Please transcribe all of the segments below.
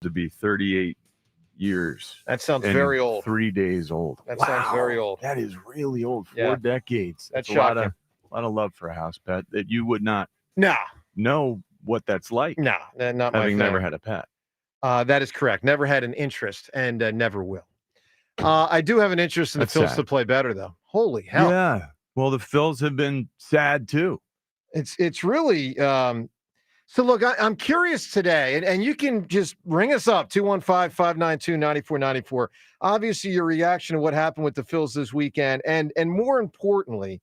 to be 38 years. That sounds and very old. 3 days old. That sounds very old. That is really old. 4 Yeah. decades. That's a shocking. lot of love for a house pet that you would not No. know what that's like. No, not my having thing. never had a pet. That is correct. Never had an interest and never will. I do have an interest in That's the Phils sad. to play better, though. Holy hell. Yeah. Well, the Phils have been sad, too. It's really so look, I'm curious today, and you can just ring us up 215-592-9494. Obviously, your reaction to what happened with the Phils this weekend, and more importantly,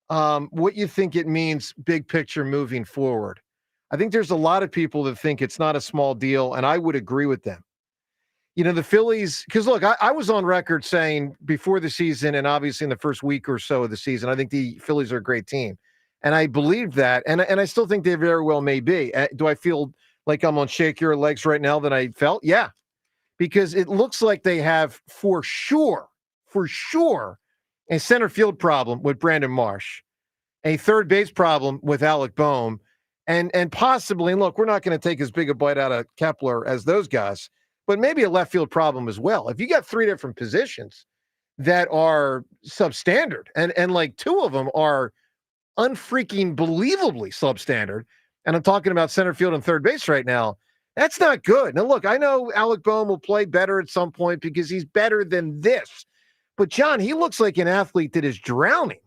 what you think it means big picture moving forward. I think there's a lot of people that think it's not a small deal, and I would agree with them. You know, the Phillies, because look, I was on record saying before the season, and obviously in the first week or so of the season, I think the Phillies are a great team. And I believe that, and I still think they very well may be. Do I feel like I'm on shakier legs right now than I felt? Yeah, because it looks like they have for sure, a center field problem with Brandon Marsh, a third base problem with Alec Bohm, and possibly, and look, we're not going to take as big a bite out of Kepler as those guys, but maybe a left field problem as well. If you got three different positions that are substandard, and like two of them are unfreaking believably substandard, and I'm talking about center field and third base right now, that's not good. Now, look, I know Alec Bohm will play better at some point because he's better than this. But, John, he looks like an athlete that is drowning.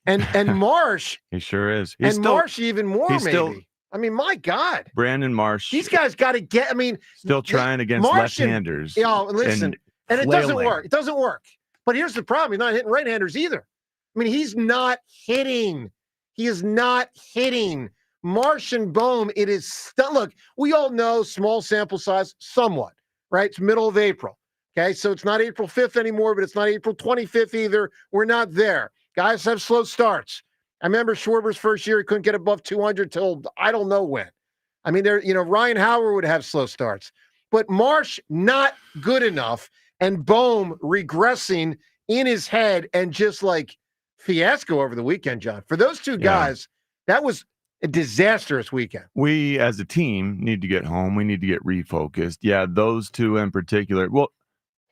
And Marsh. He sure is. Marsh even more, maybe. I mean, my God. Brandon Marsh. These guys got to get, still trying against left-handers. Listen, and it doesn't work. It doesn't work. But here's the problem. He's not hitting right-handers either. He's not hitting. He is not hitting. Marsh and Bohm, it is look, we all know small sample size, somewhat, right? It's middle of April. Okay, so it's not April 5th anymore, but it's not April 25th either. We're not there. Guys have slow starts. I remember Schwarber's first year, he couldn't get above 200 till I don't know when. Ryan Howard would have slow starts. But Marsh, not good enough, and Bohm regressing in his head and just like fiasco over the weekend, John. For those two guys, that was a disastrous weekend. We, as a team, need to get home. We need to get refocused. Yeah, those two in particular. Well,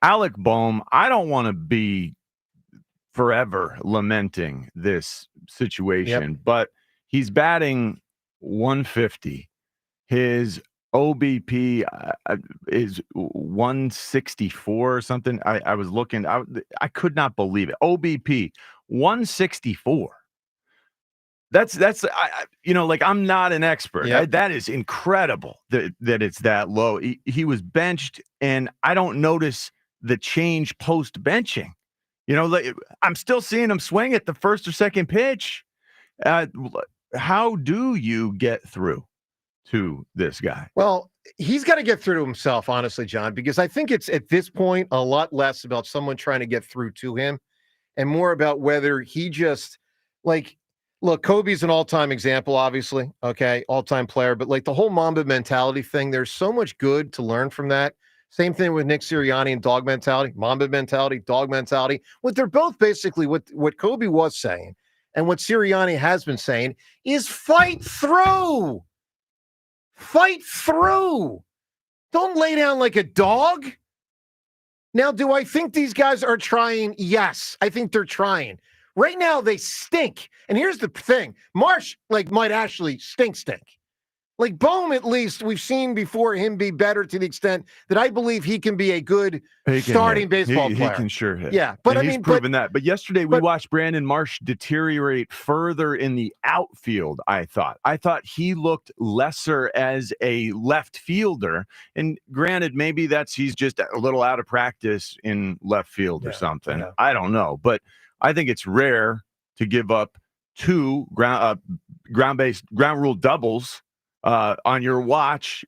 Alec Bohm, I don't want to be forever lamenting this situation, but he's batting 150. His OBP is 164 or something. I was looking. I could not believe it. OBP 164. That's I'm not an expert. Yep. That is incredible that it's that low. He was benched, and I don't notice the change post benching. I'm still seeing him swing at the first or second pitch. How do you get through to this guy? Well, he's got to get through to himself, honestly, John, because I think it's at this point a lot less about someone trying to get through to him and more about whether he just look, Kobe's an all-time example, obviously, okay, all-time player, but the whole Mamba mentality thing, there's so much good to learn from that. Same thing with Nick Sirianni and dog mentality, Mamba mentality, dog mentality. What they're both basically what Kobe was saying and what Sirianni has been saying is fight through. Fight through. Don't lay down like a dog. Now, do I think these guys are trying? Yes, I think they're trying. Right now, they stink. And here's the thing. Marsh, might actually stink. Bohm, at least, we've seen before him be better to the extent that I believe he can be a good starting baseball player. He can sure hit. Yeah, but he's proven that. But yesterday, we watched Brandon Marsh deteriorate further in the outfield, I thought. I thought he looked lesser as a left fielder. And granted, maybe he's just a little out of practice in left field or something. I don't know. But I think it's rare to give up two ground rule doubles on your watch,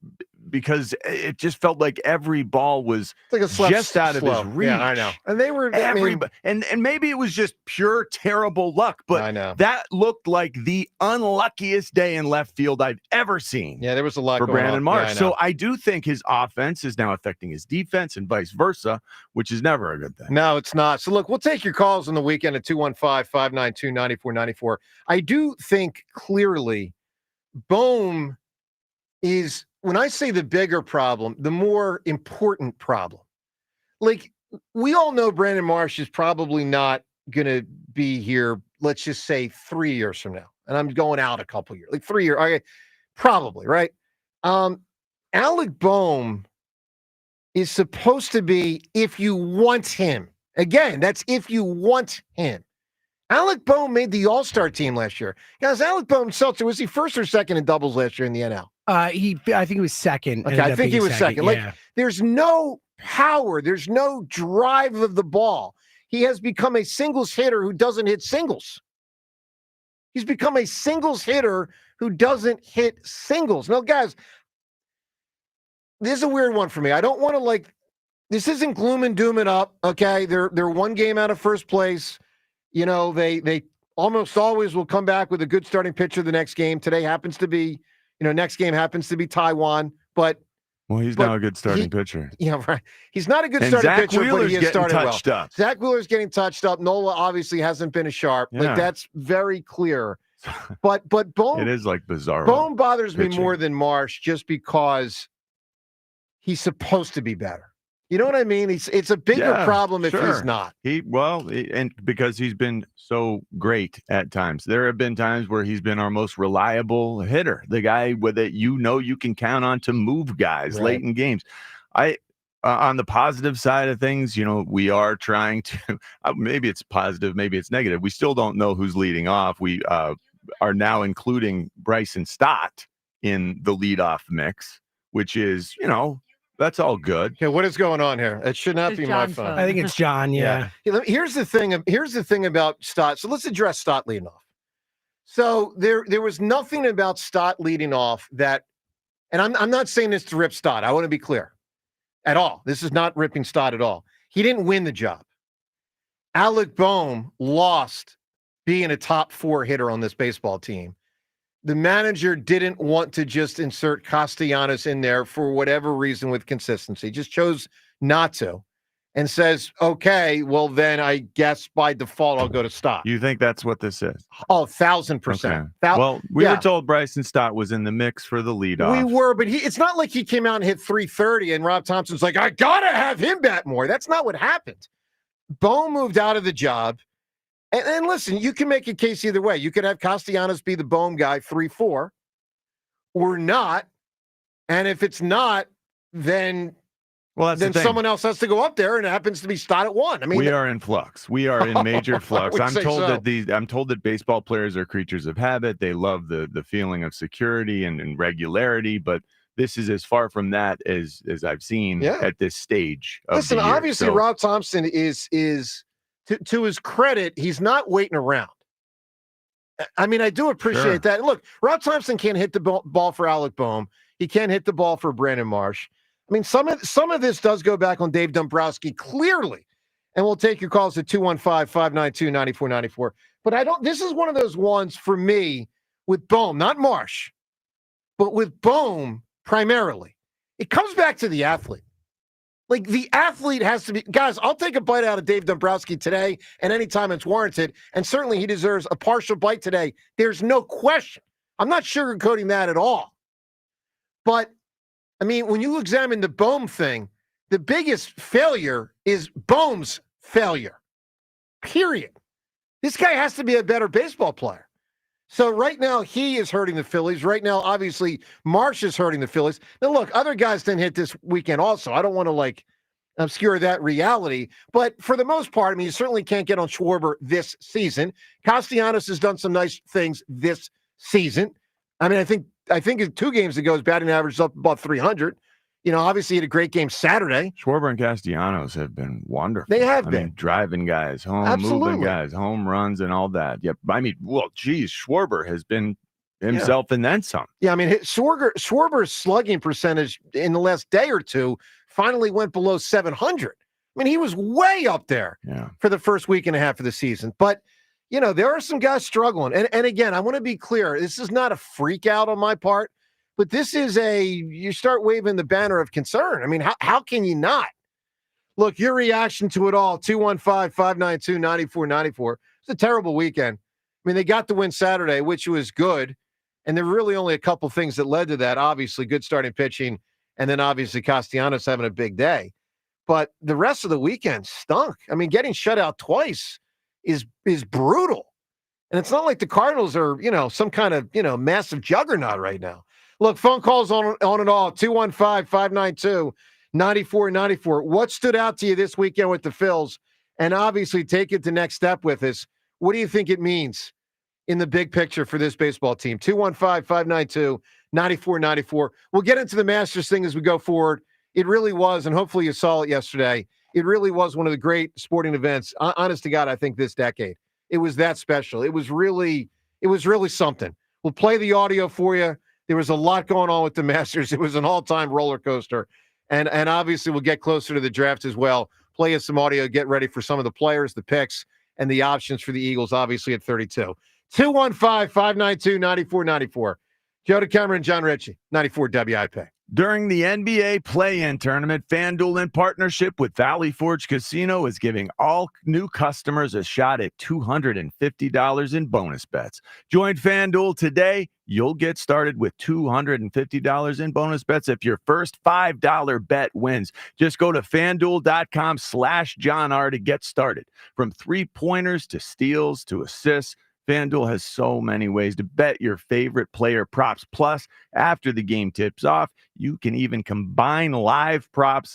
because it just felt like every ball was just out of his reach. Yeah, I know. And they were and maybe it was just pure terrible luck, but I know. That looked like the unluckiest day in left field I've ever seen. Yeah, there was a lot for going Brandon on. Marsh. Yeah, so I do think his offense is now affecting his defense and vice versa, which is never a good thing. No, it's not. So look, we'll take your calls on the weekend at 215-592-9494. I do think clearly Bohm is when I say the bigger problem, the more important problem. Like, we all know Brandon Marsh is probably not going to be here, let's just say 3 years from now. And I'm going out a couple years, like 3 years. Okay, probably, right? Alec Bohm is supposed to be if you want him. Again, that's if you want him. Alec Bohm made the All-Star team last year. Guys, Alec Bohm, Seltzer, was he first or second in doubles last year in the NL? I think he was second. Okay, I think he was second. Like, yeah. there's no power. There's no drive of the ball. He has become a singles hitter who doesn't hit singles. He's become a singles hitter who doesn't hit singles. Now, guys, this is a weird one for me. I don't want to, this isn't gloom and doom it up, okay? They're one game out of first place. You know, they almost always will come back with a good starting pitcher the next game. Today happens to be, next game happens to be Taiwan, but he's now a good starting pitcher. Yeah, right. He's not a good starting pitcher, but he has started well. Up. Zach Wheeler's getting touched up. Nola obviously hasn't been as sharp. Yeah. Like, that's very clear. But Bohm, it is like bizarre. Bohm bothers me more than Marsh just because he's supposed to be better. You know what I mean? It's a bigger problem if he's not. And because he's been so great at times. There have been times where he's been our most reliable hitter, the guy that you can count on to move guys late in games. On the positive side of things, we are trying to. Maybe it's positive, maybe it's negative. We still don't know who's leading off. We are now including Bryson Stott in the leadoff mix, which is that's all good. Okay, what is going on here? It should not be my phone. I think it's John. Yeah. Here's the thing about Stott. So let's address Stott leading off. So there was nothing about Stott leading off that, and I'm not saying this to rip Stott. I want to be clear, at all. This is not ripping Stott at all. He didn't win the job. Alec Bohm lost being a top 4 hitter on this baseball team. The manager didn't want to just insert Castellanos in there for whatever reason with consistency. Just chose not to, and says, okay, well, then I guess by default I'll go to Stott. You think that's what this is? Oh, 1,000%. Okay. We were told Bryson Stott was in the mix for the leadoff. We were, but it's not like he came out and hit 330 and Rob Thompson's like, I got to have him bat more. That's not what happened. Bohm moved out of the job. And listen, you can make a case either way. You could have Castellanos be the Bohm guy 3-4 or not. And if it's not, then someone else has to go up there, and it happens to be Stott at 1. I mean, we are in flux. We are in major flux. I'm told so. I'm told that baseball players are creatures of habit. They love the feeling of security and regularity, but this is as far from that as I've seen at this stage of Listen, the year. Obviously Rob Thompson is to his credit, he's not waiting around. I mean, I do appreciate that. Look, Rob Thompson can't hit the ball for Alec Bohm. He can't hit the ball for Brandon Marsh. I mean, some of this does go back on Dave Dombrowski, clearly. And we'll take your calls at 215-592-9494. But this is one of those ones for me with Bohm, not Marsh, but with Bohm primarily. It comes back to the athlete. Like, the athlete has to be, guys, I'll take a bite out of Dave Dombrowski today and anytime it's warranted. And certainly he deserves a partial bite today. There's no question. I'm not sugarcoating that at all. But, I mean, when you examine the Bohm thing, the biggest failure is Bohm's failure. Period. This guy has to be a better baseball player. So right now, he is hurting the Phillies. Right now, obviously, Marsh is hurting the Phillies. Now, look, other guys didn't hit this weekend also. I don't want to, obscure that reality. But for the most part, I mean, you certainly can't get on Schwarber this season. Castellanos has done some nice things this season. I mean, I think 2 games ago, his batting average is up about 300. Obviously, he had a great game Saturday. Schwarber and Castellanos have been wonderful. They have been. Driving guys home, moving guys, home runs and all that. Yep. I mean, Schwarber has been himself and then some. Yeah, I mean, Schwarber's slugging percentage in the last day or two finally went below 700. I mean, he was way up there for the first week and a half of the season. But, there are some guys struggling. And again, I want to be clear. This is not a freak out on my part. But this is you start waving the banner of concern. I mean, how can you not? Look, your reaction to it all, 215-592-9494. It's a terrible weekend. I mean, they got the win Saturday, which was good. And there were really only a couple things that led to that. Obviously, good starting pitching, and then obviously Castellanos having a big day. But the rest of the weekend stunk. I mean, getting shut out twice is brutal. And it's not like the Cardinals are, some kind of, massive juggernaut right now. Look, phone calls on and all, 215-592-9494. What stood out to you this weekend with the Phils? And obviously take it to next step with us. What do you think it means in the big picture for this baseball team? 215-592-9494. We'll get into the Masters thing as we go forward. It really was, and hopefully you saw it yesterday, it really was one of the great sporting events, honest to God, I think, this decade. It was that special. It was really something. We'll play the audio for you. There was a lot going on with the Masters. It was an all-time roller coaster. And obviously we'll get closer to the draft as well. Play us some audio, get ready for some of the players, the picks, and the options for the Eagles, obviously at 32. 215-592-9494. Joe DeCamera, John Ritchie, 94 WIP. During the NBA play-in tournament, FanDuel, in partnership with Valley Forge Casino, is giving all new customers a shot at $250 in bonus bets. Join FanDuel today. You'll get started with $250 in bonus bets if your first $5 bet wins. Just go to FanDuel.com/John R to get started. From three-pointers to steals to assists, FanDuel has so many ways to bet your favorite player props. Plus, after the game tips off, you can even combine live prop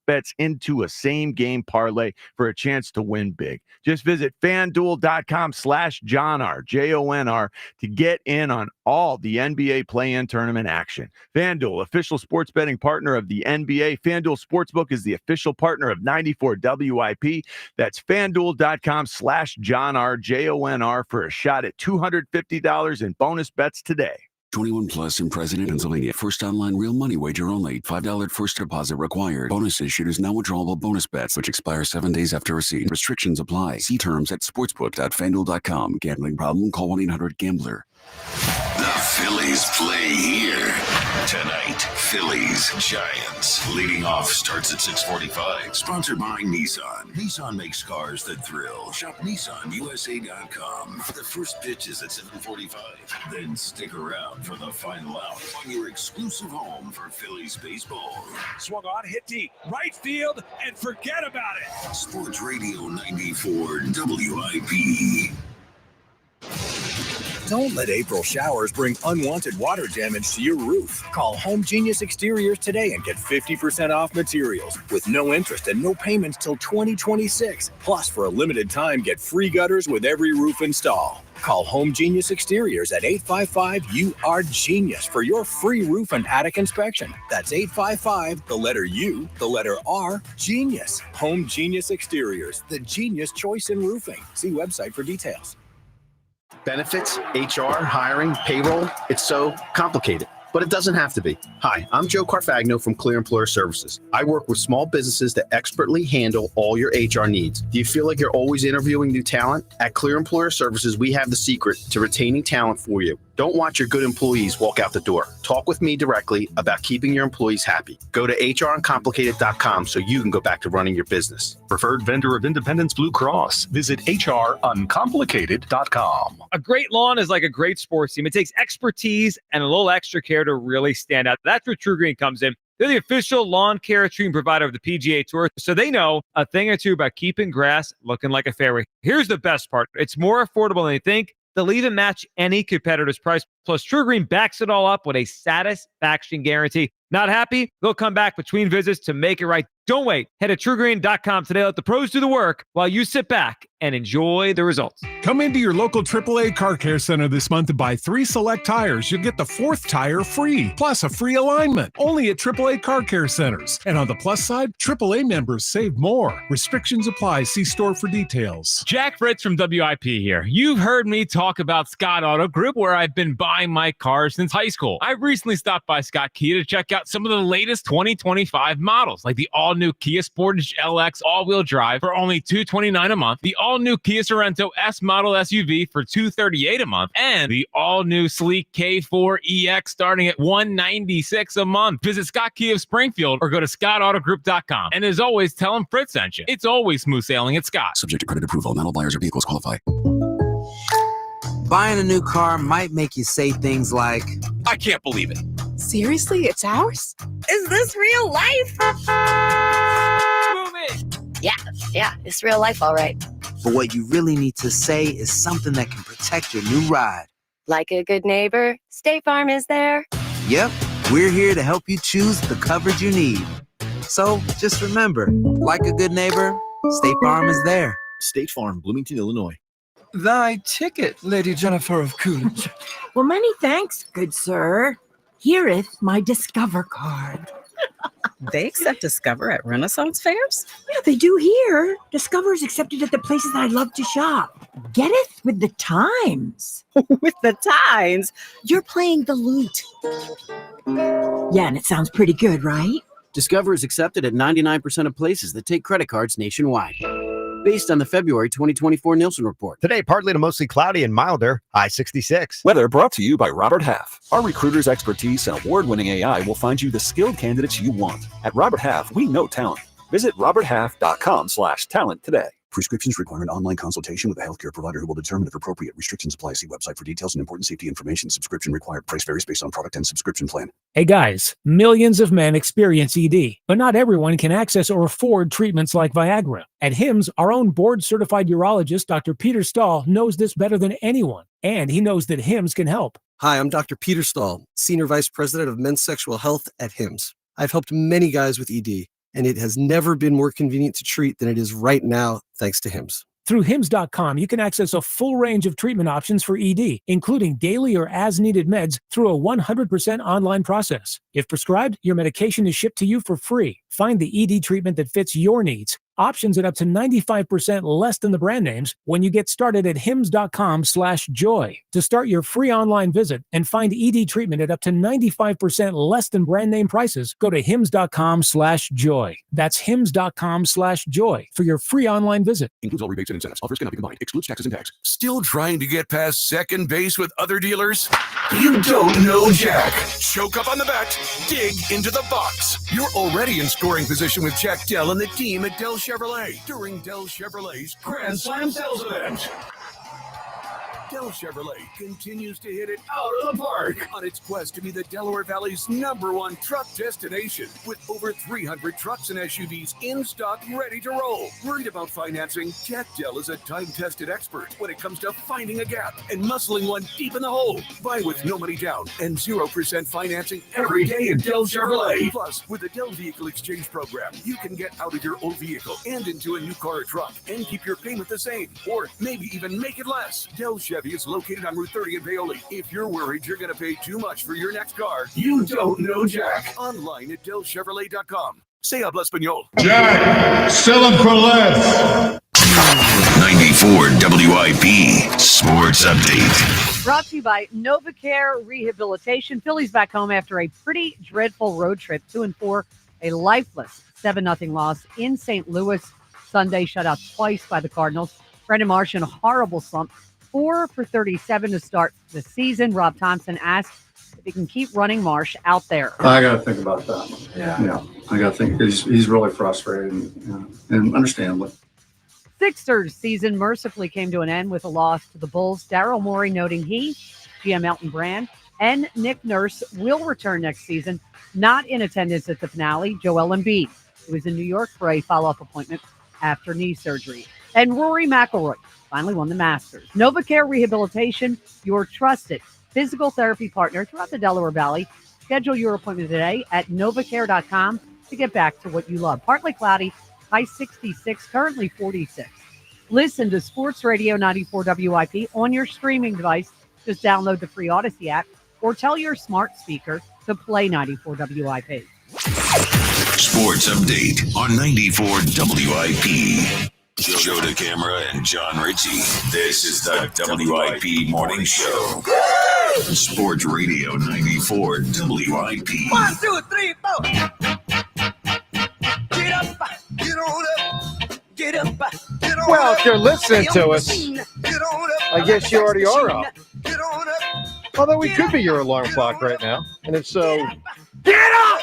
bets into a same game parlay for a chance to win big. Just visit FanDuel.com/John R, JONR, to get in on all the NBA play-in tournament action. FanDuel, official sports betting partner of the NBA. FanDuel Sportsbook is the official partner of 94 WIP. That's FanDuel.com/John R, JONR, for a shot at $250 in bonus bets today. 21 plus in President, Pennsylvania. First online real money wager only. $5 first deposit required. Bonus issued is now withdrawable bonus bets, which expire 7 days after receipt. Restrictions apply. See terms at sportsbook.fanduel.com. Gambling problem? Call 1-800-GAMBLER. The Phillies play here tonight. Phillies Giants. Leading off starts at 6:45. Sponsored by Nissan. Nissan makes cars that thrill. Shop NissanUSA.com. The first pitch is at 7:45. Then stick around for the final out on your exclusive home for Phillies baseball. Swung on, hit deep, right field, and forget about it. Sports Radio 94 WIP. Don't let April showers bring unwanted water damage to your roof. Call Home Genius Exteriors today and get 50% off materials with no interest and no payments till 2026. Plus, for a limited time, get free gutters with every roof install. Call Home Genius Exteriors at 855-U-R-GENIUS for your free roof and attic inspection. That's 855, the letter U, the letter R, Genius. Home Genius Exteriors, the genius choice in roofing. See website for details. Benefits, HR, hiring, payroll, it's so complicated, but it doesn't have to be. Hi, I'm Joe Carfagno from Clear Employer Services. I work with small businesses that expertly handle all your HR needs. Do you feel like you're always interviewing new talent? At Clear Employer Services, we have the secret to retaining talent for you. Don't watch your good employees walk out the door. Talk with me directly about keeping your employees happy. Go to hruncomplicated.com so you can go back to running your business. Preferred vendor of Independence Blue Cross. Visit hruncomplicated.com. A great lawn is like a great sports team. It takes expertise and a little extra care to really stand out. That's where True Green comes in. They're the official lawn care treatment provider of the PGA Tour, so they know a thing or two about keeping grass looking like a fairway. Here's the best part. It's more affordable than you think. They'll even match any competitor's price. Plus, True Green backs it all up with a satisfaction guarantee. Not happy? They'll come back between visits to make it right. Don't wait. Head to TrueGreen.com today. Let the pros do the work while you sit back and enjoy the results. Come into your local AAA Car Care Center this month and buy 3 select tires. You'll get the 4th tire free, plus a free alignment. Only at AAA Car Care Centers. And on the plus side, AAA members save more. Restrictions apply. See store for details. Jack Fritz from WIP here. You've heard me talk about Scott Auto Group, where I've been buying my cars since high school. I recently stopped by Scott Kia to check out some of the latest 2025 models, like the all-new Kia Sportage LX all-wheel drive for only $229 a month, the all-new Kia Sorento S model SUV for $238 a month, and the all-new sleek K4 EX starting at $196 a month. Visit Scott Kia of Springfield or go to scottautogroup.com. And as always, tell them Fritz sent you. It's always smooth sailing at Scott. Subject to credit approval. Not all buyers or vehicles qualify. Buying a new car might make you say things like, I can't believe it. Seriously, it's ours? Is this real life? Move it. Yeah, it's real life, all right. but what you really need to say is something that can protect your new ride. Like a good neighbor, State Farm is there. Yep, we're here to help you choose the coverage you need. So just remember, like a good neighbor, State Farm is there. State Farm, Bloomington, Illinois. Thy ticket, Lady Jennifer of Coolidge. Well, many thanks, good sir. Here'th my Discover card. They accept Discover at Renaissance fairs? Yeah, they do here. Discover is accepted at the places I love to shop. Getteth with the times. With the times? You're playing the lute. Yeah, and it sounds pretty good, right? Discover is accepted at 99% of places that take credit cards nationwide. Based on the February 2024 Nielsen report. Today, partly to mostly cloudy and milder, high 66. Weather brought to you by Robert Half. Our recruiters' expertise and award-winning AI will find you the skilled candidates you want. At Robert Half, we know talent. Visit roberthalf.com/talent today. Prescriptions require an online consultation with a healthcare provider who will determine if appropriate. Restrictions apply. See website for details and important safety information. Subscription required. Price varies based on product and subscription plan. Hey guys, millions of men experience ED, but not everyone can access or afford treatments like Viagra. At HIMSS, our own board-certified urologist, Dr. Peter Stahl, knows this better than anyone, and he knows that HIMSS can help. Hi, I'm Dr. Peter Stahl, Senior Vice President of Men's Sexual Health at HIMSS. I've helped many guys with ED, and it has never been more convenient to treat than it is right now, thanks to HIMSS. Through HIMSS.com, you can access a full range of treatment options for ED, including daily or as-needed meds through a 100% online process. If prescribed, your medication is shipped to you for free. Find the ED treatment that fits your needs. Options at up to 95% less than the brand names when you get started at hims.com/joy. To start your free online visit and find ED treatment at up to 95% less than brand name prices, go to hims.com/joy. That's hims.com/joy for your free online visit. Includes all rebates and incentives. Offers cannot be combined. Excludes taxes and tax. Still trying to get past second base with other dealers? You don't know Jack. Choke up on the bat. Dig into the box. You're already in scoring position with Jack Dell and the team at Dell Chevrolet during Dell Chevrolet's Grand Slam sales event. Dell Chevrolet continues to hit it out of the park on its quest to be the Delaware Valley's #1 truck destination with over 300 trucks and SUVs in stock ready to roll. Worried about financing? Jack Dell is a time-tested expert when it comes to finding a gap and muscling one deep in the hole. Buy with no money down and 0% financing every day in Dell Chevrolet. Plus, with the Dell Vehicle Exchange Program, you can get out of your old vehicle and into a new car or truck and keep your payment the same, or maybe even make it less. Dell Chevy is located on Route 30 in Paoli. If you're worried you're going to pay too much for your next car, you don't know Jack. Online at DellChevrolet.com. Se habla español. Jack, sell them for less. 94 WIP Sports Update. Brought to you by NovaCare Rehabilitation. Phillies back home after a pretty dreadful road trip. 2-4, a lifeless 7-0 loss in St. Louis. Sunday shut out twice by the Cardinals. Brendan Marsh in a horrible slump. 4 for 37 to start the season. Rob Thompson asked if he can keep running Marsh out there. I got to think about that. Yeah. I got to think he's really frustrated and understandably. Sixers season mercifully came to an end with a loss to the Bulls. Daryl Morey noting he, GM Elton Brand, and Nick Nurse will return next season. Not in attendance at the finale, Joel Embiid, who was in New York for a follow-up appointment after knee surgery. And Rory McIlroy finally won the Masters. NovaCare Rehabilitation, your trusted physical therapy partner throughout the Delaware Valley. Schedule your appointment today at novacare.com to get back to what you love. Partly cloudy, high 66, currently 46. Listen to Sports Radio 94 WIP on your streaming device. Just download the free Odyssey app or tell your smart speaker to play 94 WIP. Sports Update on 94 WIP. Joe DeCamera and John Ritchie. This is the WIP Morning Show. Sports Radio 94 WIP. 1, 2, 3, 4. Get up, get on up, get up, get on up. Well, if you're listening to us, I guess you already are up. Although we could be your alarm clock right now. And if so, get up!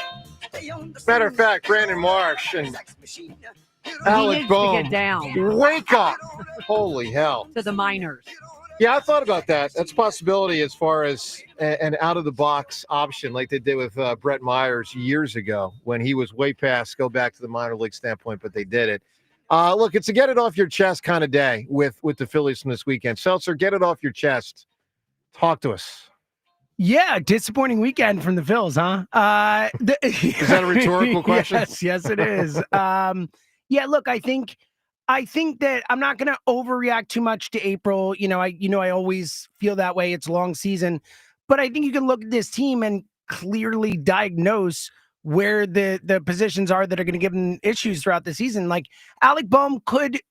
Matter of fact, Brandon Marsh and Alec Bohm, get down. wake up! Holy hell. To the minors. Yeah, I thought about that. That's a possibility as far as an out-of-the-box option like they did with Brett Myers years ago when he was way past go back to the minor league standpoint, but they did it. Look, it's a get-it-off-your-chest kind of day with the Phillies from this weekend. Seltzer, get it off your chest. Talk to us. Yeah, disappointing weekend from the Phils, huh? Is that a rhetorical question? Yes, it is. Yeah, look, I think that I'm not going to overreact too much to April. I always feel that way. It's a long season, but I think you can look at this team and clearly diagnose where the positions are that are going to give them issues throughout the season. Like Alec Bohm could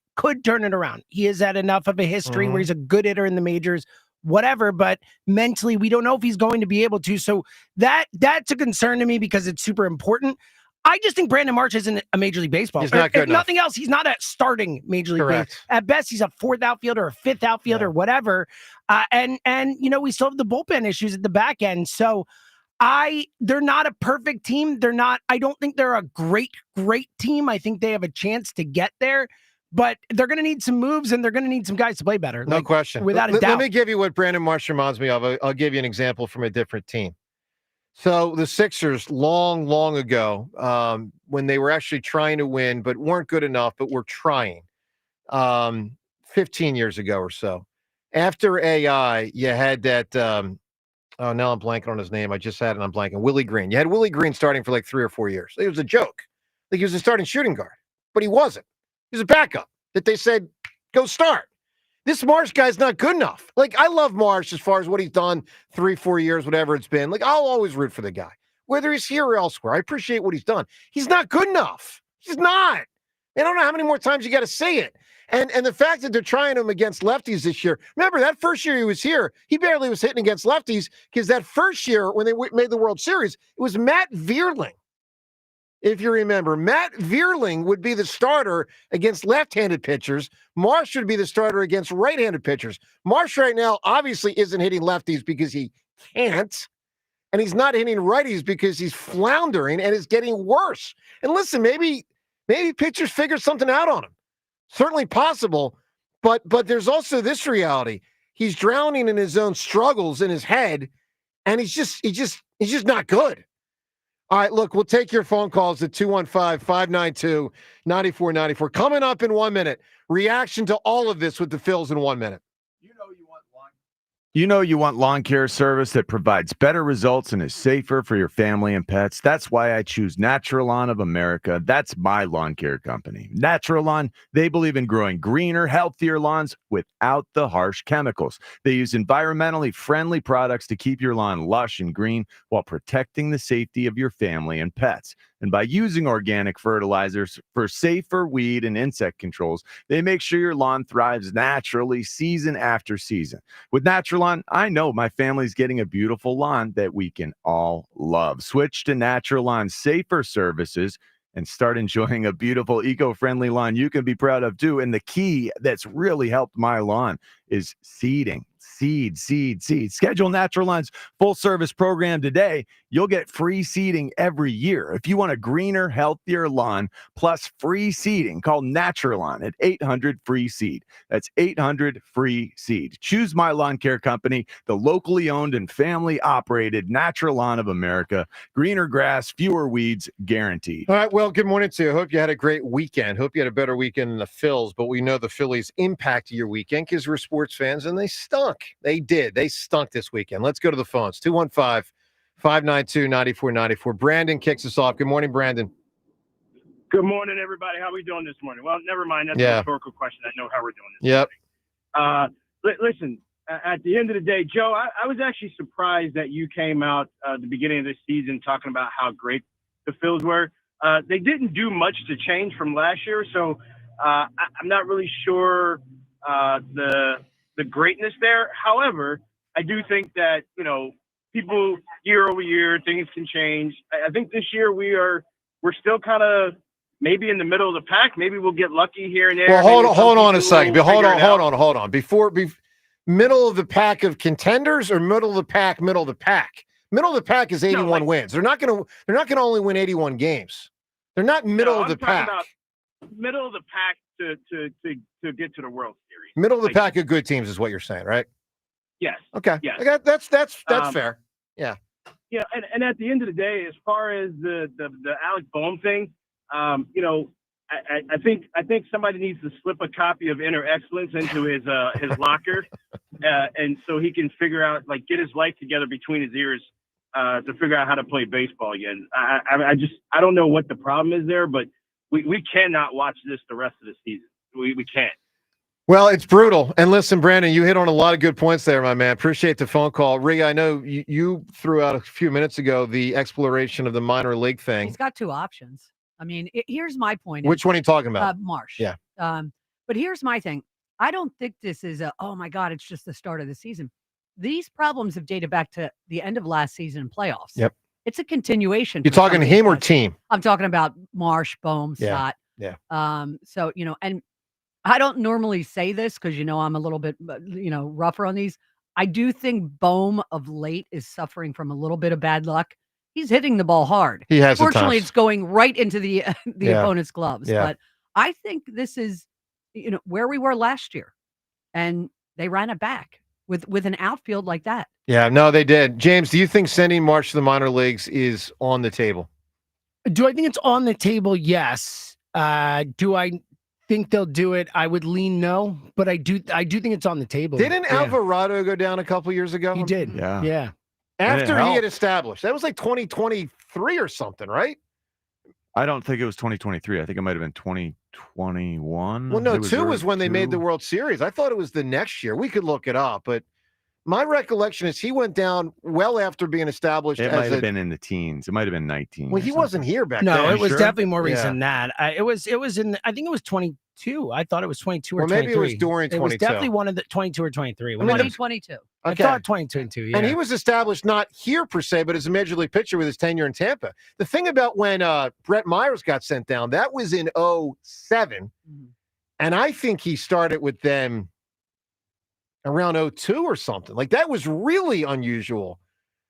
turn it around. He has had enough of a history where he's a good hitter in the majors, whatever, but mentally we don't know if he's going to be able to. So that's a concern to me because it's super important. I just think Brandon Marsh isn't a Major League Baseball. He's not good if nothing else, he's not a starting Major League Baseball. At best, he's a fourth outfielder or fifth outfielder, whatever. And we still have the bullpen issues at the back end. So they're not a perfect team. I don't think they're a great team. I think they have a chance to get there, but they're going to need some moves and they're going to need some guys to play better. No question. Without a doubt. Let me give you what Brandon Marsh reminds me of. I'll give you an example from a different team. So the Sixers long ago, when they were actually trying to win, but weren't good enough, but were trying 15 years ago or so. After AI, you had that, now I'm blanking on his name. I just had it, I'm blanking. Willie Green. You had Willie Green starting for like 3 or 4 years. It was a joke. Like he was a starting shooting guard, but he wasn't. He was a backup that they said, go start. This Marsh guy's not good enough. Like, I love Marsh as far as what he's done 3-4 years, whatever it's been. Like, I'll always root for the guy, whether he's here or elsewhere. I appreciate what he's done. He's not good enough. He's not. I don't know how many more times you got to say it. And the fact that they're trying him against lefties this year. Remember, that first year he was here, he barely was hitting against lefties because that first year when they made the World Series, it was Matt Vierling. If you remember, Matt Vierling would be the starter against left-handed pitchers. Marsh would be the starter against right-handed pitchers. Marsh right now obviously isn't hitting lefties because he can't, and he's not hitting righties because he's floundering and is getting worse. And listen, maybe pitchers figure something out on him. Certainly possible, but there's also this reality. He's drowning in his own struggles in his head, and he's just not good. All right, look, we'll take your phone calls at 215-592-9494. Coming up in 1 minute, reaction to all of this with the Phils in 1 minute. You know you want lawn care service that provides better results and is safer for your family and pets. That's why I choose Natural Lawn of America. That's my lawn care company. Natural Lawn, they believe in growing greener, healthier lawns without the harsh chemicals. They use environmentally friendly products to keep your lawn lush and green while protecting the safety of your family and pets. And by using organic fertilizers for safer weed and insect controls, they make sure your lawn thrives naturally season after season. With Natural Lawn, I know my family's getting a beautiful lawn that we can all love. Switch to Natural Lawn's safer services and start enjoying a beautiful, eco-friendly lawn you can be proud of too. And the key that's really helped my lawn is seeding. Seed. Schedule Natural Lawn's full-service program today. You'll get free seeding every year. If you want a greener, healthier lawn plus free seeding, call Natural Lawn at 800-FREE-SEED. That's 800-FREE-SEED. Choose my lawn care company, the locally owned and family-operated Natural Lawn of America. Greener grass, fewer weeds, guaranteed. All right, well, good morning to you. Hope you had a great weekend. Hope you had a better weekend than the Phils, but we know the Phillies impacted your weekend because we're sports fans, and they stunk. They did. They stunk this weekend. Let's go to the phones. 215-592-9494. Brandon kicks us off. Good morning, Brandon. Good morning, everybody. How are we doing this morning? Well, never mind. That's a rhetorical question. I know how we're doing this morning. Listen, at the end of the day, Joe, I was actually surprised that you came out at the beginning of this season talking about how great the Phils were. They didn't do much to change from last year, so I'm not really sure the greatness there. However, I do think that, people year over year, things can change. I think this year we're still kind of maybe in the middle of the pack. Maybe we'll get lucky here and there. Well, hold on a second. Hold on. Before middle of the pack of contenders or middle of the pack? Middle of the pack is 81 wins. They're not going to only win 81 games. They're not middle of the pack. About middle of the pack to get to the World Series. Middle of the pack of good teams is what you're saying, right? Yes. Okay. Yes. That's fair. Yeah. Yeah, and at the end of the day, as far as the Alec Bohm thing, you know, I think somebody needs to slip a copy of Inner Excellence into his locker, and so he can figure out, like, get his life together between his ears to figure out how to play baseball again. I don't know what the problem is there, but we cannot watch this the rest of the season. We can't. Well, it's brutal. And listen, Brandon, you hit on a lot of good points there, my man. Appreciate the phone call. Riga, I know you threw out a few minutes ago the exploration of the minor league thing. He's got two options. I mean, here's my point. Which one are you talking about? Marsh. Yeah. But here's my thing. I don't think this is oh my God, it's just the start of the season. These problems have dated back to the end of last season and playoffs. Yep. It's a continuation. You talking him or team? I'm talking about Marsh, Bohm, Stott. Yeah. So, you know, and I don't normally say this because, you know, I'm a little bit, rougher on these. I do think Bohm of late is suffering from a little bit of bad luck. He's hitting the ball hard. He has. Fortunately, it's going right into the Yeah. opponent's gloves. Yeah. But I think this is, where we were last year, and they ran it back with an outfield like that. Yeah, no, they did. James, do you think sending Marsh to the minor leagues is on the table? Do I think it's on the table? Yes. Do I think they'll do it? I would lean no, but I do think it's on the table. Didn't Alvarado go down a couple years ago? He did. Yeah. After he had established. That was like 2023 or something, right? I don't think it was 2023. I think it might have been 2021. Well, no, 2 was when they made the World Series. I thought it was the next year. We could look it up, but my recollection is he went down well after being established. It might have been in the teens. It might have been 19. Well, he wasn't here back No, then. it was Sure? definitely more Yeah. recent than that. It was in, I think it was 22. I thought it was 22 or Or maybe 23. it was during It was 22. definitely one of the 22 or 23. 2022. I Okay. thought 22, yeah. And he was established not here per se, but as a major league pitcher with his tenure in Tampa. The thing about when Brett Myers got sent down, that was in 07. And I think he started with them around 02 or something. Like, that was really unusual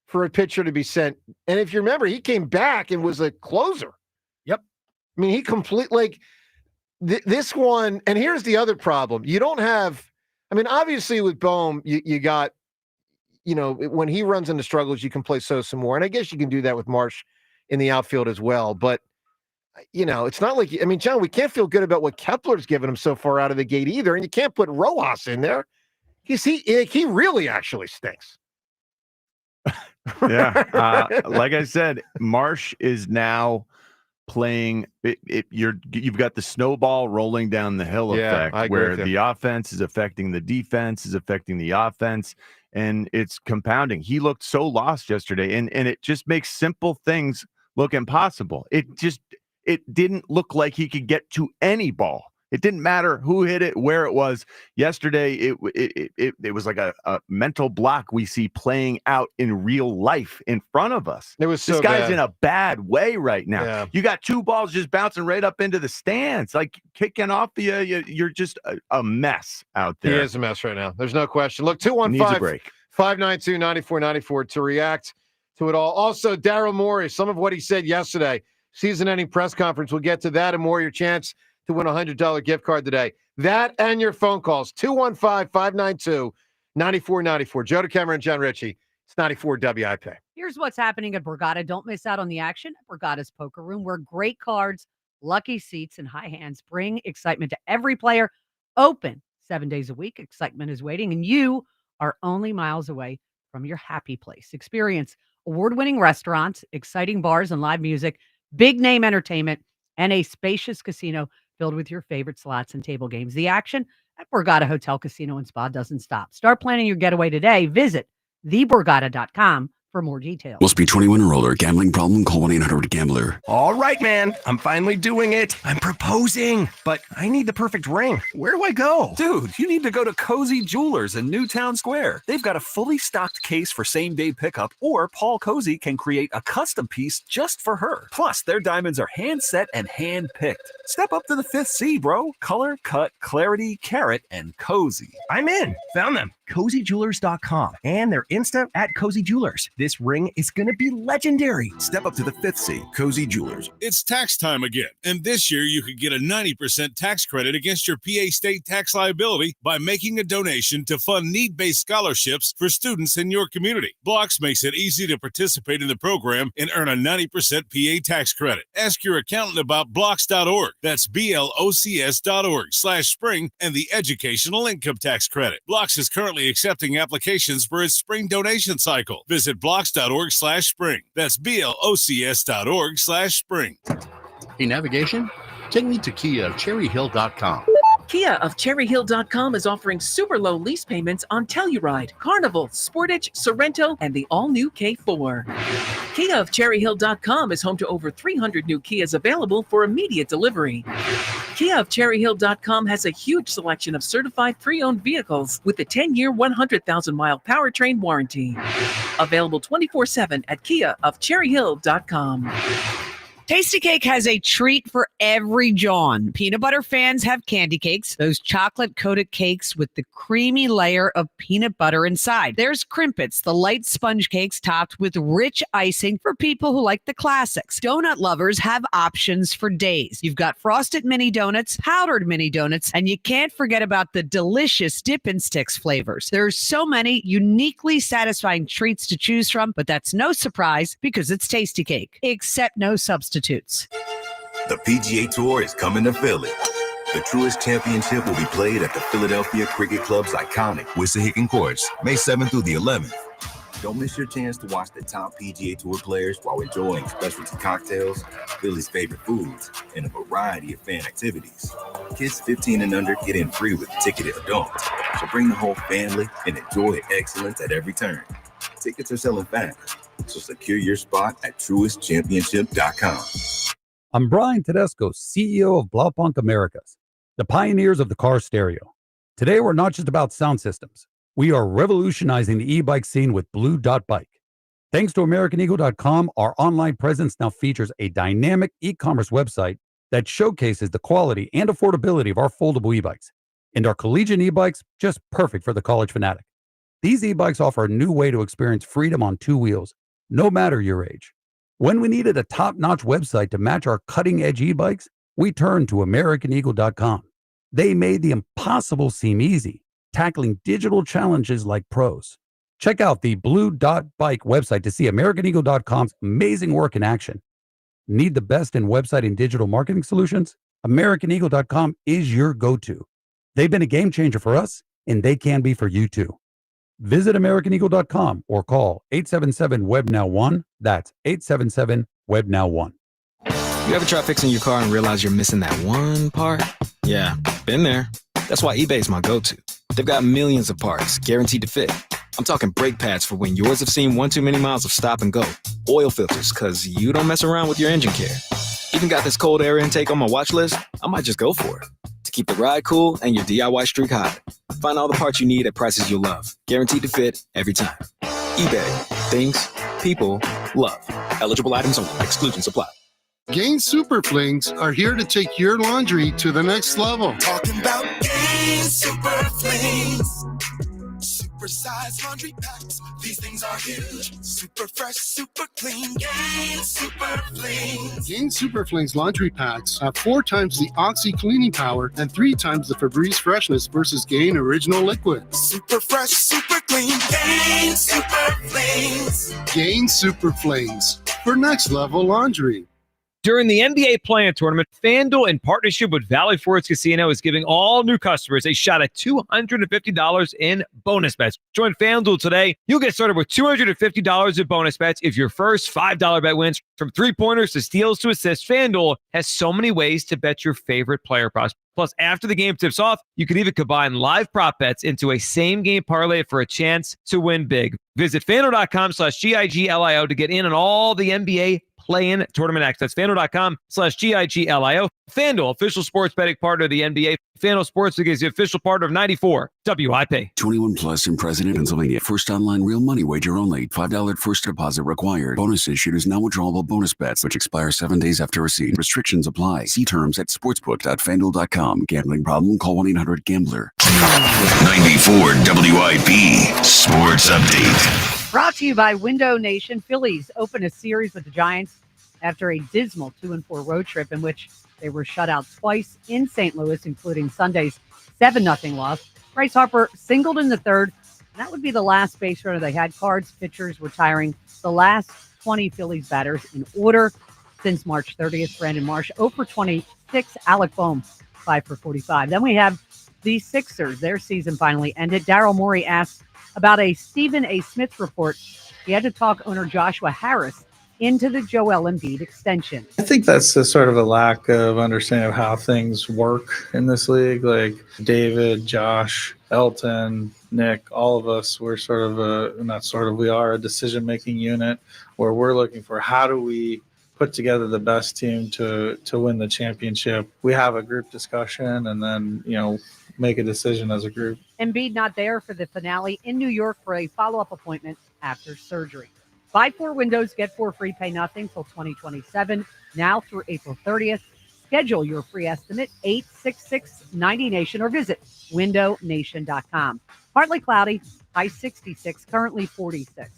for a pitcher to be sent. And if you remember, he came back and was a closer. Yep. I mean, he this one, and here's the other problem. You don't have, I mean, obviously with Bohm, you got, when he runs into struggles, you can play Sosa more. And I guess you can do that with Marsh in the outfield as well. But, it's not like, I mean, John, we can't feel good about what Kepler's given him so far out of the gate either. And you can't put Rojas in there. He really actually stinks. Yeah. Like I said, Marsh is now playing you've got the snowball rolling down the hill effect, I agree where with you. the offense is affecting the defense, is affecting the offense, and it's compounding. He looked so lost yesterday, and it just makes simple things look impossible. It didn't look like he could get to any ball. It didn't matter who hit it, where it was. Yesterday, it was like a mental block we see playing out in real life in front of us. It was so this guy's bad. in a bad way right now. Yeah. You got 2 balls just bouncing right up into the stands, like kicking off you're just a mess out there. He is a mess right now. There's no question. Look, Needs a break. 215-592-9494 to react to it all. Also, Daryl Morey, some of what he said yesterday, season-ending press conference. We'll get to that and more. Your chance to win a $100 gift card today. That and your phone calls, 215-592-9494. Joe DeCamera and John Ritchie. It's 94 WIP. Here's what's happening at Borgata. Don't miss out on the action at Borgata's Poker Room, where great cards, lucky seats, and high hands bring excitement to every player. Open 7 days a week. Excitement is waiting, and you are only miles away from your happy place. Experience award-winning restaurants, exciting bars and live music, big-name entertainment, and a spacious casino filled with your favorite slots and table games. The action at Borgata Hotel, Casino, and Spa doesn't stop. Start planning your getaway today. Visit theborgata.com for more details. Must be 21 or older. Gambling problem? Call 1-800-GAMBLER. All right, man. I'm finally doing it. I'm proposing, but I need the perfect ring. Where do I go? Dude, you need to go to Cozy Jewelers in Newtown Square. They've got a fully stocked case for same-day pickup, or Paul Cozy can create a custom piece just for her. Plus, their diamonds are hand-set and hand-picked. Step up to the 5th C, bro. Color, cut, clarity, carat, and cozy. I'm in. Found them. CozyJewelers.com and their Insta at Cozy Jewelers. This ring is going to be legendary. Step up to the 5th seat, Cozy Jewelers. It's tax time again, and this year you could get a 90% tax credit against your PA state tax liability by making a donation to fund need-based scholarships for students in your community. Blocks makes it easy to participate in the program and earn a 90% PA tax credit. Ask your accountant about blocks.org. That's BLOCS.org/spring and the educational income tax credit. Blocks is currently accepting applications for its spring donation cycle. Visit blocks.org/spring. That's BLOCS.org/spring. Hey, navigation, take me to Kia of CherryHill.com. Kia of CherryHill.com is offering super low lease payments on Telluride, Carnival, Sportage, Sorrento, and the all-new K4. Kia of CherryHill.com is home to over 300 new Kias available for immediate delivery. Kia of CherryHill.com has a huge selection of certified pre-owned vehicles with a 10-year, 100,000-mile powertrain warranty. Available 24/7 at KiaofCherryHill.com. Tasty Cake has a treat for every John. Peanut butter fans have candy cakes, those chocolate-coated cakes with the creamy layer of peanut butter inside. There's Crimpets, the light sponge cakes topped with rich icing for people who like the classics. Donut lovers have options for days. You've got frosted mini donuts, powdered mini donuts, and you can't forget about the delicious Dippin' Sticks flavors. There's so many uniquely satisfying treats to choose from, but that's no surprise because it's Tasty Cake, except no substitutes. The PGA Tour is coming to Philly. The Truist Championship will be played at the Philadelphia Cricket Club's iconic Wissahickon course, May 7th through the 11th. Don't miss your chance to watch the top PGA Tour players while enjoying specialty cocktails, Philly's favorite foods, and a variety of fan activities. Kids 15 and under get in free with ticketed adults, so bring the whole family and enjoy excellence at every turn. Tickets are selling fast, so secure your spot at TruistChampionship.com. I'm Brian Tedesco, CEO of Blaupunkt Americas, the pioneers of the car stereo. Today, we're not just about sound systems. We are revolutionizing the e-bike scene with Blue Dot Bike. Thanks to AmericanEagle.com, our online presence now features a dynamic e-commerce website that showcases the quality and affordability of our foldable e-bikes. And our collegiate e-bikes, just perfect for the college fanatic. These e-bikes offer a new way to experience freedom on two wheels, no matter your age. When we needed a top-notch website to match our cutting-edge e-bikes, we turned to AmericanEagle.com. They made the impossible seem easy, tackling digital challenges like pros. Check out the Blue Dot Bike website to see AmericanEagle.com's amazing work in action. Need the best in website and digital marketing solutions? AmericanEagle.com is your go-to. They've been a game changer for us, and they can be for you too. Visit AmericanEagle.com or call 877-WEB-NOW-1. That's 877-WEB-NOW-1. You ever try fixing your car and realize you're missing that one part? Yeah, been there. That's why eBay's my go-to. They've got millions of parts, guaranteed to fit. I'm talking brake pads for when yours have seen one too many miles of stop and go. Oil filters, because you don't mess around with your engine care. Even got this cold air intake on my watch list. I might just go for it. To keep the ride cool and your DIY streak hot. Find all the parts you need at prices you'll love. Guaranteed to fit every time. eBay. Things people love. Eligible items only. Exclusions apply. Gain Super Flings are here to take your laundry to the next level. Talking about Gain Super Flings. Super size laundry packs. These things are huge. Super fresh, super clean. Gain Super Flings. Gain Super Flings laundry packs have 4 times the Oxy cleaning power and 3 times the Febreze freshness versus Gain Original Liquid. Super fresh, super clean. Gain Super Flings. Gain Super Flings for next level laundry. During the NBA Play-In Tournament, FanDuel, in partnership with Valley Forge Casino, is giving all new customers a shot at $250 in bonus bets. Join FanDuel today. You'll get started with $250 in bonus bets if your first $5 bet wins. From three-pointers to steals to assists, FanDuel has so many ways to bet your favorite player props. Plus, after the game tips off, you can even combine live prop bets into a same-game parlay for a chance to win big. Visit FanDuel.com/GIGLIO to get in on all the NBA Play-In Tournament action. That's FanDuel.com/GIGLIO. FanDuel, official sports betting partner of the NBA. FanDuel Sportsbook is the official partner of 94 WIP. 21 plus in President, Pennsylvania. First online real money wager only. $5 first deposit required. Bonus issued is non-withdrawable bonus bets, which expire 7 days after receipt. Restrictions apply. See terms at sportsbook.fanduel.com. Gambling problem? Call 1-800-GAMBLER. 94 WIP Sports Update. Brought to you by Window Nation. Phillies open a series with the Giants after a dismal 2-4 road trip in which they were shut out twice in St. Louis, including Sunday's 7-0 loss. Bryce Harper singled in the third. And that would be the last base runner they had. Cards pitchers retiring the last 20 Phillies batters in order since March 30th. Brandon Marsh 0 for 26. Alec Bohm 5 for 45. Then we have the Sixers. Their season finally ended. Daryl Morey asked about a Stephen A. Smith report. He had to talk owner Joshua Harris into the Joel Embiid extension. I think that's a sort of a lack of understanding of how things work in this league. Like David, Josh, Elton, Nick, all of us, we're sort of we are a decision-making unit where we're looking for how do we put together the best team to win the championship. We have a group discussion and then, make a decision as a group. Embiid not there for the finale in New York for a follow-up appointment after surgery. Buy 4 windows, get 4 free, pay nothing till 2027, now through April 30th. Schedule your free estimate, 866-90Nation, or visit windownation.com. Partly cloudy, high 66, currently 46.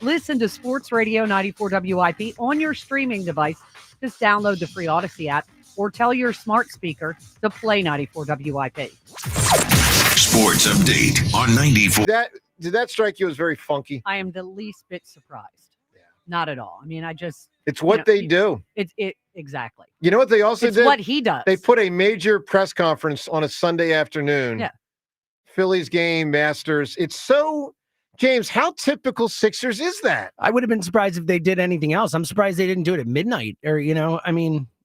Listen to Sports Radio 94 WIP on your streaming device. Just download the free Odyssey app or tell your smart speaker to play 94 WIP. Sports Update on 94. Did that strike you as very funky? I am the least bit surprised. Yeah. Not at all. I mean, it's what they do. Exactly. You know what they also did? It's what he does. They put a major press conference on a Sunday afternoon. Yeah. Phillies game, Masters. It's so, James, how typical Sixers is that? I would have been surprised if they did anything else. I'm surprised they didn't do it at midnight or,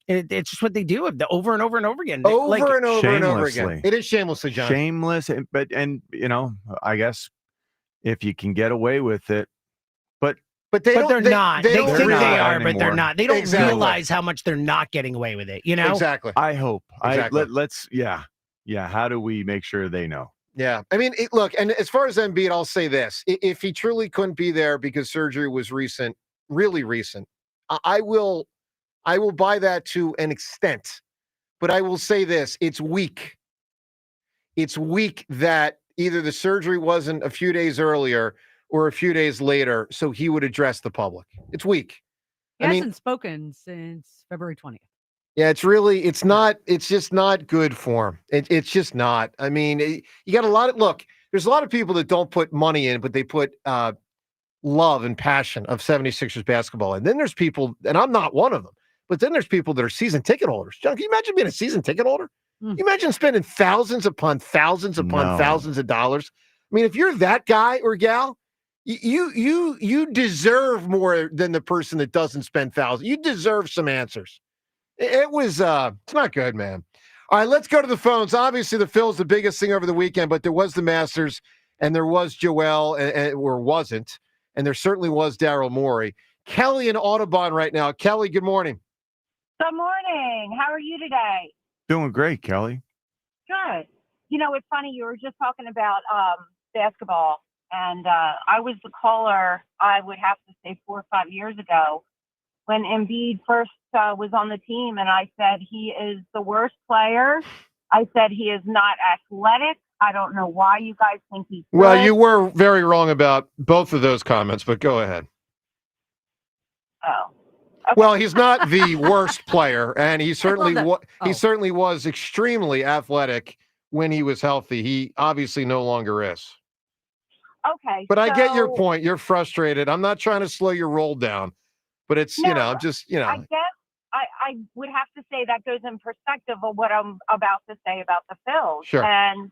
it's just what they do over and over and over again. Over and over again. It is shamelessly, John. Shameless, but I guess if you can get away with it, but they're not. They think they are, anymore. but they're not. They don't Exactly. realize how much they're not getting away with it. Exactly. I hope. Exactly. Let's. How do we make sure they know? Yeah. I mean, look, and as far as Embiid, I'll say this: if he truly couldn't be there because surgery was recent, really recent, I will buy that to an extent. But I will say this: it's weak. It's weak that either the surgery wasn't a few days earlier or a few days later, so he would address the public. It's weak. He hasn't spoken since February 20th. Yeah, it's just not good for him. It's just not. I mean, you got there's a lot of people that don't put money in, but they put love and passion of 76ers basketball. And then there's people, and I'm not one of them, but then there's people that are season ticket holders. John, can you imagine being a season ticket holder? Can you imagine spending thousands upon thousands upon thousands of dollars? I mean, if you're that guy or gal, you deserve more than the person that doesn't spend thousands. You deserve some answers. It's not good, man. All right, let's go to the phones. Obviously, the Phil's the biggest thing over the weekend, but there was the Masters, and there was Joel, or wasn't, and there certainly was Daryl Morey. Kelly in Audubon right now. Kelly, good morning. Good morning. How are you today? Doing great, Kelly. Good. It's funny. You were just talking about basketball, and I was the caller, I would have to say 4 or 5 years ago, when Embiid first was on the team, and I said he is the worst player. I said he is not athletic. I don't know why you guys think he's good. Well, you were very wrong about both of those comments, but go ahead. Oh. Okay. Well, he's not the worst player, and he certainly certainly was extremely athletic when he was healthy. He obviously no longer is. Okay. But I get your point. You're frustrated. I'm not trying to slow your roll down, but it's, I'm just. I guess I would have to say that goes in perspective of what I'm about to say about the Phils. Sure. And,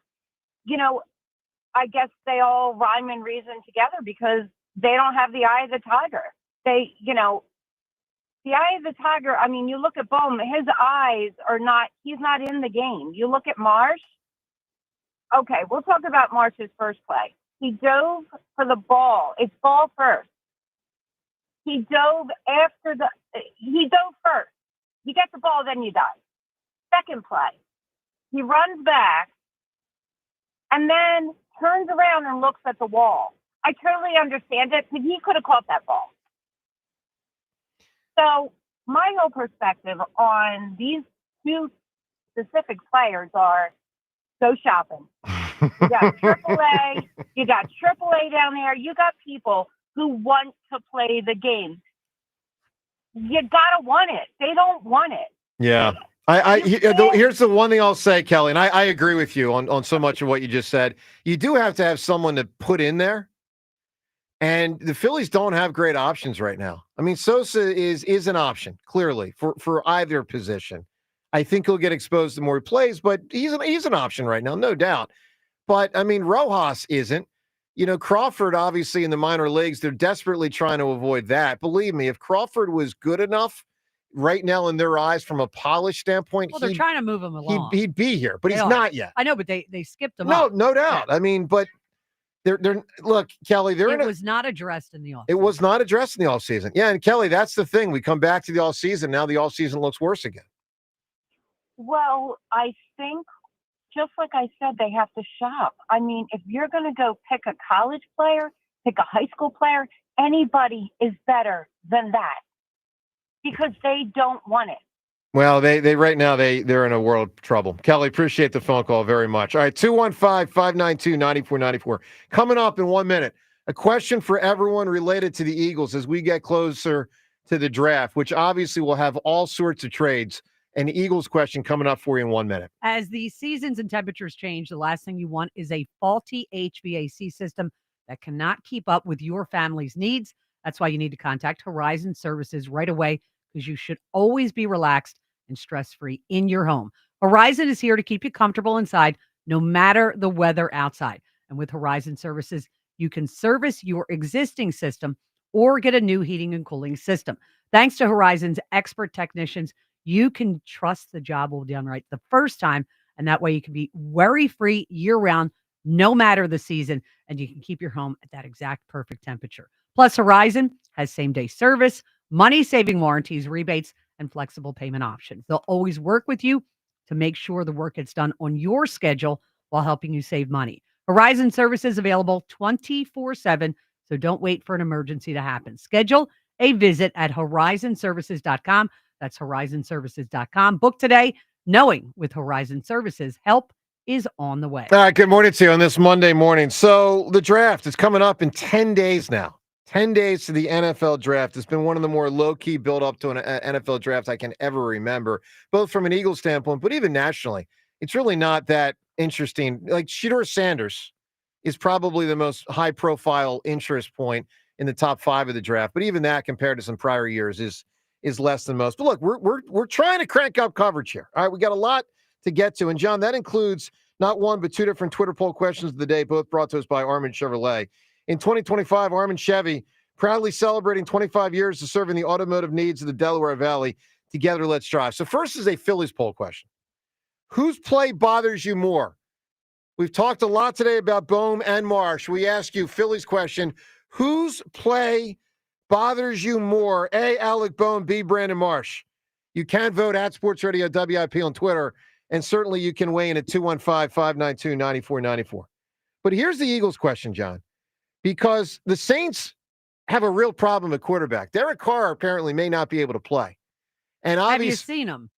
I guess they all rhyme and reason together because they don't have the eye of the tiger. They, the eye of the tiger, I mean, you look at Bohm, his eyes are not, he's not in the game. You look at Marsh. Okay, we'll talk about Marsh's first play. He dove for the ball. It's ball first. He dove first. You get the ball, then you dive. Second play. He runs back and then turns around and looks at the wall. I totally understand it because he could have caught that ball. So my whole perspective on these two specific players are go shopping. You got AAA. You got AAA down there. You got people who want to play the game. You gotta want it. They don't want it. Yeah. Here's the one thing I'll say, Kelly, and I agree with you on so much of what you just said. You do have to have someone to put in there, and the Phillies don't have great options right now. I mean, Sosa is an option, clearly, for either position. I think he'll get exposed to more plays, but he's an option right now, no doubt. But, I mean, Rojas isn't. You know, Crawford, obviously, in the minor leagues, they're desperately trying to avoid that. Believe me, if Crawford was good enough right now in their eyes from a polish standpoint, Well, they're trying to move him along. He'd be here, but he's not yet. I know, but they skipped him. No doubt. Yeah. I mean, but they're look, Kelly, it was not addressed in the offseason. It was not addressed in the offseason. Yeah, and Kelly, that's the thing. We come back to the offseason. Now the offseason looks worse again. Well, I think, just like I said, they have to shop. I mean, if you're going to go pick a college player, pick a high school player, anybody is better than that because they don't want it. Well, they right now, they're in a world of trouble. Kelly, appreciate the phone call very much. All right, 215-592-9494. Coming up in 1 minute, a question for everyone related to the Eagles as we get closer to the draft, which obviously will have all sorts of trades. An Eagles question coming up for you in 1 minute. As the seasons and temperatures change, the last thing you want is a faulty HVAC system that cannot keep up with your family's needs. That's why you need to contact Horizon Services right away, because you should always be relaxed and stress-free in your home. Horizon is here to keep you comfortable inside, no matter the weather outside. And with Horizon Services, you can service your existing system or get a new heating and cooling system. Thanks to Horizon's expert technicians, you can trust the job will be done right the first time, and that way you can be worry-free year-round, no matter the season, and you can keep your home at that exact perfect temperature. Plus, Horizon has same-day service, money-saving warranties, rebates, and flexible payment options. They'll always work with you to make sure the work gets done on your schedule while helping you save money. Horizon Services available 24/7, so don't wait for an emergency to happen. Schedule a visit at horizonservices.com. That's horizonservices.com. Book today, knowing with Horizon Services, help is on the way. All right, good morning to you on this Monday morning. So the draft is coming up in 10 days now. 10 days to the NFL draft. It's been one of the more low-key build-up to an NFL draft I can ever remember, both from an Eagles standpoint, but even nationally. It's really not that interesting. Like, Shedeur Sanders is probably the most high-profile interest point in the top 5 of the draft, but even that compared to some prior years is less than most. But look, we're trying to crank up coverage here. All right, we got a lot to get to. And John, that includes not one, but 2 different Twitter poll questions of the day, both brought to us by Armin Chevrolet. In 2025, Armin Chevy proudly celebrating 25 years of serving the automotive needs of the Delaware Valley. Together, let's drive. So first is a Phillies poll question. Whose play bothers you more? We've talked a lot today about Bohm and Marsh. We ask you, Phillies question, whose play bothers you more? A, Alec Bohm, B, Brandon Marsh. You can vote at Sports Radio WIP on Twitter, and certainly you can weigh in at 215-592-9494. But here's the Eagles question, John, because the Saints have a real problem at quarterback. Derek Carr apparently may not be able to play. And have you seen him?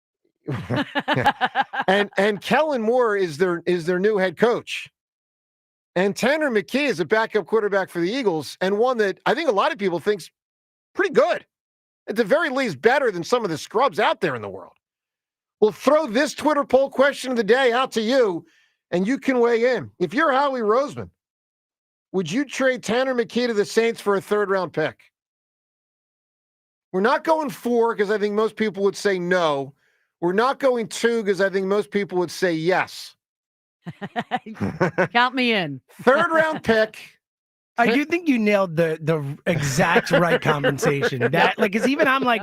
and Kellen Moore is their new head coach. And Tanner McKee is a backup quarterback for the Eagles, and one that I think a lot of people think's pretty good. At the very least, better than some of the scrubs out there in the world. We'll throw this Twitter poll question of the day out to you, and you can weigh in. If you're Howie Roseman, would you trade Tanner McKee to the Saints for a 3rd-round pick? We're not going 4 because I think most people would say no. We're not going 2 because I think most people would say yes. Count me in. 3rd-round pick. I do think you nailed the exact right compensation. That, like, because even I'm like,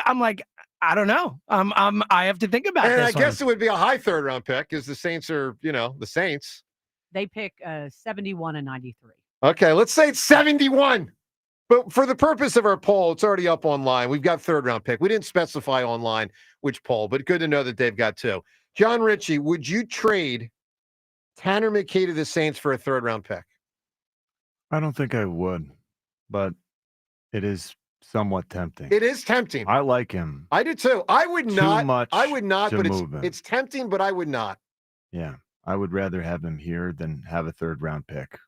I'm like, I don't know. I have to think about and this. I guess it would be a high 3rd-round pick because the Saints are, the Saints. They pick 71 and 93. Okay, let's say it's 71. But for the purpose of our poll, it's already up online. We've got 3rd-round pick. We didn't specify online which poll, but good to know that they've got 2. John Ritchie, would you trade Tanner McKee to the Saints for a 3rd-round pick? I don't think I would, but it is somewhat tempting. It is tempting. I like him. I do too. I would not. Much I would not, to but move him. it's tempting, but I would not. Yeah. I would rather have him here than have a third-round pick.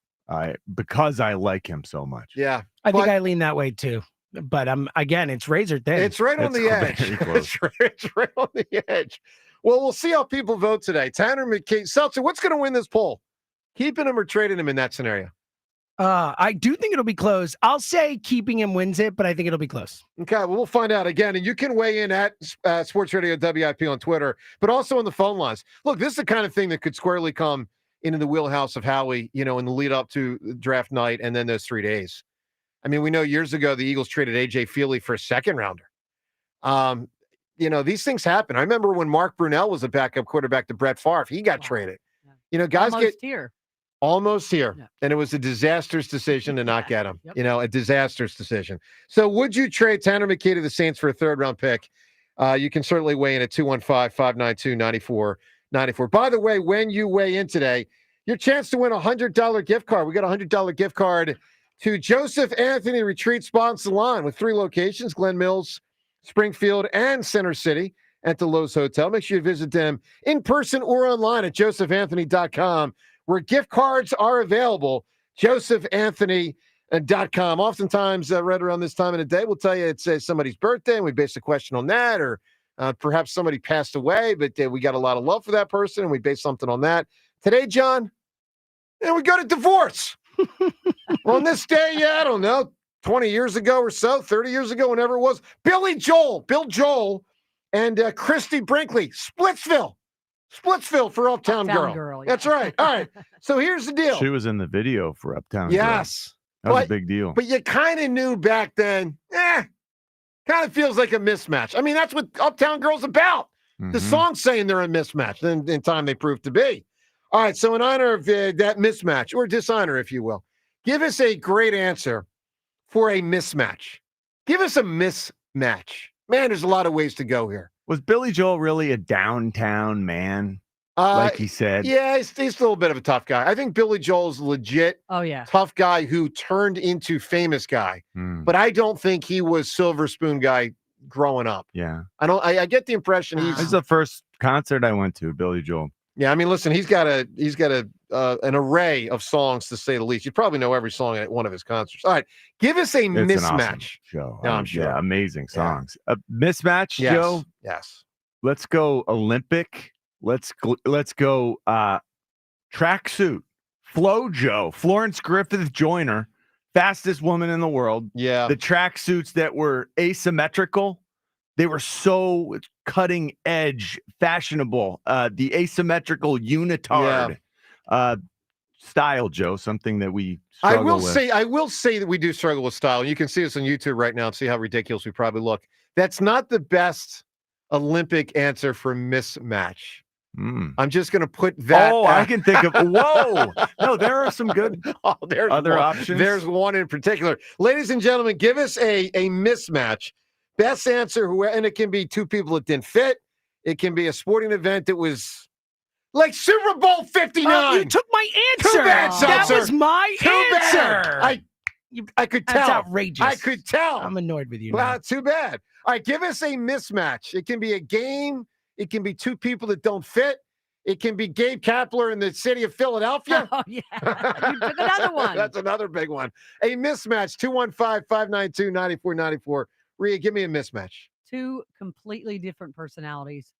Because I like him so much. Yeah. I think I lean that way too. But again, it's razor thin. It's right on the edge. It's right on the edge. Well, we'll see how people vote today. Tanner McKay, Seltzer, what's going to win this poll? Keeping him or trading him in that scenario? I do think it'll be close. I'll say keeping him wins it, but I think it'll be close. Okay, well, we'll find out again. And you can weigh in at Sports Radio WIP on Twitter, but also on the phone lines. Look, this is the kind of thing that could squarely come into the wheelhouse of Howie, in the lead up to draft night and then those 3 days. I mean, we know years ago the Eagles traded A.J. Feely for a second rounder. These things happen. I remember when Mark Brunell was a backup quarterback to Brett Favre. He got traded. Guys almost here. Yeah. And it was a disastrous decision to not get him. Yep. A disastrous decision. So would you trade Tanner McKay to the Saints for a third-round pick? You can certainly weigh in at 215-592-9494. By the way, when you weigh in today, your chance to win a $100 gift card. We got a $100 gift card to Joseph Anthony Retreat Spa and Salon with 3 locations, Glen Mills, Springfield, and Center City at the Lowe's Hotel. Make sure you visit them in person or online at josephanthony.com, where gift cards are available. josephanthony.com. Oftentimes, right around this time of the day, we'll tell you it's somebody's birthday, and we base a question on that, or perhaps somebody passed away, but we got a lot of love for that person, and we base something on that. Today, John, we go to divorce. On this day, I don't know, 20 years ago or so, 30 years ago, whenever it was, Bill Joel, and Christy Brinkley, Splitsville for Uptown Girl. Yeah. That's right. All right. So here's the deal. She was in the video for Uptown Girl. Yes. That was a big deal. But you kind of knew back then, kind of feels like a mismatch. I mean, that's what Uptown Girl's about. Mm-hmm. The song's saying they're a mismatch. And in time, they proved to be. All right, so in honor of that mismatch, or dishonor, if you will, give us a great answer for a mismatch. Give us a mismatch. Man, there's a lot of ways to go here. Was Billy Joel really a downtown man, like he said? Yeah, he's a little bit of a tough guy. I think Billy Joel's legit tough guy who turned into famous guy. But I don't think he was silver spoon guy growing up. Yeah. I get the impression This is the first concert I went to, Billy Joel. Yeah, I mean, listen, he's got an array of songs, to say the least. You probably know every song at one of his concerts. All right, give us a mismatch. An awesome show. No, I'm sure. Yeah, amazing songs. A mismatch, yes. Joe. Yes. Let's go Olympic. Let's go tracksuit. FloJo, Florence Griffith Joyner, fastest woman in the world. Yeah. The tracksuits that were asymmetrical. They were so cutting edge, fashionable. The asymmetrical unitard style, Joe, something that we struggle with. I will say that we do struggle with style. You can see us on YouTube right now and see how ridiculous we probably look. That's not the best Olympic answer for mismatch. I'm just going to put that. Oh, I can think of. Whoa! No, there are some good other options. There's one in particular. Ladies and gentlemen, give us a mismatch. Best answer, and it can be 2 people that didn't fit. It can be a sporting event that was like Super Bowl 59. You took my answer. Too bad, that Seltzer. was my answer. Bad. I could tell. That's outrageous. I could tell. I'm annoyed with you. Well, now. Too bad. All right, give us a mismatch. It can be a game. It can be 2 people that don't fit. It can be Gabe Kapler in the city of Philadelphia. Oh, yeah. You took another one. That's another big one. A mismatch, 215-592-9494. Rhea, give me a mismatch. 2 completely different personalities,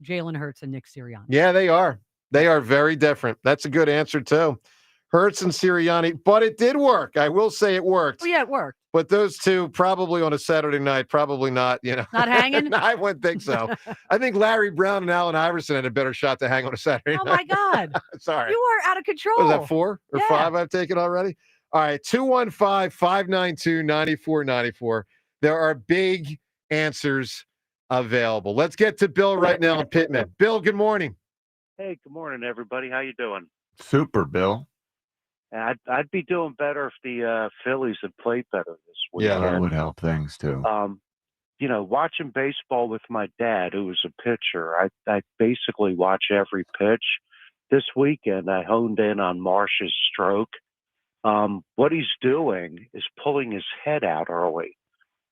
Jalen Hurts and Nick Sirianni. Yeah, they are. They are very different. That's a good answer, too. Hurts and Sirianni, but it did work. I will say it worked. Oh, yeah, it worked. But those 2 probably on a Saturday night, probably not, Not hanging? I wouldn't think so. I think Larry Brown and Allen Iverson had a better shot to hang on a Saturday night. Oh, my God. Sorry. You are out of control. Was that 4 or 5 I've taken already? All right, 215-592-9494. There are big answers available. Let's get to Bill right now in Pittman. Bill, good morning. Hey, good morning, everybody. How you doing? Super, Bill. I'd be doing better if the Phillies had played better this week. Yeah, that would help things too. Watching baseball with my dad, who was a pitcher, I basically watch every pitch. This weekend, I honed in on Marsh's stroke. What he's doing is pulling his head out early.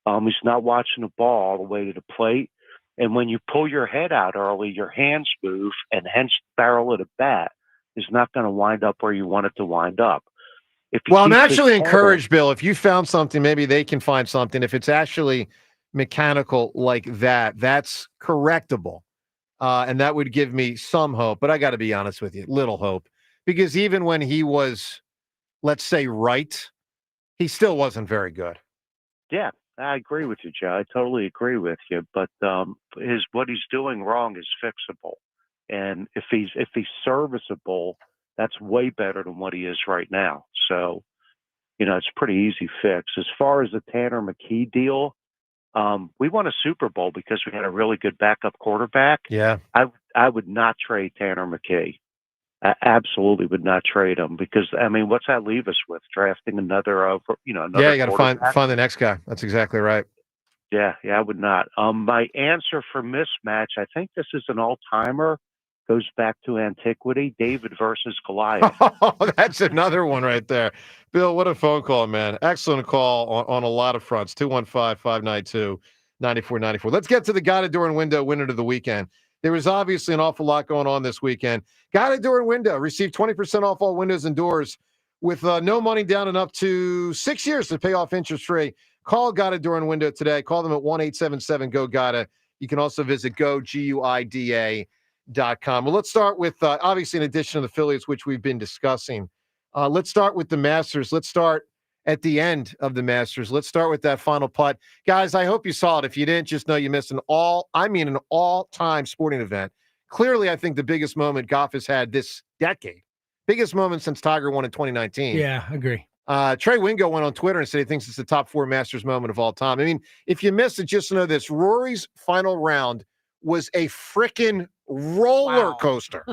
He's not watching the ball all the way to the plate. And when you pull your head out early, your hands move and hence the barrel of the bat. is not going to wind up where you want it to wind up. If you Well, I'm keep this actually pattern- encouraged, Bill. If you found something, maybe they can find something. If it's actually mechanical like that, that's correctable. And that would give me some hope. But I got to be honest with you, little hope. Because even when he was, let's say, right, he still wasn't very good. Yeah, I agree with you, Joe. I totally agree with you. But what he's doing wrong is fixable, and if he's serviceable, that's way better than what he is right now. So, it's a pretty easy fix. As far as the Tanner McKee deal, we won a Super Bowl because we had a really good backup quarterback. Yeah, I would not trade Tanner McKee. I absolutely would not trade him because what's that leave us with? Drafting another, another. Yeah, you got to quarterback? find the next guy. That's exactly right. Yeah, I would not. My answer for mismatch, I think this is an all-timer. Goes back to antiquity. David versus Goliath. Oh, that's another one right there. Bill, what a phone call, man. Excellent call on a lot of fronts. 215-592-9494. Let's get to the guided door and window winner of the weekend. There was obviously an awful lot going on this weekend. Guided door and window. Received 20% off all windows and doors with no money down and up to 6 years to pay off interest-free. Call Guided Door and Window today. Call them at 1-877-GO-GUIDA. You can also visit GoGuida.com. Well, let's start with, obviously, in addition to the Phillies, which we've been discussing, let's start with the Masters. Let's start at the end of the Masters. Let's start with that final putt. Guys, I hope you saw it. If you didn't, just know you missed an all-time sporting event. Clearly, I think the biggest moment golf has had this decade. Biggest moment since Tiger won in 2019. Yeah, agree. Trey Wingo went on Twitter and said he thinks it's the top 4 Masters moment of all time. If you missed it, just know this. Rory's final round was a freaking roller coaster.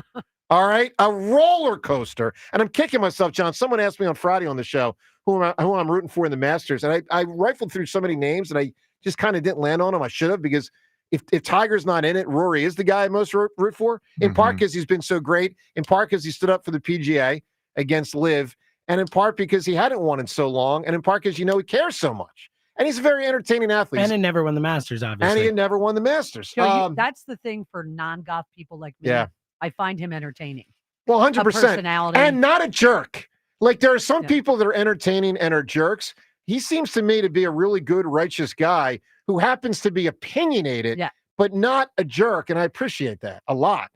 All right? A roller coaster. And I'm kicking myself, John. Someone asked me on Friday on the show who I'm rooting for in the Masters. And I rifled through so many names and I just kind of didn't land on them. I should have, because if Tiger's not in it, Rory is the guy I most root for. In part because he's been so great. In part because he stood up for the PGA against Liv. And in part because he hadn't won in so long. And in part because, he cares so much. And he's a very entertaining athlete. And he never won the Masters, obviously. And he had never won the Masters. That's the thing for non-golf people like me. Yeah. I find him entertaining. Well, 100%. A personality. And not a jerk. Like, there are some people that are entertaining and are jerks. He seems to me to be a really good, righteous guy who happens to be opinionated, but not a jerk. And I appreciate that a lot.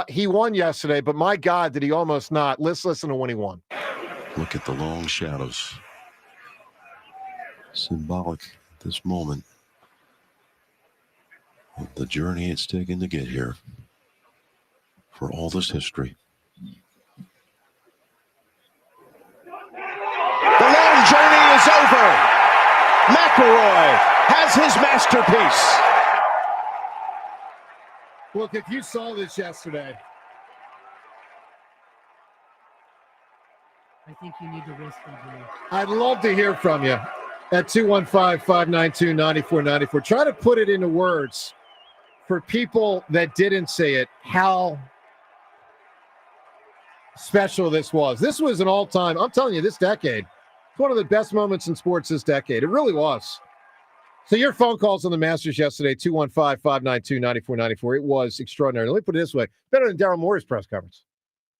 He won yesterday, but my God, did he almost not. Let's listen to when he won. Look at the long shadows. Symbolic at this moment of the journey it's taken to get here. For all this history. The long journey is over. McIlroy has his masterpiece. Look, if you saw this yesterday. I think you need to whisper, Drew. I'd love to hear from you at 215-592-9494. Try to put it into words for people that didn't say it, how special this was. This was an all-time, I'm telling you, this decade. It's one of the best moments in sports this decade. It really was. So your phone calls on the Masters yesterday, 215-592-9494. It was extraordinary. Let me put it this way. Better than Daryl Morey's press conference.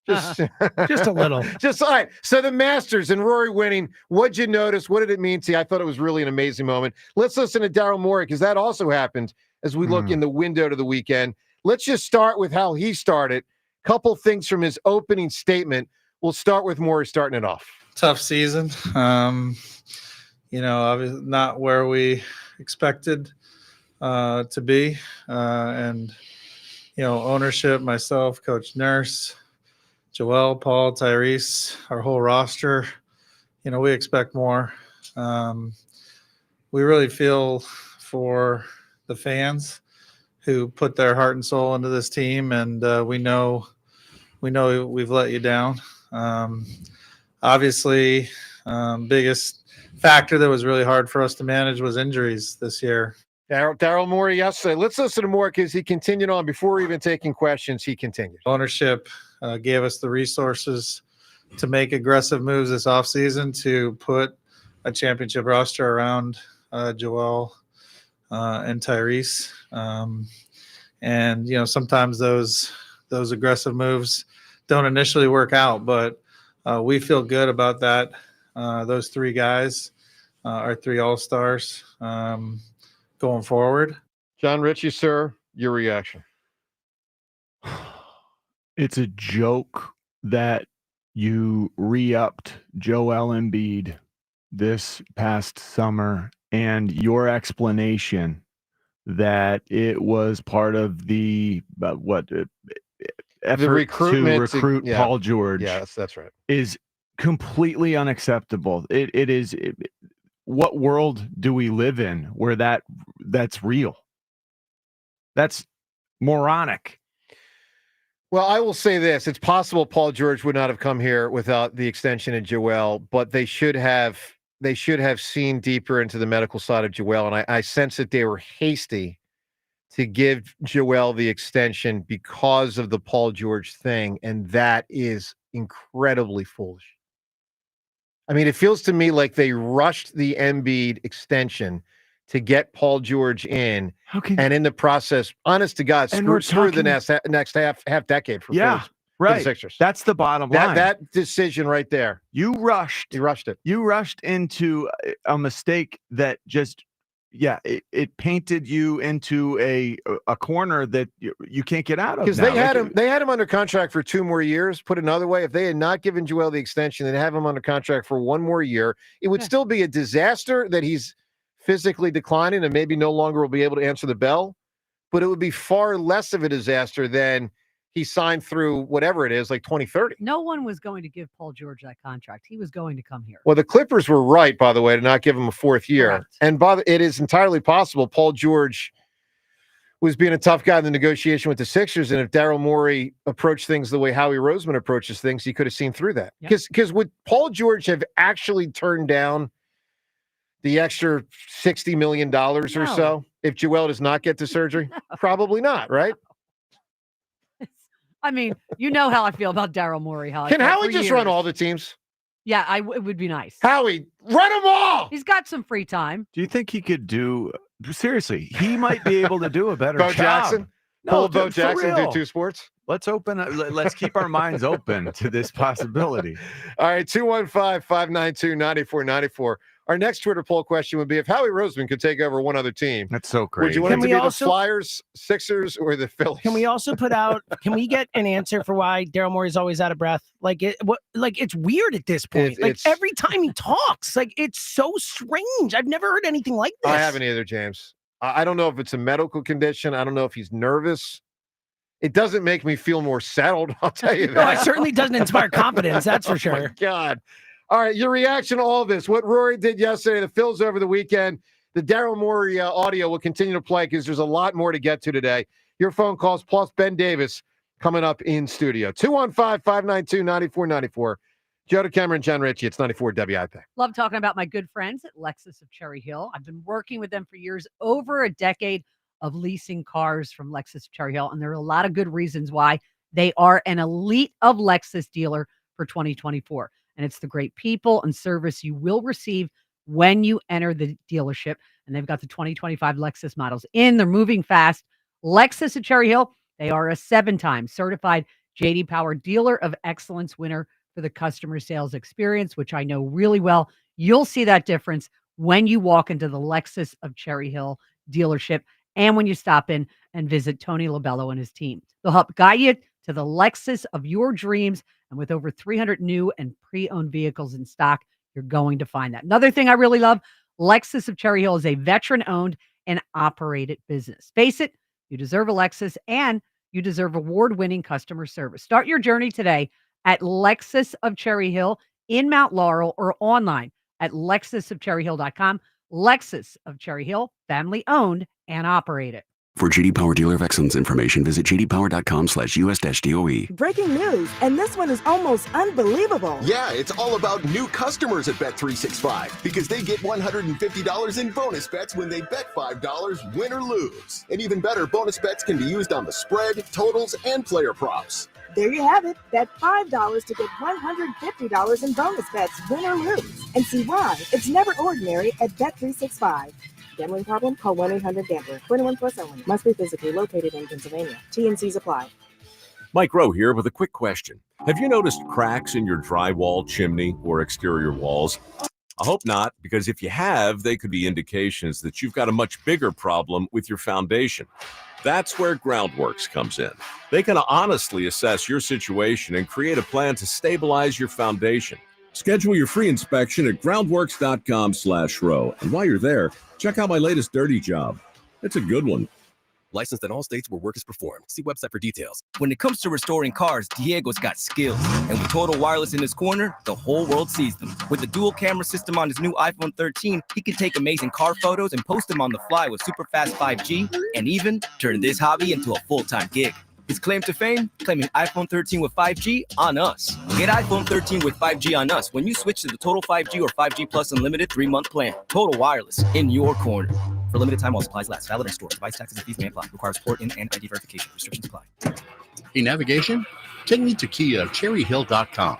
Just a little. Just all right. So the Masters and Rory winning, what'd you notice? What did it mean to you? I thought it was really an amazing moment. Let's listen to Daryl Morey, because that also happened as we look in the window to the weekend. Let's just start with how he started. Couple things from his opening statement. We'll start with Morey starting it off. Tough season. Obviously not where we expected to be. And ownership, myself, Coach Nurse, Joel, Paul, Tyrese, our whole roster, we expect more. We really feel for the fans who put their heart and soul into this team, and we know we've let you down. Obviously, biggest factor that was really hard for us to manage was injuries this year. Daryl Morey yesterday. Let's listen to more, because he continued on before even taking questions. He continued. Ownership gave us the resources to make aggressive moves this offseason to put a championship roster around Joel and Tyrese. And sometimes those aggressive moves don't initially work out. But we feel good about that. Those three guys, our three all-stars, going forward. John Ritchie, sir, your reaction. It's a joke that you re-upped Joel Embiid this past summer, and your explanation that it was part of the effort The recruitment to recruit Paul George. Yes, that's right. Is completely unacceptable. It is. What world do we live in where that's real? That's moronic. Well, I will say this. It's possible Paul George would not have come here without the extension of Joel, but they should have seen deeper into the medical side of Joel. And I sense that they were hasty to give Joel the extension because of the Paul George thing. And that is incredibly foolish. I mean, it feels to me like they rushed the Embiid extension to get Paul George in, and in the process, honest to God, screw the next half decade for Phillies, for the Sixers. That's the bottom line. That decision right there. You rushed it. You rushed into a mistake that just, it painted you into a corner that you can't get out of. Because they had him under contract for 2 more years. Put another way, if they had not given Joel the extension and have him under contract for 1 more year, it would still be a disaster that he's physically declining and maybe no longer will be able to answer the bell, but it would be far less of a disaster than he signed through whatever it is, like 2030. No one was going to give Paul George that contract. He was going to come here. Well, the Clippers were right, by the way, to not give him a 4th year. Correct. And it is entirely possible Paul George was being a tough guy in the negotiation with the Sixers, and if Daryl Morey approached things the way Howie Roseman approaches things, he could have seen through that. Because would Paul George have actually turned down the extra $60 million or so if Joel does not get the surgery? Probably not, right? I mean, you know how I feel about Daryl Morey. Can Howie just run all the teams? Yeah, it would be nice. Howie, run them all! He's got some free time. Do you think he could do, seriously, he might be able to do a better Bo job. Jackson? Pull Bo Jackson, do 2 sports? Let's let's keep our minds open to this possibility. All right, 215-592-9494. Our next Twitter poll question would be, if Howie Roseman could take over one other team, that's so crazy. Would you want it to be the Flyers, Sixers, or the Phillies? Can we also can we get an answer for why Daryl Morey's always out of breath? It's weird at this point. Every time he talks, it's so strange. I've never heard anything like this. I haven't either, James. I don't know if it's a medical condition. I don't know if he's nervous. It doesn't make me feel more settled, I'll tell you that. No, it certainly doesn't inspire confidence, that's for sure. Oh, my God. All right, your reaction to all this. What Rory did yesterday, the Phils over the weekend, the Daryl Morey audio will continue to play because there's a lot more to get to today. Your phone calls plus Ben Davis coming up in studio. 215-592-9494. Joe DeCamera and John Ritchie. It's 94 WIP. Love talking about my good friends at Lexus of Cherry Hill. I've been working with them for years, over a decade of leasing cars from Lexus of Cherry Hill. And there are a lot of good reasons why they are an elite of Lexus dealer for 2024. And it's the great people and service you will receive when you enter the dealership. And they've got the 2025 Lexus models in. They're moving fast. Lexus at Cherry Hill, they are a 7-time certified J.D. Power Dealer of Excellence winner for the customer sales experience, which I know really well. You'll see that difference when you walk into the Lexus of Cherry Hill dealership and when you stop in and visit Tony Labello and his team. They'll help guide you to the Lexus of your dreams. And with over 300 new and pre-owned vehicles in stock, you're going to find that. Another thing I really love, Lexus of Cherry Hill is a veteran-owned and operated business. Face it, you deserve a Lexus and you deserve award-winning customer service. Start your journey today at Lexus of Cherry Hill in Mount Laurel or online at lexusofcherryhill.com. Lexus of Cherry Hill, family-owned and operated. For J.D. Power Dealer of Excellence information, visit jdpower.com/US-DOE. Breaking news, and this one is almost unbelievable. Yeah, it's all about new customers at Bet365 because they get $150 in bonus bets when they bet $5, win or lose. And even better, bonus bets can be used on the spread, totals, and player props. There you have it. Bet $5 to get $150 in bonus bets, win or lose. And see why it's never ordinary at Bet365. Gambling problem? Call 1-800-GAMBLER. 21+ only. Must be physically located in Pennsylvania. T&Cs apply. Mike Rowe here with a quick question. Have you noticed cracks in your drywall, chimney, or exterior walls? I hope not, because if you have, they could be indications that you've got a much bigger problem with your foundation. That's where Groundworks comes in. They can honestly assess your situation and create a plan to stabilize your foundation. Schedule your free inspection at groundworks.com/row. And while you're there, check out my latest dirty job. It's a good one. Licensed in all states where work is performed. See website for details. When it comes to restoring cars, Diego's got skills. And with Total Wireless in his corner, the whole world sees them. With the dual camera system on his new iPhone 13, he can take amazing car photos and post them on the fly with super fast 5G, and even turn this hobby into a full-time gig. His claim to fame? Claiming iPhone 13 with 5G on us. Get iPhone 13 with 5G on us when you switch to the Total 5G or 5G Plus Unlimited 3-month plan. Total Wireless, in your corner. For limited time while supplies last. Valid in store. Device taxes and fees may apply. Requires port in and ID verification. Restrictions apply. Hey, navigation? Take me to Kia of CherryHill.com.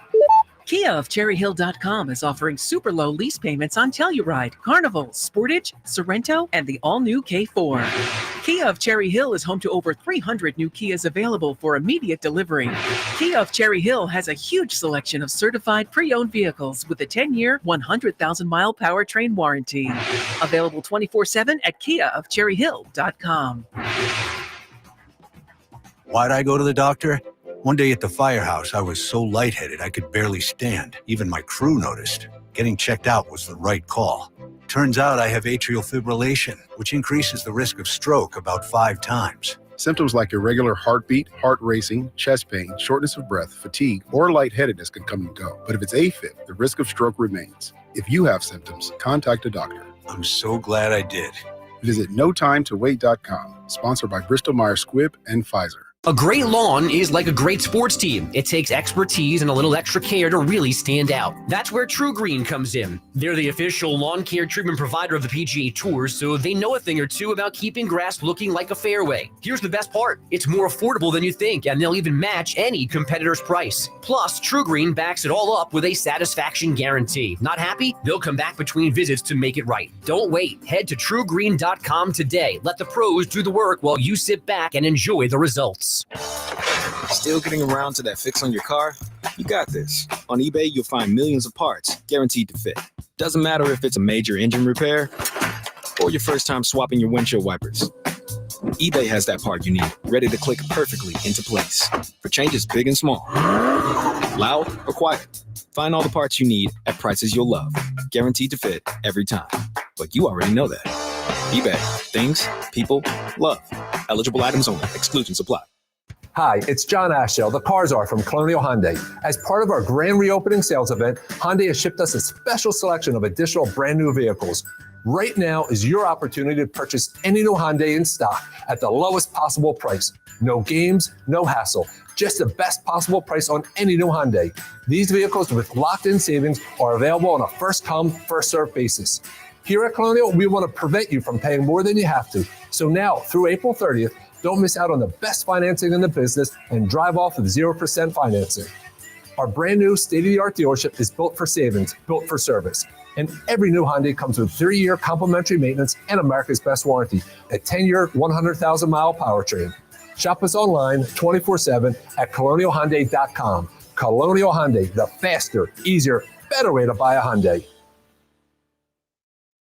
Kia of CherryHill.com is offering super low lease payments on Telluride, Carnival, Sportage, Sorrento, and the all-new K4. Kia of Cherry Hill is home to over 300 new Kias available for immediate delivery. Kia of Cherry Hill has a huge selection of certified pre-owned vehicles with a 10-year, 100,000-mile powertrain warranty. Available 24/7 at KiaofCherryHill.com. Why'd I go to the doctor? One day at the firehouse, I was so lightheaded I could barely stand. Even my crew noticed. Getting checked out was the right call. Turns out I have atrial fibrillation, which increases the risk of stroke about 5 times. Symptoms like irregular heartbeat, heart racing, chest pain, shortness of breath, fatigue, or lightheadedness can come and go. But if it's AFib, the risk of stroke remains. If you have symptoms, contact a doctor. I'm so glad I did. Visit NoTimeToWait.com, sponsored by Bristol-Myers Squibb and Pfizer. A great lawn is like a great sports team. It takes expertise and a little extra care to really stand out. That's where True Green comes in. They're the official lawn care treatment provider of the PGA Tour, so they know a thing or two about keeping grass looking like a fairway. Here's the best part. It's more affordable than you think, and they'll even match any competitor's price. Plus, True Green backs it all up with a satisfaction guarantee. Not happy? They'll come back between visits to make it right. Don't wait. Head to TrueGreen.com today. Let the pros do the work while you sit back and enjoy the results. Still getting around to that fix on your car? You got this. On eBay, you'll find millions of parts guaranteed to fit. Doesn't matter if it's a major engine repair or your first time swapping your windshield wipers. eBay has that part you need, ready to click perfectly into place for changes big and small, loud or quiet. Find all the parts you need at prices you'll love, guaranteed to fit every time. But you already know that. eBay, things, people, love. Eligible items only. Exclusions apply. Hi, it's John Ashell, the Car Czar from Colonial Hyundai. As part of our grand reopening sales event, Hyundai has shipped us a special selection of additional brand new vehicles. Right now is your opportunity to purchase any new Hyundai in stock at the lowest possible price. No games, no hassle, just the best possible price on any new Hyundai. These vehicles with locked-in savings are available on a first-come, first-served basis. Here at Colonial, we want to prevent you from paying more than you have to. So now, through April 30th, don't miss out on the best financing in the business and drive off with 0% financing. Our brand new state-of-the-art dealership is built for savings, built for service. And every new Hyundai comes with 3-year complimentary maintenance and America's best warranty, a 10-year, 100,000-mile powertrain. Shop us online 24/7 at colonialhyundai.com. Colonial Hyundai, the faster, easier, better way to buy a Hyundai.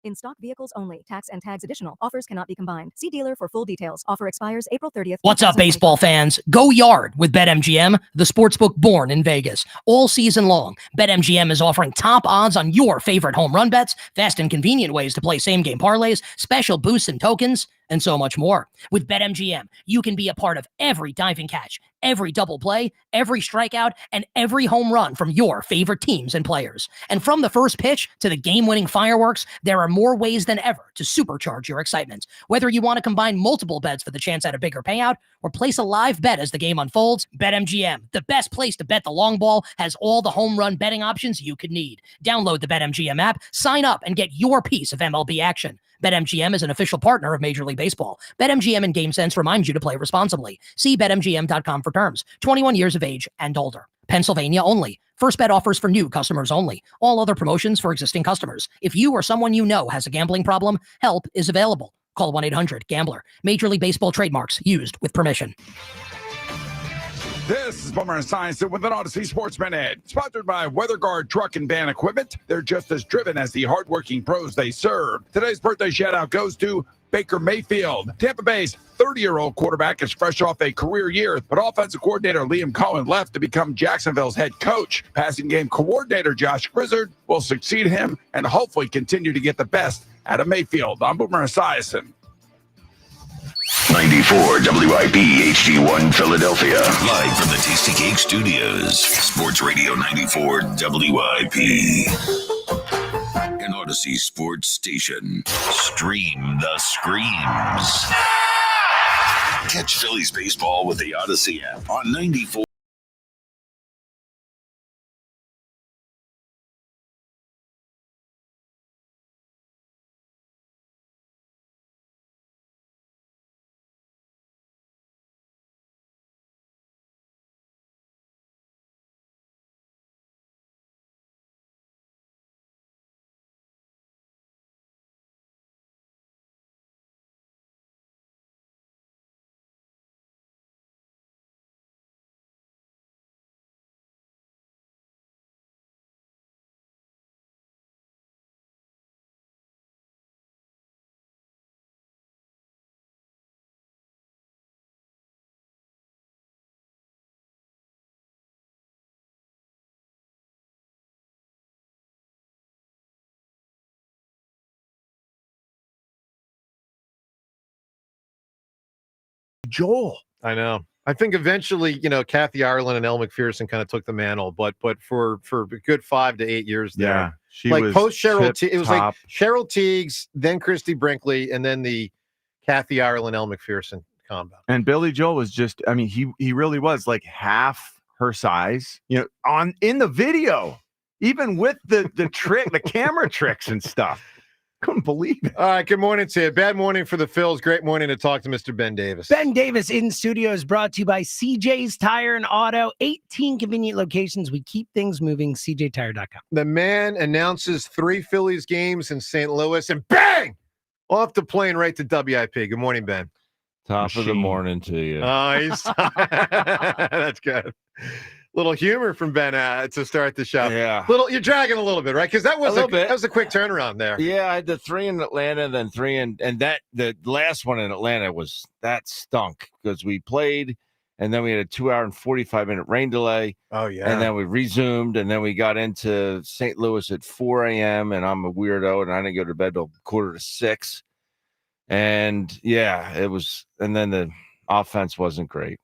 In stock vehicles only. Tax and tags additional. Offers cannot be combined. See dealer for full details. Offer expires April 30th. What's up, baseball fans? Go yard with BetMGM, the sportsbook born in Vegas. All season long, BetMGM is offering top odds on your favorite home run bets, fast and convenient ways to play same-game parlays, special boosts and tokens, and so much more. With BetMGM, you can be a part of every diving catch, every double play, every strikeout, and every home run from your favorite teams and players. And from the first pitch to the game-winning fireworks, there are more ways than ever to supercharge your excitement. Whether you want to combine multiple bets for the chance at a bigger payout or place a live bet as the game unfolds, BetMGM, the best place to bet the long ball, has all the home run betting options you could need. Download the BetMGM app, sign up, and get your piece of MLB action. BetMGM is an official partner of Major League Baseball. BetMGM and GameSense remind you to play responsibly. See BetMGM.com for terms. 21 years of age and older. Pennsylvania only. First bet offers for new customers only. All other promotions for existing customers. If you or someone you know has a gambling problem, help is available. Call 1-800-GAMBLER. Major League Baseball trademarks used with permission. This is Boomer Esiason with an Odyssey Sports Minute, sponsored by WeatherGuard Truck and Van Equipment. They're just as driven as the hardworking pros they serve. Today's birthday shout-out goes to Baker Mayfield. Tampa Bay's 30-year-old quarterback is fresh off a career year, but offensive coordinator Liam Cohen left to become Jacksonville's head coach. Passing game coordinator Josh Grizzard will succeed him and hopefully continue to get the best out of Mayfield. I'm Boomer Esiason. 94 WIP HD1 Philadelphia. Live from the Tasty Cake Studios. Sports Radio 94 WIP. An Odyssey Sports Station. Stream the screams. Catch Phillies baseball with the Odyssey app on 94. Joel. I know. I think eventually, Kathy Ireland and Elle McPherson kind of took the mantle, but for a good 5 to 8 years there. Yeah, she like was post Cheryl tip it was top. like Cheryl Teagues, then Christy Brinkley, and then the Kathy Ireland, Elle McPherson combo. And Billy Joel was just, I mean, he really was like half her size, in the video, even with the trick, the camera tricks and stuff. Couldn't believe it. All right, good morning to you. Bad morning for the Phils. Great morning to talk to Mr. Ben Davis. Ben Davis in studio is brought to you by CJ's Tire and Auto. 18 convenient locations. We keep things moving. CJTire.com. The man announces 3 Phillies games in St. Louis, and bang! Off the plane right to WIP. Good morning, Ben. Top of the morning to you. Nice. That's good. Little humor from Ben to start the show. Yeah. You're dragging a little bit, right? Because that was a quick turnaround there. Yeah, I had the 3 in Atlanta, then 3 and that the last one in Atlanta that stunk because we played and then we had a 2-hour and 45-minute rain delay. Oh yeah. And then we resumed and then we got into St. Louis at 4 a.m. and I'm a weirdo and I didn't go to bed till 5:45. And yeah, it was, and then the offense wasn't great.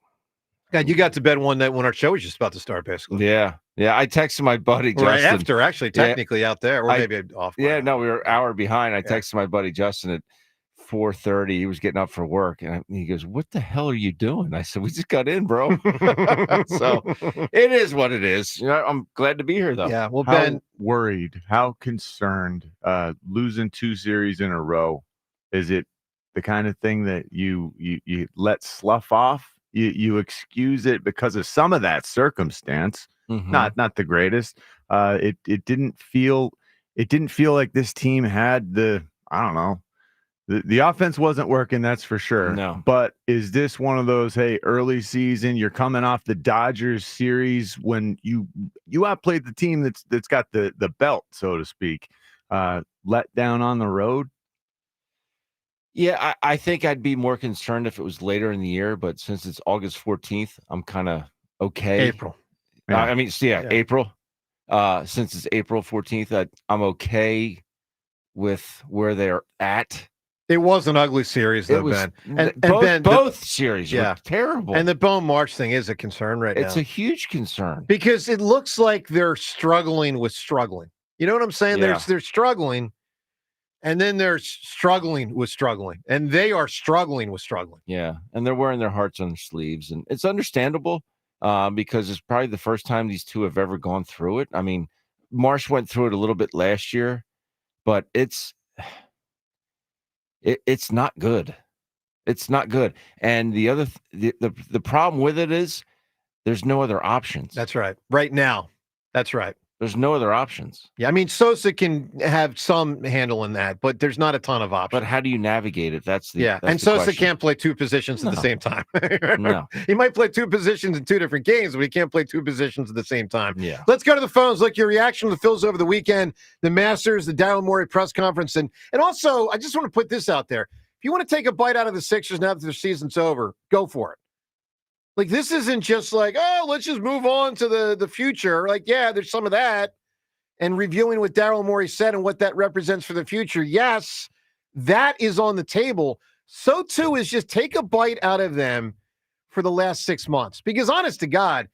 God, you got to bed one night when our show was just about to start, basically. Yeah. I texted my buddy Justin. Right after, actually, technically out there, or maybe off. Yeah, no, we were an hour behind. I texted my buddy Justin at 4:30. He was getting up for work, and he goes, "What the hell are you doing?" I said, "We just got in, bro." So it is what it is. I'm glad to be here, though. Yeah. Well, How Ben, worried, how concerned, losing 2 series in a row, is it the kind of thing that you let slough off? You excuse it because of some of that circumstance, not the greatest. It didn't feel like this team had the offense wasn't working, that's for sure. No. But is this one of those, hey, early season, you're coming off the Dodgers series when you outplayed the team that's got the belt, so to speak, let down on the road? Yeah, I think I'd be more concerned if it was later in the year, but since it's August 14th, I'm kind of okay. April. Yeah. April. Since it's April 14th, I'm okay with where they're at. It was an ugly series, though, Ben. And Ben, both series were terrible. And the Bohm Marsh thing is a concern right now. It's a huge concern. Because it looks like they're struggling with struggling. You know what I'm saying? Yeah. They're struggling. And then they're struggling with struggling. And they are struggling with struggling. Yeah. And they're wearing their hearts on their sleeves. And it's understandable because it's probably the first time these two have ever gone through it. I mean, Marsh went through it a little bit last year, but it's not good. It's not good. And the problem with it is there's no other options. That's right. Right now. That's right. There's no other options. Yeah, I mean, Sosa can have some handle in that, but there's not a ton of options. But how do you navigate it? That's the and the Sosa question. can't play two positions at the same time. No. He might play two positions in two different games, but he can't play two positions at the same time. Yeah. Let's go to the phones. Look, your reaction to the Phils over the weekend, the Masters, the Daryl Morey press conference, and also, I just want to put this out there. If you want to take a bite out of the Sixers now that their season's over, go for it. Like, this isn't just like, oh, let's just move on to the future. Like, yeah, there's some of that. And reviewing what Daryl Morey said and what that represents for the future, yes, that is on the table. So, too, is just take a bite out of them for the last 6 months. Because, honest to God,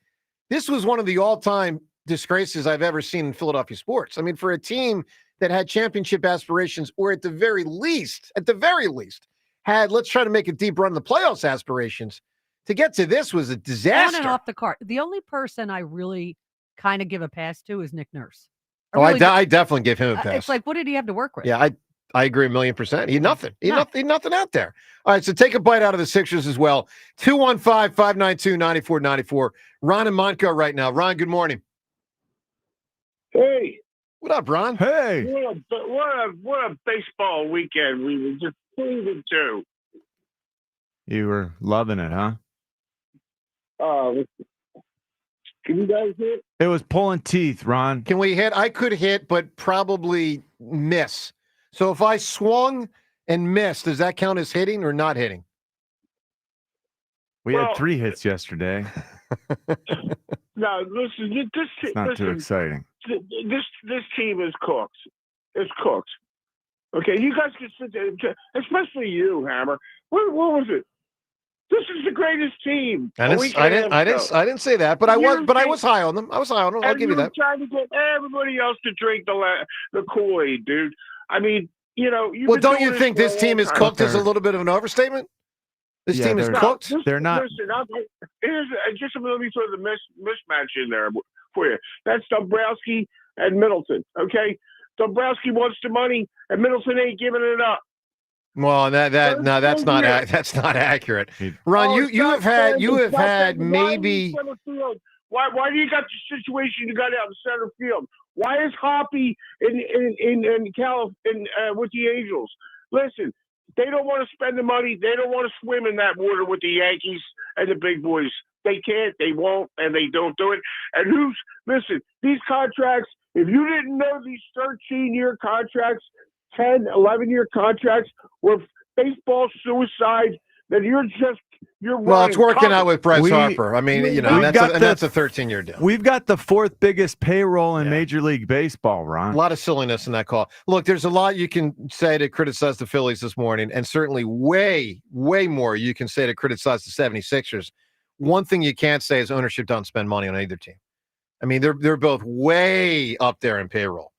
this was one of the all-time disgraces I've ever seen in Philadelphia sports. I mean, for a team that had championship aspirations, or at the very least, had, let's try to make a deep run in the playoffs aspirations, to get to this was a disaster. On and off the cart. The only person I really kind of give a pass to is Nick Nurse. I definitely give him a pass. It's like, what did he have to work with? Yeah, I agree 1,000,000%. He had nothing. He had nothing out there. All right, so take a bite out of the Sixers as well. 215-592-9494. Ron and Montco right now. Ron, good morning. Hey. What up, Ron? Hey. What a baseball weekend. We were just 2-2. You were loving it, huh? Can you guys hit? It was pulling teeth, Ron. Can we hit? I could hit, but probably miss. So if I swung and missed, does that count as hitting or not hitting? We had 3 hits yesterday. No, listen. It's not too exciting. This team is cooked. It's cooked. Okay, you guys can sit there, especially you, Hammer. What was it? This is the greatest team. I didn't say that, but I was high on them. I'll give you that. Trying to get everybody else to drink the Kool-Aid, dude. I mean, Well, don't you think this team is cooked is a little bit of an overstatement? This team is cooked. They're not. Listen, let me throw the mismatch in there for you. That's Dombrowski and Middleton. Okay, Dombrowski wants the money, and Middleton ain't giving it up. Well, that's not accurate. Ron, you have had maybe. Why do you got the situation you got out in center field? Why is Hoppy in with the Angels? Listen, they don't want to spend the money. They don't want to swim in that water with the Yankees and the big boys. They can't, they won't, and they don't do it. And listen, these contracts, if you didn't know these 13-year contracts, 10, 11-year contracts were baseball suicide, then you're well, it's working out with Bryce Harper. I mean, that's a 13-year deal. We've got the 4th biggest payroll in Major League Baseball, Ron. A lot of silliness in that call. Look, there's a lot you can say to criticize the Phillies this morning, and certainly way, way more you can say to criticize the 76ers. One thing you can't say is ownership doesn't spend money on either team. I mean, they're both way up there in payroll.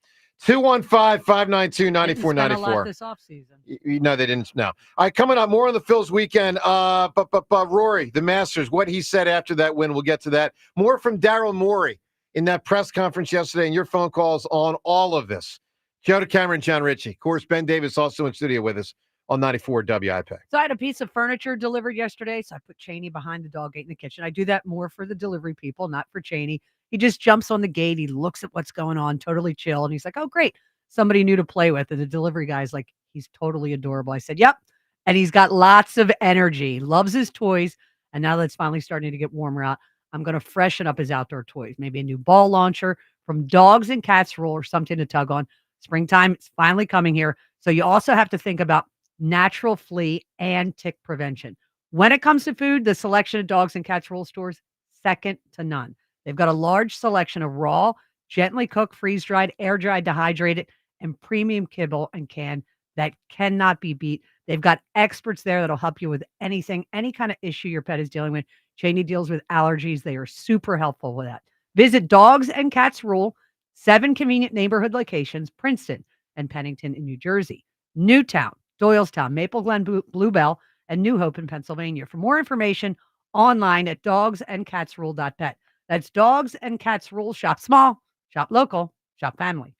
215-592-9494. This offseason. No, they didn't. No. All right, coming up, more on the Phils weekend. But Rory, the Masters, what he said after that win, we'll get to that. More from Daryl Morey in that press conference yesterday and your phone calls on all of this. Joe DeCamera, John Ritchie. Of course, Ben Davis also in studio with us on 94 WIP. So I had a piece of furniture delivered yesterday, so I put Cheney behind the dog gate in the kitchen. I do that more for the delivery people, not for Cheney. He just jumps on the gate. He looks at what's going on, totally chill. And he's like, oh, great. Somebody new to play with. And the delivery guy's like, he's totally adorable. I said, yep. And he's got lots of energy, loves his toys. And now that's finally starting to get warmer out, I'm going to freshen up his outdoor toys. Maybe a new ball launcher from Dogs and Cats Rule or something to tug on. Springtime is finally coming here. So you also have to think about natural flea and tick prevention. When it comes to food, the selection of Dogs and Cats Rule stores, second to none. They've got a large selection of raw, gently cooked, freeze-dried, air-dried, dehydrated, and premium kibble and can that cannot be beat. They've got experts there that'll help you with anything, any kind of issue your pet is dealing with. Cheney deals with allergies. They are super helpful with that. Visit Dogs and Cats Rule, 7 convenient neighborhood locations, Princeton and Pennington in New Jersey, Newtown, Doylestown, Maple Glen, Bluebell, and New Hope in Pennsylvania. For more information, online at dogsandcatsrule.pet. That's Dogs and Cats Rule. Shop small, shop local, shop family.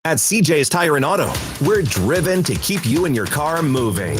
At CJ's Tire and Auto, we're driven to keep you and your car moving.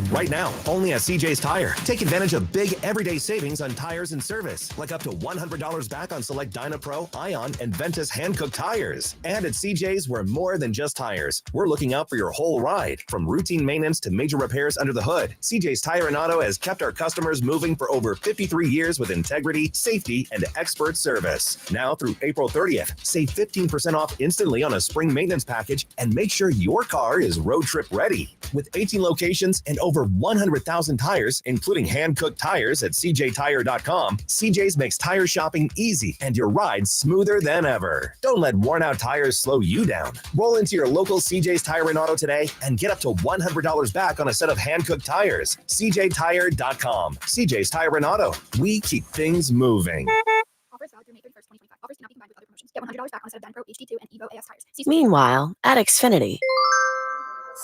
Right now, only at CJ's Tire. Take advantage of big everyday savings on tires and service, like up to $100 back on select DynaPro, Ion, and Ventus hand-cooked tires. And at CJ's, we're more than just tires. We're looking out for your whole ride, from routine maintenance to major repairs under the hood. CJ's Tire and Auto has kept our customers moving for over 53 years with integrity, safety, and expert service. Now through April 30th, save 15% off instantly on a spring maintenance package and make sure your car is road trip ready. With 18 locations and over 100,000 tires, including hand-cooked tires at cjtire.com, CJ's makes tire shopping easy and your ride smoother than ever. Don't let worn-out tires slow you down. Roll into your local CJ's Tire and Auto today and get up to $100 back on a set of hand-cooked tires. cjtire.com. CJ's Tire and Auto. We keep things moving. Offers valid through May 31st, 2025. Offers cannot be combined with other promotions. Get $100 back on a set of DynaPro, HD2, and Evo AS tires. Meanwhile, at Xfinity.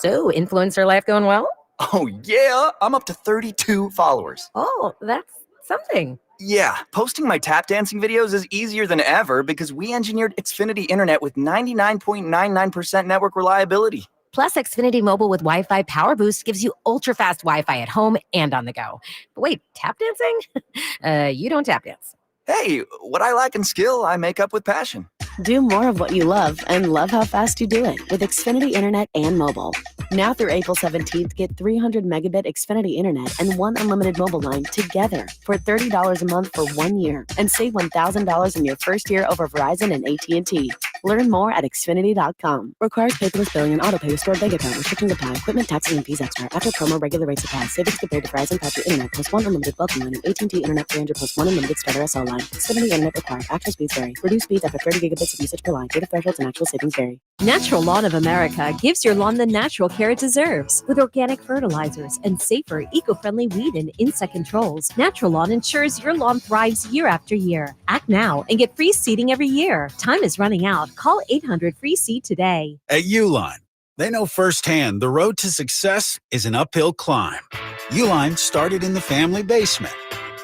So, influencer life going well? Oh, yeah. I'm up to 32 followers. Oh, that's something. Yeah, posting my tap dancing videos is easier than ever because we engineered Xfinity Internet with 99.99% network reliability. Plus, Xfinity Mobile with Wi-Fi Power Boost gives you ultra-fast Wi-Fi at home and on the go. But wait, tap dancing? You don't tap dance. Hey, what I lack in skill, I make up with passion. Do more of what you love and love how fast you do it with Xfinity Internet and mobile. Now through April 17th, get 300 megabit Xfinity Internet and one unlimited mobile line together for $30 a month for 1 year and save $1,000 in your first year over Verizon and AT&T. Learn more at Xfinity.com. Requires paperless billing and autopay with stored bank account. Restrictions apply. Equipment, taxes, and fees extra. After promo, regular rates apply. Savings compared to Verizon 5G Internet plus one unlimited welcome line and AT&T Internet 300 plus one unlimited starter SL line. Xfinity Internet required. Actual speeds vary. Reduced speeds after 30 gigabits of usage per line. Data thresholds and actual savings vary. Natural Lawn of America gives your lawn the natural care it deserves. With organic fertilizers and safer, eco-friendly weed and insect controls, Natural Lawn ensures your lawn thrives year after year. Act now and get free seeding every year. Time is running out. Call 800-FREE-SEED today. At Uline, they know firsthand the road to success is an uphill climb. Uline started in the family basement,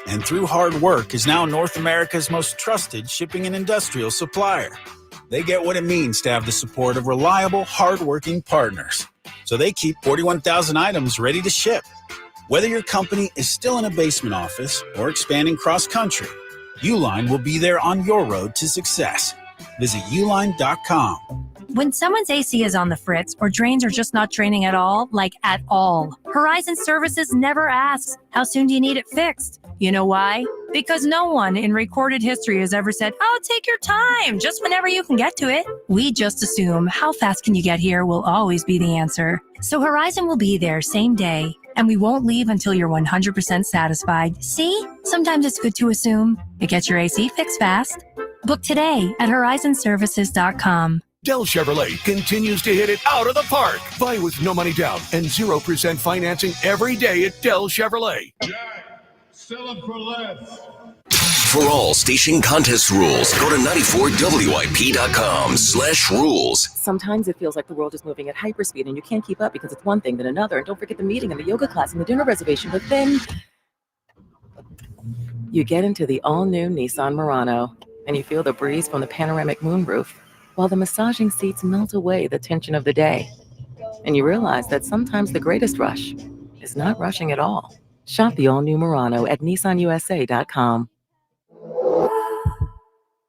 and through hard work is now North America's most trusted shipping and industrial supplier. They get what it means to have the support of reliable, hardworking partners. So they keep 41,000 items ready to ship. Whether your company is still in a basement office or expanding cross-country, Uline will be there on your road to success. Visit uline.com. When someone's AC is on the fritz or drains are just not draining at all, like at all, Horizon Services never asks, how soon do you need it fixed? You know why? Because no one in recorded history has ever said, oh, take your time, just whenever you can get to it. We just assume how fast can you get here will always be the answer. So Horizon will be there same day, and we won't leave until you're 100% satisfied. See? Sometimes it's good to assume. It gets your AC fixed fast. Book today at horizonservices.com. Dell Chevrolet continues to hit it out of the park. Buy with no money down and 0% financing every day at Dell Chevrolet. Sell them for less. For all station contest rules, go to 94WIP.com/rules. Sometimes it feels like the world is moving at hyperspeed and you can't keep up because it's one thing then another. And don't forget the meeting and the yoga class and the dinner reservation. But then you get into the all-new Nissan Murano and you feel the breeze from the panoramic moonroof while the massaging seats melt away the tension of the day. And you realize that sometimes the greatest rush is not rushing at all. Shop the all-new Murano at nissanusa.com.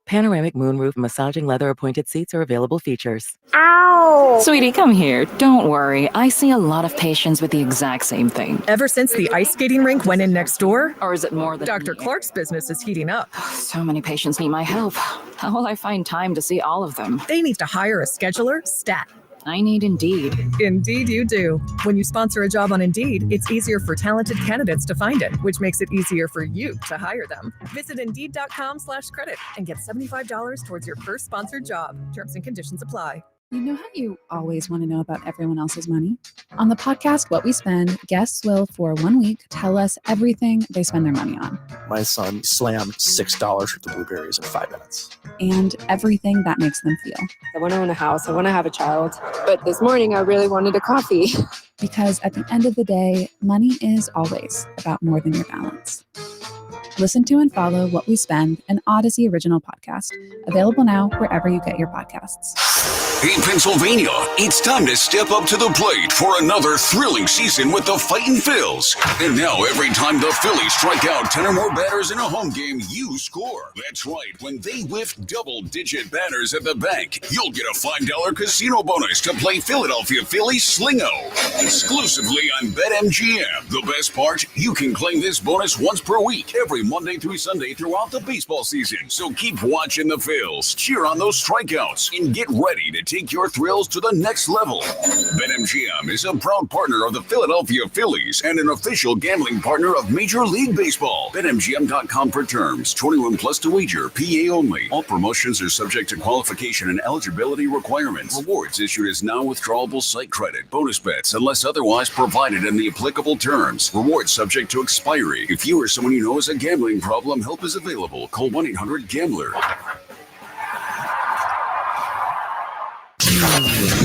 Panoramic moonroof massaging leather appointed seats are available features. Ow! Sweetie, come here. Don't worry. I see a lot of patients with the exact same thing. Ever since the ice skating rink went in next door? Or is it more than... Dr. Clark's business is heating up. So many patients need my help. How will I find time to see all of them? They need to hire a scheduler, stat. I need Indeed. Indeed you do. When you sponsor a job on Indeed, it's easier for talented candidates to find it, which makes it easier for you to hire them. Visit Indeed.com/credit and get $75 towards your first sponsored job. Terms and conditions apply. You know how you always want to know about everyone else's money? On the podcast, What We Spend, guests will, for 1 week, tell us everything they spend their money on. My son slammed $6 worth of blueberries in 5 minutes. And everything that makes them feel. I want to own a house. I want to have a child. But this morning, I really wanted a coffee. Because at the end of the day, money is always about more than your balance. Listen to and follow What We Spend, an Odyssey original podcast. Available now wherever you get your podcasts. Hey, Pennsylvania, it's time to step up to the plate for another thrilling season with the Fightin' Phils. And now, every time the Phillies strike out 10 or more batters in a home game, you score. That's right. When they whiff double-digit batters at the bank, you'll get a $5 casino bonus to play Philadelphia Phillies Slingo. Exclusively on BetMGM. The best part, you can claim this bonus once per week, every Monday through Sunday throughout the baseball season. So keep watching the Phils, cheer on those strikeouts, and get ready to take your thrills to the next level. BetMGM is a proud partner of the Philadelphia Phillies and an official gambling partner of Major League Baseball. BetMGM.com for terms. 21 plus to wager. PA only. All promotions are subject to qualification and eligibility requirements. Rewards issued as non-withdrawable site credit. Bonus bets unless otherwise provided in the applicable terms. Rewards subject to expiry. If you or someone you know has a gambling problem, help is available. Call 1-800-GAMBLER.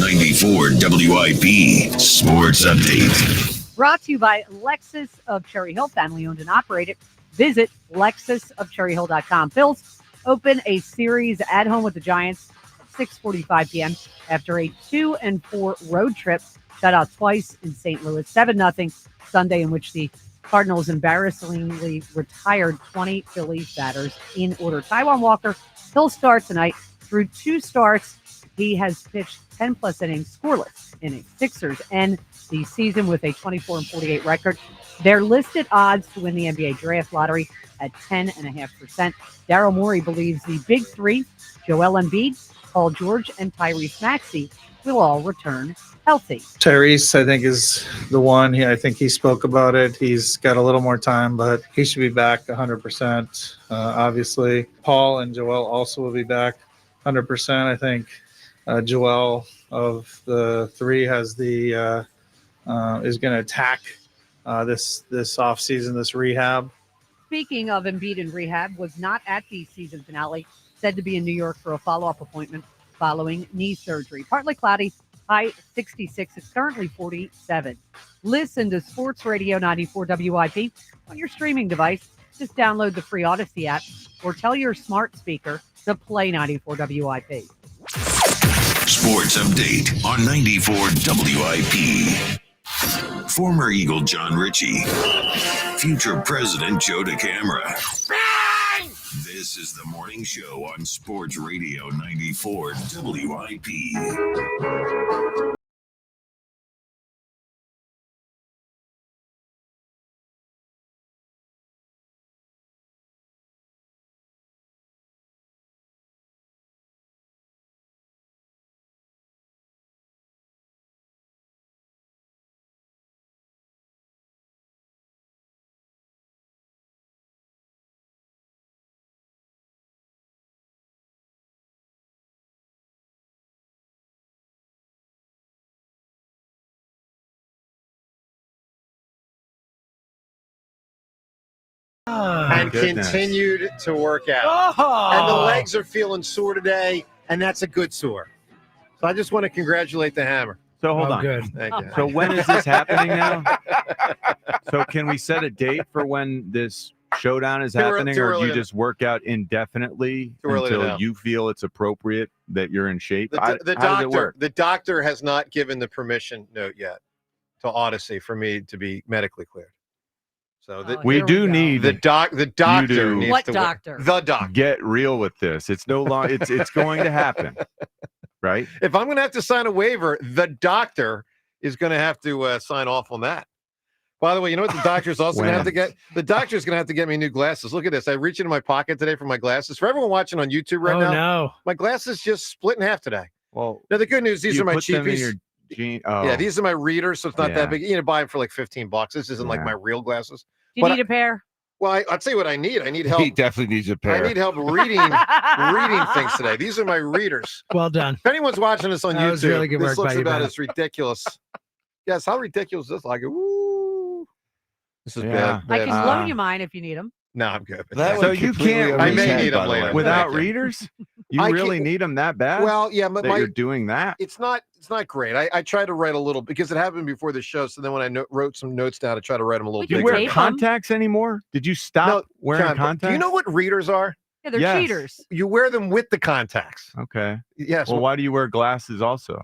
94 WIP Sports Update. Brought to you by Lexus of Cherry Hill, family owned and operated. Visit lexusofcherryhill.com. Phils open a series at home with the Giants at 6:45 p.m. after a 2-4 road trip. Shut out twice in St. Louis. 7-0 Sunday, in which the Cardinals embarrassingly retired 20 Phillies batters in order. Taijuan Walker, he'll start tonight. Through 2 starts, he has pitched 10-plus innings scoreless in a Sixers end the season with a 24-48 record. They're listed odds to win the NBA draft lottery at 10.5%. Daryl Morey believes the big three, Joel Embiid, Paul George, and Tyrese Maxey, will all return healthy. Tyrese, I think, is the one. I think he spoke about it. He's got a little more time, but he should be back 100%. Obviously, Paul and Joel also will be back 100%. I think Joel of the three has the is going to attack this offseason, this rehab. Speaking of Embiid and rehab, was not at the season finale, said to be in New York for a follow-up appointment following knee surgery. Partly cloudy, high 66. It's currently 47. Listen to Sports Radio 94 WIP on your streaming device. Just download the free Odyssey app or tell your smart speaker to play 94 WIP. Sports Update on 94 WIP. Former Eagle John Ritchie. Future President Joe DeCamara. This is the morning show on Sports Radio 94 WIP. And continued to work out. Oh. And the legs are feeling sore today, and that's a good sore. So I just want to congratulate the Hammer. So hold on. Good. Thank you. So when is this happening now? So can we set a date for when this showdown is happening, too or do early you to- just work out indefinitely Too early to know. until you feel it's appropriate that you're in shape? The How does it doctor, work? the doctor has not given the permission note yet to Odyssey for me to be medically cleared. So We do need the doctor to- needs What to doctor? the doctor. Get real with this. It's no longer. It's going to happen, right? If I'm going to have to sign a waiver, the doctor is going to have to sign off on that. By the way, you know what the doctor's also going to have to get? The doctor's going to have to get me new glasses. Look at this. I reached into my pocket today for my glasses. For everyone watching on YouTube right now, No. my glasses just split in half today. Well, now the good news, these you are my put them in cheapies. your jean- Yeah, oh. these are my readers, so it's not Yeah. that big. You know, buy them for like $15. This isn't like Yeah. my real glasses. Do you But need a pair? Well, I'll tell you what I need. I need help. He definitely needs a pair. I need help reading things today. These are my readers. Well done. If anyone's watching this on That YouTube, was really good this work looks by you, about Ben. as ridiculous. Yes, how ridiculous is this? Like, ooh, this is Yeah. bad. I can loan you mine if you need them. No, I'm good. That So would you completely can't over I his may head, need them by the later. way. without Thank you. readers. You really need them that bad? Well, yeah, but you're doing that. It's not great. I tried to write a little because it happened before the show. So then when I wrote some notes down, I tried to write them a little Do you bigger. wear contacts anymore? Did you stop wearing contacts? Do you know what readers are? Yeah, they're Yes. cheaters. You wear them with the contacts. Okay. Yes. Well, why do you wear glasses also?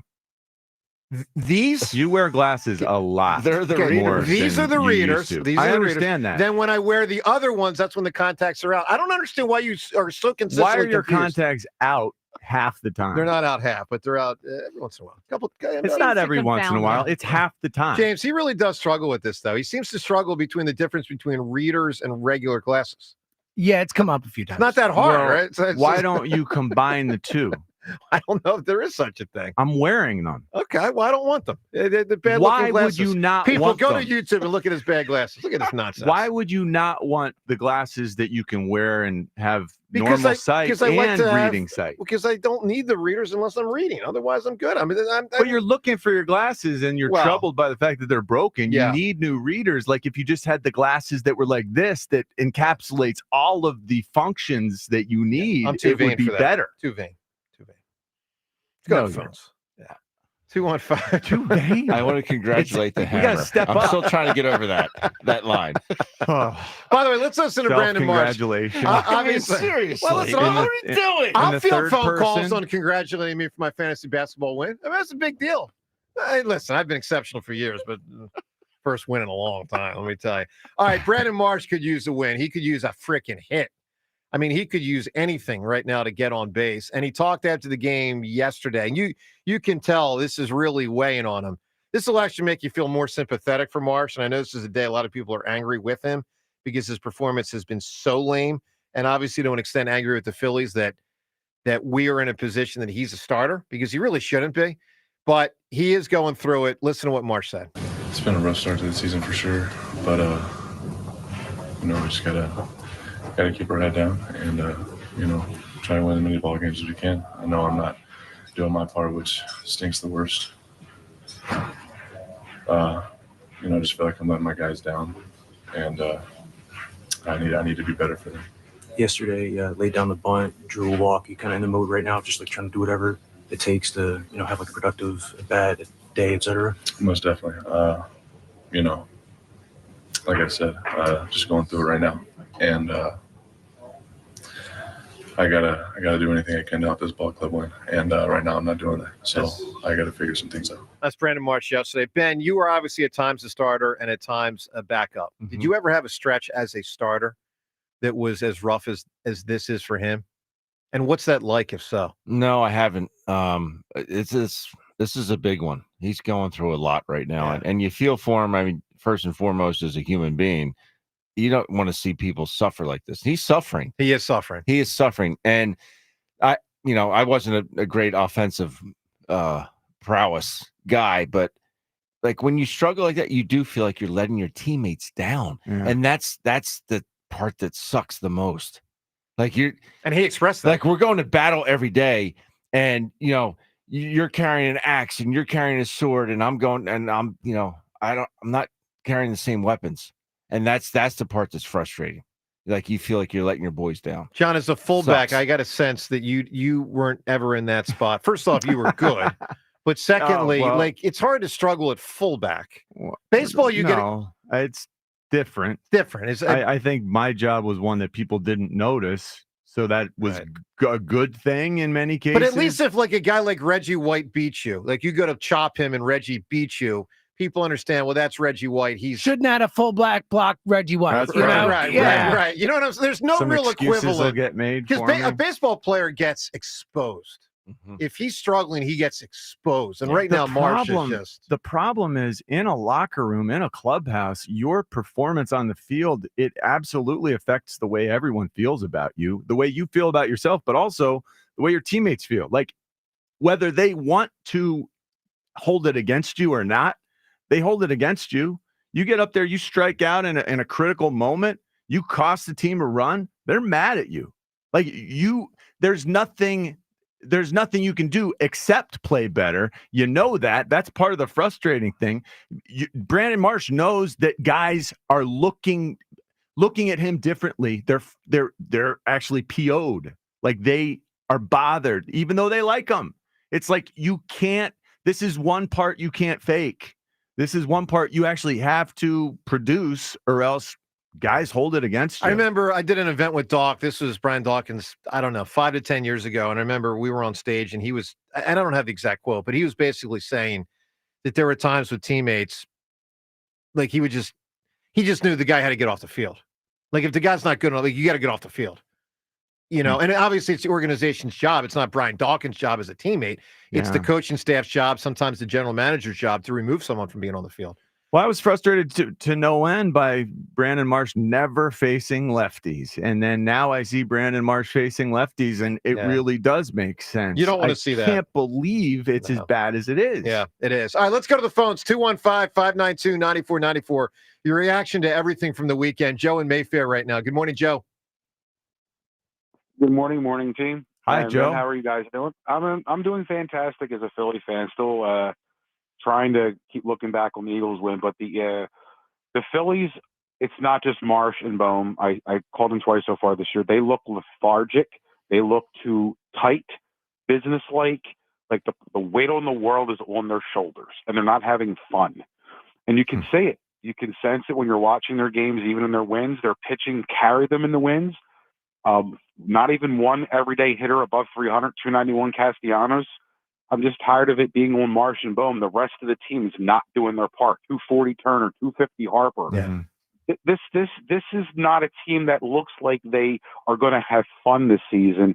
These? You wear glasses a lot. They're the more These are than the you used readers. to. These I are the understand readers. that. Then when I wear the other ones, that's when the contacts are out. I don't understand why you are so consistently Why are your confused. contacts out half the time? They're not out half, but they're out every once in a while. It's not every once in a while. It's half the time. James, he really does struggle with this, though. He seems to struggle between the difference between readers and regular glasses. Yeah, it's come up a few times. It's not that hard, Well, right? It's why just- don't you combine the two? I don't know if there is such a thing. I'm wearing them. Okay, well, I don't want them. The bad Why looking would glasses. you not People, want go them? to YouTube and look at his bad glasses. Look at this nonsense. Why would you not want the glasses that you can wear and have Because normal sight because I like and to have- reading sight? Because I don't need the readers unless I'm reading. Otherwise, I'm good. I mean, But you're looking for your glasses and you're Well, troubled by the fact that they're broken. yeah. You need new readers. Like if you just had the glasses that were like this, that encapsulates all of the functions that you need, I'm too it vain would be for that. better. Too vain. Go No, to phones. Yeah. 215. Too vain. I want to congratulate the we Hammer. gotta step I'm up. still trying to get over that line. By the way, let's listen to Brandon Marsh. Congratulations. Obviously. seriously. Well, listen, what I'm- are we doing? I'll the field third phone calls person- on congratulating me for my fantasy basketball win. I mean, that's a big deal. Hey, listen, I've been exceptional for years, but first win in a long time, let me tell you. All right, Brandon Marsh could use a win. He could use a freaking hit. I mean, he could use anything right now to get on base. And he talked after the game yesterday. And you can tell this is really weighing on him. This will actually make you feel more sympathetic for Marsh. And I know this is a day a lot of people are angry with him because his performance has been so lame. And obviously to an extent angry with the Phillies that we are in a position that he's a starter because he really shouldn't be. But he is going through it. Listen to what Marsh said. It's been a rough start to the season for sure. But, we just got to keep our head down and, try to win as many ball games as we can. I know I'm not doing my part, which stinks the worst. I just feel like I'm letting my guys down, and I need to be better for them. Yesterday, laid down the bunt, drew a walk. You kind of in the mode right now, just like trying to do whatever it takes to, have like a productive bad day, etc. Most definitely. Like I said, just going through it right now, and I gotta do anything I can to help this ball club win. And right now I'm not doing that, so I got to figure some things out. That's Brandon Marsh yesterday. Ben, you were obviously at times a starter and at times a backup. Mm-hmm. Did you ever have a stretch as a starter that was as rough as this is for him? And what's that like, if so? No, I haven't. This is a big one. He's going through a lot right now, and you feel for him. I mean, first and foremost, as a human being, you don't want to see people suffer like this. He's suffering. He is suffering. He is suffering. And I wasn't a great offensive prowess guy, but like when you struggle like that, you do feel like you're letting your teammates down. Yeah. And that's the part that sucks the most. Like and he expressed that. Like we're going to battle every day, and you're carrying an axe and you're carrying a sword, and I'm going, and I'm not carrying the same weapons. And that's the part that's frustrating. Like you feel like you're letting your boys down. John, as a fullback, Sucks. I got a sense that you weren't ever in that spot. First off, you were good. But secondly, it's hard to struggle at fullback. Baseball, it's different. Different. I think my job was one that people didn't notice. So that was a good thing in many cases. But at least if like a guy like Reggie White beats you, like you go to chop him and Reggie beats you, people understand, well, that's Reggie White. He shouldn't have a full black block Reggie White. That's right. Right. You know what I'm saying? There's no Some real excuses equivalent. will get made Because for me. a baseball player gets exposed. Mm-hmm. If he's struggling, he gets exposed. And right now, Marsh is just. The problem is in a locker room, in a clubhouse, your performance on the field, it absolutely affects the way everyone feels about you, the way you feel about yourself, but also the way your teammates feel. Like whether they want to hold it against you or not, they hold it against you. You get up there, you strike out in a critical moment, you cost the team a run, they're mad at you. Like there's nothing you can do except play better. You know that. That's part of the frustrating thing. Brandon Marsh knows that guys are looking at him differently. They're actually PO'd. Like they are bothered, even though they like him. It's like this is one part you can't fake. This is one part you actually have to produce, or else guys hold it against you. I remember I did an event with Doc. This was Brian Dawkins, I don't know, 5 to 10 years ago. And I remember we were on stage and he was, and I don't have the exact quote, but he was basically saying that there were times with teammates, like he just knew the guy had to get off the field. Like if the guy's not good enough, like you got to get off the field. You know, and obviously it's the organization's job. It's not Brian Dawkins' job as a teammate. It's the coaching staff's job, sometimes the general manager's job to remove someone from being on the field. Well, I was frustrated to no end by Brandon Marsh never facing lefties. And then now I see Brandon Marsh facing lefties, and it really does make sense. You don't want to see that. I can't believe it's as bad as it is. Yeah, it is. All right, let's go to the phones. 215-592-9494. Your reaction to everything from the weekend. Joe in Mayfair right now. Good morning, Joe. Good morning, team. Hi, Joe. How are you guys doing? I'm doing fantastic as a Philly fan. Still trying to keep looking back on the Eagles win, but the Phillies, it's not just Marsh and Bohm. I called them twice so far this year. They look lethargic. They look too tight, businesslike. Like the weight on the world is on their shoulders, and they're not having fun. And you can say it. You can sense it when you're watching their games, even in their wins. Their pitching carried them in the wins. Not even one everyday hitter above 300, 291 Castellanos. I'm just tired of it being on Marsh and Bohm. The rest of the team is not doing their part. 240 Turner, 250 Harper. Yeah. This is not a team that looks like they are going to have fun this season.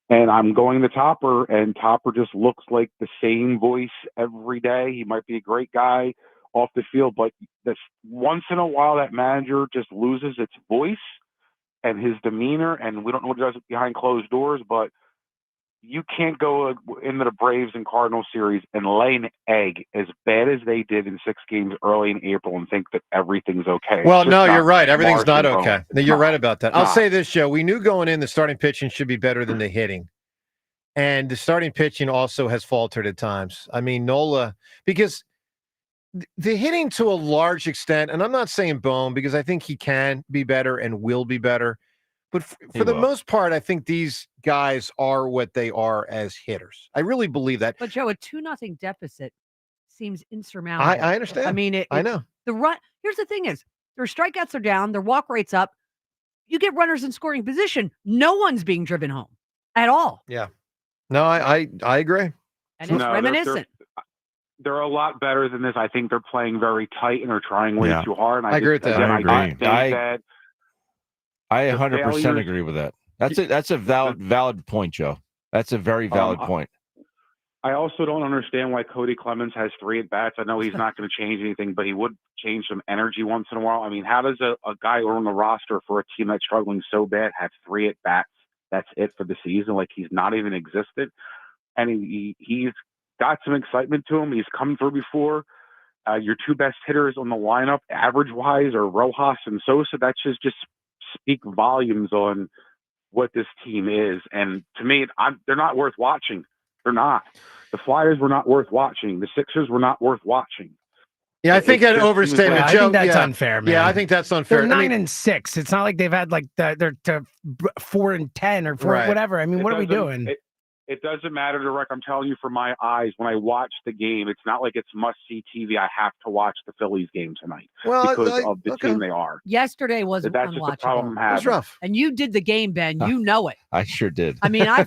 And I'm going to Topper, and Topper just looks like the same voice every day. He might be a great guy off the field, but this once in a while that manager just loses its voice and his demeanor, and we don't know what he does behind closed doors, but you can't go into the Braves and Cardinals series and lay an egg as bad as they did in 6 games early in April and think that everything's okay. Well, no, you're right. Everything's not okay. No, you're not. right about that. I'll say this, Joe. We knew going in the starting pitching should be better than the hitting. And the starting pitching also has faltered at times. I mean, Nola, because the hitting to a large extent, and I'm not saying Bohm because I think he can be better and will be better. But for the most part, I think these guys are what they are as hitters. I really believe that. But Joe, a 2-0 deficit seems insurmountable. I understand. I mean, I know. The run. Here's the thing: is their strikeouts are down, their walk rate's up. You get runners in scoring position. No one's being driven home at all. Yeah. No, I agree. And it's reminiscent. They're a lot better than this. I think they're playing very tight and they're trying way too hard. And I agree with that. I I 100% agree with that. That's a valid point, Joe. That's a very valid point. I also don't understand why Cody Clemens has 3 at-bats. I know he's not going to change anything, but he would change some energy once in a while. I mean, how does a guy on the roster for a team that's struggling so bad have 3 at-bats? That's it for the season. Like, he's not even existed. And he's got some excitement to him. He's come through before. Your 2 best hitters on the lineup, average-wise, are Rojas and Sosa. That should just speak volumes on what this team is. And to me, they're not worth watching. They're not. The Flyers were not worth watching. The Sixers were not worth watching. Yeah, I think that overstatement. I think that's unfair, man. Yeah, I think that's unfair. They're 9-6. It's not like they've had like they're 4-10 or 4 whatever. I mean, what are we doing? It doesn't matter to Rick. I'm telling you, from my eyes, when I watch the game, it's not like it's must-see TV. I have to watch the Phillies game tonight because of the team they are. Yesterday was That's just the problem I'm having. It was rough. And you did the game, Ben. You know it. I sure did. I mean, I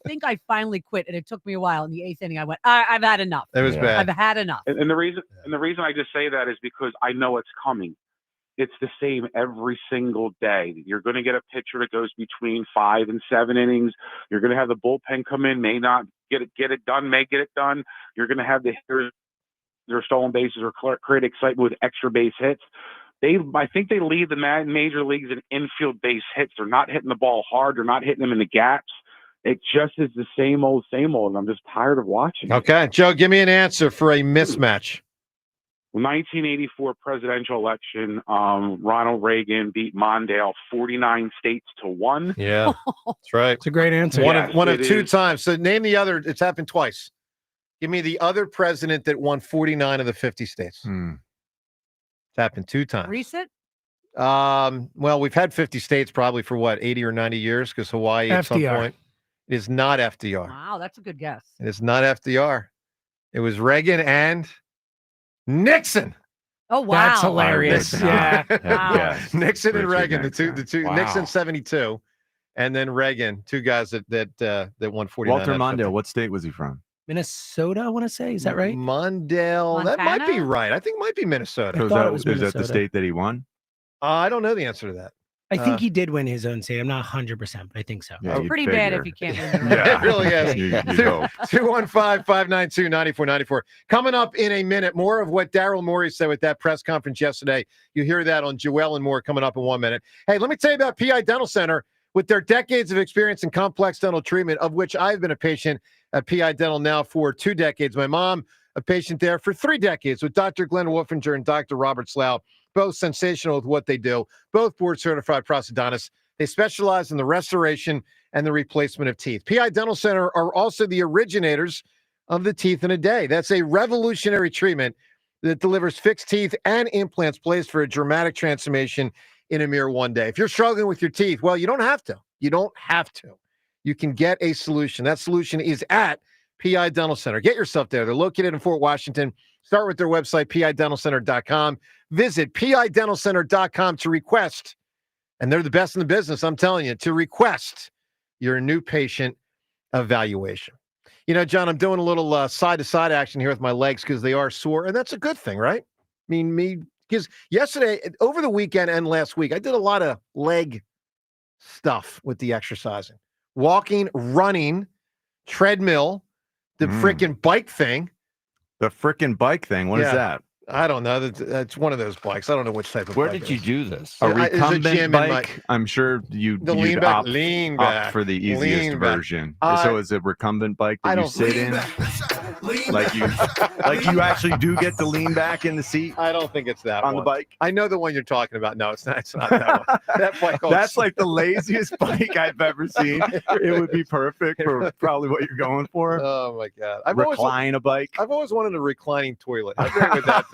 think I finally quit, and it took me a while. In the 8th inning, I went, I've had enough. It was bad. I've had enough. And the reason I just say that is because I know it's coming. It's the same every single day. You're going to get a pitcher that goes between 5 and 7 innings. You're going to have the bullpen come in, may not get it done, may get it done. You're going to have the hitters, their stolen bases or create excitement with extra base hits. I think they lead the major leagues in infield base hits. They're not hitting the ball hard. They're not hitting them in the gaps. It just is the same old, and I'm just tired of watching it. Okay, Joe, give me an answer for a mismatch. 1984 presidential election, Ronald Reagan beat Mondale 49 states to 1. Yeah, that's right. It's a great answer. One of 2 times. So name the other. It's happened twice. Give me the other president that won 49 of the 50 states. It's happened 2 times. Recent? Well, we've had 50 states probably for 80 or 90 years because Hawaii at some FDR. point. It is not FDR. Wow, that's a good guess. It is not FDR. It was Reagan and Nixon. Oh, wow. That's hilarious. Yeah. Wow. Nixon and Richard Reagan, the two. Wow. Nixon 72, and then Reagan, two guys that won 49. Walter out of Mondale, 50. what state was he from? Minnesota, I want to say. Is that right? Mondale, that might be Montana? right. I think it might be Minnesota. So thought it was is that the Minnesota. state that he won? I don't know the answer to that. I think he did win his own state. I'm not 100%, but I think so. Yeah, you'd Pretty bad figure. if you can't win the It really is. You'd hope. 215-592-9494. Coming up in a minute, more of what Daryl Morey said with that press conference yesterday. You hear that on Joel and More coming up in 1 minute. Hey, let me tell you about PI Dental Center. With their decades of experience in complex dental treatment, of which I've been a patient at PI Dental now for 2 decades. My mom, a patient there for 3 decades with Dr. Glenn Wolfinger and Dr. Robert Slough, both sensational with what they do, both board-certified prosthodontists. They specialize in the restoration and the replacement of teeth. PI Dental Center are also the originators of the Teeth in a Day. That's a revolutionary treatment that delivers fixed teeth and implants placed for a dramatic transformation in a mere 1 day. If you're struggling with your teeth, well, you don't have to. You don't have to. You can get a solution. That solution is at PI Dental Center. Get yourself there. They're located in Fort Washington. Start with their website, pidentalcenter.com. Visit pidentalcenter.com to request, and they're the best in the business, I'm telling you, to request your new patient evaluation. You know, John, I'm doing a little side-to-side action here with my legs because they are sore, and that's a good thing, right? I mean, because yesterday, over the weekend and last week, I did a lot of leg stuff with the exercising. Walking, running, treadmill, the frickin' bike thing. The frickin' bike thing. What is that? I don't know. That's one of those bikes. I don't know which type of Where bike did you do this? A There's a recumbent gym in bike? I'm sure you'd lean opt back, for the easiest lean back. version. So is it recumbent bike that you sit in? Like you actually do get to lean back in the seat I don't think it's that on one. the bike? I know the one you're talking about. No, it's not. It's not that one. That bike. That's like the laziest bike I've ever seen. It would be perfect for probably what you're going for. Oh my god! Recline a bike. I've always wanted a reclining toilet. How great would that be?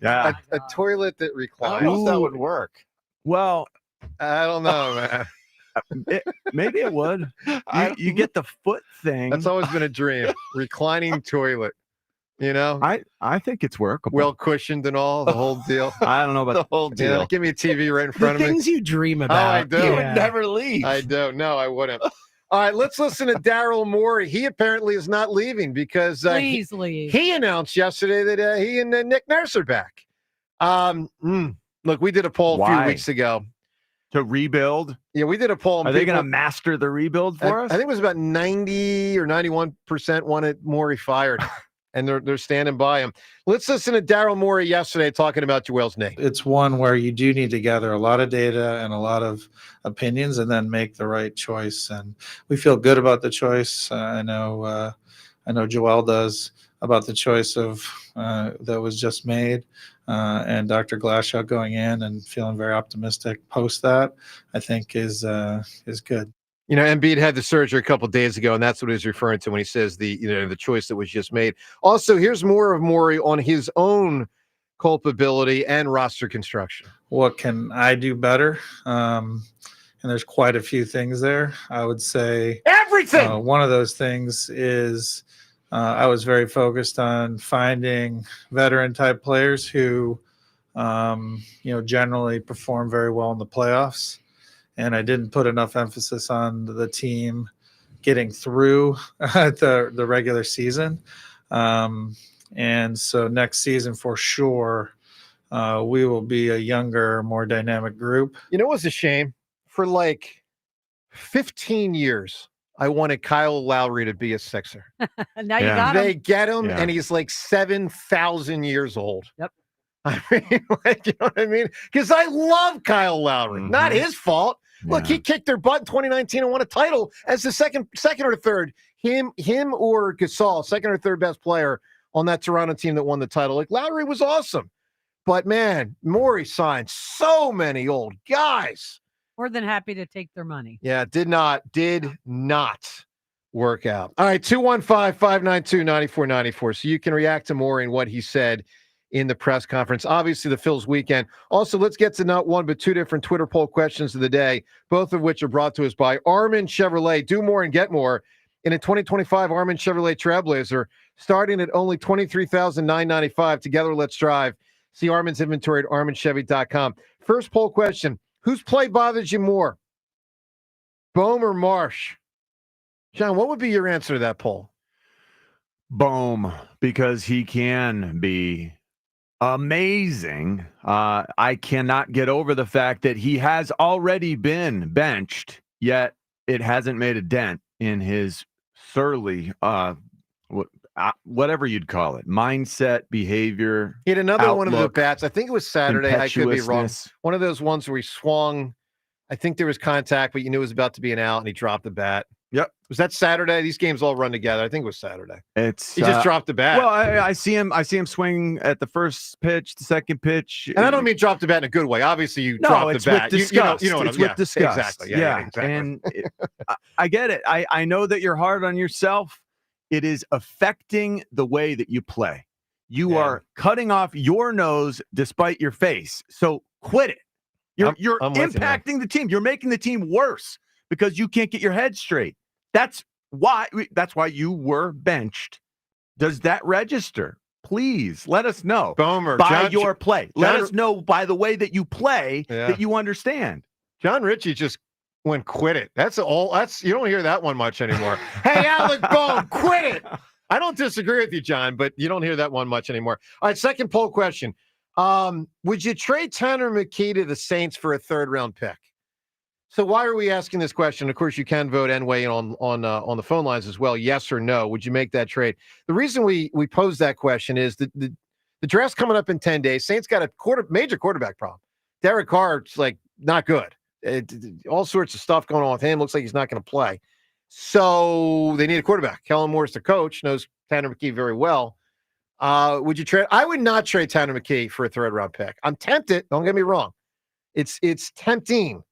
Yeah. A toilet that I reclines. don't know if that would work. Well, I don't know, man. maybe it would. You get the foot thing. That's always been a dream. Reclining toilet. You know, I think it's workable. Well cushioned and all, the whole deal. I don't know about The whole deal. Yeah, give me a TV right in front The of me. things you dream Oh, about. I do. You Yeah. would never leave. I don't. No, I wouldn't. All right, let's listen to Daryl Morey. He apparently is not leaving because Please leave. he announced yesterday that he and Nick Nurse are back. Look, we did a poll a few Why? weeks ago. To rebuild? Yeah, we did a poll. Are they going to master the rebuild for us? I think it was about 90 or 91% wanted Morey fired, and they're standing by him. Let's listen to Daryl Morey yesterday talking about Joel's name. It's one where you do need to gather a lot of data and a lot of opinions and then make the right choice. And we feel good about the choice. I know Joel does, about the choice of that was just made. And Dr. Glashow going in and feeling very optimistic post that, I think is good. You know, Embiid had the surgery a couple of days ago, and that's what he's referring to when he says the choice that was just made. Also, here's more of Morey on his own culpability and roster construction. What can I do better? And there's quite a few things there. I would say everything. One of those things is I was very focused on finding veteran type players who, generally perform very well in the playoffs. And I didn't put enough emphasis on the team getting through the regular season. And so next season, for sure, we will be a younger, more dynamic group. You know, it was a shame. For like 15 years, I wanted Kyle Lowry to be a Sixer. Now you got him. They get him, Yeah. and he's like 7,000 years old. Yep. I mean, you know what I mean? Because I love Kyle Lowry. Not his fault. Look, he kicked their butt in 2019 and won a title as the second or third. Him or Gasol, second or third best player on that Toronto team that won the title. Like, Lowry was awesome. But, man, Morey signed so many old guys. More than happy to take their money. Yeah, did not work out. All right, 215-592-9494. So you can react to Morey and what he said in the press conference. Obviously, the Phils weekend. Also, let's get to not one but two different Twitter poll questions of the day, both of which are brought to us by Armin Chevrolet. Do more and get more in a 2025 Armin Chevrolet Trailblazer, starting at only $23,995. Together, let's drive. See Armin's inventory at arminchevy.com. First poll question: whose play bothers you more, Bohm or Marsh? John, what would be your answer to that poll? Bohm, because he can be amazing. I cannot get over the fact that he has already been benched, yet it hasn't made a dent in his surly, whatever you'd call it, mindset, behavior. He had another outlook, one of the bats. I think it was Saturday. I could be wrong. impetuousness. One of those ones where he swung. I think there was contact, but you knew it was about to be an out, and he dropped the bat. Yep. Was that Saturday? These games all run together. I think it was Saturday. He just dropped the bat. Well, I see him swing at the first pitch, the second pitch, and I don't mean drop the bat in a good way. Obviously, you dropped the bat. With disgust. You know what It's I'm, with disgust. Exactly. Yeah, exactly. And I get it. I know that you're hard on yourself. It is affecting the way that you play. You are cutting off your nose despite your face. So quit it. You're impacting the team. You're making the team worse because you can't get your head straight. That's why you were benched. Does that register? Please let us know. Bomer, by your play. Let us know by the way that you play that you understand. John Ritchie just went quit it. That's you don't hear that one much anymore. Hey, Alec Bohm, quit it. I don't disagree with you, John, but you don't hear that one much anymore. All right, second poll question. Would you trade Tanner McKee to the Saints for a third-round pick? So why are we asking this question? Of course, you can vote and weigh in on the phone lines as well. Yes or no? Would you make that trade? The reason we pose that question is the draft's coming up in 10 days. Saints got a major quarterback problem. Derek Carr's like not good. All sorts of stuff going on with him. Looks like he's not going to play. So they need a quarterback. Kellen Moore's the coach, knows Tanner McKee very well. Would you trade? I would not trade Tanner McKee for a third-round pick. I'm tempted. Don't get me wrong. It's tempting.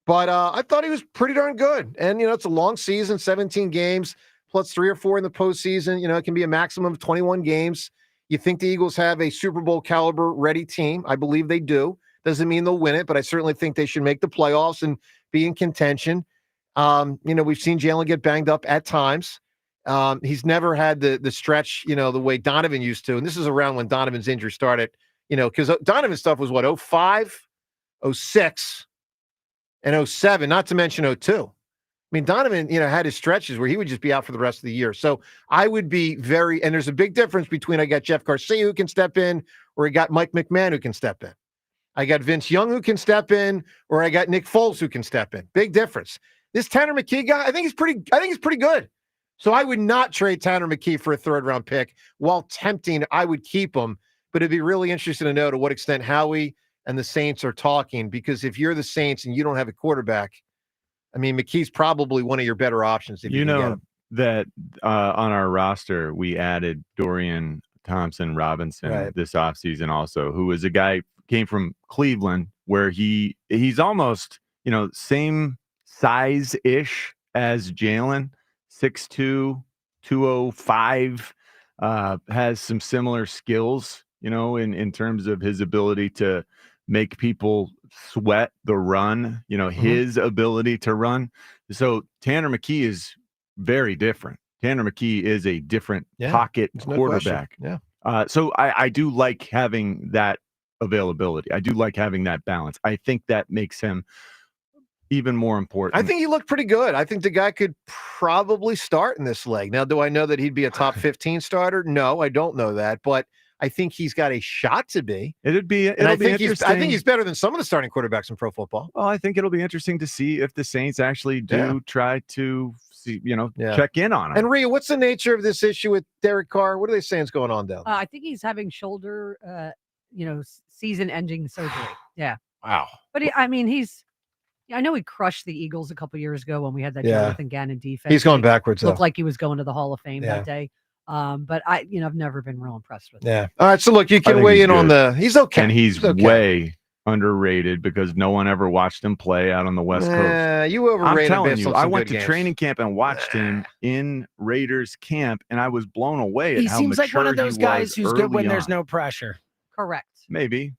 But I thought he was pretty darn good. And, it's a long season, 17 games, plus 3 or 4 in the postseason. It can be a maximum of 21 games. You think the Eagles have a Super Bowl caliber ready team. I believe they do. Doesn't mean they'll win it, but I certainly think they should make the playoffs and be in contention. We've seen Jalen get banged up at times. He's never had the stretch, the way Donovan used to. And this is around when Donovan's injury started, because Donovan's stuff was what, 05, 06, and 07, not to mention 02. I mean, Donovan, had his stretches where he would just be out for the rest of the year. So I would be and there's a big difference between I got Jeff Garcia who can step in, or I got Mike McMahon who can step in. I got Vince Young who can step in, or I got Nick Foles who can step in. Big difference. This Tanner McKee guy, I think he's pretty good. So I would not trade Tanner McKee for a third-round pick. While tempting, I would keep him. But it'd be really interesting to know to what extent Howie and the Saints are talking, because if you're the Saints and you don't have a quarterback, I mean, McKee's probably one of your better options. If you can get him. That on our roster, we added Dorian Thompson-Robinson this offseason also, who is a guy came from Cleveland, where he's almost, same size-ish as Jalen, 6'2", 205, has some similar skills, in terms of his ability to make people sweat the run, his ability to run. So Tanner McKee is very different. Tanner McKee is a different pocket quarterback. So I do like having that availability. I do like having that balance. I think that makes him even more important. I think he looked pretty good. I think the guy could probably start in this leg. Now, do I know that he'd be a top 15 starter? No, I don't know that, but I think he's got a shot to be. It'll be I think interesting. he's better than some of the starting quarterbacks in pro football. Well, I think it'll be interesting to see if the Saints actually do try to see, check in on him. And Rhea, what's the nature of this issue with Derek Carr? What are they saying is going on down there? I think he's having shoulder, season-ending surgery. Yeah. Wow. But I know he crushed the Eagles a couple years ago when we had that Jonathan Gannon defense. He's going backwards. Looked like he was going to the Hall of Fame that day. But I've never been real impressed with him. Yeah. All right. So look, you can weigh in on he's okay. And he's way underrated because no one ever watched him play out on the West Coast. You overrated I'm telling you, I went to games. training camp and watched him in Raiders camp, and I was blown away at he how seems mature like one of those he guys was who's good when early there's on. no pressure. Correct. Maybe.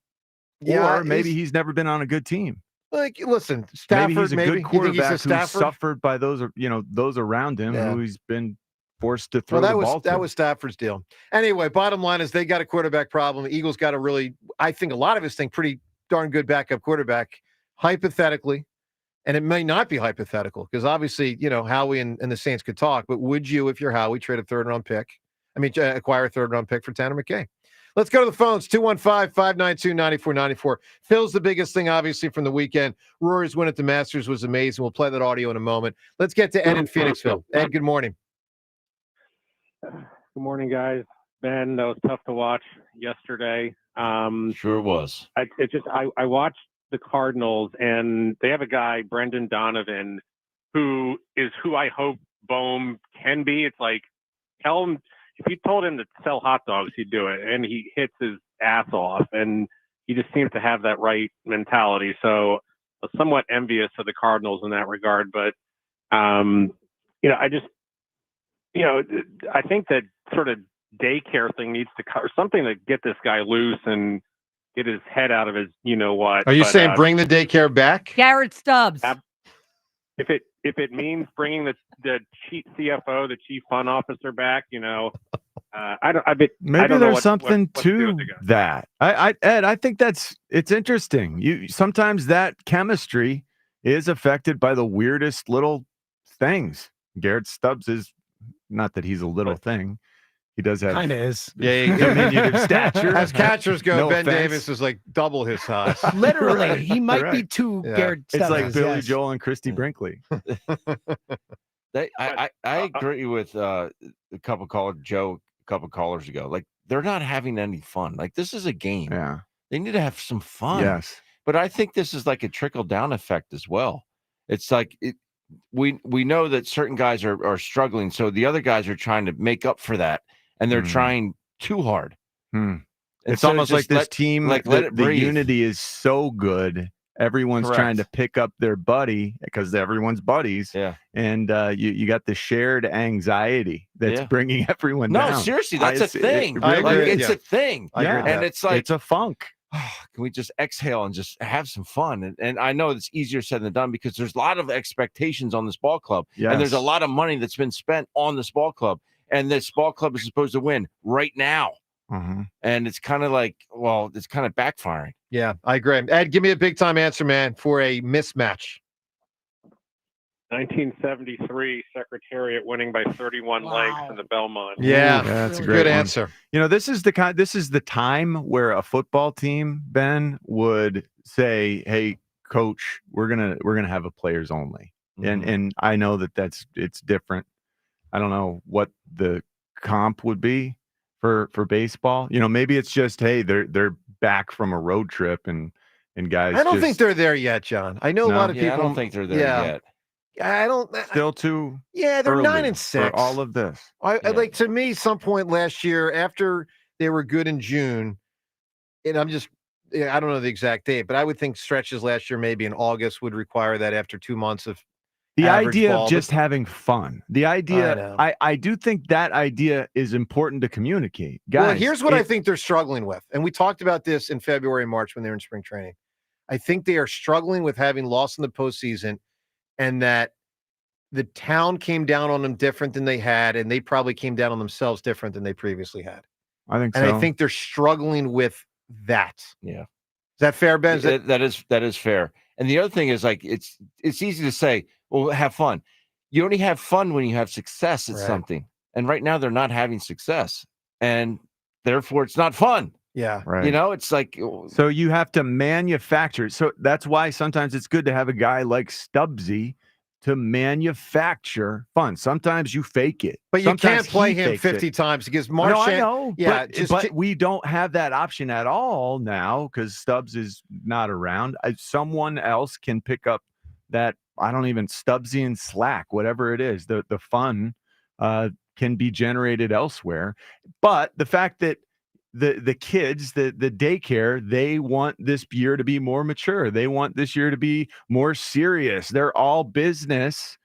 Yeah, Or maybe he's never been on a good team. Like, listen, Stafford. Maybe he's a good You think he's quarterback a who Stafford? suffered by those around him Yeah. who he's been forced to throw Well, the ball to. that was Stafford's deal. Anyway, bottom line is they got a quarterback problem. The Eagles got a really, I think a lot of us think, pretty darn good backup quarterback, hypothetically. And it may not be hypothetical because obviously, Howie and the Saints could talk, but would you, if you're Howie, trade a third-round pick? Acquire a third-round pick for Tanner McKay. Let's go to the phones, 215-592-9494. Phil's the biggest thing, obviously, from the weekend. Rory's win at the Masters was amazing. We'll play that audio in a moment. Let's get to Ed in Phoenixville. Ed, good morning. Good morning, guys. Ben, that was tough to watch yesterday. Sure was. I watched the Cardinals, and they have a guy, Brendan Donovan, who I hope Bohm can be. It's like, tell him, if you told him to sell hot dogs, he'd do it, and he hits his ass off, and he just seems to have that right mentality. So I'm somewhat envious of the Cardinals in that regard, but I think that sort of daycare thing needs to cover something to get this guy loose and get his head out of his what. Are you saying bring the daycare back? Garrett Stubbs. If it means bringing the chief CFO, the chief fund officer back, Maybe I don't know there's something to that. Ed, I think it's interesting. Sometimes that chemistry is affected by the weirdest little things. Garrett Stubbs is not that he's a little thing. He does have kind of is. Yeah, diminutive stature. As catchers go, No Ben offense. Davis is like double his size. Literally, he might be Correct. two Yeah. Garrett It's like Stubbs, Billy yes. Joel and Christy Brinkley. I agree with a couple callers ago. Like, they're not having any fun. Like, this is a game. Yeah. They need to have some fun. Yes. But I think this is like a trickle down effect as well. It's like we know that certain guys are struggling, so the other guys are trying to make up for that, and they're trying too hard. It's almost like this team, let the it breathe. unity is so good. Everyone's Correct. trying to pick up their buddy because everyone's buddies. Yeah. And you got the shared anxiety that's Yeah. bringing everyone No, down. seriously, that's a thing. It's a thing. And it's like, it's a funk. Can we just exhale and just have some fun? And I know it's easier said than done because there's a lot of expectations on this ball club. Yes. And there's a lot of money that's been spent on this ball club. And this ball club is supposed to win right now. Mm-hmm. And it's kind of like, well, it's kind of backfiring. Yeah, I agree. Ed, give me a big time answer, man, for a mismatch. 1973 Secretariat winning by 31 lengths in the Belmont. Yeah, that's a good great one. answer. This is the time where a football team, Ben, would say, "Hey, coach, we're gonna have a players only." And I know it's different. I don't know what the comp would be for baseball. Maybe it's just, hey, they're back from a road trip and guys. I don't think they're there yet, John. I know a lot of people. I don't think they're there yet. I don't. Still too. Yeah, they're early 9-6 for all of this. I like, to me, some point last year after they were good in June, and I don't know the exact date, but I would think stretches last year, maybe in August, would require that after 2 months of the average idea ball, of just having fun. The idea, I do think that idea is important to communicate. Guys, well, here's what I think they're struggling with, and we talked about this in February and March when they were in spring training. I think they are struggling with having lost in the postseason, and that the town came down on them different than they had, and they probably came down on themselves different than they previously had. I think and so. I think they're struggling with that. Yeah. Is that fair, Ben? That is fair. And the other thing is, like, it's easy to say, well, have fun. You only have fun when you have success at something. And right now they're not having success. And therefore it's not fun. Yeah. Right. It's like, so you have to manufacture. So that's why sometimes it's good to have a guy like Stubbsy to manufacture fun. Sometimes you fake it. But you Sometimes can't play he him fakes 50 it. times because Marsh. No, I know. Yeah, but we don't have that option at all now because Stubbs is not around. Someone else can pick up that. I don't even Stubbsy and slack, whatever it is. The fun can be generated elsewhere. But the fact that the kids, the daycare, they want this year to be more mature. They want this year to be more serious. They're all business.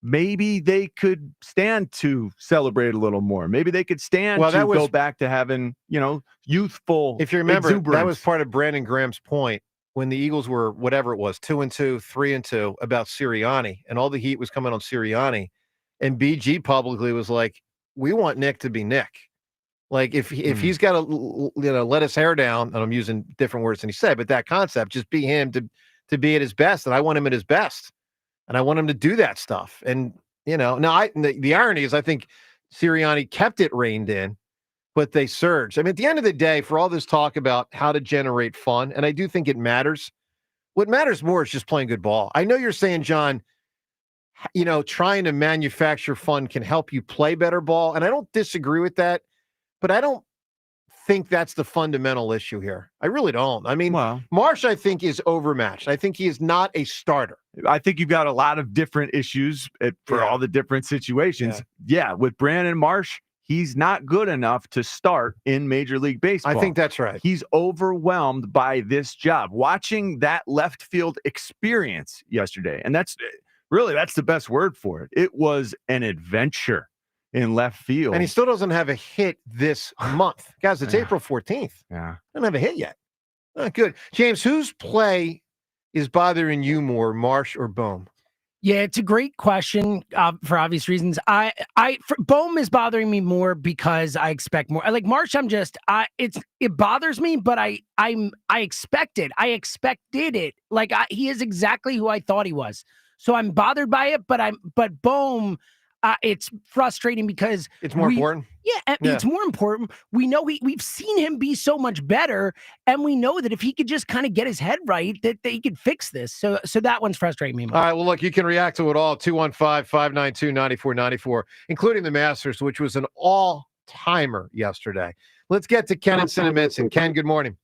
maybe they could stand to celebrate a little more. Maybe they could stand to go back to having, youthful If you remember, exuberance. that was part of Brandon Graham's point when the Eagles were, whatever it was, 2-2, 3-2, about Sirianni, and all the heat was coming on Sirianni. And BG publicly was like, we want Nick to be Nick. Like, if he's got to, let his hair down, and I'm using different words than he said, but that concept, just be him to be at his best. And I want him at his best. And I want him to do that stuff. And, now the irony is I think Sirianni kept it reined in, but they surged. I mean, at the end of the day, for all this talk about how to generate fun, and I do think it matters, what matters more is just playing good ball. I know you're saying, John, trying to manufacture fun can help you play better ball. And I don't disagree with that, but I don't think that's the fundamental issue here. I really don't. I mean, Marsh, I think, is overmatched. I think he is not a starter. I think you've got a lot of different issues for all the different situations. Yeah, with Brandon Marsh, he's not good enough to start in Major League Baseball. I think that's right. He's overwhelmed by this job. Watching that left field experience yesterday, and that's the best word for it. It was an adventure in left field. And he still doesn't have a hit this month. Guys, it's April 14th. Yeah. Doesn't have a hit yet. Good. James, whose play is bothering you more, Marsh or Bohm? Yeah, it's a great question for obvious reasons. Bohm is bothering me more because I expect more. Like Marsh, it bothers me, but I expect it. I expected it. Like he is exactly who I thought he was. So I'm bothered by it, but Bohm, it's frustrating because it's more important. Yeah, it's more important. We know we've seen him be so much better, and we know that if he could just kind of get his head right, that he could fix this. So that one's frustrating me more. All right, well, look, you can react to it all, 215-592-9494, including the Masters, which was an all-timer yesterday. Let's get to Ken and Cinnamon. Ken, good morning.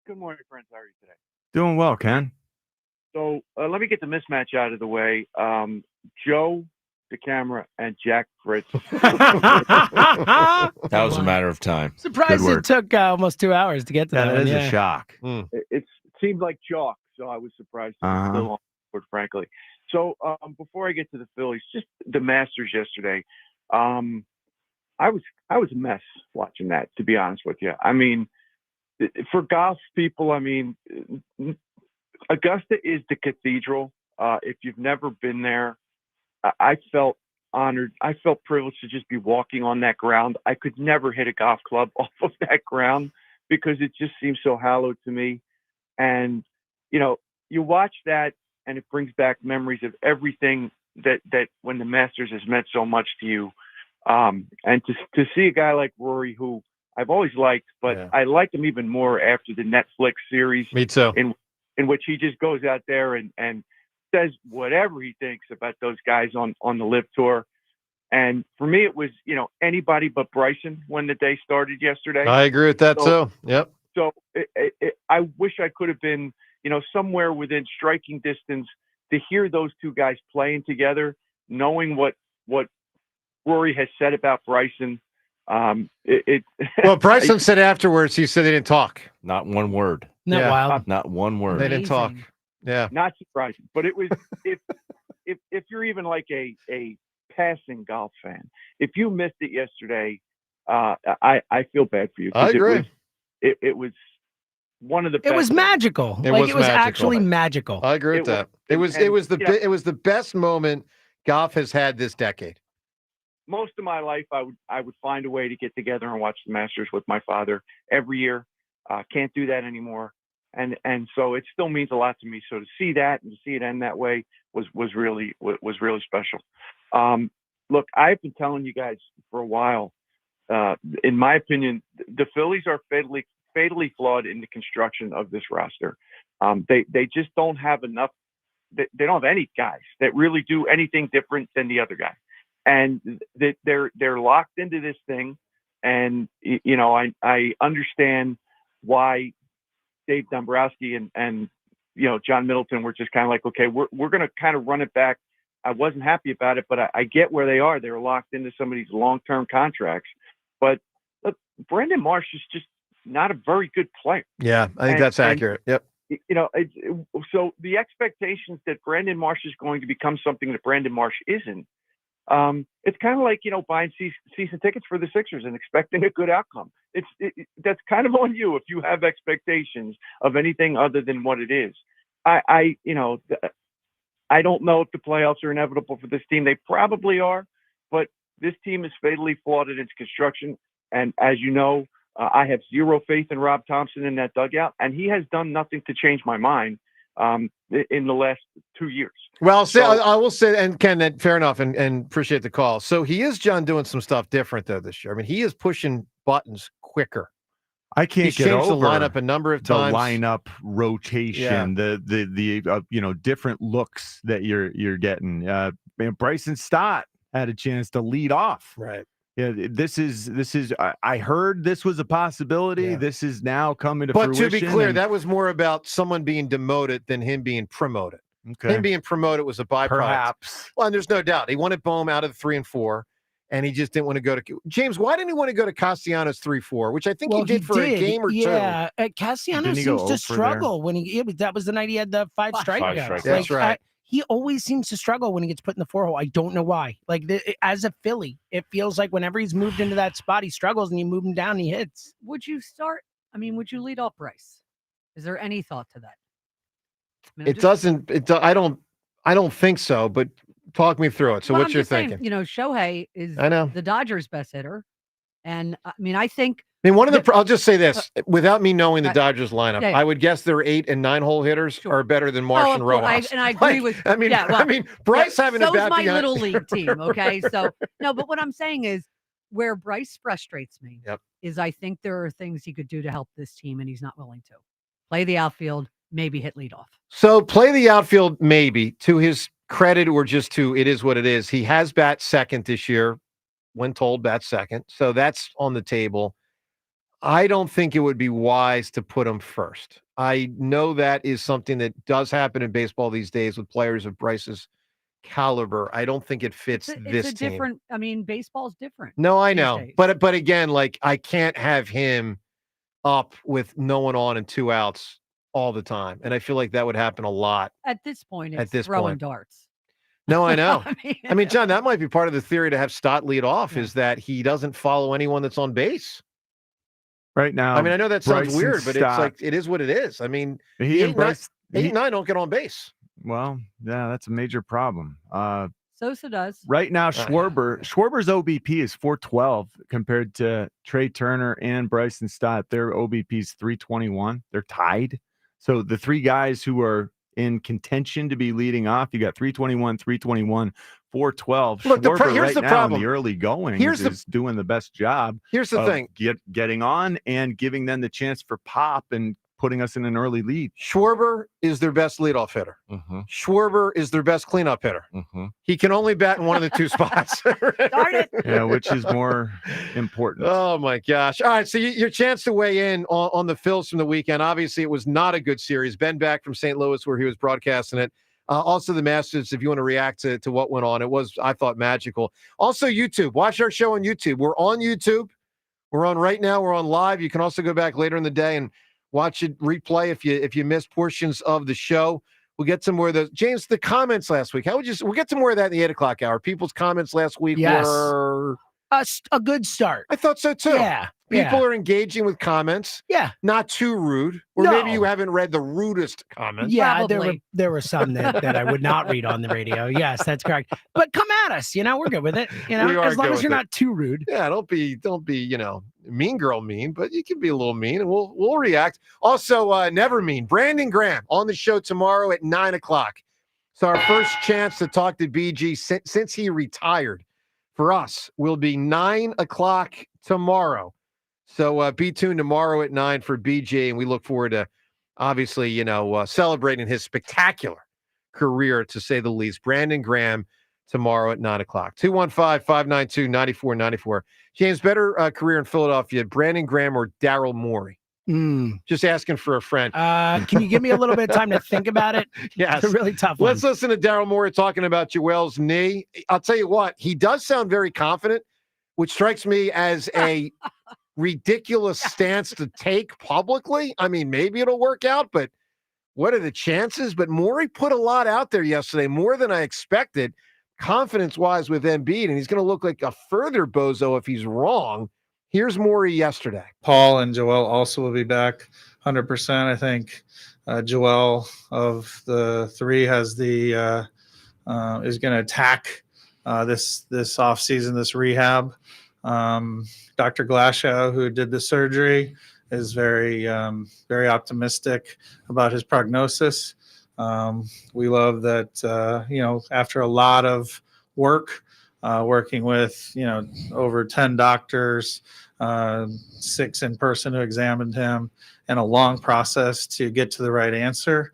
Good morning, friends. How are you today? Doing well, Ken. So let me get the mismatch out of the way. Joe, the camera, and Jack Fritz. That was a matter of time. Surprised it took almost 2 hours to get to that. That is a shock. It seemed like chalk, so I was surprised. Still on board, frankly. So before I get to the Phillies, just the Masters yesterday. I was a mess watching that, to be honest with you. I mean, for golf people, I mean, Augusta is the cathedral. If you've never been there, I felt honored. I felt privileged to just be walking on that ground. I could never hit a golf club off of that ground because it just seems so hallowed to me. And, you watch that and it brings back memories of everything that when the Masters has meant so much to you. And to see a guy like Rory, who I've always liked, but I like him even more after the Netflix series. Me too. In which he just goes out there and says whatever he thinks about those guys on the LIV Tour. And for me, it was, anybody but Bryson when the day started yesterday. I agree with that too. Yep. So I wish I could have been, somewhere within striking distance to hear those two guys playing together, knowing what Rory has said about Bryson. Well, Bryson said afterwards, he said they didn't talk. Not one word. Wild. Not one word. They didn't talk. Yeah. Not surprising. But it was if you're even like a passing golf fan, if you missed it yesterday, I feel bad for you. I agree. It was one of the best. It was magical. It was actually magical. I agree with that. It was the best moment golf has had this decade. Most of my life, I would find a way to get together and watch the Masters with my father every year. Can't do that anymore. And so it still means a lot to me. So to see that and to see it end that way was really special. Look, I've been telling you guys for a while. In my opinion, the Phillies are fatally flawed in the construction of this roster. They just don't have enough. They don't have any guys that really do anything different than the other guy, and they're locked into this thing. And I understand why Dave Dombrowski and John Middleton were just kind of like, okay, we're going to kind of run it back. I wasn't happy about it, but I get where they are. They're locked into some of these long-term contracts. But look, Brandon Marsh is just not a very good player. Yeah, I think that's accurate. Yep. So the expectations that Brandon Marsh is going to become something that Brandon Marsh isn't It's kind of like, buying season tickets for the Sixers and expecting a good outcome. That's kind of on you if you have expectations of anything other than what it is. I don't know if the playoffs are inevitable for this team. They probably are, but this team is fatally flawed in its construction. And as you know, I have zero faith in Rob Thompson in that dugout, and he has done nothing to change my mind in the last 2 years. Well, I will say, and Ken, that fair enough, and appreciate the call. So he is, John, doing some stuff different though this year. I mean, he is pushing buttons quicker. I can't He's get changed over the lineup a number of times. The lineup rotation, the different looks that you're getting. Bryson Stott had a chance to lead off. Right. Yeah, this is. I heard this was a possibility. Yeah. This is now coming to But fruition. to be clear, that was more about someone being demoted than him being promoted. Okay. Him being promoted was a byproduct. Perhaps. Well, and there's no doubt. He wanted Bohm out of the 3 and 4, and he just didn't want to go to James. Why didn't he want to go to Castellanos 3-4, which I think he did for a game or two? Yeah, Castellanos seems to struggle when that was the night he had the 5 strikeouts. That's right. He always seems to struggle when he gets put in the 4 hole. I don't know why. As a Philly, it feels like whenever he's moved into that spot, he struggles, and you move him down, he hits. Would you lead off Bryce? Is there any thought to that? I don't think so, but talk me through it. So well, what I'm you're just saying, thinking? Shohei is the Dodgers' best hitter. And I think I'll just say this without me knowing the Dodgers lineup, yeah. I would guess their 8 and 9 hole hitters are better than Marsh and Rojas. I agree with. Bryce having a bat my behind... little league team. Okay, so no, but what I'm saying is where Bryce frustrates me is I think there are things he could do to help this team, and he's not willing to play the outfield, maybe hit leadoff. So play the outfield, maybe, to his credit, or just to it is what it is. He has bat second this year. When told, bat second. So that's on the table. I don't think it would be wise to put him first. I know that is something that does happen in baseball these days with players of Bryce's caliber. I don't think it fits this team. Different. Baseball's different. No, I know. But again, I can't have him up with no one on and 2 outs all the time. And I feel like that would happen a lot. At this point, it's throwing darts. No, I know. John, that might be part of the theory to have Stott lead off is that he doesn't follow anyone that's on base. Right now, I know that sounds weird, but Stott, it is what it is. He 8 and 9 don't get on base. Well, yeah, that's a major problem. Sosa does. Right now, Schwarber's OBP is 412 compared to Trey Turner and Bryson Stott. Their OBP is 321. They're tied. So the 3 guys who are in contention to be leading off, you got 321, 412. Look, Schwarber here's the now problem. In the early goings is doing the best job. Here's the thing. Getting on and giving them the chance for pop and putting us in an early lead. Schwarber is their best leadoff hitter. Mm-hmm. Schwarber is their best cleanup hitter. Mm-hmm. He can only bat in one of the 2 spots. Darn it. Yeah, which is more important. Oh, my gosh. All right, so your chance to weigh in on the Phils from the weekend. Obviously, it was not a good series. Ben back from St. Louis where he was broadcasting it. Also, the Masters, if you want to react to what went on. It was, I thought, magical. Also, YouTube. Watch our show on YouTube. We're on YouTube. We're on right now. We're on live. You can also go back later in the day and watch it replay if you missed portions of the show. We'll get some more of those. James, the comments last week. We'll get some more of that in the 8 o'clock hour. People's comments last week were a good start. I thought so too. Yeah. People are engaging with comments. Yeah. Not too rude. Or maybe you haven't read the rudest comments. Yeah, there were some that I would not read on the radio. Yes, that's correct. But come at us. We're good with it. As long as you're not too rude. Yeah, don't be, mean girl mean, but you can be a little mean and we'll react. Also, never mean. Brandon Graham on the show tomorrow at 9 o'clock. So our first chance to talk to BG since he retired for us will be 9 o'clock tomorrow. So be tuned tomorrow at 9 for BG, and we look forward to, obviously, celebrating his spectacular career, to say the least. Brandon Graham tomorrow at 9 o'clock. 215-592-9494. James, better career in Philadelphia, Brandon Graham or Daryl Morey? Just asking for a friend. Can you give me a little bit of time to think about it? Yes. It's a really tough one. Let's listen to Daryl Morey talking about Joel's knee. I'll tell you what, he does sound very confident, which strikes me as a ridiculous stance to take publicly. Maybe it'll work out, but what are the chances? But Morey put a lot out there yesterday, more than I expected. confidence-wise with Embiid, and he's going to look like a further bozo if he's wrong. Here's Morey yesterday. Paul and Joel also will be back 100%. I think Joel of the three has the is going to attack this offseason, this rehab. Dr. Glashow, who did the surgery, is very optimistic about his prognosis. We love that, after a lot of work, working with, over 10 doctors, 6 in person who examined him, and a long process to get to the right answer.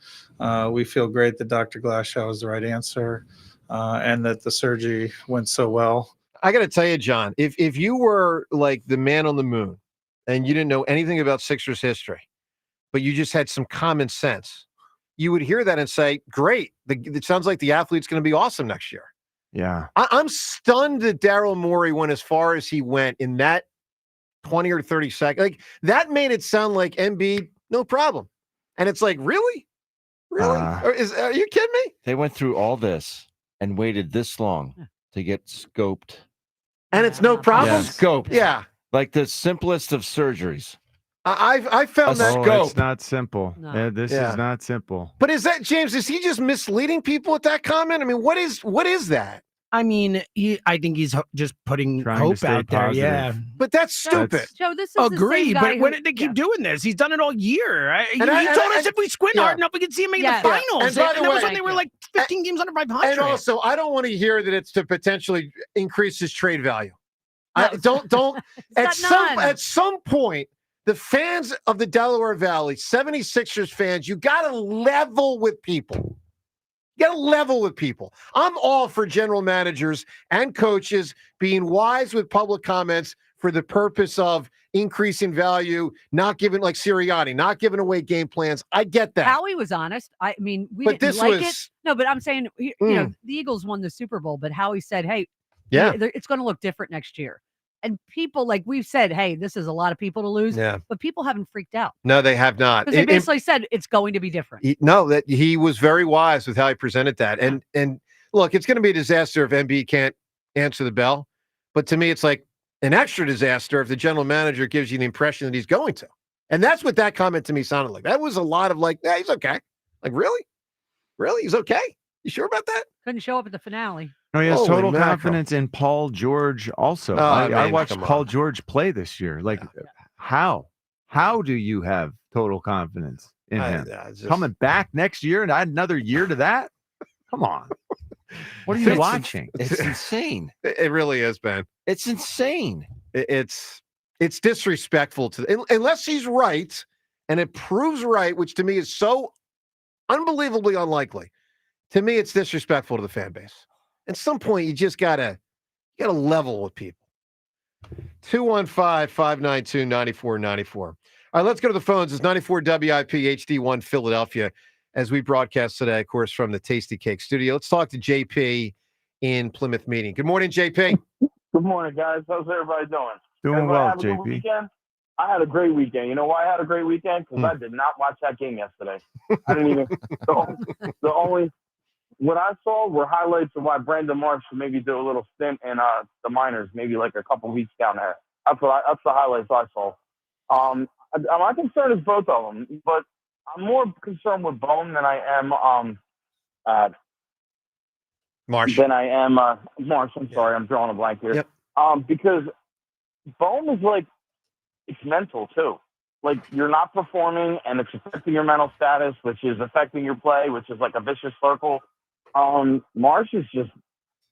We feel great that Dr. Glashow is the right answer, and that the surgery went so well. I got to tell you, John, if you were like the man on the moon and you didn't know anything about Sixers history, but you just had some common sense, you would hear that and say, great, it sounds like the athlete's going to be awesome next year. Yeah. I'm stunned that Daryl Morey went as far as he went in that 20 or 30 seconds. Like, that made it sound like Embiid, no problem. And it's like, really? Really? Are you kidding me? They went through all this and waited this long to get scoped. And it's no problem? Scoped. Yeah. Like the simplest of surgeries. I found that scope. It's not simple. No. This Yeah. is not simple. But is that, James, is he just misleading people with that comment? I mean, what is that? I mean, I think he's just putting Trying to hope stay out there. positive. Yeah. But that's stupid. Joe, this is the Agreed, same guy but when who- did they keep doing this? He's done it all year. He And I- told and us if we squint yeah. hard enough, we could see him making Yeah. the Yeah. finals. And by the that was way- when they were like 15 games under 500. And also, I don't want to hear that it's to potentially increase his trade value. Don't at some point, the fans of the Delaware Valley, 76ers fans, you got to level with people. You got to level with people. I'm all for general managers and coaches being wise with public comments for the purpose of increasing value, not giving, like Sirianni, not giving away game plans. I get that. Howie was honest. I mean, we But didn't this like it. was- No, but I'm saying, you know, the Eagles won the Super Bowl, but Howie said, hey, Yeah. it's going to look different next year. And people, like we've said, hey, this is a lot of people to lose. Yeah. But people haven't freaked out. No, they have not. Because they basically said it's going to be different. That he was very wise with how he presented that. And look, it's going to be a disaster if Embiid can't answer the bell. But to me, it's like an extra disaster if the general manager gives you the impression that he's going to. And that's what that comment to me sounded like. That was a lot of like, yeah, he's okay. Like, really? Really? He's okay? You sure about that? Couldn't show up at the finale. No, he has Holy total mackerel. confidence in Paul George also. Oh, I man, watched come on. Paul George play this year. Like, how? How do you have total confidence in him? Coming back next year and add another year to that? Come on. What are you It's- watching? It's insane. It really is, Ben. It's insane. It's disrespectful to unless he's right, and it proves right, which to me is so unbelievably unlikely. To me, it's disrespectful to the fan base. At some point, you just gotta level with people. 215-592-9494. All right, let's go to the phones. It's 94 WIP HD1 Philadelphia as we broadcast today, of course, from the Tasty Cake studio. Let's talk to JP in Plymouth Meeting. Good morning, JP. Good morning, guys. How's everybody doing? Doing Everybody well, have a good JP. weekend? I had a great weekend. You know why I had a great weekend? Because I did not watch that game yesterday. I didn't even. The only what I saw were highlights of why Brandon Marsh should maybe do a little stint in the minors, maybe like a couple weeks down there. That's the highlights I saw. My concern is both of them, but I'm more concerned with Bohm than I am Marsh. Than I am Marsh. I'm sorry, I'm drawing a blank here. Yep. Because Bohm is like, it's mental too. Like, you're not performing and it's affecting your mental status, which is affecting your play, which is like a vicious circle. Marsh is just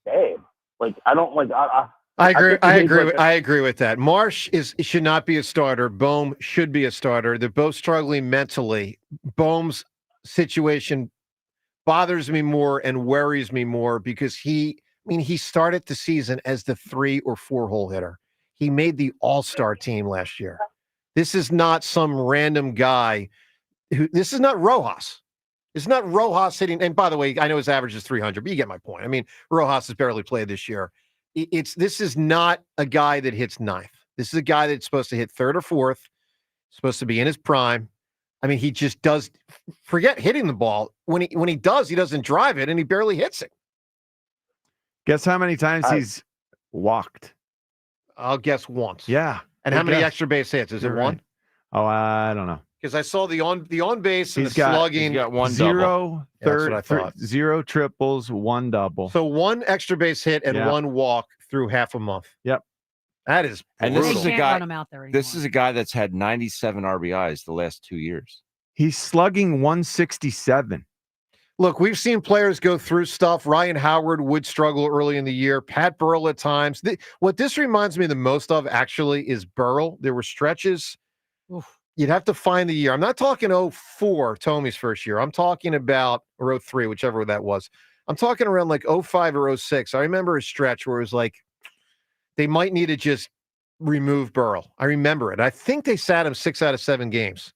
bad. Like, I don't like. I agree. think he I needs, agree. like, I agree with that. Marsh should not be a starter. Bohm should be a starter. They're both struggling mentally. Bohm's situation bothers me more and worries me more because he started the season as the 3 or 4 hole hitter. He made the All-Star team last year. This is not some random guy. This is not Rojas. It's not Rojas hitting. And by the way, I know his average is 300, but you get my point. I mean, Rojas has barely played this year. This is not a guy that hits ninth. This is a guy that's supposed to hit 3rd or 4th, supposed to be in his prime. I mean, he just does forget hitting the ball. When he does, he doesn't drive it and he barely hits it. Guess how many times he's walked? I'll guess once. Yeah. And how many extra base hits? Is it one? Right. Oh, I don't know. Because I saw the on base and He's the got slugging. He's got one zero, double. That's what I thought. 0 triples, 1 double. So 1 extra base hit and 1 walk through half a month. Yep. That is And brutal. this is a guy. This is a guy that's had 97 RBIs the last 2 years. He's slugging 167. Look, we've seen players go through stuff. Ryan Howard would struggle early in the year. Pat Burrell at times. What this reminds me the most of, actually, is Burrell. There were stretches. You'd have to find the year. I'm not talking 04, Tomey's first year. I'm talking about, or 03, whichever that was. I'm talking around like 05 or 06. I remember a stretch where it was like they might need to just remove Burrell. I remember it. I think they sat him 6 out of 7 games.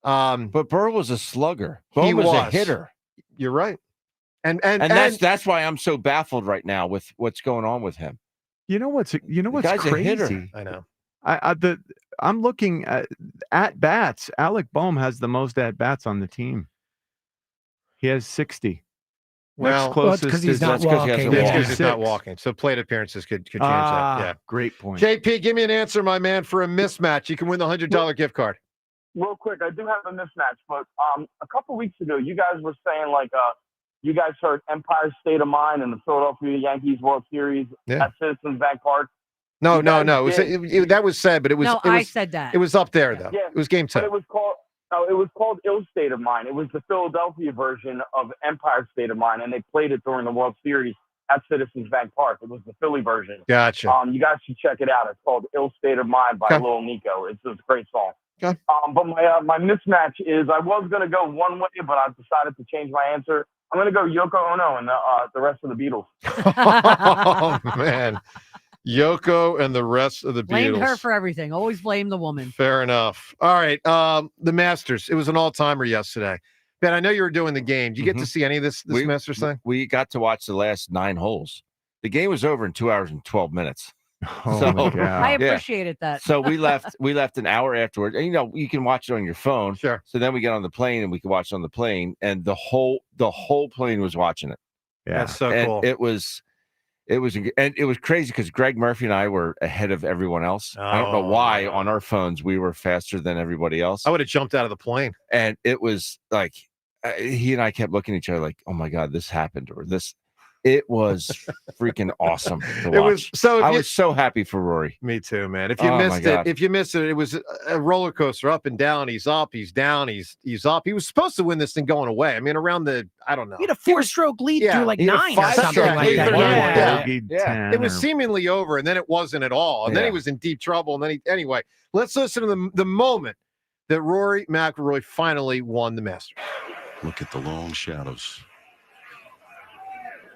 But Burrell was a slugger. He was a hitter. You're right. And that's why I'm so baffled right now with what's going on with him. You know what's guy's crazy? a hitter. I know. I'm looking at bats. Alec Bohm has the most at bats on the team. He has 60. Well, Next closest because he's not walking. Because he's not walking. So plate appearances could change that. Yeah. Great point. JP, give me an answer, my man, for a mismatch. You can win the $100 gift card. Real quick, I do have a mismatch, but a couple weeks ago, you guys were saying you guys heard Empire State of Mind in the Philadelphia Yankees World Series at Citizens Bank Park. No. That was said, but it was. No, it was, I said that. It was up there though. Yeah, it was game 10. But it was called Ill State of Mind. It was the Philadelphia version of Empire State of Mind, and they played it during the World Series at Citizens Bank Park. It was the Philly version. Gotcha. You guys should check it out. It's called Ill State of Mind by Lil Nico. It's a great song. Okay. But my mismatch is I was going to go one way, but I decided to change my answer. I'm going to go Yoko Ono and the rest of the Beatles. Oh, man. Yoko and the rest of the Beatles. Blame her for everything. Always blame the woman. Fair enough. All right. The Masters. It was an all-timer yesterday. Ben, I know you were doing the game. Did you get to see any of this Masters thing? We got to watch the last 9 holes. The game was over in 2 hours and 12 minutes. Oh, so, my God. I appreciated that. So we left an hour afterwards. And you can watch it on your phone. Sure. So then we get on the plane and we could watch it on the plane. And the whole plane was watching it. Yeah. That's so and cool. It was crazy because Greg Murphy and I were ahead of everyone else. I don't know why on our phones we were faster than everybody else. I would have jumped out of the plane. And it was like he and I kept looking at each other like, oh my God, this happened or this. It was freaking awesome to watch. I was so happy for Rory. Me too, man. If you missed it, it was a roller coaster, up and down. He's up, he's down, he's up. He was supposed to win this thing going away. I mean, around I don't know. He had a 4-stroke lead through like 9 or something like that. Yeah. It was seemingly over, and then it wasn't at all. And then he was in deep trouble. And then anyway, let's listen to the moment that Rory McIlroy finally won the Masters. Look at the long shadows.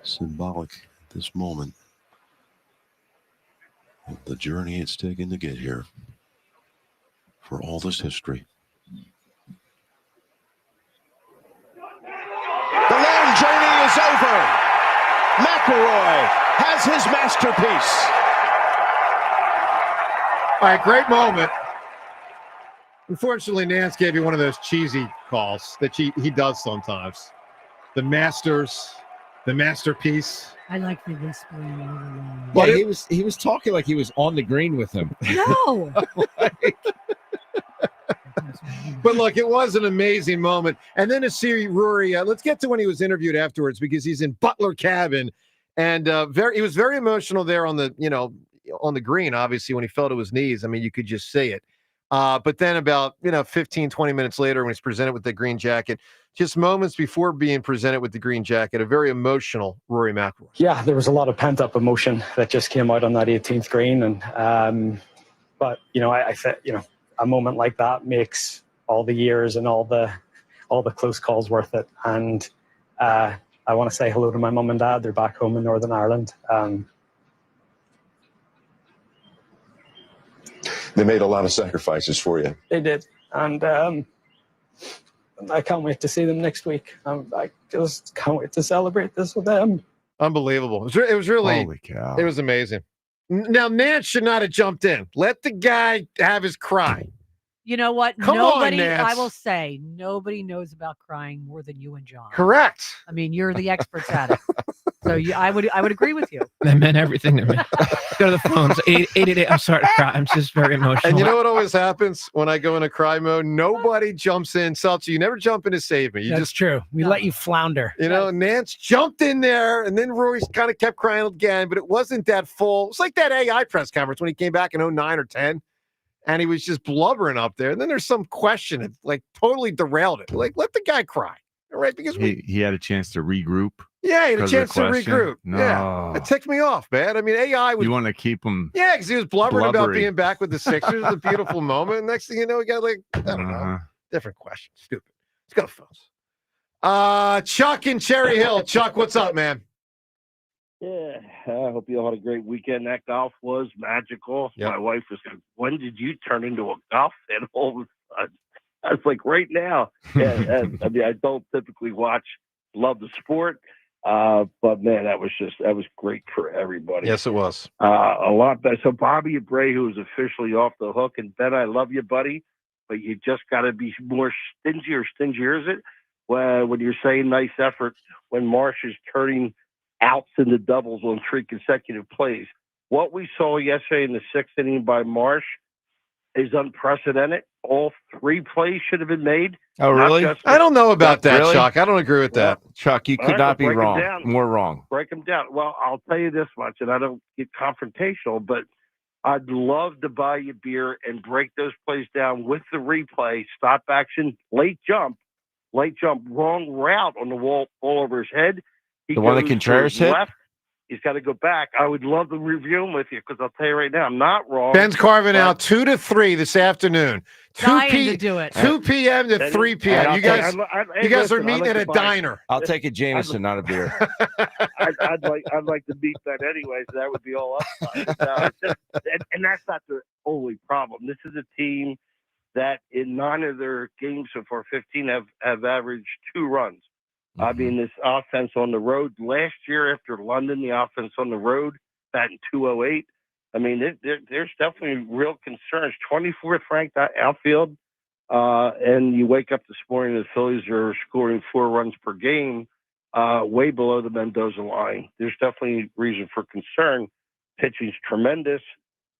Symbolic at this moment of the journey it's taken to get here, for all this history. The long journey is over. McIlroy has his masterpiece. All right, great moment. Unfortunately, Nance gave you one of those cheesy calls that he does sometimes. The Masters. The masterpiece. I like the whispering. Yeah, he was talking like he was on the green with him. No. But look, it was an amazing moment. And then to see Rory, let's get to when he was interviewed afterwards, because he's in Butler Cabin, and he was very emotional there on the green. Obviously, when he fell to his knees, I mean, you could just see it. But then about 15, 20 minutes later, when he's presented with the green jacket, just moments before being presented with the green jacket, a very emotional Rory McIlroy. Yeah, there was a lot of pent-up emotion that just came out on that 18th green, and but I said, a moment like that makes all the years and all the close calls worth it. And I want to say hello to my mum and dad. They're back home in Northern Ireland. They made a lot of sacrifices for you. They did, and I can't wait to see them next week. I just can't wait to celebrate this with them. Unbelievable. It was really, holy cow. It was amazing. Now, Nance should not have jumped in. Let the guy have his cry. You know what? Come on, Nance. I will say, nobody knows about crying more than you and John. Correct. I mean, you're the experts at it. So I would agree with you. That meant everything to me. Go to the phones. 888. I'm sorry to cry. I'm just very emotional. And you know what always happens when I go into cry mode? Nobody jumps in. Seltzer, you never jump in to save me. That's true. We let you flounder. You know, Nance jumped in there, and then Royce kind of kept crying again, but it wasn't that full. It's like that AI press conference when he came back in 09 or 10, and he was just blubbering up there. And then there's some question that like totally derailed it. Like, let the guy cry. All right, because he had a chance to regroup. Yeah, he had a because of the chance to question? regroup. No. Yeah, it ticked me off, man. I mean, AI would. You want to keep him. Yeah, because he was blubbering about blubbery. being back with the Sixers. It's a beautiful moment. Next thing you know, we got like, I don't know. Different question. Stupid. Let's go, phones. Chuck in Cherry Hill. Chuck, what's up, man? Yeah, I hope you all had a great weekend. That golf was magical. Yep. My wife was like, when did you turn into a golf fan all of a sudden? I was like, right now. Yeah, I mean, I don't typically love the sport, but man, that was great for everybody. Yes, it was. A lot better. So Bobby Abreu is officially off the hook, and Ben, I love you, buddy, but you just got to be more stingier, is it? When you're saying nice effort, when Marsh is turning outs into doubles on 3 consecutive plays. What we saw yesterday in the 6th inning by Marsh is unprecedented. All 3 plays should have been made. Oh, Not really? just I don't know about that, Really? Chuck. I don't agree with that. Chuck, you All could right, not well, be break 'em wrong. down. More wrong. Break them down. Well, I'll tell you this much, and I don't get confrontational, but I'd love to buy you beer and break those plays down with the replay, stop action, late jump, wrong route on the wall, all over his head. He The one that goes Contreras to his hit? left. He's got to go back. I would love to review him with you because I'll tell you right now, I'm not wrong. Ben's carving but- out 2 to 3 this afternoon. 2 to do it. 2 p.m. to 3 p.m. You guys, you guys are meeting at a diner. I'll take a Jameson, not a beer. I'd like to beat that anyway, so that would be all up. And that's not the only problem. This is a team that in 9 of their games so far, 15 have averaged 2 runs. I mean, this offense on the road last year after London, the offense on the road batting 208. I mean, there's definitely real concerns. 24th ranked outfield, and you wake up this morning, the Phillies are scoring 4 runs per game, way below the Mendoza line. There's definitely reason for concern. Pitching's tremendous,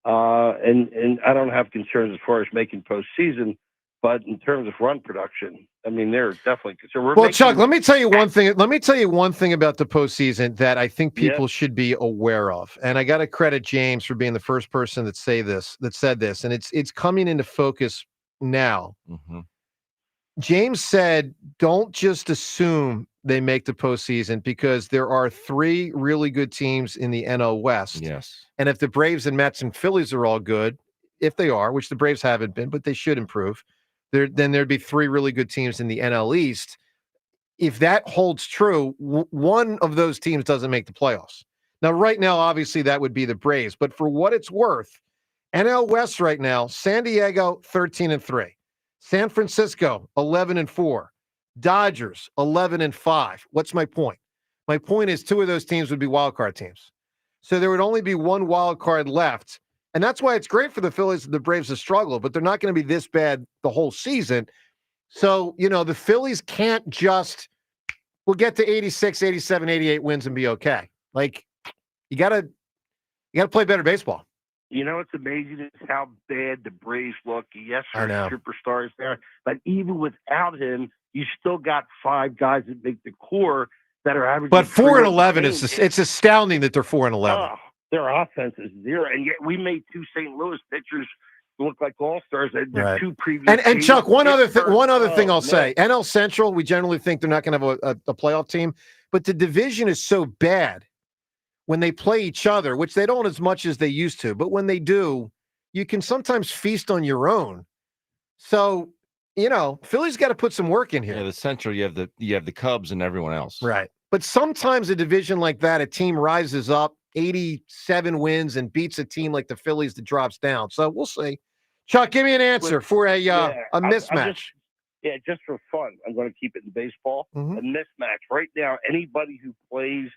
and I don't have concerns as far as making postseason. But in terms of run production, I mean, they're definitely concerned. Well, Chuck, let me tell you one thing. Let me tell you one thing about the postseason that I think people should be aware of. And I got to credit James for being the first person that said this, and it's coming into focus now. Mm-hmm. James said, "Don't just assume they make the postseason because there are 3 really good teams in the NL West. Yes, And if the Braves and Mets and Phillies are all good, if they are, which the Braves haven't been, but they should improve." Then there'd be 3 really good teams in the NL East. If that holds true, one of those teams doesn't make the playoffs. Now, right now, obviously, that would be the Braves. But for what it's worth, NL West right now, San Diego, 13-3. San Francisco, 11-4. Dodgers, 11-5. What's my point? My point is 2 of those teams would be wildcard teams. So there would only be 1 wild card left. And that's why it's great for the Phillies and the Braves to struggle, but they're not going to be this bad the whole season. So, the Phillies can't just, we'll get to 86, 87, 88 wins and be okay. Like, you got to play better baseball. You know what's amazing is how bad the Braves look. Yes, I know. superstars there, but even without him, you still got 5 guys that make the core that are averaging. But 4-11 is it's astounding that they're 4-11. Oh, their offense is 0, and yet we made 2 St. Louis pitchers look like all-stars. Their Right. 2 previous And games Chuck, one were other thing Pittsburgh. I'll Oh, say. NL Central, we generally think they're not going to have a playoff team, but the division is so bad when they play each other, which they don't as much as they used to, but when they do, you can sometimes feast on your own. So, Philly's got to put some work in here. Yeah, the Central, you have the Cubs and everyone else. Right. But sometimes a division like that, a team rises up 87 wins and beats a team like the Phillies that drops down. So we'll see. Chuck, give me an answer for a mismatch. Just for fun, I'm going to keep it in baseball. A mismatch. Right now, anybody who plays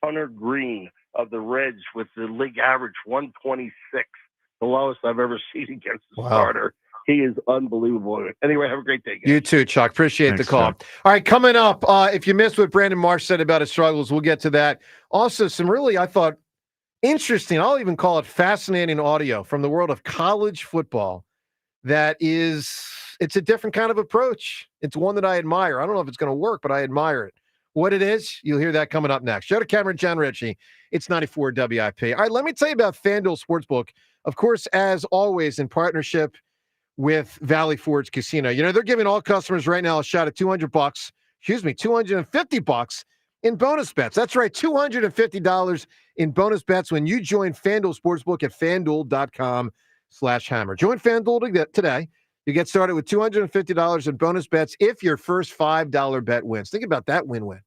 Hunter Green of the Reds with the league average 126, the lowest I've ever seen against a starter. He is unbelievable. Anyway, have a great day, guys. You too, Chuck. Appreciate Thanks, the call. Chuck. All right, coming up, if you missed what Brandon Marsh said about his struggles, we'll get to that. Also, some really, I thought, interesting, I'll even call it fascinating audio from the world of college football it's a different kind of approach. It's one that I admire. I don't know if it's going to work, but I admire it. What it is, you'll hear that coming up next. Joe DeCamera, John Ritchie. It's 94 WIP. All right, let me tell you about FanDuel Sportsbook. Of course, as always, in partnership with Valley Forge Casino. You know, they're giving all customers right now a shot at $250 in bonus bets. That's right, $250 in bonus bets when you join FanDuel Sportsbook at FanDuel.com/hammer. Join FanDuel today. You get started with $250 in bonus bets if your first $5 bet wins. Think about that win-win.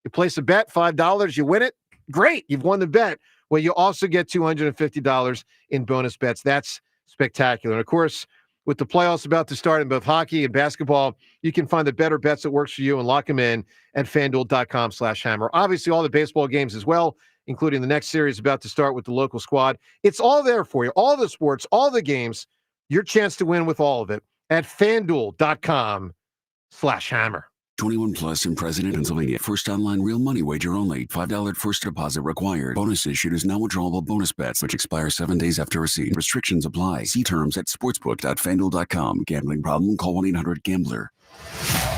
You place a bet, $5, you win it. Great, you've won the bet. Well, you also get $250 in bonus bets. That's spectacular. And, of course, with the playoffs about to start in both hockey and basketball, you can find the better bets that works for you and lock them in at FanDuel.com/hammer. Obviously, all the baseball games as well, including the next series about to start with the local squad. It's all there for you. All the sports, all the games, your chance to win with all of it at FanDuel.com/hammer. 21 plus in President, Pennsylvania. First online real money wager only. $5 first deposit required. Bonus issued is non-withdrawable bonus bets, which expire 7 days after receipt. Restrictions apply. See terms at sportsbook.fanduel.com. Gambling problem? Call 1-800-GAMBLER.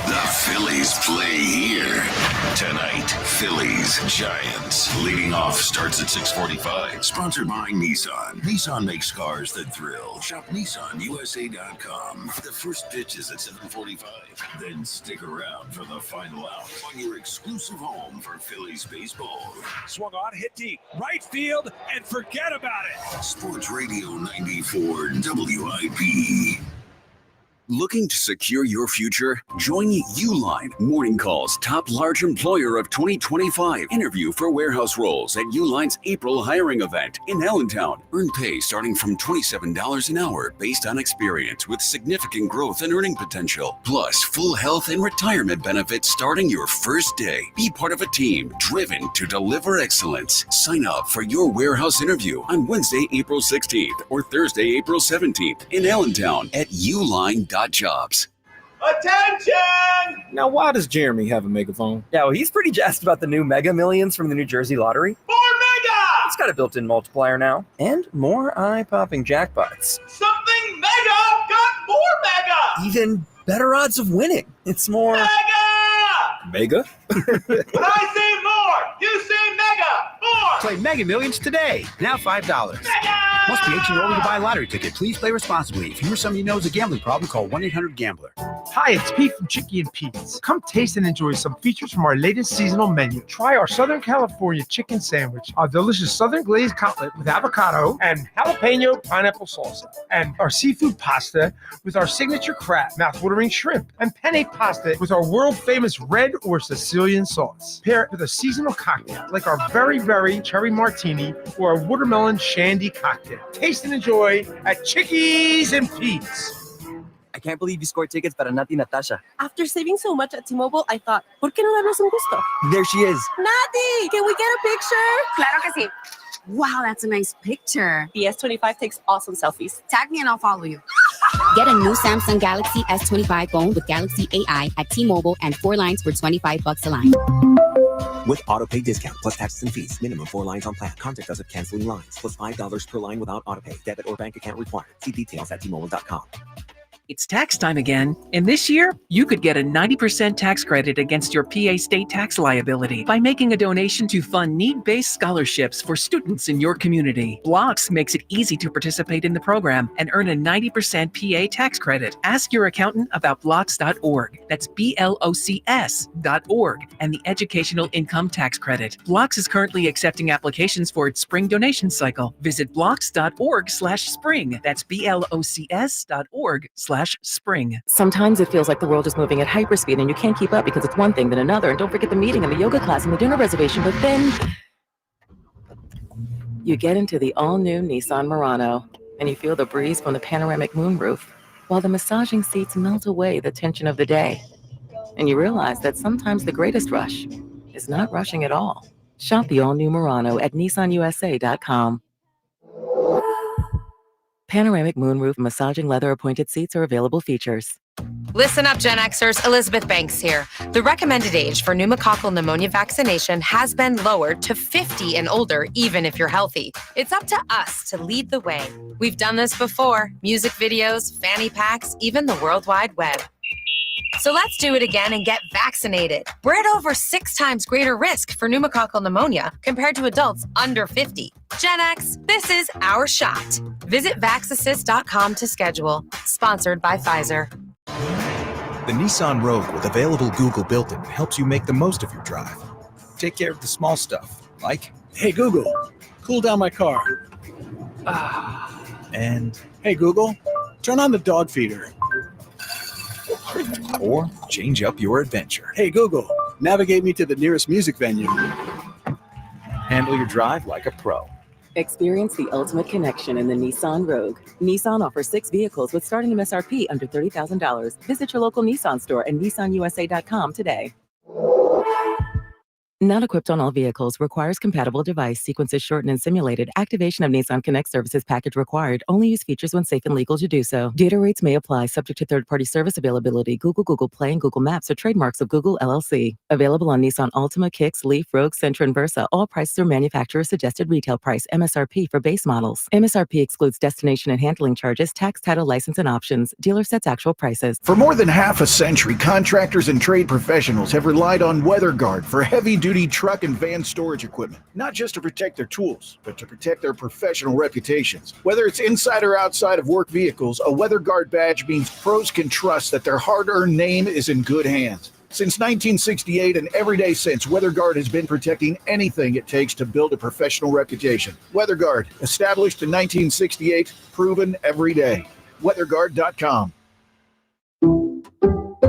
The Phillies play here tonight. Phillies Giants. Leading off starts at 6:45. Sponsored by Nissan. Nissan makes cars that thrill. Shop NissanUSA.com. The first pitch is at 7:45. Then stick around for the final out on your exclusive home for Phillies baseball. Swung on, hit deep, right field, and forget about it. Sports Radio 94 WIP. Looking to secure your future? Join Uline, Morning Call's top large employer of 2025. Interview for warehouse roles at Uline's April hiring event in Allentown. Earn pay starting from $27 an hour based on experience with significant growth and earning potential. Plus, full health and retirement benefits starting your first day. Be part of a team driven to deliver excellence. Sign up for your warehouse interview on Wednesday, April 16th or Thursday, April 17th in Allentown at Uline.jobs. Attention! Now, why does Jeremy have a megaphone? Yeah, well, he's pretty jazzed about the new Mega Millions from the New Jersey Lottery. More mega! It's got a built-in multiplier now, and more eye-popping jackpots. Something mega got more mega! Even better odds of winning. It's more... Mega? When I say more, you say mega! More! Play Mega Millions today. Now $5. Mega! Must be 18 or older to buy a lottery ticket. Please play responsibly. If you or somebody you know has a gambling problem, call 1-800-GAMBLER. Hi, it's Pete from Chicky and Pete's. Come taste and enjoy some features from our latest seasonal menu. Try our Southern California chicken sandwich, our delicious Southern glazed cutlet with avocado and jalapeno pineapple salsa, and our seafood pasta with our signature crab, mouth-watering shrimp, and penne pasta with our world-famous red or Sicilian sauce. Pair it with a seasonal cocktail like our very, very cherry martini or our watermelon shandy cocktail. Taste and enjoy at Chickies and Pete's. I can't believe you scored tickets para Nati Natasha. After saving so much at T-Mobile, I thought, ¿por qué no darnos un gusto? There she is. Nati, can we get a picture? Claro que sí. Wow, that's a nice picture. The S25 takes awesome selfies. Tag me and I'll follow you. Get a new Samsung Galaxy S25 phone with Galaxy AI at T-Mobile and 4 lines for $25 a line. With autopay discount plus taxes and fees. Minimum 4 lines on plan. Contact us if canceling lines. Plus $5 per line without autopay. Debit or bank account required. See details at T-Mobile.com. It's tax time again, and this year, you could get a 90% tax credit against your PA state tax liability by making a donation to fund need-based scholarships for students in your community. Blocks makes it easy to participate in the program and earn a 90% PA tax credit. Ask your accountant about blocks.org. That's BLOCS.org and the Educational Income Tax Credit. Blocks is currently accepting applications for its spring donation cycle. Visit blocks.org/spring. That's BLOCS.org/spring. Sometimes it feels like the world is moving at hyperspeed and you can't keep up because it's one thing then another. And don't forget the meeting and the yoga class and the dinner reservation. But then you get into the all-new Nissan Murano and you feel the breeze from the panoramic moonroof while the massaging seats melt away the tension of the day. And you realize that sometimes the greatest rush is not rushing at all. Shop the all-new Murano at NissanUSA.com. Panoramic moonroof massaging leather appointed seats are available features. Listen up, Gen Xers. Elizabeth Banks here. The recommended age for pneumococcal pneumonia vaccination has been lowered to 50 and older, even if you're healthy. It's up to us to lead the way. We've done this before. Music videos, fanny packs, even the World Wide Web. So let's do it again and get vaccinated. We're at over 6 times greater risk for pneumococcal pneumonia compared to adults under 50. Gen X, this is our shot. Visit vaxassist.com to schedule. Sponsored by Pfizer. The Nissan Rogue with available Google built-in helps you make the most of your drive. Take care of the small stuff, like, hey Google, cool down my car. And, hey Google, turn on the dog feeder. or change up your adventure. Hey Google, navigate me to the nearest music venue. Handle your drive like a pro. Experience the ultimate connection in the Nissan Rogue. Nissan offers 6 vehicles with starting MSRP under $30,000. Visit your local Nissan store and nissanusa.com today. Not equipped on all vehicles. Requires compatible device. Sequences shortened and simulated. Activation of Nissan Connect services package required. Only use features when safe and legal to do so. Data rates may apply, subject to third-party service availability. Google Play, and Google Maps are trademarks of Google LLC. Available on Nissan Altima, Kicks, Leaf, Rogue, Sentra, and Versa. All prices are manufacturer suggested retail price. MSRP for base models. MSRP excludes destination and handling charges, tax, title, license, and options. Dealer sets actual prices. For more than half a century, contractors and trade professionals have relied on WeatherGuard for heavy-duty truck and van storage equipment, not just to protect their tools, but to protect their professional reputations. Whether it's inside or outside of work vehicles, a WeatherGuard badge means pros can trust that their hard-earned name is in good hands. Since 1968 and every day since, WeatherGuard has been protecting anything it takes to build a professional reputation. WeatherGuard, established in 1968, proven every day. WeatherGuard.com.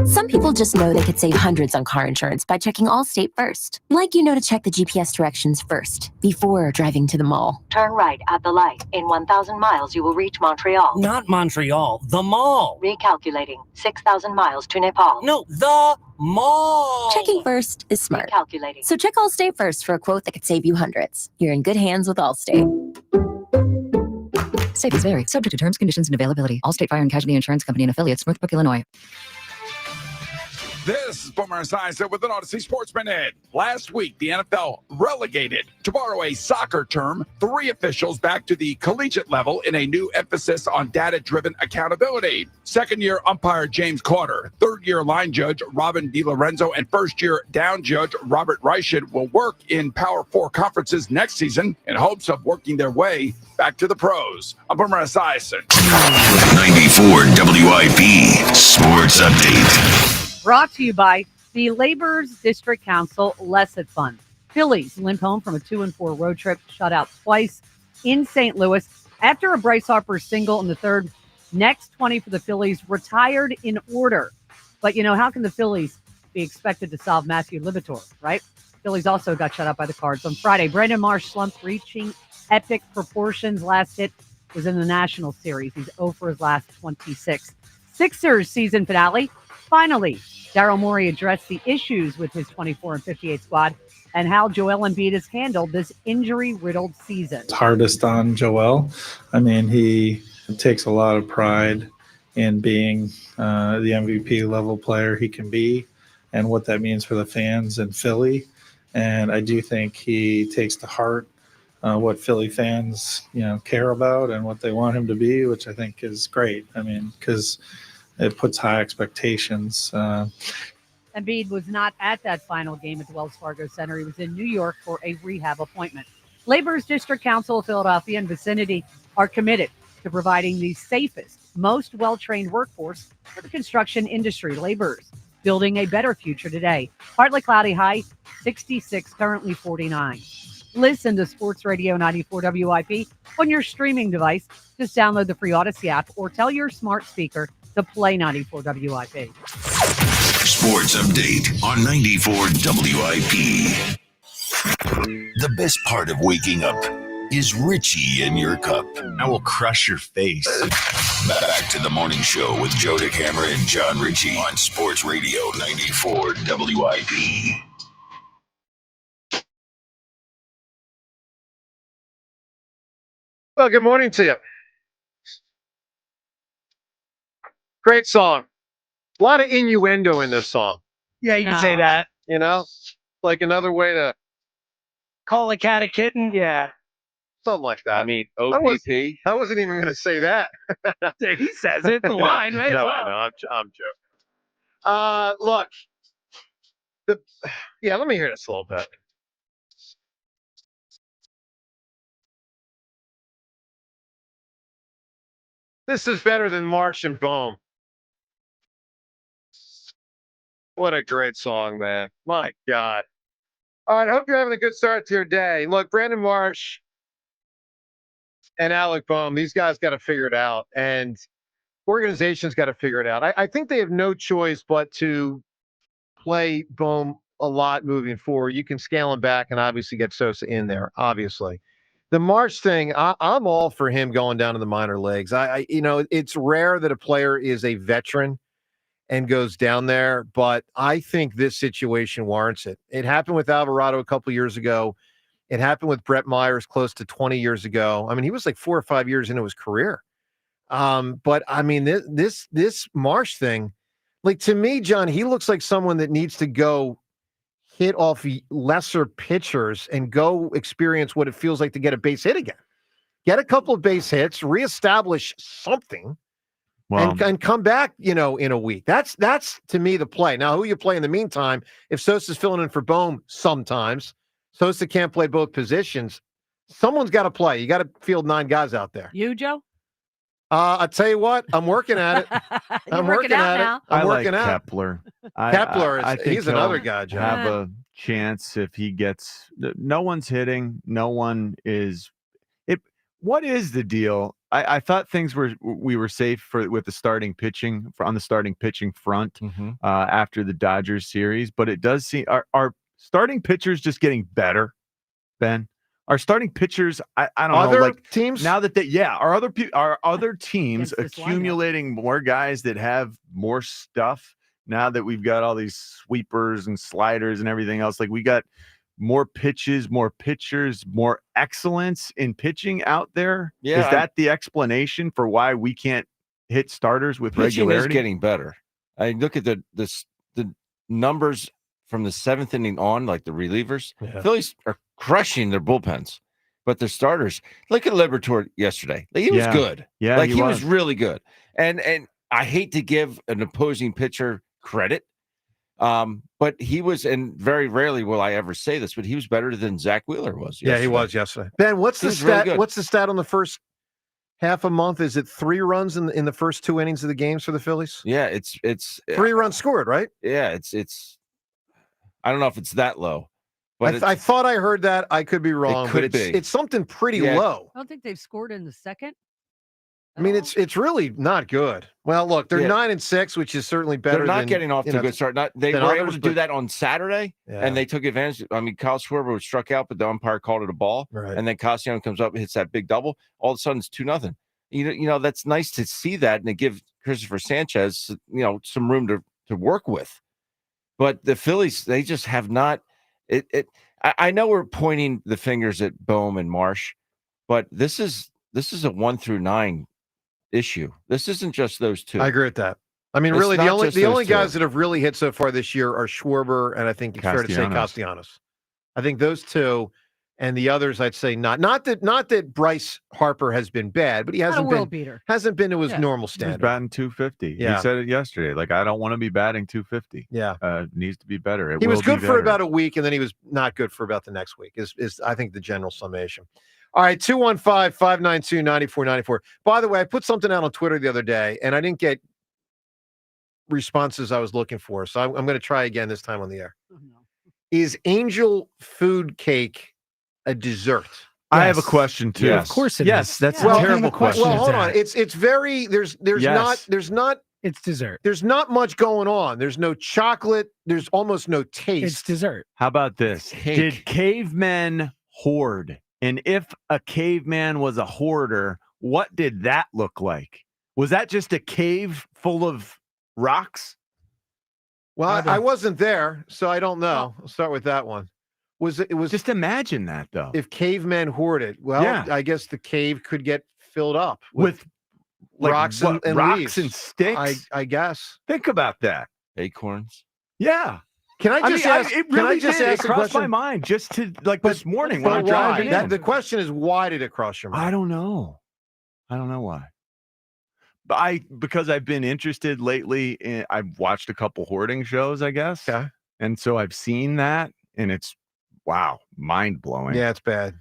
Some people just know they could save hundreds on car insurance by checking Allstate first. Like to check the GPS directions first, before driving to the mall. Turn right at the light. In 1,000 miles, you will reach Montreal. Not Montreal, the mall. Recalculating. 6,000 miles to Nepal. No, the mall. Checking first is smart. Recalculating. So check Allstate first for a quote that could save you hundreds. You're in good hands with Allstate. Savings vary. Subject to terms, conditions, and availability. Allstate Fire and Casualty Insurance Company and affiliates, Northbrook, Illinois. This is Boomer Esiason with an Odyssey Sports Minute. Last week, the NFL relegated, to borrow a soccer term, 3 officials back to the collegiate level in a new emphasis on data-driven accountability. Second-year umpire James Carter, third-year line judge Robin DiLorenzo, and first-year down judge Robert Reichert will work in Power 4 conferences next season in hopes of working their way back to the pros. I'm Boomer Esiason. 94 WIP Sports Update. Brought to you by the Labor's District Council Lesset Fund. Phillies limp home from a 2-4 road trip, shut out twice in St. Louis after a Bryce Harper single in the third. Next 20 for the Phillies retired in order. But, how can the Phillies be expected to solve Matthew Liberatore, right? Phillies also got shut out by the Cards on Friday. Brandon Marsh slumped, reaching epic proportions. Last hit was in the National Series. He's 0 for his last 26. Sixers season finale. Finally, Daryl Morey addressed the issues with his 24 and 58 squad and how Joel Embiid has handled this injury-riddled season. It's hardest on Joel. I mean, he takes a lot of pride in being the MVP level player he can be and what that means for the fans in Philly. And I do think he takes to heart what Philly fans, care about and what they want him to be, which I think is great. I mean, because it puts high expectations. Embiid was not at that final game at the Wells Fargo Center. He was in New York for a rehab appointment. Labor's District Council of Philadelphia and vicinity are committed to providing the safest, most well-trained workforce for the construction industry. Laborers building a better future today. Partly cloudy, high 66, currently 49. Listen to Sports Radio 94 WIP on your streaming device. Just download the free Odyssey app or tell your smart speaker to play 94 WIP. Sports Update on 94 WIP. The best part of waking up is Richie in your cup. I will crush your face. Back to the morning show with Joe DeCamera and John Ritchie on Sports Radio 94 WIP. Well, good morning to you. Great song. A lot of innuendo in this song. Yeah, you can say that. You know, like another way to Call a cat a kitten. Yeah. something like that. I mean, I wasn't OPP. even going to say that. He says it. The line, right? No, I'm joking. Look, let me hear this a little bit. This is better than Marsh and Bohm. What a great song, man. My God. All right, I hope you're having a good start to your day. Look, Brandon Marsh and Alec Bohm, these guys got to figure it out. And organizations got to figure it out. I think they have no choice but to play Bohm a lot moving forward. You can scale him back and obviously get Sosa in there, obviously. The Marsh thing, I'm all for him going down to the minor leagues. It's rare that a player is a veteran and goes down there, but I think this situation warrants it. It happened with Alvarado a couple years ago. It happened with Brett Myers close to 20 years ago. I mean, he was like 4 or 5 years into his career. But I mean, this Marsh thing, like, to me, John, he looks like someone that needs to go hit off lesser pitchers and go experience what it feels like to get a base hit again. Get a couple of base hits, reestablish something, and come back, in a week. That's to me the play. Now, who you play in the meantime? If Sosa's filling in for Bohm sometimes, Sosa can't play both positions. Someone's got to play. You got to field 9 guys out there. You, Joe? I'll tell you what, I'm working at it. I'm working at it. I'm working out. Kepler. Kepler he's another guy, John. Have a chance if he gets. No one's hitting. No one is. What is the deal? I thought we were safe with the starting pitching on the starting pitching front after the Dodgers series, but it does seem our starting pitchers just getting better, Ben. Our starting pitchers, I don't know, like teams now that our other teams accumulating more guys that have more stuff now that we've got all these sweepers and sliders and everything else. Like, we got more pitches, more pitchers, more excellence in pitching out there. Yeah, is that the explanation for why we can't hit starters with pitching regularity? Is getting better. I look at the numbers from the 7th inning on, like the relievers. Yeah. Phillies are crushing their bullpens, but their starters. Look at Liberatore yesterday. Like, he was good. Yeah, like he was really good. And I hate to give an opposing pitcher credit, but he was, and very rarely will I ever say this, but he was better than Zach Wheeler was. Yeah, he was yesterday. Ben, what's the stat? Really, what's the stat on the first half a month? Is it 3 runs in the first 2 innings of the games for the Phillies? Yeah, it's 3 runs scored, right? Yeah, it's. I don't know if it's that low, but I thought I heard that. I could be wrong, but it's something pretty low. I don't think they've scored in the second. I mean, it's really not good. Well, look, they're 9-6, which is certainly better. They're not getting off to a good start. They were able to do that on Saturday, and they took advantage. I mean, Kyle Schwarber was struck out, but the umpire called it a ball. Right. And then Castellanos comes up, hits that big double. All of a sudden, it's 2-0. You know, that's nice to see that, and it gives Christopher Sanchez, some room to work with. But the Phillies, they just have not. I know we're pointing the fingers at Bohm and Marsh, but this is a 1 through 9 issue. This isn't just those two. I agree with that. I mean, really, the only guys that have really hit so far this year are Schwarber, and I think it's fair to say Castellanos. I think those two, and the others, I'd say not. Not that Bryce Harper has been bad, but he hasn't been to his normal standard. He's batting 250. Yeah. He said it yesterday. Like, I don't want to be batting 250. Yeah, needs to be better. He was good for about a week, and then he was not good for about the next week. Is I think the general summation. All right, 215-592-9494. By the way, I put something out on Twitter the other day, and I didn't get responses I was looking for, so I'm going to try again this time on the air. Oh, no. Is angel food cake a dessert? Yes. I have a question too. Yes. Of course it is. That's a terrible question. Well, hold on. It's very there's not it's dessert. There's not much going on. There's no chocolate. There's almost no taste. It's dessert. How about this? Did cavemen hoard? And if a caveman was a hoarder, what did that look like? Was that just a cave full of rocks? Well, I wasn't there, so I don't know. I'll start with that one. It was just imagine that, though. If cavemen hoarded, well, yeah. I guess the cave could get filled up with rocks and rocks leaves. and sticks. I guess. Think about that. Acorns. Yeah. Can I just ask? It can I really just did. ask It a crossed question? my mind just to this morning when But I'm why? driving in. The question is, why did it cross your mind? I don't know. I don't know why. But because I've been interested lately. I've watched a couple hoarding shows, I guess. Okay. And so I've seen that, and it's mind blowing. Yeah, it's bad.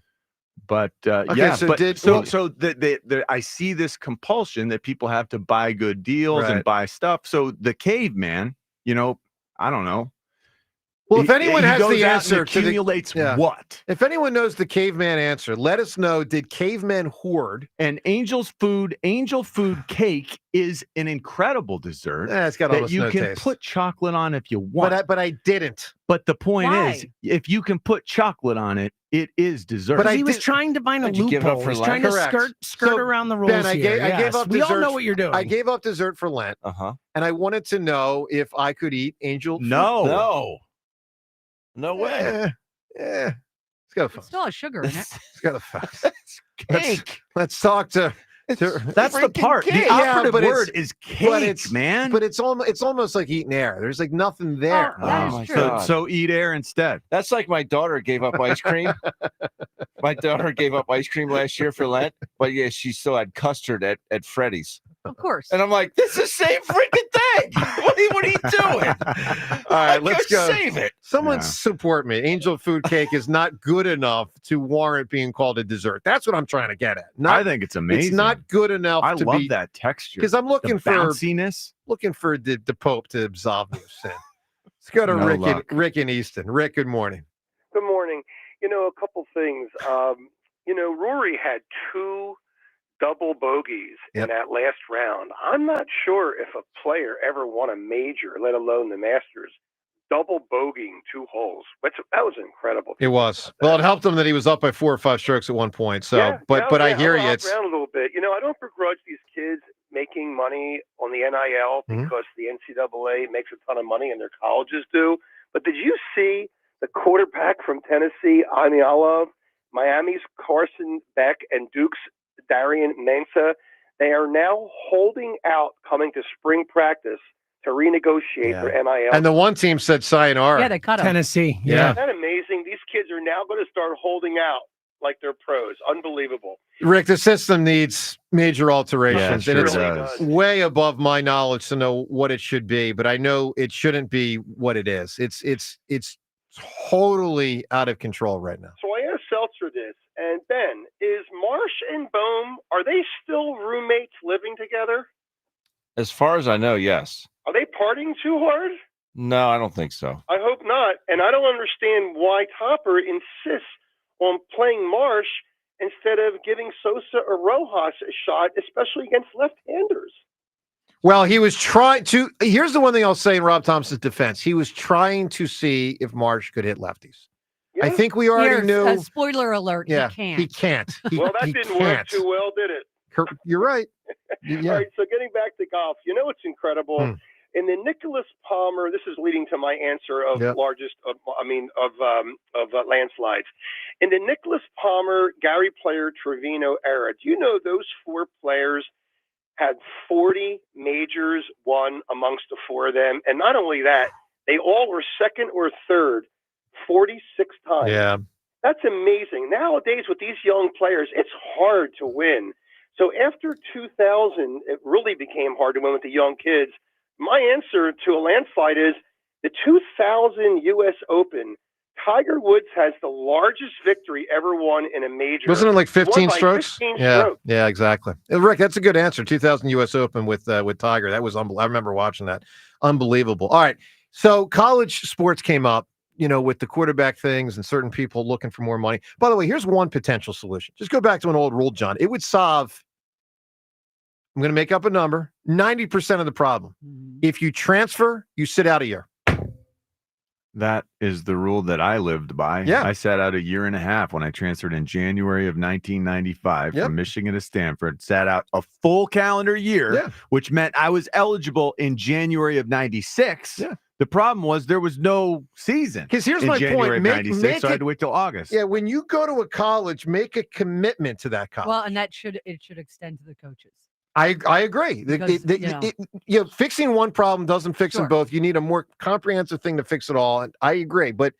But I see this compulsion that people have to buy good deals and buy stuff. So the caveman, I don't know. Well, if anyone has the answer to accumulates what? If anyone knows the caveman answer, let us know. Did cavemen hoard? And angel food cake is an incredible dessert It's got that almost you no can taste. put chocolate on if you want. But I didn't. But the point Why? is, if you can put chocolate on it, it is dessert. But he was trying to find a Did you give up loophole. for He's Lent? trying to Correct. skirt So, around the rules Ben, I here. gave up we dessert. all know what you're doing. I gave up dessert for Lent, and I wanted to know if I could eat angel food. No way. Yeah. It's got a It still has sugar in it. It's got a fact. Let's talk to. That's the part. Cake. The operative but word is cake, man. But it's almost like eating air. There's like nothing there. That is true. So eat air instead. That's like my daughter gave up ice cream. My daughter gave up ice cream last year for Lent, but yeah, she still had custard at Freddy's. Of course. And I'm like, this is the same freaking thing. What are you doing? All right, let's go. Save it. Someone support me. Angel food cake is not good enough to warrant being called a dessert. That's what I'm trying to get at. I think it's amazing. It's not good enough. I to love be, that texture because I'm looking the for bounciness. Looking for the Pope to absolve me of sin. Let's go to Rick in Easton. Rick, good morning. Good morning. A couple things. Rory had 2 double bogeys in that last round. I'm not sure if a player ever won a major, let alone the Masters, double bogeying 2 holes. That was incredible. It was. Well, it helped him that he was up by 4 or 5 strokes at one point. So, but I hear you. It's around a little bit. I don't begrudge these kids making money on the NIL because the NCAA makes a ton of money and their colleges do. But did you see the quarterback from Tennessee, Anialov, Miami's Carson Beck, and Duke's Darian Mensah? They are now holding out coming to spring practice to renegotiate their NIL. And the one team said sayonara. Yeah, they cut him. Tennessee. Yeah. Isn't that amazing? These kids are now going to start holding out like they're pros. Unbelievable. Rick, the system needs major alterations, Yeah, and it's sure does. way above my knowledge to know what it should be. But I know it shouldn't be what it is. It's totally out of control right now. So I asked Seltzer this, and Ben, is Marsh and Bohm, are they still roommates living together? As far as I know, yes. Are they partying too hard? No, I don't think so. I hope not. And I don't understand why Topper insists on playing Marsh instead of giving Sosa or Rojas a shot, especially against left-handers. Well, he was trying to. Here's the one thing I'll say in Rob Thompson's defense. He was trying to see if Marsh could hit lefties. I think we already knew. Spoiler alert, Yeah, he can't. Well, that didn't work too well, did it? You're right. All right, so getting back to golf, what's incredible? In the Nicholas Palmer, this is leading to my answer of landslides. In the Nicholas Palmer, Gary Player, Trevino era, do you know those 4 players had 40 majors won amongst the 4 of them? And not only that, they all were second or third 46 times. Yeah. That's amazing. Nowadays, with these young players, it's hard to win. So after 2000, it really became hard to win with the young kids. My answer to a landslide is the 2000 U.S. Open. Tiger Woods has the largest victory ever won in a major. Wasn't it like 15 Won by strokes? 15 Yeah, strokes. yeah, exactly. Rick, that's a good answer. 2000 U.S. Open with Tiger. That was unbelievable. I remember watching that. Unbelievable. All right, so college sports came up, with the quarterback things and certain people looking for more money. By the way, here's one potential solution. Just go back to an old rule, John. It would solve, I'm going to make up a number, 90% of the problem. If you transfer, you sit out a year. That is the rule that I lived by. Yeah. I sat out a year and a half when I transferred in January of 1995 from Michigan to Stanford. Sat out a full calendar year, which meant I was eligible in January of 96. Yeah. The problem was there was no season. Because here's in my January point. of 96, so I had to wait till August. Yeah, when you go to a college, make a commitment to that college. Well, and it should extend to the coaches. I agree. Because, Fixing one problem doesn't fix them Sure. both. You need a more comprehensive thing to fix it all. And I agree, but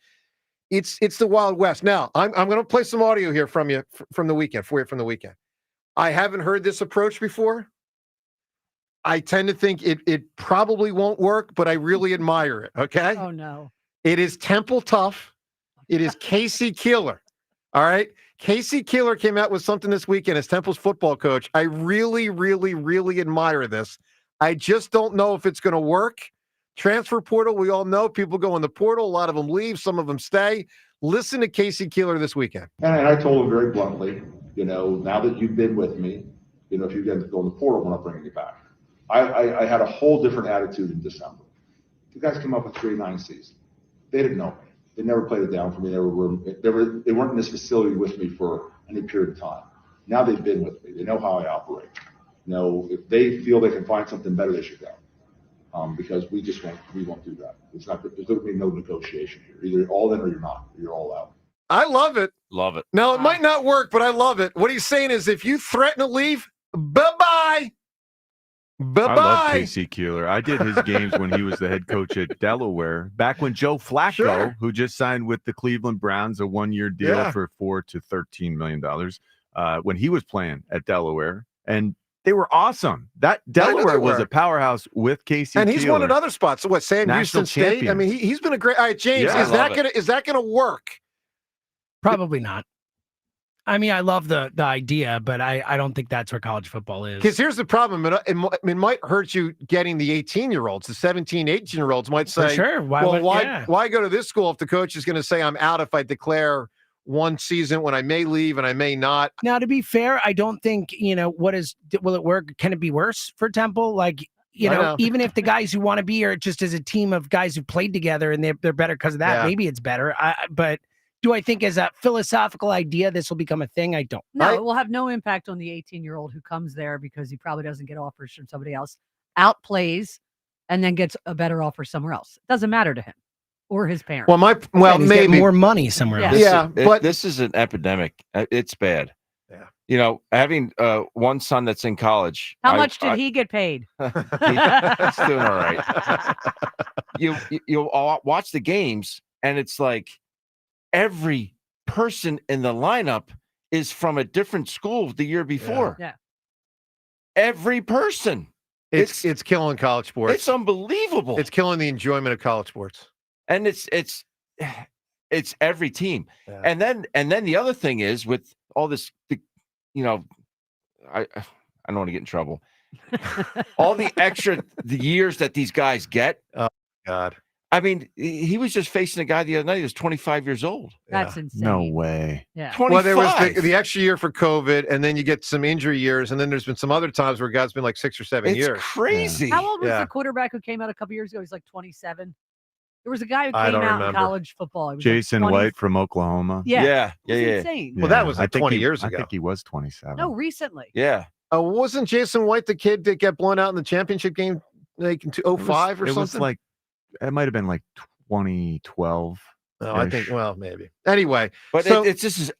it's the Wild West. Now, I'm going to play some audio here from you from the weekend. I haven't heard this approach before. I tend to think it probably won't work, but I really admire it. Okay. Oh no. It is Temple tough. It is Casey Keeler. All right. Casey Keeler came out with something this weekend as Temple's football coach. I really, really, really admire this. I just don't know if it's going to work. Transfer portal, we all know people go in the portal. A lot of them leave. Some of them stay. Listen to Casey Keeler this weekend. And I told him very bluntly, now that you've been with me, if you get to go in the portal, we're not bringing you back. I had a whole different attitude in December. The guys came up with 3-9 season. They didn't know me. They never played it down for me. They weren't in this facility with me for any period of time. Now they've been with me. They know how I operate. If they feel they can find something better, they should go. Because we won't do that. There's going to be no negotiation here. Either you're all in or you're not. You're all out. I love it. Love it. Now, it might not work, but I love it. What he's saying is if you threaten to leave, bye-bye. Bye-bye. I love Casey Keeler. I did his games when he was the head coach at Delaware. Back when Joe Flacco, who just signed with the Cleveland Browns, a one-year deal for $4 to $13 million, when he was playing at Delaware. And they were awesome. That Delaware was a powerhouse with Casey and he's Keeler. won at other spots. So what, Sam National Houston State? champion. I mean, he's been a great. All right, James, Yeah, is that gonna work? Probably not. I mean, I love the idea, but I don't think that's where college football is. Because here's the problem. It might hurt you getting the 18-year-olds. The 17, 18-year-olds might say, For sure. Why go to this school if the coach is going to say I'm out if I declare one season when I may leave and I may not? Now, to be fair, I don't think, will it work? Can it be worse for Temple? Like, even if the guys who want to be here just as a team of guys who played together and they're better because of that, maybe it's better. But do I think as a philosophical idea this will become a thing? I don't. No, it will have no impact on the 18-year-old who comes there because he probably doesn't get offers from somebody else, outplays, and then gets a better offer somewhere else. It doesn't matter to him or his parents. Well, he's maybe getting more money somewhere else. But this is an epidemic. It's bad. Yeah. Having one son that's in college. How much did he get paid? He's doing all right. You'll watch the games, and it's like every person in the lineup is from a different school the year before. Yeah. Every person. It's killing college sports. It's unbelievable. It's killing the enjoyment of college sports. And it's every team. Yeah. And then the other thing is with all this, I don't want to get in trouble. All the years that these guys get. Oh God. I mean, he was just facing a guy the other night who was 25 years old. That's insane. No way. Yeah. 25. Well, there was the extra year for COVID, and then you get some injury years, and then there's been some other times where guys been like 6 or 7 years. It's crazy. How old was the quarterback who came out a couple years ago? He's like 27. There was a guy who came out in college football. He was Jason like 20. White from Oklahoma. Yeah. Yeah. Insane. Well, that was like 20 years I ago. think he was 27. No, recently. Yeah. Wasn't Jason White the kid that got blown out in the championship game like in 2005 or something? It was like, it might have been like 2012. No, I think, maybe. Anyway. But this is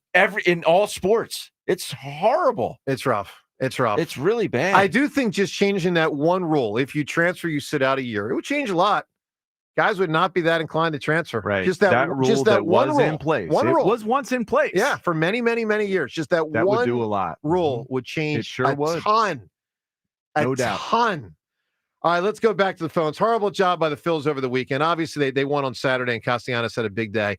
in all sports. It's horrible. It's rough. It's rough. It's really bad. I do think just changing that one rule, if you transfer, you sit out a year, it would change a lot. Guys would not be that inclined to transfer. Right. Just that rule just that was one rule. in place. One it rule. was once in place. Yeah, for many, many, many years. Just that one would do a lot. Rule would change It sure would. ton. No doubt. Ton. All right, let's go back to the phones. Horrible job by the Phils over the weekend. Obviously, they won on Saturday, and Castellanos had a big day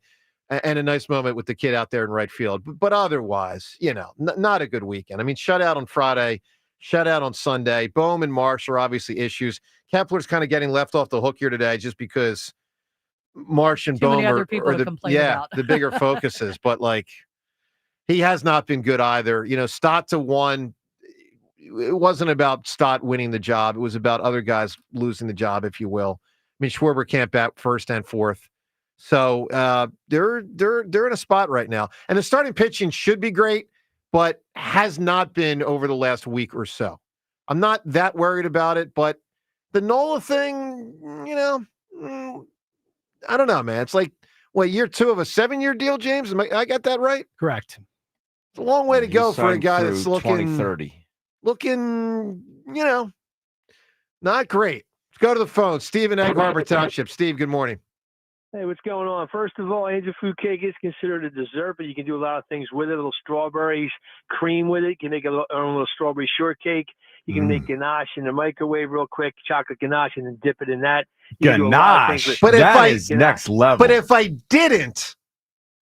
and a nice moment with the kid out there in right field. But otherwise, not a good weekend. I mean, shutout on Friday, shutout on Sunday. Bohm and Marsh are obviously issues. Kepler's kind of getting left off the hook here today just because Marsh and Bohm are the bigger focuses. But, he has not been good either. Stott to one. It wasn't about Stott winning the job. It was about other guys losing the job, if you will. I mean, Schwarber can't bat first and fourth. So they're in a spot right now. And the starting pitching should be great, but has not been over the last week or so. I'm not that worried about it, but the Nola thing, I don't know, man. It's like, year 2 of a 7-year deal, James? I got that right? Correct. It's a long way to go for a guy that's looking 2030. Looking, not great. Let's go to the phone. Steve in Egg Harbor Township. Steve, good morning. Hey, what's going on? First of all, angel food cake is considered a dessert, but you can do a lot of things with it. A little strawberries, cream with it. You can make a little strawberry shortcake. You can make ganache in the microwave real quick, chocolate ganache, and then dip it in that. You can do a lot of things Ganache. with- That is next level. But if I didn't,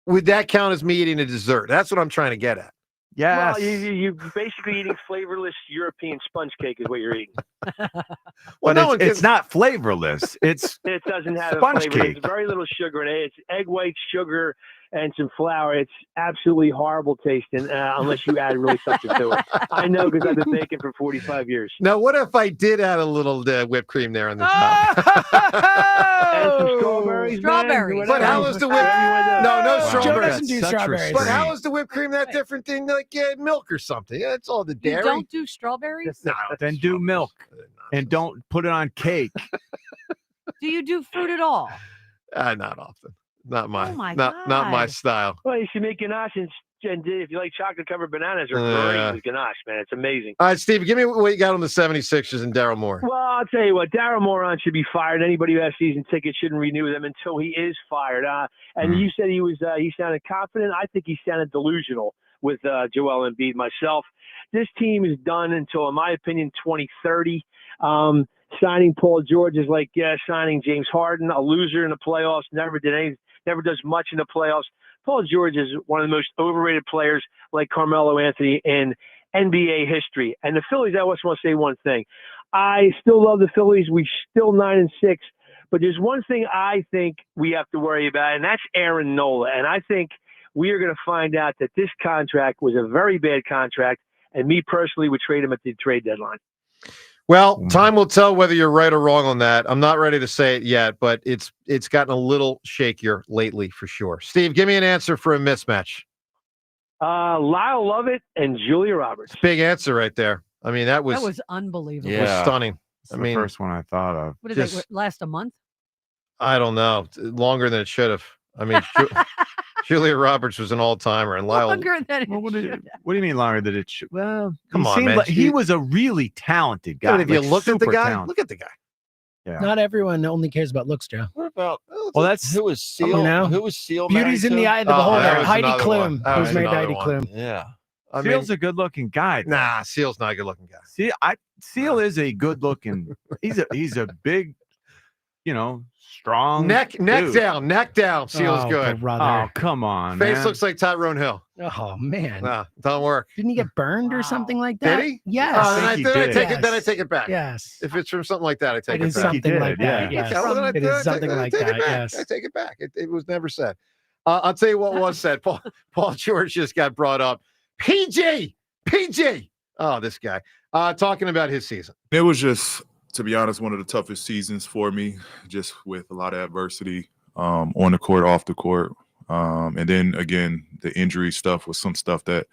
would that count as me eating a dessert? That's what I'm trying to get at. Yes. Well, you're basically eating flavorless European sponge cake is what you're eating. But it's not flavorless. It doesn't have sponge a flavor. cake. There's very little sugar in it. It's egg white, sugar, and some flour. It's absolutely horrible tasting unless you add really something to it. I know because I've been baking for 45 years. Now, what if I did add a little whipped cream there on the top? And some strawberries. Strawberries. But how is the whipped No, Wow, strawberries. Joe doesn't do strawberries. But how is the whipped cream that different than like milk or something? Yeah, it's all the dairy. You don't do strawberries? No, then do milk and don't put it on cake. Do you do fruit at all? Not often. Not my, Oh my not my God. style. Well, you should make ganache and if you like chocolate covered bananas are Yeah. great with ganache, man. It's amazing. All right, Steve, give me what you got on the 76ers and Daryl Morey. Well, I'll tell you what, Daryl Moron should be fired. Anybody who has season tickets shouldn't renew them until he is fired. And you said he sounded confident. I think he sounded delusional with Joel Embiid. Myself, this team is done until, in my opinion, 2030. Signing Paul George is like signing James Harden, a loser in the playoffs. Never does much in the playoffs. Paul George is one of the most overrated players, like Carmelo Anthony, in NBA history. And the Phillies, I just want to say one thing. I still love the Phillies. We're still 9-6. But there's one thing I think we have to worry about, and that's Aaron Nola. And I think we are going to find out that this contract was a very bad contract, and me personally would trade him at the trade deadline. Well, time will tell whether you're right or wrong on that. I'm not ready to say it yet, but it's gotten a little shakier lately for sure. Steve, give me an answer for a mismatch. Lyle Lovett and Julia Roberts. Big answer right there. I mean, that was unbelievable. was stunning. It's the first one I thought of. What did it last a month? I don't know, longer than it should have. I mean, Julia Roberts was an all-timer, and Lyle. Longer than it What do you mean longer than it should? Well, Come he on, seemed man. like he was a really talented guy. But if you like, look at the super guy, talented. look at the guy. Yeah. Not everyone only cares about looks, Joe. What about Well, that's who was Seal? You know? Who was Seal? Beauty's married in the to? eye of the beholder. that was Heidi another Klum. one. That Who's was married to another Heidi one. Klum. Yeah. I mean, Seal's a good-looking guy. though. nah, Seal's not a good-looking guy. Seal is a good-looking. He's a big, strong Neck dude. down. Seal's Oh, good. brother. Oh, come on, Face man. looks like Tyrone Hill. Oh man. Nah, don't work. Didn't he get burned or something like that? Did he? Yes. Then I take it. Then I Yes. take it back. Yes. If it's from something like that, I take It it is back. something like that. yeah. Yes. Yeah, well, then It is something I like take it that. back. Yes. I take it back. It was never said. I'll tell you what was said. Paul George just got brought up. PG. Oh, this guy. Talking about his season. It was just, to be honest, one of the toughest seasons for me, just with a lot of adversity on the court, off the court. And then, again, the injury stuff was some stuff that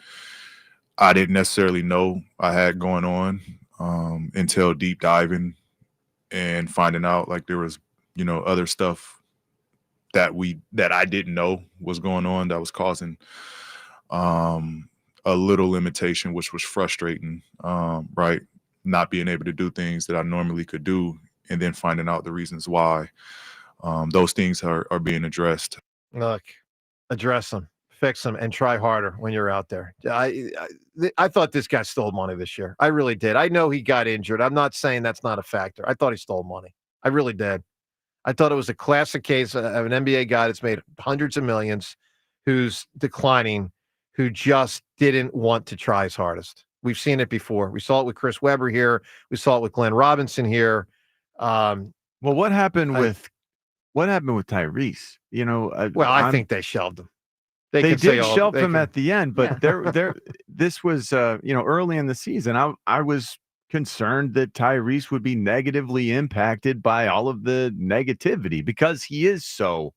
I didn't necessarily know I had going on until deep diving and finding out like there was, other stuff that I didn't know was going on that was causing a little limitation, which was frustrating, right? Not being able to do things that I normally could do, and then finding out the reasons why. Those things are being addressed. Look, address them, fix them, and try harder when you're out there. I thought this guy stole money this year. I really did. I know he got injured. I'm not saying that's not a factor. I thought he stole money. I really did. I thought it was a classic case of an NBA guy that's made hundreds of millions who's declining, who just didn't want to try his hardest. We've seen it before. We saw it with Chris Webber here. We saw it with Glenn Robinson here. Well, what happened with Tyrese? I think they shelved him. They can say did all- shelve they him can- at the end, but this was early in the season. I was concerned that Tyrese would be negatively impacted by all of the negativity because he is so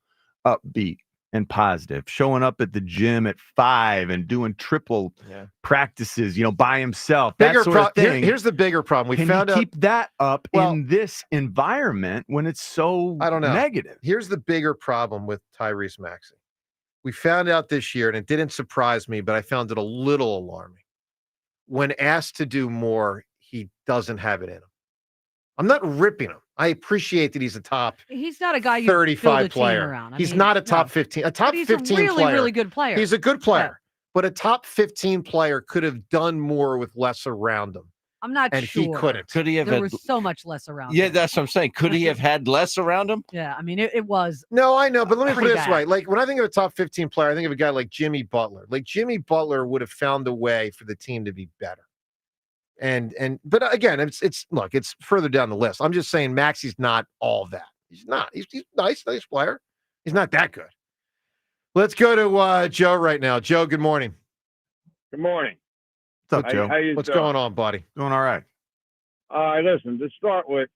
upbeat and positive, showing up at the gym at 5 and doing triple practices, by himself. That sort of thing. Here's the bigger problem. We Can found you out. keep that up in this environment when it's so I don't know. negative? Here's the bigger problem with Tyrese Maxey. We found out this year, and it didn't surprise me, but I found it a little alarming. When asked to do more, he doesn't have it in him. I'm not ripping him. I appreciate that he's a top He's not a guy you 35 build a team player. around. He's not a top 15. A top But he's 15 a really, player. really good player. He's a good Yeah. player. But a top 15 player could have done more with less around him. I'm not and sure. he couldn't. Could he have There had? was so much less around Yeah, him. that's what I'm saying. Could he have had less around him? Yeah, I mean, it was. No, I know, but let me put it pretty this bad. way. Like, when I think of a top 15 player, I think of a guy like Jimmy Butler. Like, Jimmy Butler would have found a way for the team to be better. But again, it's further down the list. I'm just saying Maxey's not all that. He's not. He's nice player. He's not that good. Let's go to Joe right now. Joe, good morning. Good morning. What's up, Joe? How you What's doing? going on, buddy? Doing all right. Listen, to start with,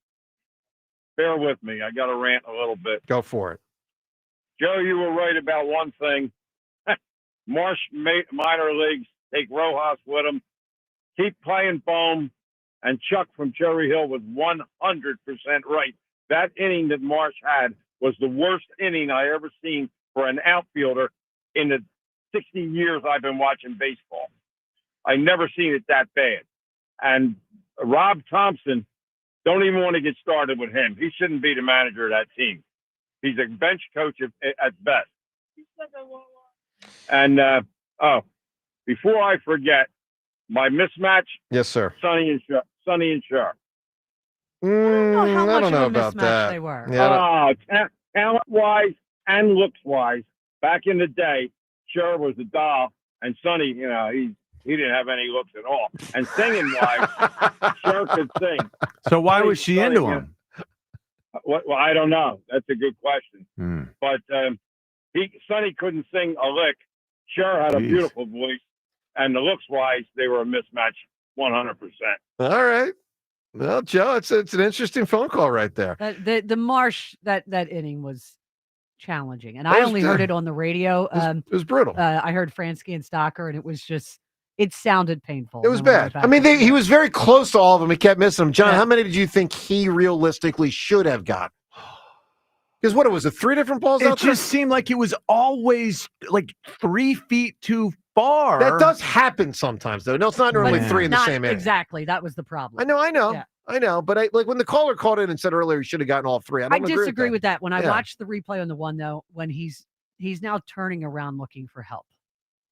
bear with me. I got to rant a little bit. Go for it. Joe, you were right about one thing. Marsh minor leagues, take Rojas with them. Keep playing Bohm, and Chuck from Cherry Hill was 100% right. That inning that Marsh had was the worst inning I ever seen for an outfielder in the 60 years I've been watching baseball. I never seen it that bad. And Rob Thompson, don't even want to get started with him. He shouldn't be the manager of that team. He's a bench coach at best. And, before I forget, my mismatch. Yes, sir. Sonny and Cher. I don't know about that. they were. Yeah, Talent-wise and looks-wise, back in the day, Cher was a doll, and Sonny, he didn't have any looks at all. And singing-wise, Cher could sing. So why was she into him? Well, I don't know. That's a good question. Hmm. But Sonny couldn't sing a lick. Cher had a Jeez. beautiful voice, and the looks-wise, they were a mismatch 100%. All right. Well, Joe, it's an interesting phone call right there. The Marsh that inning was challenging, and That I was only the- heard it on the radio. It was brutal. I heard Fransky and Stocker, and it sounded painful. It was And then we bad. went back I mean, to- he was very close to all of them. He kept missing them. John, Yeah. how many did you think he realistically should have got? Because what, it was 3 different balls It out there? just seemed like it was always like 3 feet too far. That does happen sometimes, though. No, it's not normally Man. 3 in the Not same inning. exactly. That was the problem. I know. Yeah. I know. But like when the caller called in and said earlier he should have gotten all 3. I don't disagree with that. When I Yeah. watched the replay on the one, though, when he's now turning around looking for help,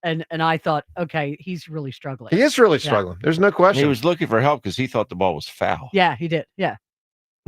and I thought, okay, he's really struggling. He is really Yeah. struggling. There's no question. He was looking for help because he thought the ball was foul. Yeah, he did. Yeah.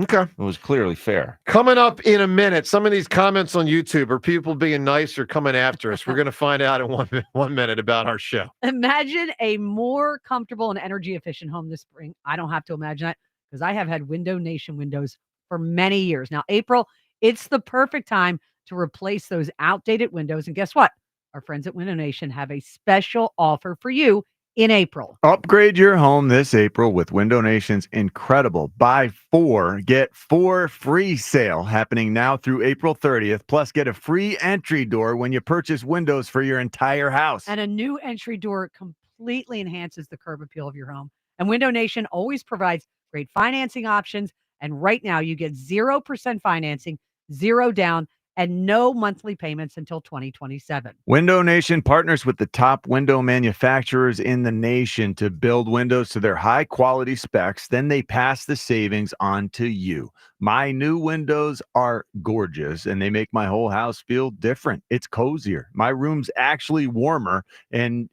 Okay. It was clearly fair. Coming up in a minute, some of these comments on YouTube are people being nice or coming after us. We're going to find out in 1 minute about our show. Imagine a more comfortable and energy efficient home this spring. I don't have to imagine that because I have had Window Nation windows for many years. Now, April, it's the perfect time to replace those outdated windows. And guess what? Our friends at Window Nation have a special offer for you in April. Upgrade your home this April with Window Nation's incredible Buy 4, Get 4 free sale happening now through April 30th. Plus, get a free entry door when you purchase windows for your entire house. And a new entry door completely enhances the curb appeal of your home. And Window Nation always provides great financing options. And right now you get 0% financing, 0 down, and no monthly payments until 2027. Window Nation partners with the top window manufacturers in the nation to build windows to their high quality specs. Then they pass the savings on to you. My new windows are gorgeous and they make my whole house feel different. It's cozier. My room's actually warmer and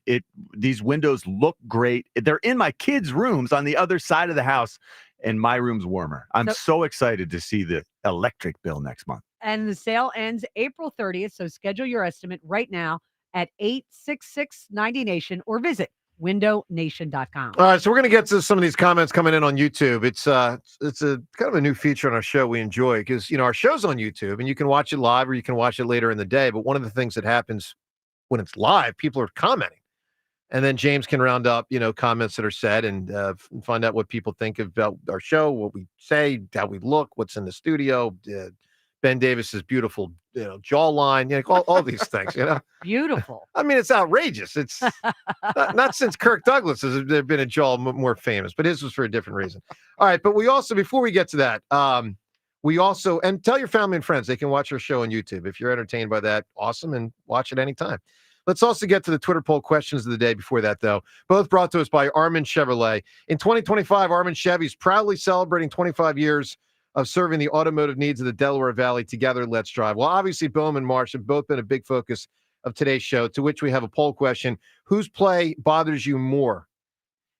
these windows look great. They're in my kids' rooms on the other side of the house and my room's warmer. I'm so excited to see the electric bill next month. And the sale ends April 30th. So schedule your estimate right now at 866-90Nation or visit windownation.com. All right, so we're going to get to some of these comments coming in on YouTube. It's a kind of a new feature on our show we enjoy because, our show's on YouTube and you can watch it live or you can watch it later in the day. But one of the things that happens when it's live, people are commenting. And then James can round up, comments that are said and find out what people think about our show, what we say, how we look, what's in the studio, Ben Davis's beautiful, jawline, all these things, Beautiful. I mean, it's outrageous. It's not since Kirk Douglas has there been a jaw more famous, but his was for a different reason. All right, but we also, before we get to that, and tell your family and friends they can watch our show on YouTube. If you're entertained by that, awesome, and watch it anytime. Let's also get to the Twitter poll questions of the day before that, though. Both brought to us by Armin Chevrolet. In 2025, Armin Chevy's proudly celebrating 25 years of serving the automotive needs of the Delaware Valley. Together, let's drive. Well, obviously, Bohm and Marsh have both been a big focus of today's show, to which we have a poll question. Whose play bothers you more?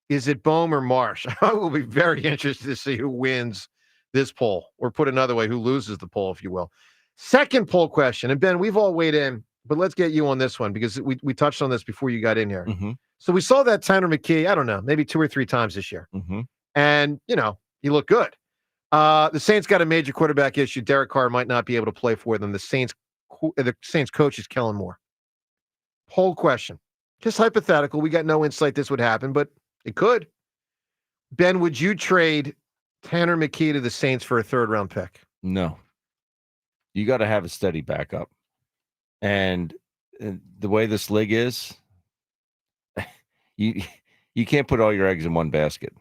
Is it Bohm or Marsh? I will be very interested to see who wins this poll, or put another way, who loses the poll, if you will. Second poll question, and Ben, we've all weighed in, but let's get you on this one because we touched on this before you got in here. Mm-hmm. So we saw that Tanner McKee, I don't know, maybe 2 or 3 times this year. Mm-hmm. And, he looked good. The Saints got a major quarterback issue. Derek Carr might not be able to play for them. The Saints coach is Kellen Moore. Poll question. Just hypothetical. We got no insight this would happen, but it could. Ben, would you trade Tanner McKee to the Saints for a 3rd-round pick? No. You got to have a steady backup. And the way this league is, you can't put all your eggs in one basket.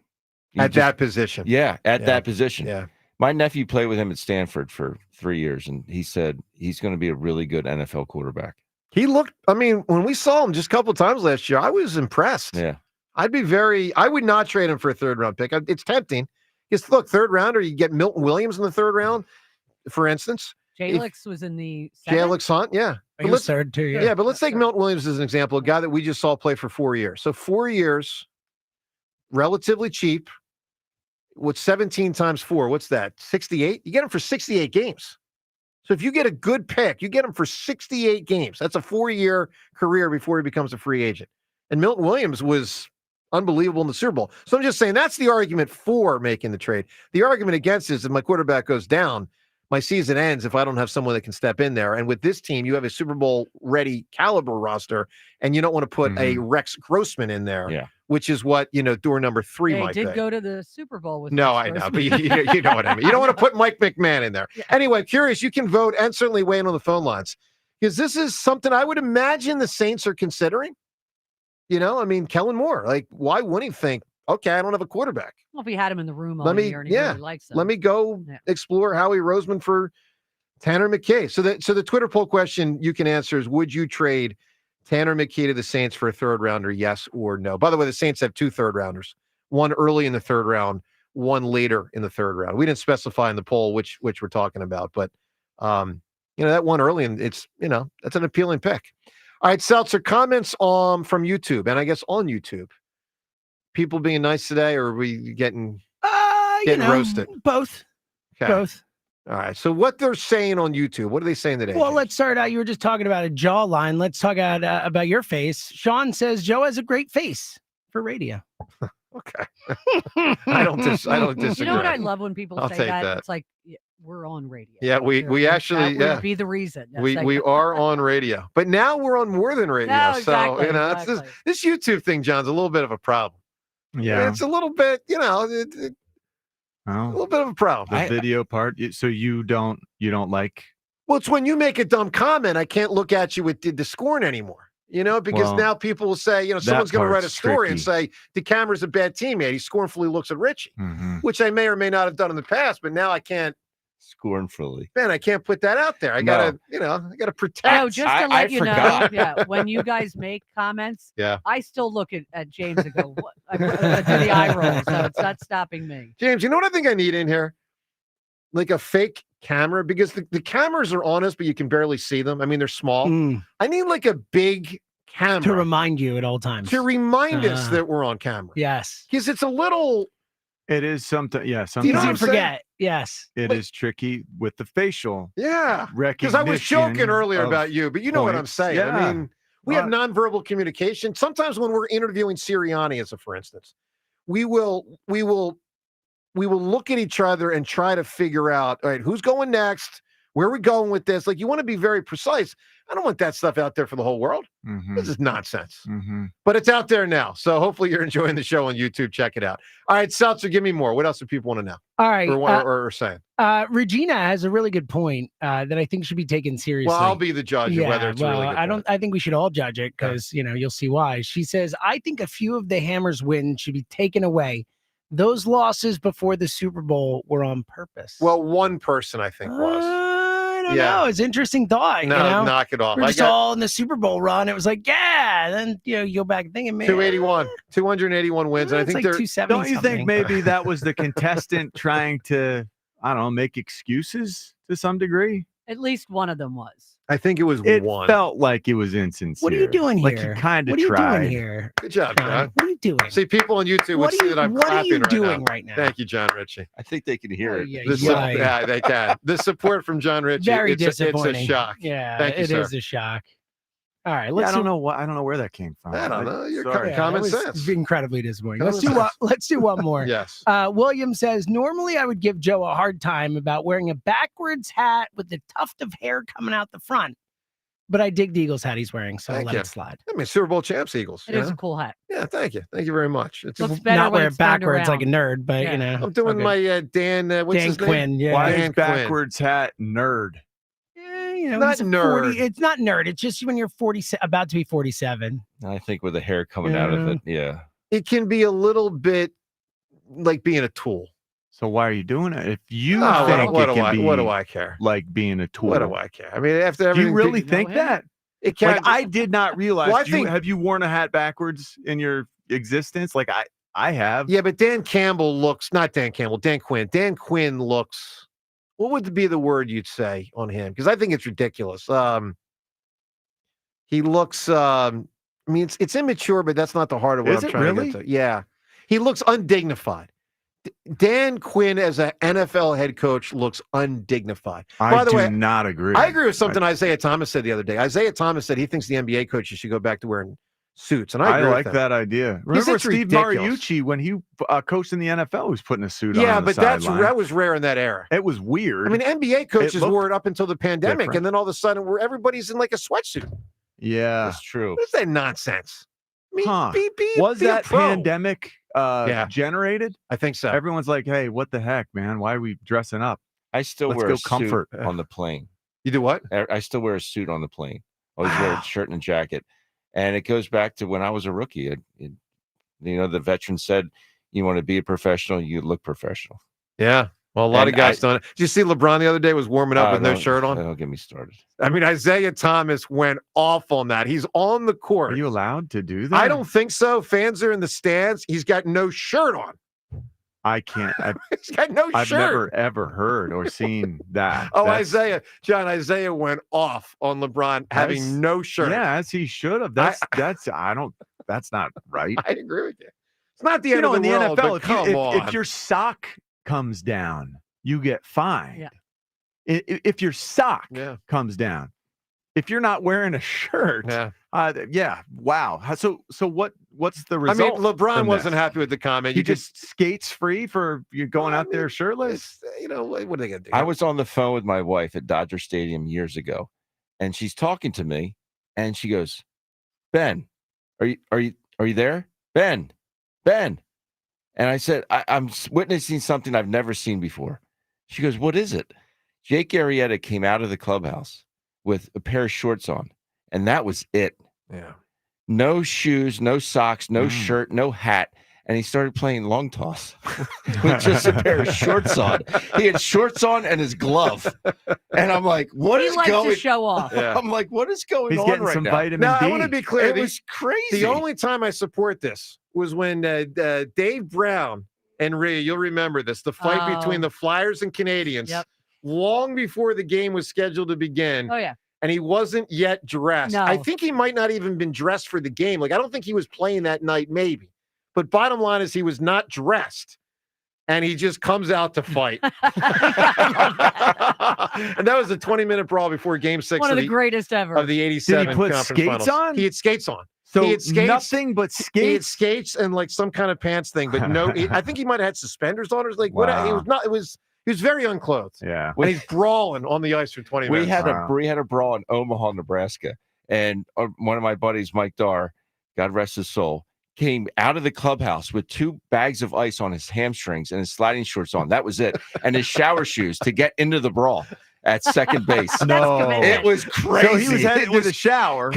That position. Yeah, that position. Yeah. My nephew played with him at Stanford for 3 years, and he said he's going to be a really good NFL quarterback. He looked, when we saw him just a couple of times last year, I was impressed. Yeah. I would not trade him for a 3rd-round pick. It's tempting. Because, look, 3rd rounder, you get Milton Williams in the 3rd round, for instance. Jalix was in the 7th? Jalix Hunt, yeah. He was 3rd, too, yeah. Yeah, but let's take Milton Williams as an example, a guy that we just saw play for 4 years. So 4 years, relatively cheap. What's 17 times 4? What's that? 68? You get him for 68 games. So if you get a good pick, you get him for 68 games. That's a 4-year career before he becomes a free agent. And Milton Williams was unbelievable in the Super Bowl. So I'm just saying that's the argument for making the trade. The argument against is if my quarterback goes down, my season ends if I don't have someone that can step in there. And with this team, you have a Super Bowl ready caliber roster, and you don't want to put a Rex Grossman in there, which is what, door number 3 might be. He did go to the Super Bowl with No, I know, but you know what I mean. You don't want to put Mike McMahon in there. Yeah. Anyway, curious, you can vote and certainly weigh in on the phone lines because this is something I would imagine the Saints are considering. Kellen Moore, why wouldn't he think, okay, I don't have a quarterback? Well, if he had him in the room all year and he really likes him. Let me go explore Howie Roseman for Tanner McKay. So the Twitter poll question you can answer is, would you trade Tanner McKay to the Saints for a 3rd rounder, yes or no? By the way, the Saints have 2 3rd-rounders, one early in the 3rd round, one later in the 3rd round. We didn't specify in the poll which we're talking about, but that one early, and it's, that's an appealing pick. All right, Seltzer, comments from YouTube, and I guess on YouTube. People being nice today, or are we getting roasted? Both. Okay. Both. All right. So what they're saying on YouTube, what are they saying today? Well, let's start out. You were just talking about a jawline. Let's talk about your face. Sean says Joe has a great face for radio. Okay. I don't disagree. You know what I love when people I'll say take that? It's like, we're on radio. Yeah, we actually that would be the reason. We are on radio, but now we're on more than radio. No, exactly, so it's this YouTube thing, John's a little bit of a problem. Yeah, it's a little bit, a little bit of a problem. The video part. So you don't like. Well, it's when you make a dumb comment, I can't look at you with the scoring anymore. Because now people will say, someone's going to write a story and say DeCamera's a bad teammate. He scornfully looks at Richie, which I may or may not have done in the past, but now I can't. Scornfully. Man, I can't put that out there. I gotta, I gotta protect. Oh, just to let you know, when you guys make comments, I still look at James and go, what? I do the eye roll, so it's not stopping me. James, you know what I think I need in here? Like a fake camera, because the cameras are on us, but you can barely see them. I mean, they're small. I need like a big camera to remind you at all times. To remind us that we're on camera. Yes. Because it's a little. It is something. Yeah. Sometimes easy to forget. Yes. It is tricky with the facial. Yeah. Recognition. Because I was joking earlier about you, but you know what I'm saying. Yeah. I mean, we have nonverbal communication. Sometimes when we're interviewing Sirianni, as a for instance, we will look at each other and try to figure out, all right, who's going next? Where are we going with this? Like, you want to be very precise. I don't want that stuff out there for the whole world. This is nonsense. But it's out there now. So hopefully you're enjoying the show on YouTube. Check it out. All right, Seltzer, give me more. What else do people want to know? All right. Or saying? Regina has a really good point that I think should be taken seriously. Well, I'll be the judge of whether it's a really good point. I think we should all judge it because, you'll see why. She says, I think a few of the Hammers wins should be taken away. Those losses before the Super Bowl were on purpose. Well, one person I think was. I don't know. It's an interesting thought. No, you know? knock it off. We're just all in the Super Bowl run. It was like, yeah. Then you go back thinking, man, 281 wins. And I think like they're. 270 Don't you something. think maybe that was the contestant trying to, I don't know, make excuses to some degree? At least one of them was. I think it was It one. felt like it was insincere. What are you doing Like here? he kind of What are you tried. doing here? Good job, John. What are you doing? See, people on YouTube What would are see you- that I'm what are clapping you right doing now. right now? Thank you, John Ritchie. I think they can hear it. Yeah, they can. The support from John Ritchie. Very it's disappointing. A shock. Yeah, Thank you, it sir. is a shock. All right, Yeah, let's. I don't know what. I don't know where that came from. I don't know. You're Sorry. common that was sense. Incredibly disappointing. Common Let's do sense. let's do one more. Yes. William says, normally I would give Joe a hard time about wearing a backwards hat with the tuft of hair coming out the front, but I dig the Eagles hat he's wearing, so I'll Thank let you. it slide. I mean, Super Bowl champs, Eagles. It you is know? a cool hat. Yeah, thank you. Thank you very much. It's Looks better Not when wear it it's turned backwards like a around. nerd, but Yeah. you know. I'm doing okay. my Dan. What's Dan his name? Quinn. Yeah. Why Dan is Quinn. backwards hat nerd? You know, Not he's a nerd. 40, it's not nerd. It's just when you're 40, about to be 47. I think with the hair coming out of it, yeah. It can be a little bit like being a tool. So why are you doing it? If you Oh, think what it do can I- be what do I care? like being a tool, What do I care? I mean, after do everything, you really think that? It can. Like, I did not realize. Well, I think- have you worn a hat backwards in your existence? Like I have. Yeah, but Dan Campbell looks not Dan Campbell. Dan Quinn. Dan Quinn looks. What would be the word you'd say on him? Because I think it's ridiculous. He looks. I mean, it's immature, but that's not the heart of what Is I'm it trying really? to get to. Yeah, he looks undignified. Dan Quinn as an NFL head coach looks undignified. I By the do way, not agree. I agree with something Isaiah Thomas said the other day. Isaiah Thomas said he thinks the NBA coaches should go back to wearing suits, and I agree like with him. that idea. Because Remember it's Steve ridiculous. Mariucci when he coached in the NFL was putting a suit on. Yeah, on the but that sideline. was rare in that era. It was weird. I mean, NBA coaches looked wore it up until the pandemic, different. and then all of a sudden, everybody's in like a sweatsuit. Yeah, That's true. What's that nonsense? I mean, Huh. be Was a that pro. pandemic generated? I think so. Everyone's like, "Hey, what the heck, man? Why are we dressing up?" I still Let's wear go a suit comfort. on the plane. You do what? I still wear a suit on the plane. Always wear a shirt and a jacket. And it goes back to when I was a rookie. The veteran said, you want to be a professional, you look professional. Yeah. Well, a lot of guys don't. Did you see LeBron the other day was warming up with no shirt on? Don't get me started. I mean, Isaiah Thomas went off on that. He's on the court. Are you allowed to do that? I don't think so. Fans are in the stands. He's got no shirt on. I can't. He's got no I've shirt. never ever heard or seen that. Oh, That's- Isaiah went off on LeBron having That's- no shirt. Yeah, as he should have. That's not right. I agree with you. It's not the You end know, of in the the world, NFL, but come if on. your sock comes down, you get fined. Yeah. If your sock comes down, if you're not wearing a shirt, wow. So what's the I result? mean, LeBron from wasn't this? happy with the comment. He just skates free for you going out there shirtless. You know, what are they going to do? I was on the phone with my wife at Dodger Stadium years ago, and she's talking to me, and she goes, "Ben, are you there? Ben." And I said, I'm witnessing something I've never seen before. She goes, "What is it?" Jake Arrieta came out of the clubhouse with a pair of shorts on, and that was it. Yeah. No shoes, no socks, no shirt, no hat. And he started playing long toss with just a pair of shorts on. He had shorts on and his glove. And I'm like, what He is likes going to show off. Yeah. I'm like, what is going He's on getting right some now? vitamin Now, D. I want to be clear. It was crazy. The only time I support this was when Dave Brown and Rhea, you'll remember this, the fight between the Flyers and Canadians, long before the game was scheduled to begin. Oh, yeah. And he wasn't yet dressed. No. I think he might not even been dressed for the game. Like, I don't think he was playing that night, maybe. But bottom line is he was not dressed. And he just comes out to fight. And that was a 20-minute brawl before Game 6 One of the greatest ever. of the 87 Did he put conference skates finals. on? He had skates on. So he had skates, nothing but skates. He had skates and like some kind of pants thing, but no. I think he might have had suspenders on. Or like what? He was not. He was very unclothed. Yeah, and he's brawling on the ice for 20 minutes. We had a brawl in Omaha, Nebraska, and one of my buddies, Mike Darr, God rest his soul, came out of the clubhouse with 2 bags of ice on his hamstrings and his sliding shorts on. That was it, and his shower shoes to get into the brawl. at second base. No. It was crazy. So he was headed to the shower.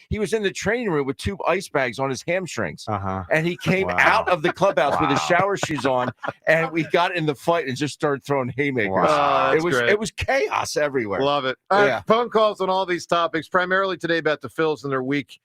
He was in the training room with 2 ice bags on his hamstrings. And he came out of the clubhouse with his shower shoes on, and we got in the fight and just started throwing haymakers. Wow, It was chaos everywhere. Love it. All right, phone calls on all these topics, primarily today about the Phils and their weak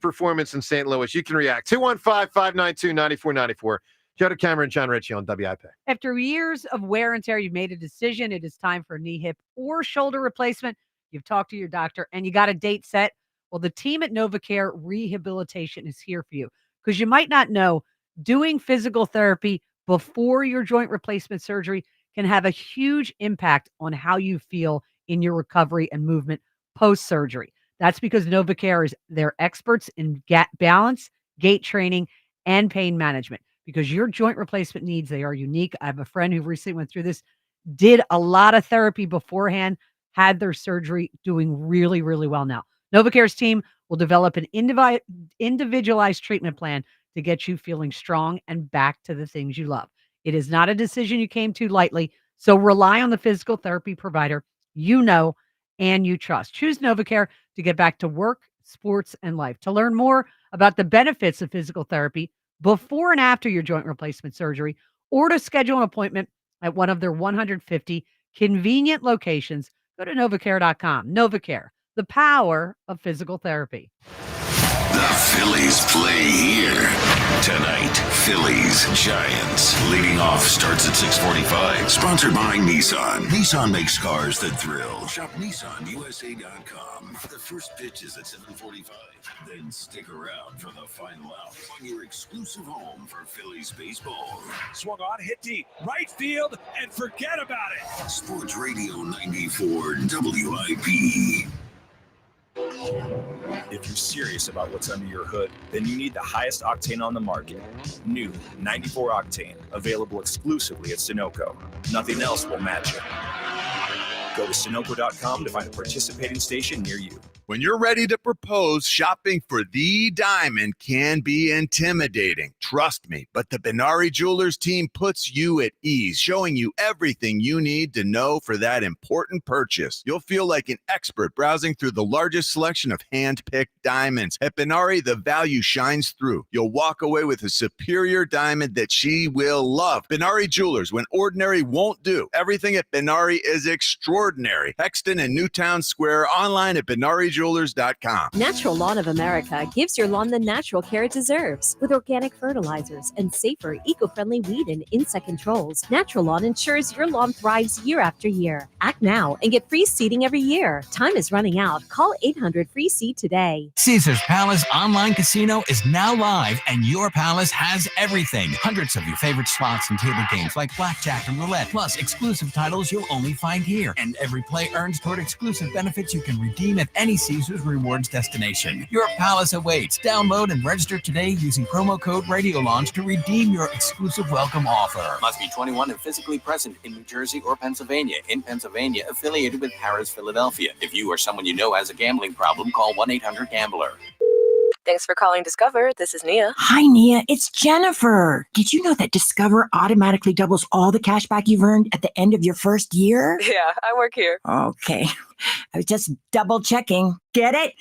performance in St. Louis. You can react. 215-592-9494. Joe Cameron, John Ritchie on WIP. After years of wear and tear, you've made a decision. It is time for a knee, hip, or shoulder replacement. You've talked to your doctor, and you got a date set. Well, the team at NovaCare Rehabilitation is here for you, because you might not know, doing physical therapy before your joint replacement surgery can have a huge impact on how you feel in your recovery and movement post-surgery. That's because NovaCare is their experts in balance, gait training, and pain management. Because your joint replacement needs, they are unique. I have a friend who recently went through this, did a lot of therapy beforehand, had their surgery, doing really, really well now. NovaCare's team will develop an individualized treatment plan to get you feeling strong and back to the things you love. It is not a decision you came to lightly, so rely on the physical therapy provider you know and you trust. Choose NovaCare to get back to work, sports, and life. To learn more about the benefits of physical therapy before and after your joint replacement surgery, or to schedule an appointment at one of their 150 convenient locations, go to NovaCare.com. NovaCare, the power of physical therapy. The Phillies play here tonight. Phillies Giants. Leading off starts at 6:45. Sponsored by Nissan. Nissan makes cars that thrill. Shop NissanUSA.com. The first pitch is at 7:45. Then stick around for the final out on your exclusive home for Phillies baseball. Swung on, hit deep, right field, and forget about it. Sports Radio 94 WIP. If you're serious about what's under your hood, then you need the highest octane on the market. New 94 Octane, available exclusively at Sunoco. Nothing else will match it. Go to Sunoco.com to find a participating station near you. When you're ready to propose, shopping for the diamond can be intimidating. Trust me, but the Benari Jewelers team puts you at ease, showing you everything you need to know for that important purchase. You'll feel like an expert browsing through the largest selection of hand-picked diamonds. At Benari, the value shines through. You'll walk away with a superior diamond that she will love. Benari Jewelers, when ordinary won't do. Everything at Benari is extraordinary. Hexton and Newtown Square, online at BenariJewelers.com. Natural Lawn of America gives your lawn the natural care it deserves. With organic fertilizers and safer, eco-friendly weed and insect controls, Natural Lawn ensures your lawn thrives year after year. Act now and get free seeding every year. Time is running out. Call 800-FREE-SEED today. Caesars Palace Online Casino is now live, and your palace has everything. Hundreds of your favorite slots and table games like blackjack and roulette, plus exclusive titles you'll only find here. And every play earns toward exclusive benefits you can redeem at any Caesars Rewards destination. Your palace awaits. Download and register today using promo code RadioLaunch to redeem your exclusive welcome offer. Must be 21 and physically present in New Jersey or Pennsylvania. In Pennsylvania, affiliated with Harrah's Philadelphia. If you or someone you know has a gambling problem, call 1-800-GAMBLER. Thanks for calling Discover. This is Nia. Hi, Nia. It's Jennifer. Did you know that Discover automatically doubles all the cash back you've earned at the end of your first year? Yeah, I work here. Okay. I was just double checking. Get it?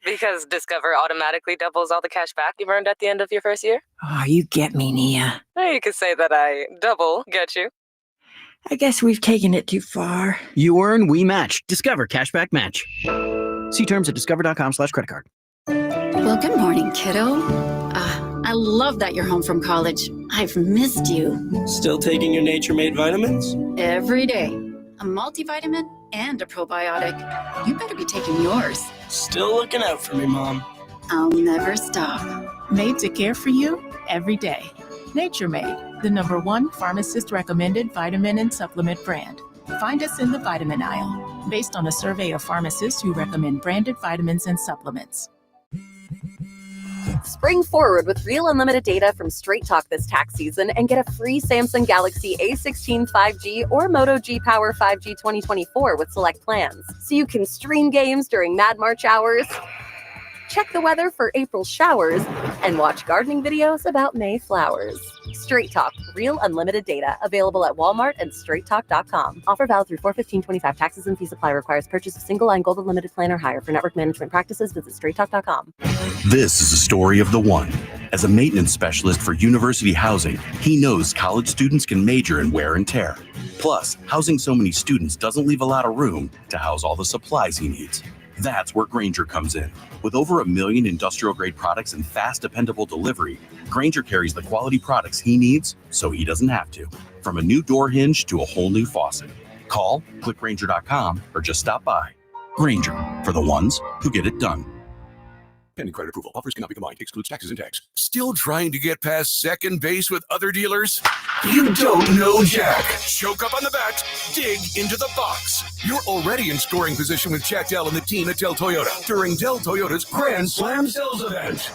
Because Discover automatically doubles all the cash back you've earned at the end of your first year? Oh, you get me, Nia. You could say that I double get you. I guess we've taken it too far. You earn, we match. Discover Cashback Match. See terms at discover.com/creditcard. Well, good morning, kiddo. I love that you're home from college. I've missed you. Still taking your Nature-Made vitamins? Every day. A multivitamin and a probiotic. You better be taking yours. Still looking out for me, Mom. I'll never stop. Made to care for you every day. Nature-Made, the #1 pharmacist-recommended vitamin and supplement brand. Find us in the vitamin aisle, based on a survey of pharmacists who recommend branded vitamins and supplements. Spring forward with real unlimited data from Straight Talk this tax season and get a free Samsung Galaxy A16 5G or Moto G Power 5G 2024 with select plans. So you can stream games during Mad March hours check the weather for April showers, and watch gardening videos about May flowers. Straight Talk, real unlimited data, available at Walmart and straighttalk.com. Offer valid through 4/15/25. Taxes and fees apply. Requires purchase of single line gold unlimited plan or higher. For network management practices, visit straighttalk.com. This is the story of the one. As a maintenance specialist for university housing, he knows college students can major in wear and tear. Plus, housing so many students doesn't leave a lot of room to house all the supplies he needs. That's where Grainger comes in. With over 1 million industrial-grade products and fast, dependable delivery, Grainger carries the quality products he needs so he doesn't have to. From a new door hinge to a whole new faucet. Call, click Grainger.com, or just stop by. Grainger, for the ones who get it done. Pending credit approval. Offers cannot be combined. Excludes taxes and tax. Still trying to get past second base with other dealers? You don't know Jack. Choke up on the bat. Dig into the box. You're already in scoring position with Jack Dell and the team at Dell Toyota during Dell Toyota's Grand Slam Sales event.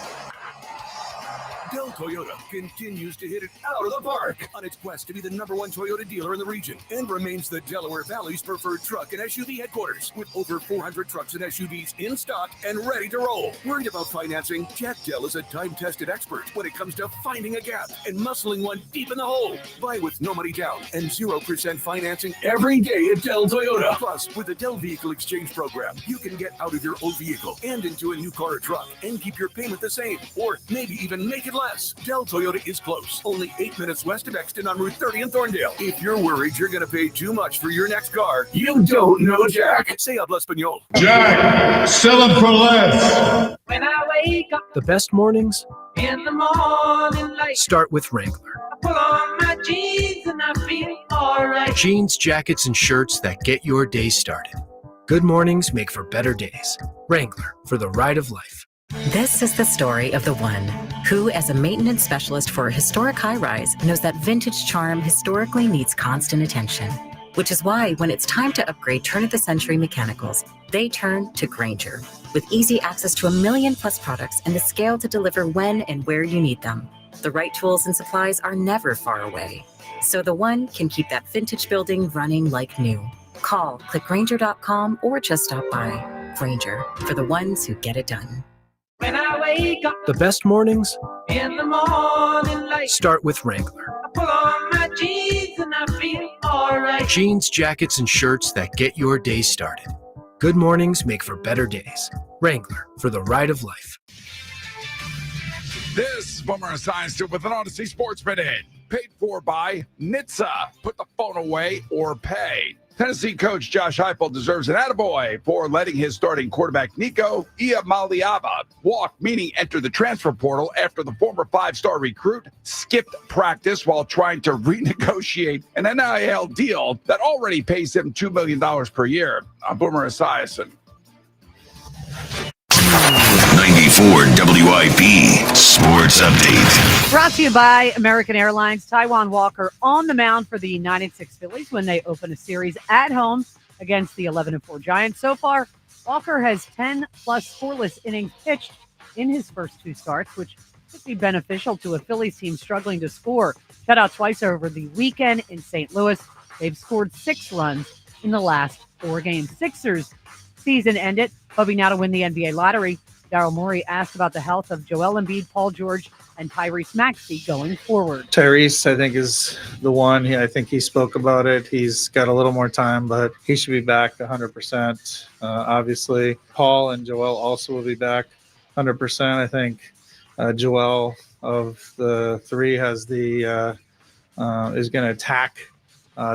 Dell Toyota continues to hit it out of the park on its quest to be the #1 Toyota dealer in the region and remains the Delaware Valley's preferred truck and SUV headquarters with over 400 trucks and SUVs in stock and ready to roll. Worried about financing? Jack Dell is a time-tested expert when it comes to finding a gap and muscling one deep in the hole. Buy with no money down and 0% financing every day at Dell Toyota. Plus, with the Dell Vehicle Exchange Program, you can get out of your old vehicle and into a new car or truck and keep your payment the same, or maybe even make it less. Dell Toyota is close, only 8 minutes west of Exton on Route 30 in Thorndale. If you're worried you're going to pay too much for your next car, you don't know Jack. Say habla español. Jack, sell them for less. When I wake up The best mornings in the morning light, start with Wrangler. I pull on my jeans and I feel alright. Jeans, jackets, and shirts that get your day started. Good mornings make for better days. Wrangler, for the ride of life. This is the story of the one who, as a maintenance specialist for a historic high-rise, knows that vintage charm historically needs constant attention. Which is why, when it's time to upgrade turn-of-the-century mechanicals, they turn to Grainger. With easy access to 1 million-plus products and the scale to deliver when and where you need them. The right tools and supplies are never far away. So the one can keep that vintage building running like new. Call, click Grainger.com, or just stop by. Grainger, for the ones who get it done. When I wake up The best mornings in the morning light, start with Wrangler. I pull on my jeans and I feel alright. Jeans, jackets, and shirts that get your day started. Good mornings make for better days. Wrangler, for the ride of life. This is Boomer Esiason with an Odyssey Sports Minute. Paid for by NHTSA. Put the phone away or pay. Tennessee coach Josh Heupel deserves an attaboy for letting his starting quarterback Nico Iamaleava walk, meaning enter the transfer portal after the former 5-star recruit skipped practice while trying to renegotiate an NIL deal that already pays him $2 million per year. I'm Boomer Esiason. 94 WIP Sports Update. Brought to you by American Airlines. Taijuan Walker on the mound for the 9-6 Phillies when they open a series at home against the 11-4 Giants. So far, Walker has 10+ scoreless innings pitched in his first 2 starts, which could be beneficial to a Phillies team struggling to score. Shut out twice over the weekend in St. Louis. They've scored 6 runs in the last 4 games. Sixers season ended, hoping now to win the NBA lottery. Daryl Morey asked about the health of Joel Embiid, Paul George, and Tyrese Maxey going forward. Tyrese, I think, is the one. I think he spoke about it. He's got a little more time, but he should be back 100%. Obviously, Paul and Joel also will be back 100%. I think Joel of the 3 has the is going to attack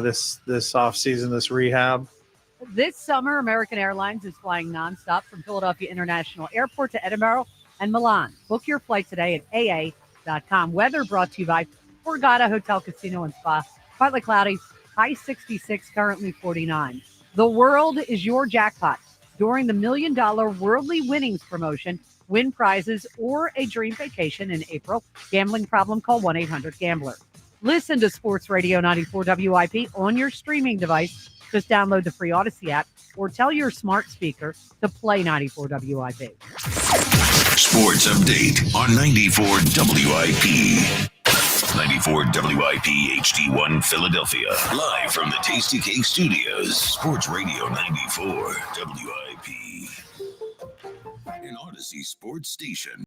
this offseason, this rehab. This summer, American Airlines is flying nonstop from Philadelphia International Airport to Edinburgh and Milan. Book your flight today at aa.com. Weather brought to you by Borgata Hotel, Casino, and Spa. Partly cloudy, high 66, currently 49. The world is your jackpot. During the $1 million Worldly Winnings promotion, win prizes or a dream vacation in April. Gambling problem? Call 1-800-GAMBLER. Listen to Sports Radio 94 WIP on your streaming device. Just download the free Odyssey app or tell your smart speaker to play 94 WIP. Sports Update on 94 WIP. 94 WIP HD1 Philadelphia. Live from the Tasty Cake Studios. Sports Radio 94 WIP. In order Odyssey Sports Station.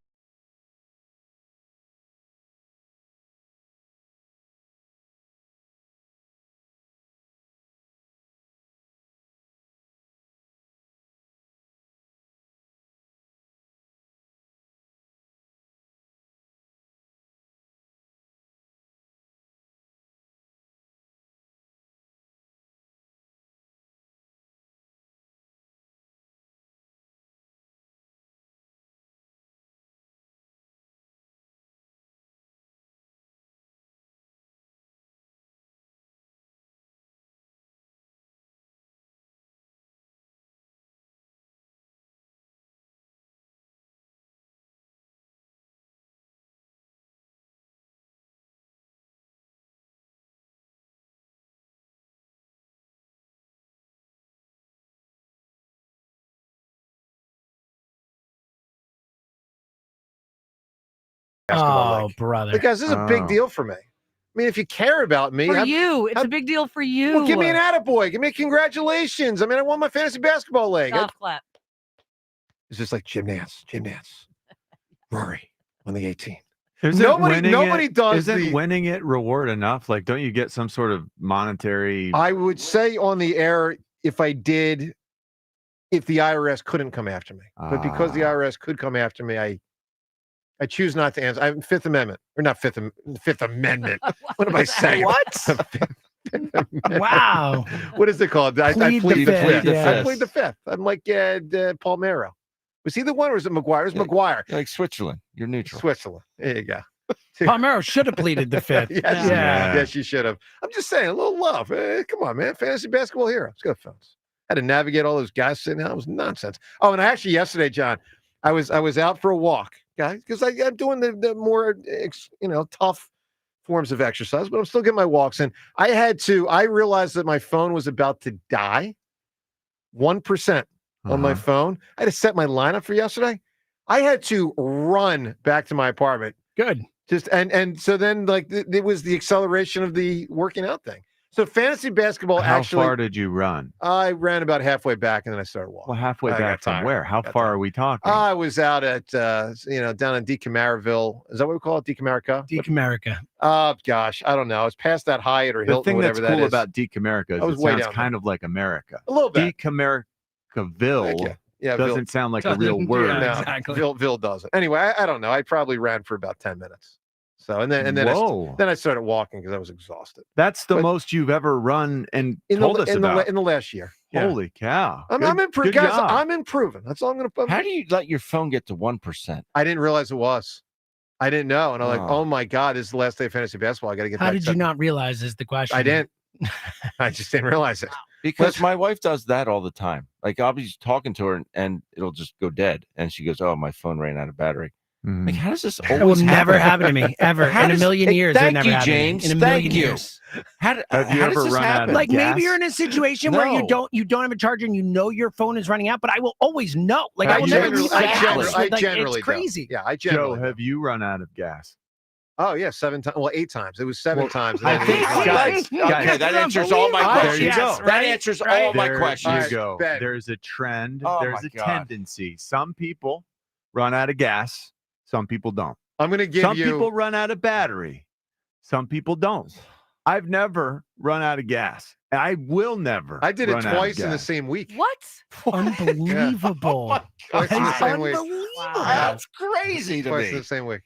basketball league. brother. Like, guys, this is a big deal for me. I mean, if you care about me, For you. It's a big deal for you. Well, give me an attaboy. Give me a congratulations. I mean, I won my fantasy basketball league. Golf clap. It's just like Jim Nance. Rory won the 18. Isn't Nobody does Isn't winning it reward enough? Like, don't you get some sort of monetary? I would say on the air, if the IRS couldn't come after me. But because the IRS could come after me, I choose not to answer. I'm Fifth Amendment. Or not Fifth Amendment. What am I saying? What? Wow. What is it called? I plead the fifth. Yeah. I plead the fifth. I'm like Paul Mero. Was he the one or was it McGuire? It was McGuire. You're like Switzerland. You're neutral. Switzerland. There you go. Palmero should have pleaded the fifth. Yes, you should have. I'm just saying, a little love. Come on, man. Fantasy basketball hero. Let's go, fellas. I had to navigate all those guys sitting out. It was nonsense. Oh, and actually yesterday, John, I was out for a walk, guys, because I'm doing the more tough forms of exercise, but I'm still getting my walks in. I realized that my phone was about to die. 1% on my phone. I had to set my lineup for yesterday. I had to run back to my apartment. Good. Just and so then it was the acceleration of the working out thing. So fantasy basketball. How actually, far did you run? I ran about halfway back and then I started walking. Well, halfway back from where? How far are we talking? I was out at down in Decameronville. Is that what we call it? Decamerica? Decamerica. Oh gosh, I don't know. It's past that Hyatt or The Hilton. thing that's whatever cool that is. about Decamerica is it sounds kind of like America. A little bit. Decamericaville Ville. doesn't sound like a real word. Yeah, exactly. Ville doesn't. Anyway, I don't know. I probably ran for about 10 minutes. So and then I started walking because I was exhausted. That's the most you've ever run and told us about in the last year. Yeah. Holy cow! I'm improving, guys. I'm improving. That's all I'm going to. How do you let your phone get to 1%? I didn't realize it was. I didn't know, and I'm like, oh my god, this is the last day of fantasy basketball. I got to get. How did you not realize is the question? I didn't. I just didn't realize it. Because my wife does that all the time. Like I'll be talking to her and it'll just go dead, and she goes, "Oh, my phone ran out of battery." Like, how does this always It will never happen to me ever in a million years. Thank it never you, happened James. in a Thank million you. years. Have you ever run out of Like gas? maybe you're in a situation where you don't have a charger and you know your phone is running out, but I will always know. Like I will never leave my house. I Like, generally it's crazy. Yeah, I generally. Joe, have you run out of gas? Oh yeah, 7 times. Well, 8 times. It was 7 times. I think, guys, okay, that answers all my questions. There you go. That answers all my questions. There you go. There's a trend. Oh, There's my a God. tendency. Some people run out of gas. Some people don't. I'm going to give Some you. people run out of battery. Some people don't. I've never run out of gas. I will never. I did it run out of twice in the gas. same week. What? Unbelievable. Twice in the same week. Unbelievable. That's crazy to Twice in me. the same week.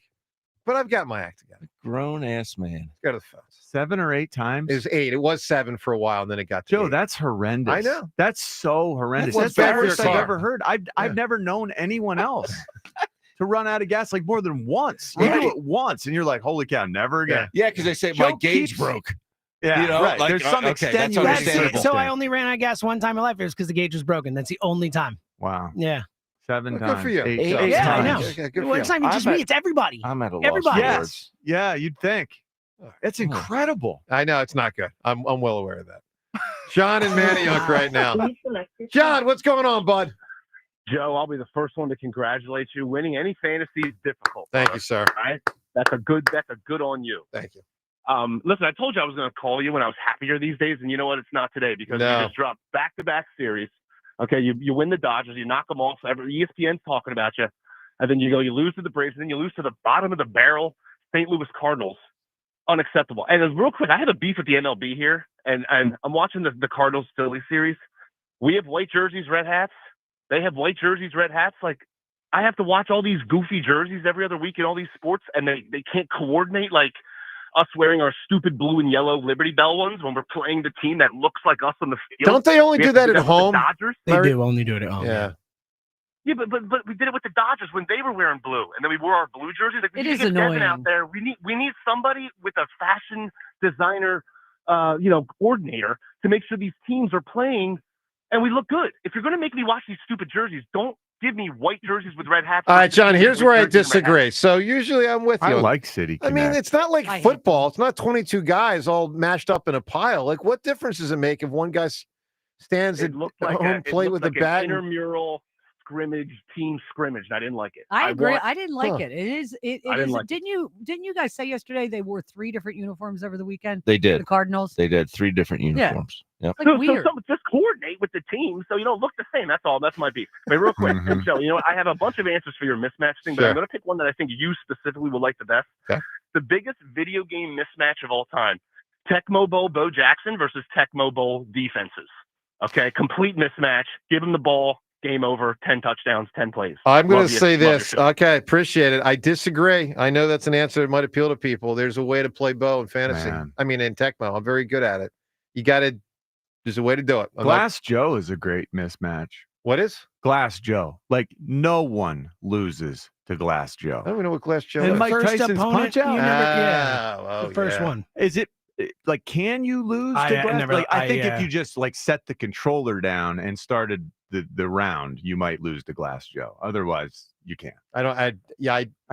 But I've got my act together. Grown ass man. Go to the phones. 7 or 8 times. It was 8. It was 7 for a while, and then it got to Joe, 8. that's horrendous. I know. That's so horrendous. That's That's the bad for worst your I've car. ever heard. I've never known anyone else to run out of gas like more than once. You Right. do it once, and you're like, "Holy cow, never again." Yeah, because they say Joe my gauge keeps- broke. Yeah, You know, right. like, There's some okay, that's extenuating understandable. So I only ran out of gas one time in my life. It was because the gauge was broken. That's the only time. Wow. Yeah. 7 Well, times. good for you. 8 Eight times. Yeah, I times. know. Okay, good Well, for it's you. not even just I'm me. at- It's everybody. I'm at a loss Everybody. for Yes. words. Yeah, you'd think. It's incredible. I know it's not good. I'm well aware of that. John and Manayunk right now. John, what's going on, bud? Joe, I'll be the first one to congratulate you. Winning any fantasy is difficult. Thank you, sir. All right? That's a good on you. Thank you. Listen, I told you I was going to call you when I was happier these days, and you know what? It's not today because No. you just dropped back-to-back series. Okay, you win the Dodgers, you knock them off. ESPN's talking about you. And then you lose to the Braves, and then you lose to the bottom of the barrel St. Louis Cardinals. Unacceptable. And real quick, I have a beef with the MLB here, and I'm watching the Cardinals Philly series. We have white jerseys, red hats. They have white jerseys, red hats. Like, I have to watch all these goofy jerseys every other week in all these sports, and they can't coordinate like us wearing our stupid blue and yellow Liberty Bell ones when we're playing the team that looks like us on the field. Don't they only do that at home? The Dodgers? They do only do it at home. Yeah. Yeah, but we did it with the Dodgers when they were wearing blue, and then we wore our blue jerseys. Like, It we is get Devin annoying. out there. We need somebody with a fashion designer, coordinator to make sure these teams are playing and we look good. If you're going to make me watch these stupid jerseys, don't give me white jerseys with red hats. All right, John, here's with where I jerseys and red disagree. hats. So usually I'm with you. I like City I Connect. mean, it's not like football. It's not 22 guys all mashed up in a pile. Like, what difference does it make if one guy stands at home plate with a bat? An intramural scrimmage, team scrimmage. And I didn't like it. I agree. I didn't like Huh. it. It is. It I didn't is. like it. Didn't you guys say yesterday they wore 3 different uniforms over the weekend? They did. The Cardinals. They did 3 different uniforms. Yep. Like weird. So just coordinate with the team so you don't look the same. That's all. That's my beef. But real quick, Joe, you know what? I have a bunch of answers for your mismatch thing, but Sure. I'm going to pick one that I think you specifically would like the best. Okay. The biggest video game mismatch of all time: Tecmo Bowl Bo Jackson versus Tecmo Bowl defenses. Okay, complete mismatch. Give him the ball. Game over. 10 touchdowns, 10 plays. I'm going Love to you. say Love your this. show. Okay, appreciate it. I disagree. I know that's an answer that might appeal to people. There's a way to play Bo in fantasy. Man. I mean, in Tecmo. I'm very good at it. There's a way to do it. Glass Joe is a great mismatch. What is? Glass Joe. Like, no one loses to Glass Joe. I don't even know what Glass Joe And is. Mike First Tyson's opponent, punch out? you never- Oh, the first yeah. one. Is it like, can you lose to I Glass? never- Like, I think I, if you just like set the controller down and started the round, you might lose to Glass Joe. Otherwise, you can't. I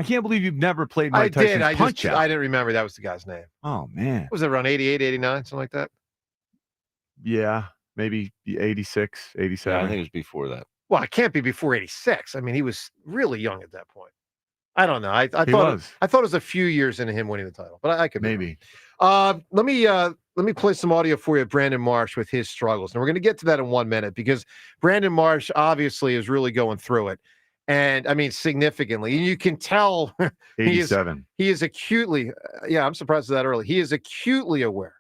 can't believe you've never played I Mike Tyson's did. punch out. I didn't remember that was the guy's name. Oh man. Was it around 88, 89, something like that? Yeah, maybe 86, 87. Yeah, I think it was before that. Well, it can't be before 86. I mean, he was really young at that point. I don't know. I He thought was. I thought it was a few years into him winning the title, but I could be Maybe. wrong. Let me play some audio for you of Brandon Marsh with his struggles. And we're going to get to that in 1 minute because Brandon Marsh obviously is really going through it. And I mean, significantly. And you can tell 87. he is acutely, I'm surprised at that early. He is acutely aware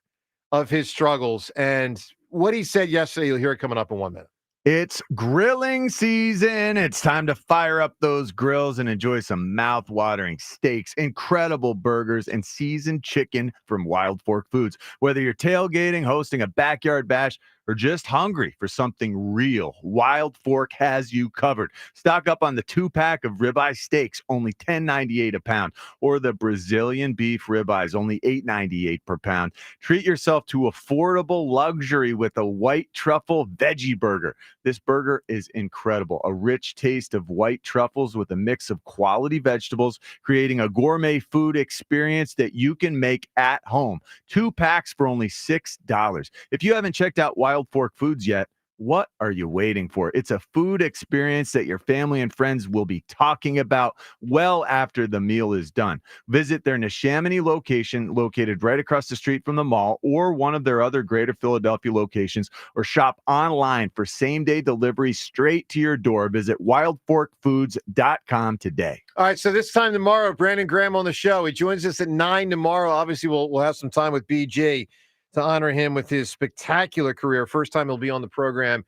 of his struggles. And what he said yesterday, you'll hear it coming up in 1 minute. It's grilling season. It's time to fire up those grills and enjoy some mouth-watering steaks, incredible burgers, and seasoned chicken from Wild Fork Foods. Whether you're tailgating, hosting a backyard bash, or just hungry for something real, Wild Fork has you covered. Stock up on the 2-pack of ribeye steaks, only $10.98 a pound, or the Brazilian beef ribeyes, only $8.98 per pound. Treat yourself to affordable luxury with a white truffle veggie burger. This burger is incredible. A rich taste of white truffles with a mix of quality vegetables, creating a gourmet food experience that you can make at home. 2 packs for only $6. If you haven't checked out Wild Fork Foods yet, what are you waiting for? It's a food experience that your family and friends will be talking about well after the meal is done. Visit their Neshaminy location, located right across the street from the mall, or one of their other Greater Philadelphia locations, or shop online for same-day delivery straight to your door. Visit wildforkfoods.com today. All right, so this time tomorrow, Brandon Graham on the show. He joins us at 9 tomorrow. Obviously, we'll have some time with BG to honor him with his spectacular career. First time he'll be on the program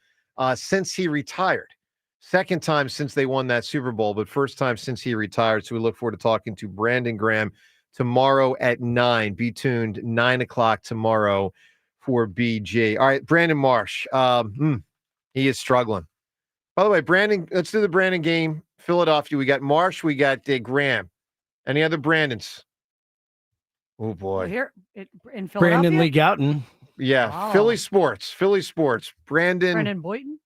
since he retired. Second time since they won that Super Bowl, but first time since he retired. So we look forward to talking to Brandon Graham tomorrow at 9. Be tuned, 9 o'clock tomorrow for BG. All right, Brandon Marsh. He is struggling. By the way, Brandon, let's do the Brandon game. Philadelphia, we got Marsh, we got Graham. Any other Brandons? Oh, boy. Here in Philadelphia. Brandon Lee Gouton. Yeah, Oh. Philly sports. Brendan Boyton.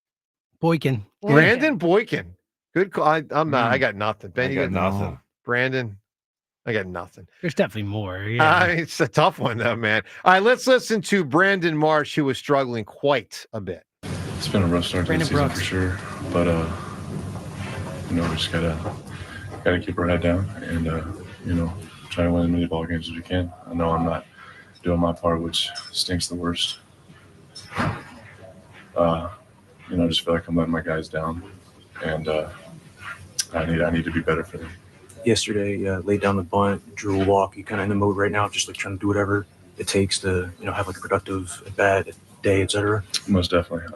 Boykin. Brandon Boykin. Good call. I'm not. I got nothing. Ben, I you got nothing. Brandon, I got nothing. There's definitely more. Yeah. It's a tough one, though, man. All right, let's listen to Brandon Marsh, who was struggling quite a bit. It's been a rough start to the Brandon season Brooks. for sure, but we just gotta keep our head down and try to win as many ball games as we can. I know I'm not doing my part, which stinks the worst. I just feel like I'm letting my guys down, and I need to be better for them. Yesterday, laid down the bunt, drew a walk. You kind of in the mode right now, just like trying to do whatever it takes to, have like a productive at-bat day, etc. Most definitely.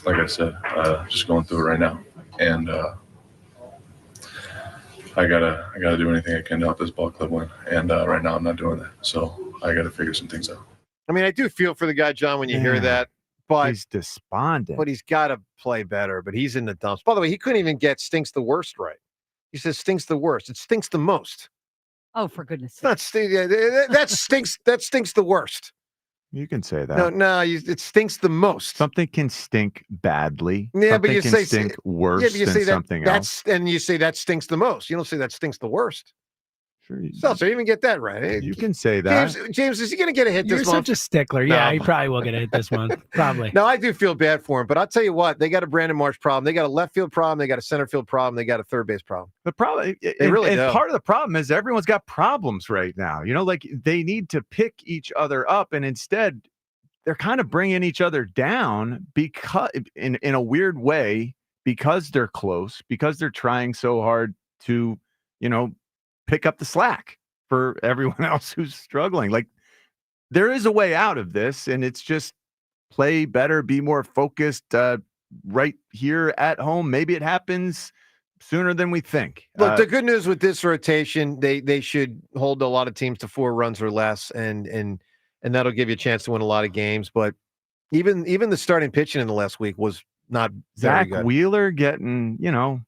Like I said, just going through it right now, and I gotta do anything I can to help this ball club win. And right now, I'm not doing that, so I got to figure some things out. I mean, I do feel for the guy, John, when you hear that, but he's despondent. But he's got to play better. But he's in the dumps. By the way, he couldn't even get "stinks the worst" right. He says "stinks the worst." It stinks the most. Oh, for goodness' sake! That stinks. That stinks the worst. You can say that. No, it stinks the most. Something can stink badly. Yeah, something but you can say stink worse than something else. And you say that stinks the most. You don't say that stinks the worst. Sure. So you even get that right. You can say that. James, is he going to get a hit You're this month? such a stickler. Yeah, he probably will get a hit this month. Probably. No, I do feel bad for him, but I'll tell you what, they got a Brandon Marsh problem. They got a left field problem. They got a center field problem. They got a third base problem. The problem, really do. part of the problem is everyone's got problems right now. Like they need to pick each other up, and instead they're kind of bringing each other down because, in a weird way, because they're close, because they're trying so hard to, pick up the slack for everyone else who's struggling. Like there is a way out of this, and it's just play better, be more focused right here at home. Maybe it happens sooner than we think. Look, the good news with this rotation, they should hold a lot of teams to 4 runs or less, and that'll give you a chance to win a lot of games. But even the starting pitching in the last week was not very Zach good. Wheeler getting, Yeah.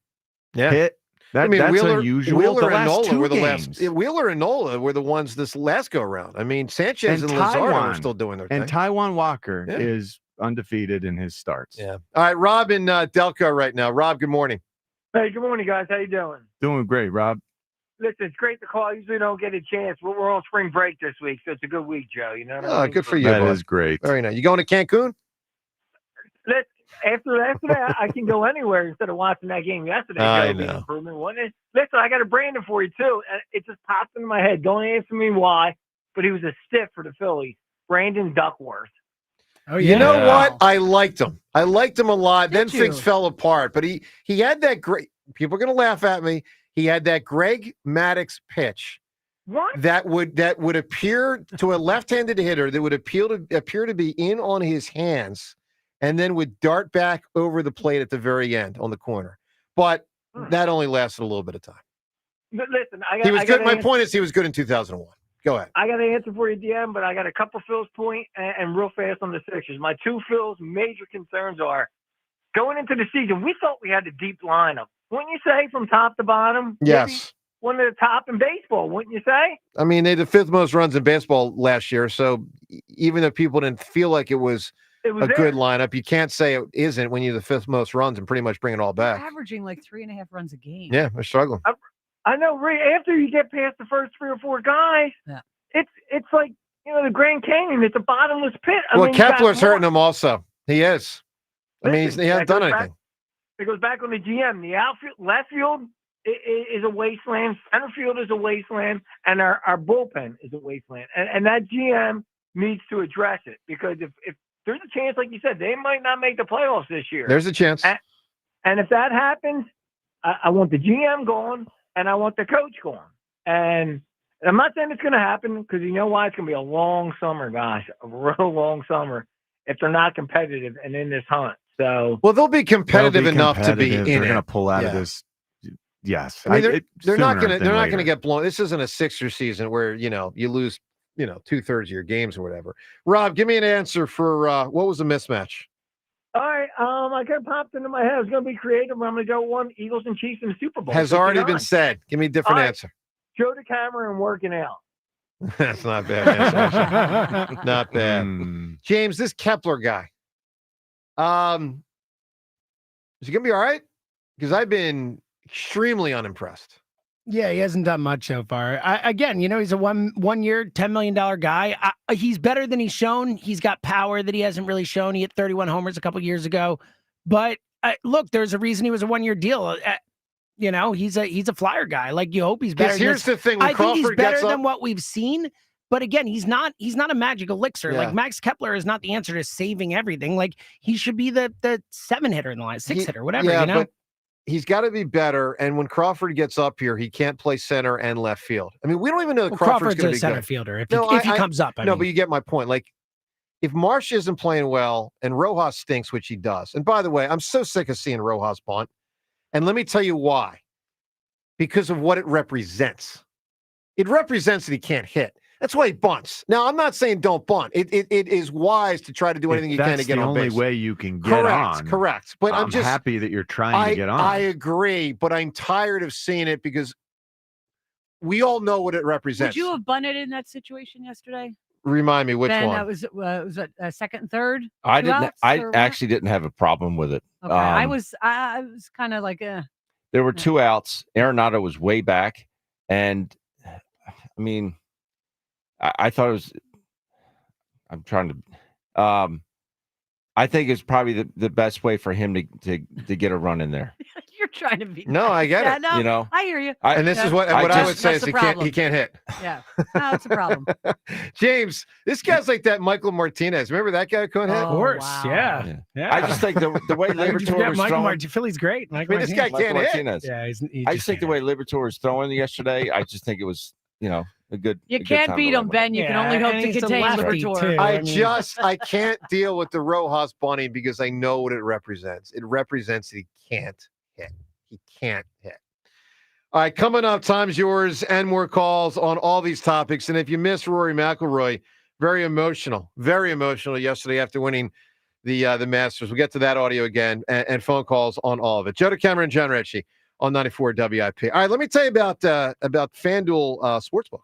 hit. That's unusual. Wheeler The and last Nola 2 were the games. Wheeler and Nola were the ones this last go around. I mean, Sanchez and Lazardo are still doing their thing. And Taijuan Walker is undefeated in his starts. Yeah. All right, Rob in Delco right now. Rob, good morning. Hey, good morning, guys. How you doing? Doing great, Rob. Listen, it's great to call. I usually don't get a chance. We're on spring break this week, so it's a good week, Joe. You know what I mean? Good for you. That bud. is great. Very nice. You going to Cancun? After that, I can go anywhere instead of watching that game yesterday. I Joe, big know. improvement, wasn't it? Listen, I got a Brandon for you too. And it just popped into my head. Don't answer me why, but he was a stiff for the Phillies. Brandon Duckworth. Oh yeah. You know what? I liked him. I liked him a lot. Then Did things you? fell apart. But he had that great. People are going to laugh at me. He had that Greg Maddux pitch. What? That would appear to a left-handed hitter that would appear to be in on his hands, and then would dart back over the plate at the very end on the corner. But that only lasted a little bit of time. But listen, He was good. My point is he was good in 2001. Go ahead. I got an answer for you, DM, but I got a couple Phil's point and real fast on the Sixers. My 2 Phil's major concerns are going into the season. We thought we had a deep lineup. Wouldn't you say from top to bottom? Yes. Maybe one of the top in baseball, wouldn't you say? I mean, they had the 5th most runs in baseball last year. So even if people didn't feel like it was a there. good lineup, you can't say it isn't when you're the 5th most runs and pretty much bring it all back. Averaging like 3.5 runs a game. Yeah, they're struggling. I know. After you get past the first 3 or 4 guys, it's like the Grand Canyon. It's a bottomless pit. I mean, you got Kepler's more. hurting him also. He is. I mean, he hasn't done anything. It goes back on the GM. The outfield, left field is a wasteland. Center field is a wasteland, and our bullpen is a wasteland. And that GM needs to address it, because if there's a chance, like you said, they might not make the playoffs this year. There's a chance. And if that happens, I want the GM gone, and I want the coach gone. And I'm not saying it's going to happen, because you know why? It's going to be a long summer, guys, a real long summer if they're not competitive and in this hunt. So, well, they'll be competitive enough to be in They're it. going to pull out of this. Yes. I mean, they're not going to to get blown. This isn't a Sixers season where, you lose, 2/3 of your games or whatever. Rob, give me an answer for what was the mismatch? all right, I kind of popped into my head. I was going to be creative. I'm going to go one Eagles and Chiefs in the Super Bowl. Has already been 59. said. Give me a different All right. answer. Joe DeCamera and working out. That's not bad. Answer. Not bad. James, this Kepler guy. Is he going to be all right? Because I've been extremely unimpressed. Yeah, he hasn't done much so far. Again, he's a one year, $10 million guy. He's better than he's shown. He's got power that he hasn't really shown. He hit 31 homers a couple years ago. But look, there's a reason he was a 1 year deal. He's a flyer guy. Like, you hope he's better. Here's the thing. When I think he's Crawford better gets up, than what we've seen. But again, he's not a magic elixir. Yeah. Like, Max Kepler is not the answer to saving everything. Like, he should be the 7 hitter in the line, 6 hitter, whatever. Yeah, he's got to be better. And when Crawford gets up here, he can't play center and left field. I mean, we don't even know that Crawford's going to be a center good. fielder if he comes up. I mean. But you get my point. Like, if Marsh isn't playing well and Rojas stinks, which he does. And by the way, I'm so sick of seeing Rojas bunt. And let me tell you why. Because of what it represents. It represents that he can't hit. That's why he bunts. Now, I'm not saying don't bunt. It is wise to try to do anything you can to get on base. That's the only way you can get on. Correct. But I'm just happy that you're trying to get on. I agree, but I'm tired of seeing it because we all know what it represents. Would you have bunted in that situation yesterday? Remind me which Ben, one. was it second and third? I Two didn't. outs, I or actually didn't have a problem with it. what? Okay, I was kind of like, There were 2 outs. Arenado was way back, and I mean, I thought it was. I'm trying to. I think it's probably the best way for him to get a run in there. You're trying to be. No, I get it. No, You know, I hear you. And this is what I would say is the he can't hit. Yeah, no, it's a problem. James, this guy's like that Michael Martinez. Remember that guy who couldn't hit? Of course, wow. yeah. I just think the way Liberatore was throwing. Philly's great. I mean, this guy can't hit. Martinez. Yeah, I just think the way Liberatore was throwing yesterday, I just think it was, a good. You can't beat him, Ben. You can only hope to contain Liberatore. I can't deal with the Rojas bunting because I know what it represents. It represents that he can't hit. He can't hit. All right, coming up, time's yours and more calls on all these topics. And if you missed Rory McIlroy, very emotional yesterday after winning the Masters. We'll get to that audio again and phone calls on all of it. Joe DeCamera and John Ritchie on 94 WIP. All right, let me tell you about FanDuel Sportsbook,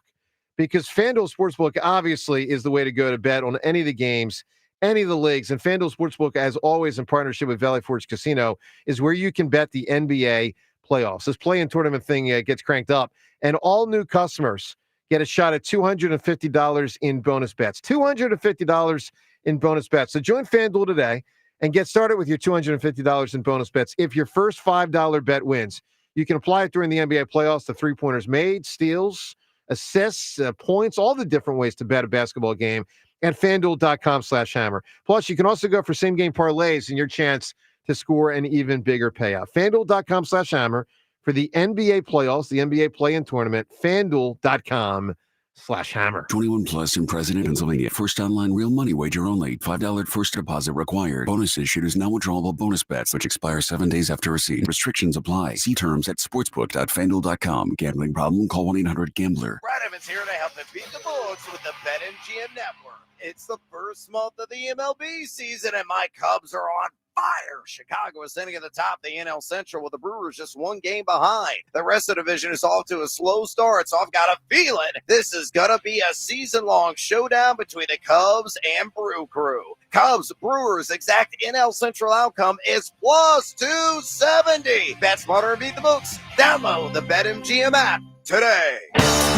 because FanDuel Sportsbook obviously is the way to go to bet on any of the games, any of the leagues. And FanDuel Sportsbook, as always in partnership with Valley Forge Casino, is where you can bet the NBA playoffs. This play-in tournament thing gets cranked up, and all new customers get a shot at $250 in bonus bets. $250 in bonus bets. So join FanDuel today and get started with your $250 in bonus bets. If your first $5 bet wins, you can apply it during the NBA playoffs. The three-pointers made, steals, assists, points, all the different ways to bet a basketball game at FanDuel.com/hammer. Plus, you can also go for same-game parlays and your chance to score an even bigger payout. FanDuel.com/hammer for the NBA playoffs, the NBA play-in tournament. FanDuel.com/hammer. 21 plus in President, Pennsylvania. First online real money wager only. $5 first deposit required. Bonus issued is now withdrawable bonus bets, which expire 7 days after receipt. Restrictions apply. See terms at sportsbook.fanduel.com. Gambling problem? Call 1-800-GAMBLER. Brad Evans here to help them beat the books with the BetMGM Network. It's the first month of the MLB season, and my Cubs are on fire. Chicago is sitting at the top of the NL Central with the Brewers just 1 game behind. The rest of the division is off to a slow start, so I've got a feeling this is going to be a season-long showdown between the Cubs and Brew Crew. Cubs, Brewers, exact NL Central outcome is plus 270. Bet smarter and beat the books. Download the BetMGM app today.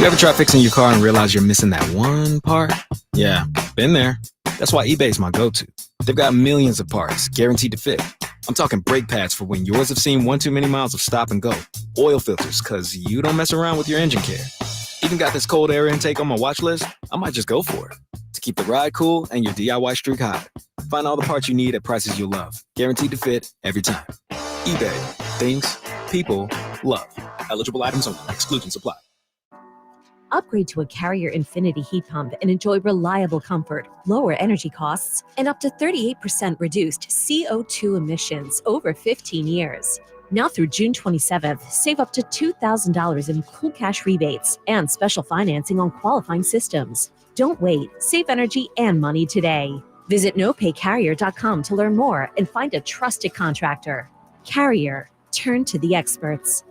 You ever try fixing your car and realize you're missing that one part? Yeah, been there. That's why eBay's my go-to. They've got millions of parts guaranteed to fit. I'm talking brake pads for when yours have seen one too many miles of stop and go. Oil filters, because you don't mess around with your engine care. Even got this cold air intake on my watch list. I might just go for it. To keep the ride cool and your DIY streak high. Find all the parts you need at prices you'll love. Guaranteed to fit every time. eBay. Things people love. Eligible items only. Exclusions apply. Upgrade to a Carrier Infinity heat pump and enjoy reliable comfort, lower energy costs, and up to 38% reduced CO2 emissions over 15 years. Now through June 27th, save up to $2,000 in cool cash rebates and special financing on qualifying systems. Don't wait. Save energy and money today. Visit nopaycarrier.com to learn more and find a trusted contractor. Carrier. Turn to the experts.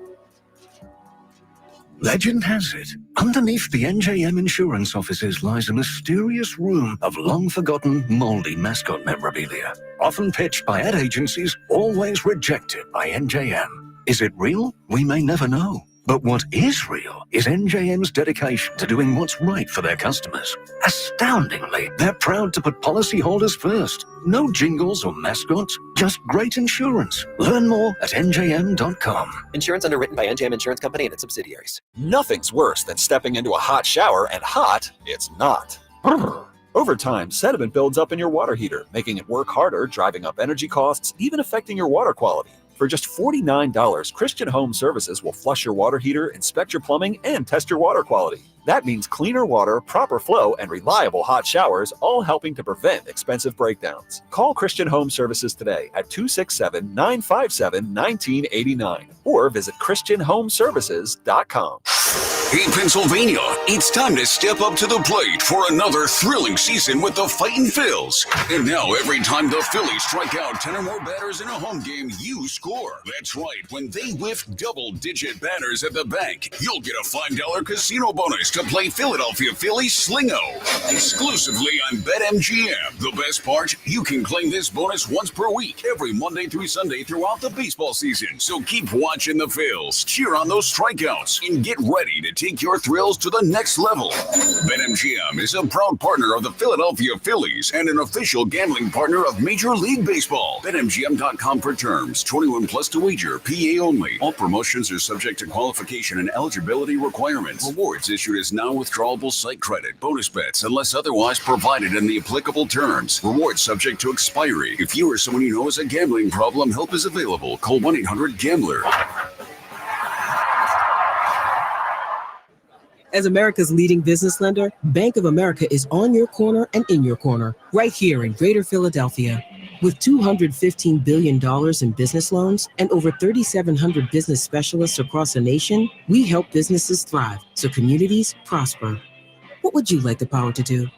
Legend has it, underneath the NJM insurance offices lies a mysterious room of long-forgotten, moldy mascot memorabilia. Often pitched by ad agencies, always rejected by NJM. Is it real? We may never know. But what is real is NJM's dedication to doing what's right for their customers. Astoundingly, they're proud to put policyholders first. No jingles or mascots, just great insurance. Learn more at njm.com. Insurance underwritten by NJM Insurance Company and its subsidiaries. Nothing's worse than stepping into a hot shower and hot it's not. Over time, sediment builds up in your water heater, making it work harder, driving up energy costs, even affecting your water quality. For just $49, Christian Home Services will flush your water heater, inspect your plumbing, and test your water quality. That means cleaner water, proper flow, and reliable hot showers, all helping to prevent expensive breakdowns. Call Christian Home Services today at 267-957-1989 or visit ChristianHomeservices.com. Hey, Pennsylvania, it's time to step up to the plate for another thrilling season with the Fightin' Phils. And now, every time the Phillies strike out 10 or more batters in a home game, you score. That's right. When they whiff double-digit batters at the bank, you'll get a $5 casino bonus to play Philadelphia Phillies Slingo. Exclusively on BetMGM. The best part, you can claim this bonus once per week, every Monday through Sunday throughout the baseball season. So keep watching the Phils, cheer on those strikeouts, and get ready to take your thrills to the next level. BetMGM is a proud partner of the Philadelphia Phillies and an official gambling partner of Major League Baseball. BetMGM.com for terms. 21 plus to wager. PA only. All promotions are subject to qualification and eligibility requirements. Rewards issued as non-withdrawable site credit. Bonus bets unless otherwise provided in the applicable terms. Rewards subject to expiry. If you or someone you know has a gambling problem, help is available. Call 1-800-GAMBLER. As America's leading business lender, Bank of America is on your corner and in your corner, right here in Greater Philadelphia. With $215 billion in business loans and over 3,700 business specialists across the nation, we help businesses thrive so communities prosper. What would you like the power to do?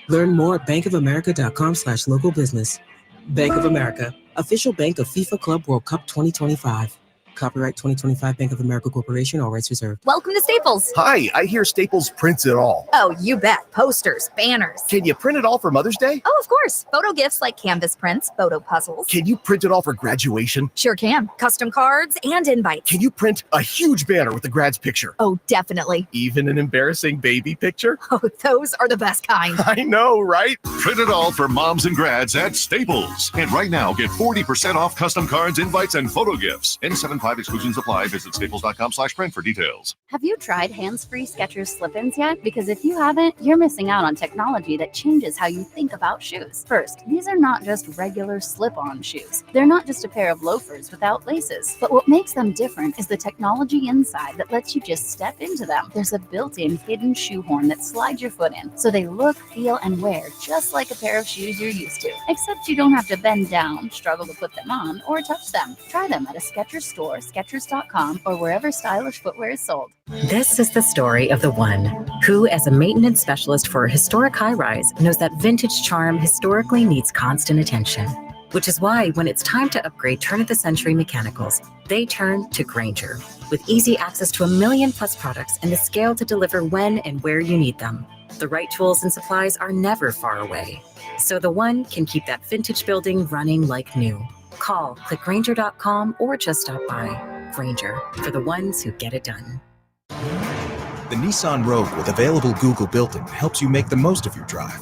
Learn more at bankofamerica.com/local business. Bank of America, official bank of FIFA Club World Cup 2025. Copyright 2025 Bank of America Corporation, all rights reserved. Welcome to Staples. Hi, I hear Staples prints it all. Oh, you bet. Posters, banners. Can you print it all for Mother's Day? Oh, of course. Photo gifts like canvas prints, photo puzzles. Can you print it all for graduation? Sure can. Custom cards and invites. Can you print a huge banner with the grad's picture? Oh, definitely. Even an embarrassing baby picture? Oh, those are the best kind. I know, right? Print it all for moms and grads at Staples. And right now, get 40% off custom cards, invites, and photo gifts. N75 exclusions apply. Visit staples.com/print for details. Have you tried hands-free Skechers slip-ins yet? Because if you haven't, you're missing out on technology that changes how you think about shoes. First, these are not just regular slip-on shoes. They're not just a pair of loafers without laces. But what makes them different is the technology inside that lets you just step into them. There's a built-in hidden shoe horn that slides your foot in, so they look, feel, and wear just like a pair of shoes you're used to. Except you don't have to bend down, struggle to put them on, or touch them. Try them at a Skechers store, Skechers.com, or wherever stylish footwear is sold. This is the story of the one who, as a maintenance specialist for a historic high-rise, knows that vintage charm historically needs constant attention. Which is why when it's time to upgrade turn-of-the-century mechanicals, they turn to Grainger. With easy access to 1 million+ products and the scale to deliver when and where you need them. The right tools and supplies are never far away. So the one can keep that vintage building running like new. Call, click Grainger.com, or just stop by. Grainger, for the ones who get it done. The Nissan Rogue with available Google built-in helps you make the most of your drive.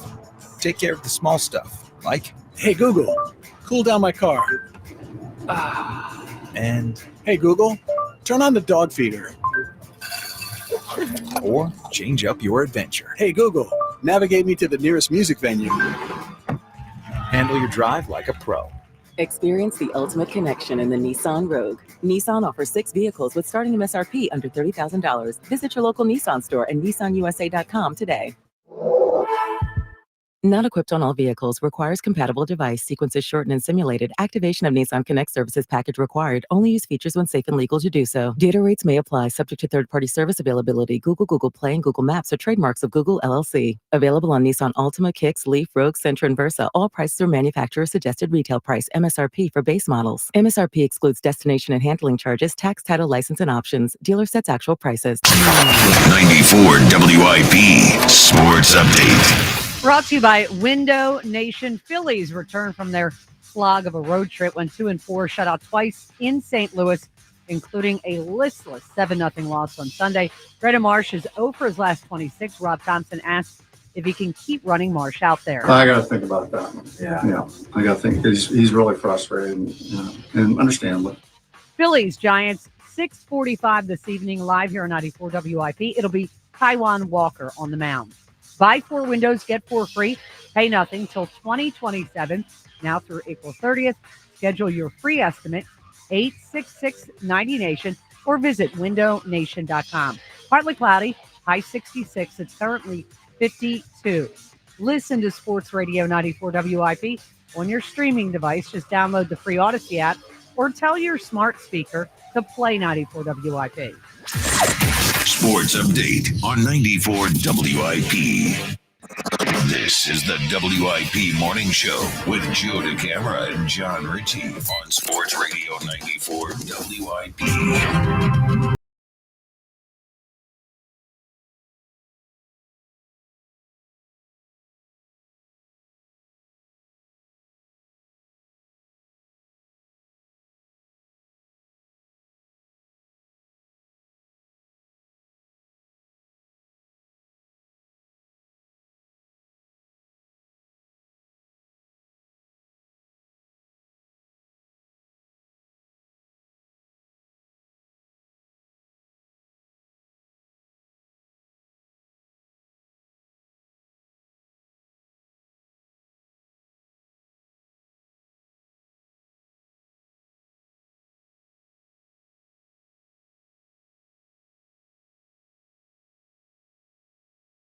Take care of the small stuff, like, hey Google, cool down my car. And, hey Google, turn on the dog feeder. or change up your adventure. Hey Google, navigate me to the nearest music venue. Handle your drive like a pro. Experience the ultimate connection in the Nissan Rogue. Nissan offers 6 vehicles with starting MSRP under $30,000. Visit your local Nissan store and nissanusa.com today. Not equipped on all vehicles. Requires compatible device. Sequences shortened and simulated. Activation of Nissan Connect services package required. Only use features when safe and legal to do so. Data rates may apply. Subject to third-party service availability. Google Play, and Google Maps are trademarks of Google LLC. Available on Nissan Altima, Kicks, Leaf, Rogue, Sentra, and Versa. All prices are manufacturer suggested retail price. MSRP for base models. MSRP excludes destination and handling charges, tax, title, license, and options. Dealer sets actual prices. 94 WIP Sports Update. Brought to you by Window Nation. Phillies return from their slog of a road trip, went 2-4, shutout twice in St. Louis, including a listless 7-0 loss on Sunday. Brandon Marsh is 0 for his last 26. Rob Thompson asked if he can keep running Marsh out there. I got to think about that. Yeah. I got to think he's really frustrated, and understandable. Phillies Giants 6:45 this evening, live here on 94 WIP. It'll be Taijuan Walker on the mound. Buy 4 windows, get 4 free. Pay nothing till 2027. Now through April 30th. Schedule your free estimate 866-90-NATION or visit windownation.com. Partly cloudy, high 66. It's currently 52. Listen to Sports Radio 94 WIP on your streaming device. Just download the free Odyssey app or tell your smart speaker to play 94 WIP. Sports update on 94 WIP. This is the WIP Morning Show with Joe DeCamara and John Ritchie on Sports Radio 94 WIP.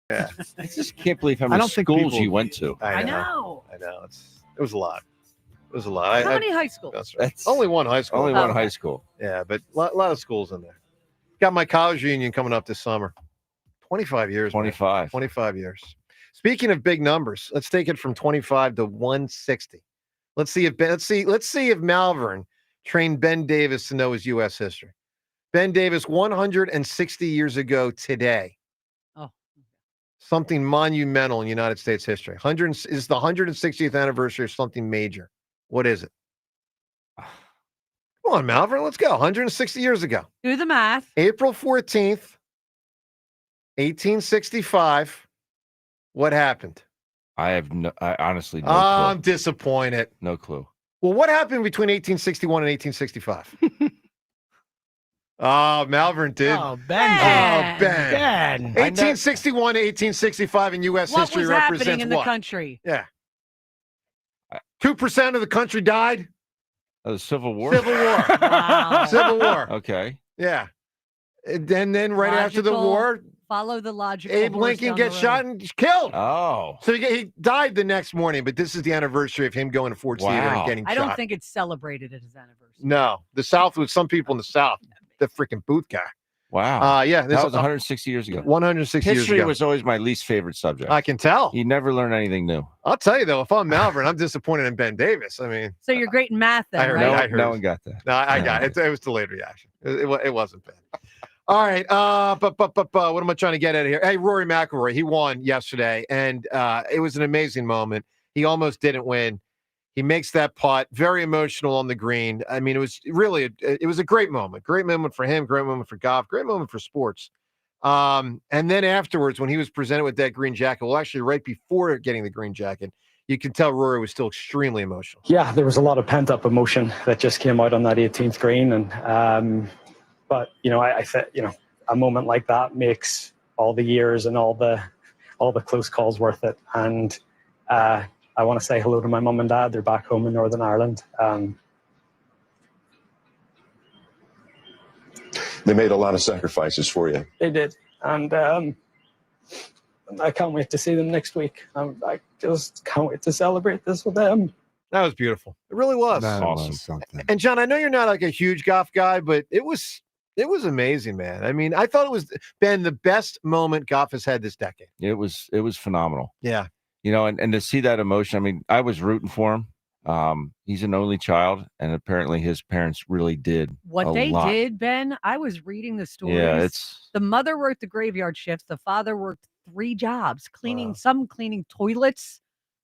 Yeah. I just can't believe how I many don't think schools people- you went to. I know. I know. It was a lot. It was a lot. How many high schools? That's right. Only one high school. Only one high school. Yeah, but a lot of schools in there. Got my college reunion coming up this summer. 25 years. 25. 25 years. Speaking of big numbers, let's take it from 25 to 160. Let's see if Malvern trained Ben Davis to know his U.S. history. Ben Davis, 160 years ago today. Oh. Something monumental in United States history. Is the 160th anniversary of something major. What is it? Come on, Malvern, let's go. 160 years ago. Do the math. April 14th, 1865. What happened? I honestly no Oh, clue. I'm disappointed. No clue. Well, what happened between 1861 and 1865? Oh, Malvern did. Oh, Ben. Oh, Ben. 1861 to 1865 in U.S. What history was represents happening in the what? country? Yeah. 2% of the country died. The Civil War. Civil War. Wow. Civil War. Okay. Yeah. And then right after the war, Follow the logical. Abe horse Lincoln down gets the shot road. and killed. Oh. So he died the next morning, but this is the anniversary of him going to Fort Theater and Wow. getting I shot. don't think it's celebrated at his anniversary. No, the South was some people in the South. The freaking Booth guy. Wow. Yeah, that was 160 years ago. 160 years History ago. was always my least favorite subject. I can tell. You never learn anything new. I'll tell you though, if I'm Malvern, I'm disappointed in Ben Davis. I mean, So you're great in math then, I heard, right? I heard No one got that. No, I got it. It was delayed reaction. It wasn't bad. All right. But what am I trying to get at here? Hey, Rory McIlroy, he won yesterday, and it was an amazing moment. He almost didn't win. He makes that putt, very emotional on the green. I mean, it was really it was a great moment. Great moment for him, great moment for golf, great moment for sports. And then afterwards, when he was presented with that green jacket, well, actually right before getting the green jacket, you can tell Rory was still extremely emotional. Yeah, there was a lot of pent-up emotion that just came out on that 18th green, and but I said, a moment like that makes all the years and all the close calls worth it. And I want to say hello to my mum and dad. They're back home in Northern Ireland. They made a lot of sacrifices for you. They did, and I can't wait to see them next week. I just can't wait to celebrate this with them. That was beautiful. It really was. That awesome. was something. And John, I know you're not like a huge golf guy, but it was amazing, man. I mean, I thought it was been the best moment golf has had this decade. It was phenomenal. Yeah. And to see that emotion, I mean, I was rooting for him. He's an only child, and apparently his parents really did What they did, Ben, I was reading the stories. Yeah, the mother worked the graveyard shifts. The father worked 3 jobs, cleaning toilets.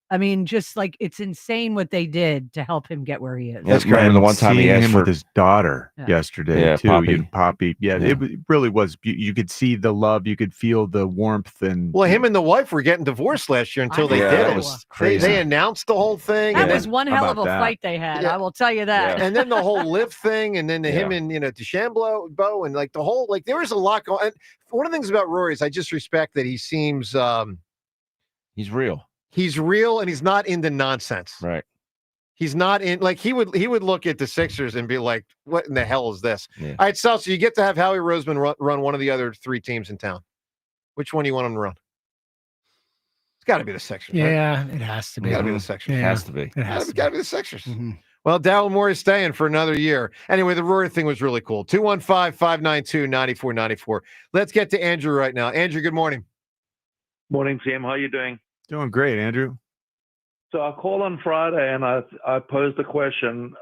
I mean, just like it's insane what they did to help him get where he is. That's great. The one time he Seeing asked him for with his daughter yesterday Yeah, too. Poppy. Poppy. Yeah, Yeah. it really was. You could see the love. You could feel the warmth. And Well, him and the wife were getting divorced last year until they know. did Yeah, it. that was crazy. They announced the whole thing. That and was then- one How hell of about a that? fight they had. Yeah. I will tell you that. And then the whole live thing, and then him Yeah. and DeChambeau and like the whole there was a lot going. And one of the things about Rory is I just respect that he seems He's real. he's real and he's not into nonsense. Right. He's not in. Like he would look at the Sixers and be like, "What in the hell is this?" Yeah. All right, so you get to have Howie Roseman run one of the other 3 teams in town. Which one do you want him to run? It's got to be the Sixers. Right? Yeah, it has to be. Got to be the Sixers. Yeah, Has to be. It has to Got to be the Sixers. Mm-hmm. Well, Daryl Morey's staying for another year. Anyway, the Rory thing was really cool. 215-592-9494. Let's get to Andrew right now. Andrew, good morning. Morning, Tim. How are you doing? Doing great, Andrew. So I called on Friday and I posed the question,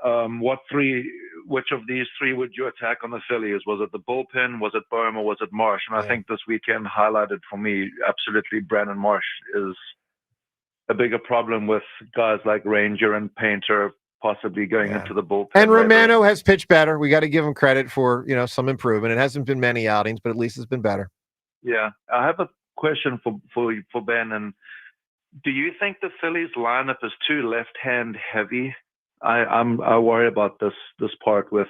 which of these 3 would you attack on the Phillies? Was it the bullpen, was it Bohm, or was it Marsh? And I think this weekend highlighted for me, absolutely, Brandon Marsh is a bigger problem with guys like Ranger and Painter possibly going into the bullpen. And Romano has pitched better. We got to give him credit for, some improvement. It hasn't been many outings, but at least it's been better. Yeah. I have a question for Ben. And do you think the Phillies lineup is too left-hand heavy? I worry about this part with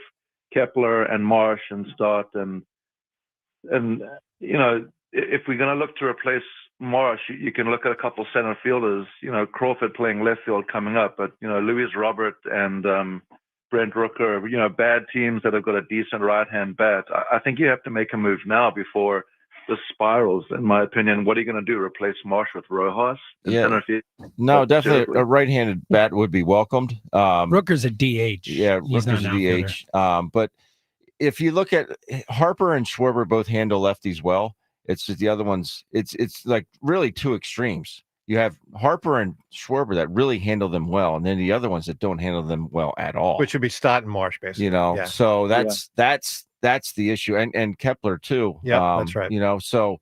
Kepler and Marsh and Stott and if we're going to look to replace Marsh, you can look at a couple center fielders. Crawford playing left field coming up, but Luis Robert and Brent Rooker, bad teams that have got a decent right-hand bat. I think you have to make a move now before this spirals. In my opinion, what are you going to do? Replace Marsh with Rojas? Yeah. No, definitely a right-handed bat would be welcomed. Rooker's a DH. Yeah, He's Rooker's a DH. But if you look at Harper and Schwarber, both handle lefties well. It's just the other ones. It's like really 2 extremes. You have Harper and Schwarber that really handle them well, and then the other ones that don't handle them well at all. Which would be Stott and Marsh, basically. Yeah. So that's the issue, and Kepler too. Yeah, that's right. So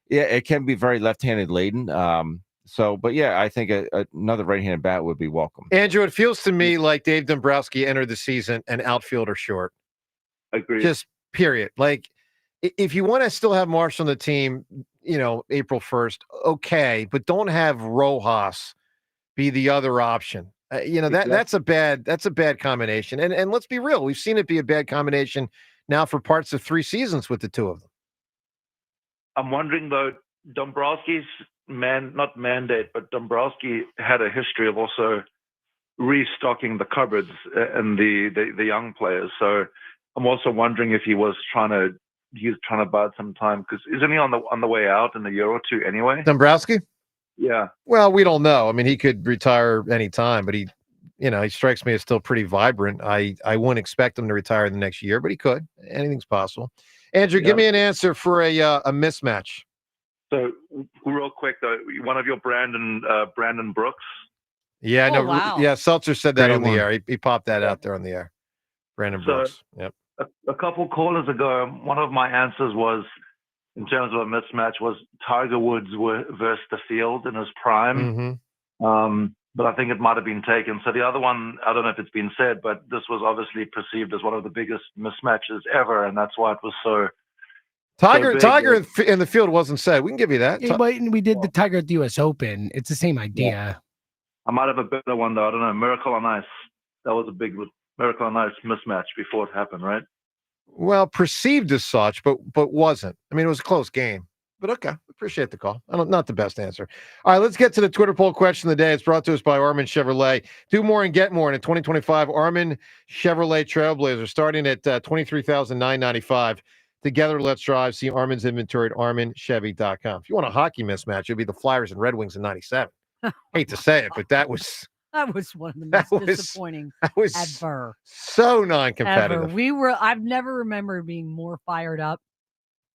yeah, it can be very left-handed laden. But yeah, I think another right-handed bat would be welcome. Andrew, it feels to me like Dave Dombrowski entered the season an outfielder short. Agreed. Just period. Like, if you want to still have Marsh on the team, April 1st, okay, but don't have Rojas be the other option. That's a bad combination. And let's be real, we've seen it be a bad combination now for parts of 3 seasons with the 2 of them. I'm wondering though, Dombrowski's not mandate, but Dombrowski had a history of also restocking the cupboards and the young players. So I'm also wondering if he was trying to buy some time, because isn't he on the way out in a year or 2 anyway? Dombrowski? Yeah. Well, we don't know. I mean, he could retire anytime, but he strikes me as still pretty vibrant. I wouldn't expect him to retire the next year, but he could. Anything's possible. Andrew, give me an answer for a mismatch. So real quick though, one of your Brandon Brooks. Yeah, wow. Yeah, Seltzer said that Great on the one. air. He popped that out there on the air. Brandon Brooks. Yep. A couple callers ago, one of my answers was, in terms of a mismatch, was Tiger Woods versus the field in his prime. Mm-hmm. But I think it might have been taken. So the other one, I don't know if it's been said, but this was obviously perceived as one of the biggest mismatches ever, and that's why it was so. Tiger big. in the field wasn't said. We can give you that. Yeah, but we did the Tiger at the U.S. Open. It's the same idea. I might have a better one though. I don't know. Miracle on Ice. That was a big Miracle on Ice mismatch before it happened, right? Well, perceived as such, but wasn't. I mean, it was a close game. But okay, appreciate the call. Not the best answer. All right, let's get to the Twitter poll question of the day. It's brought to us by Armin Chevrolet. Do more and get more in a 2025 Armin Chevrolet Trailblazer, starting at $23,995. Together, let's drive. See Armin's inventory at arminchevy.com. If you want a hockey mismatch, it'd be the Flyers and Red Wings in '97. Hate to say it, but that was one of the most disappointing ever. So non-competitive. Ever. I've never remembered being more fired up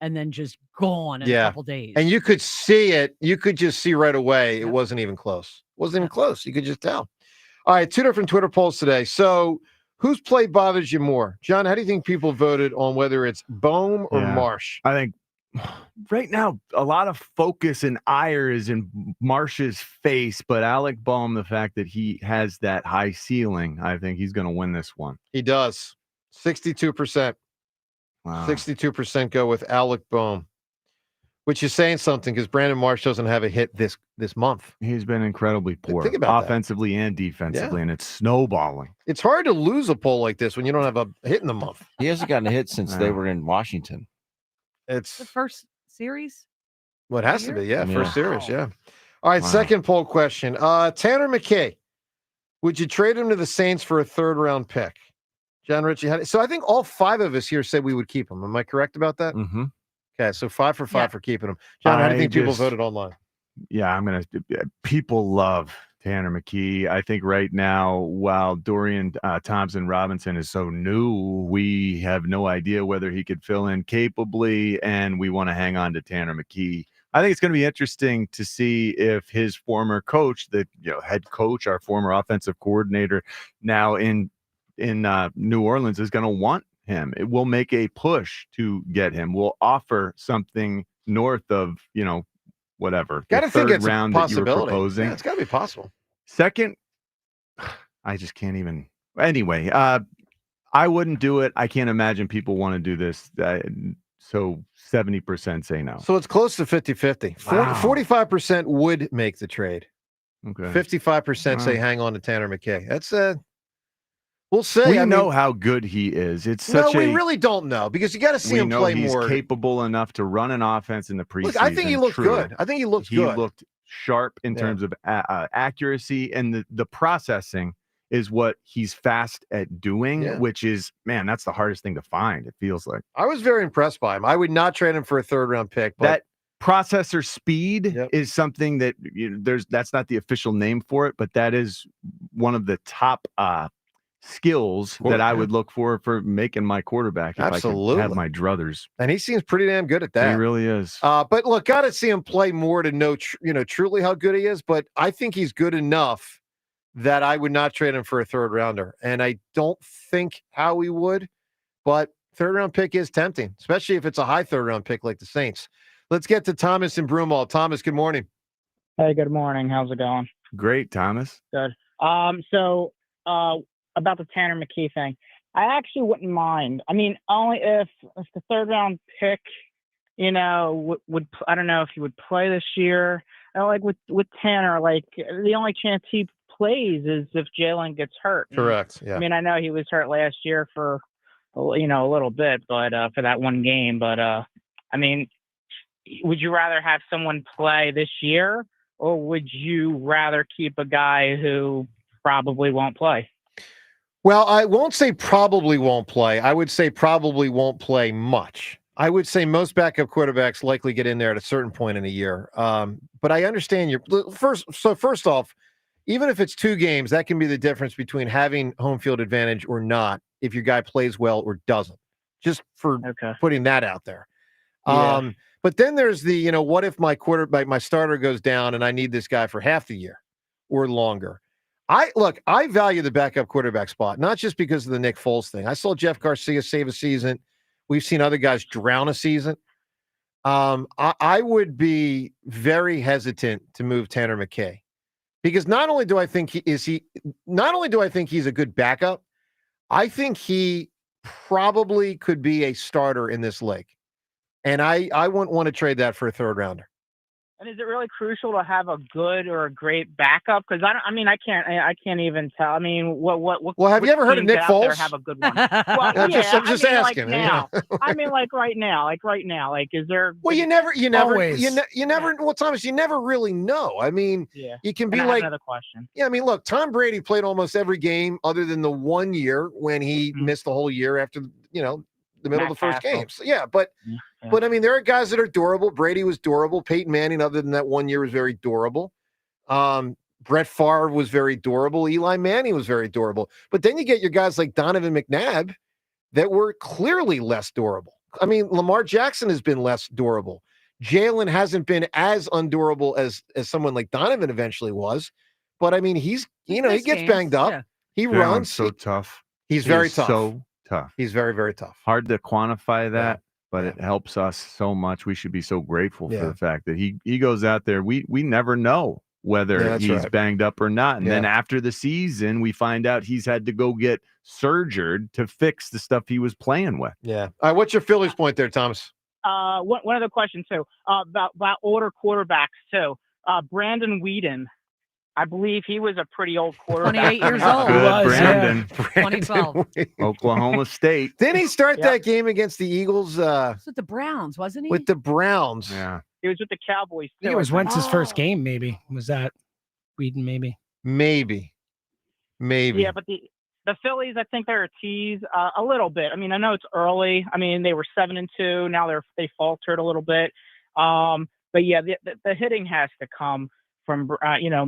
and then just gone in a couple days. And you could see it. You could just see right away. It wasn't even close. It wasn't even close. You could just tell. All right, 2 different Twitter polls today. So whose play bothers you more? John, how do you think people voted on whether it's Bohm or Marsh? I think right now a lot of focus and ire is in Marsh's face, but Alec Bohm, the fact that he has that high ceiling, I think he's going to win this one. He does. 62%. Wow. 62% go with Alec Bohm, which is saying something because Brandon Marsh doesn't have a hit this month. He's been incredibly poor, Think about offensively and defensively, and it's snowballing. It's hard to lose a poll like this when you don't have a hit in the month. He hasn't gotten a hit since they were in Washington. It's the first series. Well, it has to be, first series, Wow. All right, Wow. second poll question. Tanner McKay. Would you trade him to the Saints for a 3rd-round pick? John Ritchie had it. So I think all 5 of us here said we would keep him. Am I correct about that? Mm-hmm. Okay, so 5 for 5 for keeping him. John, how do you think people voted online? Yeah, people love Tanner McKee. I think right now, while Dorian Thompson Robinson is so new, we have no idea whether he could fill in capably, and we want to hang on to Tanner McKee. I think it's going to be interesting to see if his former coach, the head coach, our former offensive coordinator, now in New Orleans, is going to want him. It will make a push to get him. We'll offer something north of whatever. Got to think it's round a that you were possibility. proposing. Yeah, it's got to be possible. Second, I just can't even. Anyway, I wouldn't do it. I can't imagine people want to do this. So 70% say no. So it's close to 50-50. 45% would make the trade. Okay. 55% say hang on to Tanner McKay. That's we'll say. We know how good he is. It's such we really don't know because you got to see him play he's more. Capable enough to run an offense in the preseason. Look, I think he looked good. I think he looked good. He looked sharp in terms of accuracy, and the processing is what he's fast at doing, which is, man, that's the hardest thing to find, it feels like. I was very impressed by him. I would not trade him for a 3rd-round pick. But that processor speed is something that that's not the official name for it, but that is one of the top skills that I would look for making my quarterback if I could have my druthers. And he seems pretty damn good at that. He really is. But look, got to see him play more to know truly how good he is. But I think he's good enough that I would not trade him for a 3rd-rounder. And I don't think Howie would, but 3rd-round pick is tempting, especially if it's a high 3rd-round pick like the Saints. Let's get to Thomas and Broomall. Thomas, good morning. Hey, good morning. How's it going? Great, Thomas. Good. So about the Tanner McKee thing, I actually wouldn't mind. I mean, only if the 3rd-round pick, would I don't know if he would play this year. Like with Tanner, like the only chance he plays is if Jalen gets hurt. Correct. Yeah. I mean, I know he was hurt last year for a little bit, but for that one game. But I mean, would you rather have someone play this year, or would you rather keep a guy who probably won't play? Well, I won't say probably won't play. I would say probably won't play much. I would say most backup quarterbacks likely get in there at a certain point in a year. But I understand first off, even if it's 2 games, that can be the difference between having home field advantage or not if your guy plays well or doesn't. Just for putting that out there. Yeah. But then there's the, what if my starter goes down and I need this guy for half the year or longer? I value the backup quarterback spot, not just because of the Nick Foles thing. I saw Jeff Garcia save a season. We've seen other guys drown a season. I would be very hesitant to move Tanner McKay because not only do I think he's a good backup, I think he probably could be a starter in this league. And I wouldn't want to trade that for a 3rd-rounder. And is it really crucial to have a good or a great backup? Because I can't even tell. I mean, what? Well, have you ever heard of Nick Foles? Have a good one. Well, I'm just asking. Like now. I mean, like right now. Like, is there? Well, you never. Well, Thomas, you never really know. I mean, you can be like another question. Yeah, I mean, look, Tom Brady played almost every game other than the 1 year when he missed the whole year after the middle of the first game. So, but I mean, there are guys that are durable. Brady was durable. Peyton Manning, other than that 1 year, was very durable. Brett Favre was very durable. Eli Manning was very durable. But then you get your guys like Donovan McNabb that were clearly less durable. I mean, Lamar Jackson has been less durable. Jalen hasn't been as undurable as someone like Donovan eventually was. But I mean, he gets banged up. Yeah. He runs. So tough. He's very tough. So tough. He's very, very tough. Hard to quantify that. But it helps us so much. We should be so grateful for the fact that he goes out there. We never know whether he's banged up or not. And then after the season, we find out he's had to go get surgered to fix the stuff he was playing with. Yeah. All right. What's your Phillies point there, Thomas? One other question too about older quarterbacks too. Brandon Whedon. I believe he was a pretty old quarterback. 28 years old. Good, Brandon. 2012. Oklahoma State. Didn't he start that game against the Eagles? With the Browns, wasn't he? With the Browns. Yeah. He was with the Cowboys. I think it was Wentz's first game, maybe. Was that Whedon, maybe? Maybe. Maybe. Yeah, but the Phillies, I think they're a tease a little bit. I mean, I know it's early. I mean, they were 7-2. Now they faltered a little bit. But yeah, the hitting has to come from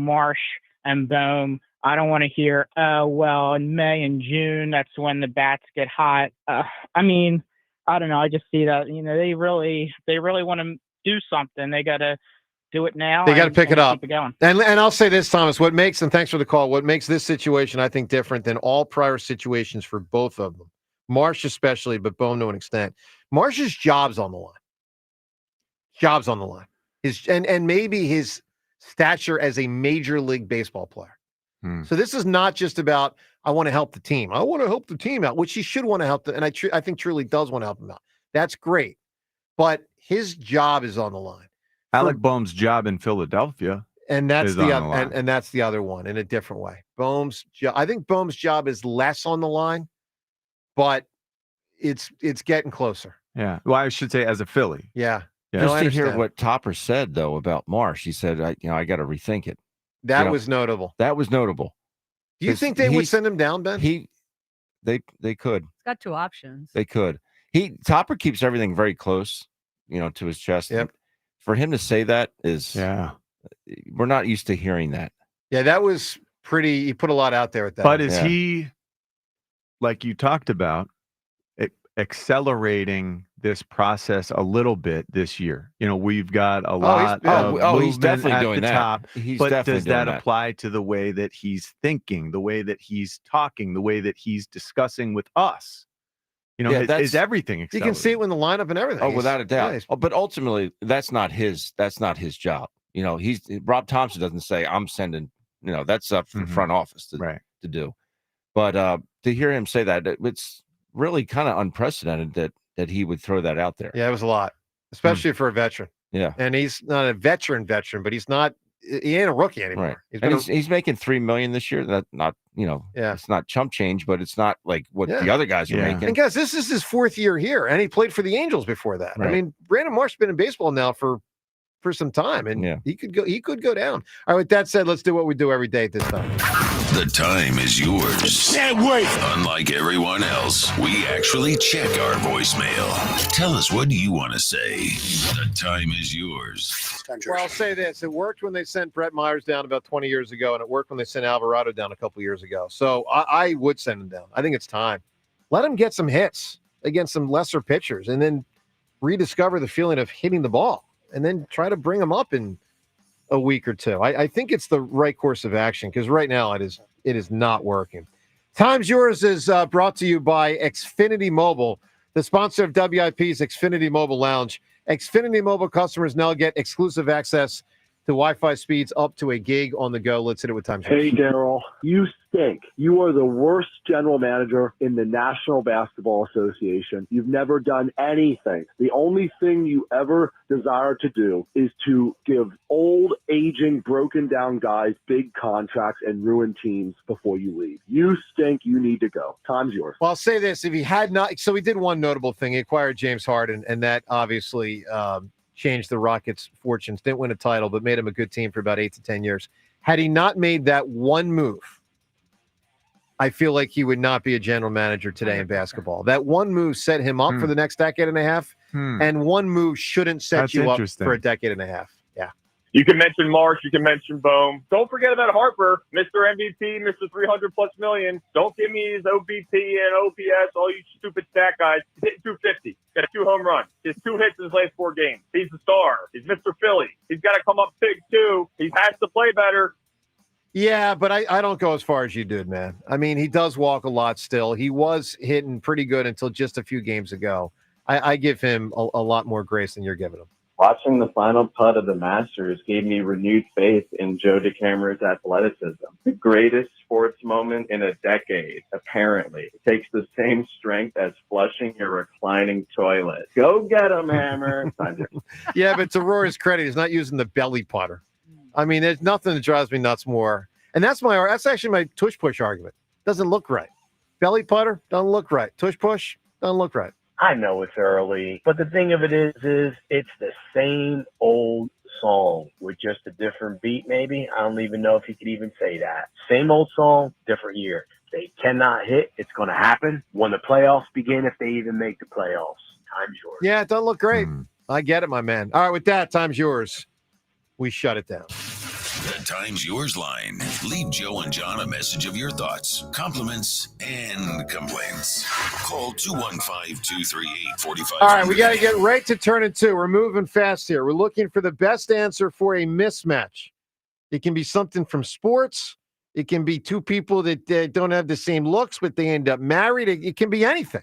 Marsh and Bohm. I don't want to hear, well, in May and June, that's when the bats get hot. I mean, I don't know. I just see that they really want to do something. They got to do it now. They got to pick it up. Keep it going. And I'll say this, Thomas, and thanks for the call, what makes this situation, I think, different than all prior situations for both of them, Marsh especially, but Bohm to an extent, Marsh's job's on the line. Job's on the line. And maybe his stature as a Major League Baseball player. So this is not just about, I want to help the team. I want to help the team out, which he should want to help and I think truly does want to help them out. That's great. But his job is on the line. Alec Bohm's job in Philadelphia. And that's and that's the other one in a different way. I think Bohm's job is less on the line, but it's getting closer. Yeah. Well, I should say as a Philly. Yeah. Just to hear what Topper said though about Marsh, he said, I got to rethink it. That was notable. That was notable. Do you think they would send him down, Ben? They could. He's got two options. They could. Topper keeps everything very close, to his chest. Yep. For him to say that is, we're not used to hearing that. Yeah, that was pretty. He put a lot out there with that. But is he, like you talked about, accelerating this process a little bit this year? We've got a lot of he's definitely at doing the that. top. He's but definitely does doing that apply to the way that he's thinking, the way that he's talking, the way that he's discussing with us? Is everything accelerating? You can see it in the lineup and everything. Oh, without a doubt. But ultimately, that's not his job. Rob Thompson doesn't say, I'm sending, that's up for the front office to do. But to hear him say that, it's really kind of unprecedented that he would throw that out there. Yeah, it was a lot, especially for a veteran. Yeah. And he's not a veteran, but he ain't a rookie anymore. Right. He's making $3 million this year. That's not, it's not chump change, but it's not like what the other guys are making. And guys, this is his 4th year here, and he played for the Angels before that. Right. I mean, Brandon Marsh's been in baseball now for some time, and he could go down. All right, with that said, let's do what we do every day at this time. The time is yours. Can't wait. Unlike everyone else, we actually check our voicemail. Tell us, what do you want to say? The time is yours. Well, I'll say this. It worked when they sent Brett Myers down about 20 years ago, and it worked when they sent Alvarado down a couple years ago. So I would send him down. I think it's time. Let him get some hits against some lesser pitchers, and then rediscover the feeling of hitting the ball, and then try to bring him up in a week or two. I think it's the right course of action, because right now it is not working. Time's Yours is brought to you by Xfinity Mobile, the sponsor of WIP's Xfinity Mobile Lounge. Xfinity Mobile customers now get exclusive access to Wi-Fi speeds up to a gig on the go. Let's hit it with Time's Yours. Hey, Daryl, you stink. You are the worst general manager in the National Basketball Association. You've never done anything. The only thing you ever desire to do is to give old, aging, broken down guys big contracts and ruin teams before you leave. You stink. You need to go. Time's yours. Well, I'll say this. If he had not, so he did one notable thing. He acquired James Harden, and that obviously changed the Rockets' fortunes. Didn't win a title, but made him a good team for about 8 to 10 years. Had he not made that one move, I feel like he would not be a general manager today in basketball. That one move set him up for the next decade and a half, and one move shouldn't set you up for a decade and a half. Yeah. You can mention Marsh. You can mention Bohm. Don't forget about Harper, Mr. MVP, Mr. 300+ million. Don't give me his OBP and OPS, all you stupid stat guys. He's hitting 250. Got 2 home runs. He has 2 hits in his last 4 games. He's the star. He's Mr. Philly. He's got to come up big, too. He has to play better. Yeah, but I don't go as far as you did, man. I mean, he does walk a lot still. He was hitting pretty good until just a few games ago. I give him a lot more grace than you're giving him. Watching the final putt of the Masters gave me renewed faith in Joe DeCamara's athleticism. The greatest sports moment in a decade, apparently. It takes the same strength as flushing your reclining toilet. Go get him, Hammer. Yeah, but to Rory's credit, he's not using the belly putter. I mean, there's nothing that drives me nuts more. And that's actually my tush push argument. Doesn't look right. Belly putter, doesn't look right. Tush push, doesn't look right. I know it's early, but the thing of it is it's the same old song with just a different beat, maybe. I don't even know if he could even say that. Same old song, different year. They cannot hit. It's going to happen when the playoffs begin, if they even make the playoffs. Time's yours. Yeah, it doesn't look great. I get it, my man. All right, with that, time's yours. We shut it down. The Time's Yours line. Leave Joe and John a message of your thoughts, compliments, and complaints. Call 215-238-4500. All right, we got to get right to turn it two. We're moving fast here. We're looking for the best answer for a mismatch. It can be something from sports. It can be two people that don't have the same looks, but they end up married. It can be anything.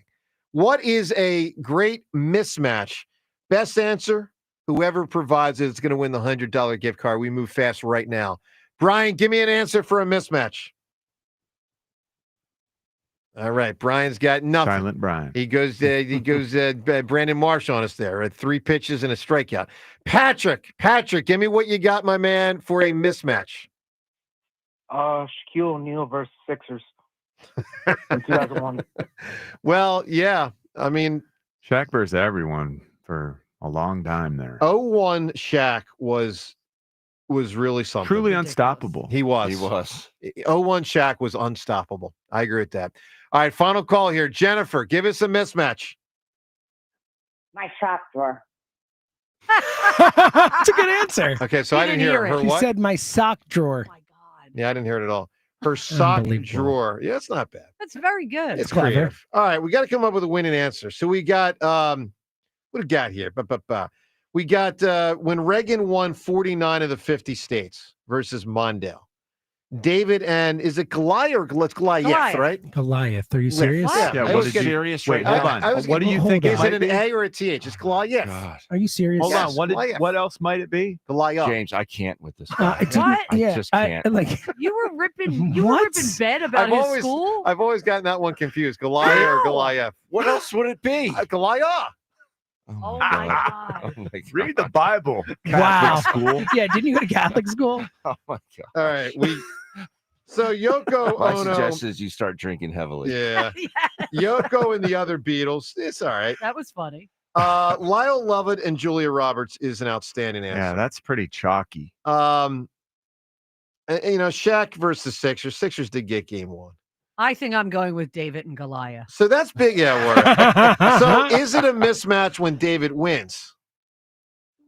What is a great mismatch? Best answer, whoever provides it is going to win the $100 gift card. We move fast right now. Brian, give me an answer for a mismatch. All right, Brian's got nothing. Silent Brian. He goes Brandon Marsh on us there. 3 pitches and a strikeout. Patrick, give me what you got, my man, for a mismatch. Shaquille O'Neal versus Sixers in 2001. Well, yeah. I mean, Shaq versus everyone for a long time there. 01 Shaq was really something. Truly unstoppable. He was. 01 Shaq was unstoppable. I agree with that. All right, final call here. Jennifer, give us a mismatch. My sock drawer. That's a good answer. Okay, so I didn't hear her She what? said my sock drawer. Yeah, I didn't hear it at all. Her sock drawer. Yeah, it's not bad. That's very good. It's creative. All right, we got to come up with a winning answer. So we got what do we got here? We got when Reagan won 49 of the 50 states versus Mondale. David and is it Goliath or Goliath, right? Goliath. Are you serious? Yeah, what did you wait? Hold on. What do you think? Is it an A or a TH? It's Goliath. Are you serious? Hold on. What else might it be? Goliath. James, I can't with this. What? I just can't. You were ripping bed about his school? I've always gotten that one confused. Goliath or Goliath. What else would it be? Goliath. Oh my God. Oh my God. Read the Bible. Wow. Catholic school. Yeah, didn't you go to Catholic school? Oh my God. All right, so Yoko My Ono. suggestion is you start drinking heavily. Yeah. Yoko and the other Beatles. It's all right. That was funny. Lyle Lovett and Julia Roberts is an outstanding answer. Yeah, that's pretty chalky. Shaq versus Sixers. Sixers did get game 1. I think I'm going with David and Goliath. So that's big. Yeah, word. So is it a mismatch when David wins?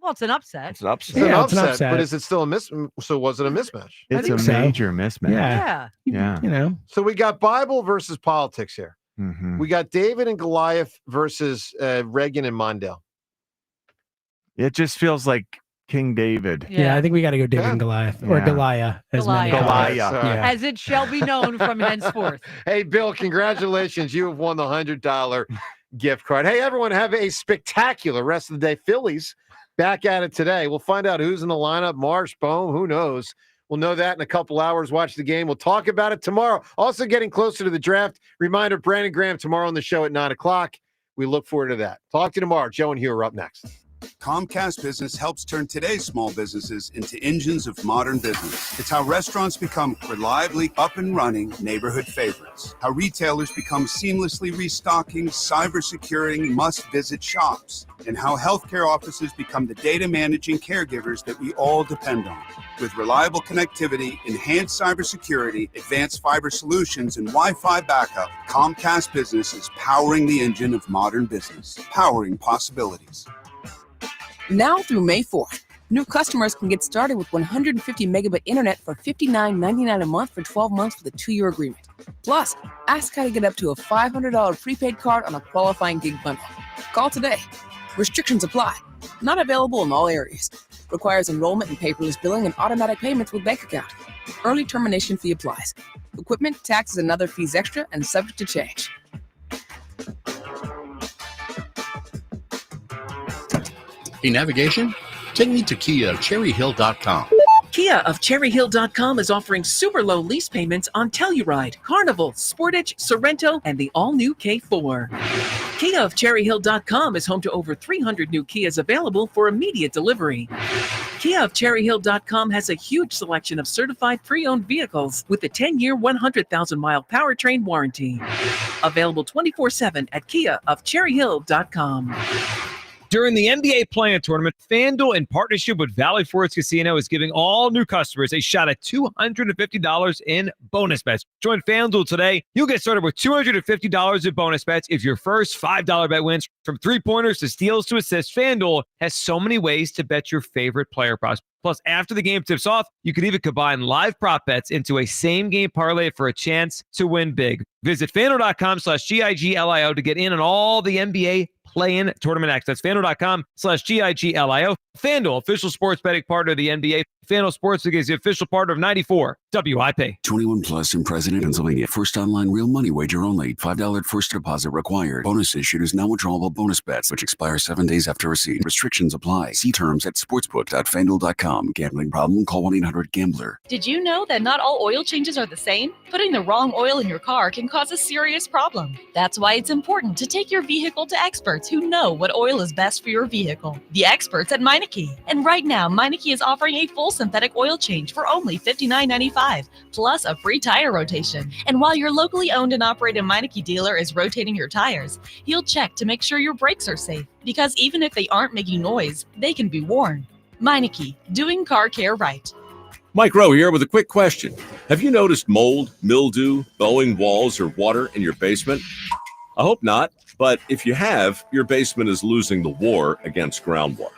Well, it's an upset. It's an upset. It's an upset. But is it still a mismatch? So was it a mismatch? It's a major mismatch. Yeah. So we got Bible versus politics here. Mm-hmm. We got David and Goliath versus Reagan and Mondale. It just feels like King David. Yeah, I think we got to go David and Goliath or Goliath. As it shall be known from henceforth. Hey, Bill, congratulations. You have won the $100 gift card. Hey, everyone, have a spectacular rest of the day. Phillies back at it today. We'll find out who's in the lineup. Marsh, Bohm, who knows? We'll know that in a couple hours. Watch the game. We'll talk about it tomorrow. Also getting closer to the draft. Reminder, Brandon Graham tomorrow on the show at 9 o'clock. We look forward to that. Talk to you tomorrow. Joe and Hugh are up next. Comcast Business helps turn today's small businesses into engines of modern business. It's how restaurants become reliably up and running neighborhood favorites. How retailers become seamlessly restocking, cyber-securing, must-visit shops. And how healthcare offices become the data managing caregivers that we all depend on. With reliable connectivity, enhanced cybersecurity, advanced fiber solutions, and Wi-Fi backup, Comcast Business is powering the engine of modern business, powering possibilities. Now through May 4th, new customers can get started with 150 megabit internet for $59.99 a month for 12 months with a 2-year agreement. Plus, ask how to get up to a $500 prepaid card on a qualifying gig bundle. Call today. Restrictions apply. Not available in all areas. Requires enrollment and paperless billing and automatic payments with bank account. Early termination fee applies. Equipment, taxes, and other fees extra and subject to change. Hey, navigation? Take me to Kia of CherryHill.com. Kia of CherryHill.com is offering super low lease payments on Telluride, Carnival, Sportage, Sorrento, and the all-new K4. Kia of CherryHill.com is home to over 300 new Kias available for immediate delivery. Kia of CherryHill.com has a huge selection of certified pre-owned vehicles with a 10-year, 100,000-mile powertrain warranty. Available 24/7 at Kia of CherryHill.com. During the NBA Play-In Tournament, FanDuel, in partnership with Valley Forge Casino, is giving all new customers a shot at $250 in bonus bets. Join FanDuel today. You'll get started with $250 in bonus bets if your first $5 bet wins. From three-pointers to steals to assists, FanDuel has so many ways to bet your favorite player props. Plus, after the game tips off, you could even combine live prop bets into a same-game parlay for a chance to win big. Visit FanDuel.com/GIGLIO to get in on all the NBA Play-In Tournament action. That's FanDuel.com/GIGLIO. FanDuel, official sports betting partner of the NBA. FanDuel Sportsbook is the official partner of 94 WIP. 21 plus in President, Pennsylvania. First online real money wager only. $5 first deposit required. Bonus issued is non-withdrawable bonus bets, which expire 7 days after receipt. Restrictions apply. See terms at sportsbook.fanduel.com. Gambling problem? Call 1-800-GAMBLER. Did you know that not all oil changes are the same? Putting the wrong oil in your car can cause a serious problem. That's why it's important to take your vehicle to experts who know what oil is best for your vehicle. The experts at Meineke. And right now, Meineke is offering a full synthetic oil change for only $59.95, plus a free tire rotation. And while your locally owned and operated Meineke dealer is rotating your tires, he'll check to make sure your brakes are safe, because even if they aren't making noise, they can be worn. Meineke, doing car care right. Mike Rowe here with a quick question. Have you noticed mold, mildew, bowing walls, or water in your basement? I hope not, but if you have, your basement is losing the war against groundwater.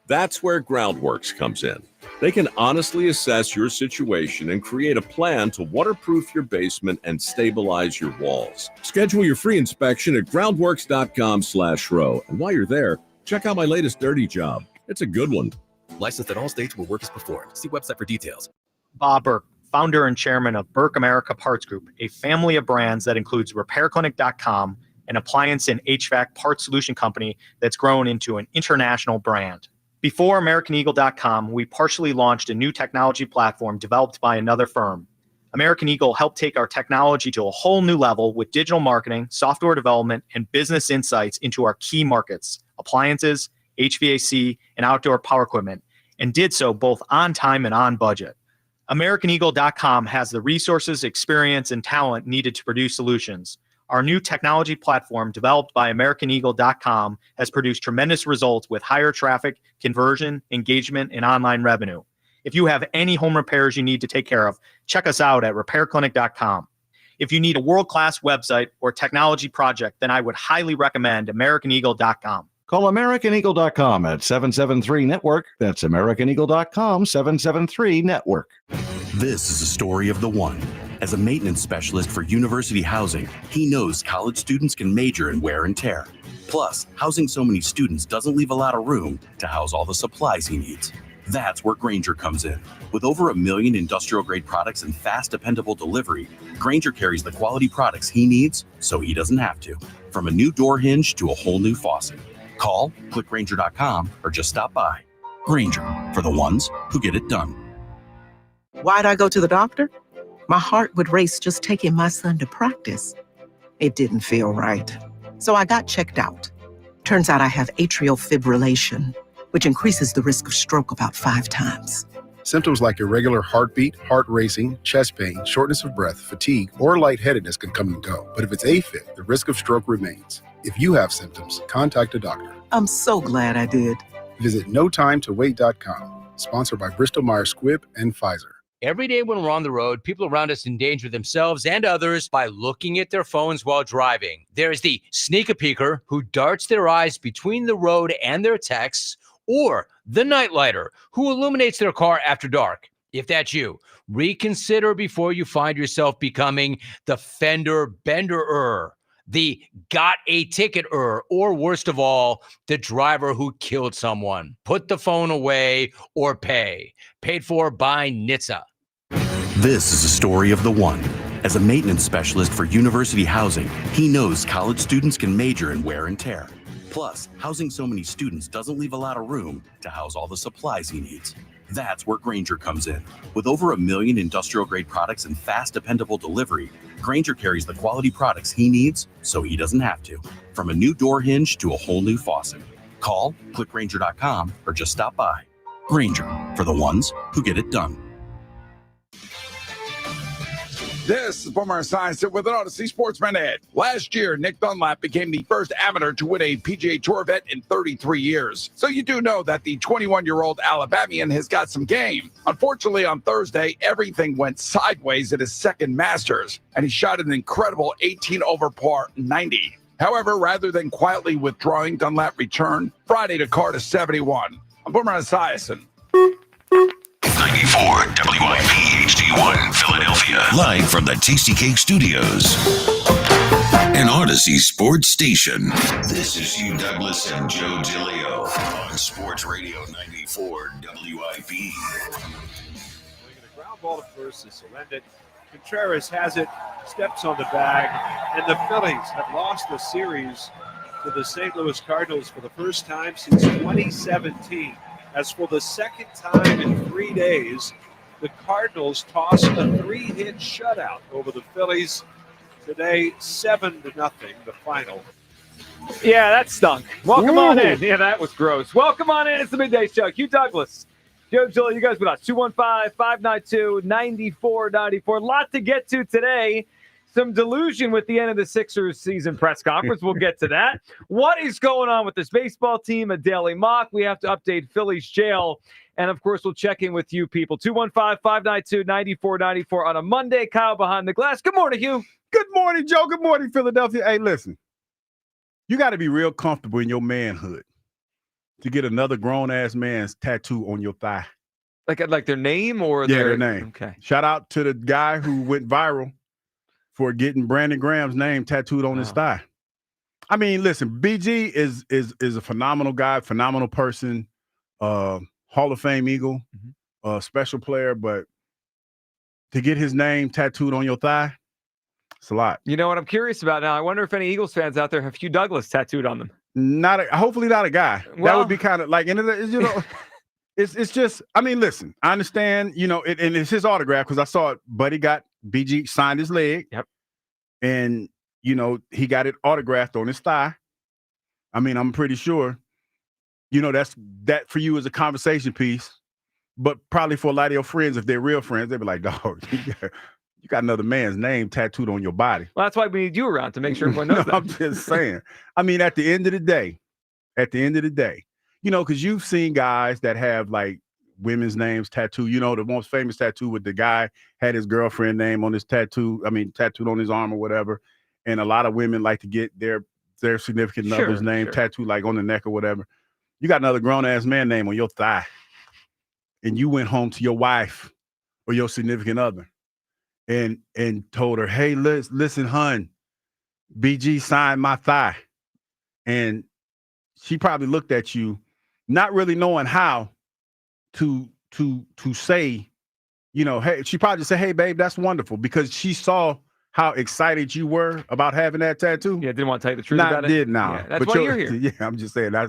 That's where Groundworks comes in. They can honestly assess your situation and create a plan to waterproof your basement and stabilize your walls. Schedule your free inspection at groundworks.com/row. And while you're there, check out my latest dirty job. It's a good one. Licensed in all states where work is performed. See website for details. Bob Burke, founder and chairman of Burke America Parts Group, a family of brands that includes RepairClinic.com, an appliance and HVAC parts solution company that's grown into an international brand. Before AmericanEagle.com, we partially launched a new technology platform developed by another firm. American Eagle helped take our technology to a whole new level with digital marketing, software development, and business insights into our key markets, appliances, HVAC, and outdoor power equipment, and did so both on time and on budget. AmericanEagle.com has the resources, experience, and talent needed to produce solutions. Our new technology platform, developed by AmericanEagle.com, has produced tremendous results with higher traffic, conversion, engagement, and online revenue. If you have any home repairs you need to take care of, check us out at RepairClinic.com. If you need a world-class website or technology project, then I would highly recommend AmericanEagle.com. Call AmericanEagle.com at 773-NETWORK. That's AmericanEagle.com, 773-NETWORK. This is a story of the one. As a maintenance specialist for university housing, he knows college students can major in wear and tear. Plus, housing so many students doesn't leave a lot of room to house all the supplies he needs. That's where Grainger comes in. With over 1 million industrial-grade products and fast, dependable delivery, Grainger carries the quality products he needs so he doesn't have to. From a new door hinge to a whole new faucet. Call, click Grainger.com, or just stop by. Grainger, for the ones who get it done. Why'd I go to the doctor? My heart would race just taking my son to practice. It didn't feel right. So I got checked out. Turns out I have atrial fibrillation, which increases the risk of stroke about 5 times. Symptoms like irregular heartbeat, heart racing, chest pain, shortness of breath, fatigue, or lightheadedness can come and go. But if it's AFib, the risk of stroke remains. If you have symptoms, contact a doctor. I'm so glad I did. Visit notimetowait.com. Sponsored by Bristol Myers Squibb and Pfizer. Every day when we're on the road, people around us endanger themselves and others by looking at their phones while driving. There's the sneaker peeker who darts their eyes between the road and their texts, or the nightlighter who illuminates their car after dark. If that's you, reconsider before you find yourself becoming the fender bender-er, the got a ticket-er, or worst of all, the driver who killed someone. Put the phone away or pay. Paid for by NHTSA. This is a story of the one. As a maintenance specialist for university housing, he knows college students can major in wear and tear. Plus, housing so many students doesn't leave a lot of room to house all the supplies he needs. That's where Grainger comes in. With over 1 million industrial-grade products and fast, dependable delivery, Grainger carries the quality products he needs so he doesn't have to. From a new door hinge to a whole new faucet. Call, click Grainger.com, or just stop by. Grainger, for the ones who get it done. This is Boomer Esiason with an Odyssey Sports Minute. Last year, Nick Dunlap became the first amateur to win a PGA Tour event in 33 years. So you do know that the 21-year-old Alabamian has got some game. Unfortunately, on Thursday, everything went sideways at his second Masters, and he shot an incredible 18 over par 90. However, rather than quietly withdrawing, Dunlap returned Friday to card a 71. I'm Boomer Esiason. 94 WIP HD1 Philadelphia. Live from the Tasty Cake Studios. An Odyssey Sports Station. This is Hugh Douglas and Joe DeLeo on Sports Radio 94 WIP. The ground ball to first is surrendered. Contreras has it, steps on the bag, and the Phillies have lost the series to the St. Louis Cardinals for the first time since 2017. As for the second time in 3 days, the Cardinals toss a 3-hit shutout over the Phillies today, 7-0, the final. Yeah, that stunk. Welcome on in. Yeah, that was gross. Welcome on in. It's the Midday Show. Hugh Douglas, Joe Gill, you guys with us. 215-592-9494. A lot to get to today. Some delusion with the end of the Sixers season press conference. We'll get to that. What is going on with this baseball team? A daily mock. We have to update Phillies jail. And, of course, we'll check in with you people. 215-592-9494 on a Monday. Kyle behind the glass. Good morning, Hugh. Good morning, Joe. Good morning, Philadelphia. Hey, listen. You got to be real comfortable in your manhood to get another grown-ass man's tattoo on your thigh. Like their name or their name. Okay. Shout out to the guy who went viral for getting Brandon Graham's name tattooed on his thigh. I mean, listen, BG is a phenomenal guy, phenomenal person, Hall of Fame Eagle, special player, but to get his name tattooed on your thigh, it's a lot. You know what I'm curious about now? I wonder if any Eagles fans out there have Hugh Douglas tattooed on them. Hopefully not a guy. Well, that would be kind of like, it's just, I mean, listen, I understand, and it's his autograph because I saw it. Buddy got BG signed his leg. Yep. And, he got it autographed on his thigh. I mean, I'm pretty sure, that for you is a conversation piece. But probably for a lot of your friends, if they're real friends, they'd be like, dog, you got another man's name tattooed on your body. Well, that's why we need you around to make sure everyone knows that. I'm just saying. I mean, at the end of the day, because you've seen guys that have like women's names tattooed. The most famous tattoo with the guy had his girlfriend name on his tattooed on his arm or whatever. And a lot of women like to get their significant other's name tattooed like on the neck or whatever. You got another grown-ass man name on your thigh. And you went home to your wife or your significant other and told her, hey, listen, hun, BG signed my thigh. And she probably looked at you not really knowing how to say, hey, she probably said, hey, babe, that's wonderful, because she saw how excited you were about having that tattoo. Yeah, didn't want to tell you the truth about it. Yeah, that's why you're here. Yeah, I'm just saying. I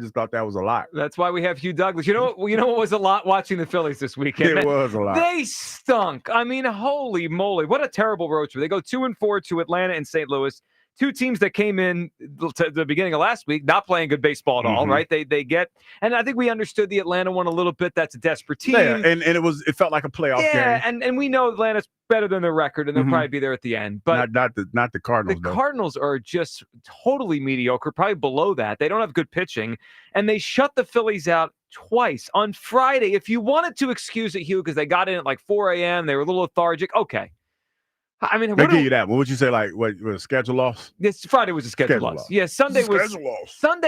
just thought that was a lot. That's why we have Hugh Douglas. You know what was a lot watching the Phillies this weekend? It was a lot. They stunk. I mean, holy moly. What a terrible road trip. They go 2-4 to Atlanta and St. Louis. Two teams that came in to the beginning of last week not playing good baseball at all, right? They get, and I think we understood the Atlanta one a little bit. That's a desperate team. Yeah, and it felt like a playoff game. Yeah, and we know Atlanta's better than their record, and they'll probably be there at the end. But not the Cardinals. The Cardinals are just totally mediocre, probably below that. They don't have good pitching, and they shut the Phillies out twice on Friday. If you wanted to excuse it, Hugh, because they got in at like 4 a.m., they were a little lethargic. Okay. I mean, they give you that. What would you say? Like, what was a schedule loss? This Friday was a schedule loss. Yeah, Sunday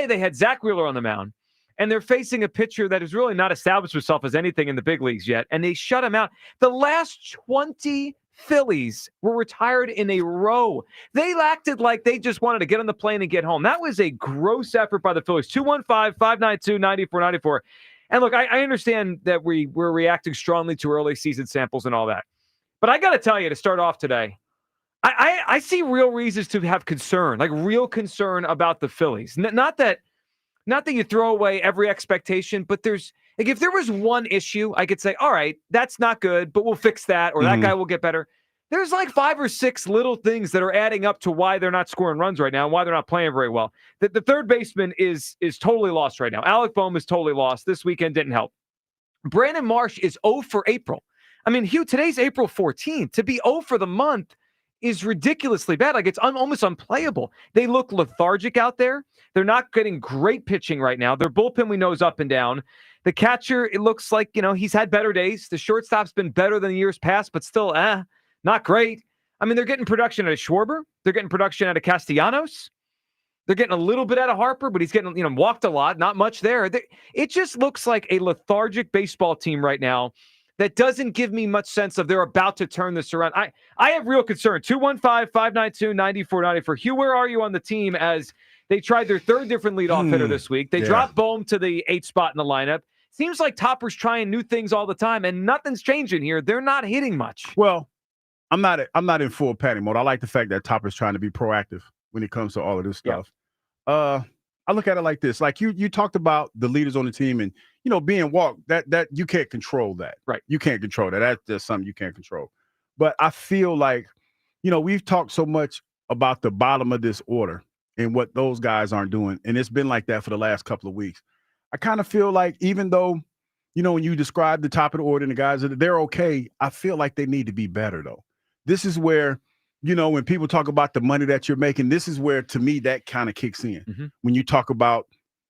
they had Zach Wheeler on the mound, and they're facing a pitcher that has really not established himself as anything in the big leagues yet, and they shut him out. The last 20 Phillies were retired in a row. They acted like they just wanted to get on the plane and get home. That was a gross effort by the Phillies. 215-592-9494. And look, I understand that we're reacting strongly to early season samples and all that. But I got to tell you, to start off today, I see real reasons to have concern, like real concern about the Phillies. Not that you throw away every expectation, but there's like, if there was one issue, I could say, all right, that's not good, but we'll fix that, or that guy will get better. There's like 5 or 6 little things that are adding up to why they're not scoring runs right now and why they're not playing very well. The third baseman is totally lost right now. Alec Bohm is totally lost. This weekend didn't help. Brandon Marsh is 0 for April. I mean, Hugh, today's April 14th. To be 0 for the month is ridiculously bad. Like, it's almost unplayable. They look lethargic out there. They're not getting great pitching right now. Their bullpen, we know, is up and down. The catcher, it looks like, he's had better days. The shortstop's been better than years past, but still, not great. I mean, they're getting production out of Schwarber. They're getting production out of Castellanos. They're getting a little bit out of Harper, but he's getting, walked a lot. Not much there. It just looks like a lethargic baseball team right now that doesn't give me much sense of they're about to turn this around. I have real concern. 215-592-9494. Hugh, where are you on the team as they tried their third different leadoff hitter this week? They dropped Bohm to the 8th spot in the lineup. Seems like Topper's trying new things all the time, and nothing's changing here. They're not hitting much. Well, I'm not in full panic mode. I like the fact that Topper's trying to be proactive when it comes to all of this stuff. I look at it like this. Like you talked about the leaders on the team and, being walked, that you can't control that. Right. You can't control that. That's just something you can't control. But I feel like, we've talked so much about the bottom of this order and what those guys aren't doing. And it's been like that for the last couple of weeks. I kind of feel like even though, when you describe the top of the order and the guys, they're okay, I feel like they need to be better, though. This is where, when people talk about the money that you're making, this is where, to me, that kind of kicks in. Mm-hmm. When you talk about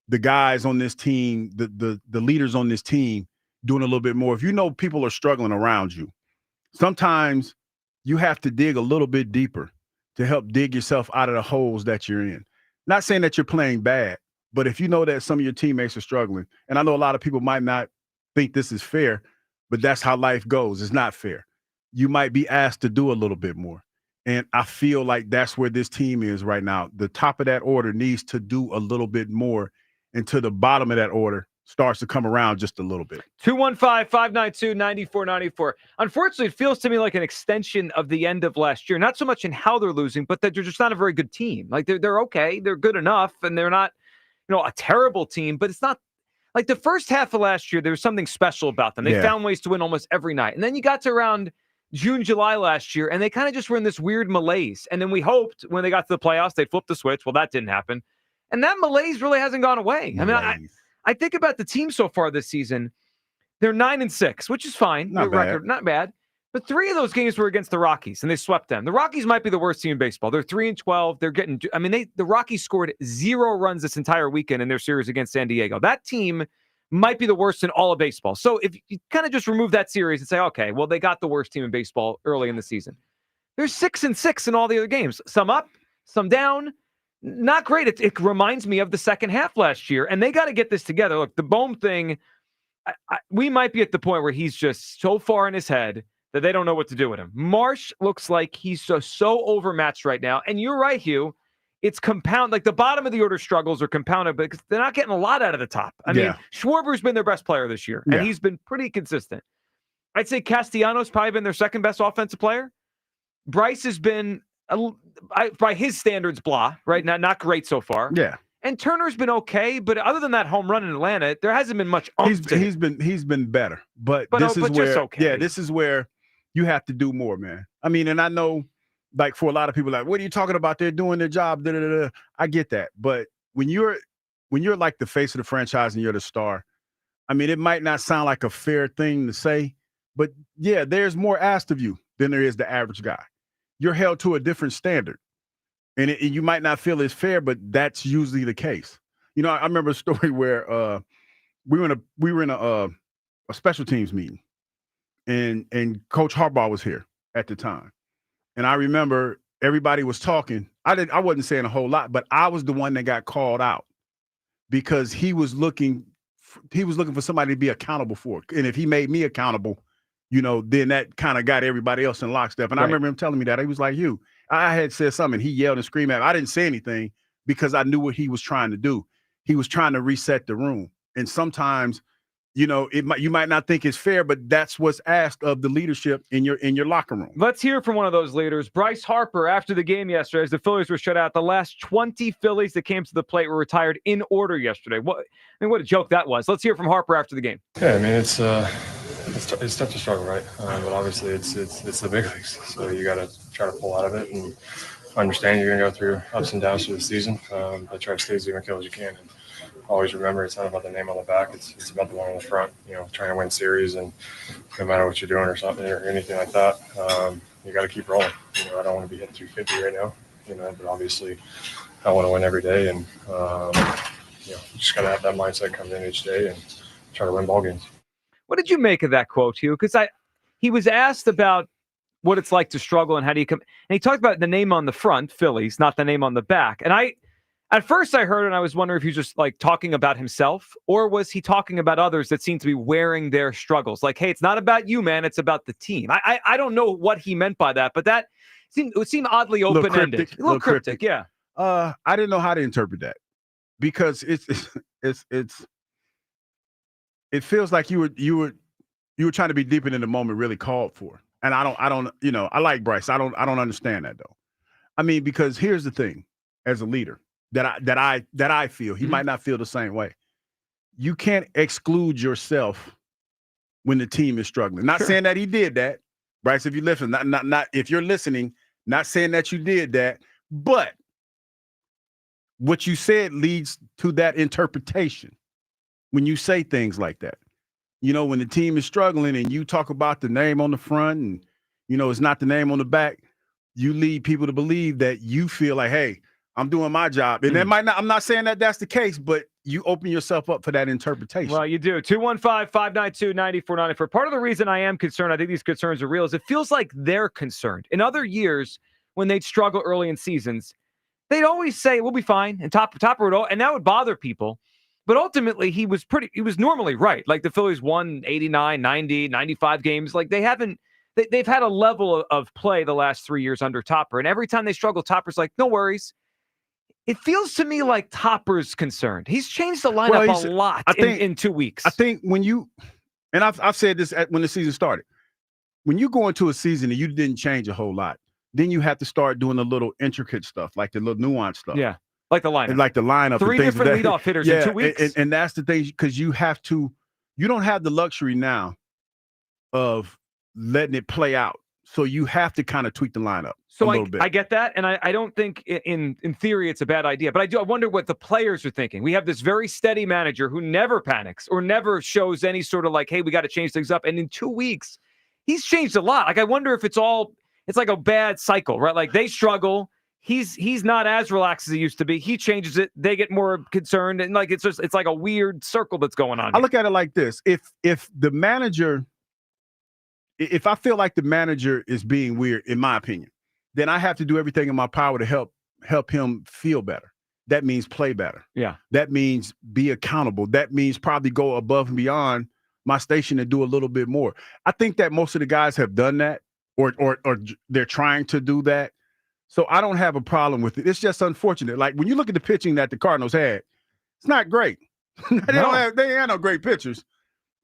the guys on this team, the leaders on this team doing a little bit more. If people are struggling around you, sometimes you have to dig a little bit deeper to help dig yourself out of the holes that you're in. Not saying that you're playing bad, but if you know that some of your teammates are struggling, and I know a lot of people might not think this is fair, but that's how life goes. It's not fair. You might be asked to do a little bit more. And I feel like that's where this team is right now. The top of that order needs to do a little bit more until the bottom of that order starts to come around just a little bit. 215-592-9494. Unfortunately, it feels to me like an extension of the end of last year. Not so much in how they're losing, but that they're just not a very good team. Like they're okay. They're good enough, and they're not, a terrible team, but it's not like the first half of last year, there was something special about them. They found ways to win almost every night. And then you got to around June, July last year, and they kind of just were in this weird malaise. And then we hoped when they got to the playoffs, they'd flip the switch. Well, that didn't happen. And that malaise really hasn't gone away. I mean, I think about the team so far this season. They're 9-6, which is fine. Not bad. Record, not bad. But 3 of those games were against the Rockies, and they swept them. The Rockies might be the worst team in baseball. They're 3-12. They're getting. I mean, the Rockies scored 0 runs this entire weekend in their series against San Diego. That team might be the worst in all of baseball. So if you kind of just remove that series and say, okay, well, they got the worst team in baseball early in the season. They're 6-6 in all the other games. Some up, some down. Not great. It reminds me of the second half last year, and they got to get this together. Look, the Bohm thing, we might be at the point where he's just so far in his head that they don't know what to do with him. Marsh looks like he's so overmatched right now. And you're right, Hugh. It's compound. Like the bottom of the order struggles are compounded because they're not getting a lot out of the top. I mean, Schwarber's been their best player this year, and he's been pretty consistent. I'd say Castellanos probably been their second best offensive player. Bryce has been, by his standards, blah, right? Not great so far. Yeah. And Turner's been okay, but other than that home run in Atlanta, there hasn't been much. He's been better, but this is where this is where you have to do more, man. I mean, and I know, like for a lot of people, like, what are you talking about? They're doing their job. Da, da, da, da. I get that, but when you're like the face of the franchise and you're the star, I mean, it might not sound like a fair thing to say, but yeah, there's more asked of you than there is the average guy. You're held to a different standard. And you might not feel it's fair, but that's usually the case. I remember a story where we were in a special teams meeting, and Coach Harbaugh was here at the time. And I remember everybody was talking. I wasn't saying a whole lot, but I was the one that got called out because he was looking for somebody to be accountable for it. And if he made me accountable, then that kind of got everybody else in lockstep. And I remember him telling me that. He was like, "You." I had said something. He yelled and screamed at me. I didn't say anything because I knew what he was trying to do. He was trying to reset the room. And sometimes, you might not think it's fair, but that's what's asked of the leadership in your locker room. Let's hear from one of those leaders. Bryce Harper, after the game yesterday, as the Phillies were shut out, the last 20 Phillies that came to the plate were retired in order yesterday. What a joke that was. Let's hear from Harper after the game. Yeah, I mean, it's tough to struggle, right? But obviously it's the big leagues, so you got to try to pull out of it and understand you're going to go through ups and downs through the season, but try to stay as even kill as you can. always remember it's not about the name on the back. It's about the one on the front. Trying to win series, and no matter what you're doing or something or anything like that, you got to keep rolling. I don't want to be hitting 350 right now. But obviously, I want to win every day, and just got to have that mindset coming in each day and try to win ball games. What did you make of that quote, Hugh? Because he was asked about what it's like to struggle and how do you come, and he talked about the name on the front, Phillies, not the name on the back. And at first I heard it and I was wondering if he was just like talking about himself, or was he talking about others that seem to be wearing their struggles? Like, hey, it's not about you, man. It's about the team. I don't know what he meant by that, but that seemed oddly open-ended. A little cryptic, yeah. I didn't know how to interpret that, because it feels like you were trying to be deeper than the moment really called for. And I don't, I like Bryce. I don't understand that though. I mean, because here's the thing, as a leader that I feel, he might not feel the same way. You can't exclude yourself when the team is struggling. Not saying that he did that, Bryce, if you listen, not if you're listening, not saying that you did that, but what you said leads to that interpretation when you say things like that. When the team is struggling and you talk about the name on the front and, it's not the name on the back, you lead people to believe that you feel like, hey, I'm doing my job. And that might not, I'm not saying that that's the case, but you open yourself up for that interpretation. Well, you do. 215-592-9494. Part of the reason I am concerned, I think these concerns are real, is it feels like they're concerned. In other years, when they'd struggle early in seasons, they'd always say, we'll be fine, and Topper would all, and that would bother people. But ultimately, he was normally right. Like the Phillies won 89, 90, 95 games. Like they've had a level of play the last 3 years under Topper. And every time they struggle, Topper's like, no worries. It feels to me like Topper's concerned. He's changed the lineup a lot in 2 weeks. I think when you, and I've said this when the season started, when you go into a season and you didn't change a whole lot, then you have to start doing the little intricate stuff, like the little nuanced stuff. Yeah. Like the lineup. And like the lineup. 3 different leadoff hitters in 2 weeks. And that's the thing, because you don't have the luxury now of letting it play out. So you have to kind of tweak the lineup a little bit. I get that. And I don't think in theory it's a bad idea. But I wonder what the players are thinking. We have this very steady manager who never panics or never shows any sort of like, hey, we got to change things up. And in 2 weeks, he's changed a lot. Like I wonder if it's like a bad cycle, right? Like they struggle. He's not as relaxed as he used to be. He changes it. They get more concerned. And like it's like a weird circle that's going on. I look at it like this. If I feel like the manager is being weird, in my opinion, then I have to do everything in my power to help him feel better. That means play better. Yeah. That means be accountable. That means probably go above and beyond my station and do a little bit more. I think that most of the guys have done that or they're trying to do that. So I don't have a problem with it. It's just unfortunate. Like when you look at the pitching that the Cardinals had, it's not great. They ain't no great pitchers.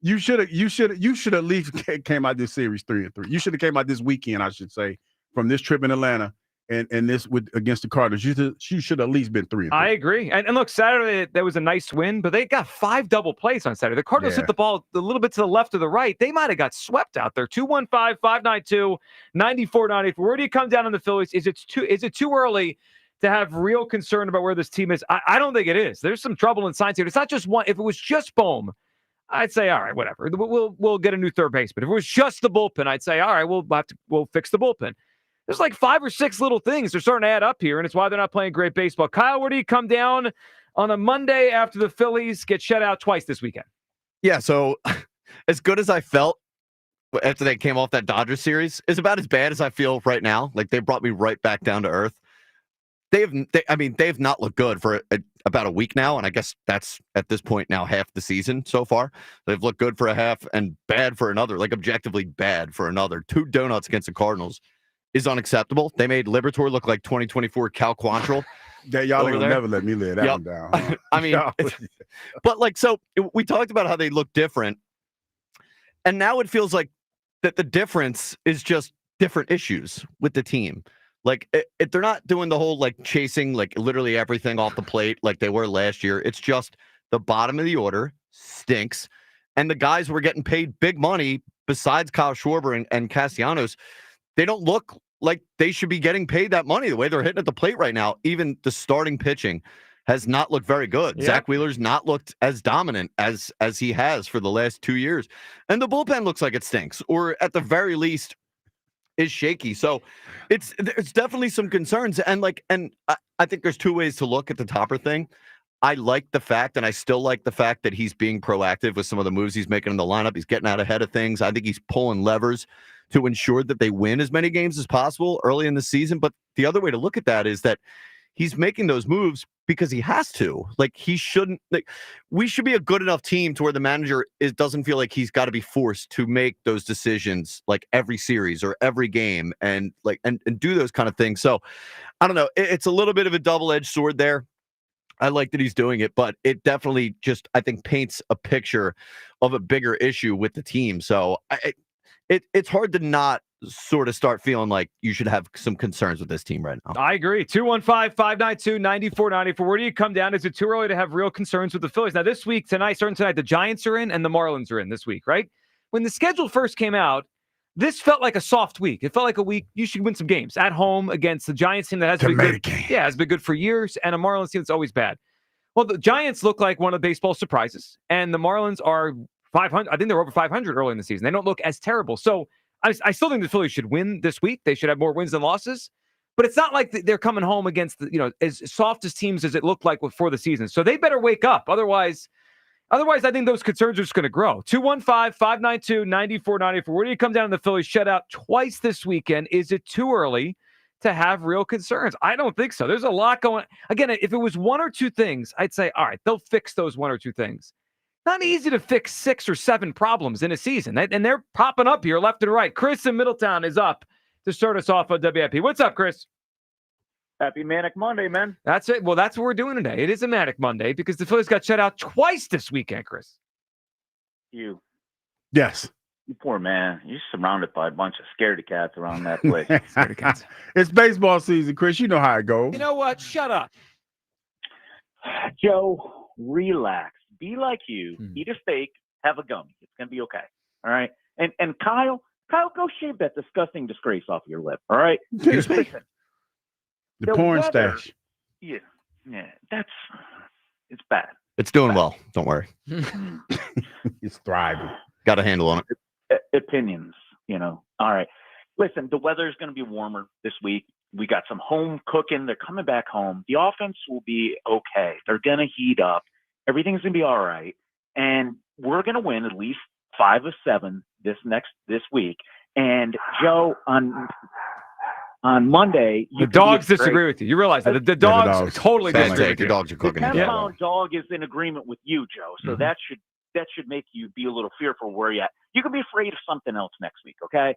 You should at least came out this series 3-3. You should have came out this weekend, I should say, from this trip in Atlanta and this against the Cardinals. You should at least been 3-3. I agree. And look, Saturday there was a nice win, but they got 5 double plays on Saturday. The Cardinals hit the ball a little bit to the left or the right. They might have got swept out there. 215-592-9494. Where do you come down on the Phillies? Is it too early to have real concern about where this team is? I don't think it is. There's some trouble in signs here. It's not just one. If it was just Bohm, I'd say, all right, whatever. We'll get a new third baseman. If it was just the bullpen, I'd say, all right, we'll fix the bullpen. There's like 5 or 6 little things they're starting to add up here, and it's why they're not playing great baseball. Kyle, where do you come down on a Monday after the Phillies get shut out twice this weekend? Yeah, so as good as I felt after they came off that Dodgers series is about as bad as I feel right now. Like they brought me right back down to earth. They've not looked good for about a week now, and I guess that's at this point now half the season so far. They've looked good for a half and bad for another, like objectively bad for another. 2 donuts against the Cardinals is unacceptable. They made Liberatore look like 2024 Cal Quantrill. Y'all ain't gonna never let me lay that one down. Huh? I mean, but like, so we talked about how they look different, and now it feels like that the difference is just different issues with the team. Like they're not doing the whole like chasing like literally everything off the plate like they were last year. It's just the bottom of the order stinks, and the guys who are getting paid big money besides Kyle Schwarber and Castellanos, they don't look like they should be getting paid that money the way they're hitting at the plate right now. Even the starting pitching has not looked very good. Yep. Zach Wheeler's not looked as dominant as he has for the last 2 years. And the bullpen looks like it stinks, or at the very least is shaky. So there's definitely some concerns. And I think there's two ways to look at the Topper thing. I like the fact, and I still like the fact that he's being proactive with some of the moves he's making in the lineup. He's getting out ahead of things. I think he's pulling levers to ensure that they win as many games as possible early in the season. But the other way to look at that is that he's making those moves because he has to. He shouldn't. We should be a good enough team to where the manager doesn't feel like he's got to be forced to make those decisions every series or every game and do those kind of things. So I don't know. It's a little bit of a double-edged sword there. I like that he's doing it, but it definitely just, I think, paints a picture of a bigger issue with the team. So it's hard to not sort of start feeling like you should have some concerns with this team right now. I agree. 215-592-9494. Where do you come down? Is it too early to have real concerns with the Phillies? Now, this week, starting tonight, the Giants are in and the Marlins are in this week, right? When the schedule first came out, this felt like a soft week. It felt like a week you should win some games at home against the Giants team that has been good. Yeah, has been good for years, and a Marlins team that's always bad. Well, the Giants look like one of the baseball surprises, and the Marlins are 500. I think they're over 500 early in the season. They don't look as terrible. So I still think the Phillies should win this week. They should have more wins than losses. But it's not like they're coming home against as soft as teams as it looked like before the season. So they better wake up. Otherwise, I think those concerns are just going to grow. 215-592-9494. Where do you come down on the Phillies shutout twice this weekend? Is it too early to have real concerns? I don't think so. There's a lot going. Again, if it was one or two things, I'd say, all right, they'll fix those one or two things. Not easy to fix 6 or 7 problems in a season. And they're popping up here left and right. Chris in Middletown is up to start us off on WIP. What's up, Chris? Happy Manic Monday, man. That's it. Well, that's what we're doing today. It is a Manic Monday because the Phillies got shut out twice this weekend, Chris. You Yes. You poor man. You're surrounded by a bunch of scaredy cats around that place. Scaredy cats. It's baseball season, Chris. You know how it goes. You know what? Shut up. Joe, relax. Be like you. Eat a steak. Have a gummy. It's going to be okay. All right? And Kyle, go shave that disgusting disgrace off your lip. All right? Listen. The porn weather, stash. Yeah, it's bad. It's doing well. Don't worry. It's thriving. Got a handle on it. Opinions, All right. Listen, the weather is going to be warmer this week. We got some home cooking. They're coming back home. The offense will be okay. They're going to heat up. Everything's going to be all right. And we're going to win at least 5 of 7 this week. And Joe, on Monday, the dogs disagree with you. You realize that the dogs totally disagree with you. Your dogs are cooking. The 10-pound dog is in agreement with you, Joe. So that should make you be a little fearful where you're at. You can be afraid of something else next week, okay?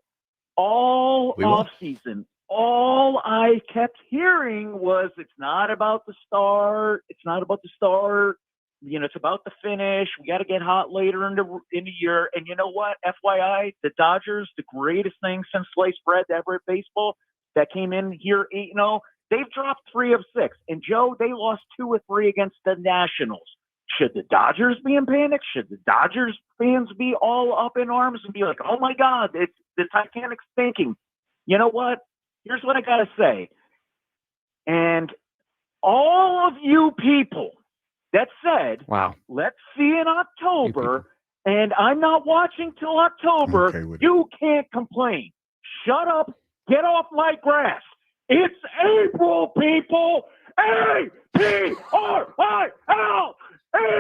All off season, all I kept hearing was it's not about the start. It's not about the start. It's about the finish. We got to get hot later in the year. And you know what? FYI, the Dodgers, the greatest thing since sliced bread ever at baseball, that came in here 8-0, they've dropped 3 of 6. And Joe, they lost 2 or 3 against the Nationals. Should the Dodgers be in panic? Should the Dodgers fans be all up in arms and be like, oh my God, it's the Titanic's sinking? You know what? Here's what I got to say. And all of you people that said, wow, let's see in October, and I'm not watching till October, you can't complain. Shut up. Get off my grass. It's April, people. A-P-R-I-L.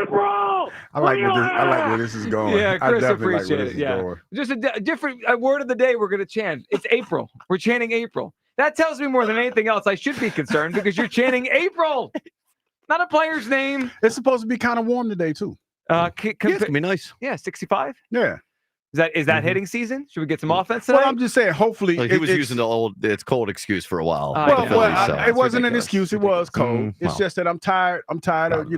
April. I like where this is going. Yeah, Chris, I appreciate it. Yeah, just a different word of the day we're going to chant. It's April. We're chanting April. That tells me more than anything else I should be concerned because you're chanting April, not a player's name. It's supposed to be kind of warm today too. It's gonna be nice. Yeah, 65. Yeah. Is that hitting season? Should we get some offense tonight? Well, I'm just saying, hopefully. He was using the old "it's cold" excuse for a while. It wasn't an excuse. It was cold. It's just that I'm tired. I'm tired of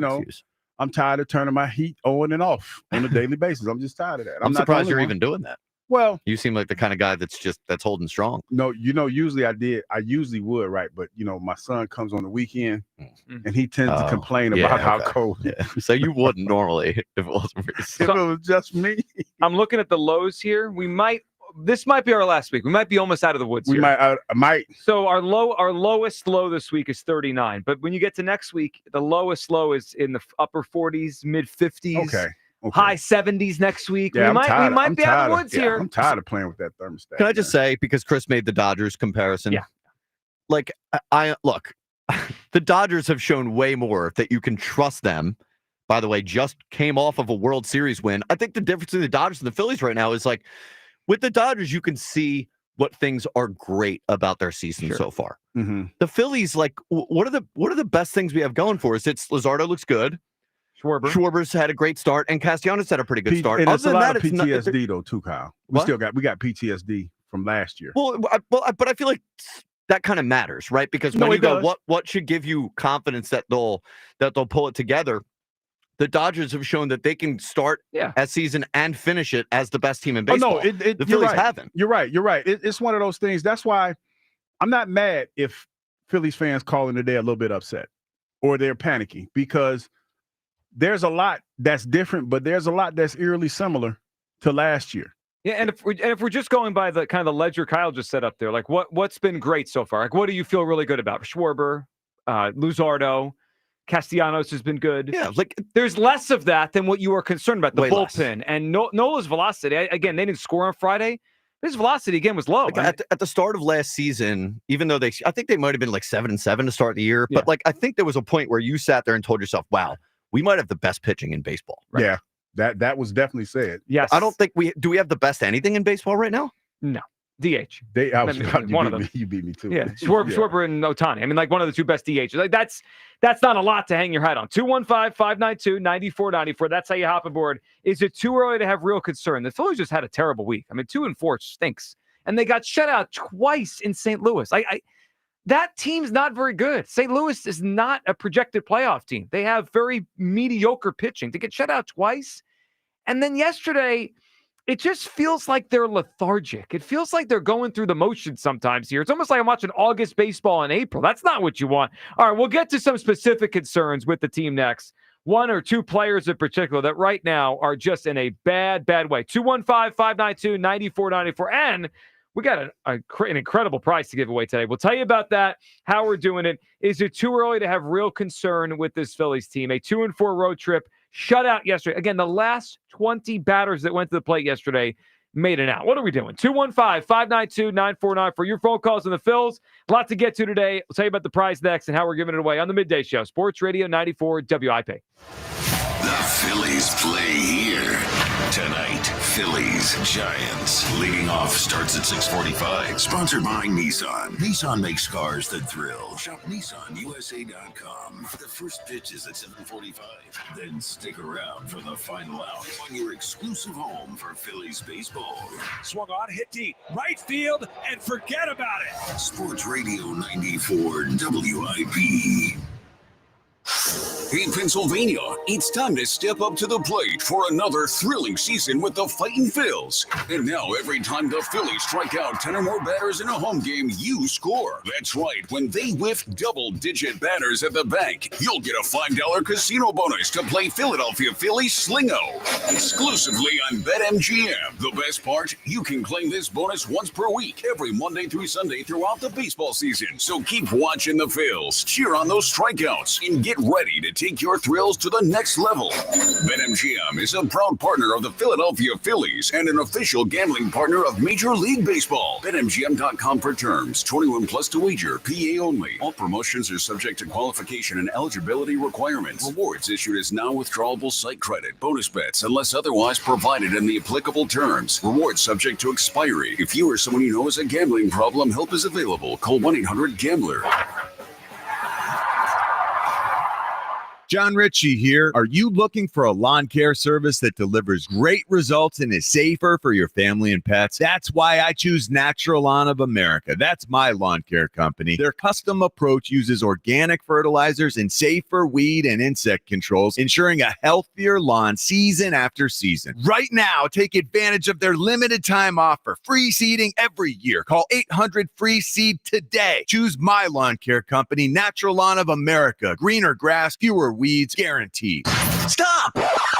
I'm tired of turning my heat on and off on a daily basis. I'm just tired of that. I'm surprised you're even doing that. Well, you seem like the kind of guy that's holding strong. No, usually I usually would, right? But my son comes on the weekend and he tends to complain about how cold. Yeah. So you wouldn't normally if it wasn't for if it was just me. I'm looking at the lows here. We might this might be our last week. We might be almost out of the woods. We here. might. So our lowest low this week is 39. But when you get to next week, the lowest low is in the upper 40s, mid 50s. Okay. High 70s next week. Yeah, we might be out of the woods here. I'm tired of playing with that thermostat. Can I just say, because Chris made the Dodgers comparison? Yeah. Like, I look, the Dodgers have shown way more that you can trust them. By the way, just came off of a World Series win. I think the difference between the Dodgers and the Phillies right now is like, with the Dodgers, you can see what things are great about their season so far. Mm-hmm. The Phillies, like, what are the best things we have going for us? It's Luzardo looks good. Schwarber's had a great start, and Castellanos had a pretty good start. And Other it's a than lot that, of it's PTSD though, too, Kyle. We What? got PTSD from last year. But I feel like that kind of matters, right? Because when you go, what should give you confidence that they'll pull it together? The Dodgers have shown that they can start a season and finish it as the best team in baseball. The Phillies haven't. You're right. It's one of those things. That's why I'm not mad if Phillies fans calling today a little bit upset or they're panicking, because there's a lot that's different, but there's a lot that's eerily similar to last year. Yeah, and if we're just going by the kind of the ledger Kyle just set up there, like what's been great so far? Like, what do you feel really good about? Schwarber, Luzardo, Castellanos has been good. Yeah, like there's less of that than what you were concerned about. The Way bullpen and Nola's velocity. Again, they didn't score on Friday. His velocity again was low. Like at the start of last season, even though I think they might have been like 7-7 to start the year, but like I think there was a point where you sat there and told yourself, "Wow, we might have the best pitching in baseball." Right? Yeah, that was definitely said. Yes, I don't think we have the best anything in baseball right now. No. DH. One of them. You beat me too. Yeah, Schwarber and Ohtani. I mean, like one of the two best DHs. Like that's not a lot to hang your hat on. 215-592-9494. That's how you hop aboard. Is it too early to have real concern? The Phillies just had a terrible week. I mean, 2-4 stinks, and they got shut out twice in St. Louis. That team's not very good. St. Louis is not a projected playoff team. They have very mediocre pitching. To get shut out twice, and then yesterday, it just feels like they're lethargic. It feels like they're going through the motions sometimes here. It's almost like I'm watching August baseball in April. That's not what you want. All right, we'll get to some specific concerns with the team next. One or two players in particular that right now are just in a bad way. 215-592-9494. And we got an incredible prize to give away today. We'll tell you about that, how we're doing it. Is it too early to have real concern with this Phillies team? A 2-4 road trip. Shutout yesterday. Again, the last 20 batters that went to the plate yesterday made it out. What are we doing? 215-592-9494 for your phone calls on the Phils. A lot to get to today. We'll tell you about the prize next and how we're giving it away on the Midday Show. Sports Radio 94 WIP. The Phillies play here tonight. Phillies Giants. Leading off starts at 6:45. Sponsored by Nissan. Nissan makes cars that thrill. Shop NissanUSA.com. The first pitch is at 7:45. Then stick around for the final out on your exclusive home for Phillies baseball. Swung on, hit deep, right field, and forget about it. Sports Radio 94 WIP. In Pennsylvania, it's time to step up to the plate for another thrilling season with the Fightin' Phils. And now every time the Phillies strike out 10 or more batters in a home game, you score. That's right. When they whiff double-digit batters at the bank, you'll get a $5 casino bonus to play Philadelphia Phillies Slingo. Exclusively on BetMGM. The best part, you can claim this bonus once per week, every Monday through Sunday throughout the baseball season. So keep watching the Phils, cheer on those strikeouts, and get ready to take your thrills to the next level. BetMGM is a proud partner of the Philadelphia Phillies and an official gambling partner of Major League Baseball. BetMGM.com for terms. 21 plus to wager. PA only. All promotions are subject to qualification and eligibility requirements. Rewards issued as now withdrawable site credit. Bonus bets unless otherwise provided in the applicable terms. Rewards subject to expiry. If you or someone you know has a gambling problem, help is available. Call 1-800-GAMBLER. John Ritchie here. Are you looking for a lawn care service that delivers great results and is safer for your family and pets? That's why I choose Natural Lawn of America. That's my lawn care company. Their custom approach uses organic fertilizers and safer weed and insect controls, ensuring a healthier lawn season after season. Right now, take advantage of their limited time offer. Free seeding every year. Call 800-FREE-SEED today. Choose my lawn care company, Natural Lawn of America. Greener grass, fewer weeds, guaranteed. Stop!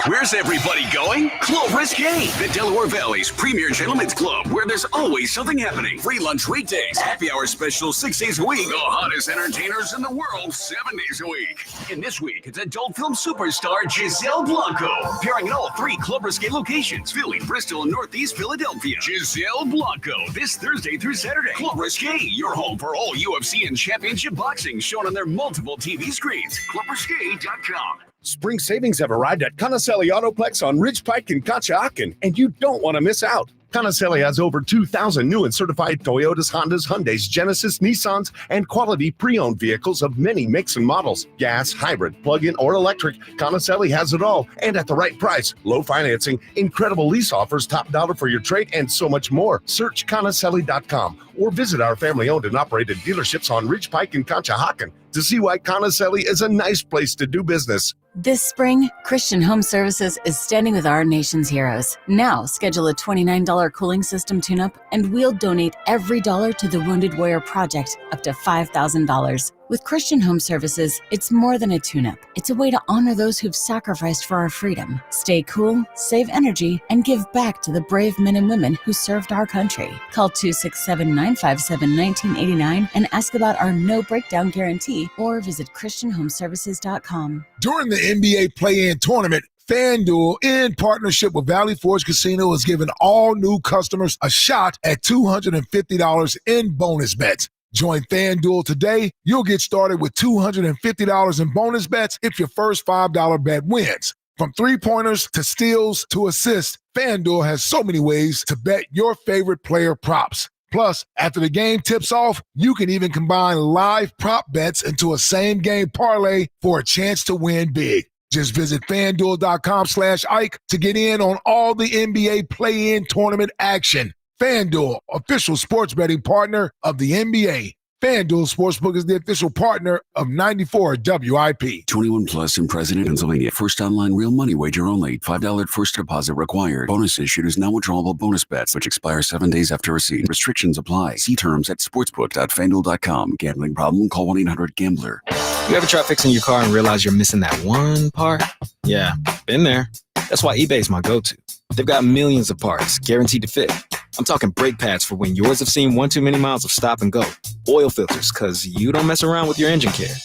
Where's everybody going? Club Risque, the Delaware Valley's premier gentlemen's club, where there's always something happening. Free lunch weekdays, happy hour specials 6 days a week, the hottest entertainers in the world 7 days a week. And this week, it's adult film superstar Giselle Blanco, appearing in all 3 Club Risque locations, Philly, Bristol, and Northeast Philadelphia. Giselle Blanco, this Thursday through Saturday. Club Risque, your home for all UFC and championship boxing, shown on their multiple TV screens. ClubRisque.com. Spring savings have arrived at Conacelli Autoplex on Ridge Pike and Conshohocken, and you don't want to miss out. Conacelli has over 2,000 new and certified Toyotas, Hondas, Hyundais, Genesis, Nissans, and quality pre-owned vehicles of many makes and models. Gas, hybrid, plug-in, or electric, Conacelli has it all, and at the right price. Low financing, incredible lease offers, top dollar for your trade, and so much more. Search Conacelli.com or visit our family-owned and operated dealerships on Ridge Pike and Conshohocken to see why Conacelli is a nice place to do business. This spring, Christian Home Services is standing with our nation's heroes. Now, schedule a $29 cooling system tune-up, and we'll donate every dollar to the Wounded Warrior Project, up to $5,000. With Christian Home Services, it's more than a tune-up. It's a way to honor those who've sacrificed for our freedom. Stay cool, save energy, and give back to the brave men and women who served our country. Call 267-957-1989 and ask about our no breakdown guarantee, or visit ChristianHomeservices.com. During the NBA play-in tournament, FanDuel, in partnership with Valley Forge Casino, is giving all new customers a shot at $250 in bonus bets. Join FanDuel today. You'll get started with $250 in bonus bets if your first $5 bet wins. From three-pointers to steals to assists, FanDuel has so many ways to bet your favorite player props. Plus, after the game tips off, you can even combine live prop bets into a same-game parlay for a chance to win big. Just visit FanDuel.com/Ike to get in on all the NBA play-in tournament action. FanDuel, official sports betting partner of the NBA. FanDuel Sportsbook is the official partner of 94 WIP. 21 plus in President, Pennsylvania. First online real money wager only. $5 first deposit required. Bonus issued is non-withdrawable bonus bets, which expire 7 days after receipt. Restrictions apply. See terms at sportsbook.fanduel.com. Gambling problem? Call 1-800-GAMBLER. You ever try fixing your car and realize you're missing that one part? Yeah, been there. That's why eBay's my go-to. They've got millions of parts, guaranteed to fit. I'm talking brake pads for when yours have seen one too many miles of stop and go. Oil filters, because you don't mess around with your engine care.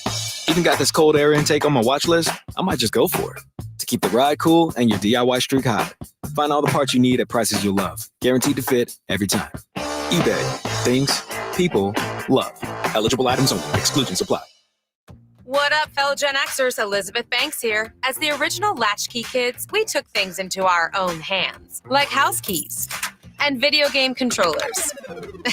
Even got this cold air intake on my watch list. I might just go for it. To keep the ride cool and your DIY streak high. Find all the parts you need at prices you'll love. Guaranteed to fit every time. eBay. Things people love. Eligible items only. Exclusions apply. What up, fellow Gen Xers? Elizabeth Banks here. As the original Latchkey kids, we took things into our own hands, like house keys and video game controllers.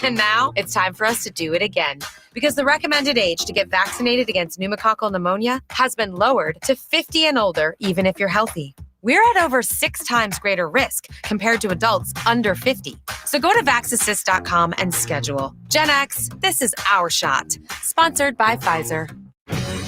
And now it's time for us to do it again, because the recommended age to get vaccinated against pneumococcal pneumonia has been lowered to 50 and older, even if you're healthy. We're at over 6 times greater risk compared to adults under 50. So go to vaxassist.com and schedule. Gen X, this is our shot. Sponsored by Pfizer.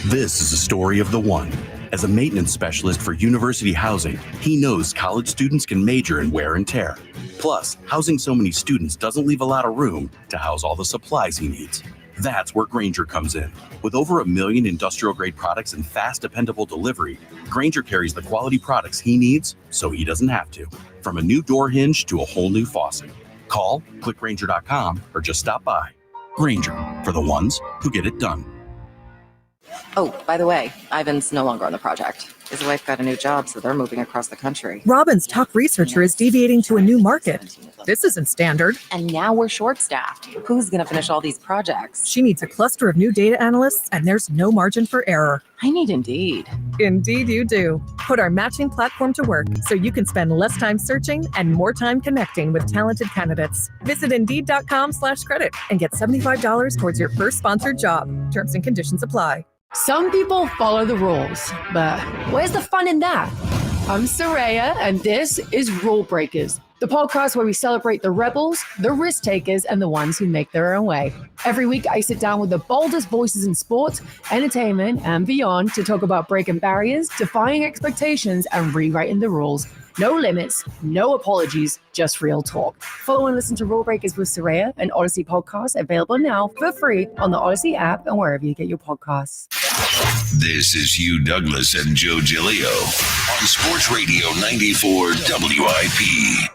This is a story of the one. As a maintenance specialist for university housing, he knows college students can major in wear and tear. Plus, housing so many students doesn't leave a lot of room to house all the supplies he needs. That's where Grainger comes in. With over 1 million industrial-grade products and fast, dependable delivery, Grainger carries the quality products he needs so he doesn't have to. From a new door hinge to a whole new faucet. Call, click Grainger.com, or just stop by. Grainger, for the ones who get it done. Oh, by the way, Ivan's no longer on the project. His wife got a new job, so they're moving across the country. Robin's top researcher is deviating to a new market. This isn't standard. And now we're short-staffed. Who's going to finish all these projects? She needs a cluster of new data analysts, and there's no margin for error. I need Indeed. Indeed you do. Put our matching platform to work so you can spend less time searching and more time connecting with talented candidates. Visit Indeed.com/credit and get $75 towards your first sponsored job. Terms and conditions apply. Some people follow the rules, but where's the fun in that? I'm Soraya, and this is Rule Breakers, the podcast where we celebrate the rebels, the risk takers, and the ones who make their own way. Every week, I sit down with the boldest voices in sports, entertainment, and beyond to talk about breaking barriers, defying expectations, and rewriting the rules. No limits, no apologies, just real talk. Follow and listen to Rule Breakers with Soraya, an Odyssey podcast available now for free on the Odyssey app and wherever you get your podcasts. This is Hugh Douglas and Joe Giglio on Sports Radio 94 WIP.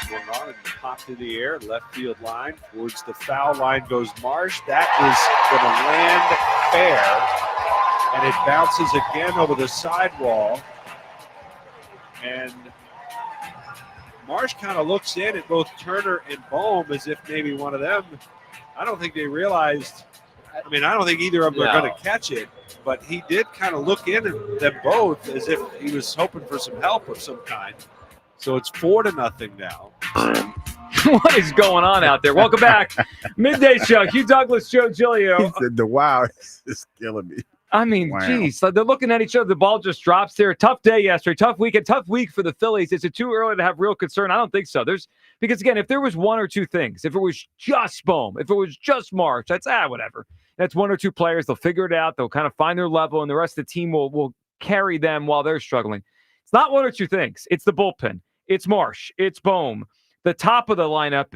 Going on and popped in the air, left field line. Towards the foul line goes Marsh. That is going to land fair. And it bounces again over the sidewall. And Marsh kind of looks in at both Turner and Bohm as if maybe one of them, I don't think they realized. I mean, I don't think either of them are going to catch it, but he did kind of look in at them both as if he was hoping for some help of some kind. So it's 4-0 now. What is going on out there? Welcome back. Midday Show. Hugh Douglas, Joe Giglio. He said the wow is killing me. I mean, Wow. geez, they're looking at each other. The ball just drops there. Tough day yesterday. Tough weekend. Tough week for the Phillies. Is it too early to have real concern? I don't think so. Because, again, if there was one or two things, if it was just Bohm, if it was just Marsh, that's whatever. That's one or two players. They'll figure it out. They'll kind of find their level, and the rest of the team will carry them while they're struggling. It's not one or two things. It's the bullpen. It's Marsh. It's Bohm. The top of the lineup,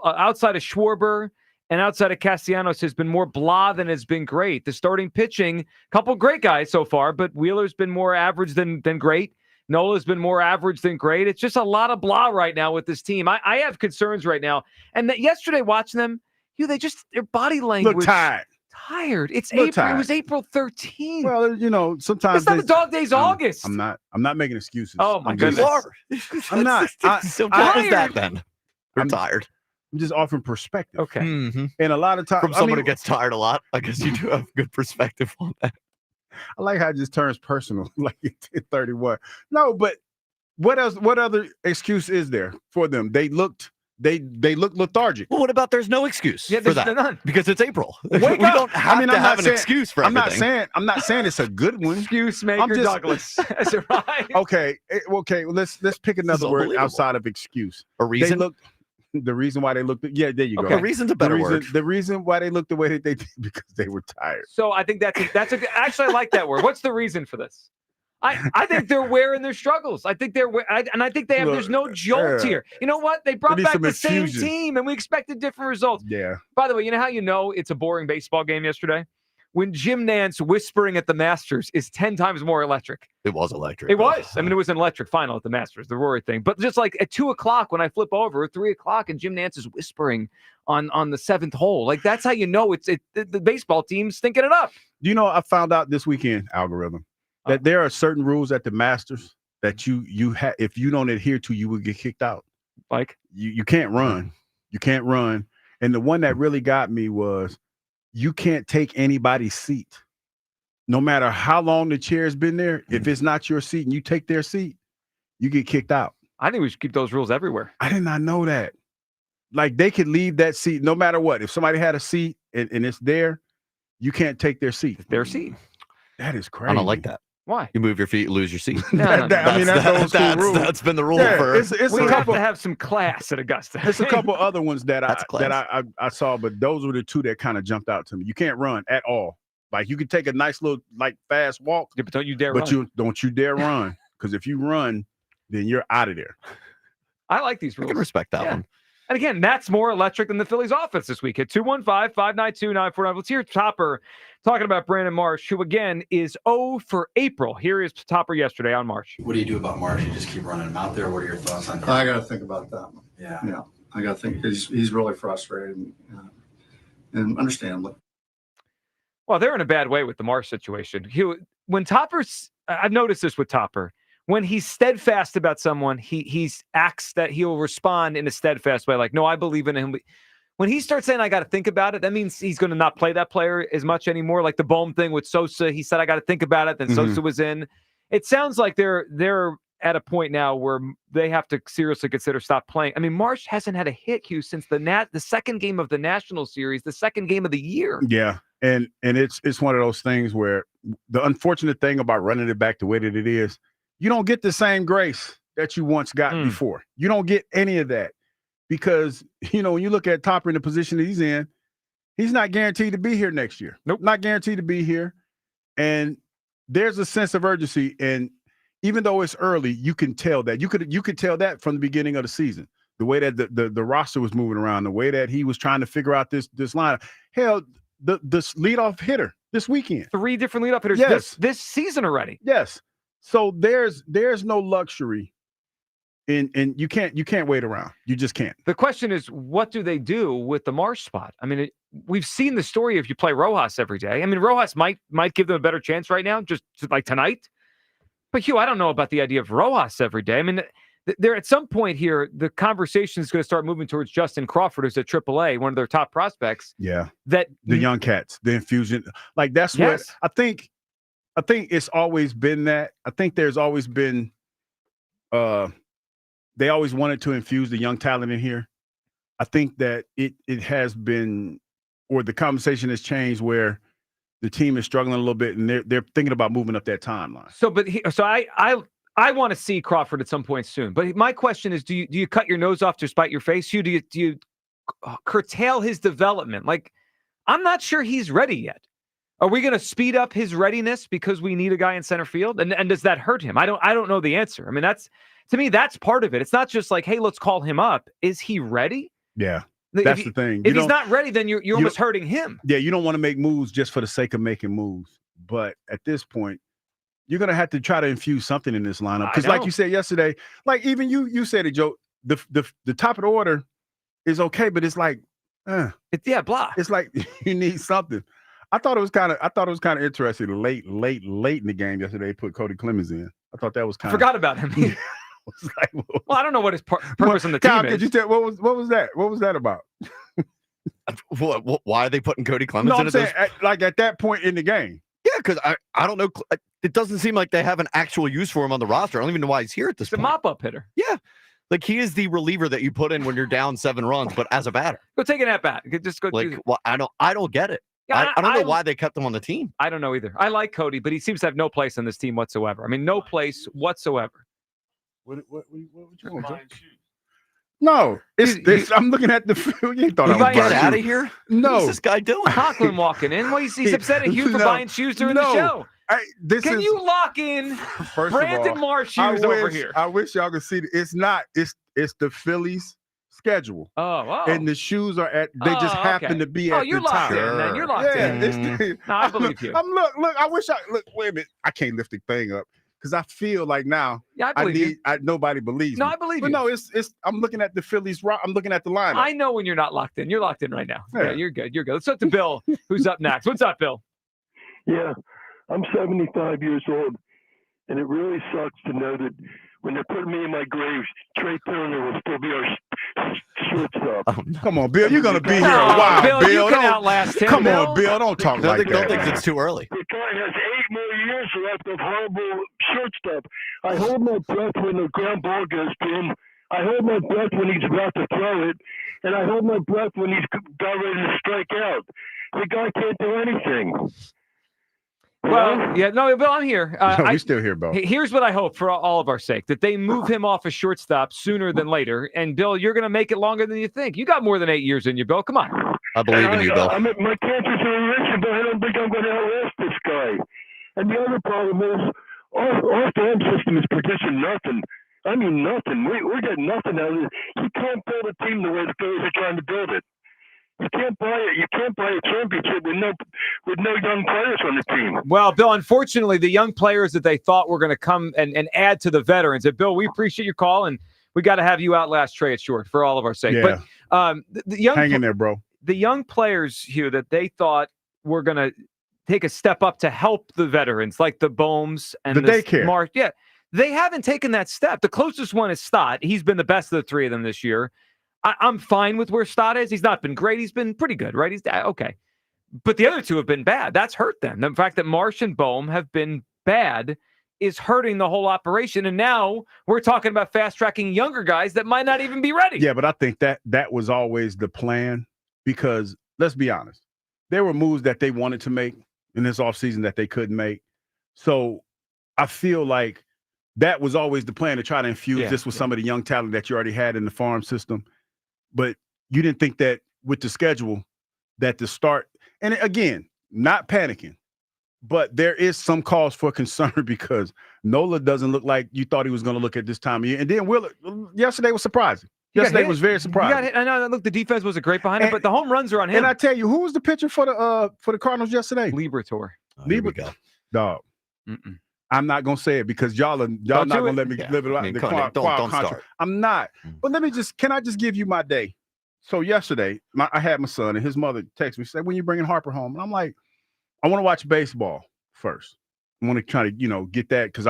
outside of Schwarber and outside of Castellanos has been more blah than has been great. The starting pitching, couple great guys so far, but Wheeler's been more average than great. Nola's been more average than great. It's just a lot of blah right now with this team. I have concerns right now. And yesterday watching them, their body language. Look tired. It's Look April. tired. It was April 13th. Well, sometimes it's not the dog days. August. I'm not making excuses. Oh my I'm goodness. I'm not. So what is that then? I'm tired. I'm just offering perspective. Okay. Mm-hmm. And a lot of times, From someone who gets tired a lot, I guess you do have good perspective on that. I like how it just turns personal, like it's 31. No, but what else? What other excuse is there for them? They look lethargic. Well, what about there's no excuse for that? None. Because it's April. Wake we up. don't have to have an saying, excuse for I'm everything. I'm not saying it's a good one. Excuse maker Douglas. That's right. Okay. Let's pick another word outside of excuse. A reason. The reason why they looked. Yeah, there you go. Okay, reason's a better word. The reason why they looked the way that they did because they were tired. So I think that's actually I like that word. What's the reason for this? I think they're wearing their struggles. I think I think they have. There's no jolt here. You know what? They brought back the same team, and we expected different results. Yeah. By the way, you know how you know it's a boring baseball game yesterday? When Jim Nantz whispering at the Masters is 10 times more electric. It was electric. It was. I mean, it was an electric final at the Masters, the Rory thing. But just like at 2:00 when I flip over, 3:00, and Jim Nantz is whispering on the 7th hole. Like that's how you know the baseball team's thinking it up. Do you know I found out this weekend, algorithm, that there are certain rules at the Masters that you have if you don't adhere to, you will get kicked out. Like you can't run. You can't run. And the one that really got me was you can't take anybody's seat. No matter how long the chair's been there, if it's not your seat and you take their seat, you get kicked out. I think we should keep those rules everywhere. I did not know that. Like they could leave that seat no matter what. If somebody had a seat and it's there, you can't take their seat. It's their seat. That is crazy. I don't like that. Why? You move your feet, lose your seat. That's old school rule. That's been the rule for. We have to have some class at Augusta. There's a couple other ones that I saw, but those were the two that kind of jumped out to me. You can't run at all. Like you can take a nice little fast walk, but don't you dare run. run. Don't you dare run, because if you run, then you're out of there. I like these rules. I can respect that one. And again, that's more electric than the Phillies offense this week at 215-592-9499. Let's hear Topper talking about Brandon Marsh, who again is 0 for April. Here is Topper yesterday on Marsh. What do you do about Marsh? You just keep running him out there. What are your thoughts on that? I got to think about that one. Yeah. I got to think he's really frustrated and understandably. Well, they're in a bad way with the Marsh situation. When Topper's, I've noticed this with Topper. When he's steadfast about someone, he acts that he'll respond in a steadfast way. Like, no, I believe in him. When he starts saying, I got to think about it, that means he's going to not play that player as much anymore. Like the Bohm thing with Sosa, he said, I got to think about it. Then Sosa was in. It sounds like they're at a point now where they have to seriously consider stop playing. I mean, Marsh hasn't had a hit, Hugh, since the second game of the National Series, the second game of the year. Yeah. And it's one of those things where the unfortunate thing about running it back the way that it is, you don't get the same grace that you once got before. You don't get any of that because, when you look at Topper in the position that he's in, he's not guaranteed to be here next year. Nope. Not guaranteed to be here. And there's a sense of urgency. And even though it's early, you can tell that. You could tell that from the beginning of the season, the way that the roster was moving around, the way that he was trying to figure out this lineup. Hell, the leadoff hitter this weekend. 3 different leadoff hitters this season already. Yes. So there's no luxury and you can't wait around. You just can't. The question is, what do they do with the Marsh spot? I mean, we've seen the story if you play Rojas every day. I mean, Rojas might give them a better chance right now, just like tonight. But Hugh, I don't know about the idea of Rojas every day. I mean, there at some point here, the conversation is going to start moving towards Justin Crawford, who's at AAA, one of their top prospects. Yeah. That the young cats, the infusion, like that's what I think it's always been that. I think there's always been they always wanted to infuse the young talent in here. I think that it has been, or the conversation has changed where the team is struggling a little bit and they're thinking about moving up that timeline. So I want to see Crawford at some point soon. But my question is, do you cut your nose off to spite your face? Hugh, do you curtail his development? Like, I'm not sure he's ready yet. Are we going to speed up his readiness because we need a guy in center field? And does that hurt him? I don't know the answer. I mean, to me, that's part of it. It's not just like, hey, let's call him up. Is he ready? Yeah, that's the thing. If he's not ready, then you're almost hurting him. Yeah, you don't want to make moves just for the sake of making moves. But at this point, you're going to have to try to infuse something in this lineup. Because like you said yesterday, like even you said it, Joe, the top of the order is okay, but it's like, blah. It's like you need something. I thought it was kind of interesting late in the game yesterday. They put Cody Clemens in. I thought that was kind of. Forgot about him. Well, I don't know what his purpose on the team is. Could you tell what was that? What was that about? Why are they putting Cody Clemens in? I'm saying, at that point in the game. Yeah, because I don't know. It doesn't seem like they have an actual use for him on the roster. I don't even know why he's here at this point. The mop-up hitter. Yeah. Like, he is the reliever that you put in when you're down 7 runs, but as a batter. Go take an at-bat. Just go. Well, I don't get it. Yeah, I don't know why they kept him on the team. I don't know either. I like Cody, but he seems to have no place on this team whatsoever. I mean, no place whatsoever. What you want, Joe? No, I'm looking at the field. You thought I was get out of here? No. What's this guy doing? Conklin walking in. Well, he's upset at Hugh for buying shoes during the show. Can you lock in Brandon Marsh shoes over here? I wish y'all could see it. It's not. It's the Phillies schedule. Oh. And the shoes are at. They just happen to be at the top. In, man. You're locked in. No, I believe you. Look. I wish Wait a minute. I can't lift the thing up. Because I feel like now nobody believes me. No, I believe you. But no, it's I'm looking at the Phillies. I'm looking at the lineup. I know when you're not locked in. You're locked in right now. Yeah, you're good. You're good. Let's talk to Bill, who's up next. What's up, Bill? Yeah, I'm 75 years old, and it really sucks to know that when they're putting me in my grave, Trey Turner will still be our shortstop. Come on, Bill. You're going to be here a while, Bill. You can outlast him. Come on, Bill. Don't talk like that. Don't think it's too early. The guy has 8 more years left of horrible shortstop. I hold my breath when the ground ball goes to him. I hold my breath when he's about to throw it, and I hold my breath when he's about ready to strike out. The guy can't do anything. Well, yeah, no, Bill, I'm here. We're still here, Bill. Here's what I hope for all of our sake, that they move him off a shortstop sooner than later. And, Bill, you're going to make it longer than you think. You got more than 8 years in you, Bill. Come on. I believe in you, Bill. My chances are remission, but I don't think I'm going to outlast this guy. And the other problem is our farm system is producing nothing. I mean, nothing. We're getting nothing out of it. You can't build a team the way the Phillies are trying to build it. You can't buy it. You can't buy a championship with no young players on the team. Well, Bill, unfortunately, the young players that they thought were going to come and add to the veterans. And Bill, we appreciate your call, and we got to have you outlast Trey at short for all of our sake. Yeah. But the young hang in there, bro. The young players, Hugh, that they thought were going to take a step up to help the veterans, like the Bohms and the daycare. Marsh. Yeah, they haven't taken that step. The closest one is Stott. He's been the best of the 3 of them this year. I'm fine with where Stott is. He's not been great. He's been pretty good, right? He's okay. But the other 2 have been bad. That's hurt them. The fact that Marsh and Bohm have been bad is hurting the whole operation. And now we're talking about fast-tracking younger guys that might not even be ready. Yeah, but I think that was always the plan because, let's be honest, there were moves that they wanted to make in this offseason that they couldn't make. So I feel like that was always the plan, to try to infuse this with some of the young talent that you already had in the farm system. But you didn't think that with the schedule that the start, and again, not panicking, but there is some cause for concern because Nola doesn't look like you thought he was going to look at this time of year. And then Willard, yesterday was surprising. Yesterday was very surprising. I know. Look, the defense wasn't great behind him, but the home runs are on him. And I tell you, who was the pitcher for the Cardinals yesterday? Liberatore. Liberatore. Dog. I'm not gonna say it because y'all not gonna let me live it out. Don't start. I'm not. But can I just give you my day? So yesterday, I had my son and his mother text me, said, "When you bringing Harper home?" And I'm like, I want to watch baseball first. I want to try to, get that because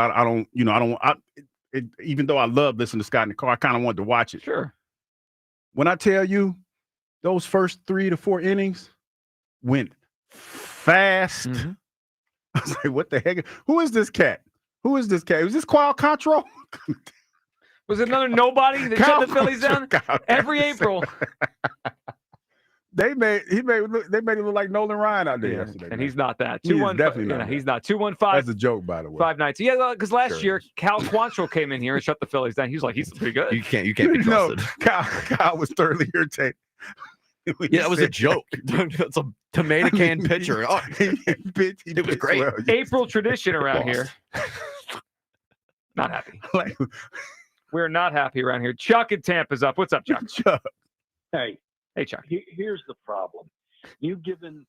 even though I love listening to Scott in the car, I kind of wanted to watch it. Sure. When I tell you those first 3 to 4 innings went fast, I was like, what the heck? Who is this cat? Was this Kyle Control? Was it another nobody that shut the Phillies down? Every April. They made it look like Nolan Ryan out there yesterday. And he's not that. He's definitely not. He's not. 215. That's a joke, by the way. 592. Yeah, because last year Cal Quantrill came in here and shut the Phillies down. He's like, he's pretty good. You can't be trusted. Kyle was thoroughly irritated. Yeah, that was a joke. That's a tomato can pitcher. Oh, it was great. Well, April tradition around here. Not happy. We're not happy around here. Chuck in Tampa's up. What's up, Chuck? Chuck. Hey, Chuck. Here's the problem. You've given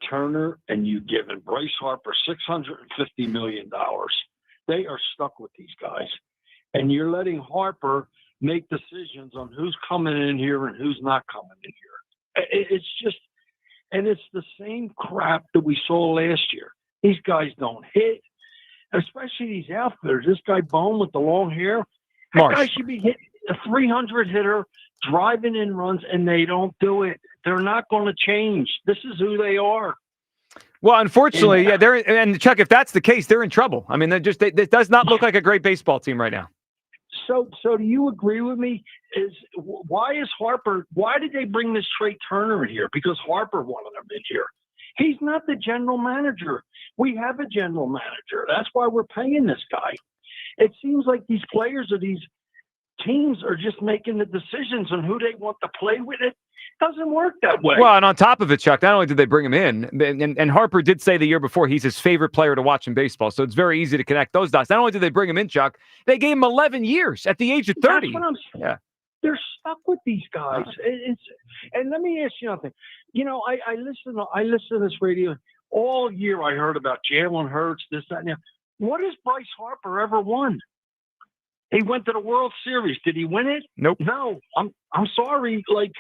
Turner and you've given Bryce Harper $650 million. They are stuck with these guys. And you're letting Harper make decisions on who's coming in here and who's not coming in here. It's just, and it's the same crap that we saw last year. These guys don't hit, especially these outfielders. This guy Bohm with the long hair, that guy should be hitting a 300 hitter, driving in runs, and they don't do it. They're not going to change. This is who they are. Well, unfortunately, and Chuck, if that's the case, they're in trouble. I mean, it does not look like a great baseball team right now. So do you agree with me? Why did they bring this Trey Turner in here? Because Harper wanted him in here. He's not the general manager. We have a general manager. That's why we're paying this guy. It seems like these players or these teams are just making the decisions on who they want to play with. It doesn't work that way. Well, and on top of it, Chuck, not only did they bring him in, and Harper did say the year before he's his favorite player to watch in baseball, so it's very easy to connect those dots. Not only did they bring him in, Chuck, they gave him 11 years at the age of 30. That's what I'm saying. Yeah. They're stuck with these guys. And let me ask you something. I listen to this radio all year. I heard about Jalen Hurts, this, that, and that. What has Bryce Harper ever won? He went to the World Series. Did he win it? Nope. No. I'm sorry. Like,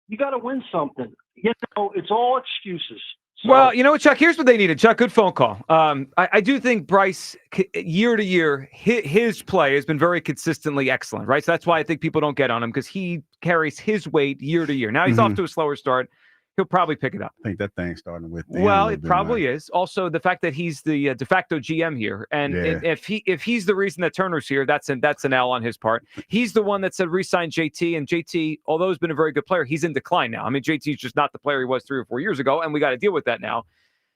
you got to win something. It's all excuses. So, well, you know what, Chuck? Here's what they needed. Chuck, good phone call. I do think Bryce, year to year, his play has been very consistently excellent, right? So that's why I think people don't get on him, because he carries his weight year to year. Now he's off to a slower start. He'll probably pick it up. I think that thing's starting with. Well, it probably is. Also, the fact that he's the de facto GM here, and if he's the reason that Turner's here, that's an L on his part. He's the one that said re-sign JT, and JT, although he's been a very good player, he's in decline now. I mean, JT's just not the player he was 3 or 4 years ago, and we got to deal with that now.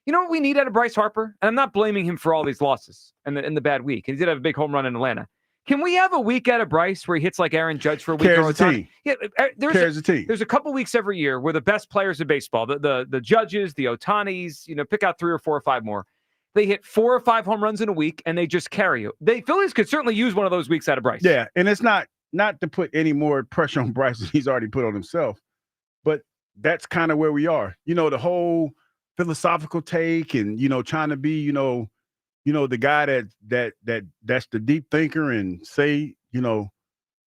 You know what we need out of Bryce Harper? And I'm not blaming him for all these losses and the bad week. He did have a big home run in Atlanta. Can we have a week out of Bryce where he hits like Aaron Judge for a week? Yeah, there's a couple weeks every year where the best players in baseball, the Judges, the Otanis, pick out 3 or 4 or 5 more. They hit 4 or 5 home runs in a week, and they just carry you. Phillies could certainly use one of those weeks out of Bryce. Yeah, and it's not to put any more pressure on Bryce than he's already put on himself, but that's kind of where we are. The whole philosophical take and trying to be the guy that's the deep thinker and say,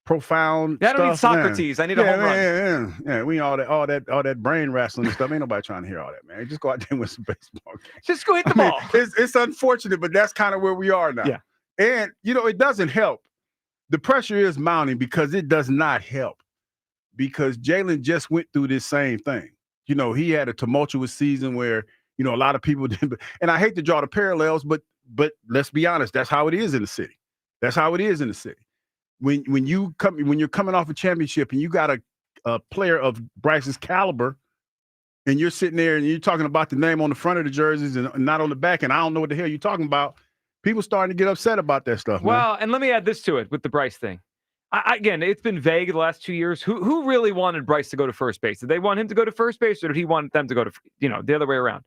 profound stuff. I don't need Socrates. Man. I need a home run. Yeah. We all that brain wrestling and stuff. Ain't nobody trying to hear all that, man. Just go out there and win some baseball games. Just go hit the ball. It's unfortunate, but that's kind of where we are now. Yeah. And it doesn't help. The pressure is mounting because it does not help. Because Jalen just went through this same thing. He had a tumultuous season where, a lot of people did, and I hate to draw the parallels, but let's be honest, that's how it is in the city. That's how it is in the city. When you're coming off a championship and you got a player of Bryce's caliber, and you're sitting there and you're talking about the name on the front of the jerseys and not on the back, and I don't know what the hell you're talking about, people starting to get upset about that stuff. Well, man. And let me add this to it with the Bryce thing. Again, it's been vague the last 2 years. Who really wanted Bryce to go to first base? Did they want him to go to first base, or did he want them to go to the other way around?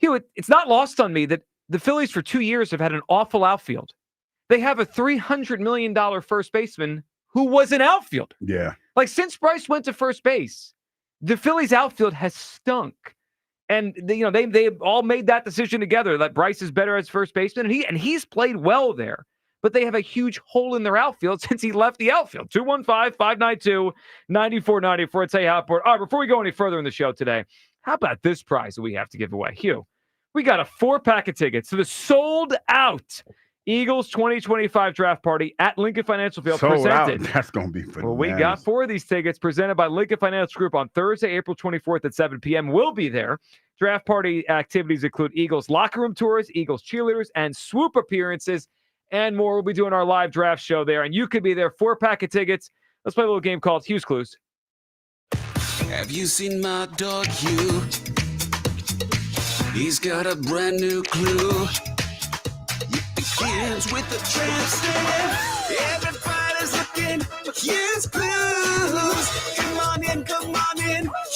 It's not lost on me that the Phillies for 2 years have had an awful outfield. They have a $300 million first baseman who was an outfielder. Yeah. Like, since Bryce went to first base, the Phillies outfield has stunk. And they all made that decision together that Bryce is better as first baseman, and he's played well there. But they have a huge hole in their outfield since he left the outfield. 215-592-9494. It's Hey Hotboard. All right, before we go any further in the show today, how about this prize that we have to give away? Hugh, we got a 4-pack of tickets to the sold-out Eagles 2025 draft party at Lincoln Financial Field. Sold out. Presented. That's going to be fun. Well, we got 4 of these tickets presented by Lincoln Financial Group on Thursday, April 24th at 7 p.m. We'll be there. Draft party activities include Eagles locker room tours, Eagles cheerleaders, and swoop appearances, and more. We'll be doing our live draft show there, and you could be there. 4-pack of tickets. Let's play a little game called Hugh's Clues. Have you seen my dog Hugh? He's got a brand new clue. Begins with the tramp stamp. Everybody's looking for Hugh's Clues. Come on in.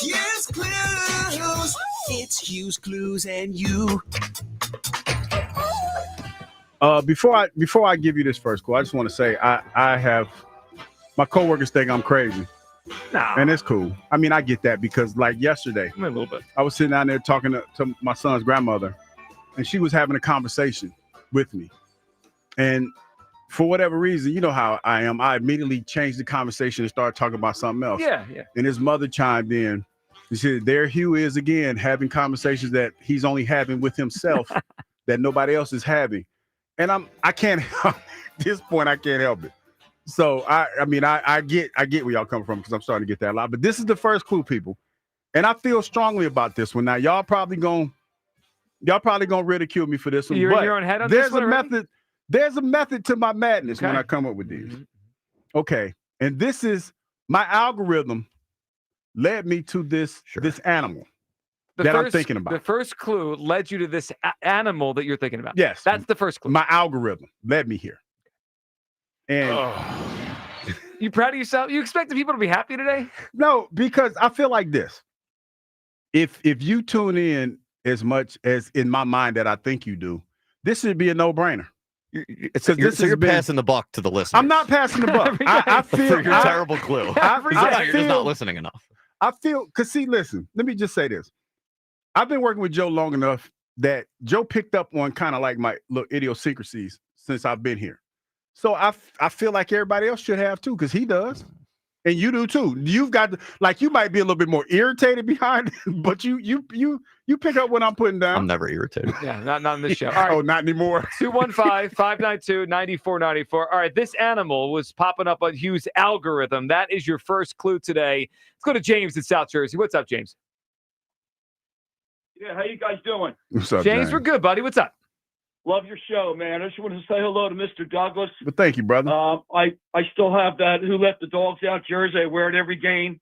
Hugh's Clues. It's Hugh's Clues and you. Before I give you this first clue, I just want to say I have my coworkers think I'm crazy. Nah. And it's cool. I mean, I get that because like yesterday, a little bit. I was sitting down there talking to my son's grandmother, and she was having a conversation with me. And for whatever reason, you know how I am, I immediately changed the conversation and started talking about something else. Yeah. And his mother chimed in. She said, there Hugh is again, having conversations that he's only having with himself that nobody else is having. And I can't help at this point, I can't help it. So I get where y'all come from because I'm starting to get that a lot. But this is the first clue, people. And I feel strongly about this one. Now, y'all probably gonna ridicule me for this one. You're but in your own head on there's this one a already? method. There's a method to my madness when Okay. I come up with these. Okay. And this is my algorithm led me to this animal I'm thinking about. The first clue led you to this animal that you're thinking about. Yes. That's the first clue. My algorithm led me here. And you proud of yourself? You expected people to be happy today? No, because I feel like this. If you tune in as much as in my mind that I think you do, this should be a no-brainer. You're passing the buck to the listeners. I'm not passing the buck. I feel for your terrible clue. You're just not listening enough. I feel, because see, listen, let me just say this. I've been working with Joe long enough that Joe picked up on kind of like my little idiosyncrasies since I've been here. So I feel like everybody else should have too, because he does. And you do too. You've got you might be a little bit more irritated behind it, but you pick up what I'm putting down. I'm never irritated. Yeah, not on this show. All right. Oh, not anymore. 215-592-9494. All right, this animal was popping up on Hugh's algorithm. That is your first clue today. Let's go to James in South Jersey. What's up, James? Yeah, how you guys doing? What's up, James, we're good, buddy. What's up? Love your show, man. I just wanted to say hello to Mr. Douglas. But thank you, brother. I still have that Who Let the Dogs Out jersey. I wear it every game.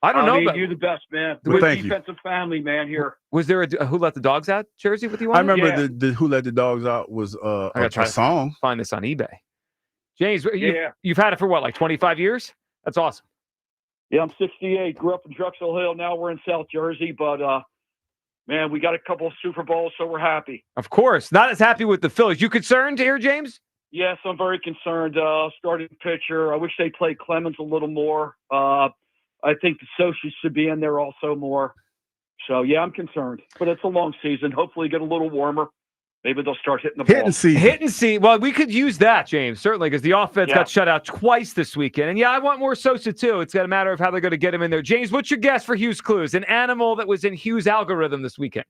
I don't know, but you're the best, man. Well, Good thank you. defensive family, man, here. Was there a Who Let the Dogs Out jersey with you on I it? remember the Who Let the Dogs Out was I gotta try a song. to find this on eBay. James, Yeah. you've had it for what, like 25 years? That's awesome. Yeah, I'm 68. Grew up in Drexel Hill. Now we're in South Jersey, but man, we got a couple of Super Bowls, so we're happy. Of course. Not as happy with the Phillies. You concerned here, James? Yes, I'm very concerned. Starting pitcher. I wish they played Clemens a little more. I think the Sochi should be in there also more. So, yeah, I'm concerned. But it's a long season. Hopefully get a little warmer. Maybe they'll start hitting the ball. Hit and see. Well, we could use that, James, certainly, because the offense Yeah. got shut out twice this weekend. And, yeah, I want more Sosa, too. It's got a matter of how they're going to get him in there. James, what's your guess for Hugh's Clues? An animal that was in Hugh's algorithm this weekend.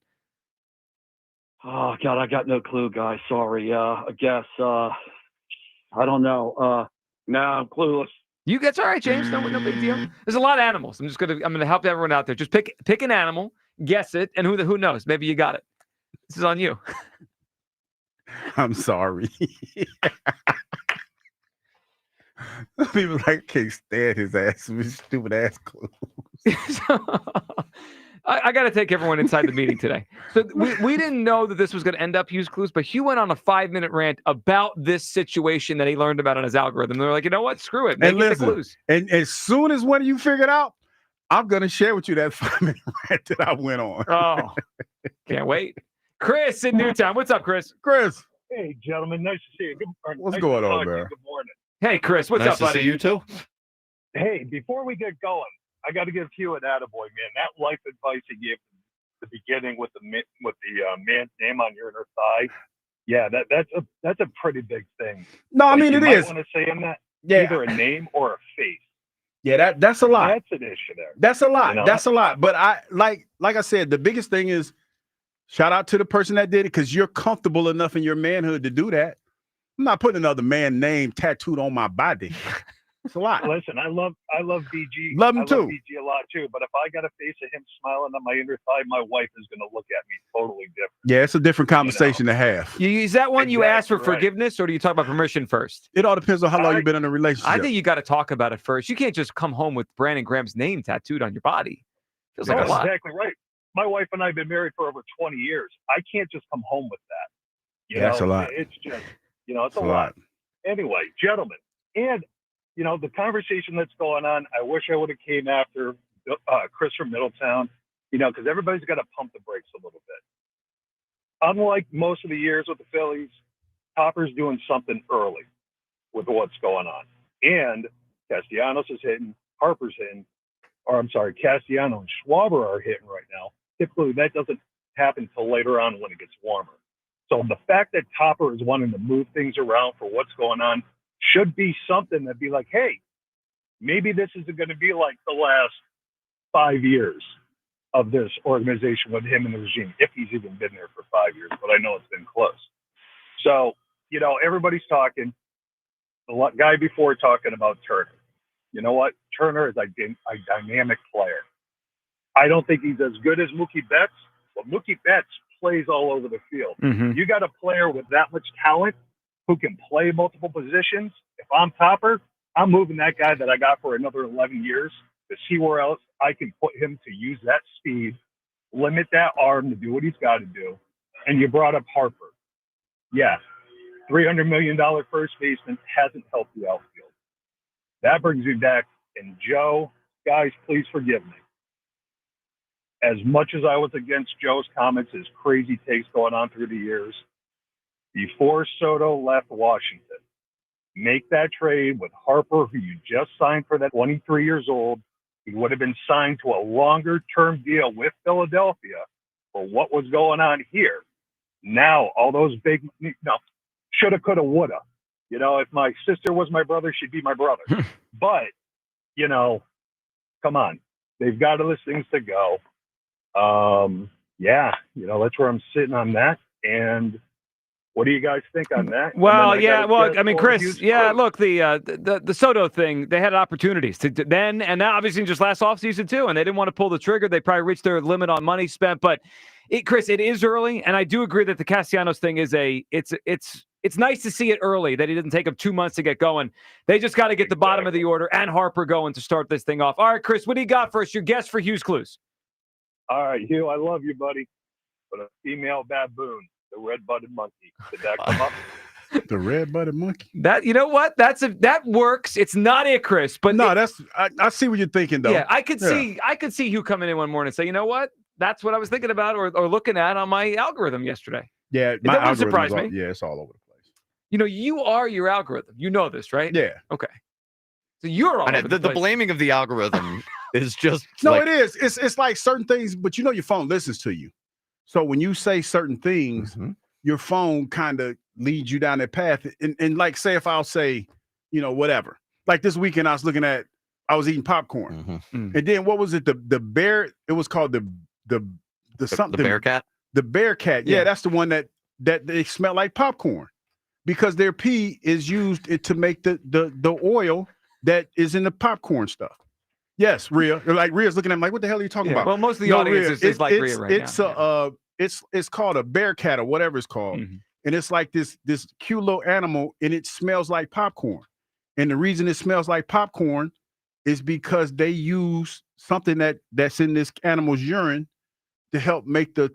Oh, God, I got no clue, guys. Sorry. I guess, I don't know. No, I'm clueless. That's all right, James. No big deal. There's a lot of animals. I'm gonna help everyone out there. Just pick an animal, guess it, and who knows? Maybe you got it. This is on you. I'm sorry. People can't stand his ass with stupid ass clues. I got to take everyone inside the meeting today. So we didn't know that this was going to end up Hugh's Clues, but Hugh went on a 5-minute rant about this situation that he learned about on his algorithm. They're like, you know what? Screw it. Make And it the listen, clues. and as soon as one of you figured out, I'm gonna share with you that 5-minute rant that I went on. Oh, can't wait. Chris in Newtown. What's up, Chris? Chris. Hey, gentlemen. Nice to see you. What's going on, man? Good morning. Hey, Chris, what's nice up, to buddy? see you too. Hey, before we get going, I got to give Hugh an attaboy, man. That life advice he gave at the beginning with the man's name on your inner thigh. Yeah, that's a pretty big thing. No, I Like, mean, you it might is. want to say in that Yeah. either a name or a face. Yeah, that's a lot. That's an issue there. That's a lot. You know? That's a lot. But I like I said, the biggest thing is shout out to the person that did it because you're comfortable enough in your manhood to do that. I'm not putting another man's name tattooed on my body. It's a lot. Listen, I love BG. Love him I too. love BG a lot too. But if I got a face of him smiling on my inner thigh, my wife is going to look at me totally different. Yeah, it's a different conversation to have. Is that one you ask for Exactly right. forgiveness, or do you talk about permission first? It all depends on how long you've been in a relationship. I think you got to talk about it first. You can't just come home with Brandon Graham's name tattooed on your body. Feels like a That's lot. exactly right. My wife and I have been married for over 20 years. I can't just come home with that. You That's know, a lot. It's just, it's a lot. Anyway, gentlemen, and the conversation that's going on, I wish I would have came after Chris from Middletown, because everybody's got to pump the brakes a little bit. Unlike most of the years with the Phillies, Topper's doing something early with what's going on. And Castellanos is hitting, Harper's hitting, or I'm sorry, Castellano and Schwarber are hitting right now. Typically, that doesn't happen until later on when it gets warmer. So the fact that Topper is wanting to move things around for what's going on should be something that'd be like, hey, maybe this isn't going to be like the last 5 years of this organization with him and the regime, if he's even been there for 5 years, but I know it's been close. So, everybody's talking. The guy before talking about Turner. You know what? Turner is a dynamic player. I don't think he's as good as Mookie Betts, but Mookie Betts plays all over the field. Mm-hmm. You got a player with that much talent who can play multiple positions. If I'm Topper, I'm moving that guy that I got for another 11 years to see where else I can put him to use that speed, limit that arm to do what he's got to do. And you brought up Harper. Yeah, $300 million first baseman hasn't helped the outfield. That brings me back. And Joe, guys, please forgive me. As much as I was against Joe's comments, his crazy takes going on through the years, before Soto left Washington, make that trade with Harper, who you just signed for that 23 years old. He would have been signed to a longer-term deal with Philadelphia for what was going on here. Now, all those big, shoulda, coulda, woulda. If my sister was my brother, she'd be my brother. But, come on. They've got other things to go. That's where I'm sitting on that. And what do you guys think on that? Well, Chris, look, the Soto thing, they had opportunities to then, and now obviously just last offseason too, and they didn't want to pull the trigger. They probably reached their limit on money spent, but Chris, it is early, and I do agree that the Castellanos thing is it's nice to see it early, that he didn't take them 2 months to get going. They just got to get the bottom of the order and Harper going to start this thing off. All right, Chris, what do you got for us? Your guess for Hugh's Clues. All right, Hugh, I love you, buddy. But a female baboon, the red-butted monkey. Did that come up? The red-butted monkey. That, you know what? That works. It's not it, Chris. But no, I see what you're thinking though. Yeah, I could see Hugh coming in one morning and say, you know what? That's what I was thinking about or looking at on my algorithm yesterday. Yeah, my algorithm surprise me. Yeah, it's all over the place. You are your algorithm. You know this, right? Yeah. Okay. So you're all over the blaming of the algorithm is just it is. It's like certain things, but your phone listens to you. So when you say certain things, your phone kind of leads you down that path. And like, say if I'll say, whatever. Like this weekend, I was eating popcorn, and then what was it? The bear. It was called the something. The bear cat. The bear cat. Yeah, that's the one that they smell like popcorn, because their pee is used to make the oil that is in the popcorn stuff. Yes, Rhea. Like Rhea's looking at me like, what the hell are you talking about? Well, most of the audience is like Rhea right now. It's called a bear cat or whatever it's called. And it's like this cute little animal, and it smells like popcorn. And the reason it smells like popcorn is because they use something that's in this animal's urine to help make the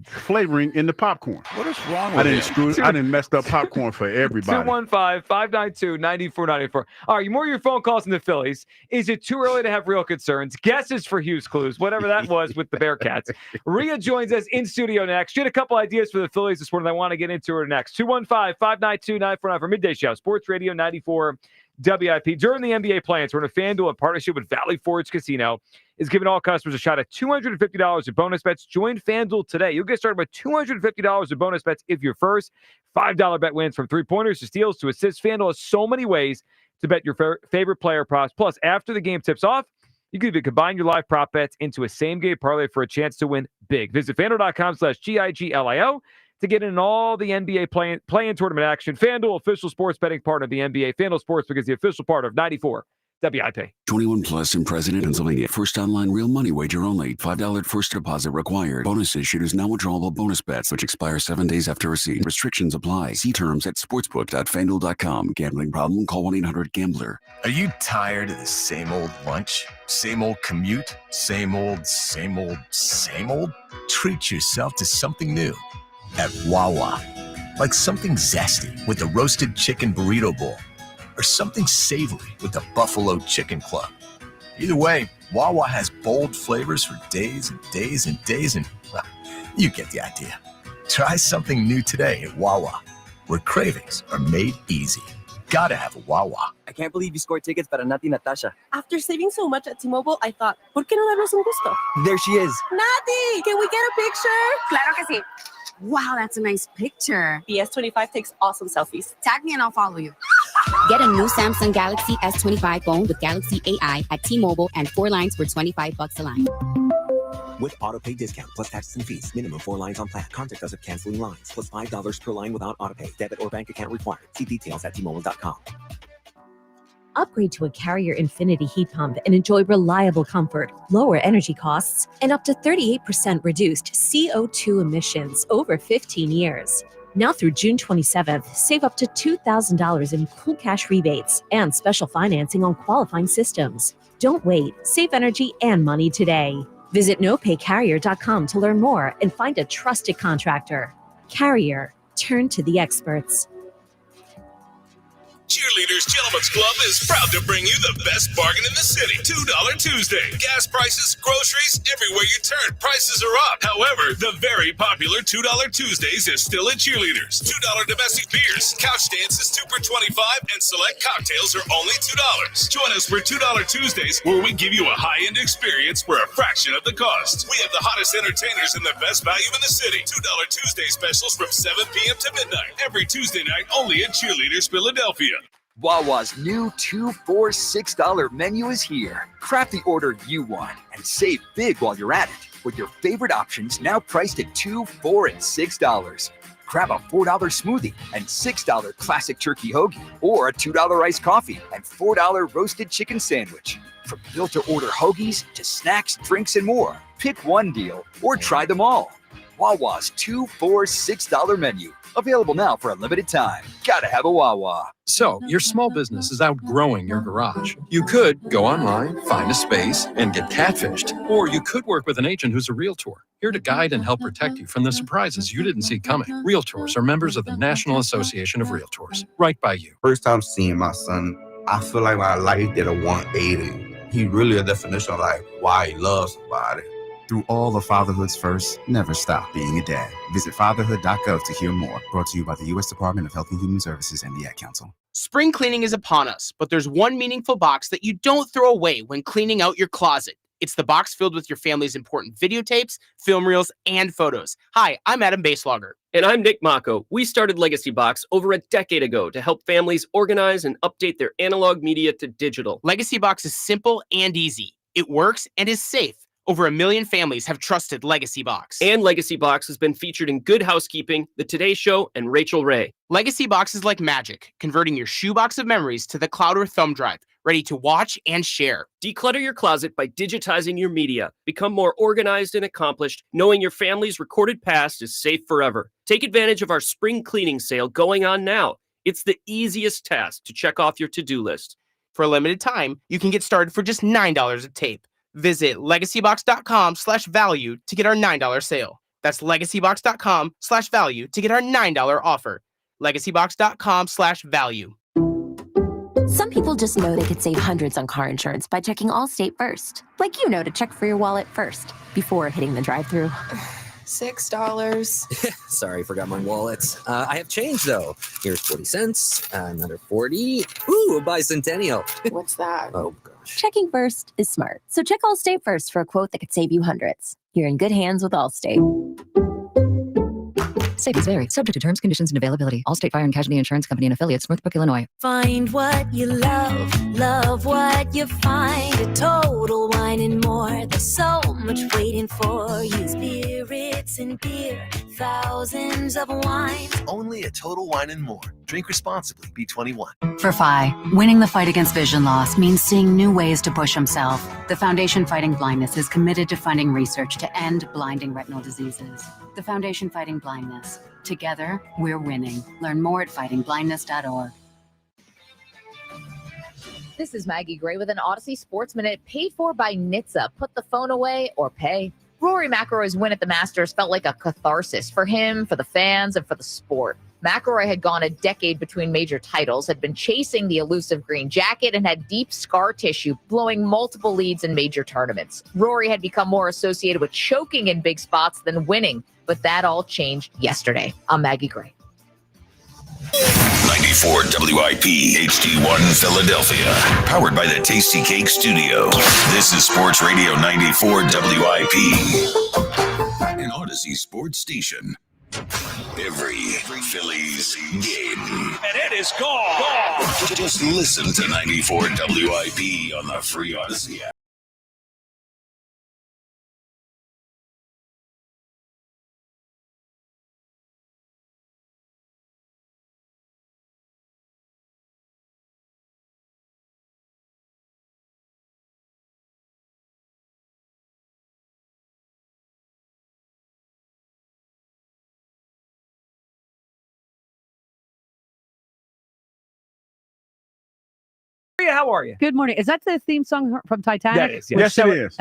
flavoring in the popcorn. What is wrong I with didn't you? I didn't messed up popcorn for everybody. 215-592-9494. All right, more of your phone calls in the Phillies. Is it too early to have real concerns? Guesses for Hughes Clues, whatever that was with the Bearcats. Rhea joins us in studio next. She had a couple ideas for the Phillies this morning. I want to get into her next. 215-592-9494 for Midday Show, Sports Radio 94 WIP. During the NBA play-ins, we're in a FanDuel in partnership with Valley Forge Casino is giving all customers a shot at $250 in bonus bets. Join FanDuel today. You'll get started with $250 in bonus bets if your first $5 bet wins, from three-pointers to steals to assists. FanDuel has so many ways to bet your favorite player props. Plus, after the game tips off, you can even combine your live prop bets into a same-game parlay for a chance to win big. Visit FanDuel.com/GIGLIO to get in all the NBA play-in tournament action. FanDuel, official sports betting partner of the NBA. FanDuel Sportsbook is the official partner of 94 WIP. 21 plus in President, Pennsylvania. First online real money wager only. $5 first deposit required. Bonus issued is non-withdrawable bonus bets, which expire 7 days after receipt. Restrictions apply. See terms at sportsbook.fanduel.com. Gambling problem? Call 1-800-GAMBLER. Are you tired of the same old lunch? Same old commute? Same old? Treat yourself to something new at Wawa. Like something zesty with a roasted chicken burrito bowl, or something savory with the Buffalo Chicken Club. Either way, Wawa has bold flavors for days and days and days, and well, you get the idea. Try something new today at Wawa, where cravings are made easy. Gotta have a Wawa. I can't believe you scored tickets para Nati Natasha. After saving so much at T-Mobile, I thought, ¿por qué no darnos un gusto? There she is. Nati, can we get a picture? Claro que sí. Wow, that's a nice picture. The S25 takes awesome selfies. Tag me and I'll follow you. Get a new Samsung Galaxy S25 phone with Galaxy AI at T-Mobile and 4 lines for $25 a line. With autopay discount plus taxes and fees. Minimum 4 lines on plan. Contact us if canceling lines. Plus $5 per line without autopay. Debit or bank account required. See details at T-Mobile.com. Upgrade to a Carrier Infinity heat pump and enjoy reliable comfort, lower energy costs, and up to 38% reduced CO2 emissions over 15 years. Now through June 27th, save up to $2,000 in cool cash rebates and special financing on qualifying systems. Don't wait. Save energy and money today. Visit nopaycarrier.com to learn more and find a trusted contractor. Carrier. Turn to the experts. Cheerleaders Gentlemen's Club is proud to bring you the best bargain in the city. $2 Tuesday. Gas prices, groceries, everywhere you turn, prices are up. However, the very popular $2 Tuesdays is still at Cheerleaders. $2 domestic beers, couch dances 2 for $25, and select cocktails are only $2. Join us for $2 Tuesdays, where we give you a high-end experience for a fraction of the cost. We have the hottest entertainers and the best value in the city. $2 Tuesday specials from 7 p.m. to midnight. Every Tuesday night only at Cheerleaders Philadelphia. Wawa's new $2 for $6 menu is here. Craft the order you want and save big while you're at it, with your favorite options now priced at $2, $4, and $6. Grab a $4 smoothie and $6 classic turkey hoagie, or a $2 iced coffee and $4 roasted chicken sandwich. From built-to-order hoagies to snacks, drinks, and more, pick one deal or try them all. Wawa's $2 for $6 menu. Available now for a limited time. Gotta have a Wawa. So, your small business is outgrowing your garage. You could go online, find a space, and get catfished. Or you could work with an agent who's a realtor, here to guide and help protect you from the surprises you didn't see coming. Realtors are members of the National Association of Realtors. Right by you. First time seeing my son, I feel like my life did a 180. He really a definition of like why he loves somebody. Through all of fatherhood's first, never stop being a dad. Visit fatherhood.gov to hear more. Brought to you by the U.S. Department of Health and Human Services and the Ad Council. Spring cleaning is upon us, but there's one meaningful box that you don't throw away when cleaning out your closet. It's the box filled with your family's important videotapes, film reels, and photos. Hi, I'm Adam Baselogger. And I'm Nick Mako. We started Legacy Box over a decade ago to help families organize and update their analog media to digital. Legacy Box is simple and easy. It works and is safe. Over 1 million families have trusted Legacy Box. And Legacy Box has been featured in Good Housekeeping, The Today Show, and Rachel Ray. Legacy Box is like magic, converting your shoebox of memories to the cloud or thumb drive, ready to watch and share. Declutter your closet by digitizing your media. Become more organized and accomplished, knowing your family's recorded past is safe forever. Take advantage of our spring cleaning sale going on now. It's the easiest task to check off your to-do list. For a limited time, you can get started for just $9 a tape. Visit legacybox.com/value to get our $9 sale. That's legacybox.com/value to get our $9 offer. legacybox.com/value. Some people just know they could save hundreds on car insurance by checking Allstate first. Like to check for your wallet first before hitting the drive-thru. $6. Sorry, forgot my wallet. I have change, though. Here's 40 cents, another 40. Ooh, a bicentennial. What's that? Oh, gosh. Checking first is smart. So check Allstate first for a quote that could save you hundreds. You're in good hands with Allstate. Savings vary. Subject to terms, conditions, and availability. Allstate Fire and Casualty Insurance Company and Affiliates, Northbrook, Illinois. Find what you love what you find. A Total Wine and More. There's so much waiting for you. Spirits and beer, thousands of wines. Only at Total Wine and More. Drink responsibly. Be 21. For Phi, winning the fight against vision loss means seeing new ways to push himself. The Foundation Fighting Blindness is committed to funding research to end blinding retinal diseases. The Foundation Fighting Blindness. Together, we're winning. Learn more at fightingblindness.org. This is Maggie Gray with an Odyssey Sports Minute paid for by NHTSA. Put the phone away or pay. Rory McIlroy's win at the Masters felt like a catharsis for him, for the fans, and for the sport. McIlroy had gone a decade between major titles, had been chasing the elusive green jacket, and had deep scar tissue, blowing multiple leads in major tournaments. Rory had become more associated with choking in big spots than winning, but that all changed yesterday. I'm Maggie Gray. 94 WIP HD1 Philadelphia. Powered by the Tasty Cake Studio. This is Sports Radio 94 WIP. An Odyssey sports station. Every Phillies game. And it is gone. Just listen to 94 WIP on the free Odyssey app. How are you? Good morning. Is that the theme song from Titanic? That is, yes. Yes, it is.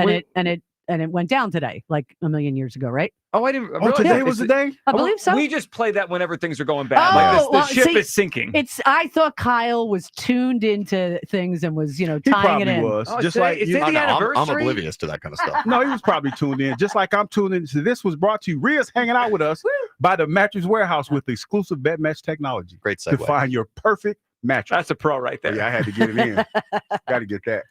And it went down today, like a million years ago, right? Oh, I didn't. Oh, today was the day? I believe so. We just play that whenever things are going bad. The ship is sinking. I thought Kyle was tuned into things and was, He tying probably it in. was. Oh, just today- like is you, it the anniversary? I'm oblivious to that kind of stuff. No, he was probably tuned in. Just like I'm tuned in. So this was brought to you. Rhea's hanging out with us by the Mattress Warehouse with exclusive bed mesh technology. Great To segue. find your perfect mattress. That's a pro right there. Yeah, I had to get it in. Got to get that.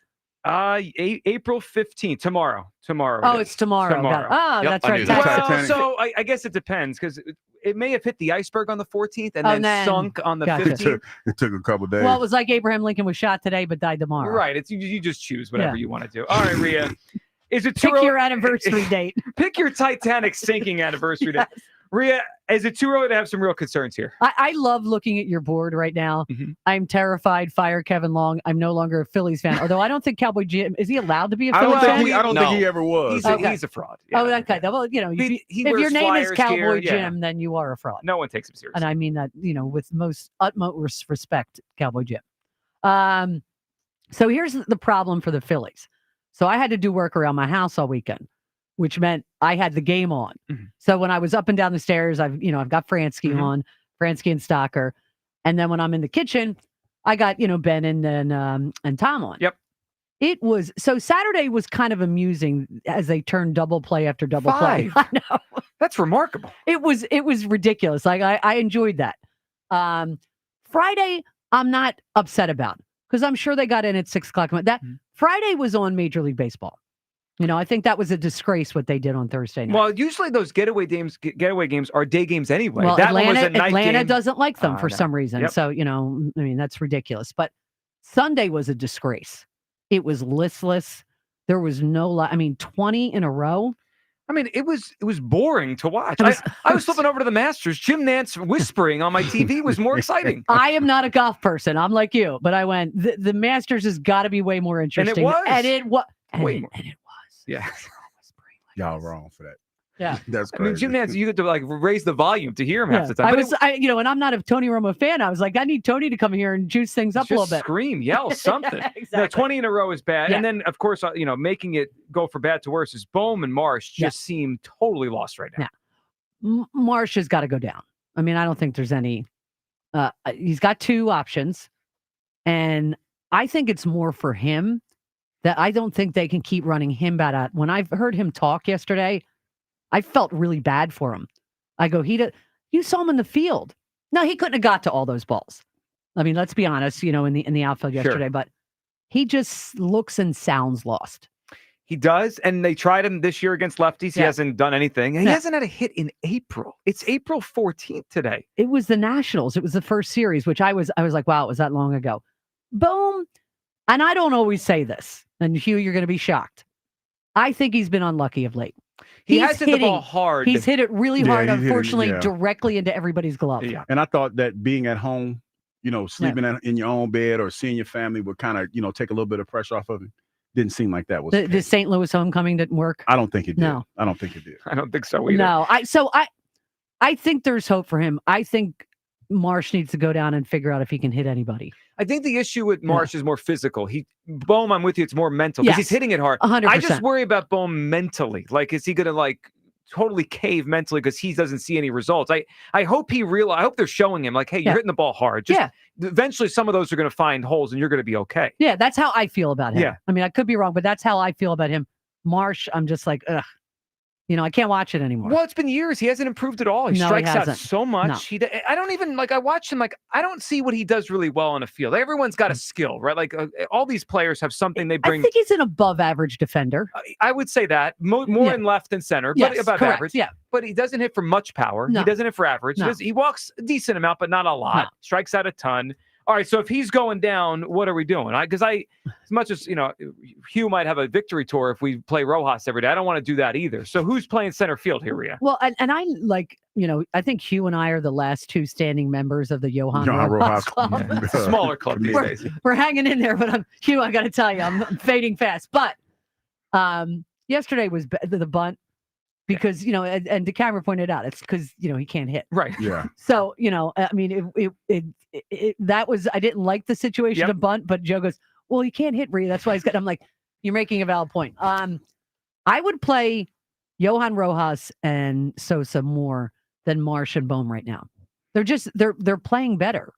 April 15th, tomorrow. Oh, it's tomorrow. Oh, Yep, that's I right. knew that. Well, Titanic. so I guess it depends because it may have hit the iceberg on the 14th and Oh, then then- sunk on the Gotcha. 15th. It took a couple days. Well, it was like Abraham Lincoln was shot today but died tomorrow. Right. It's you just choose whatever Yeah. you want to do. All right, Rhea. Is it too Pick your anniversary date. Pick your Titanic sinking anniversary date. Rhea, is it too early to have some real concerns here? I love looking at your board right now. Mm-hmm. I'm terrified. Fire Kevin Long. I'm no longer a Phillies fan. Although I don't think Cowboy Jim is he allowed to be a I Phillies don't fan? think he ever was. He's a fraud. Yeah. Oh, okay. Well, He if your wears name is Flyers Cowboy gear, yeah. Jim, then you are a fraud. No one takes him seriously. And I mean that, with utmost respect, Cowboy Jim. So here's the problem for the Phillies. So I had to do work around my house all weekend, which meant I had the game on. Mm-hmm. So when I was up and down the stairs, I've got Fransky Mm-hmm. on, Fransky and Stocker. And then when I'm in the kitchen, I got, Ben and Tom on. Yep. It was so Saturday was kind of amusing as they turned double play after double play. 5. I know. That's remarkable. It was ridiculous. Like I enjoyed that. Friday, I'm not upset about because I'm sure they got in at 6:00. That Friday was on Major League Baseball. I think that was a disgrace what they did on Thursday night. Well, usually those getaway games are day games anyway. Well, that one was a night Atlanta game. doesn't like them I for know. some reason. Yep. So, that's ridiculous. But Sunday was a disgrace. It was listless. There was no 20 in a row. I mean, it was boring to watch. I was flipping over to the Masters. Jim Nantz whispering on my TV was more exciting. I am not a golf person. I'm like you, but I went, the Masters has got to be way more interesting. was. And it was. Way more. And it was. Yeah. Y'all wrong for that. Yeah. That's I mean, crazy. Jim Nantz, you get to like raise the volume to hear him half the time. And I'm not a Tony Romo fan. I was like, I need Tony to come here and juice things up a little bit. Scream, yell, something. Exactly. 20 in a row is bad. Yeah. And then, of course, making it go from bad to worse is Bohm and Marsh just seem totally lost right now. Marsh has got to go down. I mean, I don't think there's any. He's got two options. And I think it's more for him that I don't think they can keep running him bad at. When I've heard him talk yesterday, I felt really bad for him. I go, you saw him in the field. No, he couldn't have got to all those balls. I mean, let's be honest, in the outfield yesterday, but he just looks and sounds lost. He does, and they tried him this year against lefties. He hasn't done anything. And he hasn't had a hit in April. It's April 14th today. It was the Nationals. It was the first series, which I was like, wow, it was that long ago. Boom. And I don't always say this, and Hugh, you're going to be shocked. I think he's been unlucky of late. He has hit the ball hard. He's hit it really hard, he hit it, unfortunately, directly into everybody's glove. Yeah. And I thought that being at home, sleeping in your own bed or seeing your family would kind of, take a little bit of pressure off of it. Didn't seem like that was the St. Louis homecoming didn't work. I don't think it did. No. I don't think it did. I don't think so either. No. I think there's hope for him. I think Marsh needs to go down and figure out if he can hit anybody. I think the issue with Marsh is more physical. Bohm, I'm with you. It's more mental because he's hitting it hard. 100%. I just worry about Bohm mentally. Like, is he going to totally cave mentally because he doesn't see any results? I hope I hope they're showing him like, hey, you're hitting the ball hard. Eventually, some of those are going to find holes and you're going to be okay. Yeah, that's how I feel about him. Yeah. I mean, I could be wrong, but that's how I feel about him. Marsh, I'm just like, ugh. I can't watch it anymore. Well, it's been years. He hasn't improved at all. He strikes out so much. No. I don't even I watched him. I don't see what he does really well on a field. Everyone's got a skill, right? All these players have something they bring. I think he's an above average defender. I would say that more in left than center, but above average. Yeah. But he doesn't hit for much power. No. He doesn't hit for average. No. He walks a decent amount, but not a lot. No. Strikes out a ton. All right, so if he's going down, what are we doing? Because as much as, Hugh might have a victory tour if we play Rojas every day. I don't want to do that either. So who's playing center field here, Rhea? Well, and I I think Hugh and I are the last two standing members of the Johan Rojas Club. Yeah. It's a smaller club these days. We're hanging in there, but Hugh, I got to tell you, I'm fading fast. But yesterday was the bunt. Because, and the camera pointed out, it's because, he can't hit. Right. Yeah. So, I mean, that was, I didn't like the situation to bunt, but Joe goes, well, you can't hit Rhea. That's why he's got, I'm like, you're making a valid point. I would play Johan Rojas and Sosa more than Marsh and Bohm right now. They're playing better.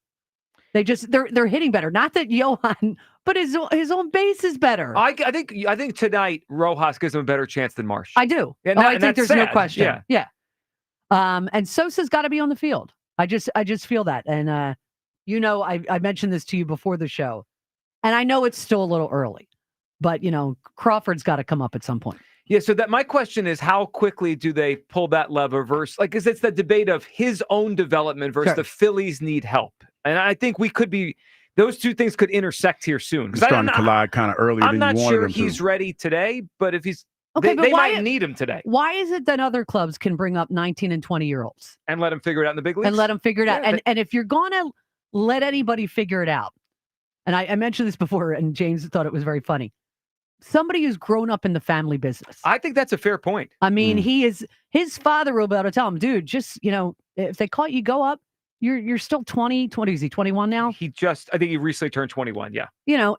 They're hitting better. Not that Johan, but his own base is better. I think tonight Rojas gives him a better chance than Marsh. I do. I think there's no question. Yeah. And Sosa's got to be on the field. I just feel that. And I mentioned this to you before the show, and I know it's still a little early, but Crawford's got to come up at some point. Yeah, so my question is, how quickly do they pull that lever versus, because it's the debate of his own development versus the Phillies need help. And I think those two things could intersect here soon. It's starting to collide kind of earlier than you wanted them to. I'm not sure he's ready today, but if he's, they might need him today. Why is it that other clubs can bring up 19 and 20-year-olds? And let them figure it out in the big leagues? And let them figure it out. And if you're going to let anybody figure it out, and I mentioned this before, and James thought it was very funny, somebody who's grown up in the family business. I think that's a fair point. I mean, his father will be able to tell him, dude, just, if they caught you, go up. You're still 20. Is he 21 now? I think he recently turned 21. Yeah.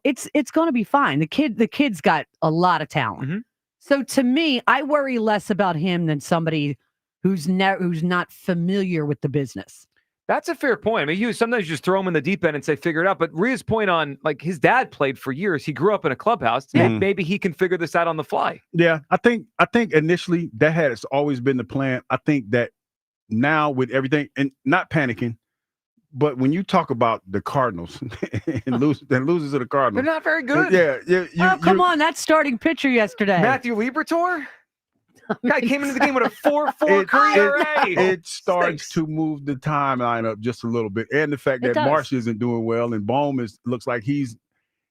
It's going to be fine. The kid's got a lot of talent. Mm-hmm. So to me, I worry less about him than somebody who's not familiar with the business. That's a fair point. I mean, sometimes you just throw him in the deep end and say, figure it out. But Rhea's point on, his dad played for years. He grew up in a clubhouse. Yeah. Maybe he can figure this out on the fly. Yeah, I think initially that has always been the plan. I think that now with everything, and not panicking, but when you talk about the Cardinals and losers to the Cardinals, they're not very good. Yeah. Come on, that starting pitcher yesterday, Matthew Liberatore. Guy came into the game with a 4.4 career ERA. It starts to move the timeline up just a little bit, and the fact that Marsh isn't doing well, and Bohm looks like he's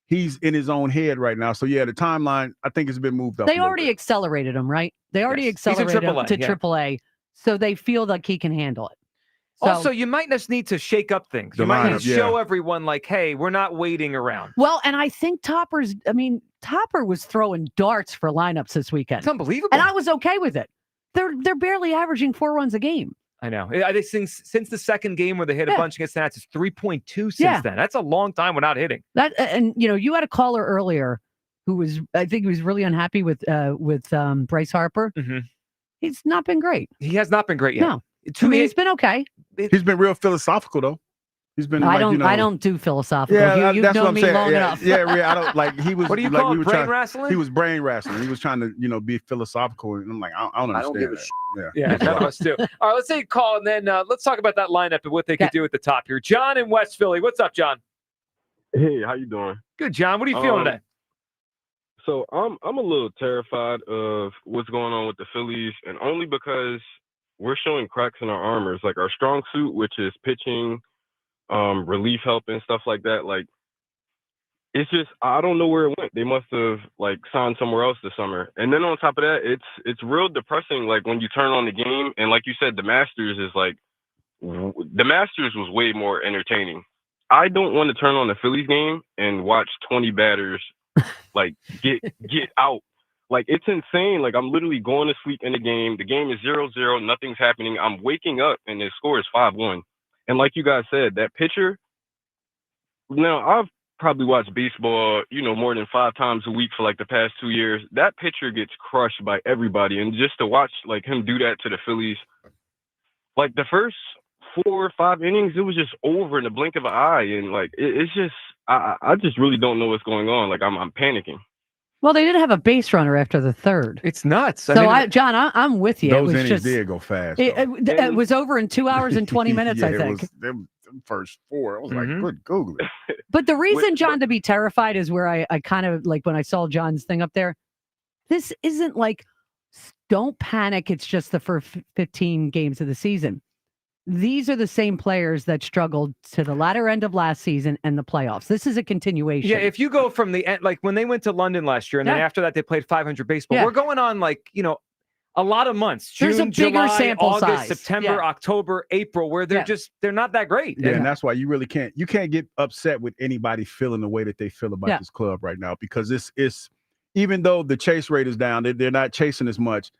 in his own head right now. So the timeline I think has been moved up. They already accelerated him, right? They already accelerated him to AAA, so they feel like he can handle it. So, also, you might just need to shake up things. You might need to show everyone, hey, we're not waiting around. Well, and I think Topper was throwing darts for lineups this weekend. It's unbelievable. And I was okay with it. they're barely averaging 4 runs a game. I know. I think since the second game where they hit a bunch against the Nats, it's 3.2 since then. That's a long time without hitting. That and you had a caller earlier who was, I think, he was really unhappy with Bryce Harper. Mm-hmm. He's not been great. He has not been great yet. No, he's been okay. He's been real philosophical though. He's been. I don't do philosophical. Yeah, you've that's known what I'm me saying. long Yeah, enough. yeah, I don't like. He was. What do you like, call we it? were Brain trying, wrestling? He was brain wrestling. He was trying to, be philosophical, and I'm like, I don't understand. I don't give a that. Yeah, none of us do. All right, let's take a call, and then let's talk about that lineup and what they could do at the top here. John in West Philly. What's up, John? Hey, how you doing? Good, John. What are you feeling today? So I'm a little terrified of what's going on with the Phillies, and only because we're showing cracks in our armors, like our strong suit, which is pitching, relief help and stuff like that. Like, it's just, I don't know where it went. They must have signed somewhere else this summer. And then on top of that, it's real depressing. Like when you turn on the game, and like you said, the Masters is the Masters was way more entertaining. I don't want to turn on the Phillies game and watch 20 batters get out. Like, it's insane. Like, I'm literally going to sleep in the game. The game is 0-0. Nothing's happening. I'm waking up and the score is 5-1. And like you guys said, that pitcher, now I've probably watched baseball, more than 5 times a week for the past 2 years. That pitcher gets crushed by everybody. And just to watch him do that to the Phillies, the first 4 or 5 innings, it was just over in the blink of an eye. And it's just, I just really don't know what's going on. I'm panicking. Well, they didn't have a base runner after the third. It's nuts. So, John, I'm with you. Those it was innings did go fast. It was over in 2 hours and 20 minutes, I think. It was them first 4. I was like, good Google it. But the reason, John, to be terrified is where I kind of, when I saw John's thing up there, this isn't don't panic. It's just the first 15 games of the season. These are the same players that struggled to the latter end of last season and the playoffs. This is a continuation. Yeah, if you go from the end, when they went to London last year, and then after that they played 500 baseball, we're going on a lot of months. June, There's a bigger July, sample August, size. September, October, April, where they're not that great. Yeah, and that's why you can't get upset with anybody feeling the way that they feel about this club right now, because it's even though the chase rate is down, they're not chasing as much.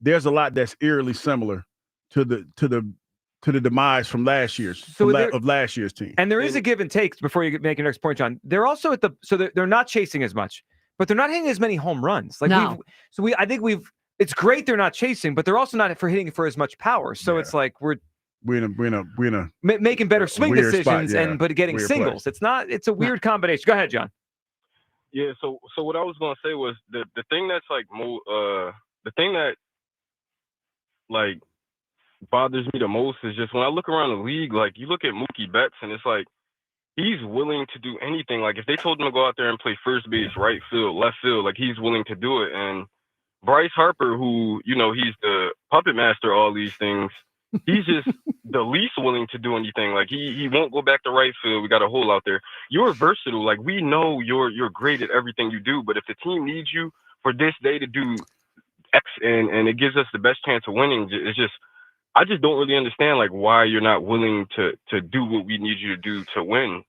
There's a lot that's eerily similar to the demise from last year's of last year's team. And there is a give and take before you make your next point, John. They're also they're not chasing as much, but they're not hitting as many home runs. I think it's great they're not chasing, but they're also not hitting for as much power. So it's we're in a making better swing decisions but getting weird singles. Place. It's a weird combination. Go ahead, John. Yeah. So what I was gonna say was the thing that's the thing that bothers me the most is just when I look around the league, you look at Mookie Betts and it's he's willing to do anything. If they told him to go out there and play first base, right field, left field, he's willing to do it. And Bryce Harper, who, he's the puppet master of all these things, he's just the least willing to do anything. He won't go back to right field. We got a hole out there. You're versatile. We know you're great at everything you do, but if the team needs you for this day to do X and it gives us the best chance of winning, it's just, I just don't really understand why you're not willing to do what we need you to do to win.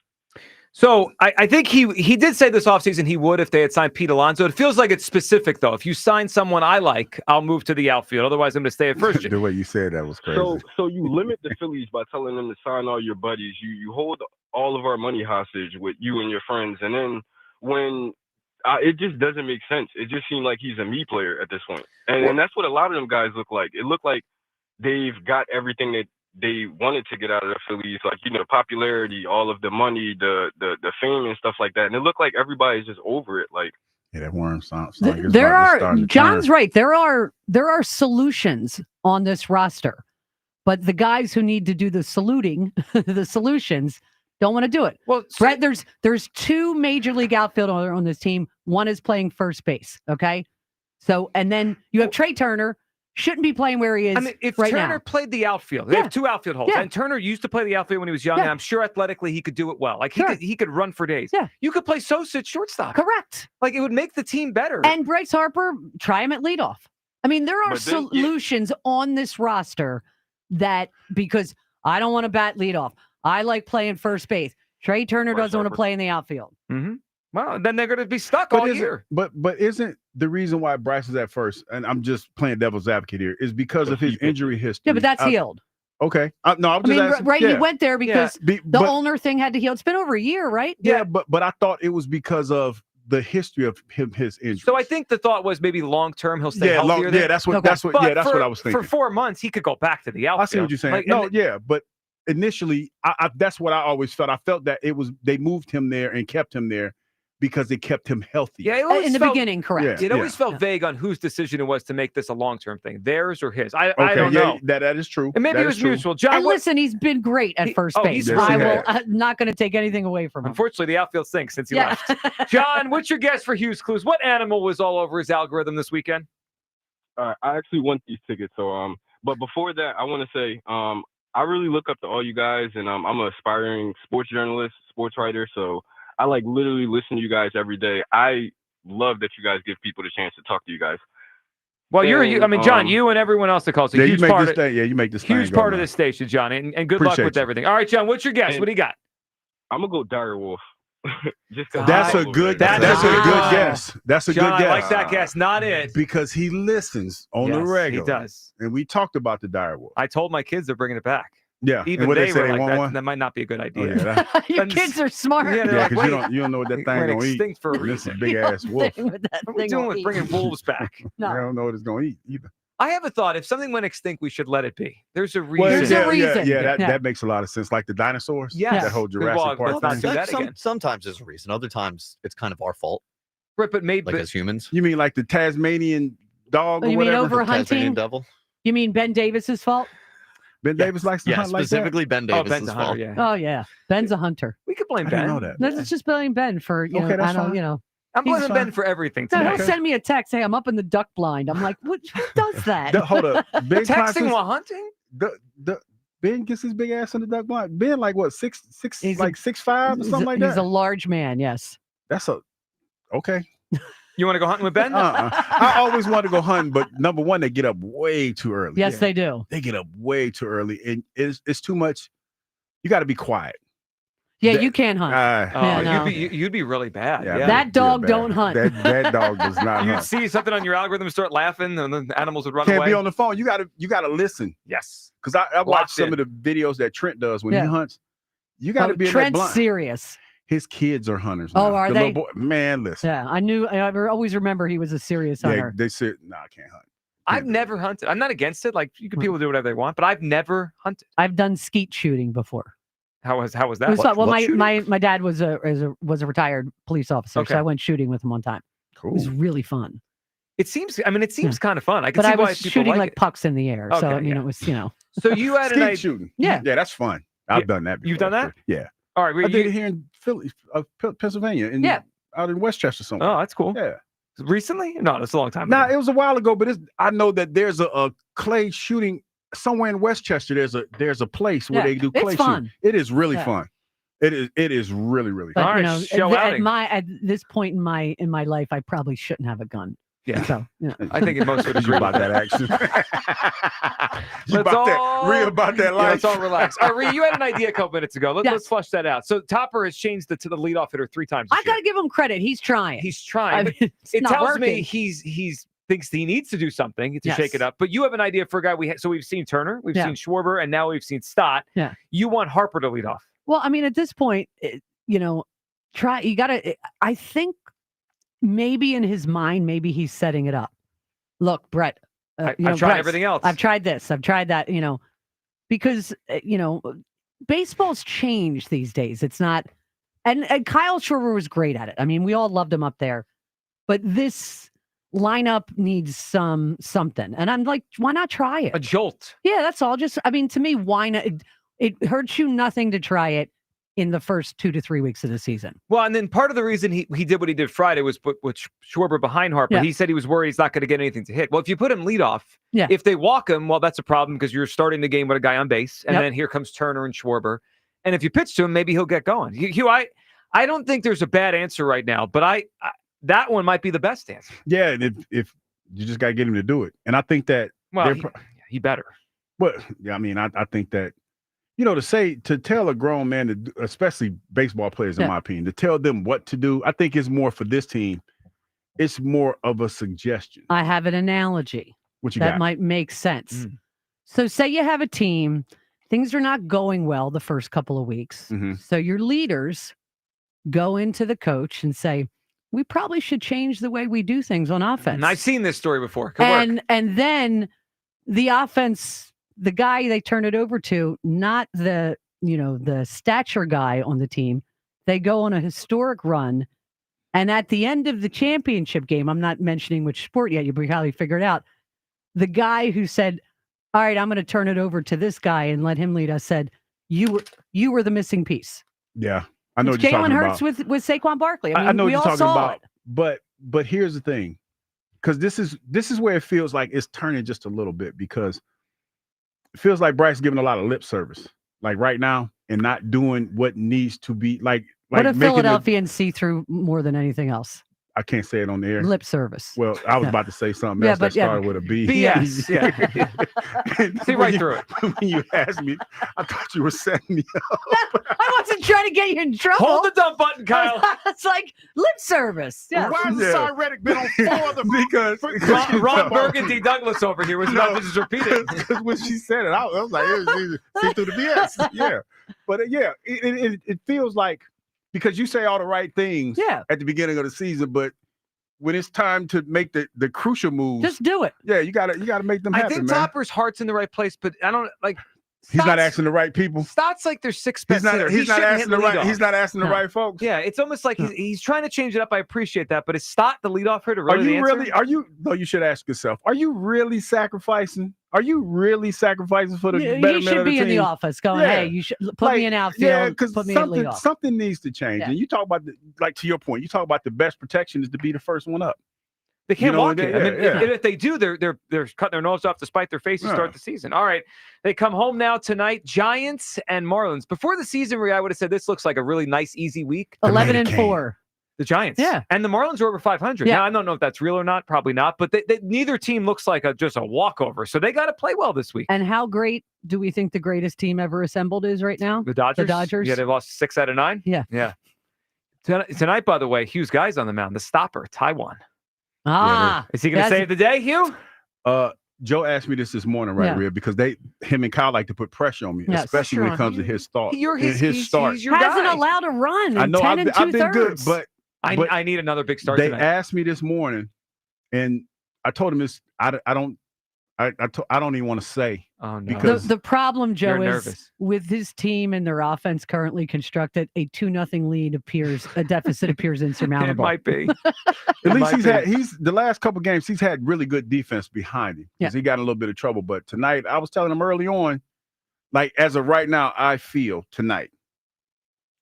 So I think he did say this offseason he would if they had signed Pete Alonso. It feels like it's specific though. If you sign someone I like, I'll move to the outfield. Otherwise, I'm going to stay at first. The way you said that was crazy. So you limit the Phillies by telling them to sign all your buddies. You hold all of our money hostage with you and your friends, and then when it just doesn't make sense. It just seemed like he's a me player at this point, and that's what a lot of them guys look like. It looked like they've got everything that they wanted to get out of the Phillies, the popularity, all of the money, the fame and stuff like that. And it looked like everybody's just over it. Yeah, that worm sound. There are John's right. There are solutions on this roster, but the guys who need to do the the solutions don't want to do it. Well, Brett, there's 2 major league outfielders on this team. One is playing first base. Okay, so and then you have Trey Turner. Shouldn't be playing where he is. I mean, if right Turner now. played the outfield, they have 2 outfield holes, and Turner used to play the outfield when he was young, and I'm sure athletically he could do it well. He could run for days. Yeah, you could play Sosa at shortstop. Correct. It would make the team better. And Bryce Harper, try him at leadoff. I mean, there are solutions on this roster that because I don't want to bat leadoff, I like playing first base. Trey Turner doesn't want to play in the outfield. Mm-hmm. Well, then they're going to be stuck all year. But isn't the reason why Bryce is at first, and I'm just playing devil's advocate here, is because of his injury history. Yeah, but that's healed. Okay. No, I'm I just mean, asking. right? Yeah. He went there because the but- ulnar thing had to heal. It's been over a year, right? Yeah, but I thought it was because of the history of his injury. So I think the thought was maybe long term he'll stay Yeah, healthier. there. that's what But that's what I was thinking. For 4 months, he could go back to the outfield. I see what you're saying. Like, but initially, I that's what I always felt. I felt that they moved him there and kept him there because it kept him healthy. Yeah, it always in the felt- beginning, correct. It always felt vague on whose decision it was to make this a long-term thing, theirs or his. I Okay, don't know. That is true. And maybe That it is was true. mutual. John, And listen, he's been great at first base. he's I really will good. not going to take anything away from him. Unfortunately, the outfield stinks since he left. John, what's your guess for Hughes Clues? What animal was all over his algorithm this weekend? I actually want these tickets. So, but before that, I want to say, I really look up to all you guys, and I'm an aspiring sports journalist, sports writer. So I like literally listen to you guys every day. I love that you guys give people the chance to talk to you guys. Well, And, I mean, John, you and everyone else that calls a Yeah, you huge make part this of thing. Yeah, you make this huge thing go, part of man. this station, John, and good luck Appreciate with you. everything. All right, John, what's your guess? And- What do you got? I'm gonna go dire wolf. Just 'cause That's I'm a all good. over it. That's a good guess. That's a John, good guess. I like that guess. Not it. Because he listens on the Yes, regular. he does. And we talked about the dire wolf. I told my kids they're bringing it back. Yeah. Even and what they they say were they like, want that, one? that might not be a good Oh, idea. yeah, that- Your And- kids are smart. Yeah, they're yeah, like, because wait, you don't know what that thing went gonna eat. extinct for a And this is reason. big ass wolf. Thing with that What are we thing doing will with eat. bringing wolves back? I don't know what it's gonna eat either. I have a thought. If something went extinct, we should let it be. There's a reason. Well, There's a reason. Yeah, Yeah. that makes a lot of sense. Like the dinosaurs. Yes. That whole Well, Jurassic Park let's not thing. do that again. Sometimes there's a reason. Other times it's kind of our fault, Right, but maybe like as humans. You mean like the Tasmanian dog or You mean whatever? over Tasmanian hunting? devil. You mean Ben Davis's fault? Ben Davis likes to Yeah, hunt like that. specifically Ben Davis's Ben's a hunter, fault. yeah. Oh yeah, Ben's a hunter. We could blame I didn't Ben. know that. Let's just blame Ben for Okay, I that's don't fine. I'm He's blaming fine. Ben for everything No, today. he'll send me a text. Hey, I'm up in the duck blind. I'm like, who does that? Hold up. Ben Texting classes- while hunting? the Ben gets his big ass in the duck blind. Ben like what 6'6", He's a- like 6'5" or He's something a- like He's that. a large man. Yes. That's a okay. You want to go hunting with Ben? I always want to go hunting, but number one, they get up way too early. Yes, they do. They get up way too early, and it's too much. You got to be quiet. Yeah, That- you can hunt. Oh, Yeah, no. you'd be really bad. Yeah, Yeah. That dog bad. don't hunt. That dog does not You'd hunt. see something on your algorithm, start laughing, and then the animals would run Can't away. be on the phone. You gotta listen. Yes. Because I watch Locked some in. of the videos that Trent does when Yeah. he hunts. You got to be in that Trent's blind. serious. His kids are hunters. Oh, now. are The they? little boy- man, listen. Yeah, I always remember he was a serious Yeah, hunter. they said, "No, I can't hunt." I've never hunted. I'm not against it. Like people do whatever they want, but I've never hunted. I've done skeet shooting before. How was that? It was fun. Well, What shooting? my dad was a retired police officer, Okay. so I went shooting with him one time. Cool. It was really fun. It seems kind of fun. I can But see I why was people shooting like like it. pucks in the air. So Okay, I mean, yeah. it was So you had an Skeet idea. shooting. Yeah. Yeah, that's fun. I've done that. You've before, done that? Yeah. All right. I did it here in Philly, Pennsylvania, Yeah. out in Westchester somewhere. Oh, that's cool. Yeah. Recently? No, that's a long time Nah, ago. it was a while ago, but I know that there's a clay shooting somewhere in Westchester. There's a place where Yeah, they do it's clay fun. shooting. It is really Yeah. fun. It is really really But fun. All you right, know, show outing. at this point in my life, I probably shouldn't have a gun. Yeah. So yeah. I think most would You agree about that action. You Let's about that all- real about that Yeah, life. let's all relax. All right, Ree, you had an idea a couple minutes ago. Yes. Let's flush that out. So Topper has changed to the leadoff hitter 3 times. I this year. got to give him credit. He's trying. He's trying. I but mean, it's it not tells me working. he's thinks he needs to do something to Yes. shake it up. But you have an idea for a guy. So we've seen Turner, we've Yeah. seen Schwarber, and now we've seen Stott. Yeah. You want Harper to lead off. Well, I mean, at this point, try. You got to. I think maybe in his mind, maybe he's setting it up. Look, Brett. I've you know, tried Bryce, everything else. I've tried this. I've tried that. Because baseball's changed these days. It's not. And Kyle Schwarber was great at it. I mean, we all loved him up there. But this lineup needs something. And I'm like, why not try it? A jolt. Yeah, that's all. Just, I mean, to me, why not? It hurts you nothing to try it in the first 2 to 3 weeks of the season. Well, and then part of the reason he did what he did Friday was put Schwarber behind Harper. Yeah. He said he was worried he's not going to get anything to hit. Well, if you put him leadoff, Yeah. if they walk him, well, that's a problem because you're starting the game with a guy on base, and Yep. then here comes Turner and Schwarber. And if you pitch to him, maybe he'll get going. Hugh, I don't think there's a bad answer right now, but I that one might be the best answer. Yeah, and if you just got to get him to do it, and I think that Well, he better. Well, yeah, I mean, I think that to tell a grown man to do, especially baseball players, in Yeah. my opinion, to tell them what to do, I think it's more for this team It's more of a suggestion. I have an analogy What you that got? might make sense. So say you have a team, things are not going well the first couple of weeks. So your leaders go into the coach and say, we probably should change the way we do things on offense. And I've seen this story before. Could work. And then the offense, the guy they turn it over to, not the stature guy on the team, they go on a historic run. And at the end of the championship game, I'm not mentioning which sport yet, you probably figured out, the guy who said, all right, I'm going to turn it over to this guy and let him lead us, said, you were the missing piece. Yeah, I know what you're talking Jalen about. Hurts with Saquon Barkley. I mean, I know what we you're all talking saw about. it. But here's the thing, because this is where it feels like it's turning just a little bit, because it feels like Bryce giving a lot of lip service, like right now, and not doing what needs to be like. What do making Philadelphians see through more than anything else? I can't say it on the air. Lip service. Well, I was about to say something else that started with a B. BS. Yeah. See right through it. When you asked me, I thought you were setting me up. I wasn't trying to get you in trouble. Hold the dump button, Kyle. It's like lip service. Yeah. Why has the Cyretic been on 4 of them? Because Ron Burgundy Douglas over here was about to just repeat it. Because when she said it, I was like, it was easy. See through the BS. Yeah. But it feels like, because you say all the right things at the beginning of the season, but when it's time to make the crucial moves, just do it. Yeah, you gotta make them happen. I think man. Topper's heart's in the right place, but I don't like. He's not asking the right people. Stott's like their sixth best hitter. He's not asking the right. He's not asking the No. right folks. Yeah, it's almost like he's trying to change it up. I appreciate that, but is Stott the leadoff hitter really the answer? No, you should ask yourself, are you really sacrificing? Are you really sacrificing for the betterment You should of the be in the team? office going, Yeah. hey, you should put me in outfield. Yeah, because put me in leadoff. something needs to change. Yeah. And you talk about to your point, you talk about the best protection is to be the first one up. They can't walk it. I mean, yeah. if they do, they're cutting their nose off to spite their face to start the season. All right, they come home now tonight. Giants and Marlins. Before the season, Rhea, I would have said this looks like a really nice, easy week. 11-4. The Giants, and the Marlins are over 500. Yeah. Now I don't know if that's real or not. Probably not. But neither team looks like just a walkover. So they got to play well this week. And how great do we think the greatest team ever assembled is right now? The Dodgers. The Dodgers. Yeah, they lost 6 out of 9. Yeah. Yeah. Tonight, by the way, Hugh's guy's on the mound. The stopper, Taiwan. Is he going to save the day, Hugh? Joe asked me this morning, right, Rhea, because him and Kyle like to put pressure on me, Yes. especially when it comes to his start. His start. He's your hasn't guy. allowed a run. I know in 10 I've been good, but I need another big start They tonight. asked me this morning, and I told him this. I don't even want to say. Oh no! Because the problem, Joe, You're is nervous. with his team and their offense currently constructed, a 2-0 lead a deficit appears insurmountable. It might be. At least he's the last couple games he's had really good defense behind him because he got in a little bit of trouble. But tonight, I was telling him early on, like as of right now, I feel tonight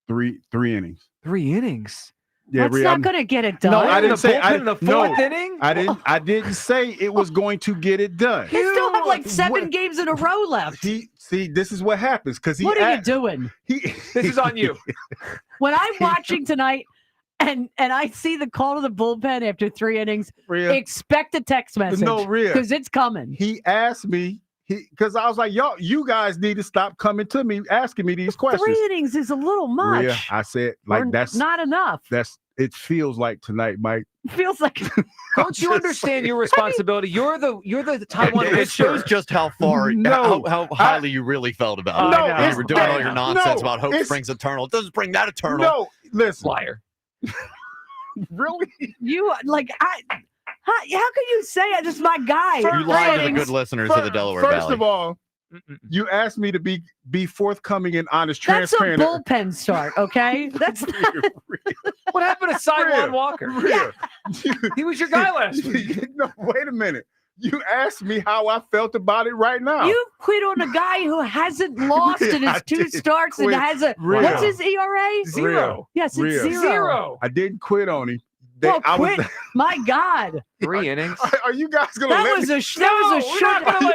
3 innings. 3 innings. Yeah, That's Rhea, not going to get it done. No, I didn't say. in the fourth inning. I didn't say it was going to get it done. They still have like 7 games in a row left. See, this is what happens because What are you doing? This is on you. When I'm watching tonight and I see the call to the bullpen after 3 innings, Rhea. expect a text message. No, Rhea. Because it's coming. He asked me, because I was like, you guys need to stop coming to me asking me these questions. 3 innings is a little much. Rhea, I said, like, Or that's not enough. it feels like tonight, Mike. Feels like Don't you understand your responsibility? You're the Taiwan It shows just how far, how highly you really felt about it. No, You were doing all your nonsense about hope springs eternal. It doesn't bring that eternal. No, listen. Liar. Really? You like how can you say it? This is my guy. You lied to the good listeners of the Delaware Valley. First of all, you asked me to be forthcoming and honest, That's a transparent. bullpen start, okay? That's not What happened to Sidewalk Walker? Rhea, He was your guy last week. No, wait a minute. You asked me how I felt about it right now. You quit on a guy who hasn't lost in his I 2 didn't starts and quit. has a Rhea. what's his ERA? 0. Yes, it's Rhea. 0. I didn't quit on him. Well, quit. My God. 3 innings. Are you guys gonna That let was me? a short.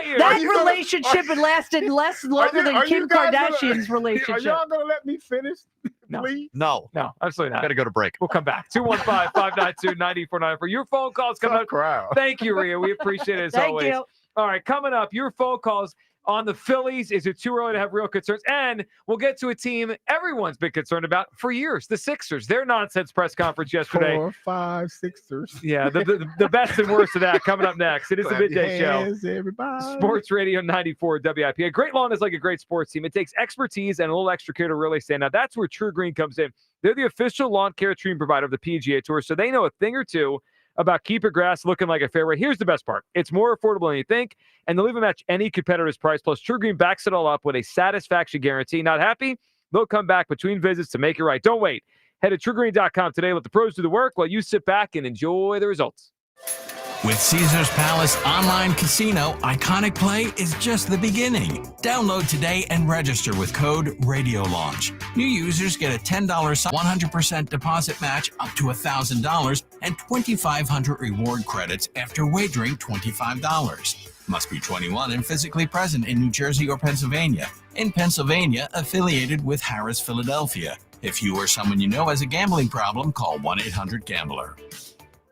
you. That Are you gonna- relationship had lasted longer than are you Kim guys gonna- Kardashian's Are relationship. y'all gonna let me finish? No. Please. No. No, absolutely not. Got to go to break. We'll come back. 215-592-9494 for your phone calls coming up. Crowd. Thank you, Rhea. We appreciate it as Thank always. you. All right, coming up, your phone calls. on the Phillies. Is it too early to have real concerns? And we'll get to a team everyone's been concerned about for years, the Sixers. Their nonsense press conference yesterday. 4, 5, Sixers. Yeah, the best and worst of that coming up next. It is the Midday Show. Everybody. Sports Radio 94 WIP. A great lawn is like a great sports team. It takes expertise and a little extra care to really stand out. That's where True Green comes in. They're the official lawn care treatment provider of the PGA Tour, so they know a thing or two about keep your grass looking like a fairway. Here's the best part. It's more affordable than you think, and they'll even match any competitor's price. Plus, True Green backs it all up with a satisfaction guarantee. Not happy? They'll come back between visits to make it right. Don't wait. Head to TrueGreen.com today. Let the pros do the work while you sit back and enjoy the results. With Caesars Palace Online Casino, Iconic Play is just the beginning. Download today and register with code RadioLaunch. New users get a $10 100% deposit match up to $1,000 and 2,500 reward credits after wagering $25. Must be 21 and physically present in New Jersey or Pennsylvania. In Pennsylvania, affiliated with Harris Philadelphia. If you or someone you know has a gambling problem, call 1-800-GAMBLER.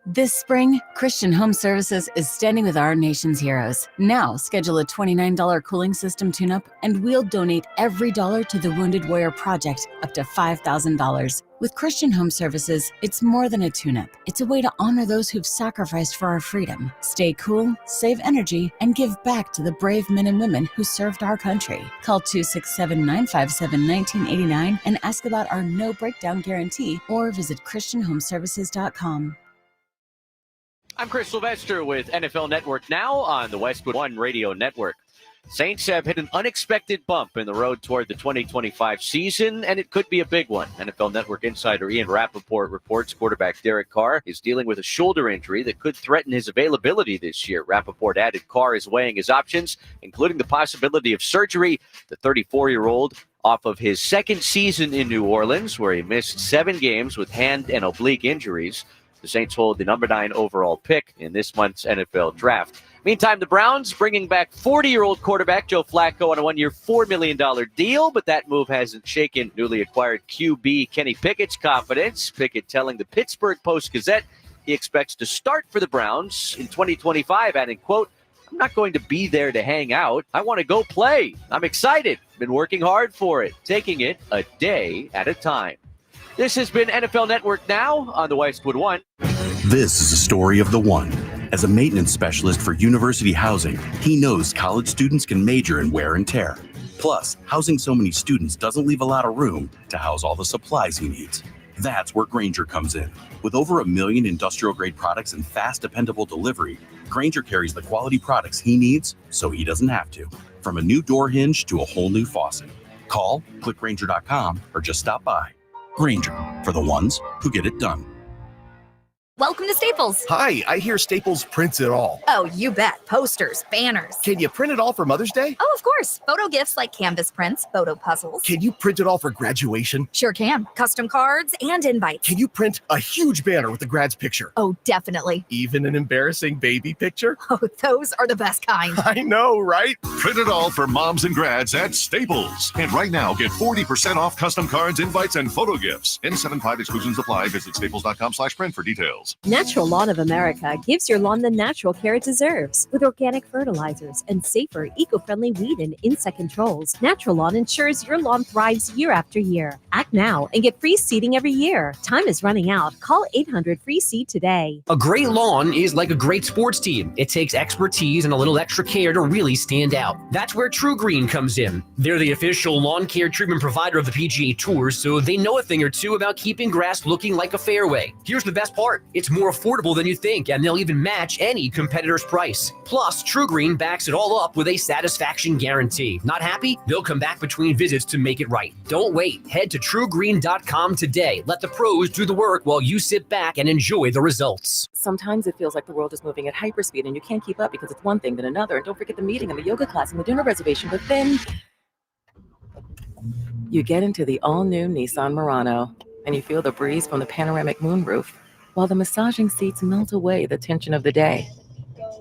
This spring, Christian Home Services is standing with our nation's heroes. Now, schedule a $29 cooling system tune-up, and we'll donate every dollar to the Wounded Warrior Project, up to $5,000. With Christian Home Services, it's more than a tune-up. It's a way to honor those who've sacrificed for our freedom. Stay cool, save energy, and give back to the brave men and women who served our country. Call 267-957-1989 and ask about our no breakdown guarantee, or visit ChristianHomeservices.com. I'm Chris Sylvester with NFL Network Now on the Westwood One Radio Network. Saints have hit an unexpected bump in the road toward the 2025 season, and it could be a big one. NFL Network insider Ian Rappaport reports quarterback Derek Carr is dealing with a shoulder injury that could threaten his availability this year. Rappaport added Carr is weighing his options, including the possibility of surgery. The 34-year-old off of his second season in New Orleans, where he missed 7 games with hand and oblique injuries. The Saints hold the number 9 overall pick in this month's NFL draft. Meantime, the Browns bringing back 40-year-old quarterback Joe Flacco on a 1-year, $4 million deal, but that move hasn't shaken newly acquired QB Kenny Pickett's confidence. Pickett telling the Pittsburgh Post-Gazette he expects to start for the Browns in 2025, adding, quote, "I'm not going to be there to hang out. I want to go play. I'm excited. Been working hard for it, taking it a day at a time." This has been NFL Network Now on the Westwood One. This is a story of the one. As a maintenance specialist for university housing, he knows college students can major in wear and tear. Plus, housing so many students doesn't leave a lot of room to house all the supplies he needs. That's where Grainger comes in. With over 1 million industrial-grade products and fast, dependable delivery, Grainger carries the quality products he needs so he doesn't have to. From a new door hinge to a whole new faucet. Call, click Grainger.com, or just stop by. Grainger, for the ones who get it done. Welcome to Staples. Hi, I hear Staples prints it all. Oh, you bet. Posters, banners. Can you print it all for Mother's Day? Oh, of course. Photo gifts like canvas prints, photo puzzles. Can you print it all for graduation? Sure can. Custom cards and invites. Can you print a huge banner with the grad's picture? Oh, definitely. Even an embarrassing baby picture? Oh, those are the best kind. I know, right? Print it all for moms and grads at Staples. And right now, get 40% off custom cards, invites, and photo gifts. N75 exclusions apply. Visit staples.com/print for details. Natural Lawn of America gives your lawn the natural care it deserves. With organic fertilizers and safer, eco-friendly weed and insect controls, Natural Lawn ensures your lawn thrives year after year. Act now and get free seeding every year. Time is running out. Call 800-FREE-SEED today. A great lawn is like a great sports team. It takes expertise and a little extra care to really stand out. That's where True Green comes in. They're the official lawn care treatment provider of the PGA Tour, so they know a thing or two about keeping grass looking like a fairway. Here's the best part. It's more affordable than you think, and they'll even match any competitor's price. Plus, True Green backs it all up with a satisfaction guarantee. Not happy? They'll come back between visits to make it right. Don't wait. Head to TrueGreen.com today. Let the pros do the work while you sit back and enjoy the results. Sometimes it feels like the world is moving at hyperspeed and you can't keep up because it's one thing then another. And don't forget the meeting and the yoga class and the dinner reservation. But then you get into the all-new Nissan Murano and you feel the breeze from the panoramic moonroof, while the massaging seats melt away the tension of the day.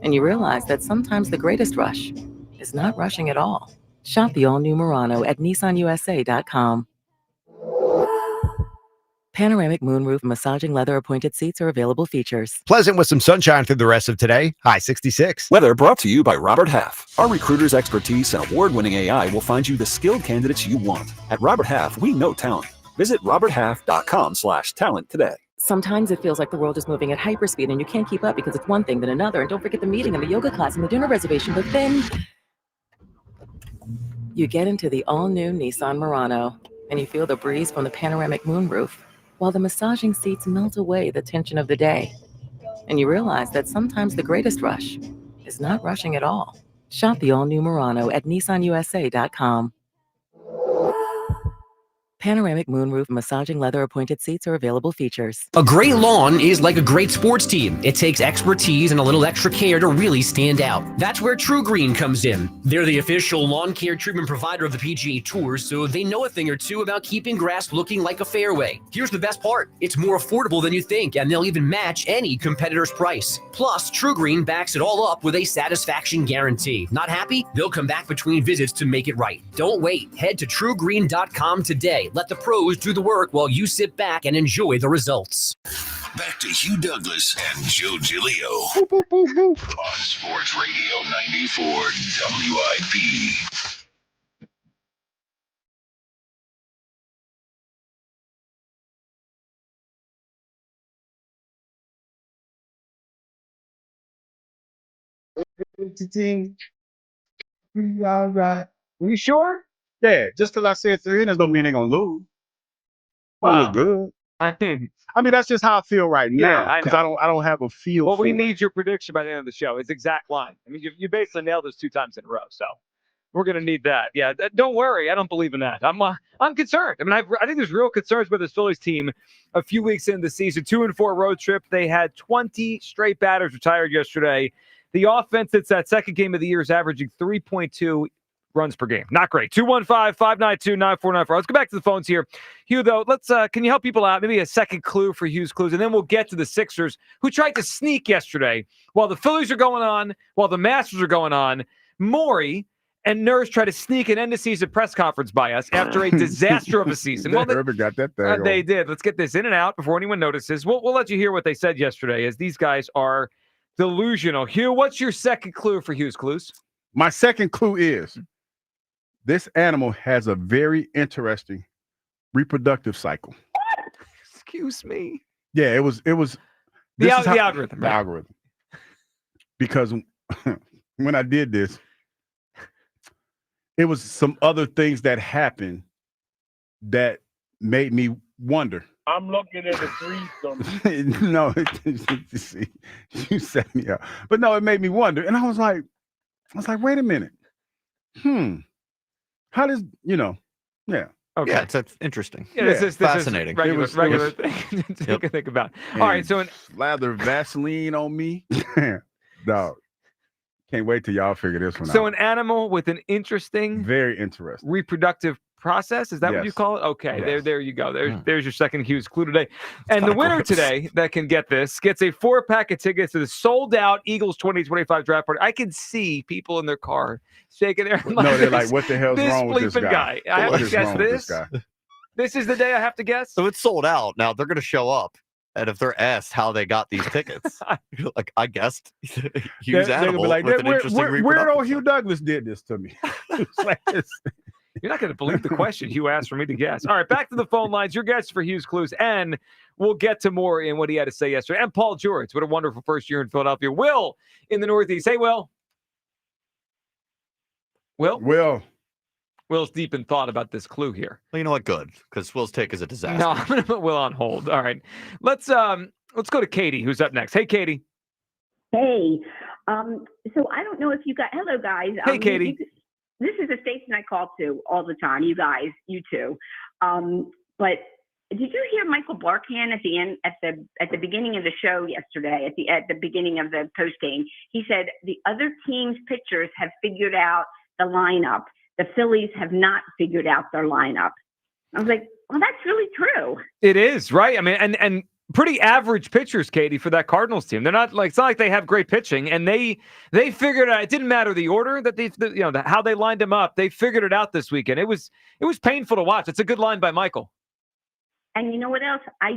And you realize that sometimes the greatest rush is not rushing at all. Shop the all-new Murano at nissanusa.com. Panoramic moonroof massaging leather appointed seats are available features. Pleasant with some sunshine through the rest of today. High 66. Weather brought to you by Robert Half. Our recruiters' expertise and award-winning AI will find you the skilled candidates you want. At Robert Half, we know talent. Visit roberthalf.com/talent today. Sometimes it feels like the world is moving at hyperspeed and you can't keep up because it's one thing then another. And don't forget the meeting and the yoga class and the dinner reservation. But then you get into the all-new Nissan Murano and you feel the breeze from the panoramic moonroof while the massaging seats melt away the tension of the day. And you realize that sometimes the greatest rush is not rushing at all. Shop the all-new Murano at nissanusa.com. Panoramic moonroof massaging leather appointed seats are available features. A great lawn is like a great sports team. It takes expertise and a little extra care to really stand out. That's where True Green comes in. They're the official lawn care treatment provider of the PGA Tour, so they know a thing or two about keeping grass looking like a fairway. Here's the best part. It's more affordable than you think, and they'll even match any competitor's price. Plus, True Green backs it all up with a satisfaction guarantee. Not happy? They'll come back between visits to make it right. Don't wait. Head to truegreen.com today. Let the pros do the work while you sit back and enjoy the results. Back to Hugh Douglas and Joe Giglio on Sports Radio 94 WIP. All right. You sure? Yeah, just because I said 3 innings don't mean they're going to lose. Wow. Look good. I mean, that's just how I feel right now because I don't have a feel. Well, for we it. need your prediction by the end of the show. It's exact line. I mean, you basically nailed this 2 times in a row, so we're going to need that. Yeah, don't worry. I don't believe in that. I'm concerned. I mean, I think there's real concerns with this Phillies team a few weeks into the season. 2-4 road trip. They had 20 straight batters retired yesterday. The offense that's that second game of the year is averaging 3.2 runs per game. Not great. 215-592-9494. Let's go back to the phones here. Hugh, though, can you help people out? Maybe a second clue for Hugh's clues, and then we'll get to the Sixers, who tried to sneak yesterday. While the Phillies are going on, while the Masters are going on, Maury and Nurse try to sneak an end-of-season press conference by us after a disaster of a season. Well, Herbert got that thing. They did. Let's get this in and out before anyone notices. We'll let you hear what they said yesterday, as these guys are delusional. Hugh, what's your second clue for Hugh's clues? My second clue is this animal has a very interesting reproductive cycle. What? Excuse me. Yeah, it was the algorithm. The algorithm. Because when I did this, it was some other things that happened that made me wonder. I'm looking at the 3 No, see, you set me up. But no, it made me wonder. And I was like, wait a minute. How does, yeah. Okay. Yeah, it's interesting. Yeah, this is fascinating. Regular thing to think about. All right, so lather Vaseline on me. Dog. Can't wait till y'all figure this one out. So an animal with an interesting, very interesting reproductive process. Is that what you call it? Okay, there you go. There's your second Hughes clue today. And the winner today that can get this gets a 4-pack of tickets to the sold-out Eagles 2025 draft party. I can see people in their car shaking their head. No, they're like, what the hell's wrong with this guy? I have to guess this. This is the day I have to guess. So it's sold out. Now they're going to show up. And if they're asked how they got these tickets, like, I guessed Hughes animal like, with an interesting reproductive. Weird old Hugh Douglas did this to me. You're not going to believe the question Hugh asked for me to guess. All right, back to the phone lines. Your guess for Hughes clues, and we'll get to more in what he had to say yesterday. And Paul George, what a wonderful first year in Philadelphia. Will in the Northeast. Hey, Will. Will's deep in thought about this clue here. Well, you know what? Good, because Will's take is a disaster. No, I'm going to put Will on hold. All right, let's go to Katie, who's up next. Hey, Katie. Hey, so I don't know if you got. Hello, guys. Hey, Katie. This is a station I call to all the time. You guys, you too. But did you hear Michael Barkan at the end, at the beginning of the show yesterday? At the beginning of the post game, he said the other team's pitchers have figured out the lineup. The Phillies have not figured out their lineup. I was like, well, that's really true. It is, right? I mean, and pretty average pitchers, Katie, for that Cardinals team. They're not like, it's not like they have great pitching, and they figured out. It didn't matter the order that how they lined them up. They figured it out this weekend. It was painful to watch. It's a good line by Michael. And you know what else? I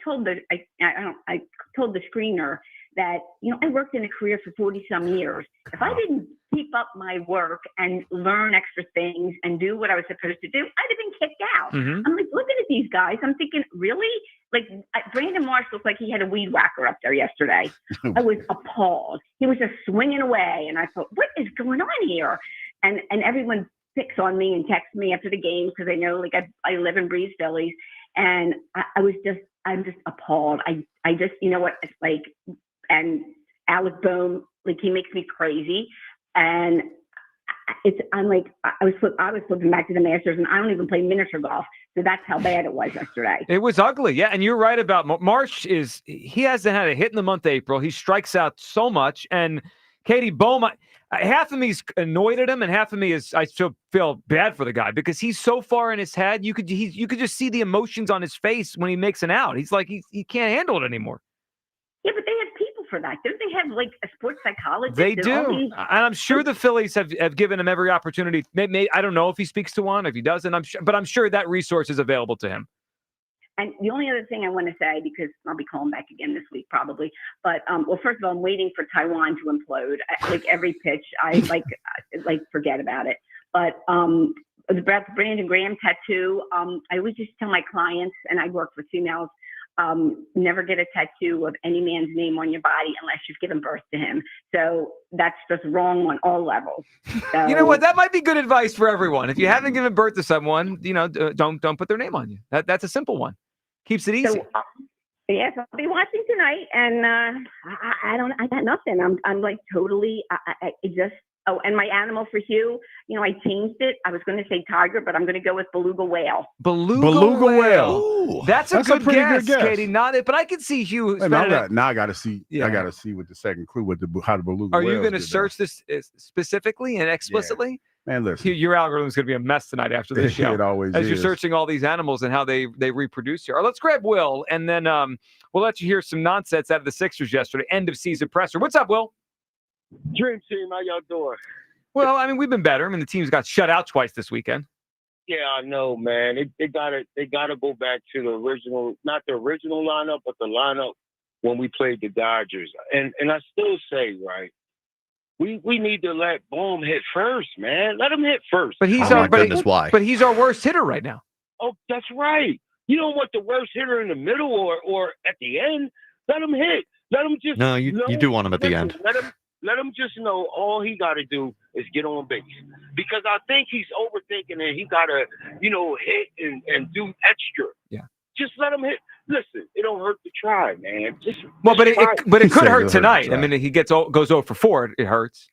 told the screener that, I worked in a career for 40 some years. If I didn't keep up my work and learn extra things and do what I was supposed to do, I'd have been kicked out. I'm like, looking at these guys, I'm thinking, really? Like, Brandon Marsh looked like he had a weed whacker up there yesterday. I was appalled. He was just swinging away. And I thought, what is going on here? And everyone picks on me and texts me after the game because they know, like, I live and breathe Phillies. And I'm just appalled. I just, you know what, it's like, and Alec Bohm, like, he makes me crazy. And I'm like, I was flipping back to the Masters, and I don't even play miniature golf. So that's how bad it was yesterday. It was ugly. Yeah. And you're right about Marsh he hasn't had a hit in the month of April. He strikes out so much. And Katie Bohm, half of me is annoyed at him, and half of me is I still feel bad for the guy because he's so far in his head. You could just see the emotions on his face when he makes an out. He's like he can't handle it anymore. Yeah, but they have people for that. Don't they have like a sports psychologist? They do, and I'm sure the Phillies have given him every opportunity. Maybe, I don't know if he speaks to one, if he doesn't. I'm sure that resource is available to him. And the only other thing I want to say, because I'll be calling back again this week probably, but well, first of all, I'm waiting for Taiwan to implode. Like every pitch, I like forget about it. But about the Brandon Graham tattoo, I always just tell my clients, and I work with females, never get a tattoo of any man's name on your body unless you've given birth to him. So that's just wrong on all levels. So, you know what? That might be good advice for everyone. If you haven't given birth to someone, don't put their name on you. That's a simple one. Keeps it easy. So, yes, I'll be watching tonight, and I got nothing. I'm like totally. I just. Oh, and my animal for Hugh, I changed it. I was going to say tiger, but I'm going to go with beluga whale. Beluga whale. Ooh, that's a pretty guess, good guess, Katie. Not it, but I can see Hugh. Now I got to see. Yeah. I got to see with the second clue how the beluga. Are you going to search this specifically and explicitly? Yeah. Man, listen. Your algorithm is going to be a mess tonight after this show. It always as is. You're searching all these animals and how they reproduce here. All right, let's grab Will, and then we'll let you hear some nonsense out of the Sixers yesterday. End of season presser. What's up, Will? Dream team, how y'all doing? Well, I mean, we've been better. I mean, the team's got shut out twice this weekend. Yeah, I know, man. They gotta go back to the original, not the original lineup, but the lineup when we played the Dodgers. And I still say, right, we need to let Bohm hit first, man. Let him hit first. But he's but he's our worst hitter right now. Oh, that's right. You don't want the worst hitter in the middle or at the end. Let him hit. Let him just. No, you do want him at the end. Let him just know all he got to do is get on base. Because I think he's overthinking it. He got to, hit and do extra. Yeah. Just let him hit. Listen, it don't hurt to try, man. But it could hurt tonight. I mean, he goes 0 for 4. It hurts.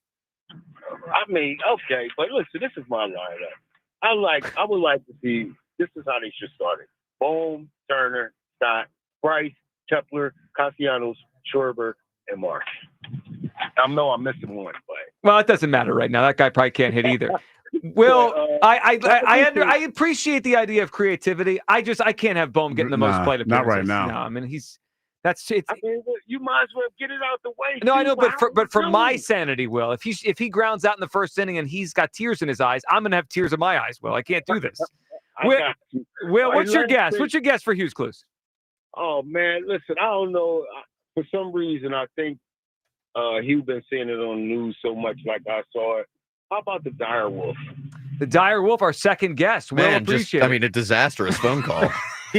I mean, okay, but listen, this is my lineup. I would like to see. This is how they should start it: Bohm, Turner, Stott, Bryce, Kepler, Castellanos, Schwarber, and Marsh. I know I'm missing one, but well, it doesn't matter right now. That guy probably can't hit either. Will, I appreciate the idea of creativity. I can't have Bohm getting the most plate appearances. Not right now. No, I mean you might as well get it out the way. No, I know, but for my sanity, Will, if he grounds out in the first inning and he's got tears in his eyes, I'm gonna have tears in my eyes. Will, I can't do this. Will, what's your guess? What's your guess for Hughes Clues? Oh man, listen, I don't know. For some reason, I think Hugh been seeing it on the news so much, like I saw it. How about the Dire Wolf? The Dire Wolf, our second guest. Man, a disastrous phone call. So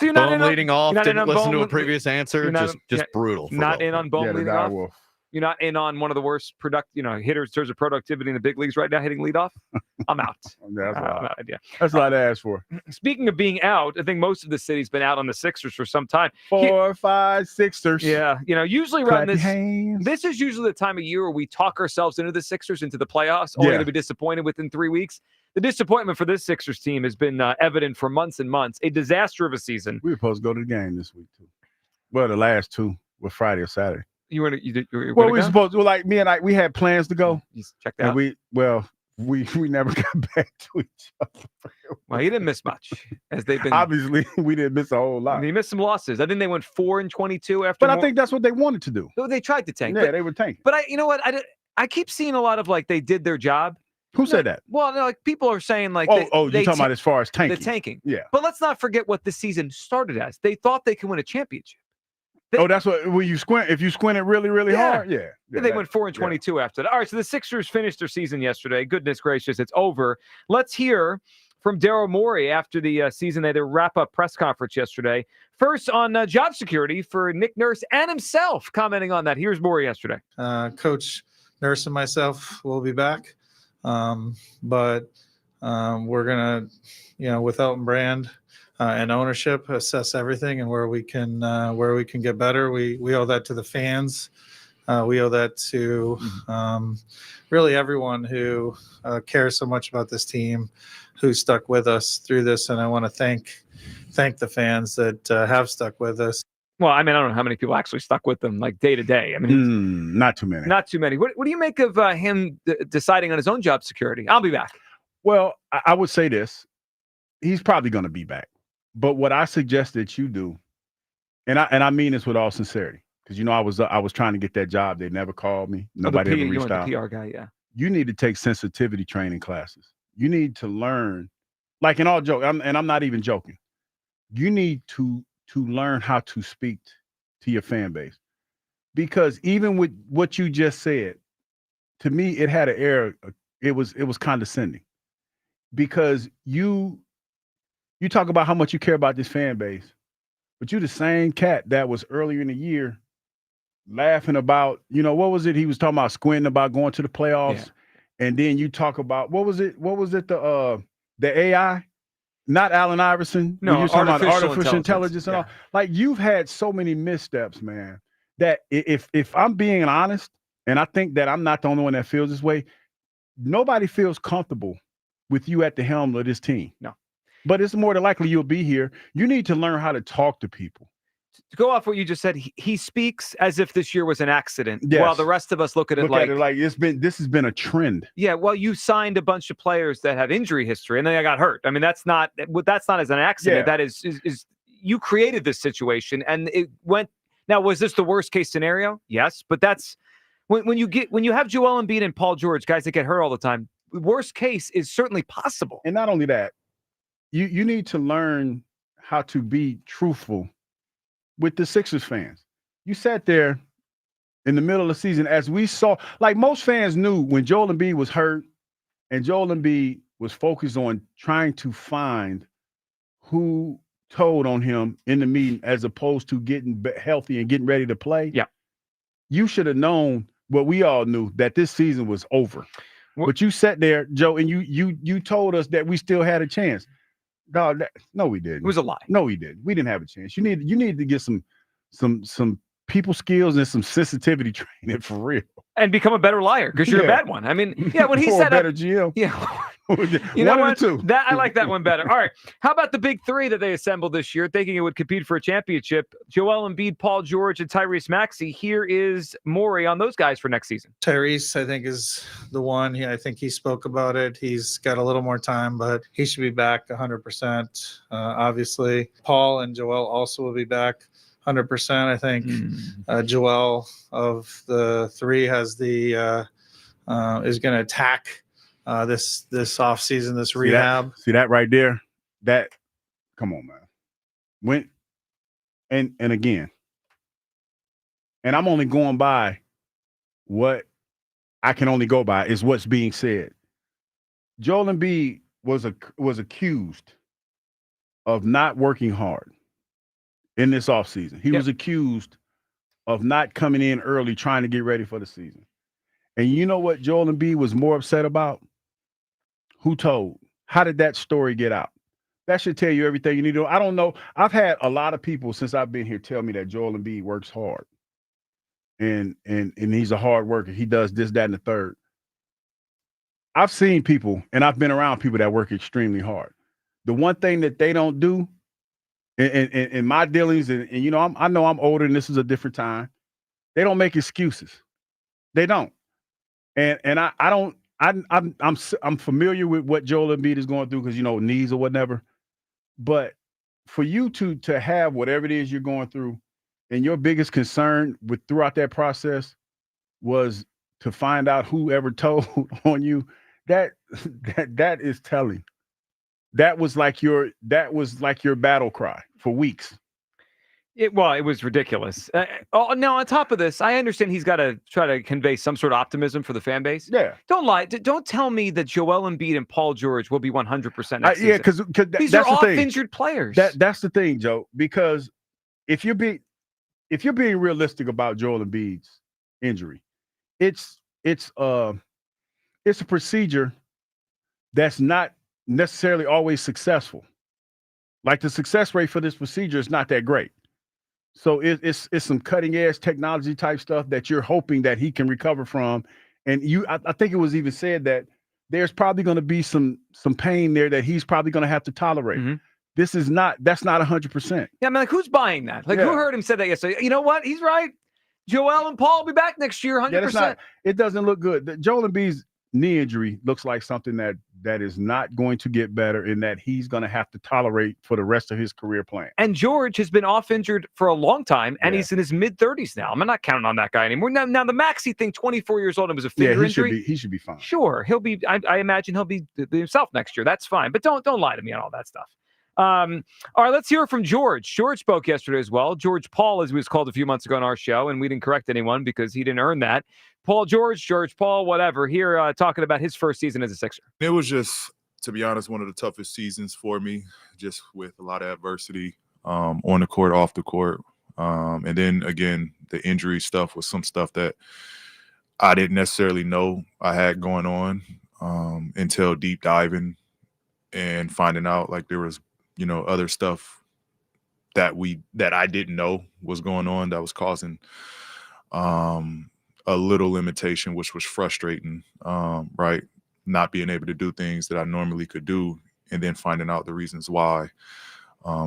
you're not Bohm leading off. Didn't listen to a Bohm, previous answer. Just brutal. Not in on Bohm leading off. Wolf. You're not in on one of the worst hitters in terms of productivity in the big leagues right now, hitting leadoff. I'm out. That's what I asked for. Speaking of being out, I think most of the city's been out on the Sixers for some time. 4 or 5 Sixers. Yeah, usually around this is usually the time of year where we talk ourselves into the Sixers, into the playoffs, only to be disappointed within 3 weeks. The disappointment for this Sixers team has been evident for months and months. A disaster of a season. We were supposed to go to the game this week too. Well, the last 2 were Friday or Saturday. You were well, we were supposed to, like me and we had plans to go. You checked out. And we never got back to each other. Well, you didn't miss much, as they've been. Obviously, we didn't miss a whole lot. They missed some losses. I think they went 4-22 after. But I think that's what they wanted to do. They tried to tank. Yeah, they were tanking. But you know what? I keep seeing a lot of they did their job. Who said that? Well, no, like people are saying like, you're they talking about as far as tanking. the tanking. Yeah. But let's not forget what the season started as. They thought they could win a championship. That's what when you squint. If you squint it really, really hard, yeah. They went 4-22 after that. All right, so the Sixers finished their season yesterday. Goodness gracious, it's over. Let's hear from Daryl Morey after the season. They had their wrap-up press conference yesterday. First on job security for Nick Nurse and himself, commenting on that. Here's Morey yesterday. Coach Nurse and myself will be back, but we're gonna, with Elton Brand and ownership, assess everything and where we can get better. We owe that to the fans. We owe that to really everyone who cares so much about this team, who stuck with us through this. And I want to thank the fans that have stuck with us. Well, I mean, I don't know how many people actually stuck with them like day to day. I mean, not too many. Not too many. What do you make of him deciding on his own job security? I'll be back. Well, I would say this. He's probably going to be back. But what I suggest that you do, and I mean this with all sincerity, because I was trying to get that job. They never called me. Nobody ever reached out. The PR guy, yeah. You need to take sensitivity training classes. You need to learn, like in all joke, and I'm not even joking. You need to learn how to speak to your fan base, because even with what you just said, to me it had an air. It was condescending, because you talk about how much you care about this fan base, but you the same cat that was earlier in the year laughing about, what was it? He was talking about squinting about going to the playoffs. Yeah. And then you talk about, what was it? The AI, not Allen Iverson. No, you talking about artificial intelligence and all. Like, you've had so many missteps, man, that if I'm being honest, and I think that I'm not the only one that feels this way, nobody feels comfortable with you at the helm of this team. No. But it's more than likely you'll be here. You need to learn how to talk to people. To go off what you just said, he speaks as if this year was an accident, yes. while the rest of us look at it like this has been a trend. Yeah, well, you signed a bunch of players that have injury history, and then they got hurt. I mean, that's not as an accident. Yeah. That is you created this situation, and it went. Now, was this the worst case scenario? Yes, but that's when you have Joel Embiid and Paul George, guys that get hurt all the time. Worst case is certainly possible. And not only that, you need to learn how to be truthful with the Sixers fans. You sat there in the middle of the season, as we saw, like most fans knew when Joel Embiid was hurt and Joel Embiid was focused on trying to find who told on him in the meeting as opposed to getting healthy and getting ready to play. Yeah. You should have known what we all knew, that this season was over. But you sat there, Joe, and you told us that we still had a chance. No, we didn't. It was a lie. No, we didn't. We didn't have a chance. You need to get some people skills and some sensitivity training for real. And become a better liar, because you're a bad one. I mean, yeah, when he said better GM. Yeah. You know what? That I like that one better. All right. How about the big three that they assembled this year, thinking it would compete for a championship? Joel Embiid, Paul George, and Tyrese Maxey. Here is Morey on those guys for next season. Tyrese, I think, is the one. I think he spoke about it. He's got a little more time, but he should be back 100%. Obviously, Paul and Joel also will be back 100%. I think Joel of the three has the is going to attack this offseason, this rehab. See that right there? That, come on, man. And again, and I'm only going by what I can only go by is what's being said. Joel Embiid was accused of not working hard in this offseason. He was accused of not coming in early trying to get ready for the season. And you know what Joel Embiid was more upset about? Who told? How did that story get out? That should tell you everything you need to know. I don't know. I've had a lot of people since I've been here tell me that Joel Embiid works hard. And he's a hard worker. He does this, that, and the third. I've seen people, and I've been around people that work extremely hard. The one thing that they don't do in my dealings, and I know I'm older and this is a different time. They don't make excuses. They don't. And I don't. I'm familiar with what Joel Embiid is going through because knees or whatever. But for you to have whatever it is you're going through, and your biggest concern throughout that process was to find out whoever told on you, that is telling. That was like your battle cry for weeks. It was ridiculous. Now, on top of this, I understand he's got to try to convey some sort of optimism for the fan base. Yeah. Don't lie. Don't tell me that Joel Embiid and Paul George will be 100% next season. Yeah, because these that's are the thing. off-injured players. That's the thing, Joe. Because if you're being realistic about Joel Embiid's injury, it's a procedure that's not necessarily always successful. Like the success rate for this procedure is not that great. So it's some cutting edge technology type stuff that you're hoping that he can recover from. And I think it was even said that there's probably going to be some pain there that he's probably going to have to tolerate. Mm-hmm. That's not 100%. Yeah, I mean, like, who's buying that? Like, who heard him say that yesterday? You know what? He's right. Joel and Paul will be back next year, 100%. Yeah, it doesn't look good. Joel Embiid's knee injury looks like something that is not going to get better and that he's going to have to tolerate for the rest of his career plan. And George has been off injured for a long time, and he's in his mid-30s now. I'm not counting on that guy anymore. Now the Maxey thing, 24 years old, and was a finger injury. He should be fine. Sure, he'll be. I imagine he'll be himself next year. That's fine, but don't lie to me on all that stuff. All right, let's hear from George. George spoke yesterday as well. George Paul, as he was called a few months ago on our show, and we didn't correct anyone because he didn't earn that. George Paul, whatever. Here talking about his first season as a Sixer. It was just, to be honest, one of the toughest seasons for me, just with a lot of adversity on the court, off the court. And then, again, the injury stuff was some stuff that I didn't necessarily know I had going on until deep diving and finding out like there was, other stuff that I didn't know was going on that was causing a little limitation, which was frustrating, right? Not being able to do things that I normally could do, and then finding out the reasons why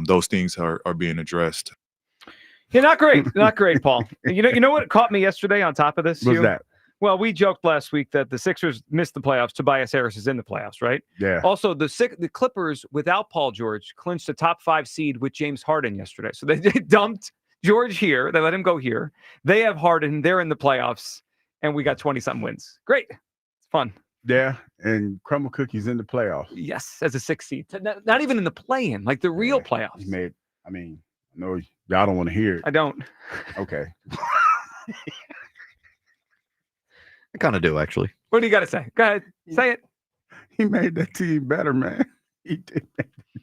those things are being addressed. Yeah, not great, Paul. You know what caught me yesterday on top of this? What's that? Well, we joked last week that the Sixers missed the playoffs. Tobias Harris is in the playoffs, right? Yeah. Also, the Clippers, without Paul George, clinched a top 5 seed with James Harden yesterday. So they dumped George here. They let him go here. They have Harden. They're in the playoffs, and we got 20-something wins. Great. It's fun. Yeah, and Crumble Cookie's in the playoffs. Yes, as a 6th seed. Not even in the play-in, like the real playoffs. I know y'all don't want to hear it. I don't. Okay. I kind of do, actually. What do you got to say? Go ahead. Say it. He made that team better, man. He did.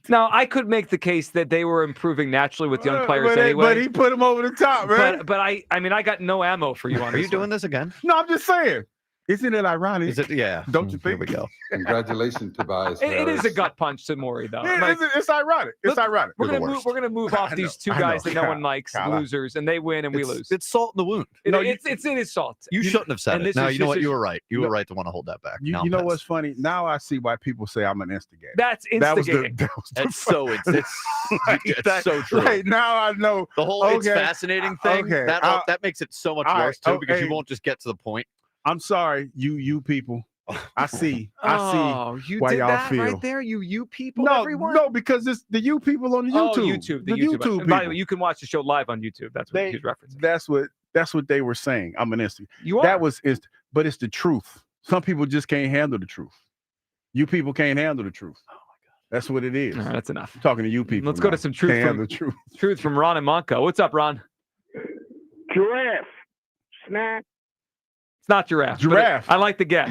Now, I could make the case that they were improving naturally with young players anyway. But he put them over the top, man. But I got no ammo for you on Are this. you doing this again? No, I'm just saying. Isn't it ironic? Is it? Yeah. Don't you think? Here we go. Congratulations, Tobias. It is a gut punch to Maury, though. It's ironic. It's ironic. We're gonna move off these two guys that no one likes, losers, and they win and we lose. It's salt in the wound. It is salt. You shouldn't have said it. Now, you know what? You were right. You were right to want to hold that back. You know what's funny? Now I see why people say I'm an instigator. That's instigating. It's so true. Like, now I know. The whole it's fascinating thing, that makes it so much worse, too, because you won't just get to the point. I'm sorry, you people. I see you why did y'all that feel. Right there, you people, no, everyone? No, because it's the you people on the YouTube. The YouTube. By the way, you can watch the show live on YouTube. That's what he's referencing. That's what they were saying. I'm an instigator. You are. But it's the truth. Some people just can't handle the truth. You people can't handle the truth. Oh my God. That's what it is. All right, that's enough. I'm talking to you people. Let's go to some truth. Truth from Ron and Monco. What's up, Ron? Giraffe. Snack. It's not giraffe. Giraffe. I like the guess.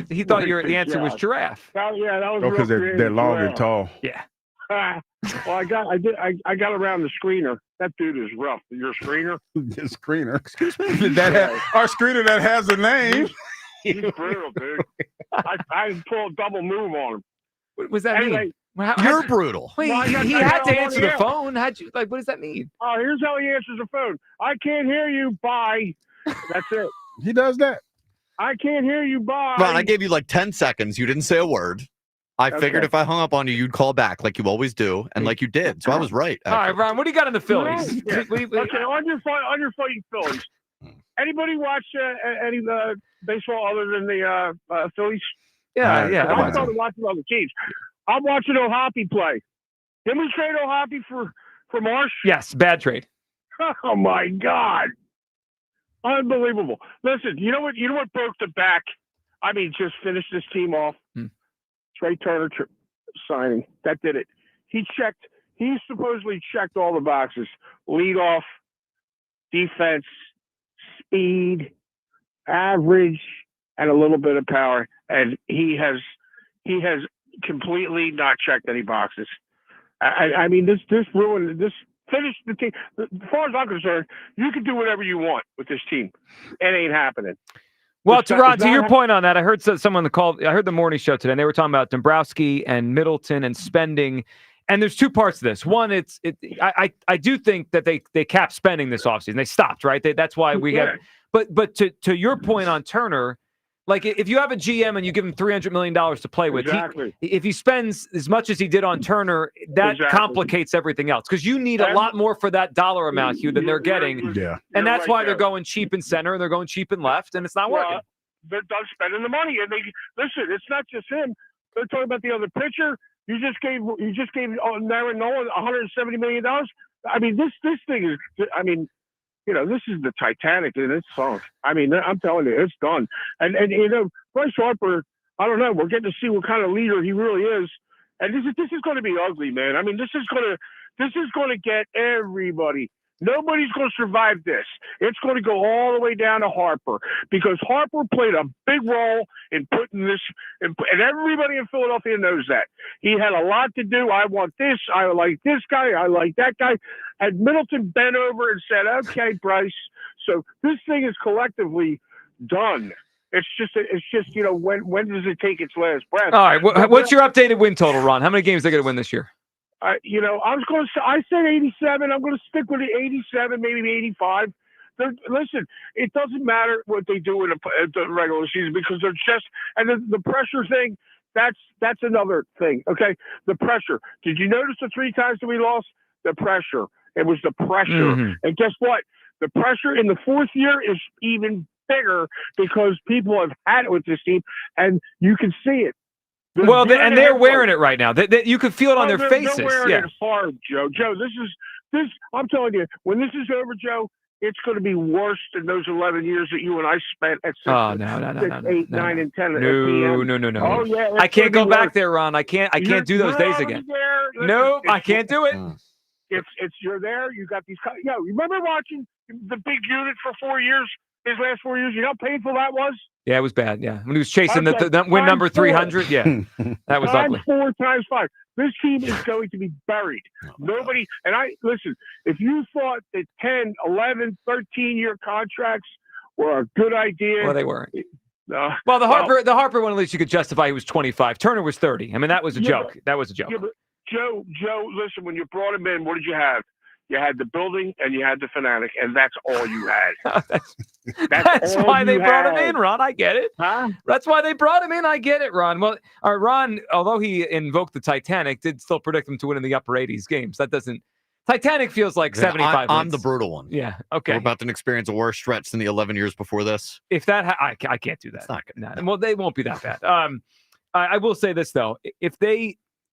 He thought the answer was giraffe. Oh yeah, that was because they're long and tall. Yeah. Well, I got around the screener. That dude is rough. Your screener? The screener. Excuse me. Our screener that has a name. He's brutal, dude. I pulled a double move on him. What was that mean? You're brutal. Wait, he had to answer the phone. How'd you what does that mean? Oh, here's how he answers the phone. I can't hear you. Bye. That's it. He does that. I can't hear you. Bye. Ron, I gave you like 10 secones. You didn't say a word. I figured if I hung up on you, you'd call back like you always do, and like you did. So I was right. All right, Ron, what do you got in the Phillies? Yeah. Okay, on your fighting Phillies. Anybody watch any baseball other than the Phillies? Yeah. I started watching other teams. I'm watching O'Hoppe play. Didn't we trade O'Hoppe for Marsh? Yes, bad trade. Oh my God. Unbelievable. Listen, you know what broke the back just finish this team off. Trey Turner signing. That did it. He supposedly checked all the boxes. Leadoff, defense, speed, average, and a little bit of power. And he has completely not checked any boxes. This ruined this. Finished the team. As far as I'm concerned, you can do whatever you want with this team. It ain't happening. Well, to your point on that, I heard someone called. I heard the morning show today, and they were talking about Dombrowski and Middleton and spending. And there's two parts to this. One, I do think that they capped spending this offseason. They stopped, right? That's why we got. But to your point on Turner, like if you have a GM and you give him $300 million to play with, if he spends as much as he did on Turner, that complicates everything else because you need a lot more for that dollar amount, Hugh, than they're getting. Yeah, and that's why they're going cheap in center and they're going cheap in left, and it's not working. They're done spending the money, and listen. It's not just him. They're talking about the other pitcher. You just gave Aaron Nolan $170 million. This thing is. This is the Titanic and it's sunk. I'm telling you, it's done. And Bryce Harper, I don't know. We're getting to see what kind of leader he really is. And this is going to be ugly, man. This is going to get everybody. Nobody's going to survive this. It's going to go all the way down to Harper because Harper played a big role in putting this, and everybody in Philadelphia knows that. He had a lot to do. I want this. I like this guy. I like that guy. And Middleton bent over and said, okay, Bryce. So this thing is collectively done. It's just when does it take its last breath? All right. What's your updated win total, Ron? How many games are they going to win this year? I said 87. I'm going to stick with the 87, maybe 85. Listen, it doesn't matter what they do in the regular season because they're just and the pressure thing. That's another thing. Okay, the pressure. Did you notice the 3 times that we lost? The pressure. It was the pressure. And guess what? The pressure in the 4th year is even bigger because people have had it with this team, and you can see it. They're wearing it right now. You could feel it on their faces. They're wearing it hard, Joe. Joe, this. I'm telling you, when this is over, Joe, it's going to be worse than those 11 years that you and I spent at 6, 8, 9, and 10 at PM. No. Oh yeah, I can't go back there, Ron. I can't do those days again. Nope, I can't do it. You're there. You got these. Remember watching the big unit for 4 years? His last 4 years. You know how painful that was. Yeah, it was bad. Yeah, when he was chasing the win number 300. Yeah, that was ugly. 4 times 5. This team is going to be buried. Nobody. And listen. If you thought that 10, 11, 13-year contracts were a good idea, well, they weren't. Well, the Harper one, at least you could justify he was 25. Turner was 30. That was a joke. That was a joke. Yeah, but Joe, listen. When you brought him in, what did you have? You had the building and you had the fanatic, and that's all you had. That's why they brought him in, Ron. I get it. Huh? That's why they brought him in. I get it, Ron. Well, Ron, although he invoked the Titanic, did still predict him to win in the upper 80s games. That doesn't. Titanic feels like 75. I'm the brutal one. Yeah. Okay. We're about to experience a worse stretch than the 11 years before this. If that, I can't do that. It's not good. No. Well, they won't be that bad. I will say this though: if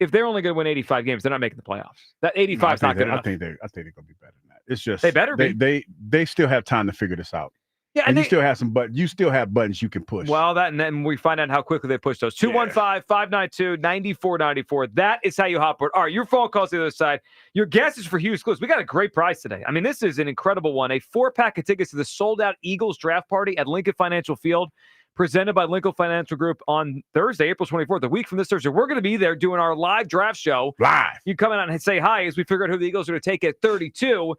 they're only going to win 85 games, they're not making the playoffs. That 85 is not good enough. I think they're going to be better than that. It's just they better be. They still have time to figure this out. Yeah, and you still have you still have buttons you can push. Well, and then we find out how quickly they push those. 215-592-9494. That is how you hot board. All right, your phone calls to the other side. Your guess is for Hughes Clues. We got a great prize today. This is an incredible one. A 4-pack of tickets to the sold-out Eagles draft party at Lincoln Financial Field, presented by Lincoln Financial Group on Thursday, April 24th, a week from this Thursday. We're going to be there doing our live draft show. Live. You come in and say hi as we figure out who the Eagles are going to take at 32.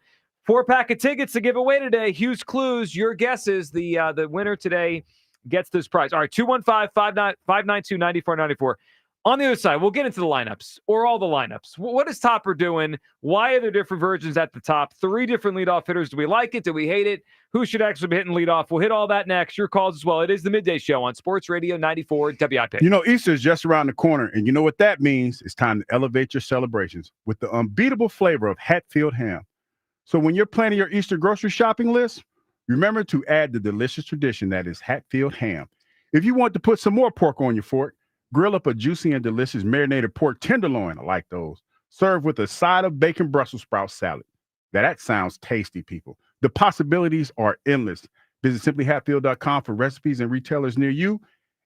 4-pack of tickets to give away today. Hughes Clues, your guesses. The winner today gets this prize. All right, 215-592-9494. On the other side, we'll get into the lineups or all the lineups. What is Topper doing? Why are there different versions at the top? 3 different leadoff hitters. Do we like it? Do we hate it? Who should actually be hitting leadoff? We'll hit all that next. Your calls as well. It is the Midday Show on Sports Radio 94 WIP. Easter is just around the corner, and you know what that means? It's time to elevate your celebrations with the unbeatable flavor of Hatfield ham. So when you're planning your Easter grocery shopping list, remember to add the delicious tradition that is Hatfield ham. If you want to put some more pork on your fork, grill up a juicy and delicious marinated pork tenderloin. I like those. Serve with a side of bacon Brussels sprout salad. Now that sounds tasty, people. The possibilities are endless. Visit simplyhatfield.com for recipes and retailers near you.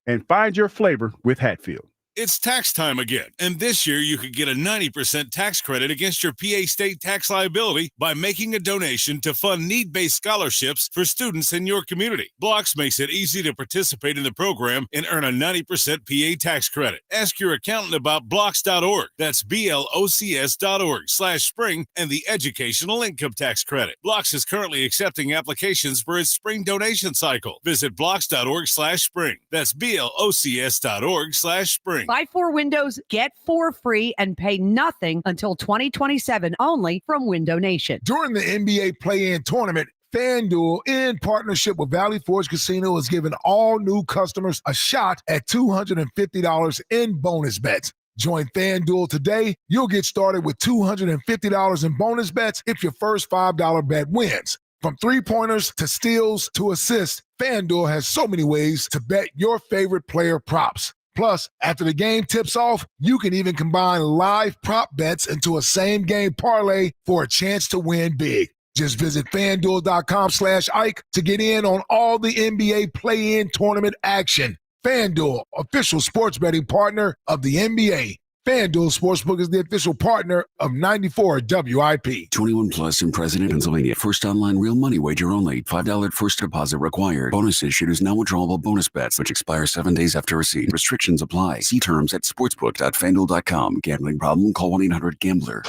and find your flavor with Hatfield. It's tax time again, and this year you could get a 90% tax credit against your PA state tax liability by making a donation to fund need-based scholarships for students in your community. Blocks makes it easy to participate in the program and earn a 90% PA tax credit. Ask your accountant about blocks.org. That's BLOCS.org/spring and the educational income tax credit. Blocks is currently accepting applications for its spring donation cycle. Visit blocks.org/spring. That's BLOCS.org/spring. Buy 4 windows, get 4 free, and pay nothing until 2027 only from Window Nation. During the NBA play-in tournament, FanDuel, in partnership with Valley Forge Casino, is giving all new customers a shot at $250 in bonus bets. Join FanDuel today. You'll get started with $250 in bonus bets if your first $5 bet wins. From three-pointers to steals to assists, FanDuel has so many ways to bet your favorite player props. Plus, after the game tips off, you can even combine live prop bets into a same-game parlay for a chance to win big. Just visit FanDuel.com/Ike to get in on all the NBA play-in tournament action. FanDuel, official sports betting partner of the NBA. FanDuel Sportsbook is the official partner of 94 WIP. 21 plus and present in Pennsylvania. First online real money wager only. $5 first deposit required. Bonus issued is non-withdrawable bonus bets, which expire 7 days after receipt. Restrictions apply. See terms at sportsbook.fanduel.com. Gambling problem? Call 1-800-GAMBLER.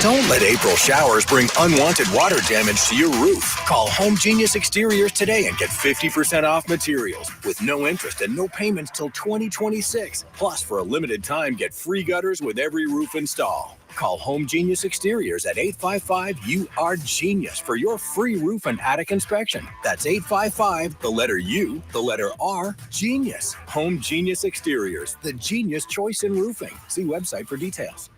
Don't let April showers bring unwanted water damage to your roof. Call Home Genius Exteriors today and get 50% off materials with no interest and no payments till 2026. Plus, for a limited time, get free gutters with every roof install. Call Home Genius Exteriors at 855-U-R-GENIUS for your free roof and attic inspection. That's 855, the letter U, the letter R, Genius. Home Genius Exteriors, the genius choice in roofing. See website for details.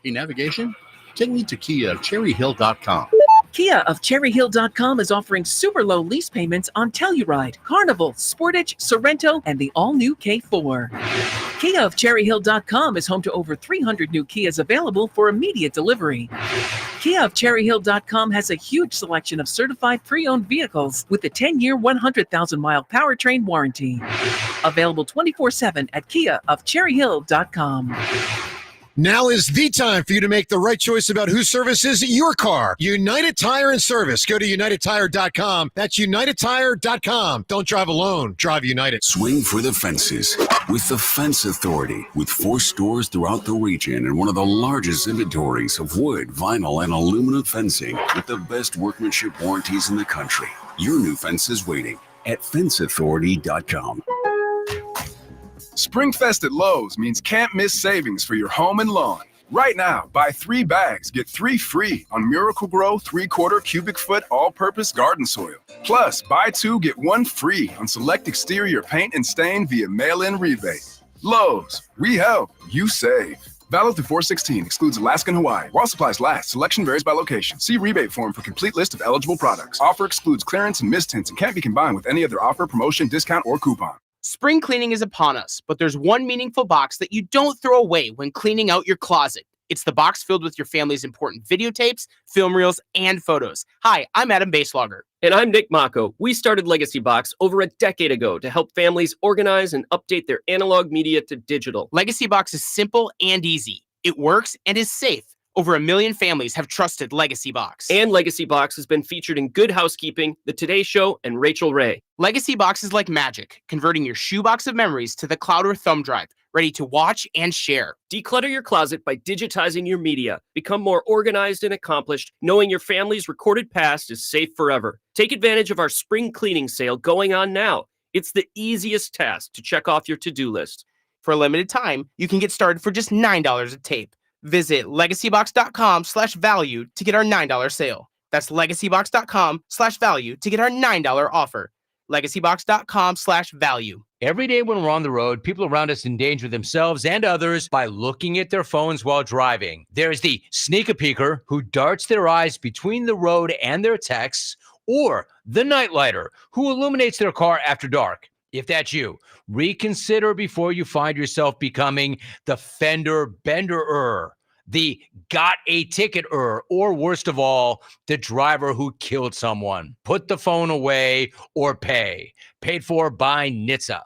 Hey, navigation, take me to Kia of CherryHill.com. Kia of CherryHill.com is offering super low lease payments on Telluride, Carnival, Sportage, Sorrento, and the all-new K4. Kia of CherryHill.com is home to over 300 new Kias available for immediate delivery. Kia of CherryHill.com has a huge selection of certified pre-owned vehicles with a 10-year, 100,000-mile powertrain warranty. Available 24/7 at Kia of CherryHill.com. Now is the time for you to make the right choice about who services your car. United Tire and Service. Go to UnitedTire.com. That's UnitedTire.com. Don't drive alone. Drive United. Swing for the fences with the Fence Authority, with 4 stores throughout the region and one of the largest inventories of wood, vinyl, and aluminum fencing with the best workmanship warranties in the country. Your new fence is waiting at FenceAuthority.com. Springfest at Lowe's means can't miss savings for your home and lawn. Right now, buy 3 bags, get 3 free on Miracle-Gro 3/4 cubic foot all-purpose garden soil. Plus, buy 2, get 1 free on select exterior paint and stain via mail-in rebate. Lowe's, we help, you save. Valid through 4/16, excludes Alaska and Hawaii. While supplies last, selection varies by location. See rebate form for complete list of eligible products. Offer excludes clearance and mist tints and can't be combined with any other offer, promotion, discount, or coupon. Spring cleaning is upon us, but there's one meaningful box that you don't throw away when cleaning out your closet. It's the box filled with your family's important videotapes, film reels, and photos. Hi, I'm Adam Baselogger. And I'm Nick Mako. We started Legacy Box over a decade ago to help families organize and update their analog media to digital. Legacy Box is simple and easy. It works and is safe. Over 1 million families have trusted Legacy Box. And Legacy Box has been featured in Good Housekeeping, The Today Show, and Rachel Ray. Legacy Box is like magic, converting your shoebox of memories to the cloud or thumb drive, ready to watch and share. Declutter your closet by digitizing your media. Become more organized and accomplished, knowing your family's recorded past is safe forever. Take advantage of our spring cleaning sale going on now. It's the easiest task to check off your to-do list. For a limited time, you can get started for just $9 a tape. Visit legacybox.com/value to get our $9 sale. That's legacybox.com/value to get our $9 offer. legacybox.com/value. Every day when we're on the road, people around us endanger themselves and others by looking at their phones while driving. There's the sneaker peeker who darts their eyes between the road and their texts, or the nightlighter who illuminates their car after dark. If that's you, reconsider before you find yourself becoming the fender benderer. the got a ticketer, or worst of all, the driver who killed someone. Put the phone away or pay. Paid for by NHTSA.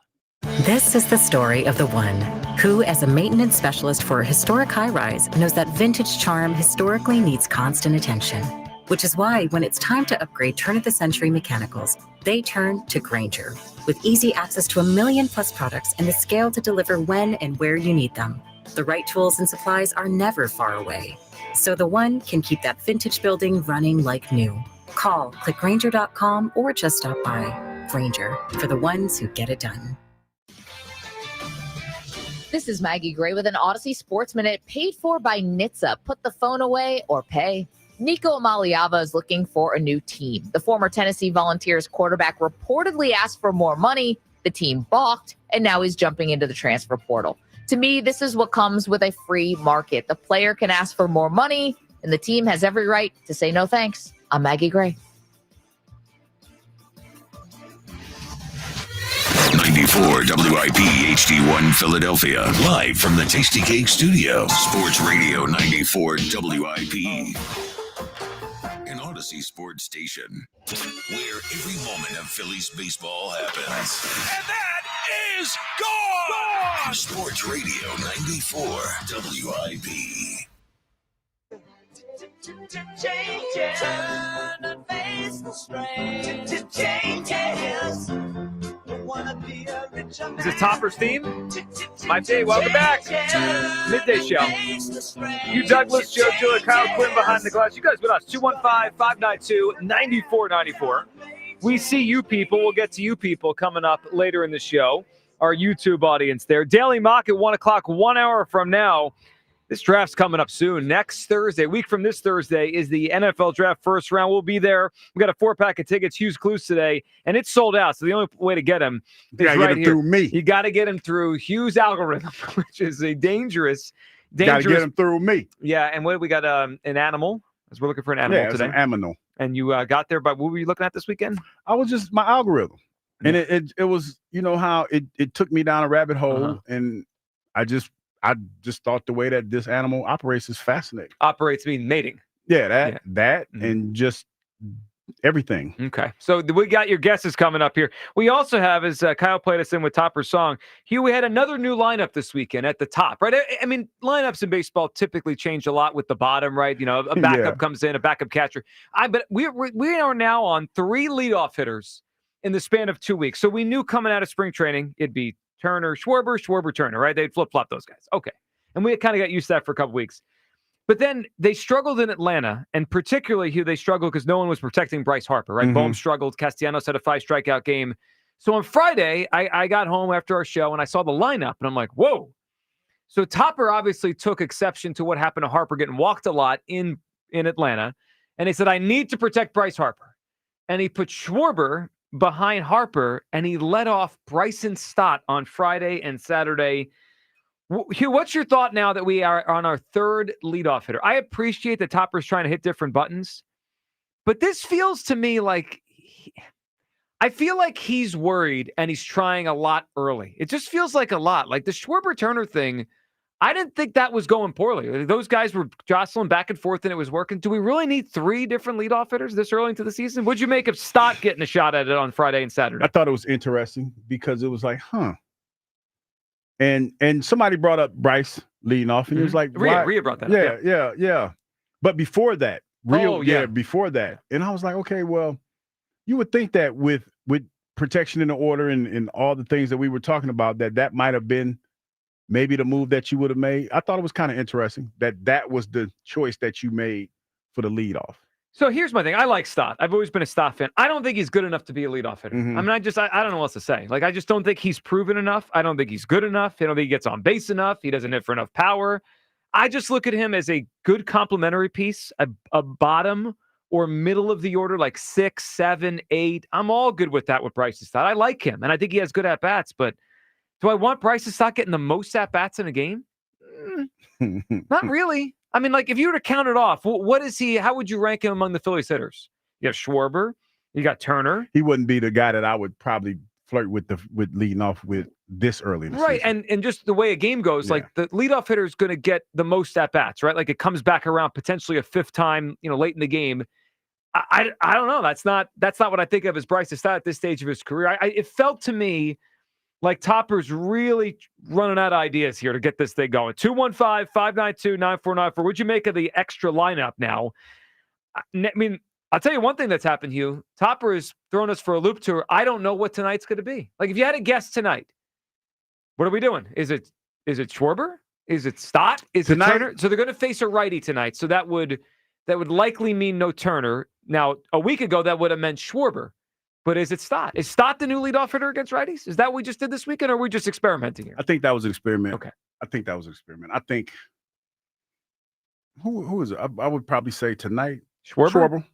This is the story of the one who, as a maintenance specialist for a historic high-rise, knows that vintage charm historically needs constant attention. Which is why when it's time to upgrade turn-of-the-century mechanicals, they turn to Grainger. With easy access to 1 million+ products and the scale to deliver when and where you need them. The right tools and supplies are never far away. So the one can keep that vintage building running like new. Call, click Grainger.com, or just stop by. Grainger, for the ones who get it done. This is Maggie Gray with an Odyssey Sports Minute paid for by NHTSA. Put the phone away or pay. Nico Amaliava is looking for a new team. The former Tennessee Volunteers quarterback reportedly asked for more money. The team balked, and now he's jumping into the transfer portal. To me, this is what comes with a free market. The player can ask for more money, and the team has every right to say no thanks. I'm Maggie Gray. 94 WIP HD1 Philadelphia. Live from the Tasty Cake Studio. Sports Radio 94 WIP. An Odyssey sports station. Where every moment of Phillies baseball happens. And that is gone! Sports Radio 94 WIP. Turn and face the strain. Changes. Is this Topper's theme? Mike Day, welcome back. Midday Show. You, Douglas, Joe Giller, Kyle Quinn behind the glass. You guys with us. 215-592-9494. We see you people. We'll get to you people coming up later in the show. Our YouTube audience there. Daily Mock at 1 o'clock, 1 hour from now. This draft's coming up soon. Next Thursday, a week from this Thursday, is the NFL Draft first round. We'll be there. We got a 4-pack of tickets, Hughes Clues today, and it's sold out. So the only way to get him is right get him here. Through me. You got to get him through Hughes' algorithm, which is a dangerous. Got to get him through me. Yeah, and what we got? An animal. As we're looking for an animal today. An animal. And you got there, but what were you looking at this weekend? I was just my algorithm, and it was, you know how it took me down a rabbit hole, and I just thought the way that this animal operates is fascinating. Operates mean mating. Yeah, and just everything. Okay. So we got your guesses coming up here. We also have, as Kyle played us in with Topper's song, Hugh, we had another new lineup this weekend at the top, right? I mean, lineups in baseball typically change a lot with the bottom, right? You know, a backup comes in, a backup catcher. But we are now on 3 leadoff hitters in the span of 2 weeks. So we knew coming out of spring training, it'd be Turner, Schwarber, Turner, right? They'd flip-flop those guys. Okay. And we kind of got used to that for a couple weeks. But then they struggled in Atlanta, and particularly here they struggled because no one was protecting Bryce Harper, right? Bohm struggled. Castellanos had a 5-strikeout game. So on Friday, I got home after our show, and I saw the lineup, and I'm like, whoa. So Topper obviously took exception to what happened to Harper getting walked a lot in Atlanta, and he said, I need to protect Bryce Harper. And he put Schwarber behind Harper, and he let off Bryson Stott on Friday and Saturday. Hugh, what's your thought now that we are on our 3rd leadoff hitter? I appreciate that Topper's trying to hit different buttons, but this feels to me like I feel like he's worried and he's trying a lot early. It just feels like a lot. Like the Schwarber-Turner thing, I didn't think that was going poorly. Those guys were jostling back and forth and it was working. Do we really need 3 different leadoff hitters this early into the season? What'd you make of Stott getting a shot at it on Friday and Saturday? I thought it was interesting because it was like, And somebody brought up Bryce leading off, and it was like, Rhea brought that up. Yeah. But before that, before that. And I was like, okay, well, you would think that with protection in the order and all the things that we were talking about, that might have been maybe the move that you would have made. I thought it was kind of interesting that was the choice that you made for the leadoff. So here's my thing. I like Stott. I've always been a Stott fan. I don't think he's good enough to be a leadoff hitter. I mean, I don't know what else to say. Like, I just don't think he's proven enough. I don't think he's good enough. I don't think he gets on base enough. He doesn't hit for enough power. I just look at him as a good complementary piece, a bottom or middle of the order, like 6, 7, 8. I'm all good with that with Bryce Stott. I like him, and I think he has good at-bats, but do I want Bryce Stott getting the most at-bats in a game? Not really. I mean, like, if you were to count it off, what is he? How would you rank him among the Phillies hitters? You have Schwarber. You got Turner. He wouldn't be the guy that I would probably flirt with leading off with this early in the season. And just the way a game goes, like the leadoff hitter is going to get the most at bats, right? Like it comes back around potentially a fifth time, late in the game. I don't know. That's not what I think of as Bryce's stat at this stage of his career. It felt to me like Topper's really running out of ideas here to get this thing going. 215-592-9494. What'd you make of the extra lineup now? I mean, I'll tell you one thing that's happened, Hugh. Topper is throwing us for a loop tour. I don't know what tonight's going to be. Like, if you had a guess tonight, what are we doing? Is it Schwarber? Is it Stott? Is it Turner? So they're going to face a righty tonight. So that would likely mean no Turner. Now, a week ago, that would have meant Schwarber. But is it Stott? Is Stott the new leadoff hitter against righties? Is that what we just did this weekend, or are we just experimenting here? I think that was an experiment. Okay. I think that was an experiment. I think who is it? I would probably say tonight. Schwarber?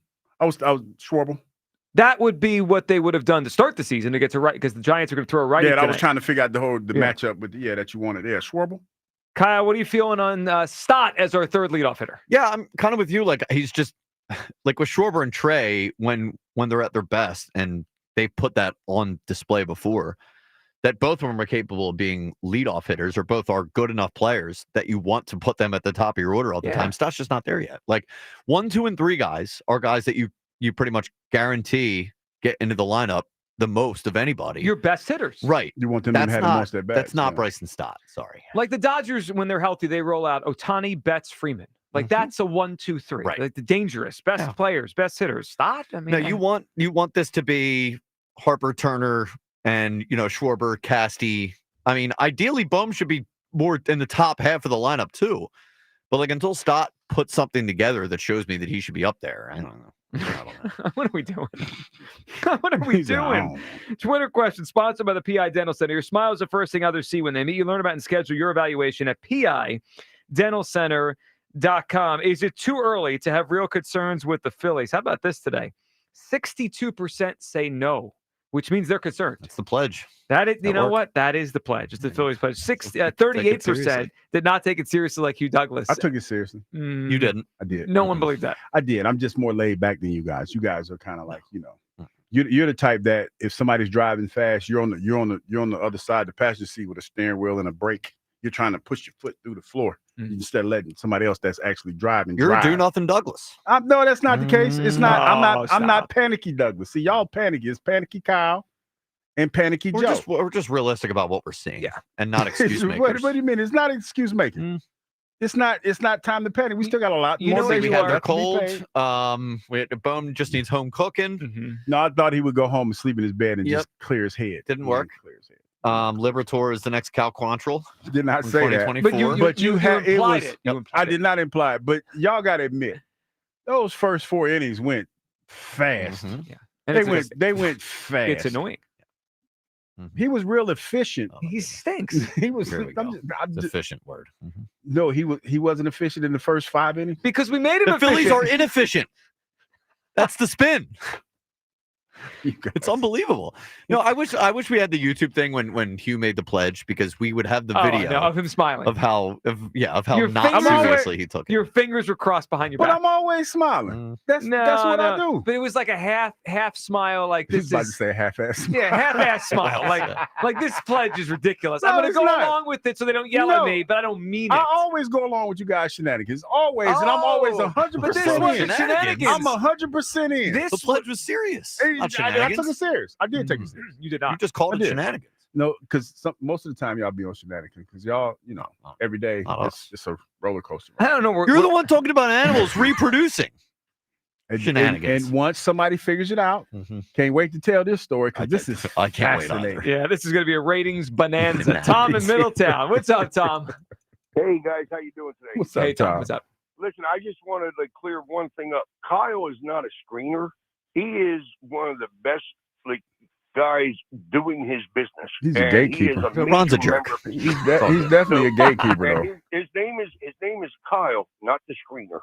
I was Schwarber. That would be what they would have done to start the season to get to right, because the Giants are going to throw a righty. Yeah, I tonight. was trying to figure out the matchup with that you wanted. Yeah, Schwarber. Kyle, what are you feeling on Stott as our third leadoff hitter? Yeah, I'm kind of with you. Like, he's just like with Schwarber and Trey when they're at their best, and they put that on display before, that both of them are capable of being leadoff hitters, or both are good enough players that you want to put them at the top of your order all the time. Stott's just not there yet. Like 1, 2, and 3 guys are guys that you pretty much guarantee get into the lineup the most of anybody. Your best hitters. Right. You want them to have the most at bats. That's not Bryson Stott. Sorry. Like the Dodgers, when they're healthy, they roll out Ohtani, Betts, Freeman. Like that's a 1, 2, 3. Right. Like the dangerous best players, best hitters. Stott. I mean, no, you want this to be Harper, Turner, and Schwarber, Casty. I mean, ideally, Bohm should be more in the top half of the lineup too. But like until Stott puts something together that shows me that he should be up there, I don't know. What are we doing? What are we doing? Twitter question sponsored by the PI Dental Center. Your smile is the first thing others see when they meet you. Learn about and schedule your evaluation at PIDentalCenter.com. Is it too early to have real concerns with the Phillies? How about this today? 62% say no, which means they're concerned. That's the pledge. That is the pledge. It's the Phillies pledge. 38% did not take it seriously like Hugh Douglas. I took it seriously. You didn't. I did. No one believed that. I did. I'm just more laid back than you guys. You guys are kind of like, you're the type that if somebody's driving fast, you're on the other side of the passenger seat with a steering wheel and a brake. You're trying to push your foot through the floor instead of letting somebody else that's actually driving. You're a do nothing Douglas. No, that's not the case. It's not. I'm not panicky Douglas. See, y'all panicky. It's panicky Kyle and panicky Joe. We're just realistic about what we're seeing. Yeah, and not excuse makers. What do you mean? It's not excuse making. It's not time to panic. We still got a lot. We had the cold. Bohm just needs home cooking. No, I thought he would go home and sleep in his bed and just clear his head. Didn't work. Clear his head. Liberator is the next Cal Quantrill. Did not say that. But you implied it. I did not imply it. But y'all got to admit, those first 4 innings went fast. Yeah. They went fast. It's annoying. He was real efficient. He stinks. He was. It's efficient word. No, he wasn't efficient in the first 5 innings because we made him. The Phillies are inefficient. That's the spin. It's unbelievable. No, I wish we had the YouTube thing when Hugh made the pledge, because we would have the video of him smiling of how not seriously he took it. Your fingers were crossed behind your back. But I'm always smiling. That's what I do. But it was like a half smile, like this. He's about to say half-ass. Yeah, half-ass smile. Like this pledge is ridiculous. I'm gonna go along with it so they don't yell at me, but I don't mean it. I always go along with you guys' shenanigans. Always, and I'm always 100%. But this wasn't shenanigans. I'm 100% in. The pledge was serious. I took it serious. I did take it serious. You did not. You just called it shenanigans. No, because most of the time y'all be on shenanigans, because y'all, every day it's a roller coaster. I don't know. You're the one talking about animals reproducing. Shenanigans. And once somebody figures it out, can't wait to tell this story, because this is I can't wait. Yeah, this is going to be a ratings bonanza. Tom in Middletown. What's up, Tom? Hey guys, how you doing today? What's up, Hey, Tom? What's up? Listen, I just wanted to clear one thing up. Kyle is not a screener. He is one of the best guys doing his business. He's a gatekeeper. Ron's a jerk. He's definitely a gatekeeper, though. His name is Kyle, not the screener.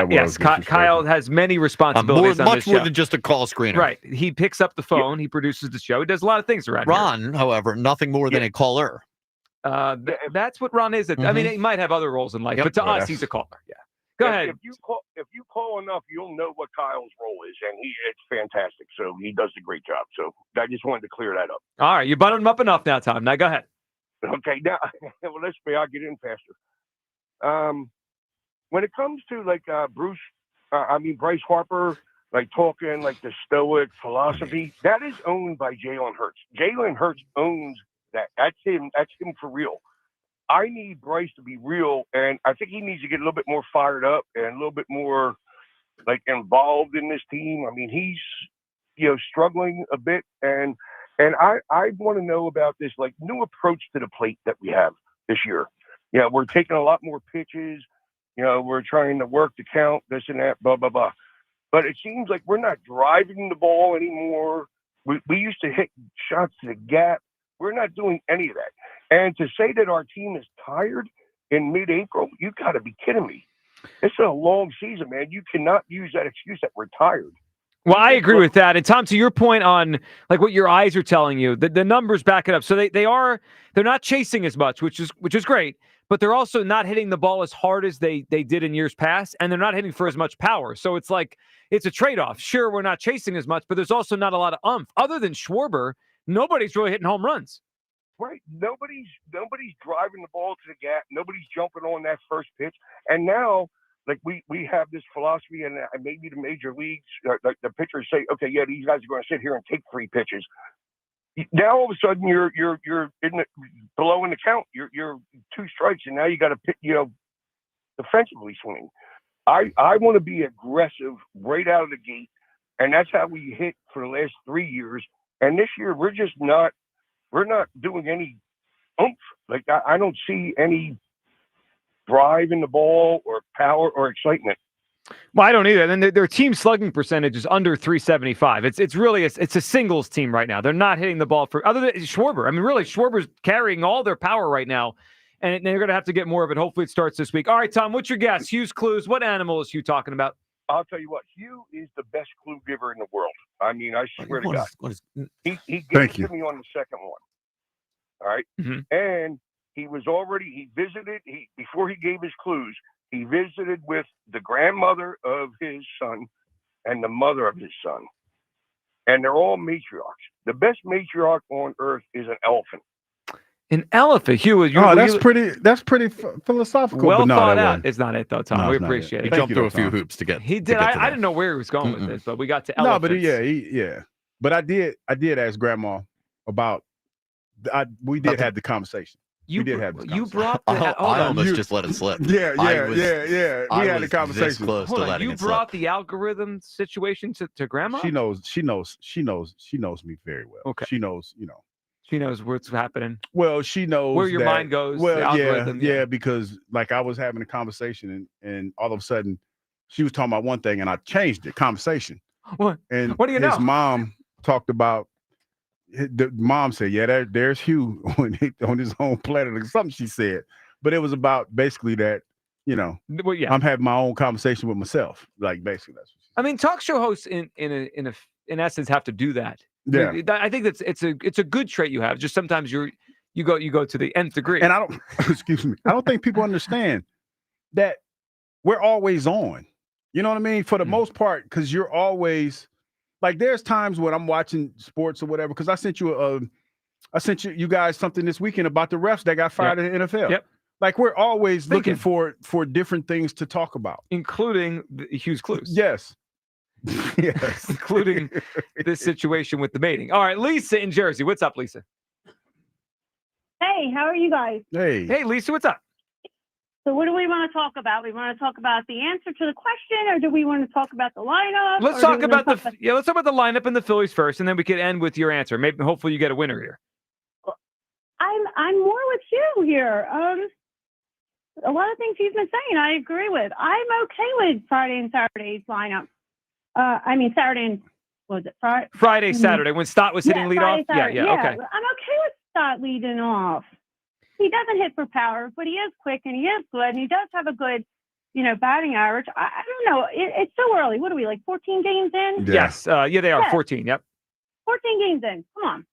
Yes, Kyle has many responsibilities on this show. Much more than just a call screener. Right. He picks up the phone. He produces the show. He does a lot of things around Ron, here. however, nothing more than a caller. That's what Ron is. I mean, he might have other roles in life, but to us, he's a caller. Yeah. Go ahead. If you call enough, you'll know what Kyle's role is, and it's fantastic. So he does a great job. So I just wanted to clear that up. All right, you buttoned him up enough now, Tom. Now go ahead. Okay, now well, let's see. I'll get in faster. When it comes to like Bryce Harper, like talking like the stoic philosophy, that is owned by Jalen Hurts. Jalen Hurts owns that. That's him. That's him for real. I need Bryce to be real, and I think he needs to get a little bit more fired up and a little bit more like involved in this team. I mean, he's struggling a bit, and I want to know about this like new approach to the plate that we have this year. We're taking a lot more pitches. We're trying to work the count, this and that, blah blah blah. But it seems like we're not driving the ball anymore. We used to hit shots to the gap. We're not doing any of that. And to say that our team is tired in mid-April, you got to be kidding me. It's a long season, man. You cannot use that excuse that we're tired. Well, I agree with that. And Tom, to your point on like what your eyes are telling you, the numbers back it up. So they're not chasing as much, which is great, but they're also not hitting the ball as hard as they did in years past, and they're not hitting for as much power. So it's like it's a trade-off. Sure, we're not chasing as much, but there's also not a lot of oomph. Other than Schwarber, nobody's really hitting home runs. Right. Nobody's driving the ball to the gap. Nobody's jumping on that first pitch. And now, like we have this philosophy, and maybe the major leagues, like the pitchers say, okay, yeah, these guys are going to sit here and take 3 pitches. Now all of a sudden you're in below in the count. You're 2 strikes, and now you got to defensively swing. I want to be aggressive right out of the gate, and that's how we hit for the last 3 years. And this year we're just not. We're not doing any oomph. Like I don't see any drive in the ball or power or excitement. Well, I don't either. And then their team slugging percentage is under 375. It's really it's a singles team right now. They're not hitting the ball for other than Schwarber. I mean, really, Schwarber's carrying all their power right now, and they're going to have to get more of it. Hopefully, it starts this week. All right, Tom, what's your guess? Hugh's clues. What animal is Hugh talking about? I'll tell you what, Hugh is the best clue giver in the world. I mean, I swear to God. He gave it to me on the second one. All right. Mm-hmm. And he visited, before he gave his clues, he visited with the grandmother of his son and the mother of his son. And they're all matriarchs. The best matriarch on earth is an elephant. An elephant, Hugh. That's pretty philosophical. Well but no, thought that out. wasn't. It's not it though, Tom. No, we it's not appreciate it. it. He jumped through a few hoops to get. He did. I didn't know where he was going with this, but we got to elephants. No, but yeah. But I did ask Grandma about. We did have the conversation. We did have this conversation. You brought I almost just let it slip. Yeah. We had the conversation. This close Hold to on, letting you it brought slip. the algorithm situation to Grandma? She knows me very well. Okay. She knows, She knows what's happening. Well, she knows where your mind goes. Well, the algorithm, yeah, because like I was having a conversation and all of a sudden she was talking about one thing and I changed the conversation. What? And What do you know? his mom talked about. The mom said, "Yeah, there's Hugh on his own planet," or something she said. But it was about basically that, Well, yeah. I'm having my own conversation with myself. Like basically, that's what she I mean, talk show hosts in essence have to do that. Yeah. I think it's a good trait you have. Just sometimes you go to the nth degree. And I don't excuse me. I don't think people understand that we're always on. You know what I mean? For the most part, because you're always like there's times when I'm watching sports or whatever, because I sent you guys something this weekend about the refs that got fired in the NFL. Yep. Like we're always looking for different things to talk about. Including Hugh's clues. Yes. Yes. Including this situation with the mating. All right, Lisa in Jersey. What's up, Lisa? Hey, how are you guys? Hey, Lisa, what's up? So what do we want to talk about? We want to talk about the answer to the question, or do we want to talk about the lineup? Let's talk about the lineup and the Phillies first, and then we can end with your answer. Maybe hopefully you get a winner here. I'm more with you here. A lot of things he's been saying, I agree with. I'm okay with Friday and Saturday's lineup. Saturday and what was it? Friday, Saturday, when Stott was hitting leadoff? Yeah, okay. I'm okay with Stott leading off. He doesn't hit for power, but he is quick and he is good, and he does have a good, batting average. I don't know. It's so early. What are we, like 14 games in? Yeah. Yes. They are. Yeah. 14. Yep. 14 games in. Come on.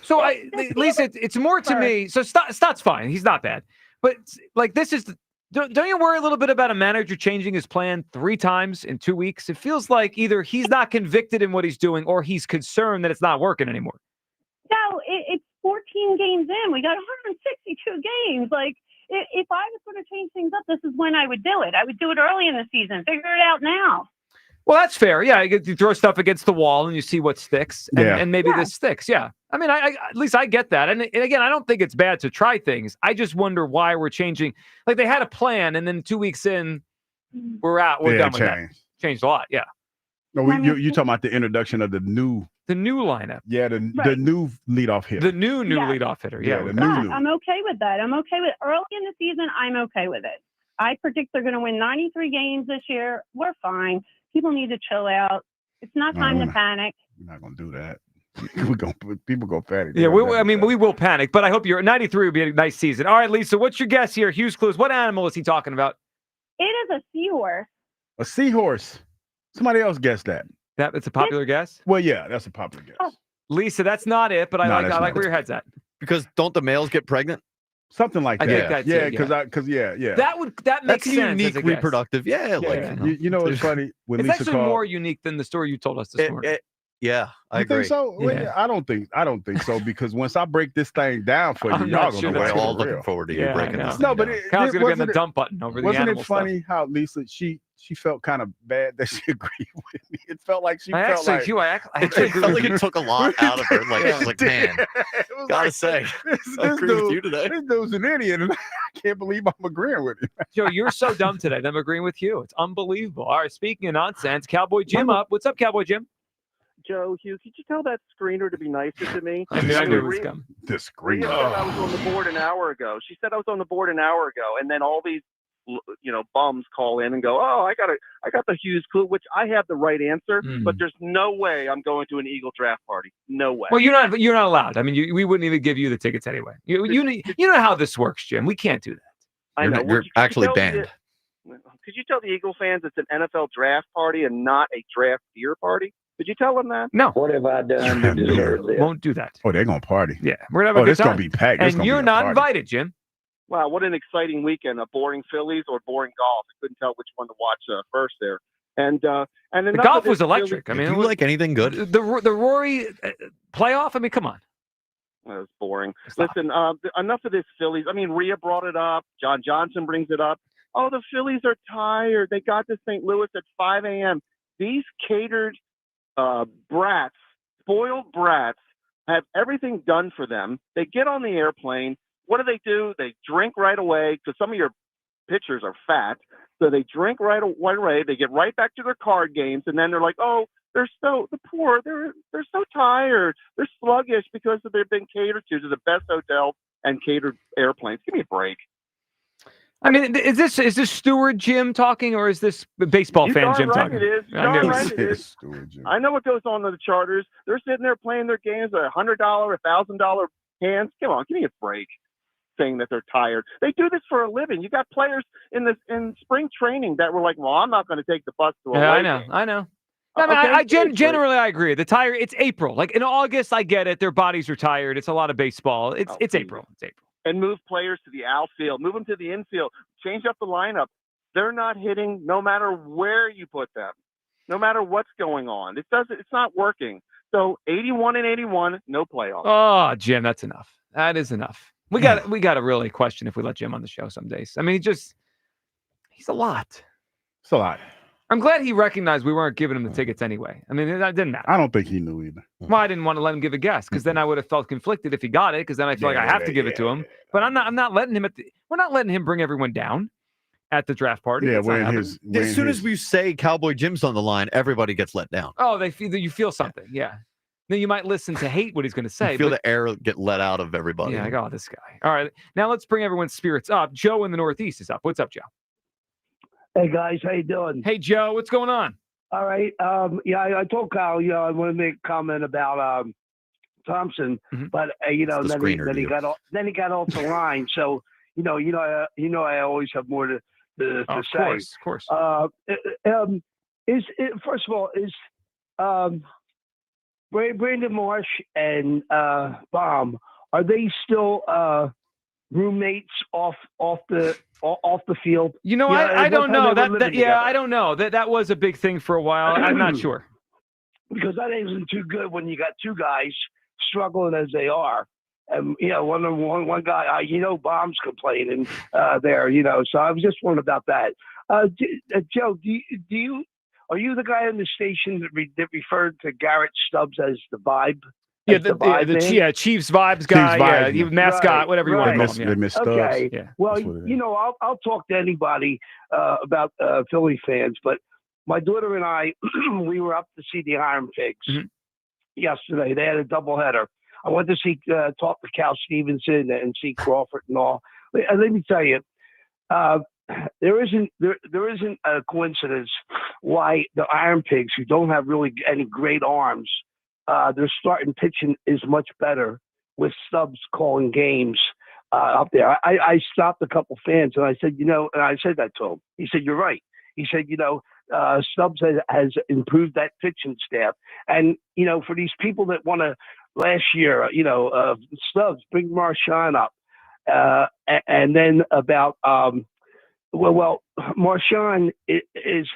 So, Lisa, it's more to me. So Stott's fine. He's not bad. But like this is Don't you worry a little bit about a manager changing his plan 3 times in 2 weeks? It feels like either he's not convicted in what he's doing or he's concerned that it's not working anymore. No, it's 14 games in. We got 162 games. Like, if I was going to change things up, this is when I would do it. I would do it early in the season. Figure it out now. Well, that's fair. Yeah, you throw stuff against the wall and you see what sticks, and maybe this sticks. Yeah, I mean, I at least I get that. And again, I don't think it's bad to try things. I just wonder why we're changing. Like they had a plan, and then 2 weeks in, we're out. We're done with that. Changed a lot. Yeah. No, you talking about the introduction of the new lineup. Yeah, the new leadoff hitter. The new leadoff hitter. Yeah, the new. I'm okay with that. I'm okay with early in the season. I'm okay with it. I predict they're going to win 93 games this year. We're fine. People need to chill out. It's not time to panic. We're not going to do that. People go panic. Yeah, we will panic, but I hope 93 would be a nice season. All right, Lisa, what's your guess here? Hughes Clues. What animal is he talking about? It is a seahorse. A seahorse. Somebody else guessed that. That's a popular guess? Well, yeah, that's a popular guess. Lisa, that's not it, but I like where your head's at. Because don't the males get pregnant? Something like that. I think that's it, that makes that's sense. Unique reproductive. Yeah, you know what's funny? When it's Lisa actually more unique than the story you told us this morning. Yeah, I you agree. think so? Well, Yeah. I don't think so because once I break this thing down for you, y'all gonna know. We're all looking forward to you breaking this. No, but Kyle's gonna be on the dump button over the wasn't animal it funny how Lisa she felt kind of bad that she agreed with me. It felt like she felt like Hugh, I it felt like it took a lot out of her. Like she's like, man, gotta say, I agree with you today. This dude's an idiot, and I can't believe I'm agreeing with him. Joe, you're so dumb today. I'm agreeing with you. It's unbelievable. All right, speaking of nonsense, Cowboy Jim up. What's up, Cowboy Jim? Joe, Hugh, could you tell that screener to be nicer to me? I knew it was coming. The screener. Said I was on the board an hour ago. She said I was on the board an hour ago, and then all these, bums call in and go, "Oh, I got the Hughes clue," which I have the right answer, but there's no way I'm going to an Eagle draft party. No way. Well, you're not allowed. I mean, we wouldn't even give you the tickets anyway. You know how this works, Jim. We can't do that. I know. You're actually banned. Could you tell the Eagle fans it's an NFL draft party and not a draft beer party? Could you tell them that? No. What have I done to deserve this? Won't do that. Oh, they're gonna party. Yeah, we're gonna have a good it's time. gonna be packed. And you're not invited, Jim. Wow, what an exciting weekend! A boring Phillies or boring golf. I couldn't tell which one to watch first there. And then The golf was electric. I mean, do you like anything good? The Rory playoff. I mean, come on. That was boring. Listen, enough of this Phillies. I mean, Rhea brought it up. John Johnson brings it up. Oh, the Phillies are tired. They got to St. Louis at 5 a.m. These catered brats, spoiled brats, have everything done for them. They get on the airplane. What do? They drink right away because some of your pitchers are fat. So they drink right away. They get right back to their card games, and then they're like, "Oh, they're so tired. They're sluggish because they've been catered to the best hotels and catered airplanes. Give me a break." I mean, is this Stewart Jim talking, or is this baseball fan Jim talking? It is. It is. I know what goes on in the charters. They're sitting there playing their games at $100, $1,000 hands. Come on, give me a break. Saying that they're tired. They do this for a living. You got players in spring training that were like, "Well, I'm not going to take the bus to a I away know. game." I know. I generally I agree. The tire. It's April. Like in August, I get it. Their bodies are tired. It's a lot of baseball. It's April. It's April. And move players to the outfield, move them to the infield, change up the lineup. They're not hitting no matter where you put them, no matter what's going on. It's not working. So 81 and 81, no playoffs. Oh, Jim, that's enough. That is enough. We got to really question if we let Jim on the show some days. I mean, he's a lot. It's a lot. I'm glad he recognized we weren't giving him the tickets anyway. I mean, that didn't matter. I don't think he knew either. Well, I didn't want to let him give a guess because then I would have felt conflicted if he got it because then I feel like I have to give it to him. But I'm not letting him we're not letting him bring everyone down at the draft party. Yeah, as soon as we say Cowboy Jim's on the line, everybody gets let down. Oh, you feel something. Yeah. Then you might listen to hate what he's going to say. You feel the air get let out of everybody. Yeah, oh, this guy. All right, now let's bring everyone's spirits up. Joe in the Northeast is up. What's up, Joe? Hey guys, how you doing? Hey Joe, what's going on? All right. I told Kyle, I want to make a comment about Thompson, but then he got off the line. So I always have more to say. Of course. First of all, is Brandon Marsh and Bohm, are they still roommates off the field? You know, I don't know I don't know that was a big thing for a while. I'm not sure, because that isn't too good when you got two guys struggling as they are. And one guy, Bomb's complaining there. So I was just wondering about that. Joe, are you the guy on the station that referred to Garrett Stubbs as the vibe? Yeah, the Chiefs vibes guy, mascot, whatever you want to call him. Yeah. Okay. Yeah. Well, I'll talk to anybody about Philly fans, but my daughter and I, we were up to see the Iron Pigs yesterday. They had a doubleheader. I went to see talk to Cal Stevenson and see Crawford and all. Let me tell you, there isn't a coincidence why the Iron Pigs, who don't have really any great arms, their starting pitching is much better with Stubbs calling games up there. I stopped a couple fans and I said, and I said that to him. He said, "You're right." He said, Stubbs has improved that pitching staff. And, for these people that want to last year, Stubbs, bring Marchand up. And then about, Marchand is,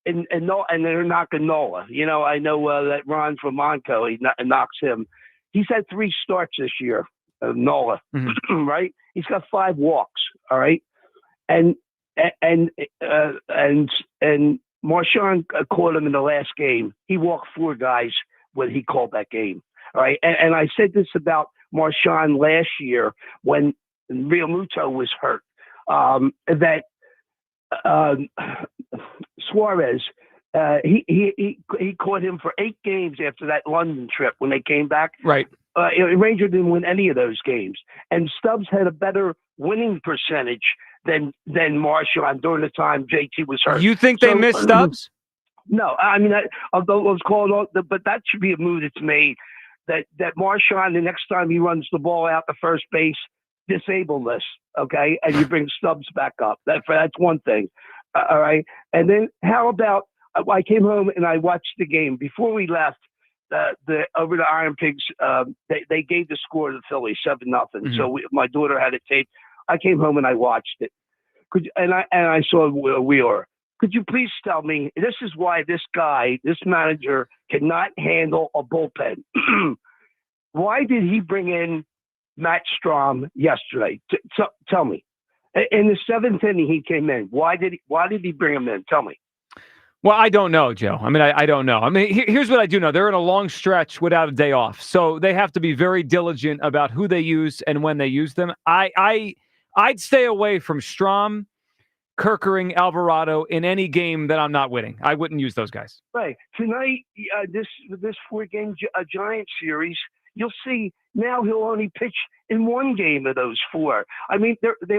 and they're knocking Nola. I know that Ron from Monco, he knocks him. He's had 3 starts this year, Nola, right? He's got 5 walks, all right? And Marchand caught him in the last game. He walked 4 guys when he called that game. All right. And I said this about Marchand last year when Real Muto was hurt, that Suarez, he caught him for 8 games after that London trip when they came back. Right. Ranger didn't win any of those games. And Stubbs had a better winning percentage than Marchand during the time JT was hurt. You think they missed Stubbs? No, I mean, although it was called, but that should be a move that's made. That Marchand, the next time he runs the ball out to first base, disable this, okay? And you bring Stubbs back up. That's one thing, all right? And then how about, I came home and I watched the game. Before we left, over the Iron Pigs, they gave the score to the Phillies, 7-0. So my daughter had it taped. I came home and I watched it. And I saw Wheeler. Could you please tell me, this is why this manager cannot handle a bullpen. Why did he bring in Matt Strom yesterday? Tell me. In the 7th inning, he came in. Why did he bring him in? Tell me. Well, I don't know, Joe. I mean, I don't know. I mean, here's what I do know. They're in a long stretch without a day off. So they have to be very diligent about who they use and when they use them. I'd stay away from Strom, Kerkering, Alvarado in any game that I'm not winning. I wouldn't use those guys. Right. Tonight, this 4-game Giants series, you'll see now he'll only pitch in 1 game of those 4. I mean, they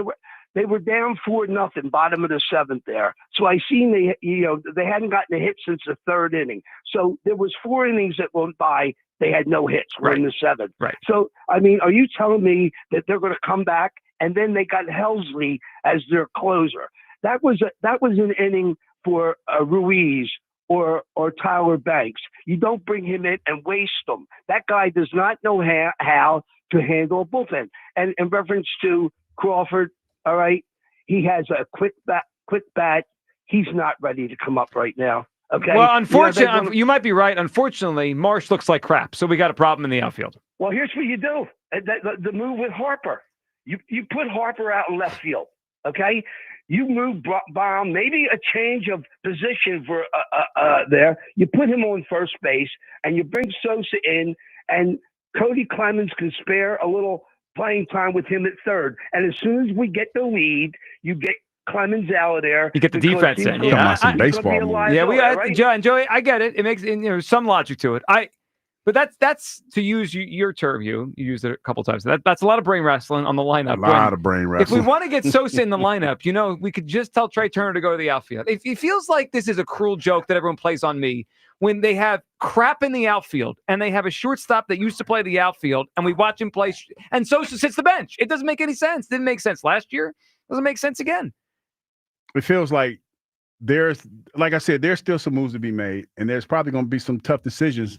were down 4-0, bottom of the 7th there. So I seen they hadn't gotten a hit since the 3rd inning. So there was 4 innings that went by. They had no hits. We're in the 7th. Right. So, I mean, are you telling me that they're going to come back and then they got Helsley as their closer? That was an inning for Ruiz or Tyler Banks. You don't bring him in and waste him. That guy does not know how to handle a bullpen. And in reference to Crawford, all right, he has a quick bat. He's not ready to come up right now. Okay. Well, unfortunately, you might be right. Unfortunately, Marsh looks like crap, so we got a problem in the outfield. Well, here's what you do: the move with Harper. You put Harper out in left field. Okay. You move Baum, maybe a change of position for there. You put him on first base, and you bring Sosa in, and Cody Clemens can spare a little playing time with him at third. And as soon as we get the lead, you get Clemens out of there. You get the defense in. Yeah, Joey, I get it. It makes some logic to it. But that's to use your term. You used it a couple times. That's a lot of brain wrestling on the lineup. A lot of brain wrestling. If we want to get Sosa in the lineup, we could just tell Trey Turner to go to the outfield. It feels like this is a cruel joke that everyone plays on me when they have crap in the outfield and they have a shortstop that used to play the outfield and we watch him play and Sosa sits the bench. It doesn't make any sense. Didn't make sense last year. Doesn't make sense again. It feels like like I said, there's still some moves to be made, and there's probably going to be some tough decisions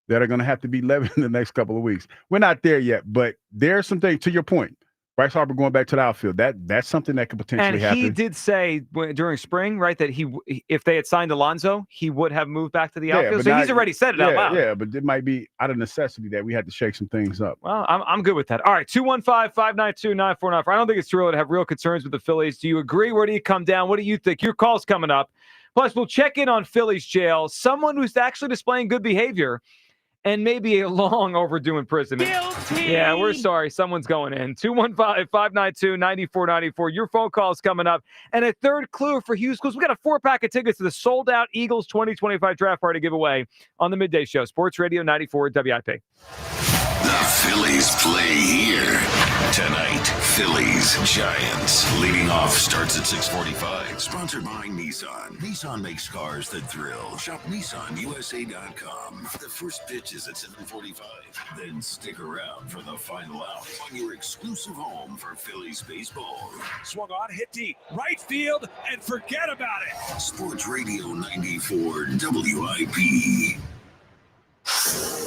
that are going to have to be levied in the next couple of weeks. We're not there yet, but there's some things, to your point, Bryce Harper going back to the outfield. That's something that could potentially happen. And he did say during spring, right, that if they had signed Alonso, he would have moved back to the outfield. So he's already said it out loud. Yeah, but it might be out of necessity that we had to shake some things up. Well, I'm good with that. All right, 215-592-9494. I don't think it's too early to have real concerns with the Phillies. Do you agree? Where do you come down? What do you think? Your call's coming up. Plus, we'll check in on Phillies jail. Someone who's actually displaying good behavior and maybe a long overdue imprisonment. Guilty. Yeah, we're sorry. Someone's going in. 215-592-9494. Your phone call is coming up. And a third clue for Hughes Schools. We got a 4-pack of tickets to the sold-out Eagles 2025 draft party giveaway on the Midday Show. Sports Radio 94 WIP. The Phillies play here tonight. Phillies Giants. Leading off starts at 6:45. Sponsored by Nissan. Nissan makes cars that thrill. Shop NissanUSA.com. The first pitch is at 7:45. Then stick around for the final out on your exclusive home for Phillies baseball. Swung on, hit deep, right field, and forget about it. Sports Radio 94 WIP.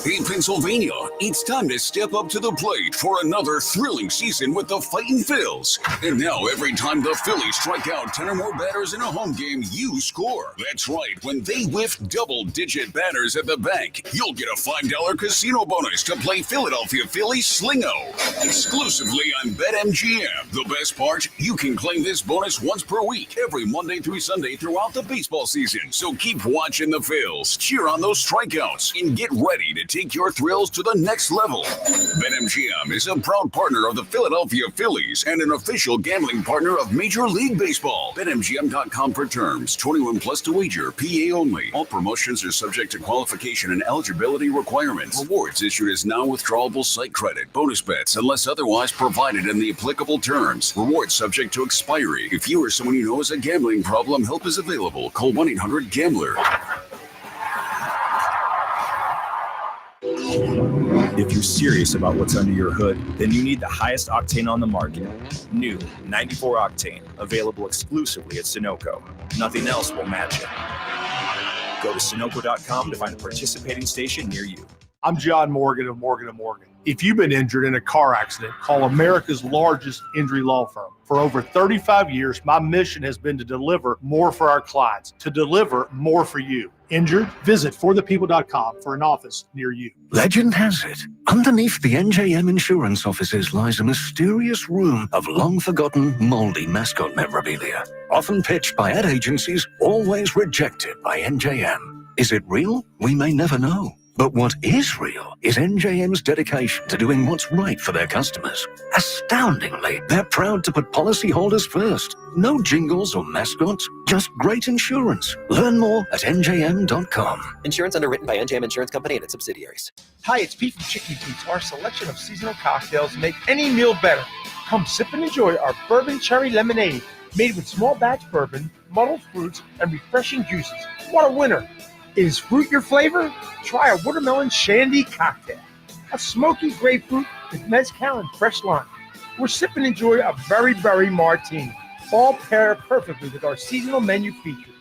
In Pennsylvania, it's time to step up to the plate for another thrilling season with the Fightin' Phils. And now, every time the Phillies strike out 10 or more batters in a home game, you score. That's right. When they whiff double-digit batters at the bank, you'll get a $5 casino bonus to play Philadelphia Phillies Slingo. Exclusively on BetMGM. The best part, you can claim this bonus once per week, every Monday through Sunday throughout the baseball season. So keep watching the Phils, cheer on those strikeouts, and get ready to take your thrills to the next level. BetMGM is a proud partner of the Philadelphia Phillies and an official gambling partner of Major League Baseball. BetMGM.com for terms. 21 plus to wager. PA only. All promotions are subject to qualification and eligibility requirements. Rewards issued as non-withdrawable site credit. Bonus bets unless otherwise provided in the applicable terms. Rewards subject to expiry. If you or someone you know has a gambling problem, help is available. Call 1-800-GAMBLER. If you're serious about what's under your hood, then you need the highest octane on the market. New 94 Octane, available exclusively at Sunoco. Nothing else will match it. Go to Sunoco.com to find a participating station near you. I'm John Morgan of Morgan & Morgan. If you've been injured in a car accident, call America's largest injury law firm. For over 35 years, my mission has been to deliver more for our clients, to deliver more for you. Injured? Visit forthepeople.com for an office near you. Legend has it, underneath the NJM insurance offices lies a mysterious room of long-forgotten, moldy mascot memorabilia. Often pitched by ad agencies, always rejected by NJM. Is it real? We may never know. But what is real is NJM's dedication to doing what's right for their customers. Astoundingly, they're proud to put policyholders first. No jingles or mascots, just great insurance. Learn more at njm.com. Insurance underwritten by NJM Insurance Company and its subsidiaries. Hi, it's Pete from Chicky Pete's. Our selection of seasonal cocktails make any meal better. Come sip and enjoy our bourbon cherry lemonade, made with small batch bourbon, muddled fruits, and refreshing juices. What a winner! Is fruit your flavor? Try a watermelon shandy cocktail. A smoky grapefruit with mezcal and fresh lime. Or sip and enjoy a berry martini. All pair perfectly with our seasonal menu features.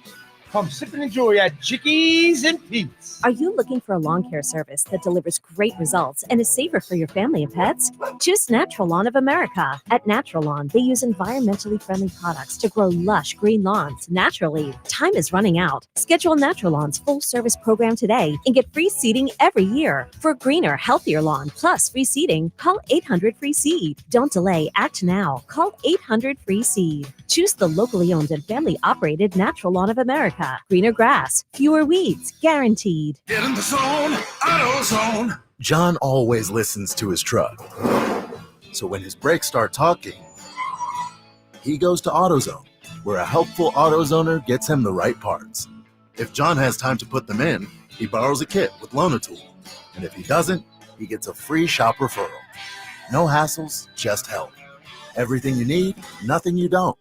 Come sip and enjoy at Chickies and Pete's. Are you looking for a lawn care service that delivers great results and is safer for your family and pets? Choose Natural Lawn of America. At Natural Lawn, they use environmentally friendly products to grow lush green lawns naturally. Time is running out. Schedule Natural Lawn's full service program today and get free seeding every year. For a greener, healthier lawn plus free seeding, call 800-FREE-SEED. Don't delay. Act now. Call 800-FREE-SEED. Choose the locally owned and family operated Natural Lawn of America. Greener grass, fewer weeds, guaranteed. Get in the zone, AutoZone. John always listens to his truck. So when his brakes start talking, he goes to AutoZone, where a helpful AutoZoner gets him the right parts. If John has time to put them in, he borrows a kit with Loaner Tool. And if he doesn't, he gets a free shop referral. No hassles, just help. Everything you need, nothing you don't.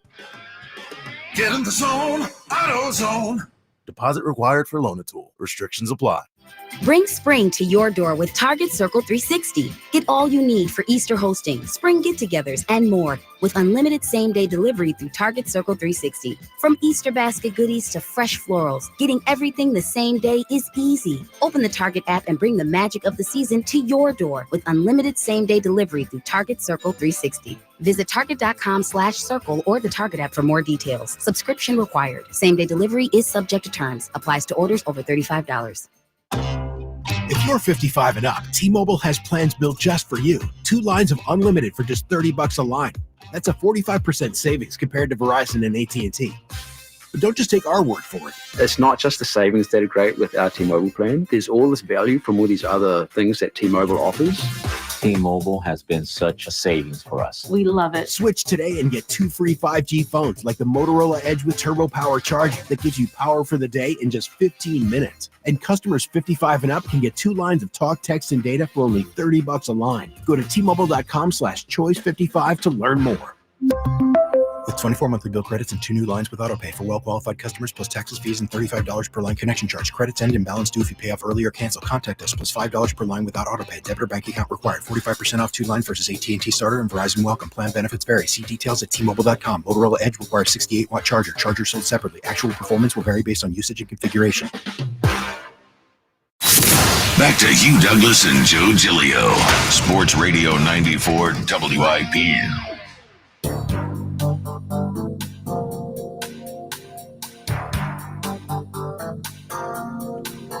Get in the zone, AutoZone. Deposit required for Loaner Tool. Restrictions apply. Bring spring to your door with Target Circle 360. Get all you need for Easter hosting, spring get-togethers, and more with unlimited same-day delivery through Target Circle 360. From Easter basket goodies to fresh florals, getting everything the same day is easy. Open the Target app and bring the magic of the season to your door with unlimited same-day delivery through Target Circle 360. Visit target.com/circle or the Target app for more details. Subscription required. Same-day delivery is subject to terms. Applies to orders over $35. If you're 55 and up, T-Mobile has plans built just for you. 2 lines of unlimited for just $30 a line. That's a 45% savings compared to Verizon and AT&T. But don't just take our word for it. It's not just the savings that are great with our T-Mobile plan. There's all this value from all these other things that T-Mobile offers. T-Mobile has been such a savings for us. We love it. Switch today and get 2 free 5G phones like the Motorola Edge with Turbo Power charging that gives you power for the day in just 15 minutes. And customers 55 and up can get 2 lines of talk, text, and data for only $30 a line. Go to T-Mobile.com/choice55 to learn more. With 24 monthly bill credits and 2 new lines with autopay for well-qualified customers plus taxes, fees, and $35 per line connection charge. Credits end and balance due if you pay off early or cancel. Contact us plus $5 per line without autopay. Debit or bank account required. 45% off 2 lines versus AT&T Starter and Verizon Welcome. Plan benefits vary. See details at T-Mobile.com. Motorola Edge requires 68-watt charger. Charger sold separately. Actual performance will vary based on usage and configuration. Back to Hugh Douglas and Joe Giglio. Sports Radio 94 WIP.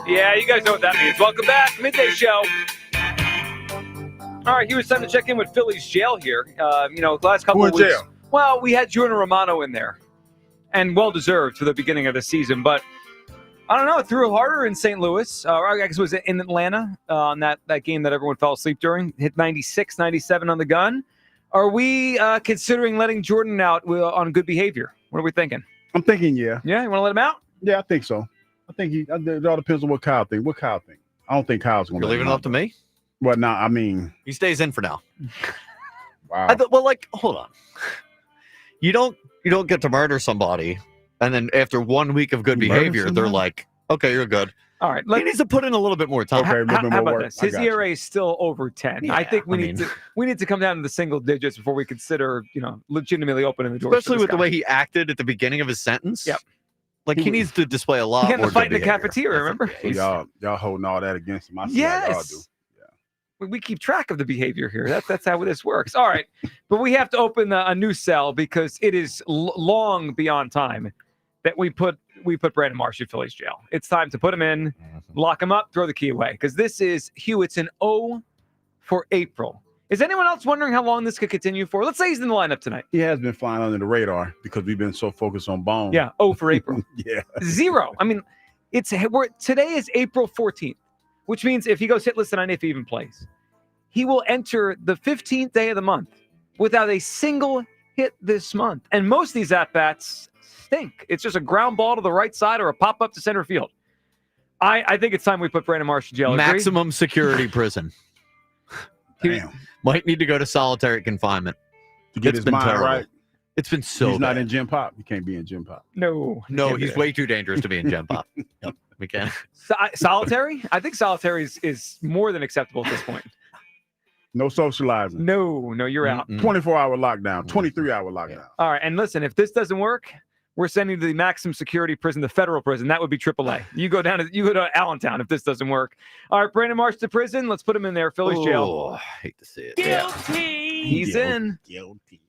Yeah, you guys know what that means. Welcome back. Midday Show. All right, it's time to check in with Phillies jail here. Last couple of weeks. Jail? Well, we had Jordan Romano in there, and well-deserved for the beginning of the season. But, I don't know, it threw harder in St. Louis. I guess it was in Atlanta on that game that everyone fell asleep during. Hit 96, 97 on the gun. Are we considering letting Jordan out on good behavior? What are we thinking? I'm thinking, yeah. Yeah, you want to let him out? Yeah, I think so. I think it all depends on what Kyle thinks. I don't think Kyle's going to. You're leaving it up to me? Well, no, I mean. He stays in for now. Wow. Hold on. You don't get to murder somebody, and then after 1 week of good behavior, they're like, okay, you're good. All right. He needs to put in a little bit more time. Okay, How about this? His ERA is still over 10. Yeah, I think we need to come down to the single digits before we consider, legitimately opening the door. Especially with the way he acted at the beginning of his sentence. Yep. Like, he needs to display a lot He had more to fight in good the behavior. cafeteria, remember? So y'all holding all that against him. I see how y'all do. Yes. We keep track of the behavior here. That's how this works. All right. But we have to open a new cell because it is long beyond time that we put Brandon Marsh in Phillies jail. It's time to put him in, lock him up, throw the key away. Because this is, Hugh, it's an O for April. Is anyone else wondering how long this could continue for? Let's say he's in the lineup tonight. He has been flying under the radar because we've been so focused on Bohm. Yeah, O for April. Yeah. 0. I mean, today is April 14th, which means if he goes hitless tonight, if he even plays, he will enter the 15th day of the month without a single hit this month. And most of these at-bats stink. It's just a ground ball to the right side or a pop-up to center field. I think it's time we put Brandon Marsh in jail. Maximum security prison. Damn. Might need to go to solitary confinement. To get his mind terrible. right. It's been so He's not bad. in Gym Pop. You can't be in Gym Pop. No, he's way too dangerous to be in Gym Pop. Yep, we can. Solitary? I think solitary is more than acceptable at this point. No socializing. No, you're out. 24-hour lockdown, 23-hour lockdown. All right, and listen, if this doesn't work, we're sending to the maximum security prison, the federal prison. That would be AAA. You go to Allentown if this doesn't work. All right, Brandon Marsh to prison. Let's put him in there. Phillies jail. I hate to see it. Guilty. He's in. Guilty.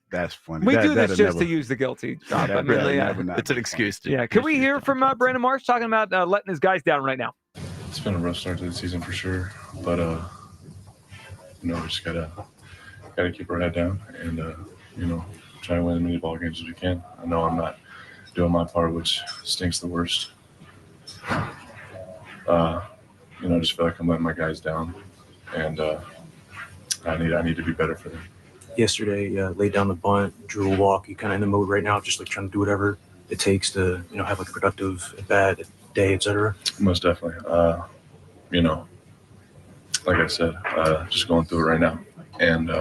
That's funny. We do this just to use the guilty. It's an excuse. Yeah. Can we hear from Brandon Marsh talking about letting his guys down right now? It's been a rough start to the season for sure, but we just gotta keep our head down and try to win as many ball games as we can. I know I'm not doing my part, which stinks the worst. I just feel like I'm letting my guys down, and I need to be better for them. Yesterday, laid down the bunt, drew a walk. You kind of in the mode right now, just like trying to do whatever it takes to, have like a productive bad day, etc. Most definitely. Like I said, just going through it right now, and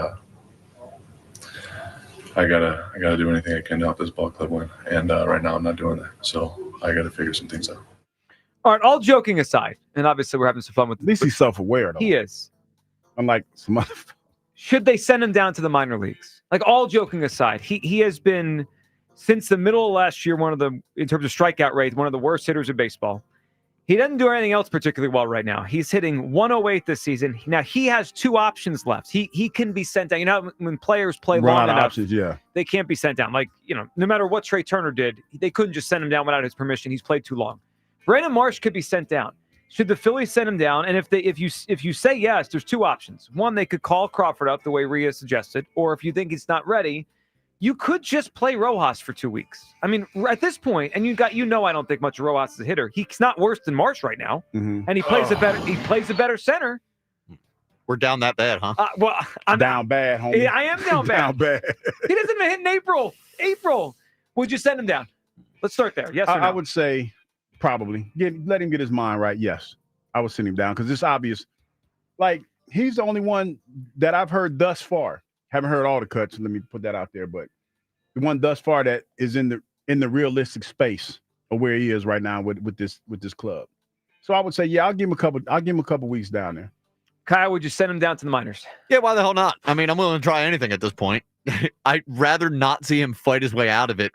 I gotta do anything I can to help this ball club win. And right now, I'm not doing that, so I gotta figure some things out. All right, all joking aside, and obviously we're having some fun with At least he's self-aware, though. He is. Unlike some other. Should they send him down to the minor leagues? Like, all joking aside, he has been, since the middle of last year, in terms of strikeout rate, one of the worst hitters in baseball. He doesn't do anything else particularly well right now. He's hitting 108 this season. Now, he has two options left. He can be sent down. You know, when players play long enough, options, yeah. they can't be sent down. Like, you know, no matter what Trey Turner did, they couldn't just send him down without his permission. He's played too long. Brandon Marsh could be sent down. Should the Phillies send him down? And if you say yes, there's two options. One, they could call Crawford up the way Rhea suggested, or if you think he's not ready, you could just play Rojas for 2 weeks. I mean, at this point, and I don't think much of Rojas is a hitter. He's not worse than Marsh right now, and he plays a better center. We're down that bad, huh? Well, I'm down bad, homie. I am down bad. Down bad. He doesn't even hit in April. Would you send him down? Let's start there. Yes or no? I would say probably. Let him get his mind right. Yes, I would send him down because it's obvious. Like, he's the only one that I've heard thus far. Haven't heard all the cuts. Let me put that out there, but the one thus far that is in the realistic space of where he is right now with this club. So I would say, yeah, I'll give him a couple weeks down there. Kyle, would you send him down to the minors? Yeah, why the hell not? I mean, I'm willing to try anything at this point. I'd rather not see him fight his way out of it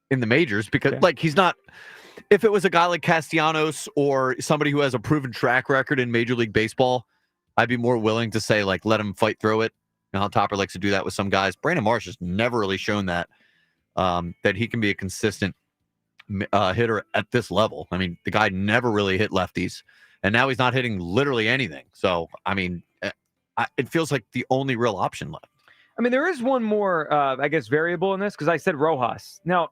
in the majors because, he's not. If it was a guy like Castellanos or somebody who has a proven track record in Major League Baseball, I'd be more willing to say, let him fight through it. You know how Topper likes to do that with some guys. Brandon Marsh has never really shown that he can be a consistent hitter at this level. I mean, the guy never really hit lefties, and now he's not hitting literally anything. So, I mean, it feels like the only real option left. I mean, there is one more, variable in this because I said Rojas. Now,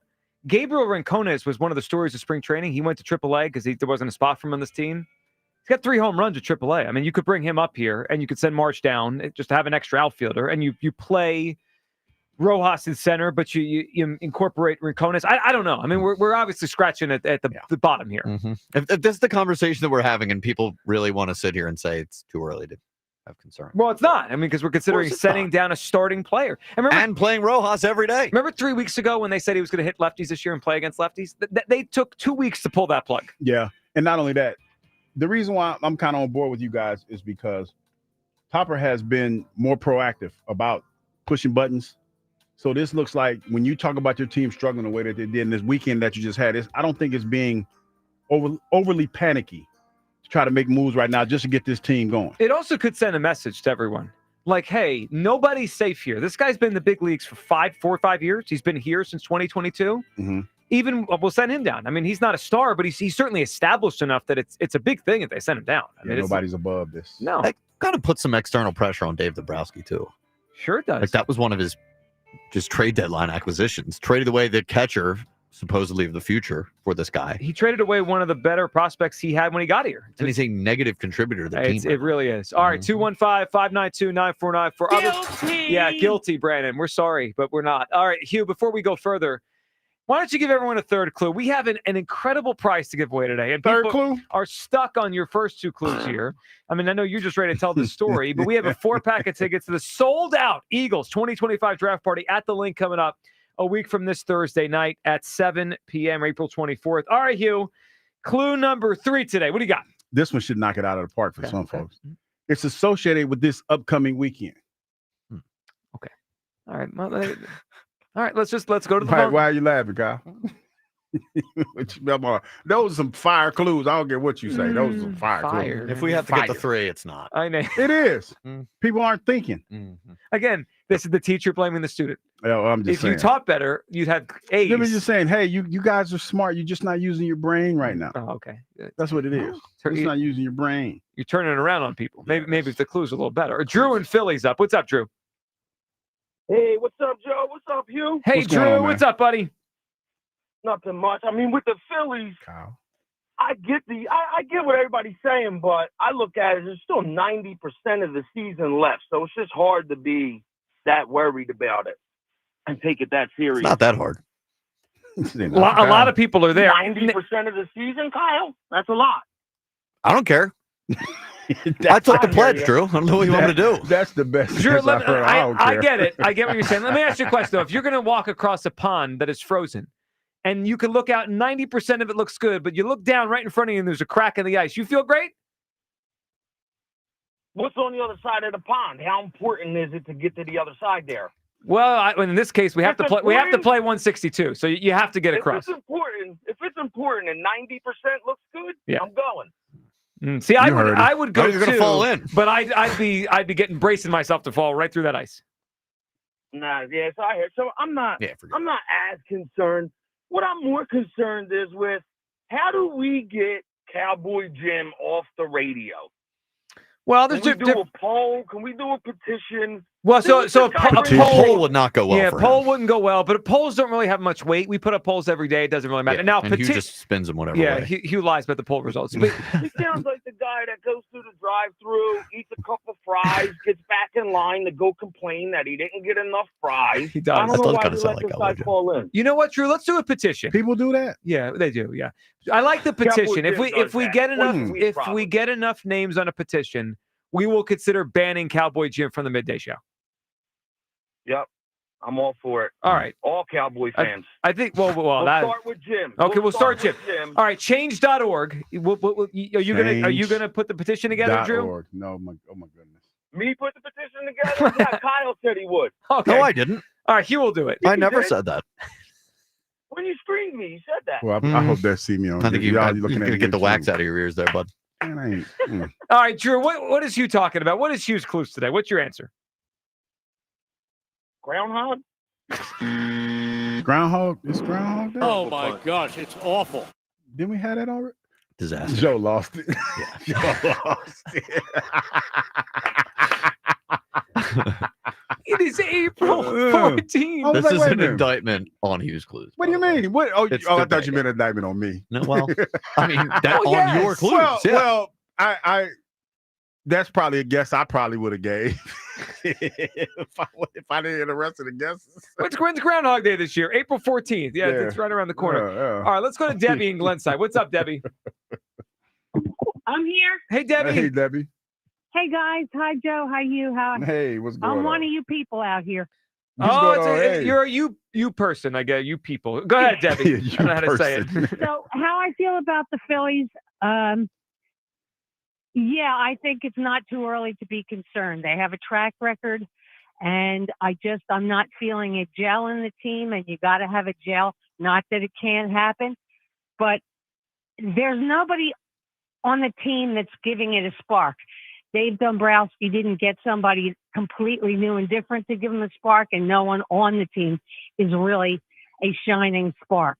Gabriel Rincones was one of the stories of spring training. He went to AAA because there wasn't a spot for him on this team. He's got 3 home runs at AAA. I mean, you could bring him up here, and you could send Marsh down just to have an extra outfielder, and you play Rojas in center, but you incorporate Rincones. I don't know. I mean, we're obviously scratching at the bottom here. Mm-hmm. If this is the conversation that we're having, and people really want to sit here and say it's too early to have concern. Well, it's not. I mean, because we're considering sending down a starting player. And playing Rojas every day. Remember 3 weeks ago when they said he was going to hit lefties this year and play against lefties? They took 2 weeks to pull that plug. Yeah, and not only that, the reason why I'm kind of on board with you guys is because Topper has been more proactive about pushing buttons. So this looks like when you talk about your team struggling the way that they did in this weekend that you just had, I don't think it's being overly panicky to try to make moves right now just to get this team going. It also could send a message to everyone. Like, hey, nobody's safe here. This guy's been in the big leagues for 4 or 5 years. He's been here since 2022. Mm-hmm. Even we'll send him down. I mean, he's not a star, but he's certainly established enough that it's a big thing if they send him down. I mean, nobody's above this. No. That kind of puts some external pressure on Dave Dombrowski, too. Sure it does. Like, that was one of his just trade deadline acquisitions. Traded away the catcher, supposedly of the future, for this guy. He traded away one of the better prospects he had when he got here. And he's a negative contributor to the team. It really is. All right, 215-592-9494. For Guilty! Yeah, guilty, Brandon. We're sorry, but we're not. All right, Hugh, before we go further, why don't you give everyone a third clue? We have an incredible prize to give away today. And third clue? Are stuck on your first 2 clues here. I mean, I know you're just ready to tell the story, but we have a 4-pack of tickets to the sold-out Eagles 2025 draft party at the Link coming up a week from this Thursday night at 7 p.m., April 24th. All right, Hugh, clue number 3 today. What do you got? This one should knock it out of the park for some folks. It's associated with this upcoming weekend. Okay. All right. Well, all right, let's go to the phone. Why are you laughing, Kyle? Those are some fire clues. I don't care what you say. Those are some fire clues. If we have to get the 3, it's not. I know. It is. People aren't thinking. Mm-hmm. Again, this is the teacher blaming the student. Oh, I'm just saying. If you taught better, you'd have A's. Let me just saying, hey, you guys are smart. You're just not using your brain right now. Oh, okay. That's what it is. You're just not using your brain. You're turning it around on people. Maybe if the clue's a little better. Drew and Philly's up. What's up, Drew? Hey, what's up, Joe? What's up, Hugh? Hey, Drew, what's up, buddy? Nothing much. I mean, with the Phillies, Kyle, I get what everybody's saying, but I look at it, there's still 90% of the season left, so it's just hard to be that worried about it and take it that serious. It's not that hard. A lot of people are there. 90% of the season, Kyle? That's a lot. I don't care. I took the pledge, Drew. I don't know what you want me to do. That's the best. Drew, I get it. I get what you're saying. Let me ask you a question, though. If you're going to walk across a pond that is frozen and you can look out, 90% of it looks good, but you look down right in front of you and there's a crack in the ice. You feel great? What's on the other side of the pond? How important is it to get to the other side there? Well, in this case, we have to play. We have to play 162, so you have to get across. If it's important, and 90% looks good, Yeah. I'm going. See, I would go you're gonna too, fall in. but I'd be bracing myself to fall right through that ice. Nah, yeah, so I hear. So I'm not as concerned. What I'm more concerned is with how do we get Cowboy Jim off the radio? Well, Can we do a poll? Can we do a petition? Well, so a poll would not go well. Yeah, for poll him. wouldn't go well, but polls don't really have much weight. We put up polls every day; it doesn't really matter. Yeah, Now, and Hugh just spins them whatever yeah, way. Hugh lies about the poll results. But He sounds like the guy that goes through the drive-through, eats a couple fries, gets back in line to go complain that he didn't get enough fries. He does. I don't know why kinda they sound let like this Cowboy guy Jim. fall in. you know what, Drew? Let's do a petition. People do that. Yeah, they do. Yeah, I like the petition. If we get enough names on a petition, we will consider banning Cowboy Jim from the Midday Show. Yep, I'm all for it. All right. All Cowboy fans. I think. Well, We'll that. start with Jim. Okay, we'll start Jim. with Jim. All right, change.org. Are you gonna put the petition together, Drew? .org. No, oh my goodness. Me put the petition together? Yeah, Kyle said he would. Okay. No, I didn't. All right, Hugh will do it. I never did. said that. When you screened me, you said that. Well, I hope they see me on. I think you're y'all looking to get the wax out of your ears there, bud. Man, I ain't. All right, Drew. What is Hugh talking about? What is Hugh's clues today? What's your answer? Groundhog? Groundhog? It's Groundhog Day? Oh my gosh, it's awful. Didn't we have that already? Disaster. Joe lost it. Joe lost it. It is April 14th. This like, is wait a an minute. indictment on Hughes Clues. What do you mean? What? Oh, It's I the thought you day. meant an indictment on me. No, well, I mean that on yes. your clues. Well, yeah. well, I that's probably a guess I probably would have gave if I didn't hear the rest of the guesses. When's Groundhog Day this year? April 14th. Yeah, Yeah. it's right around the corner. Yeah. All right, let's go to Debbie in Glenside. What's up, Debbie? I'm here. Hey, Debbie. Hey, Debbie. Hey guys, hi Joe, hi you, how? Hey, what's going on? I'm one of you people out here. Hey. You're a you person, I guess. You people. Go ahead, Debbie. I don't know how to say it. So how I feel about the Phillies, yeah, I think it's not too early to be concerned. They have a track record, and I'm not feeling a gel in the team, and you got to have a gel. Not that it can't happen, but there's nobody on the team that's giving it a spark. Dave Dombrowski didn't get somebody completely new and different to give him a spark, and no one on the team is really a shining spark.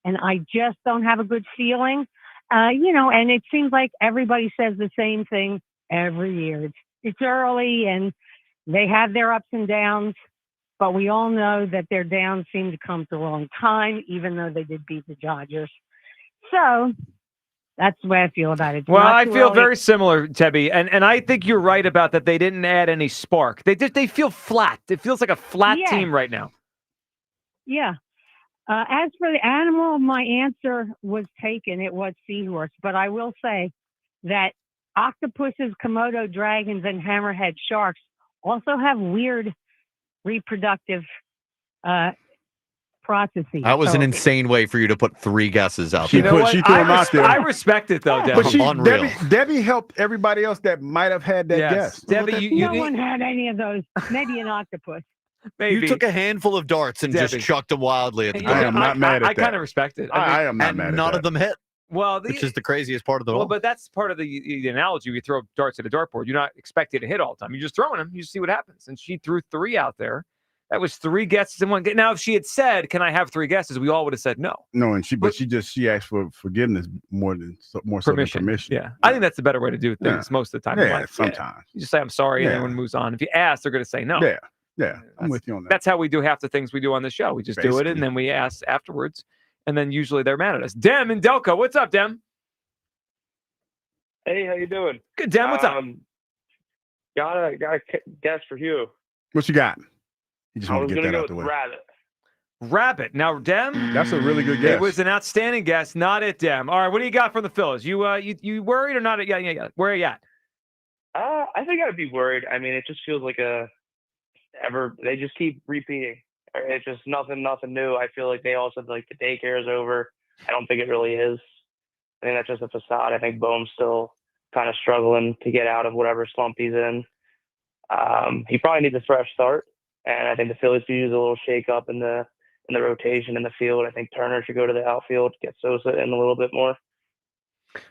And I just don't have a good feeling, and it seems like everybody says the same thing every year. It's early, and they have their ups and downs, but we all know that their downs seem to come at the wrong time, even though they did beat the Dodgers. So that's the way I feel about it. It's Well, not I too feel early. very similar, Debbie, and I think you're right about that. They didn't add any spark. They feel flat. It feels like a flat Yeah. team right now. Yeah. As for the animal, my answer was taken. It was seahorse. But I will say that octopuses, Komodo dragons, and hammerhead sharks also have weird reproductive processes. That was an So- insane way for you to put three guesses out She there. put- she threw I him out there. I respect it though, Debbie. But Unreal. Debbie helped everybody else that might have had that Yes. guess. Debbie, no one had any of those. Maybe an octopus. maybe. You took a handful of darts and Debbie. just chucked them wildly at the I game. am not mad at I that. kind of respect it. I am not and mad at none that. of them hit, Well, which is the craziest part of the well, whole. but that's part of the analogy. You throw darts at a dartboard. You're not expecting to hit all the time. You're just throwing them. You just see what happens. And she threw three out there. That was three guesses in one. Now, if she had said, "Can I have three guesses?" we all would have said no. No, and she asked for forgiveness more so than permission. Yeah, I think that's the better way to do things Yeah. most of the time. in Yeah, life. sometimes. You just say, "I'm sorry," and Yeah. everyone moves on. If you ask, they're going to say no. Yeah, I'm with you on that. That's how we do half the things we do on the show. We just do it, Basically. and then we ask afterwards, and then usually they're mad at us. Dem and Delco, what's up, Dem? Hey, how you doing? Good, Dem. What's up? Got a guess for Hugh. What you got? You just I want was to get gonna that go out the with way. rabbit. Rabbit. Now, Dem. That's a really good guess. It was an outstanding guess. Not it, Dem. All right, what do you got from the Phillies? You worried or not? Yeah. Where are you at? I think I'd be worried. I mean, it just feels like they just keep repeating. It's just nothing new. I feel like they all said like the daycare is over. I don't think it really is. I think that's just a facade. I think Bohm's still kind of struggling to get out of whatever slump he's in. He probably needs a fresh start, and I think the Phillies could use a little shake up in the rotation in the field. I think Turner should go to the outfield, get Sosa in a little bit more.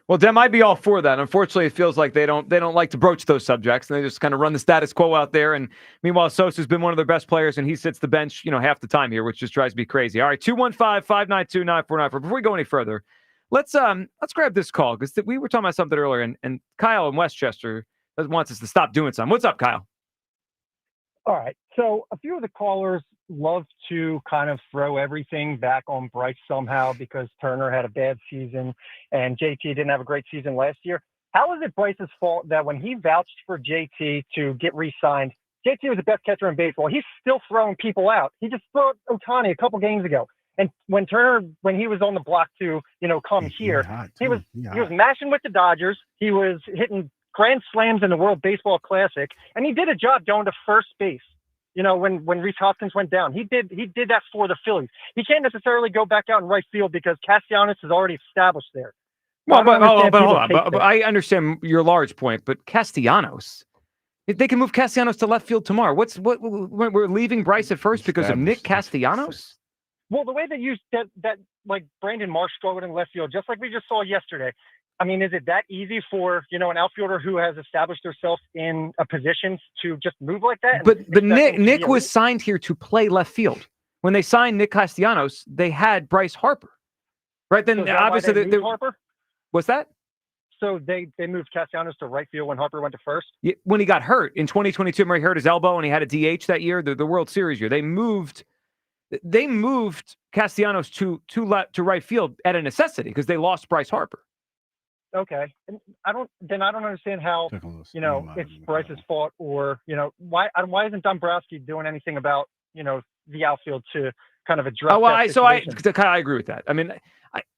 Well, Dem, I'd be all for that. Unfortunately, it feels like they don't like to broach those subjects, and they just kind of run the status quo out there. And meanwhile, Sosa's been one of their best players, and he sits the bench, half the time here, which just drives me crazy. All right, 215-592-9494. Before we go any further, let's grab this call because we were talking about something earlier, and Kyle in Westchester wants us to stop doing something. What's up, Kyle? All right. So a few of the callers love to kind of throw everything back on Bryce somehow because Turner had a bad season and JT didn't have a great season last year. How is it Bryce's fault that when he vouched for JT to get re-signed, JT was the best catcher in baseball? He's still throwing people out. He just threw Ohtani a couple games ago. And when Turner, when he was on the block to, come here, he was mashing with the Dodgers. He was hitting grand slams in the World Baseball Classic, and he did a job going to first base. When Rhys Hoskins went down, he did that for the Phillies. He can't necessarily go back out in right field because Castellanos is already established there. Well, but hold on. But I understand your large point, but Castellanos, they can move Castellanos to left field tomorrow. We're leaving Bryce at first because of Nick Castellanos? Well, the way that you said that, like Brandon Marsh struggled in left field, just like we just saw yesterday. I mean, is it that easy for, an outfielder who has established herself in a position to just move like that? But Nick was signed here to play left field. When they signed Nick Castellanos, they had Bryce Harper. Right? Then obviously they Harper? What's that? So they moved Castellanos to right field when Harper went to first? Yeah, when he got hurt in 2022, remember he hurt his elbow and he had a DH that year, the World Series year. They moved Castellanos to right field at a necessity because they lost Bryce Harper. Okay. And I don't understand how, it's Bryce's fault or, why isn't Dombrowski doing anything about, the outfield to kind of address I agree with that. I mean,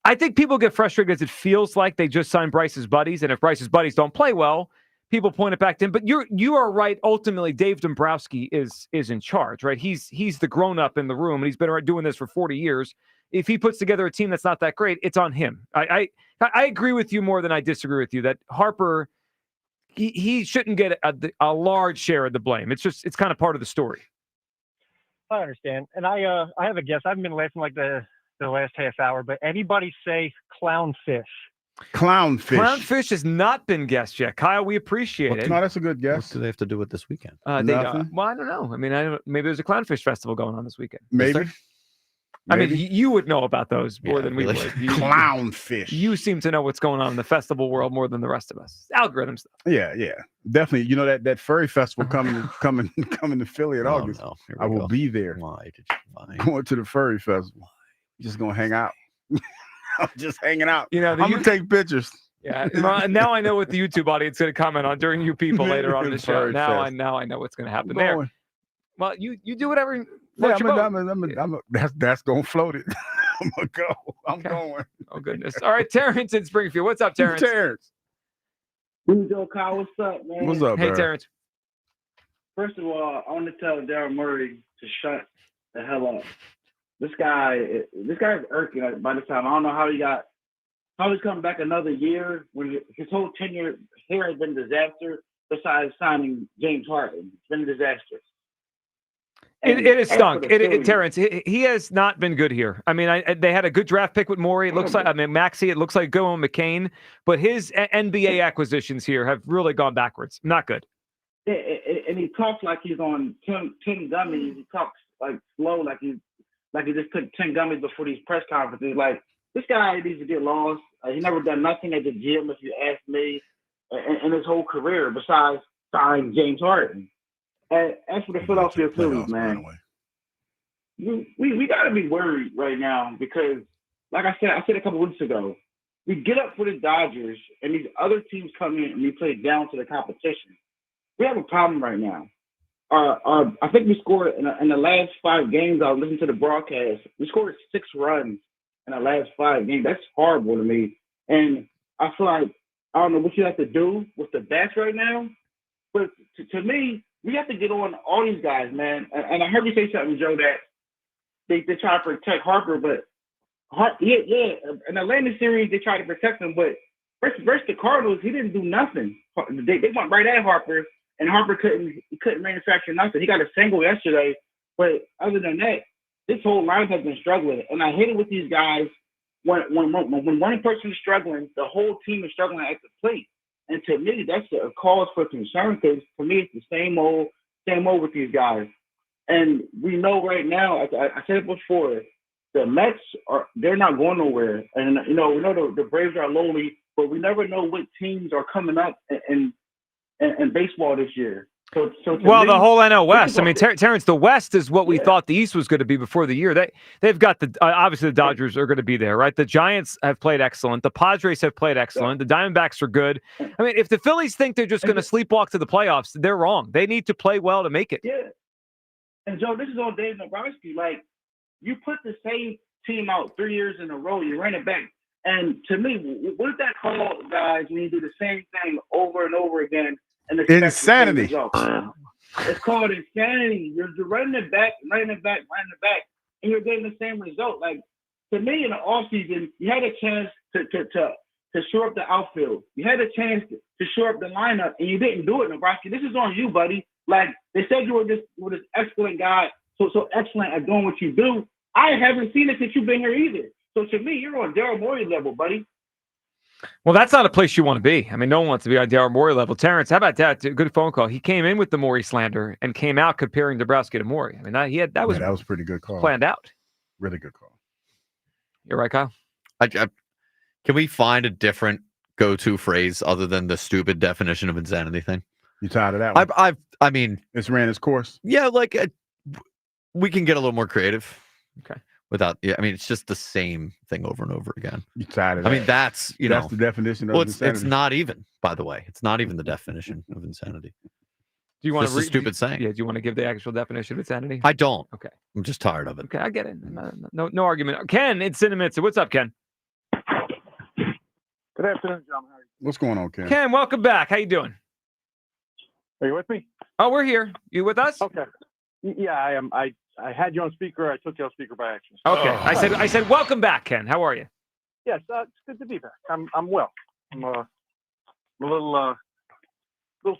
I think people get frustrated because it feels like they just signed Bryce's buddies. And if Bryce's buddies don't play well, people point it back to him. But you are right. Ultimately, Dave Dombrowski is in charge, right? He's the grown-up in the room, and he's been doing this for 40 years. If he puts together a team that's not that great, it's on him. I agree with you more than I disagree with you that Harper, he shouldn't get a large share of the blame. It's kind of part of the story. I understand. And I have a guess. I haven't been laughing like the last half hour, but anybody say clownfish? Clownfish. Clownfish has not been guessed yet. Kyle, we appreciate it. No, that's a good guess. What do they have to do with this weekend? Well, I don't know. I mean, maybe there's a clownfish festival going on this weekend. Maybe. I mean, you would know about those more than we would. Clownfish. You seem to know what's going on in the festival world more than the rest of us. Algorithm stuff. Yeah, definitely. That furry festival coming to Philly in August. No. I will be there. Why did you lie? Going to the furry festival. Just gonna hang out. I'm just hanging out. I'm gonna take pictures. Yeah. Now I know what the YouTube audience is going to comment on during you people later on in the show. Now I know what's going to happen there. Well, you do whatever. That's gonna float it. I'm gonna go. I'm going. Oh goodness. All right, Terrence in Springfield. What's up, Terrence? Terrence. Joe Kyle, what's up, man? What's up, Hey, bro? Terrence. First of all, I want to tell Daryl Murray to shut the hell up. This guy is irking. By this time, I don't know how he's coming back another year when his whole tenure here has been a disaster. Besides signing James Harden, it's been a disaster. It is stunk. Terrence, he has not been good here. I mean, they had a good draft pick with Morey. It looks like, Maxey, it looks like going McCain. But his NBA acquisitions here have really gone backwards. Not good. And he talks like he's on 10 gummies. He talks like slow, like he just took 10 gummies before these press conferences. Like, this guy needs to get lost. He never done nothing at the gym, if you ask me, in his whole career, besides signing James Harden. And as for the Philadelphia Phillies, man, we got to be worried right now because, like I said a couple weeks ago, we get up for the Dodgers and these other teams come in and we play down to the competition. We have a problem right now. I think we scored in the last 5 games. I was listening to the broadcast. We scored 6 runs in the last 5 games. That's horrible to me. And I feel like I don't know what you have to do with the bats right now, but to me, we have to get on all these guys, man. And I heard you say something, Joe, that they try to protect Harper, but in Atlanta series they tried to protect him, but versus the Cardinals, he didn't do nothing. They went right at Harper, and Harper couldn't manufacture nothing. He got a single yesterday, but other than that, this whole lineup has been struggling. And I hate it with these guys when one person is struggling, the whole team is struggling at the plate. And to me, that's a cause for concern because for me, it's the same old with these guys. And we know right now, I said it before, the Mets they're not going nowhere. And we know the Braves are lowly, but we never know what teams are coming up in baseball this year. So well, me, the whole NL West. I mean, Terrence, the West is what we thought the East was going to be before the year. They've got obviously the Dodgers are going to be there, right? The Giants have played excellent. The Padres have played excellent. The Diamondbacks are good. I mean, if the Phillies think they're just going to sleepwalk to the playoffs, they're wrong. They need to play well to make it. Yeah. And Joe, this is on Dave Dombrowski. Like, you put the same team out 3 years in a row, you ran it back. And to me, what is that called, guys, when you do the same thing over and over again? And insanity. It's called insanity. You're running it back, and you're getting the same result. Like, to me, in the offseason, you had a chance to shore up the outfield. You had a chance to shore up the lineup, and you didn't do it, Nebraska. This is on you, buddy. Like, they said you were this excellent guy, so excellent at doing what you do. I haven't seen it since you've been here either. So to me, you're on Daryl Morey level, buddy. Well, that's not a place you want to be. I mean, no one wants to be on Daryl Morey level. Terrence, how about that? Good phone call. He came in with the Morey slander and came out comparing Dombrowski to Morey. I mean, that was pretty good call. Planned out. Really good call. You're right, Kyle. Can we find a different go-to phrase other than the stupid definition of insanity thing? You tired of that one? I mean, it's ran its course. Yeah, like we can get a little more creative. Okay. I mean, it's just the same thing over and over again. You tired of that? I mean, that's the definition of insanity. It's not even, by the way. It's not even the definition of insanity. Do you want to stupid saying? Yeah. Do you want to give the actual definition of insanity? I don't. Okay. I'm just tired of it. Okay, I get it. No argument. Ken, it's Cinnamon. What's up, Ken? Good afternoon, John. How are you? What's going on, Ken? Ken, welcome back. How you doing? Are you with me? Oh, we're here. You with us? Okay. Yeah, I am. I had you on speaker. I took you on speaker by accident. Okay. I said, welcome back, Ken. How are you? Yes, it's good to be back. I'm well. I'm a little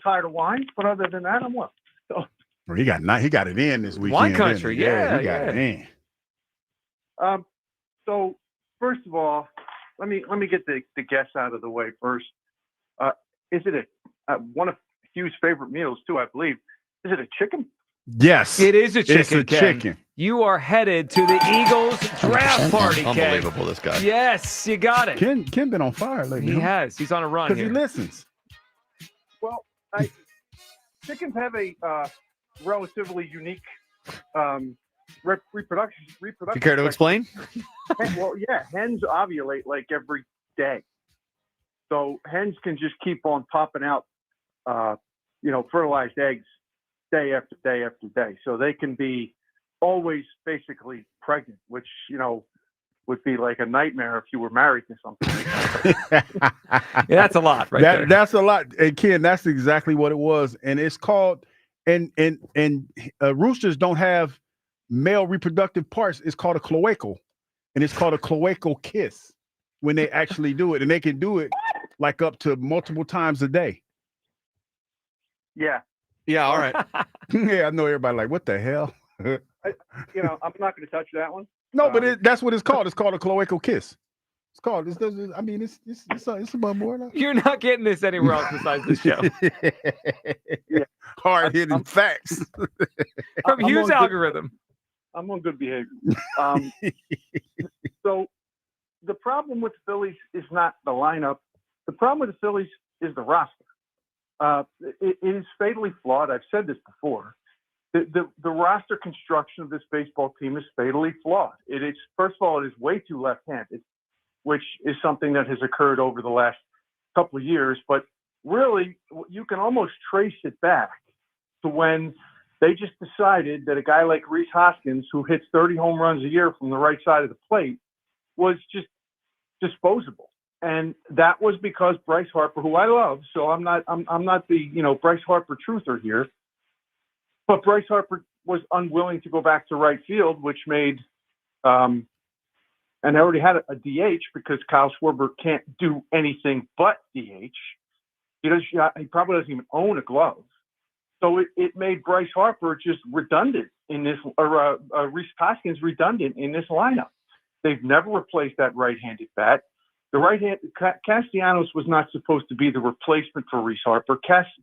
tired of wine, but other than that, I'm well. So. Well, he got it in this weekend. Wine country, he got it in. So first of all, let me get the guess out of the way first. Is it one of Hugh's favorite meals too? I believe. Is it a chicken? Yes, it is a chicken. It's a chicken. You are headed to the Eagles draft party, Ken. Unbelievable, this guy. Yes, you got it. Ken been on fire lately. He has. He's on a run because here. he listens. Well, chickens have a relatively unique reproduction. You care to explain? Well, yeah, hens ovulate like every day, so hens can just keep on popping out, fertilized eggs day after day after day. So they can be always basically pregnant, which would be like a nightmare if you were married to something like that. Yeah, that's a lot, right there. That's a lot, and Ken, that's exactly what it was, and it's called. And roosters don't have male reproductive parts. It's called a cloacal, and it's called a cloacal kiss when they actually do it, and they can do it like up to multiple times a day. Yeah. Yeah. All right. Yeah, I know everybody like, what the hell? I'm not going to touch that one. No, but that's what it's called. It's called a cloacal kiss. It's called. It's above board. You're not getting this anywhere else besides the show. Yeah. Hard hitting facts from Hughes' algorithm. I'm on good behavior. So the problem with the Phillies is not the lineup. The problem with the Phillies is the roster. It is fatally flawed. I've said this before. The roster construction of this baseball team is fatally flawed. It is, first of all, it is way too left-handed, which is something that has occurred over the last couple of years. But really, you can almost trace it back to when they just decided that a guy like Rhys Hoskins, who hits 30 home runs a year from the right side of the plate, was just disposable. And that was because Bryce Harper, who I love, so I'm not the Bryce Harper truther here, but Bryce Harper was unwilling to go back to right field, which made And I already had a DH because Kyle Schwarber can't do anything but DH. He probably doesn't even own a glove. So it made Bryce Harper just redundant in this, or Rhys Hoskins redundant in this lineup. They've never replaced that right-handed bat. The right-hand Castellanos was not supposed to be the replacement for Rhys Harper.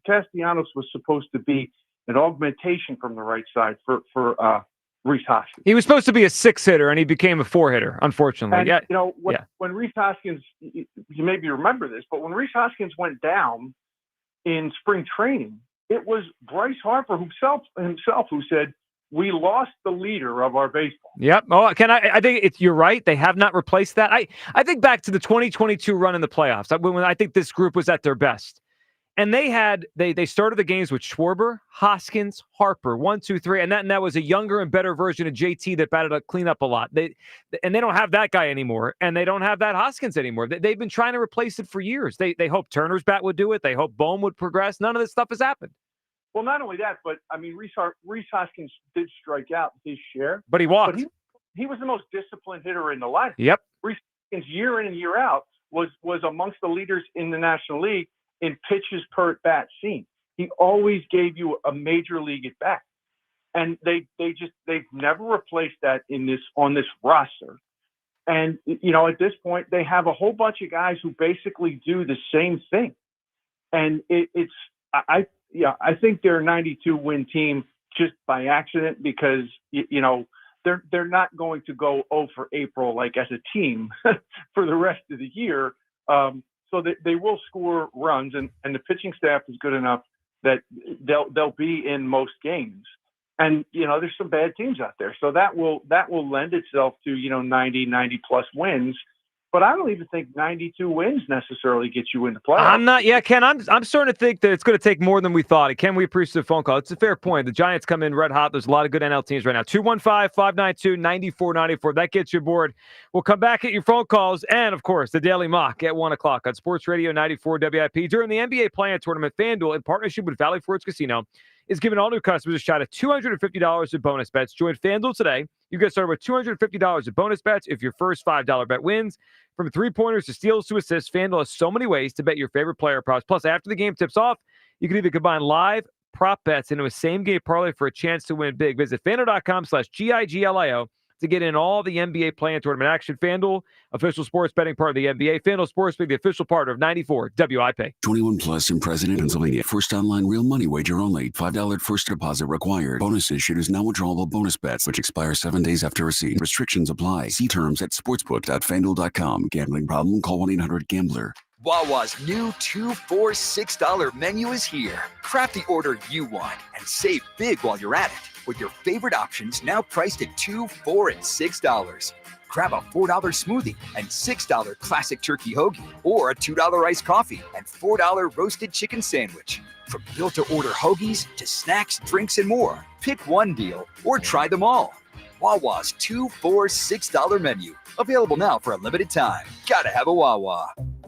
Castellanos was supposed to be an augmentation from the right side for Rhys Hoskins. He was supposed to be a 6-hitter, and he became a 4-hitter, unfortunately. And, when Rhys Hoskins, you maybe remember this, but when Rhys Hoskins went down in spring training, it was Bryce Harper himself who said, "We lost the leader of our baseball." Yep. Oh, I think you're right. They have not replaced that. I think back to the 2022 run in the playoffs when I think this group was at their best. And they started the games with Schwarber, Hoskins, Harper, 1, 2, 3, and that was a younger and better version of JT that batted a cleanup a lot. They don't have that guy anymore, and they don't have that Hoskins anymore. They've been trying to replace it for years. They hope Turner's bat would do it. They hope Bohm would progress. None of this stuff has happened. Well, not only that, but I mean, Rhys Hoskins did strike out his share, but he walked. But he was the most disciplined hitter in the lineup. Yep. Rhys Hoskins, year in and year out, was amongst the leaders in the National League in pitches per at bat seen. He always gave you a major league at bat, and they've never replaced that on this roster. And at this point, they have a whole bunch of guys who basically do the same thing, and I think they're a 92-win team just by accident because they're not going to go 0 for April like as a team for the rest of the year. So they will score runs, and the pitching staff is good enough that they'll be in most games. And there's some bad teams out there, so that will lend itself to 90 plus wins. But I don't even think 92 wins necessarily get you in the playoffs. I'm not. Yeah, Ken, I'm starting to think that it's going to take more than we thought. Ken, we appreciate the phone call. It's a fair point. The Giants come in red hot. There's a lot of good NL teams right now. 215-592-9494. That gets you aboard. We'll come back at your phone calls and, of course, the Daily Mock at 1 o'clock on Sports Radio 94 WIP. During the NBA Play-In Tournament, FanDuel, in partnership with Valley Forge Casino, is giving all new customers a shot at $250 in bonus bets. Join FanDuel today. You get started with $250 in bonus bets if your first $5 bet wins. From three-pointers to steals to assists, FanDuel has so many ways to bet your favorite player props. Plus, after the game tips off, you can either combine live prop bets into a same-game parlay for a chance to win big. Visit FanDuel.com/GIGLIO to get in all the NBA Play-In Tournament action. FanDuel, official sports betting partner of the NBA. FanDuel Sportsbook, the official partner of 94 WIP. 21 plus in President, Pennsylvania. First online real money wager only. $5 first deposit required. Bonus issued is now withdrawable bonus bets, which expire 7 days after receipt. Restrictions apply. See terms at sportsbook.fanduel.com. Gambling problem? Call 1-800-GAMBLER. Wawa's new $2 for $6 menu is here. Craft the order you want and save big while you're at it with your favorite options now priced at $2, $4, and $6. Grab a $4 smoothie and $6 classic turkey hoagie, or a $2 iced coffee and $4 roasted chicken sandwich. From built-to-order hoagies to snacks, drinks, and more, pick one deal or try them all. Wawa's $2 for $6 menu. Available now for a limited time. Gotta have a Wawa.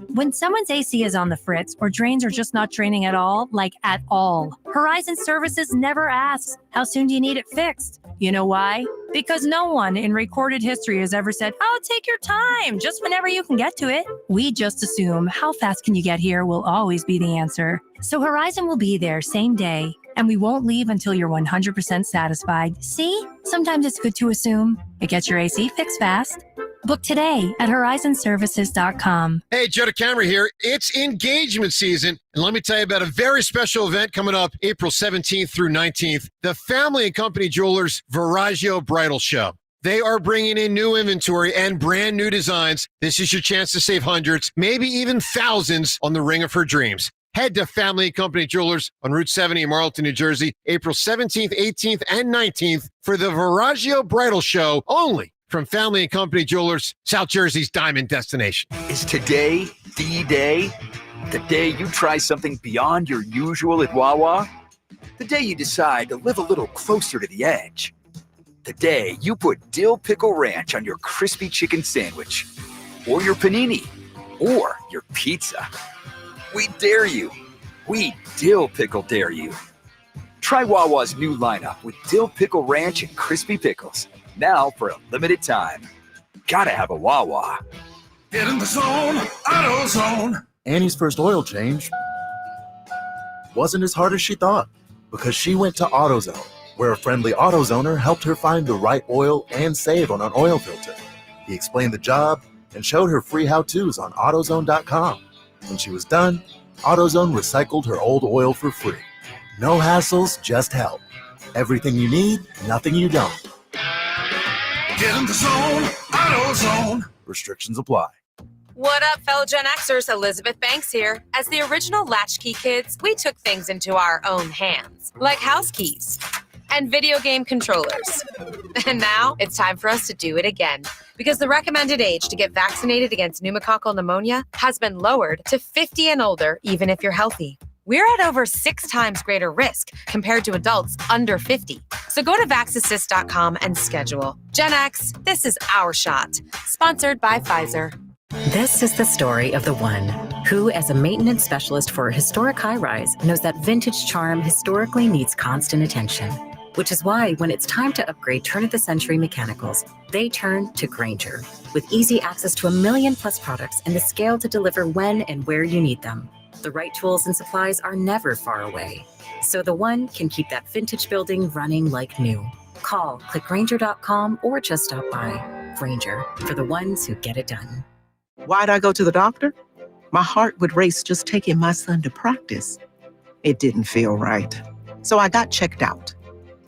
When someone's AC is on the fritz or drains are just not draining at all, like at all, Horizon Services never asks, how soon do you need it fixed? You know why? Because no one in recorded history has ever said, oh, take your time, just whenever you can get to it. We just assume how fast can you get here will always be the answer. So Horizon will be there same day, and we won't leave until you're 100% satisfied. See? Sometimes it's good to assume. It gets your AC fixed fast. Book today at horizonservices.com. Hey, Joe DeCamera here. It's engagement season, and let me tell you about a very special event coming up April 17th through 19th, the Family and Company Jewelers Viraggio Bridal Show. They are bringing in new inventory and brand new designs. This is your chance to save hundreds, maybe even thousands on the ring of her dreams. Head to Family and Company Jewelers on Route 70 in Marlton, New Jersey, April 17th, 18th, and 19th for the Viraggio Bridal Show only from Family and Company Jewelers, South Jersey's diamond destination. Is today the day? The day you try something beyond your usual at Wawa? The day you decide to live a little closer to the edge? The day you put dill pickle ranch on your crispy chicken sandwich? Or your panini? Or your pizza? We dare you. We dill pickle dare you. Try Wawa's new lineup with dill pickle ranch and crispy pickles. Now for a limited time. Gotta have a Wawa. Get in the zone, AutoZone. Annie's first oil change wasn't as hard as she thought because she went to AutoZone, where a friendly AutoZoner helped her find the right oil and save on an oil filter. He explained the job and showed her free how-tos on AutoZone.com. When she was done, AutoZone recycled her old oil for free. No hassles, just help. Everything you need, nothing you don't. Get in the zone, AutoZone. Restrictions apply. What up, fellow Gen Xers? Elizabeth Banks here. As the original Latchkey kids, we took things into our own hands, like house keys and video game controllers. And now it's time for us to do it again, because the recommended age to get vaccinated against pneumococcal pneumonia has been lowered to 50 and older, even if you're healthy. We're at over 6 times greater risk compared to adults under 50. So go to vaxassist.com and schedule. Gen X, this is our shot. Sponsored by Pfizer. This is the story of the one who, as a maintenance specialist for a historic high-rise, knows that vintage charm historically needs constant attention. Which is why when it's time to upgrade turn-of-the-century mechanicals, they turn to Grainger. With easy access to 1 million+ products and the scale to deliver when and where you need them. The right tools and supplies are never far away. So the one can keep that vintage building running like new. Call, click Grainger.com, or just stop by. Grainger, for the ones who get it done. Why'd I go to the doctor? My heart would race just taking my son to practice. It didn't feel right. So I got checked out.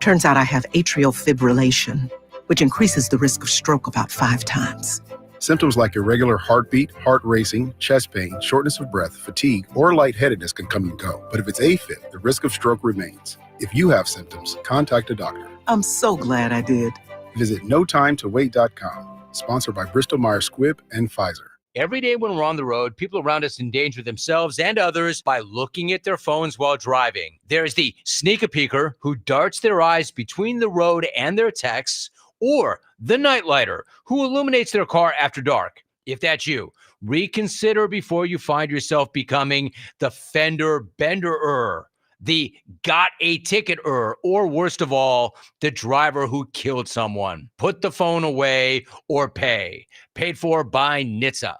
Turns out I have atrial fibrillation, which increases the risk of stroke about 5 times. Symptoms like irregular heartbeat, heart racing, chest pain, shortness of breath, fatigue, or lightheadedness can come and go. But if it's AFib, the risk of stroke remains. If you have symptoms, contact a doctor. I'm so glad I did. Visit notimetowait.com. Sponsored by Bristol-Myers Squibb and Pfizer. Every day when we're on the road, people around us endanger themselves and others by looking at their phones while driving. There's the sneak-a-peeker who darts their eyes between the road and their texts, or the nightlighter who illuminates their car after dark. If that's you, reconsider before you find yourself becoming the fender bender-er, the got a ticket-er, or worst of all, the driver who killed someone. Put the phone away or pay. Paid for by NHTSA.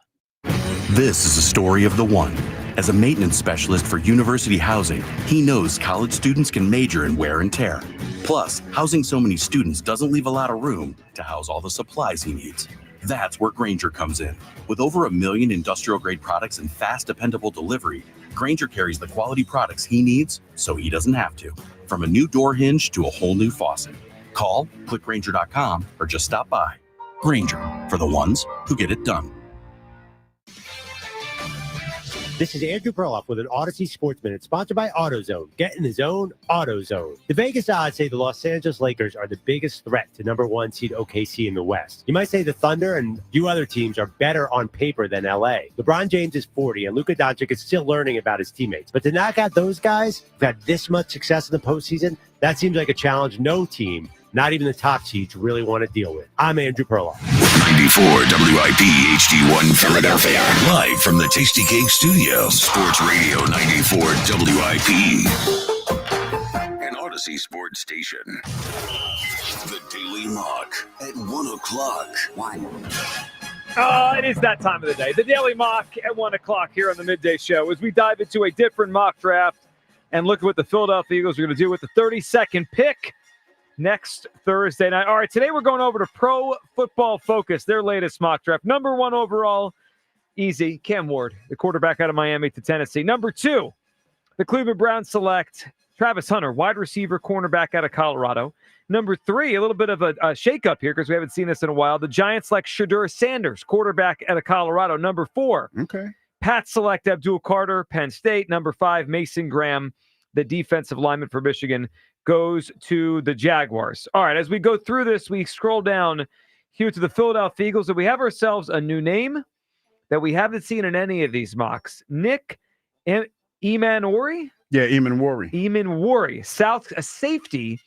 This is a story of the one. As a maintenance specialist for university housing, he knows college students can major in wear and tear. Plus, housing so many students doesn't leave a lot of room to house all the supplies he needs. That's where Grainger comes in. With over 1 million industrial-grade products and fast, dependable delivery, Grainger carries the quality products he needs so he doesn't have to. From a new door hinge to a whole new faucet. Call, click Grainger.com, or just stop by. Grainger, for the ones who get it done. This is Andrew Perloff with an Odyssey Sports Minute, sponsored by AutoZone. Get in the zone, AutoZone. The Vegas odds say the Los Angeles Lakers are the biggest threat to number 1 seed OKC in the West. You might say the Thunder and a few other teams are better on paper than LA. LeBron James is 40, and Luka Doncic is still learning about his teammates. But to knock out those guys who've had this much success in the postseason, that seems like a challenge no team, not even the top seeds, really want to deal with. I'm Andrew Perloff. 94 WIP HD1 Philadelphia. Live from the Tasty Cake Studios. Sports Radio 94 WIP. An Odyssey Sports Station. The Daily Mock at 1 o'clock. It is that time of the day. The Daily Mock at 1 o'clock here on the Midday Show as we dive into a different mock draft and look at what the Philadelphia Eagles are going to do with the 32nd pick next Thursday night. All right, today we're going over to Pro Football Focus, their latest mock draft. Number 1 overall, easy, Cam Ward, the quarterback out of Miami to Tennessee. Number 2, the Cleveland Browns select Travis Hunter, wide receiver, cornerback out of Colorado. Number 3, a little bit of a shakeup here because we haven't seen this in a while. The Giants select Shadur Sanders, quarterback out of Colorado. Number 4, Pats select Abdul Carter, Penn State. Number 5, Mason Graham, the defensive lineman for Michigan, goes to the Jaguars. All right, as we go through this, we scroll down here to the Philadelphia Eagles, and we have ourselves a new name that we haven't seen in any of these mocks. Nick Emanwari? Yeah, Emanwari. Emanwari, a safety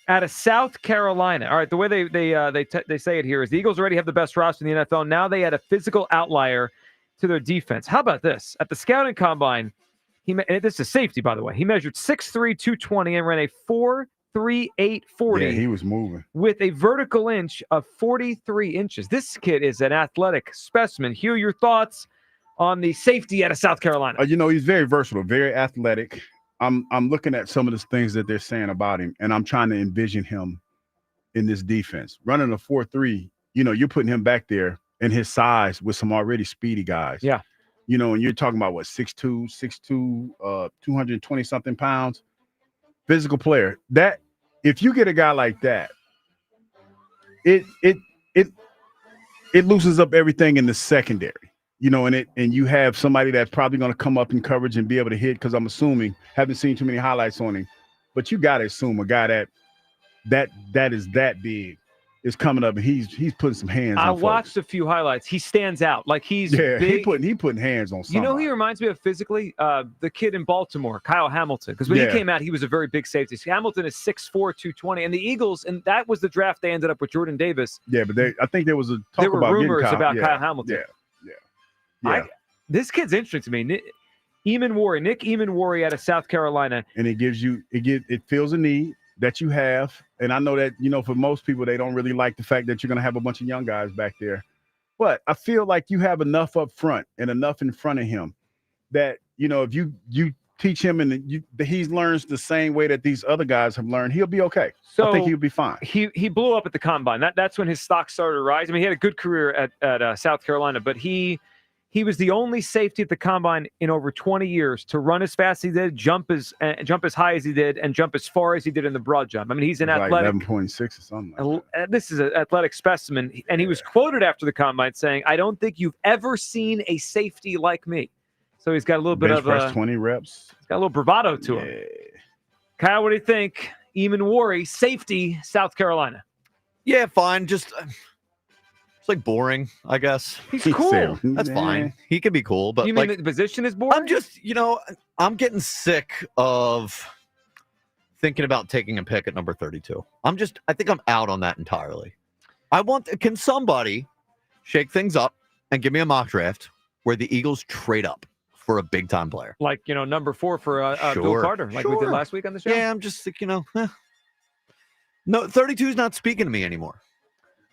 out of South Carolina. All right, the way they say it here is the Eagles already have the best roster in the NFL. Now they add a physical outlier to their defense. How about this? At the scouting combine, and this is safety, by the way. He measured 6'3", 220, and ran a 6'3", 840. Yeah, he was moving. With a vertical inch of 43 inches. This kid is an athletic specimen. Hugh, your thoughts on the safety out of South Carolina? He's very versatile, very athletic. I'm looking at some of the things that they're saying about him, and I'm trying to envision him in this defense. Running a 4-3, you're putting him back there in his size with some already speedy guys. Yeah. And you're talking about, 6'2", 220-something pounds. Physical player. That, if you get a guy like that, it loosens up everything in the secondary. And you have somebody that's probably going to come up in coverage and be able to hit, because I'm assuming, haven't seen too many highlights on him, but you got to assume a guy that is that big is coming up, and he's putting some hands on I folks. watched a few highlights. He stands out. Like, he's big. he putting hands on somebody. You know who he reminds me of physically? The kid in Baltimore, Kyle Hamilton. Because when he came out, he was a very big safety. Hamilton is 6'4", 220. And the Eagles, and that was the draft they ended up with Jordan Davis. Yeah, but I think there was a talk there were about rumors Kyle. about Kyle Hamilton. Yeah. This kid's interesting to me. Nick Eamon-Worry out of South Carolina. And it fills a need that you have. And I know that, for most people, they don't really like the fact that you're going to have a bunch of young guys back there. But I feel like you have enough up front and enough in front of him that, if you teach him and he learns the same way that these other guys have learned, he'll be okay. So I think he'll be fine. He blew up at the combine. That's when his stock started to rise. I mean, he had a good career at South Carolina, but he was the only safety at the combine in over 20 years to run as fast as he did, jump as high as he did, and jump as far as he did in the broad jump. I mean, he's an athletic. 11.6 or something. Like this is an athletic specimen, and he was quoted after the combine saying, "I don't think you've ever seen a safety like me." So he's got a little bit of 20 reps. He's got a little bravado to him. Kyle, what do you think? Eamon-Worry, safety, South Carolina. Yeah, fine. Just. It's like boring, I guess. He's cool. That's fine. He can be cool, but you mean the position is boring? I'm just, I'm getting sick of thinking about taking a pick at number 32. I think I'm out on that entirely. Can somebody shake things up and give me a mock draft where the Eagles trade up for a big time player? Like, number 4 for Bill Carter, like we did last week on the show? Yeah, I'm just like, no, 32 is not speaking to me anymore.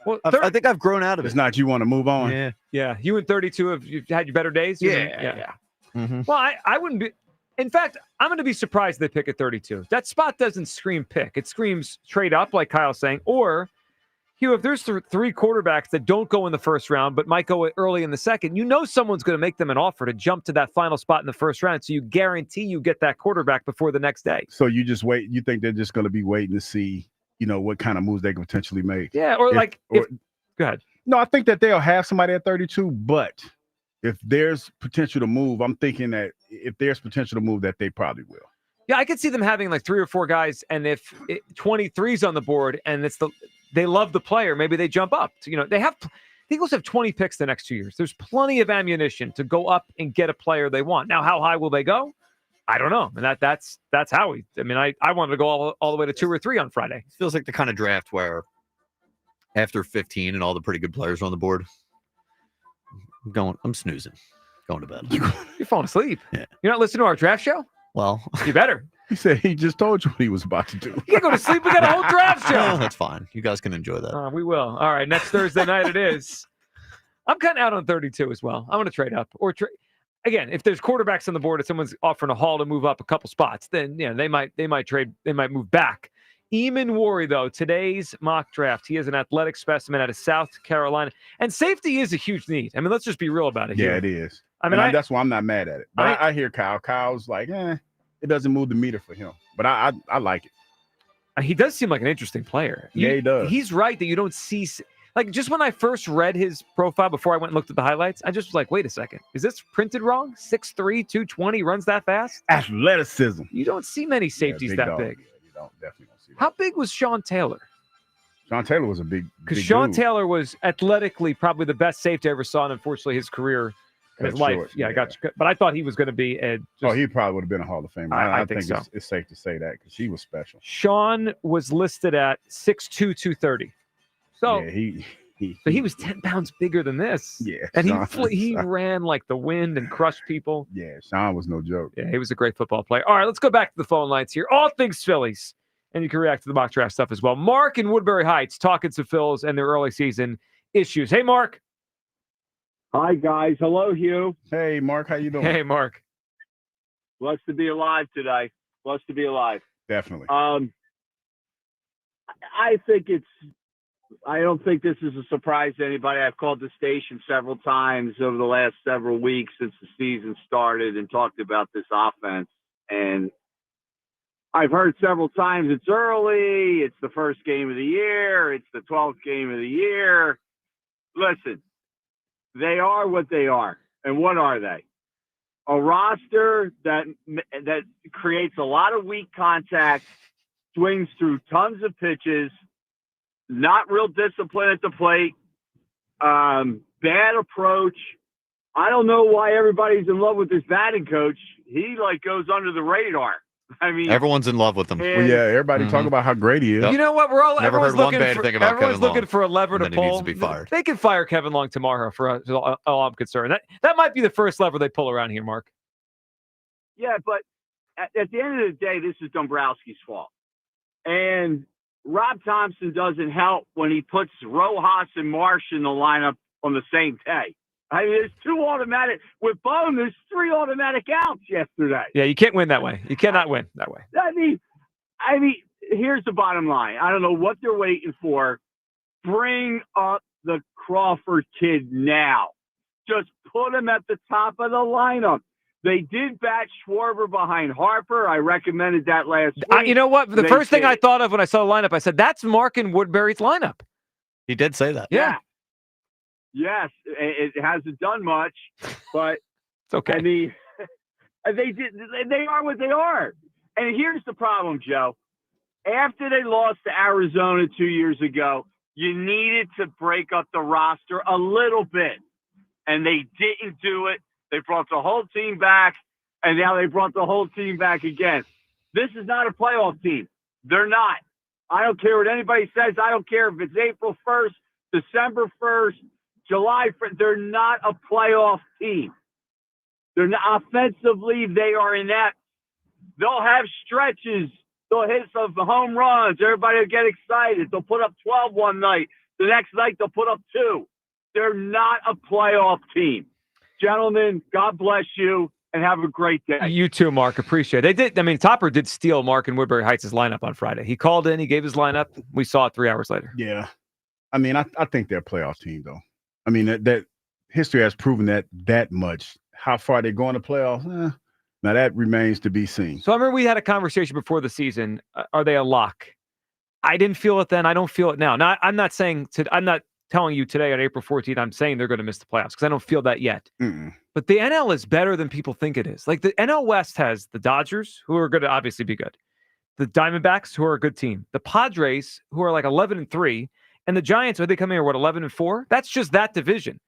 Well, I think I've grown out of it. It's not you want to move on. Yeah. You and 32 you've had your better days? Yeah. Mm-hmm. Well, I wouldn't be. In fact, I'm going to be surprised they pick at 32. That spot doesn't scream pick. It screams trade up, like Kyle's saying. Or, Hugh, if there's 3 quarterbacks that don't go in the first round but might go early in the second, someone's going to make them an offer to jump to that final spot in the first round. So you guarantee you get that quarterback before the next day. So you just wait. You think they're just going to be waiting to see what kind of moves they can potentially make. Yeah, go ahead. No, I think that they'll have somebody at 32, but if there's potential to move, I'm thinking that if there's potential to move, that they probably will. Yeah, I could see them having like 3 or 4 guys, and if 23's on the board and they love the player, maybe they jump up. The Eagles have 20 picks the next 2 years. There's plenty of ammunition to go up and get a player they want. Now, how high will they go? I don't know. And that's how I wanted to go all the way to 2 or 3 on Friday. It feels like the kind of draft where after 15 and all the pretty good players are on the board, I'm snoozing, going to bed. You're falling asleep. Yeah. You're not listening to our draft show? Well, you better. He said he just told you what he was about to do. You can go to sleep. We got a whole draft show. That's fine. You guys can enjoy that. We will. All right. Next Thursday night it is. I'm kind of out on 32 as well. I'm going to trade up or trade. Again, if there's quarterbacks on the board, if someone's offering a haul to move up a couple spots, then they might trade, they might move back. Eamon-Worry, though, today's mock draft, he is an athletic specimen out of South Carolina, and safety is a huge need. I mean, let's just be real about it. Yeah, here. it is. I mean, that's why I'm not mad at it. But I hear Kyle. Kyle's like, it doesn't move the meter for him. But I like it. He does seem like an interesting player. Yeah, he does. He's right that you don't see. Like, just when I first read his profile before I went and looked at the highlights, I just was like, wait a second. Is this printed wrong? 6'3", 220, runs that fast? Athleticism. You don't see many safeties that big. Yeah, you definitely don't see that. How big was Sean Taylor? Sean Taylor was a big Because Sean dude. Taylor was athletically probably the best safety I ever saw, and unfortunately his career and his life. Short, I got you. But I thought he was going to be he probably would have been a Hall of Famer. I think so. It's safe to say that because he was special. Sean was listed at 6'2", 230. So yeah, he was 10 pounds bigger than this. Yeah. And he ran like the wind and crushed people. Yeah, Sean was no joke. Yeah, he was a great football player. All right, let's go back to the phone lines here. All things Phillies And you can react to the mock draft stuff as well. Mark in Woodbury Heights talking to Phils and their early season issues. Hey, Mark. Hi, guys. Hello, Hugh. Hey, Mark. How you doing? Hey, Mark. Blessed to be alive today. Blessed to be alive. Definitely. I don't think this is a surprise to anybody. I've called the station several times over the last several weeks since the season started and talked about this offense. And I've heard several times it's early, it's the first game of the year, it's the 12th game of the year. Listen, they are what they are. And what are they? A roster that creates a lot of weak contact, swings through tons of pitches, not real discipline at the plate, bad approach. I don't know why everybody's in love with this batting coach. He goes under the radar. I mean, everyone's in love with him. Well, yeah, everybody talk about how great he is. You know what? Never heard one bad thing about everyone's Kevin looking Long, for a lever to and then he needs pull. to be fired. They can fire Kevin Long tomorrow, for all I'm concerned. That might be the first lever they pull around here, Mark. Yeah, but at the end of the day, this is Dombrowski's fault. And Rob Thompson doesn't help when he puts Rojas and Marsh in the lineup on the same day. I mean, there's 2 automatic. With Bohm, there's 3 automatic outs yesterday. Yeah, you can't win that way. You cannot win that way. I mean, here's the bottom line. I don't know what they're waiting for. Bring up the Crawford kid now. Just put him at the top of the lineup. They did bat Schwarber behind Harper. I recommended that last week. You know what? The first thing I thought of when I saw the lineup, I said, that's Mark and Woodbury's lineup. He did say that. Yeah. Yes, it hasn't done much, but it's okay. I mean, they are what they are. And here's the problem, Joe. After they lost to Arizona 2 years ago, you needed to break up the roster a little bit. And they didn't do it. They brought the whole team back, and now they brought the whole team back again. This is not a playoff team. They're not. I don't care what anybody says. I don't care if it's April 1st, December 1st, July 1st. They're not a playoff team. They're not offensively. They are inept. They'll have stretches. They'll hit some home runs. Everybody will get excited. They'll put up 12 one night. The next night they'll put up 2. They're not a playoff team. Gentlemen, God bless you and have a great day. You too, Mark. Appreciate it. They did. I mean, Topper did steal Mark and Woodbury Heights' lineup on Friday. He called in. He gave his lineup. We saw it 3 hours later. Yeah. I mean, I think they're a playoff team, though. I mean, that history has proven that much. How far they go in the playoffs? Now, that remains to be seen. So I remember we had a conversation before the season. Are they a lock? I didn't feel it then. I don't feel it now. Now, I'm not telling you today on April 14th, I'm saying they're going to miss the playoffs because I don't feel that yet. But the NL is better than people think it is. Like the NL West has the Dodgers, who are going to obviously be good. The Diamondbacks, who are a good team. The Padres, who are like 11-3. And the Giants, are they coming here, 11-4? That's just that division.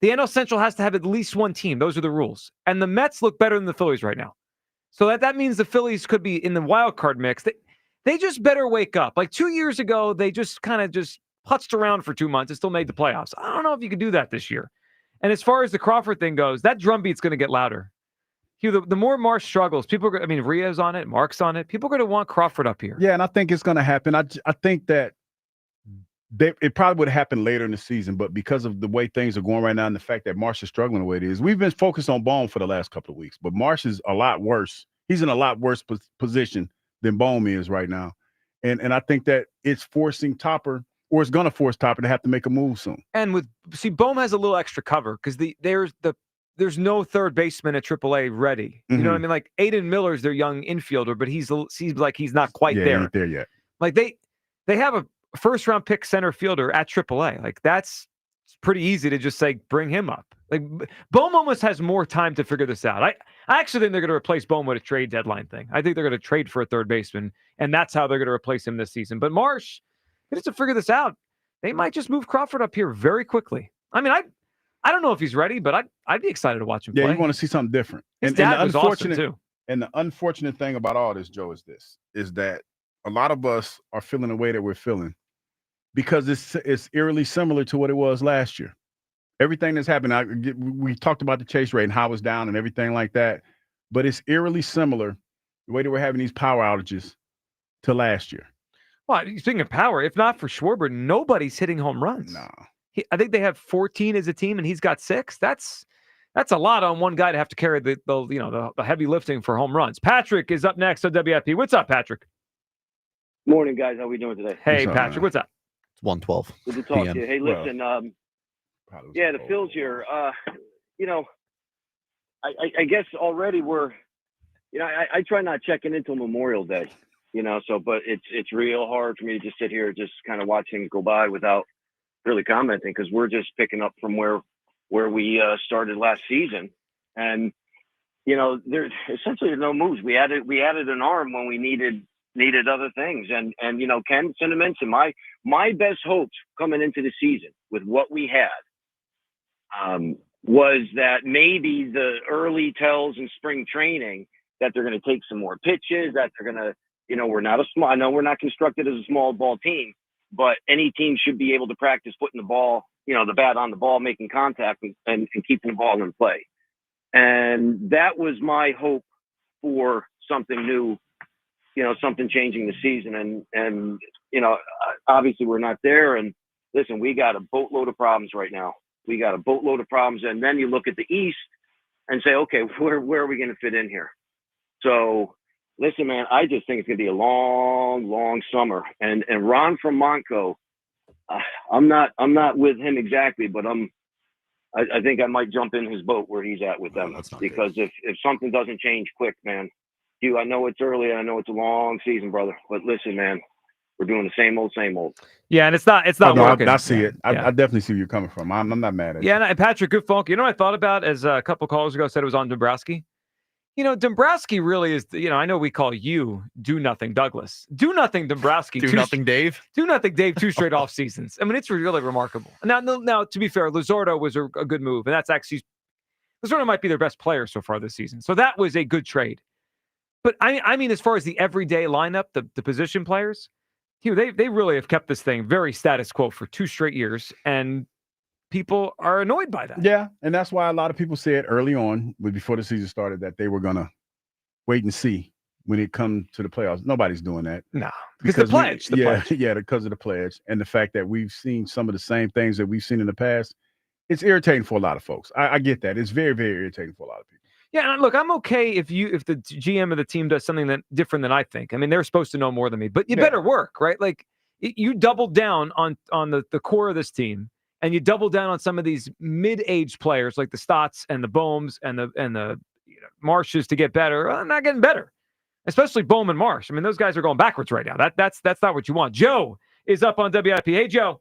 The NL Central has to have at least one team. Those are the rules. And the Mets look better than the Phillies right now. So that means the Phillies could be in the wild card mix. They just better wake up. Like 2 years ago, they just kind of just putzed around for 2 months and still made the playoffs. I don't know if you can do that this year. And as far as the Crawford thing goes, that drumbeat's going to get louder. Hugh, the more Marsh struggles, Ria's on it, Mark's on it. People are going to want Crawford up here. Yeah, and I think it's going to happen. I think that it probably would happen later in the season, but because of the way things are going right now and the fact that Marsh is struggling the way it is, we've been focused on Bohm for the last couple of weeks, but Marsh is a lot worse. He's in a lot worse position than Bohm is right now. And I think that it's forcing Topper, or it's going to force Topper to have to make a move soon. And Bohm has a little extra cover because there's no third baseman at AAA ready. You know what I mean? Like Aiden Miller's their young infielder, but he's like he's not quite there. He ain't there yet. Like they have a first-round pick center fielder at AAA. Like that's pretty easy to just say bring him up. Like Bohm almost has more time to figure this out. I actually think they're going to replace Bohm with a trade deadline thing. I think they're going to trade for a third baseman, and that's how they're going to replace him this season. But Marsh needs to figure this out. They might just move Crawford up here very quickly. I mean, I don't know if he's ready, but I'd be excited to watch him play. Yeah, you want to see something different. His dad was awesome too. And the unfortunate thing about all this, Joe, is that a lot of us are feeling the way that we're feeling because it's eerily similar to what it was last year. Everything that's happened, we talked about the chase rate and how it's down and everything like that, but it's eerily similar, the way that we're having these power outages, to last year. Well, speaking of power, if not for Schwarber, nobody's hitting home runs. No. I think they have 14 as a team, and he's got 6. That's a lot on one guy to have to carry the heavy lifting for home runs. Patrick is up next on WFP. What's up, Patrick? Morning, guys. How we doing today? Hey, Patrick. What's up? It's 1:12. Good to talk PM. to you. Hey, listen. The Phils here. I guess already we're. I try not checking into Memorial Day. But it's real hard for me to just sit here, just kind of watch things go by without really commenting, because we're just picking up from where we started last season, and there's essentially no moves. We added an arm when we needed other things, and Ken mentioned my best hopes coming into the season with what we had was that maybe the early tells in spring training that they're going to take some more pitches, that they're going to. We're not I know we're not constructed as a small ball team, but any team should be able to practice putting the ball, the bat on the ball, making contact and keeping the ball in play. And that was my hope for something new, something changing the season. And obviously we're not there. And listen, we got a boatload of problems right now. And then you look at the East and say, okay, where are we going to fit in here? So, listen, man, I just think it's going to be a long, long summer. And Ron from Montco, I'm not with him exactly, but I think I might jump in his boat where he's at with them, because if something doesn't change quick, man, I know it's early and I know it's a long season, brother. But listen, man, we're doing the same old. Yeah, and it's not working. I see it. I definitely see where you're coming from. I'm not mad at you. Yeah, and Patrick, good funk. What I thought about, as a couple callers ago said it was on Dombrowski. Dombrowski really is, I know we call you Do Nothing Douglas. Do Nothing Dombrowski. Do Nothing Dave. Do Nothing Dave 2 straight off seasons. I mean, it's really remarkable. Now, to be fair, Luzardo was a good move, and that's actually, Luzardo might be their best player so far this season. So that was a good trade. But I mean, as far as the everyday lineup, the position players, they really have kept this thing very status quo for 2 straight years, and people are annoyed by that. Yeah, and that's why a lot of people said early on, before the season started, that they were going to wait and see when it comes to the playoffs. Nobody's doing that. No, because the pledge. Yeah, because of the pledge and the fact that we've seen some of the same things that we've seen in the past. It's irritating for a lot of folks. I get that. It's very, very irritating for a lot of people. Yeah, and look, I'm okay if the GM of the team does something that different than I think. I mean, they're supposed to know more than me, but you better work, right? Like you doubled down on the core of this team. And you double down on some of these mid-age players like the Stotts and the Bohms and the Marshes to get better. Not getting better, especially Bohm and Marsh. I mean, those guys are going backwards right now. That's not what you want. Joe is up on WIP. Hey, Joe.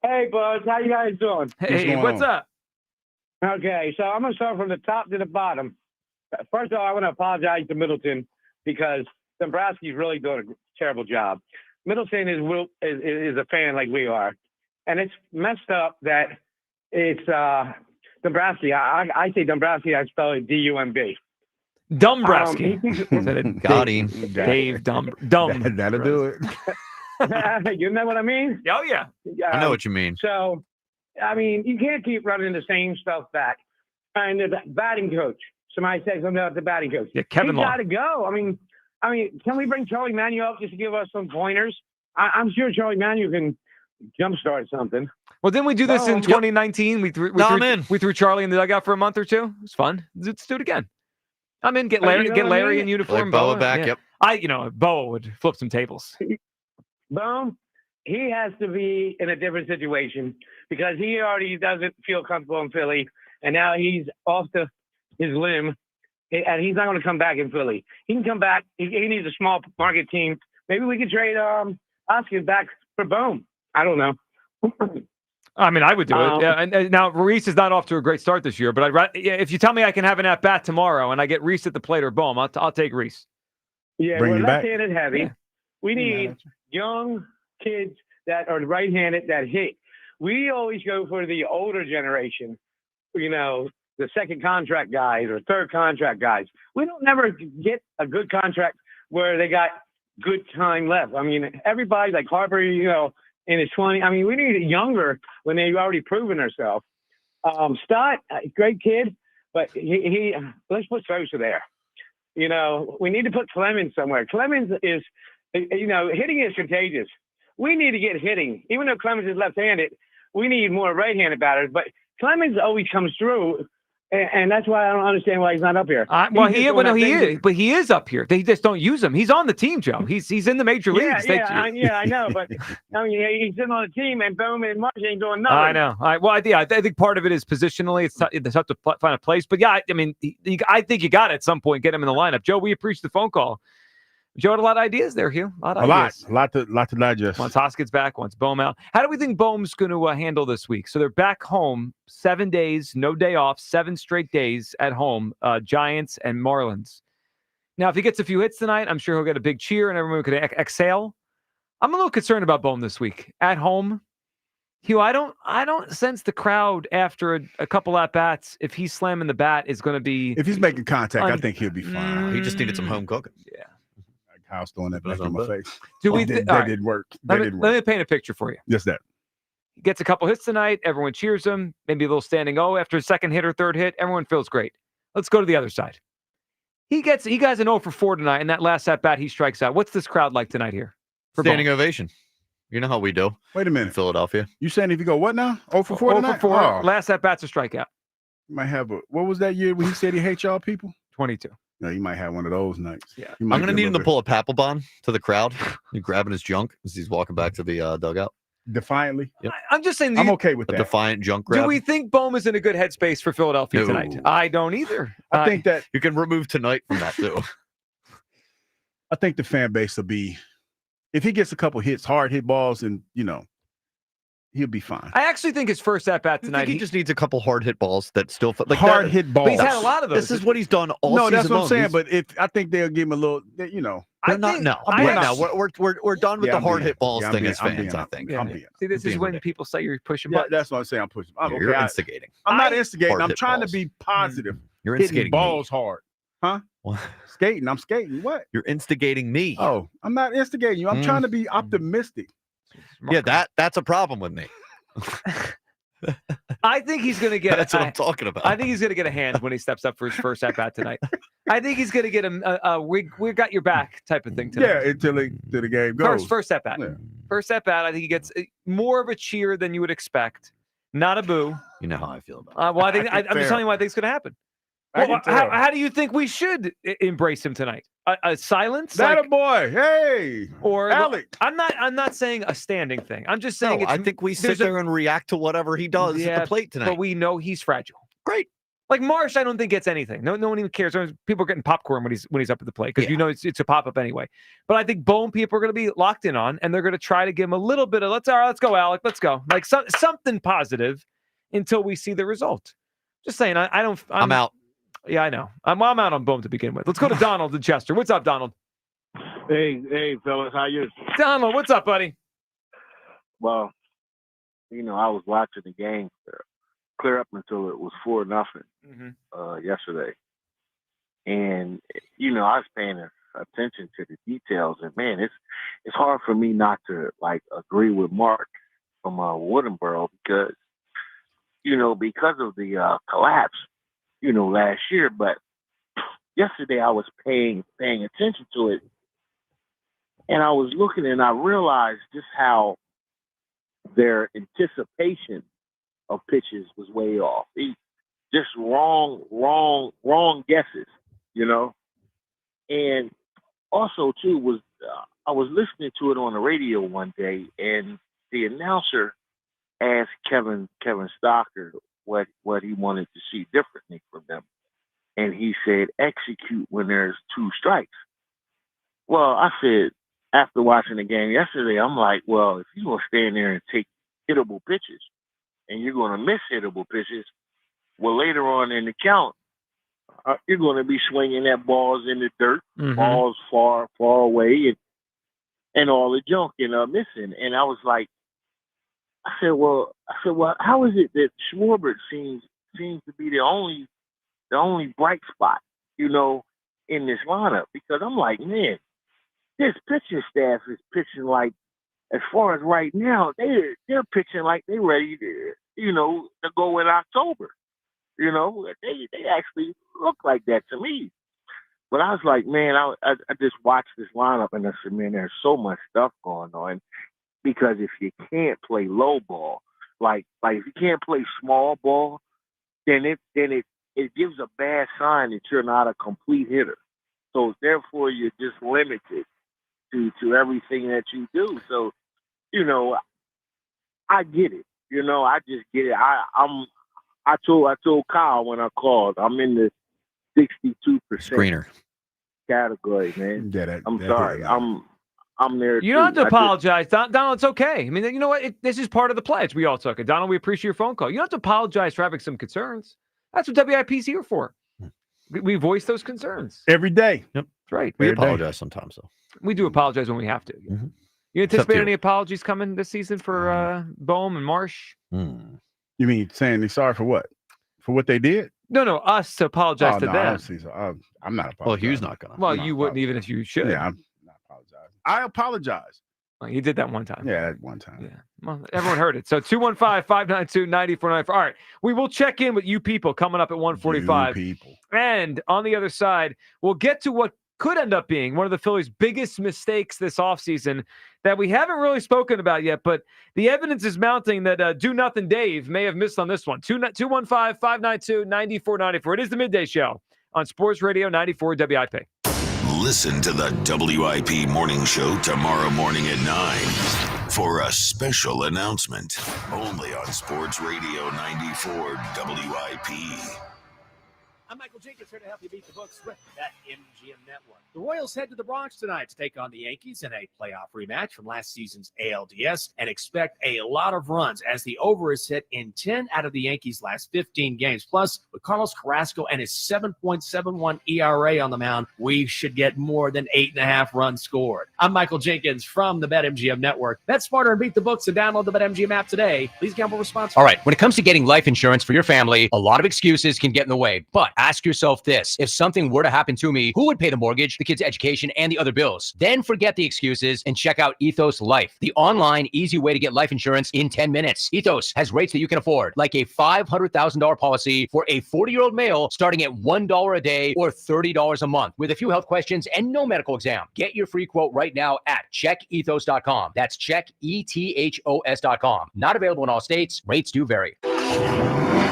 Hey, Buzz. How you guys doing? Hey, what's up? Okay, so I'm going to start from the top to the bottom. First of all, I want to apologize to Middleton because Dombrowski's really doing a terrible job. Middleton is a fan like we are. And it's messed up that it's Dombrowski. I say Dombrowski, I spell it D-U-M-B. Dombrowski. Got him. Dave Dumb. That'll do it. You know what I mean? Oh, yeah. I know what you mean. So, I mean, you can't keep running the same stuff back. And the batting coach. Somebody said something about the batting coach. Yeah, Kevin He's Law. got to go. I mean, can we bring Charlie Manuel up just to give us some pointers? I'm sure Charlie Manuel can jumpstart something. Well, didn't we do this in 2019? We threw Charlie in the dugout for a month or two. It was fun. Let's do it again. I'm in. Get Larry in uniform. Like Boa back. Yeah. Yep. Boa would flip some tables. Boom. He has to be in a different situation because he already doesn't feel comfortable in Philly, and now he's off his limb, and he's not going to come back in Philly. He can come back. He needs a small market team. Maybe we could trade Oscar back for Bohm. I don't know. I mean, I would do it. Yeah, and now Reese is not off to a great start this year, but if you tell me I can have an at bat tomorrow and I get Reese at the plate or Bohm, I'll take Reese. Yeah, we're left-handed heavy. Yeah. We need young kids that are right-handed that hit. We always go for the older generation, the second contract guys or third contract guys. We don't never get a good contract where they got good time left. I mean, everybody's like Harper, in his 20s. I mean, we need it younger when they've already proven themselves. Stott, great kid, but he let's put Sosa there. You know, we need to put Clemens somewhere. Clemens is, hitting is contagious. We need to get hitting. Even though Clemens is left-handed, we need more right-handed batters. But Clemens always comes through, and that's why I don't understand why he's not up here. He is up here. They just don't use him. He's on the team, Joe. He's in the major leagues. I know, but I mean, he's sitting on the team, and Bohm and Marsh ain't doing nothing. I know. I think part of it is positionally. It's tough to find a place. But yeah, I mean, I think you got to at some point get him in the lineup. Joe, we appreciate the phone call. Joe had a lot of ideas there, Hugh. A lot to digest. Once Hoskett's back, once Bohm out. How do we think Bohm's going to handle this week? So they're back home, 7 days, no day off, 7 straight days at home, Giants and Marlins. Now, if he gets a few hits tonight, I'm sure he'll get a big cheer and everyone could exhale. I'm a little concerned about Bohm this week. At home, Hugh, I don't sense the crowd after a couple at-bats, if he's slamming the bat, is going to be... If he's making contact, I think he'll be fine. He just needed some home cooking. Yeah. House throwing that back in my face. That didn't work. Let me paint a picture for you. Just that. He gets a couple hits tonight. Everyone cheers him. Maybe a little standing O after a second hit or third hit. Everyone feels great. Let's go to the other side. He gets an 0 for 4 tonight, and that last at bat he strikes out. What's this crowd like tonight here? Standing ovation. You know how we do. Wait a minute. In Philadelphia. You saying if you go what now? 0 for 4 tonight? 0 for 4. Last at bat's a strikeout. You might have what was that year when he said he hates y'all people? 22. No, you might have one of those nights. Yeah. I'm going to need him to pull a Papelbon to the crowd. He's grabbing his junk as he's walking back to the dugout. Defiantly. Yep. I'm just saying. I'm okay with that. Defiant junk grab. Do we think Bohm is in a good headspace for Philadelphia tonight? I don't either. I think that you can remove tonight from that too. I think the fan base will be, if he gets a couple hits, hard hit balls, and he'll be fine. I actually think his first at bat tonight. He just needs a couple hard hit balls that still like hard hit balls. But he's had a lot of those. This is what he's done all season. No, that's what I'm saying. Long. But I think they'll give him a little, We're done with the hard hit balls thing as fans. I think. See, this is when people say you're pushing buttons. buttons. That's what I'm saying. I'm pushing. You're instigating. I'm not instigating. I'm trying to be positive. You're hitting instigating balls hard. Huh? Skating. I'm skating. What? You're instigating me. Oh, I'm not instigating you. I'm trying to be optimistic. Yeah, that's a problem with me. I think he's going to get. That's what I'm talking about. I think he's going to get a hand when he steps up for his first at bat tonight. I think he's going to get a we got your back type of thing tonight. Yeah, until the game goes. First at bat. Yeah. First at bat. I think he gets more of a cheer than you would expect. Not a boo. You know how I feel about it. Well, I think I'm just telling you what I think is going to happen. Well, how do you think we should embrace him tonight? A silence? That a boy. Hey. Or Alec. I'm not saying a standing thing. I'm just saying I think we sit there and react to whatever he does at the plate tonight. But we know he's fragile. Great. Like Marsh, I don't think gets anything. No one even cares. People are getting popcorn when he's up at the plate because it's a pop up anyway. But I think Bohm people are going to be locked in on, and they're going to try to give him a little bit of let's go, Alec, let's go, like something positive until we see the result. Just saying, I'm out. Yeah, I know. I'm out on Bohm to begin with. Let's go to Donald in Chester. What's up, Donald? Hey, fellas, how you? Donald, what's up, buddy? Well, I was watching the game clear up until it was 4-0 yesterday, and I was paying attention to the details. And man, it's hard for me not to agree with Mark from Woodenboro because of the collapse. Last year, but yesterday I was paying attention to it, and I was looking, and I realized just how their anticipation of pitches was way off. Just wrong guesses, And also too I was listening to it on the radio one day, and the announcer asked Kevin Stocker what he wanted to see differently from them. And he said, execute when there's 2 strikes. Well, I said, after watching the game yesterday, I'm like, well, if you're going to stand there and take hittable pitches and you're going to miss hittable pitches, well, later on in the count, you're going to be swinging at balls in the dirt, balls far away, and all the junk missing. And I was like, I said, well, how is it that Schwarber seems to be the only bright spot, in this lineup? Because I'm like, man, this pitching staff is pitching like, as far as right now, they're pitching like they're ready to go in October. They actually look like that to me. But I was like, man, I just watched this lineup and I said, man, there's so much stuff going on. Because if you can't play low ball, like if you can't play small ball, then it gives a bad sign that you're not a complete hitter. So therefore, you're just limited to everything that you do. So, I get it. I just get it. I told Kyle when I called, I'm in the 62% screener category, man. I'm sorry. Yeah. I'm there. You don't have to apologize, Donald. It's okay. I mean, you know what? This is part of the pledge. We all took it. Donald, we appreciate your phone call. You don't have to apologize for having some concerns. That's what WIP's here for. We voice those concerns every day. Yep, that's right. We apologize sometimes, though. We do apologize when we have to. Mm-hmm. You anticipate any apologies coming this season for Bohm and Marsh? You mean saying they're sorry for what? For what they did? No, us to apologize to them. I don't see so. I'm not apologizing. Well, Hugh's not gonna. Well, you wouldn't even if you should. Yeah, I'm not apologizing. I apologize. Well, he did that one time. Yeah, that one time. Yeah. Well, everyone heard it. So 215-592-9494. All right. We will check in with you people coming up at 1:45. People. And on the other side, we'll get to what could end up being one of the Phillies' biggest mistakes this offseason that we haven't really spoken about yet, but the evidence is mounting that Do Nothing Dave may have missed on this one. 215-592-9494. It is the Midday Show on Sports Radio 94 WIP. Listen to the WIP Morning Show tomorrow morning at 9 for a special announcement only on Sports Radio 94 WIP. I'm Michael Jenkins here to help you beat the books with that MGM Network. The Royals head to the Bronx tonight to take on the Yankees in a playoff rematch from last season's ALDS and expect a lot of runs as the over is hit in 10 out of the Yankees' last 15 games. Plus, with Carlos Carrasco and his 7.71 ERA on the mound, we should get more than 8.5 runs scored. I'm Michael Jenkins from the BetMGM Network. Bet smarter and beat the books, and download the BetMGM app today. Please gamble responsibly. All right, when it comes to getting life insurance for your family, a lot of excuses can get in the way, but ask yourself this. If something were to happen to me, who would pay the mortgage, the kids' education, and the other bills? Then forget the excuses and check out Ethos Life, the online, easy way to get life insurance in 10 minutes. Ethos has rates that you can afford, like a $500,000 policy for a 40-year-old male starting at $1 a day or $30 a month with a few health questions and no medical exam. Get your free quote right now at checkethos.com. That's checkethos.com. Not available in all states. Rates do vary.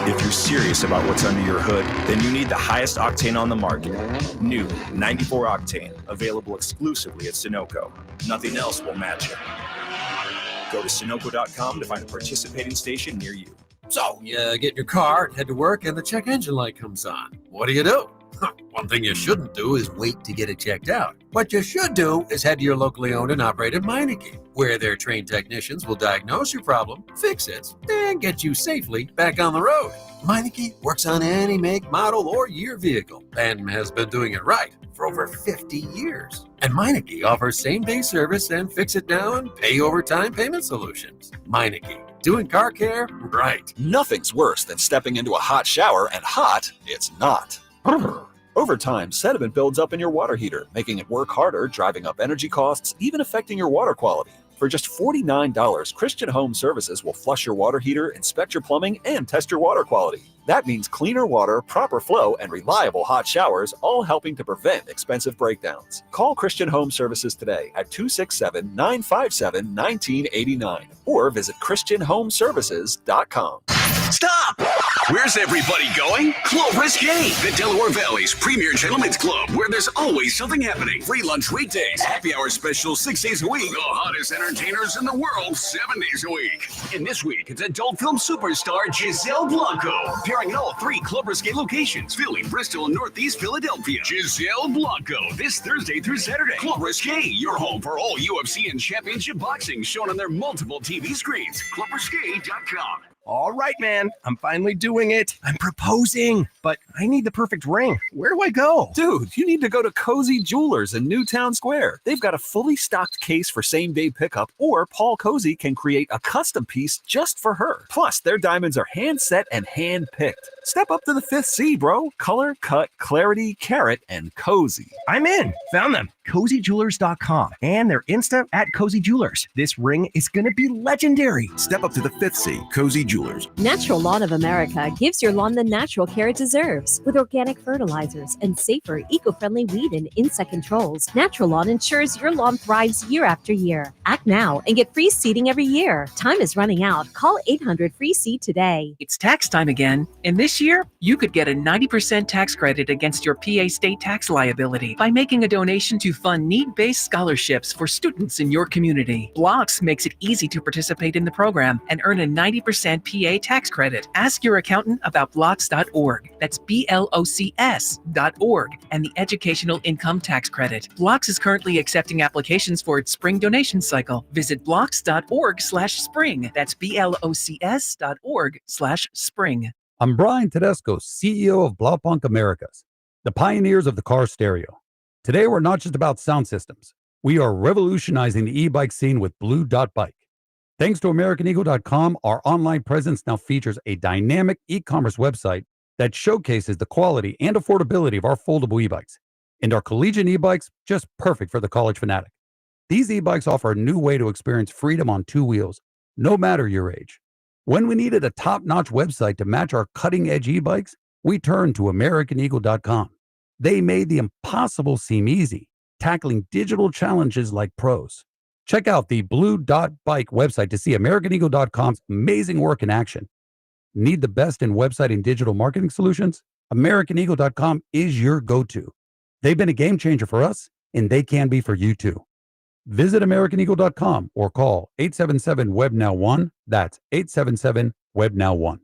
If you're serious about what's under your hood, then you need the highest octane on the market. New 94 Octane, available exclusively at Sunoco. Nothing else will match it. Go to Sunoco.com to find a participating station near you. So, you get in your car and head to work and the check engine light comes on. What do? One thing you shouldn't do is wait to get it checked out. What you should do is head to your locally owned and operated Meineke, where their trained technicians will diagnose your problem, fix it, and get you safely back on the road. Meineke works on any make, model, or year vehicle and has been doing it right for over 50 years. And Meineke offers same-day service and fix-it-now and pay-over-time payment solutions. Meineke, doing car care right. Nothing's worse than stepping into a hot shower and hot it's not. Over time, sediment builds up in your water heater, making it work harder, driving up energy costs, even affecting your water quality. For just $49, Christian Home Services will flush your water heater, inspect your plumbing, and test your water quality. That means cleaner water, proper flow, and reliable hot showers, all helping to prevent expensive breakdowns. Call Christian Home Services today at 267-957-1989 or visit ChristianHomeservices.com. Stop! Where's everybody going? Club Risque, the Delaware Valley's premier gentlemen's club, where there's always something happening. Free lunch weekdays, happy hour specials 6 days a week, the hottest entertainers in the world 7 days a week. And this week, it's adult film superstar Giselle Blanco, appearing in all 3 Club Risque locations, Philly, Bristol, and Northeast Philadelphia. Giselle Blanco, this Thursday through Saturday. Club Risque, your home for all UFC and championship boxing, shown on their multiple TV screens. ClubRisque.com. All right, man. I'm finally doing it. I'm proposing, but I need the perfect ring. Where do I go? Dude, you need to go to Cozy Jewelers in Newtown Square. They've got a fully stocked case for same-day pickup, or Paul Cozy can create a custom piece just for her. Plus, their diamonds are hand-set and hand-picked. Step up to the 5th C, bro. Color, cut, clarity, carat, and cozy. I'm in. Found them. CozyJewelers.com and their Insta at Cozy Jewelers. This ring is going to be legendary. Step up to the 5th C, Cozy Jewelers. Natural Lawn of America gives your lawn the natural care it deserves. preserves. With organic fertilizers and safer, eco-friendly weed and insect controls, Natural Lawn ensures your lawn thrives year after year. Act now and get free seeding every year. Time is running out. Call 800-FREE-SEED today. It's tax time again, and this year, you could get a 90% tax credit against your PA state tax liability by making a donation to fund need-based scholarships for students in your community. Blocks makes it easy to participate in the program and earn a 90% PA tax credit. Ask your accountant about blocks.org. That's BLOCS.org and the Educational Income Tax Credit. Blocks is currently accepting applications for its spring donation cycle. Visit blocks.org/spring. That's BLOCS.org/spring. I'm Brian Tedesco, CEO of Blaupunkt Americas, the pioneers of the car stereo. Today, we're not just about sound systems. We are revolutionizing the e-bike scene with Blue Dot Bike. Thanks to AmericanEagle.com, our online presence now features a dynamic e-commerce website that showcases the quality and affordability of our foldable e-bikes. And our collegiate e-bikes, just perfect for the college fanatic. These e-bikes offer a new way to experience freedom on two wheels, no matter your age. When we needed a top-notch website to match our cutting-edge e-bikes, we turned to AmericanEagle.com. They made the impossible seem easy, tackling digital challenges like pros. Check out the Blue Dot Bike website to see AmericanEagle.com's amazing work in action. Need the best in website and digital marketing solutions? AmericanEagle.com is your go-to. They've been a game changer for us, and they can be for you too. Visit AmericanEagle.com or call 877-WEB-NOW-1. That's 877-WEB-NOW-1.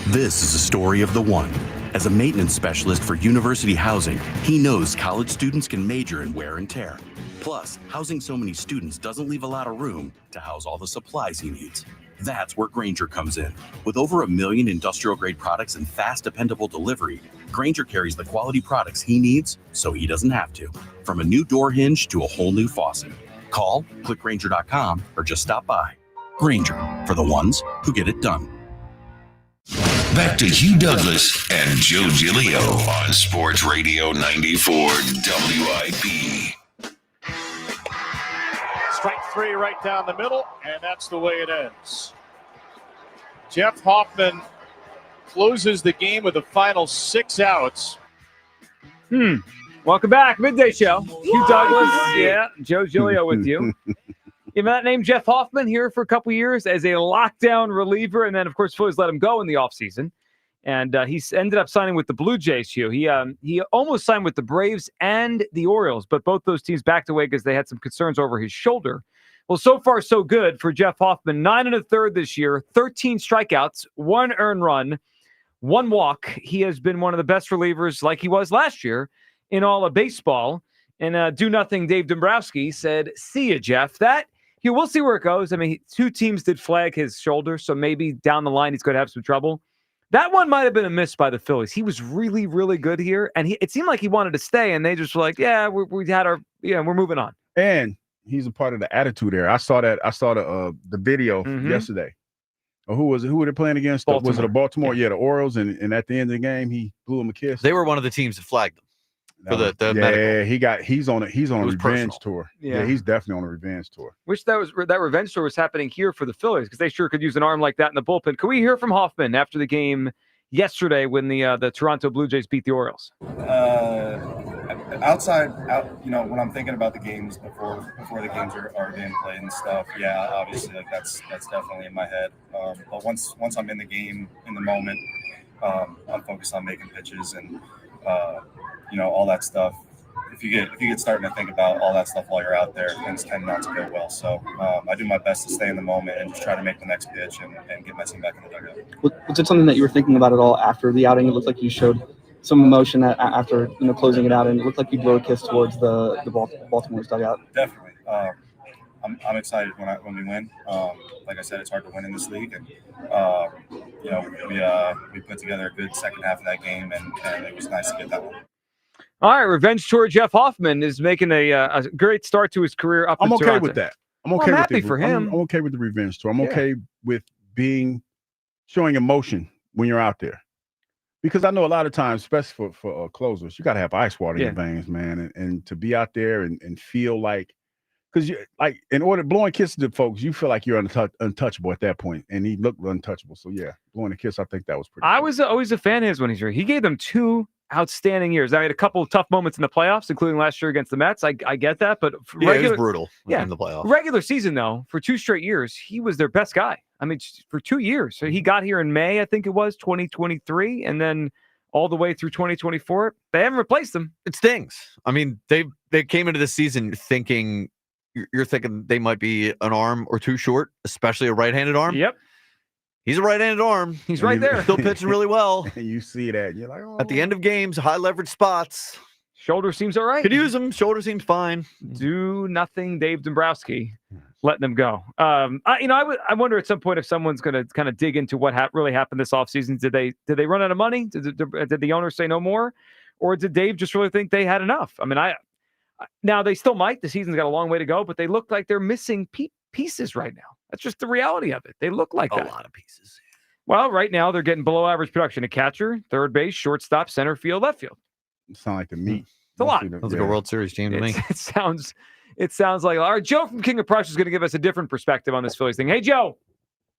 This is a story of the one. As a maintenance specialist for university housing, he knows college students can major in wear and tear. Plus, housing so many students doesn't leave a lot of room to house all the supplies he needs. That's where Grainger comes in. With over 1 million industrial-grade products and fast, dependable delivery, Grainger carries the quality products he needs so he doesn't have to. From a new door hinge to a whole new faucet. Call, click Grainger.com, or just stop by. Grainger, for the ones who get it done. Back to Hugh Douglas and Joe Giglio on Sports Radio 94 WIP. Strike three right down the middle, and that's the way it ends. Jeff Hoffman closes the game with the final 6 outs. Welcome back. Midday Show. Hugh Douglas. Yeah, Joe Giglio with you. You know that name, Jeff Hoffman, here for a couple years as a lockdown reliever. And then, of course, Phillies let him go in the offseason. And he ended up signing with the Blue Jays, Hugh. He almost signed with the Braves and the Orioles, but both those teams backed away because they had some concerns over his shoulder. Well, so far, so good for Jeff Hoffman. 9 1/3 this year, 13 strikeouts, 1 earned run, 1 walk. He has been one of the best relievers like he was last year in all of baseball. And do-nothing Dave Dombrowski said, see ya, Jeff. We'll see where it goes. I mean, 2 teams did flag his shoulder, so maybe down the line he's going to have some trouble. That one might have been a miss by the Phillies. He was really, really good here, and it seemed like he wanted to stay, and they just were like, yeah, we're moving on. And he's a part of the attitude there. I saw the video yesterday. Who was it? Who were they playing against? Baltimore. Was it a Baltimore? Yeah, the Orioles. And at the end of the game, he blew him a kiss. They were one of the teams that flagged them for the medical. He's on a revenge personal. tour. Yeah. Yeah, he's definitely on a revenge tour. Wish that revenge tour was happening here for the Phillies because they sure could use an arm like that in the bullpen. Can we hear from Hoffman after the game yesterday when the Toronto Blue Jays beat the Orioles? When I'm thinking about the games before the games are being played and stuff, yeah, obviously that's definitely in my head. But once I'm in the game, in the moment, I'm focused on making pitches and all that stuff. If you get starting to think about all that stuff while you're out there, things tend not to go well. So I do my best to stay in the moment and just try to make the next pitch and get my team back in the dugout. Was it something that you were thinking about at all after the outing? It looked like you showed some emotion after closing it out, and it looked like you blew a kiss towards the Baltimore's dugout. Definitely. I'm excited when we win. Like I said, it's hard to win in this league, and we put together a good second half of that game, and it was nice to get that one. All right, revenge tour. Jeff Hoffman is making a great start to his career up in Toronto. I'm okay with that. I'm happy for him. I'm okay with the revenge tour. I'm okay with showing emotion when you're out there. Because I know a lot of times, especially for closers, you got to have ice water in your veins, man. And to be out there and feel like, because you like in order blowing kisses to folks, you feel like you're untouchable at that point, and he looked untouchable. So yeah, blowing a kiss, I think that was pretty. I was always a fan of his when he's here. He gave them 2 outstanding years. I had a couple of tough moments in the playoffs, including last year against the Mets. I get that, but it was brutal in the playoffs. Regular season, though, for 2 straight years, he was their best guy. I mean, for 2 years. So he got here in May, I think it was, 2023, and then all the way through 2024. They haven't replaced him. It stings. I mean, they came into the season thinking, you're thinking they might be an arm or 2 short, especially a right-handed arm. Yep. He's a right-handed arm. He's right there. Still pitching really well. And you see that. You're like, oh. At the end of games, high leverage spots. Shoulder seems all right. Could use him. Shoulder seems fine. Do nothing, Dave Dombrowski. Letting them go. I wonder at some point if someone's going to kind of dig into what really happened this offseason. Did they run out of money? Did the owner say no more? Or did Dave just really think they had enough? I mean, now they still might. The season's got a long way to go, but they look like they're missing pieces right now. That's just the reality of it. They look like a that. lot of pieces. Well, right now they're getting below average production at catcher, third base, shortstop, center field, left field. It sounds like the meat. It's a lot. Sounds like a World Series team to me. It sounds like. All right, Joe from King of Prussia is going to give us a different perspective on this Phillies thing. Hey, Joe.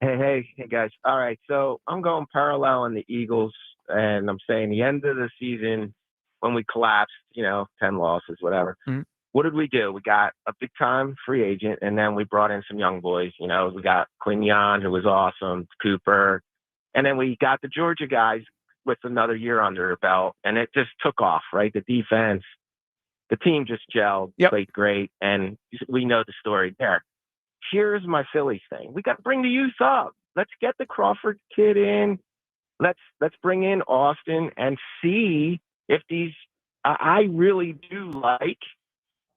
Hey, guys. All right, so I'm going parallel on the Eagles, and I'm saying the end of the season when we collapsed, 10 losses, whatever. Mm-hmm. What did we do? We got a big-time free agent, and then we brought in some young boys. We got Quignon, who was awesome, Cooper, and then we got the Georgia guys with another year under their belt, and it just took off, right? The defense, the team just gelled, played great, and we know the story there. Here's my Phillies thing. We got to bring the youth up. Let's get the Crawford kid in. Let's bring in Austin and see if these – I really do like –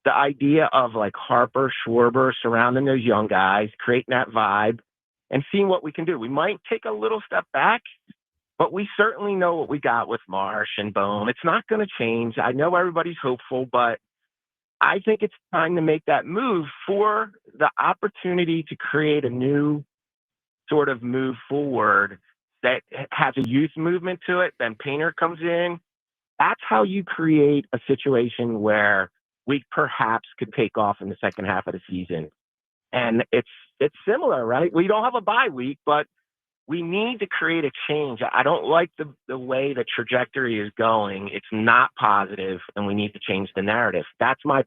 the idea of like Harper, Schwarber surrounding those young guys, creating that vibe and seeing what we can do. We might take a little step back, but we certainly know what we got with Marsh and Bohm. It's not going to change. I know everybody's hopeful, but I think it's time to make that move for the opportunity to create a new sort of move forward that has a youth movement to it. Then Painter comes in. That's how you create a situation where we perhaps could take off in the second half of the season. And it's similar, right? We don't have a bye week, but we need to create a change. I don't like the way the trajectory is going. It's not positive, and we need to change the narrative. That's my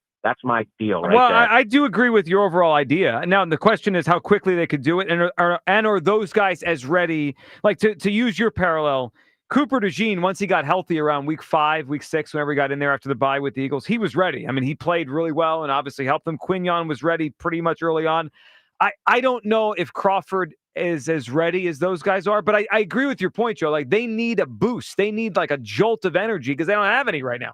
deal right there. I do agree with your overall idea. Now, the question is how quickly they could do it, and are those guys as ready? Like, to use your parallel, Cooper DeJean, once he got healthy around week 5, week 6, whenever he got in there after the bye with the Eagles, he was ready. I mean, he played really well and obviously helped them. Quignon was ready pretty much early on. I don't know if Crawford is as ready as those guys are, but I agree with your point, Joe. Like, they need a boost. They need like a jolt of energy because they don't have any right now.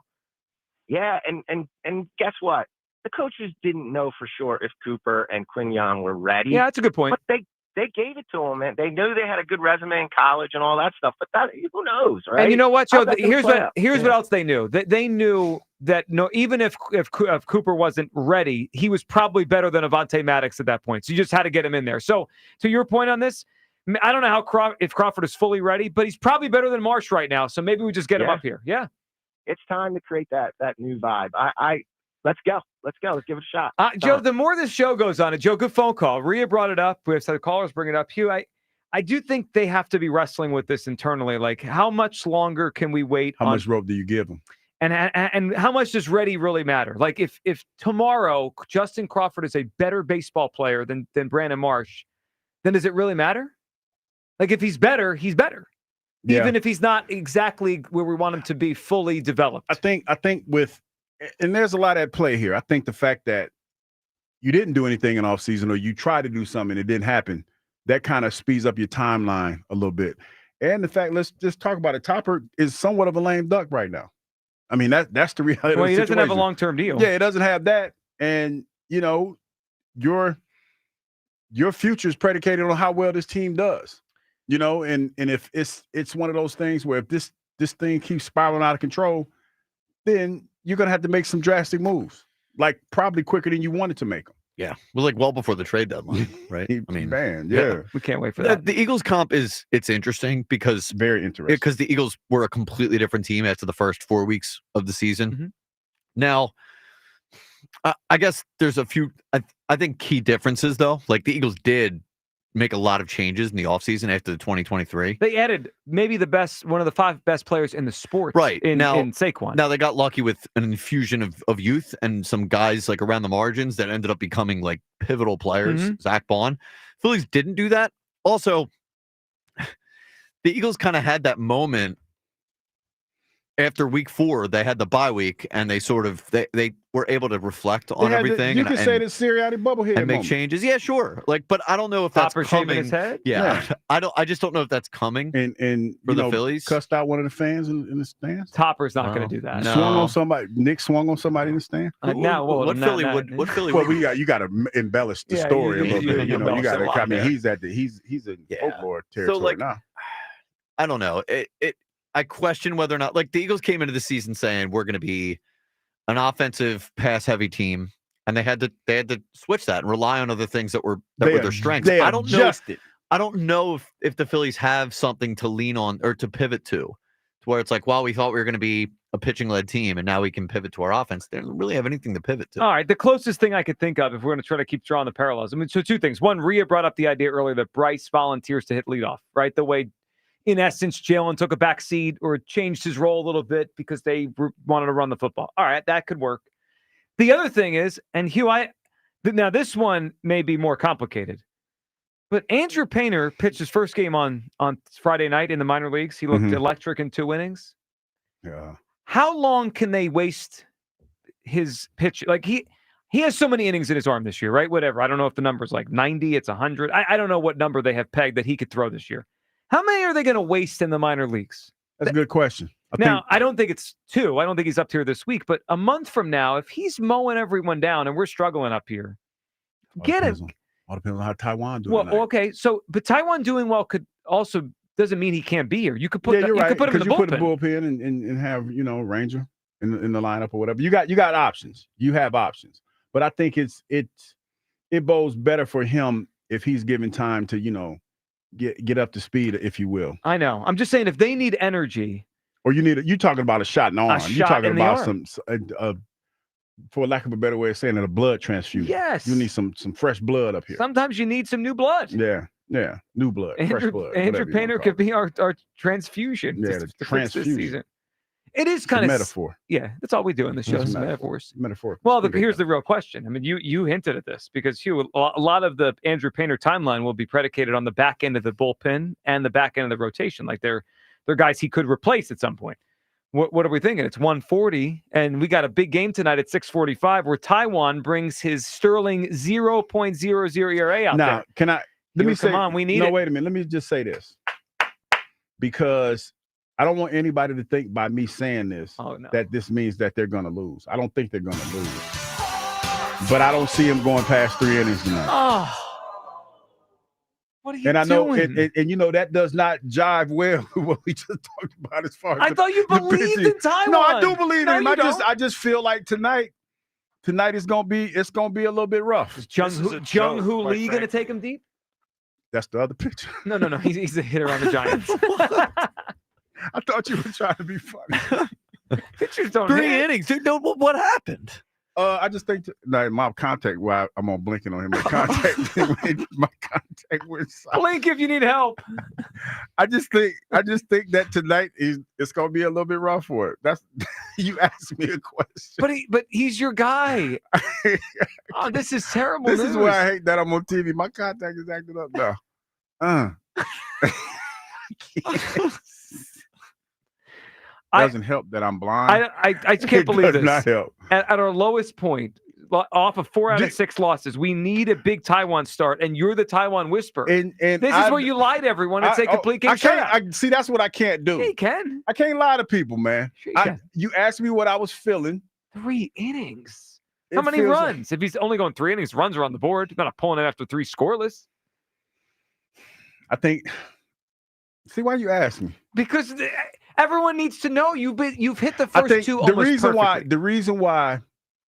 Yeah, and guess what? The coaches didn't know for sure if Cooper and Quignon were ready. Yeah, that's a good point. But they gave it to them, and they knew they had a good resume in college and all that stuff. But who knows, right? And you know what, Joe? Here's what else they knew. They knew that even if Cooper wasn't ready, he was probably better than Avonte Maddox at that point. So you just had to get him in there. So to your point on this, I don't know if Crawford is fully ready, but he's probably better than Marsh right now. So maybe we just get him up here. Yeah, it's time to create that new vibe. Let's go. Let's give it a shot. Joe, the more this show goes on, and Joe, good phone call. Rhea brought it up. We have some callers bring it up. Hugh, I do think they have to be wrestling with this internally. Like, how much longer can we wait? How much rope do you give them? And how much does ready really matter? Like, if tomorrow Justin Crawford is a better baseball player than Brandon Marsh, then does it really matter? Like, if he's better, he's better. Yeah. Even if he's not exactly where we want him to be fully developed. I think and there's a lot at play here. I think the fact that you didn't do anything in offseason or you tried to do something and it didn't happen, that kind of speeds up your timeline a little bit. And the fact, let's just talk about it. Topper is somewhat of a lame duck right now. I mean, that's the reality of the situation. Well, he doesn't have a long-term deal. Yeah, it doesn't have that. And, your future is predicated on how well this team does. And if it's one of those things where if this thing keeps spiraling out of control, then you're going to have to make some drastic moves, like probably quicker than you wanted to make them. Yeah. Well before the trade deadline, right? I mean, man, yeah. We can't wait for that. The Eagles comp it's interesting because very interesting because the Eagles were a completely different team after the first 4 weeks of the season. Mm-hmm. Now, I guess there's a few. I think key differences though. Like the Eagles did make a lot of changes in the offseason after the 2023. They added maybe one of the 5 best players in the sport. Right in now, Saquon. Now they got lucky with an infusion of youth and some guys like around the margins that ended up becoming like pivotal players. Zach Bond. Phillies didn't do that. Also, the Eagles kind of had that moment after week 4. They had the bye week, and they sort of they were able to reflect on everything. You can say the Sirianni bubblehead and make moment. changes. Yeah, sure. Like, but I don't know if that's Hopper shaving coming. his head? Yeah, I just don't know if that's coming. And for the Phillies, cussed out one of the fans in the stands. Topper's not going to do that. No. Swung on somebody. Nick swung on somebody in the stand. What Philly would? Well, you got to embellish the story a little bit. You know, you got to. I mean, he's in folklore territory so, like, now. I don't know. I question whether or not, like, the Eagles came into the season saying we're going to be an offensive pass heavy team, and they had to switch that and rely on other things that were their strengths. I don't know if the Phillies have something to lean on or to pivot to where it's like, well, we thought we were going to be a pitching led team, and now we can pivot to our offense. They don't really have anything to pivot to. All right, the closest thing I could think of, if we're going to try to keep drawing the parallels, I mean, so 2 things. One, Rhea brought up the idea earlier that Bryce volunteers to hit leadoff, right? The way, in essence, Jalen took a back seat or changed his role a little bit because they wanted to run the football. All right, that could work. The other thing is, and Hugh, now this one may be more complicated, but Andrew Painter pitched his first game on Friday night in the minor leagues. He looked electric in 2 innings. Yeah. How long can they waste his pitch? Like he has so many innings in his arm this year, right? Whatever. I don't know if the number's like 90, it's 100. I don't know what number they have pegged that he could throw this year. How many are they going to waste in the minor leagues? That's a good question. I don't think it's 2. I don't think he's up here this week. But a month from now, if he's mowing everyone down and we're struggling up here, get him. All depends on how Taiwan doing. Well, okay. So, but Taiwan doing well could also doesn't mean he can't be here. You could put you're right. could put him in the bullpen. Put the bullpen and have Ranger in the lineup or whatever. You got options. You have options. But I think it bodes better for him if he's given time to get up to speed, if you will. I know. I'm just saying if they need energy, or you're talking about a shot in the arm. You're talking about arm. for lack of a better way of saying it, a blood transfusion. Yes. You need some fresh blood up here. Sometimes you need some new blood. Yeah. New blood, fresh blood. Andrew Painter could be our transfusion. Yeah, the transfusion. This season. It is kind of metaphor. Yeah, that's all we do in the show is metaphors. Metaphor. Well, here's the real question. I mean, you hinted at this because Hugh, a lot of the Andrew Painter timeline will be predicated on the back end of the bullpen and the back end of the rotation. Like they're guys he could replace at some point. What are we thinking? It's 140, and we got a big game tonight at 6:45 where Taiwan brings his sterling 0.00 ERA out there. Now, let me say, we need it. Wait a minute. Let me just say this. Because I don't want anybody to think by me saying this that this means that they're going to lose. I don't think they're going to lose. But I don't see them going past 3 innings tonight. Oh. What are you doing? And I know, and that does not jive well with what we just talked about as far as I thought you believed in Taiwan. No, I do believe in him. I just feel like tonight is gonna be a little bit rough. Is Jung Hoo Lee going to take him deep? That's the other pitcher. No. He's a hitter on the Giants. I thought you were trying to be funny. Pitchers don't 3 innings, dude. No, what happened? I just think my contact. Well, I'm on blinking on him. My contact went silent. Blink if you need help. I just think that tonight it's gonna be a little bit rough for it. That's you asked me a question. But he's your guy. Oh, this is terrible. This is why I hate that I'm on TV. My contact is acting up now. Doesn't help that I'm blind. I can't believe this. Not help. At our lowest point, off of 4 out of 6 losses, we need a big Taiwan start, and you're the Taiwan whisperer. And this is where you lie to everyone and say complete game shutout. See, that's what I can't do. Yeah, you can. I can't lie to people, man. Sure you can. You asked me what I was feeling. 3 innings. How many runs? If he's only going 3 innings, runs are on the board. You're not pulling it after 3 scoreless. I think. See, why you ask me? Because everyone needs to know you've hit the first 2 almost perfectly. The reason why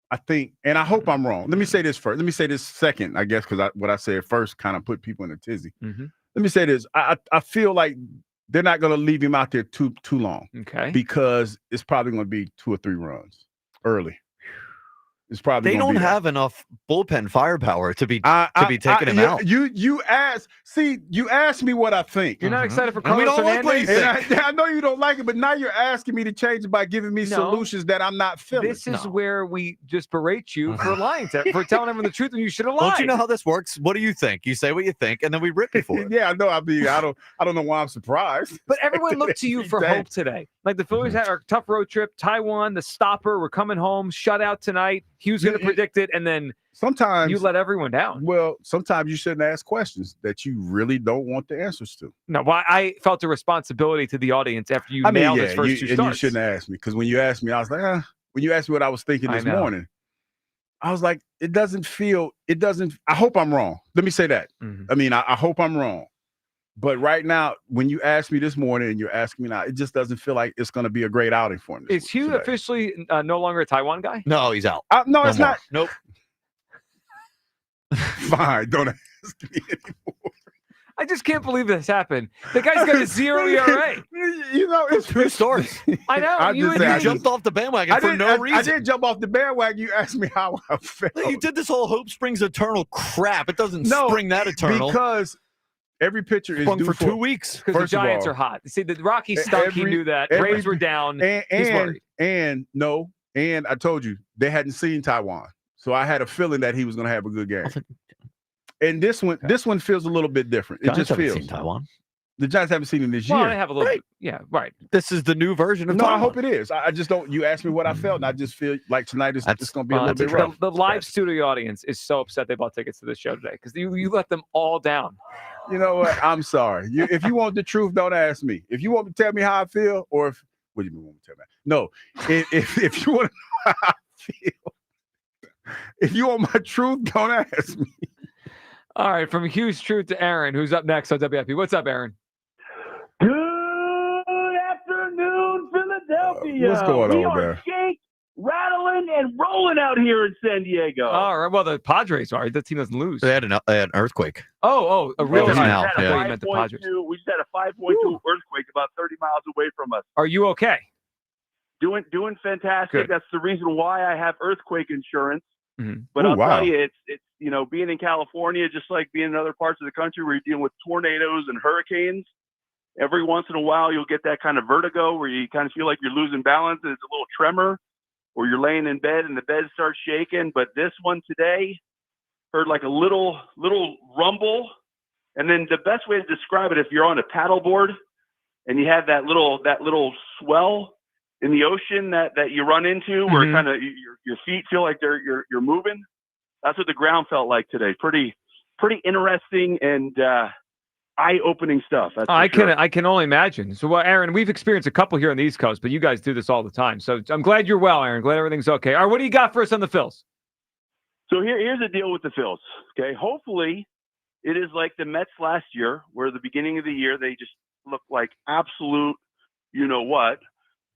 I think, and I hope I'm wrong. Let me say this first. Let me say this second, I guess, because what I said first kind of put people in a tizzy. Mm-hmm. Let me say this. I feel like they're not going to leave him out there too long. Okay. Because it's probably going to be 2 or 3 runs early. is probably They gonna don't be there. have enough bullpen firepower to be taking him you, out. You asked me what I think. You're not excited for And we Carlos don't like what you Hernandez? think. I know you don't like it, but now you're asking me to change it by giving me No. solutions that I'm not feeling. This is where we just berate you for lying, for telling everyone the truth when you should have lied. Don't you know how this works? What do you think? You say what you think, and then we rip you for it. Yeah, I know. I mean, I don't know why I'm surprised. But everyone looked to you for hope today. Like the Phillies had a tough road trip. Taiwan, the stopper, we're coming home, shut out tonight. He was going to predict it, and then sometimes you let everyone down. Well, sometimes you shouldn't ask questions that you really don't want the answers to. No, well, I felt a responsibility to the audience after you nailed his first two starts. And you shouldn't ask me, because when you asked me, I was like, when you asked me what I was thinking this morning, I was like, it doesn't. I hope I'm wrong. Let me say that. I mean, I hope I'm wrong. But right now, when you asked me this morning and you're asking me now, it just doesn't feel like it's going to be a great outing for him. Is Hugh officially no longer a Taiwan guy? No, he's out. No, it's not. Nope. Fine, don't ask me anymore. I just can't believe this happened. The guy's got a 0 ERA. You know, it's 2 starts. I know. You jumped off the bandwagon for no reason. I didn't jump off the bandwagon. You asked me how I felt. You did this whole hope springs eternal crap. It doesn't spring that eternal. Because every pitcher is due for 2 weeks. Because the Giants are hot. See, the Rockies stunk. He knew that. Braves were down. He's worried. And I told you, they hadn't seen Taiwan. So I had a feeling that he was going to have a good game. And this one feels a little bit different. Giants it just feels. Seen Taiwan. The Giants haven't seen him this Well, year. they have a little bit. Yeah, right. This is the new version of No, Taiwan. I hope it is. I just don't. You asked me what I felt, and I just feel like tonight it's going to be a little bit rough. The live studio audience is so upset they bought tickets to this show today because you let them all down. You know what? I'm sorry. If you want the truth, don't ask me. If you want to tell me how I feel, or what do you mean want to tell me? No, if you want to know how I feel, if you want my truth, don't ask me. All right, from Hugh's Truth to Aaron, who's up next on WIP. What's up, Aaron? Good afternoon, Philadelphia. What's going we on are there? shake, rattling, and rolling out here in San Diego. All right, well, the Padres are. The team doesn't lose. They had an earthquake. Oh, a real just time. now. I thought Yeah. you meant the Padres. We just had a 5.2 earthquake about 30 miles away from us. Are you okay? Doing fantastic. Good. That's the reason why I have earthquake insurance. Mm-hmm. But Ooh, I'll wow. tell you, it's being in California, just like being in other parts of the country where you're dealing with tornadoes and hurricanes. Every once in a while, you'll get that kind of vertigo where you kind of feel like you're losing balance and it's a little tremor, or you're laying in bed and the bed starts shaking. But this one today, heard like a little rumble. And then the best way to describe it, if you're on a paddleboard and you have that little swell in the ocean that you run into, where kind of your feet feel like you're moving. That's what the ground felt like today. Pretty interesting and eye-opening stuff. That's I for sure. can only imagine. So, well, Aaron, we've experienced a couple here on the East Coast, but you guys do this all the time. So I'm glad you're well, Aaron. Glad everything's okay. All right, what do you got for us on the Phils? So here's the deal with the Phils. Okay, hopefully it is like the Mets last year, where the beginning of the year they just looked like absolute, you know what,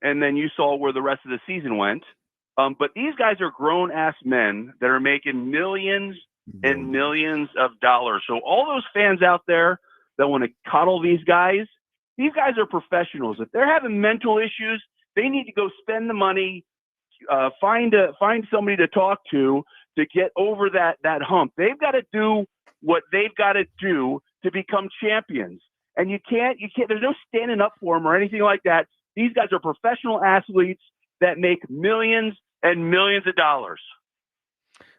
and then you saw where the rest of the season went. But these guys are grown-ass men that are making millions and millions of dollars. So all those fans out there that want to coddle these guys are professionals. If they're having mental issues, they need to go spend the money, find somebody to talk to get over that hump. They've got to do what they've got to do to become champions. And you can't, there's no standing up for them or anything like that. These guys are professional athletes that make millions and millions of dollars.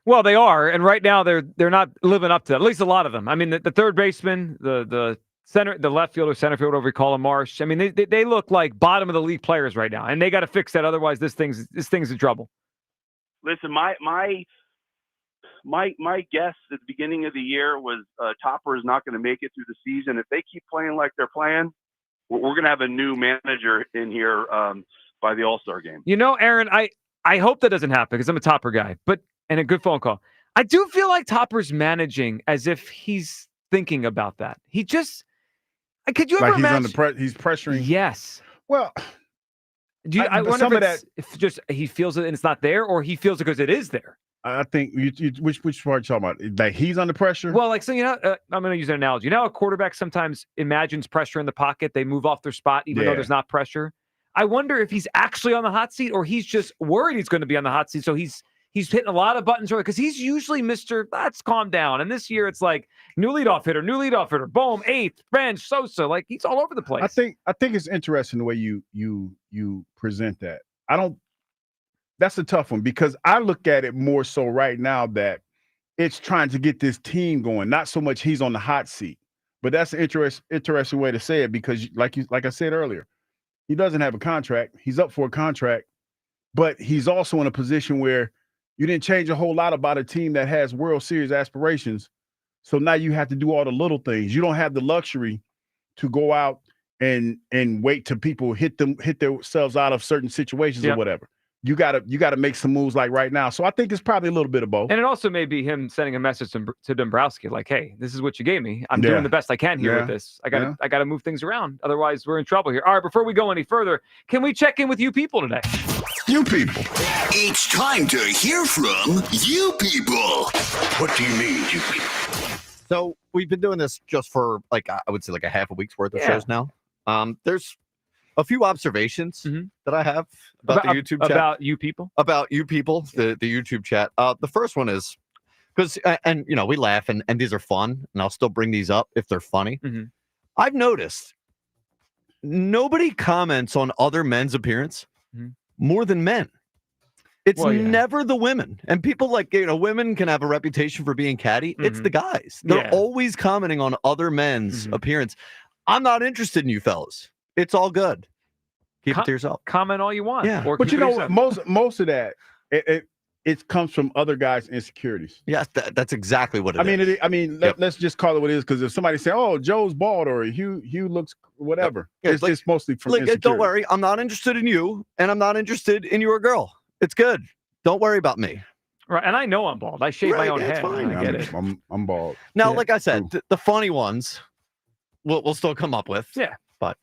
Well, they are, and right now they're not living up to that. At least a lot of them. I mean, the third baseman, the center, the left fielder, center fielder, whatever we call them, Marsh. I mean, they look like bottom of the league players right now, and they got to fix that. Otherwise, this thing's in trouble. Listen, my guess at the beginning of the year was Topper is not going to make it through the season. If they keep playing like they're playing, we're going to have a new manager in here by the All-Star game. You know, Aaron, I hope that doesn't happen because I'm a Topper guy, and a good phone call. I do feel like Topper's managing as if he's thinking about that. He just, could you ever imagine? He's pressuring. Yes. Well, I wonder if just he feels it and it's not there, or he feels it because it is there. I think which part are you talking about? Like he's under pressure? Well, like, so, I'm going to use an analogy. You know how a quarterback sometimes imagines pressure in the pocket. They move off their spot even though there's not pressure. I wonder if he's actually on the hot seat or he's just worried he's going to be on the hot seat. So he's he's hitting a lot of buttons because he's usually Mr. Let's calm down. And this year it's like new leadoff hitter, Bohm, 8th, bench, Sosa. Like he's all over the place. I think it's interesting the way you present that. That's a tough one because I look at it more so right now that it's trying to get this team going. Not so much he's on the hot seat, but that's an interesting way to say it because like I said earlier, he doesn't have a contract. He's up for a contract, but he's also in a position where you didn't change a whole lot about a team that has World Series aspirations. So now you have to do all the little things. You don't have the luxury to go out and wait till people hit themselves out of certain situations or whatever. You gotta make some moves like right now. So I think it's probably a little bit of both. And it also may be him sending a message to Dombrowski like, "Hey, this is what you gave me. I'm doing the best I can here with this. I gotta move things around. Otherwise, we're in trouble here." All right, before we go any further, can we check in with you people today? You people. It's time to hear from you people. What do you mean, you people? So we've been doing this just for I would say a half a week's worth of shows now. There's a few observations that I have about the YouTube chat. About you people? About you people, the YouTube chat. The first one is, because, and we laugh, and these are fun, and I'll still bring these up if they're funny. I've noticed nobody comments on other men's appearance more than men. It's never the women. And people women can have a reputation for being catty. It's the guys. They're always commenting on other men's appearance. I'm not interested in you fellas. It's all good. Keep it to yourself. Comment all you want. Yeah. But most of that, it comes from other guys' insecurities. Yes, that's exactly what it is. Let's just call it what it is. Because if somebody say, "Oh, Joe's bald," or Hugh looks whatever, it's mostly from insecurity. Don't worry, I'm not interested in you, and I'm not interested in your girl. It's good. Don't worry about me. Right, and I know I'm bald. I shave my own head. Fine. I get it. I'm bald. Now, like I said, the funny ones, we'll still come up with. Yeah, but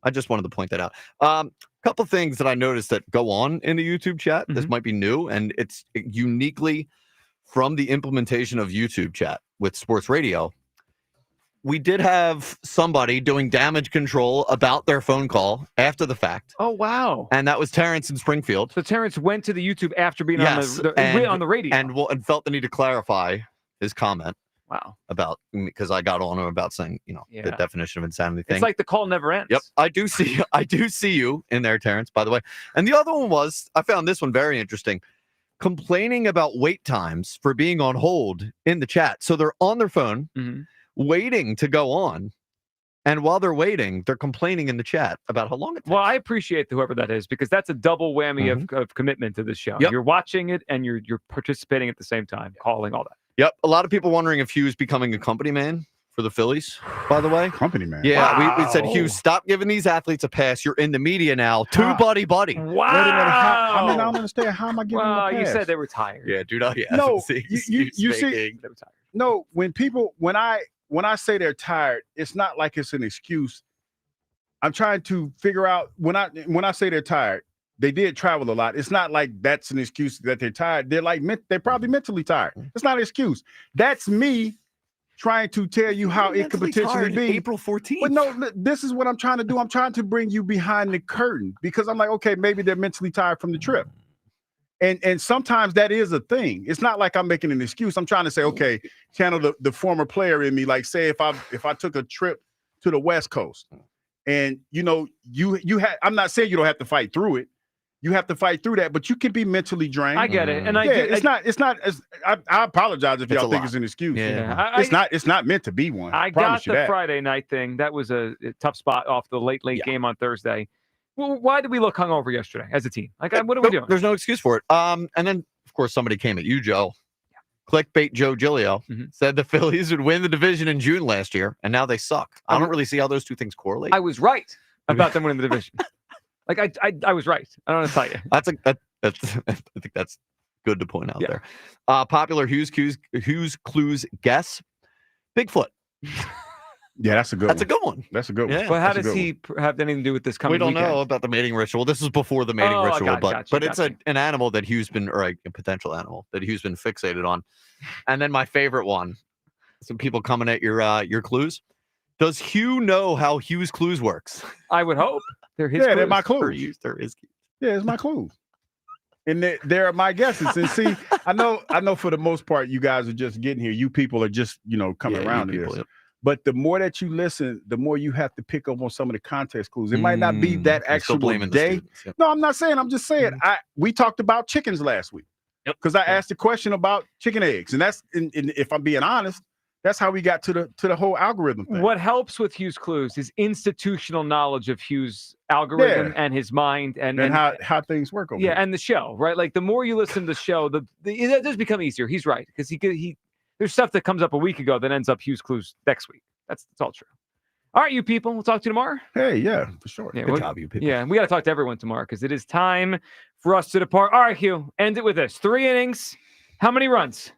I just wanted to point that out. Couple things that I noticed that go on in the YouTube chat. This might be new, and it's uniquely from the implementation of YouTube chat with sports radio. We did have somebody doing damage control about their phone call after the fact. Oh, wow. And that was Terrence in Springfield. So Terrence went to the YouTube after being on the radio. And felt the need to clarify his comment. Wow. Because I got on him about saying, the definition of insanity thing. It's like the call never ends. Yep. I do see you in there, Terrence, by the way. And the other one was, I found this one very interesting. Complaining about wait times for being on hold in the chat. So they're on their phone, waiting to go on. And while they're waiting, they're complaining in the chat about how long it takes. Well, I appreciate whoever that is, because that's a double whammy of commitment to this show. Yep. You're watching it and you're participating at the same time, calling all that. Yep. A lot of people wondering if Hugh's becoming a company man for the Phillies, by the way. Company man. Yeah, wow. we said, Hugh, stop giving these athletes a pass. You're in the media now. Buddy. Wow. Wait a minute. I don't understand. How am I giving them a pass? You said they were tired. Yeah, dude. No, you see, they were tired. No, when I say they're tired, it's not like it's an excuse. I'm trying to figure out when I say they're tired, they did travel a lot. It's not like that's an excuse that they're tired. They're probably mentally tired. It's not an excuse. That's me trying to tell you how it could potentially be. April 14th. But no, this is what I'm trying to do. I'm trying to bring you behind the curtain because I'm like, okay, maybe they're mentally tired from the trip. And sometimes that is a thing. It's not like I'm making an excuse. I'm trying to say, okay, channel the former player in me. Like, say if I took a trip to the West Coast, and you had. I'm not saying you don't have to fight through it. You have to fight through that, but you can be mentally drained. I get it, and it's not. I apologize if y'all think it's an excuse. Yeah. It's not meant to be one. I got the Friday night thing. That was a tough spot off the late game on Thursday. Well, why did we look hungover yesterday as a team? Like, what are we doing? There's no excuse for it. And then, of course, somebody came at you, Joe. Clickbait Joe Giglio said the Phillies would win the division in June last year, and now they suck. I don't really see how those two things correlate. I was right about them winning the division. Like, I was right. I don't want to tell you. I think that's good to point out there. Popular Hughes Clues guess: Bigfoot. Yeah, that's a good one. That's a good one. Yeah. But how does he have anything to do with this coming weekend? We don't know about the mating ritual. This is before the mating ritual, but it's an animal that Hugh's been, or a potential animal that Hugh's been fixated on. And then my favorite one, some people coming at your clues. Does Hugh know how Hughes Clues works? I would hope. They're his clues. They're my clues. They're his. Yeah, it's my clues. And they're my guesses. And see, I know for the most part, you guys are just getting here. You people are just, coming around to this. Yep. But the more that you listen, the more you have to pick up on some of the context clues. It might not be that actual day. Yep. No, I'm not saying. I'm just saying. We talked about chickens last week because I asked a question about chicken eggs, and that's if I'm being honest, that's how we got to the whole algorithm thing. What helps with Hugh's clues is institutional knowledge of Hugh's algorithm and his mind and how things work over here. And the show, right? Like the more you listen to the show, it does become easier. He's right because he there's stuff that comes up a week ago that ends up Hugh's clues next week. That's all true. All right, you people. We'll talk to you tomorrow. Hey, yeah, for sure. Yeah, Good job, you people. Yeah, we got to talk to everyone tomorrow because it is time for us to depart. All right, Hugh, end it with this. 3 innings. How many runs?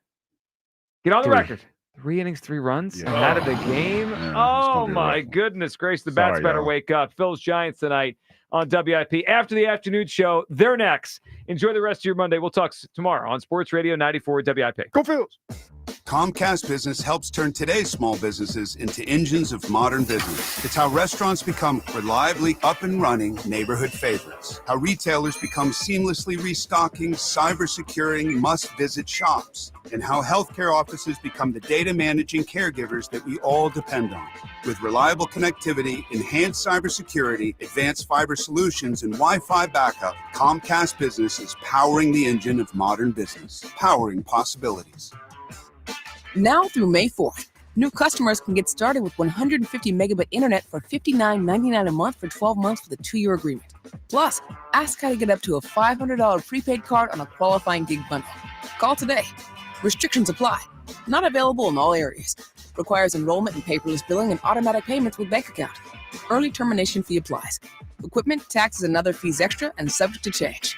Get on the record. 3 innings, 3 runs. Yeah. Out of the game. Yeah, oh, my goodness gracious. The bats better wake up. Phil's Giants tonight on WIP. After the afternoon show, they're next. Enjoy the rest of your Monday. We'll talk tomorrow on Sports Radio 94 WIP. Go Phils. Comcast Business helps turn today's small businesses into engines of modern business. It's how restaurants become reliably up and running neighborhood favorites. How retailers become seamlessly restocking, cyber-securing, must-visit shops. And how healthcare offices become the data managing caregivers that we all depend on. With reliable connectivity, enhanced cybersecurity, advanced fiber solutions, and Wi-Fi backup, Comcast Business is powering the engine of modern business, powering possibilities. Now through May 4th, new customers can get started with 150 megabit internet for $59.99 a month for 12 months with a 2-year agreement. Plus, ask how to get up to a $500 prepaid card on a qualifying gig bundle. Call today. Restrictions apply. Not available in all areas. Requires enrollment and paperless billing and automatic payments with bank account. Early termination fee applies. Equipment, taxes, and other fees extra and subject to change.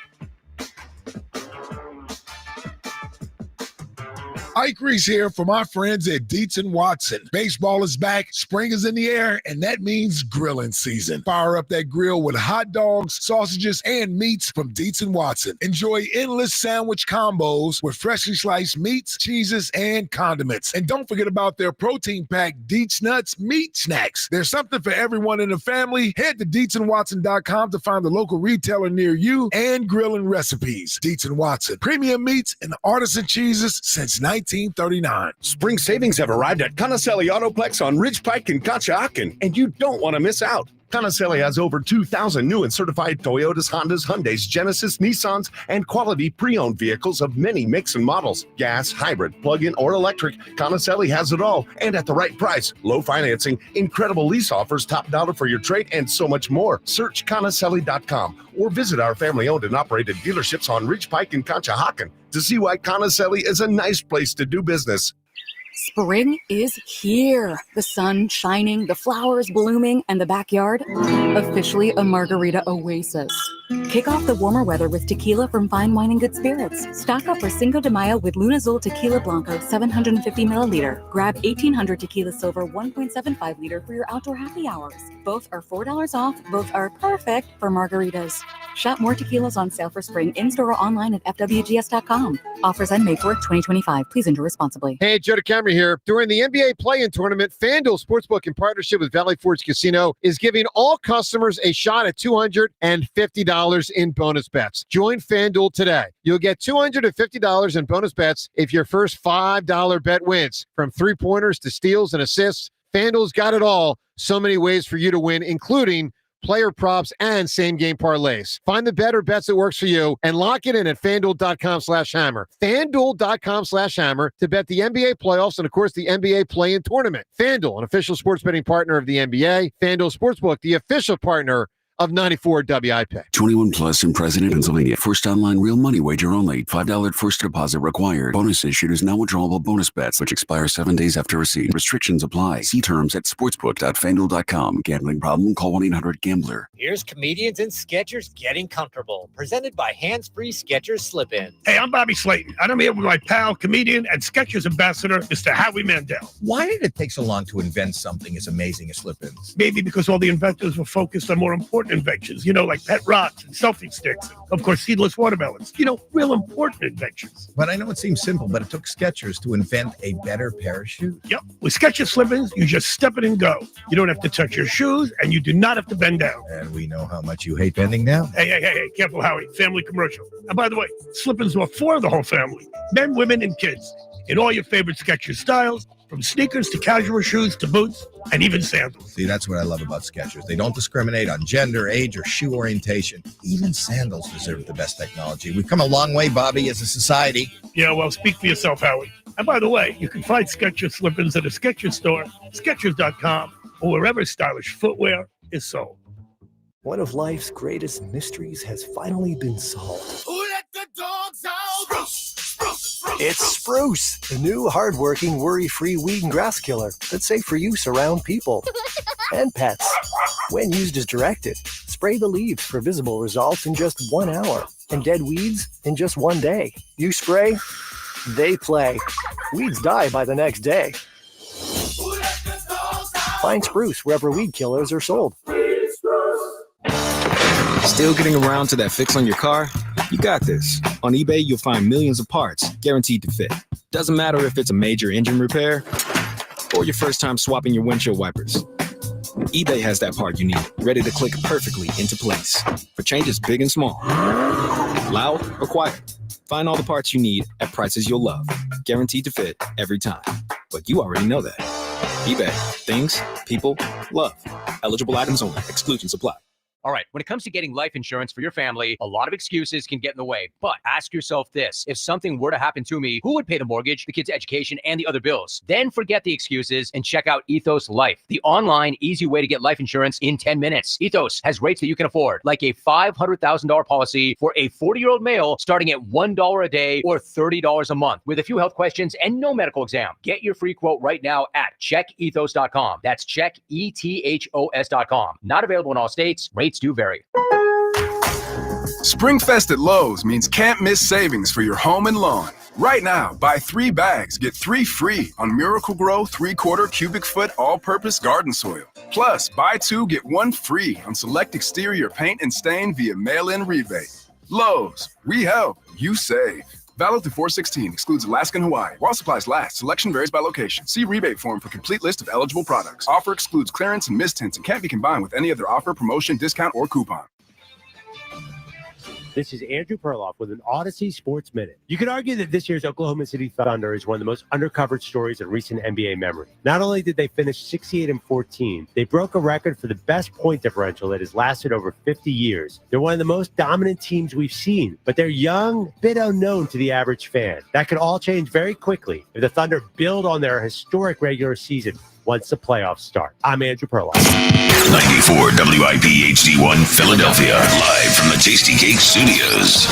Ike Reese here for my friends at Dietz & Watson. Baseball is back, spring is in the air, and that means grilling season. Fire up that grill with hot dogs, sausages, and meats from Dietz & Watson. Enjoy endless sandwich combos with freshly sliced meats, cheeses, and condiments. And don't forget about their protein-packed Dietz Nuts meat snacks. There's something for everyone in the family. Head to DietzandWatson.com to find the local retailer near you and grilling recipes. Dietz & Watson, premium meats and artisan cheeses since 1939. Spring savings have arrived at Conacelli Autoplex on Ridge Pike and Conshohocken, and you don't want to miss out. Conacelli has over 2,000 new and certified Toyotas, Hondas, Hyundais, Genesis, Nissans, and quality pre-owned vehicles of many makes and models. Gas, hybrid, plug-in, or electric, Conacelli has it all, and at the right price. Low financing, incredible lease offers, top dollar for your trade, and so much more. Search Conacelli.com or visit our family-owned and operated dealerships on Ridge Pike and Conshohocken to see why Conacelli is a nice place to do business. Spring is here. The sun shining, the flowers blooming, and the backyard officially a margarita oasis. Kick off the warmer weather with tequila from Fine Wine and Good Spirits. Stock up for Cinco de Mayo with Luna Azul Tequila Blanco 750 milliliter. Grab 1800 Tequila Silver 1.75 liter for your outdoor happy hours. Both are $4 off. Both are perfect for margaritas. Shop more tequilas on sale for spring in-store or online at FWGS.com. Offers end May 4th, 2025. Please enjoy responsibly. Hey, Joe DeCamera here. During the NBA play-in tournament, FanDuel Sportsbook in partnership with Valley Forge Casino is giving all customers a shot at $250 in bonus bets. Join FanDuel today. You'll get $250 in bonus bets if your first $5 bet wins. From three-pointers to steals and assists, FanDuel's got it all. So many ways for you to win, including player props and same-game parlays. Find the better bets that works for you and lock it in at FanDuel.com/hammer. FanDuel.com/hammer to bet the NBA playoffs and, of course, the NBA play-in tournament. FanDuel, an official sports betting partner of the NBA. FanDuel Sportsbook, the official partner of 94 WIP. 21 plus in President, Pennsylvania. First online real money wager only. $5 first deposit required. Bonus issued is now withdrawable bonus bets, which expire 7 days after receipt. Restrictions apply. See terms at sportsbook.fanduel.com. Gambling problem? Call 1-800-GAMBLER. Here's Comedians and Sketchers Getting Comfortable, presented by Hands-Free Skechers Slip-In. Hey, I'm Bobby Slayton, and I'm here with my pal, comedian, and Skechers ambassador, Mr. Howie Mandel. Why did it take so long to invent something as amazing as slip-ins? Maybe because all the inventors were focused on more important important inventions, like pet rocks and selfie sticks. And of course, seedless watermelons. Real important inventions. But I know it seems simple, but it took Skechers to invent a better pair of shoes. Yep. With Skechers slip-ins, you just step it and go. You don't have to touch your shoes, and you do not have to bend down. And we know how much you hate bending down. Hey, careful, Howie. Family commercial. And by the way, slip-ins are for the whole family. Men, women, and kids. In all your favorite Skechers styles, from sneakers to casual shoes to boots and even sandals. See, that's what I love about Skechers. They don't discriminate on gender, age, or shoe orientation. Even sandals deserve the best technology. We've come a long way, Bobby, as a society. Yeah, well, speak for yourself, Howie. And by the way, you can find Skechers slip-ins at a Skechers store, Skechers.com, or wherever stylish footwear is sold. One of life's greatest mysteries has finally been solved. Who let the dogs out? It's Spruce, the new hard-working, worry-free weed and grass killer that's safe for use around people and pets. When used as directed, spray the leaves for visible results in just 1 hour and dead weeds in just 1 day. You spray, they play. Weeds die by the next day. Find Spruce wherever weed killers are sold. Still getting around to that fix on your car? You got this. On eBay, you'll find millions of parts guaranteed to fit. Doesn't matter if it's a major engine repair or your first time swapping your windshield wipers. eBay has that part you need, ready to click perfectly into place for changes big and small, loud or quiet. Find all the parts you need at prices you'll love, guaranteed to fit every time. But you already know that. eBay, things, people, love. Eligible items only. Exclusions apply. All right, when it comes to getting life insurance for your family, a lot of excuses can get in the way. But ask yourself this: if something were to happen to me, who would pay the mortgage, the kids' education, and the other bills? Then forget the excuses and check out Ethos Life, the online, easy way to get life insurance in 10 minutes. Ethos has rates that you can afford, like a $500,000 policy for a 40-year-old male starting at $1 a day or $30 a month with a few health questions and no medical exam. Get your free quote right now at checkethos.com. That's checkethos.com. Not available in all states. Rates do vary. Springfest at Lowe's means can't miss savings for your home and lawn. Right now, buy 3 bags, get 3 free on Miracle Grow 3/4 cubic foot all-purpose garden soil. Plus, buy 2, get 1 free on select exterior paint and stain via mail-in rebate. Lowe's, we help, you save. Valid through 4/16, excludes Alaska and Hawaii. While supplies last, selection varies by location. See rebate form for complete list of eligible products. Offer excludes clearance and mist tints and can't be combined with any other offer, promotion, discount, or coupon. This is Andrew Perloff with an Odyssey Sports Minute. You could argue that this year's Oklahoma City Thunder is one of the most undercovered stories in recent NBA memory. Not only did they finish 68-14, they broke a record for the best point differential that has lasted over 50 years. They're one of the most dominant teams we've seen, but they're young, a bit unknown to the average fan. That could all change very quickly if the Thunder build on their historic regular season once the playoffs start. I'm Andrew Perloff. 94 WIP HD1 Philadelphia, live from the Tasty Cake Studios.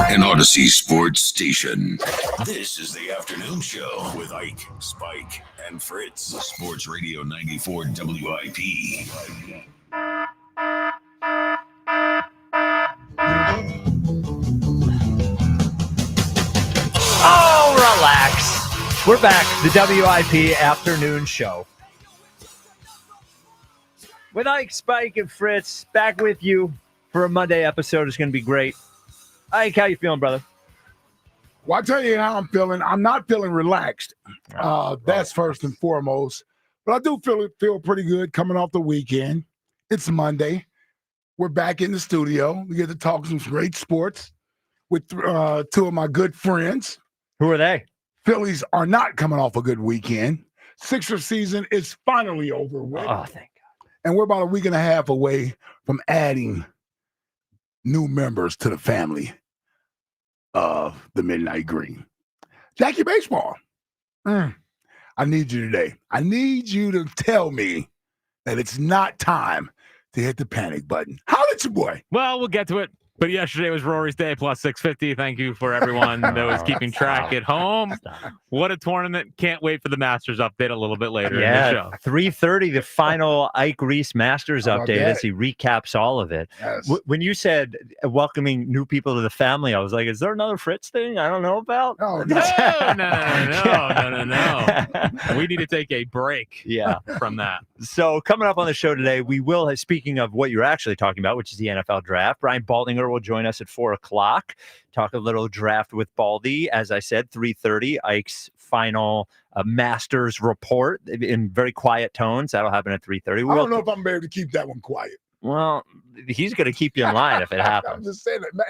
An Odyssey Sports Station. This is the afternoon show with Ike, Spike, and Fritz. Sports Radio 94 WIP. Oh, relax. We're back, the WIP afternoon show. With Ike, Spike, and Fritz, back with you for a Monday episode. It's going to be great. Ike, how you feeling, brother? Well, I'll tell you how I'm feeling. I'm not feeling relaxed. That's first and foremost. But I do feel pretty good coming off the weekend. It's Monday. We're back in the studio. We get to talk some great sports with 2 of my good friends. Who are they? Phillies are not coming off a good weekend. Sixers season is finally over with. Oh, thank God. And we're about a week and a half away from adding new members to the family of the Midnight Green. Jackie Baseball, I need you today. I need you to tell me that it's not time to hit the panic button. Holla at your boy. Well, we'll get to it. But yesterday was Rory's day, plus 650. Thank you for everyone that was keeping track at home. What a tournament. Can't wait for the Masters update a little bit later in the show. 3:30, the final Ike Reese Masters update as he recaps all of it. Yes. When you said welcoming new people to the family, I was like, is there another Fritz thing I don't know about? Oh, No. We need to take a break from that. So coming up on the show today, we will, speaking of what you're actually talking about, which is the NFL draft, Brian Baldinger will join us at 4:00. Talk a little draft with Baldy. As I said, 3:30, Ike's final Masters report in very quiet tones. That'll happen at 3:30. I don't know if I'm able to keep that one quiet. Well, he's going to keep you in line if it happens. I'm just saying that, man.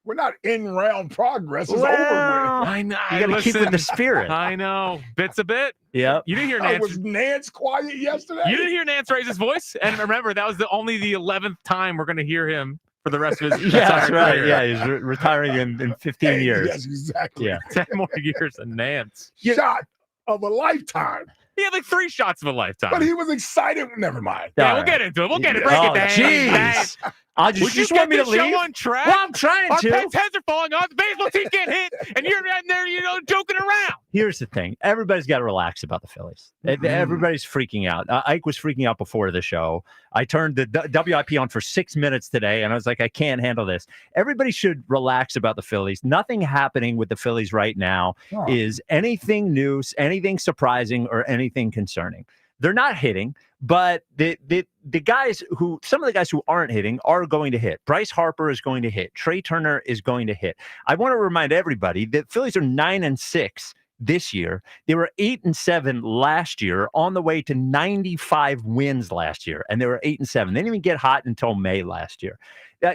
We're not in round progress. It's over with. I know. You got to keep in the spirit. I know. Bits a bit. Yep. You didn't hear Oh, Nance. was Nance quiet yesterday? You didn't hear Nance raise his voice? And remember, that was only the 11th time we're going to hear him for the rest of his Yeah, that's entire right. career. Yeah, he's retiring in 15 years. Yes, exactly. Yeah. 10 more years than Nance. Shot of a lifetime. He had like 3 shots of a lifetime. But he was excited. Never mind. Yeah, we'll get into it. We'll get it. Break it down. Jeez. Would you just want me to leave? Show on track? Well, I'm trying Our to. pets' heads are falling off. The baseball team can't hit, and you're in there, joking around. Here's the thing. Everybody's got to relax about the Phillies. Everybody's freaking out. Ike was freaking out before the show. I turned the WIP on for 6 minutes today, and I was like, I can't handle this. Everybody should relax about the Phillies. Nothing happening with the Phillies right now is anything new, anything surprising, or anything concerning. They're not hitting, but the guys some of the guys who aren't hitting are going to hit. Bryce Harper is going to hit. Trey Turner is going to hit. I want to remind everybody that Phillies are 9-6 this year. They were 8-7 last year, on the way to 95 wins last year, and they were 8-7. They didn't even get hot until May last year.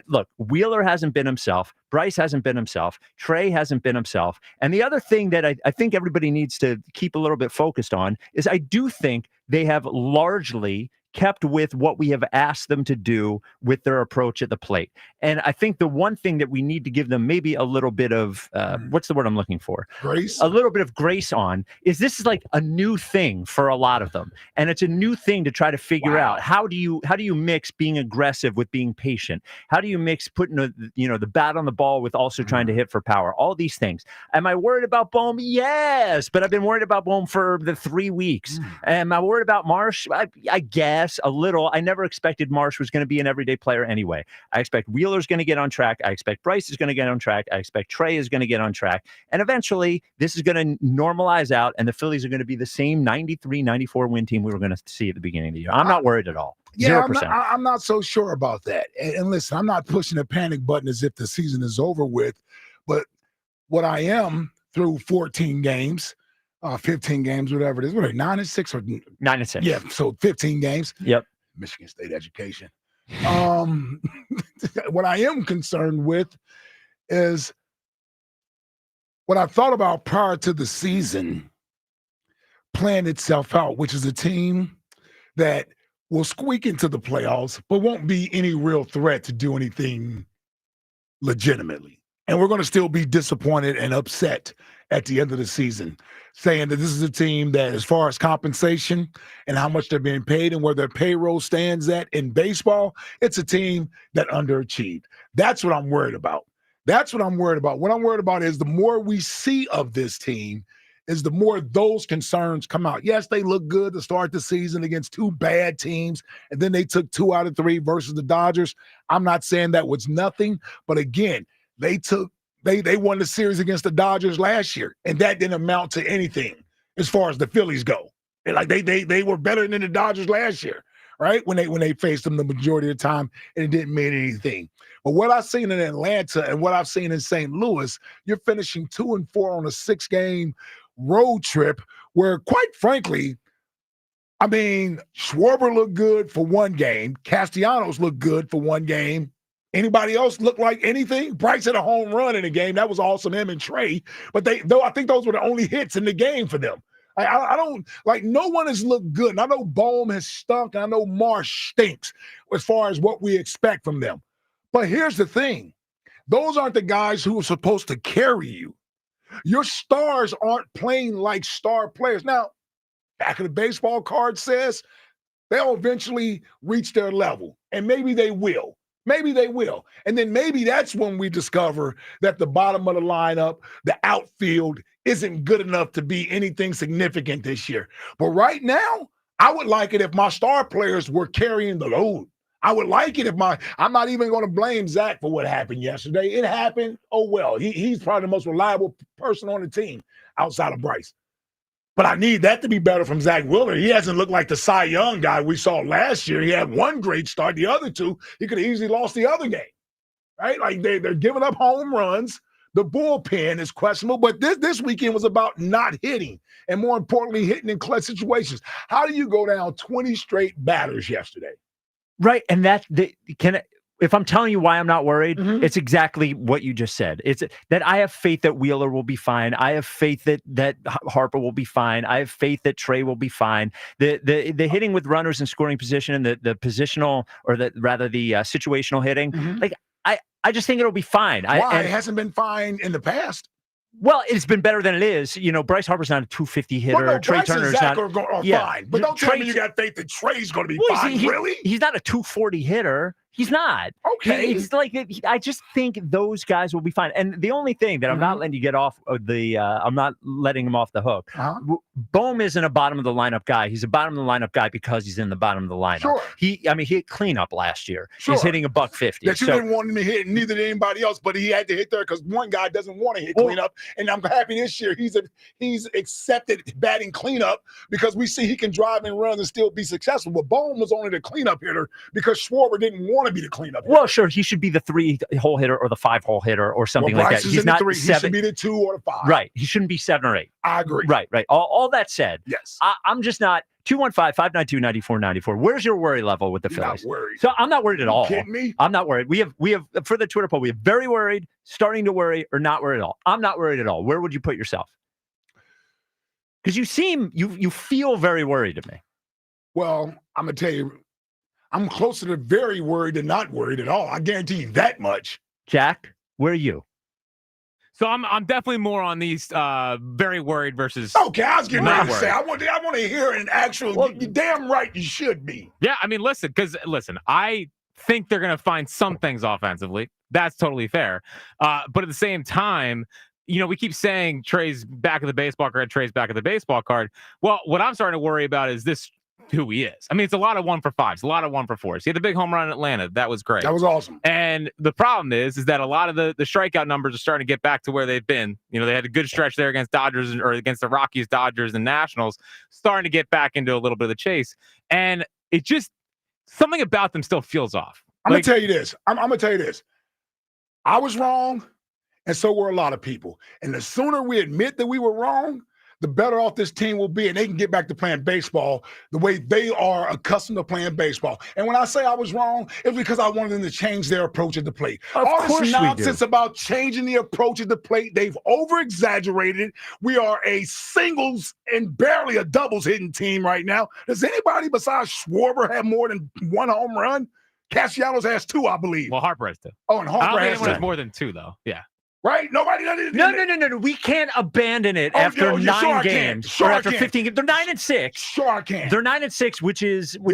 Look, Wheeler hasn't been himself. Bryce hasn't been himself. Trey hasn't been himself. And the other thing that I think everybody needs to keep a little bit focused on is I do think they have largely kept with what we have asked them to do with their approach at the plate. And I think the one thing that we need to give them maybe a little bit of, what's the word I'm looking for? Grace. A little bit of grace on is this is like a new thing for a lot of them. And it's a new thing to try to figure out how do you mix being aggressive with being patient? How do you mix putting the bat on the ball with also trying to hit for power? All these things. Am I worried about Bohm? Yes, but I've been worried about Bohm for the 3 weeks. Am I worried about Marsh? I guess a little. I never expected Marsh was going to be an everyday player anyway. I expect Wheeler's going to get on track. I expect Bryce is going to get on track. I expect Trey is going to get on track. And eventually, this is going to normalize out, and the Phillies are going to be the same 93, 94 win team we were going to see at the beginning of the year. I'm not worried at all. 0%. I'm not so sure about that. And listen, I'm not pushing the panic button as if the season is over with. But what I am through 14 games, 15 games, whatever it is. What are they, 9-6 or 9-6? Yeah, so 15 games. Yep. Michigan State education. What I am concerned with is what I thought about prior to the season playing itself out, which is a team that will squeak into the playoffs, but won't be any real threat to do anything legitimately. And we're going to still be disappointed and upset at the end of the season, saying that this is a team that, as far as compensation and how much they're being paid and where their payroll stands at in baseball, it's a team that underachieved. That's what I'm worried about. That's what I'm worried about. What I'm worried about is the more we see of this team is the more those concerns come out. Yes, they look good to start the season against 2 bad teams, and then they took 2 out of 3 versus the Dodgers. I'm not saying that was nothing, but again, they won the series against the Dodgers last year, and that didn't amount to anything as far as the Phillies go. They were better than the Dodgers last year, right? When they faced them the majority of the time, and it didn't mean anything. But what I've seen in Atlanta and what I've seen in St. Louis, you're finishing 2-4 on a 6-game road trip where, quite frankly, I mean, Schwarber looked good for 1 game. Castellanos looked good for 1 game. Anybody else look like anything? Bryce had a home run in the game. That was awesome, him and Trey. But I think those were the only hits in the game for them. I don't like, no one has looked good. And I know Bohm has stunk. And I know Marsh stinks as far as what we expect from them. But here's the thing. Those aren't the guys who are supposed to carry you. Your stars aren't playing like star players. Now, back of the baseball card says they'll eventually reach their level. And maybe they will. Maybe they will. And then maybe that's when we discover that the bottom of the lineup, the outfield, isn't good enough to be anything significant this year. But right now, I would like it if my star players were carrying the load. I would like it if I'm not even going to blame Zach for what happened yesterday. It happened. Oh, well, he's probably the most reliable person on the team outside of Bryce. But I need that to be better from Zach Wheeler. He hasn't looked like the Cy Young guy we saw last year. He had one great start. The other two, he could have easily lost the other game, right? Like they're giving up home runs. The bullpen is questionable, but this weekend was about not hitting and, more importantly, hitting in clutch situations. How do you go down 20 straight batters yesterday? Right, and if I'm telling you why I'm not worried, it's exactly what you just said. It's that I have faith that Wheeler will be fine. I have faith that Harper will be fine. I have faith that Trey will be fine. The hitting with runners in scoring position and the positional, or the situational hitting, like I just think it'll be fine. Why? It hasn't been fine in the past. Well, it's been better than it is. Bryce Harper's not a 250 hitter. Well, no, Trey Bryce Turner's and Zach not. are fine. But don't tell me you got faith that Trey's going to be fine. Really? He's not a 240 hitter. He's not. Okay. He's like, I just think those guys will be fine. And the only thing that I'm not letting you get off of I'm not letting him off the hook. Bohm isn't a bottom of the lineup guy. He's a bottom of the lineup guy because he's in the bottom of the lineup. Sure. He hit cleanup last year. Sure. He's hitting $150. That you didn't want him to hit, and neither did anybody else, but he had to hit there because one guy doesn't want to hit cleanup. And I'm happy this year he's accepted batting cleanup because we see he can drive and run and still be successful. But Bohm was only the cleanup hitter because Schwarber didn't want to be the cleanup hitter. Well, sure, he should be the 3-hole hitter or the 5-hole hitter or something like that. He's not 3. 7. He should be the 2 or the 5. Right. He shouldn't be 7 or 8. I agree. Right. All that said, yes, I'm just not. 215-592-9494. Where's your worry level with the Phillies? Not worried. So I'm not worried at all. You kidding me? I'm not worried. We have for the Twitter poll, we have very worried, starting to worry, or not worried at all. I'm not worried at all. Where would you put yourself? Because you feel very worried to me. Well, I'm gonna tell you, I'm closer to very worried than not worried at all. I guarantee you that much. Jack, where are you? So I'm definitely more on these very worried versus. Okay, I was getting ready to worried. say I want to hear an actual. You're damn right, you should be. Yeah, I mean, listen, I think they're going to find some things offensively. That's totally fair. But at the same time, we keep saying Trey's back of the baseball card, Trey's back of the baseball card. Well, what I'm starting to worry about is this. Who he is. I mean, it's a lot of 1-for-5s, a lot of 1-for-4s. He had the big home run in Atlanta. That was great. That was awesome. And the problem is that a lot of the strikeout numbers are starting to get back to where they've been. They had a good stretch there against Dodgers or against the Rockies, Dodgers, and Nationals, starting to get back into a little bit of the chase. And it just, something about them still feels off. I'm going to tell you this. I'm going to tell you this. I was wrong, and so were a lot of people. And the sooner we admit that we were wrong, the better off this team will be, and they can get back to playing baseball the way they are accustomed to playing baseball. And when I say I was wrong, it's because I wanted them to change their approach at the plate. All this nonsense about changing the approach at the plate, they've over-exaggerated. We are a singles and barely a doubles hitting team right now. Does anybody besides Schwarber have more than 1 home run? Castellanos has 2, I believe. Well, Harper has 2. Oh, and Harper has 2. Anyone has more than 2, though. Yeah. Right? Nobody. No. We can't abandon it after 9 games. Sure, or after 15 games. They're 9-6. Sure, I can. They're 9-6, which is a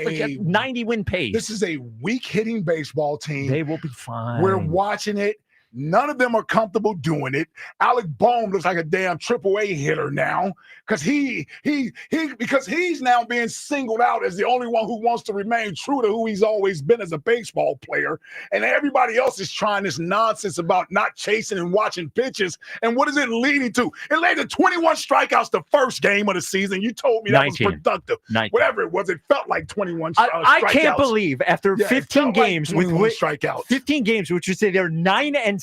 like a 90-win pace. This is a weak hitting baseball team. They will be fine. We're watching it. None of them are comfortable doing it. Alec Bohm looks like a damn AAA hitter now because because he's now being singled out as the only one who wants to remain true to who he's always been as a baseball player. And everybody else is trying this nonsense about not chasing and watching pitches. And what is it leading to? It led to 21 strikeouts the first game of the season. You told me that 19. was productive. 19. Whatever it was, it felt like 21 strikeouts. I can't believe after 15 games like with strikeouts. 15 games, which would say they're 9-6.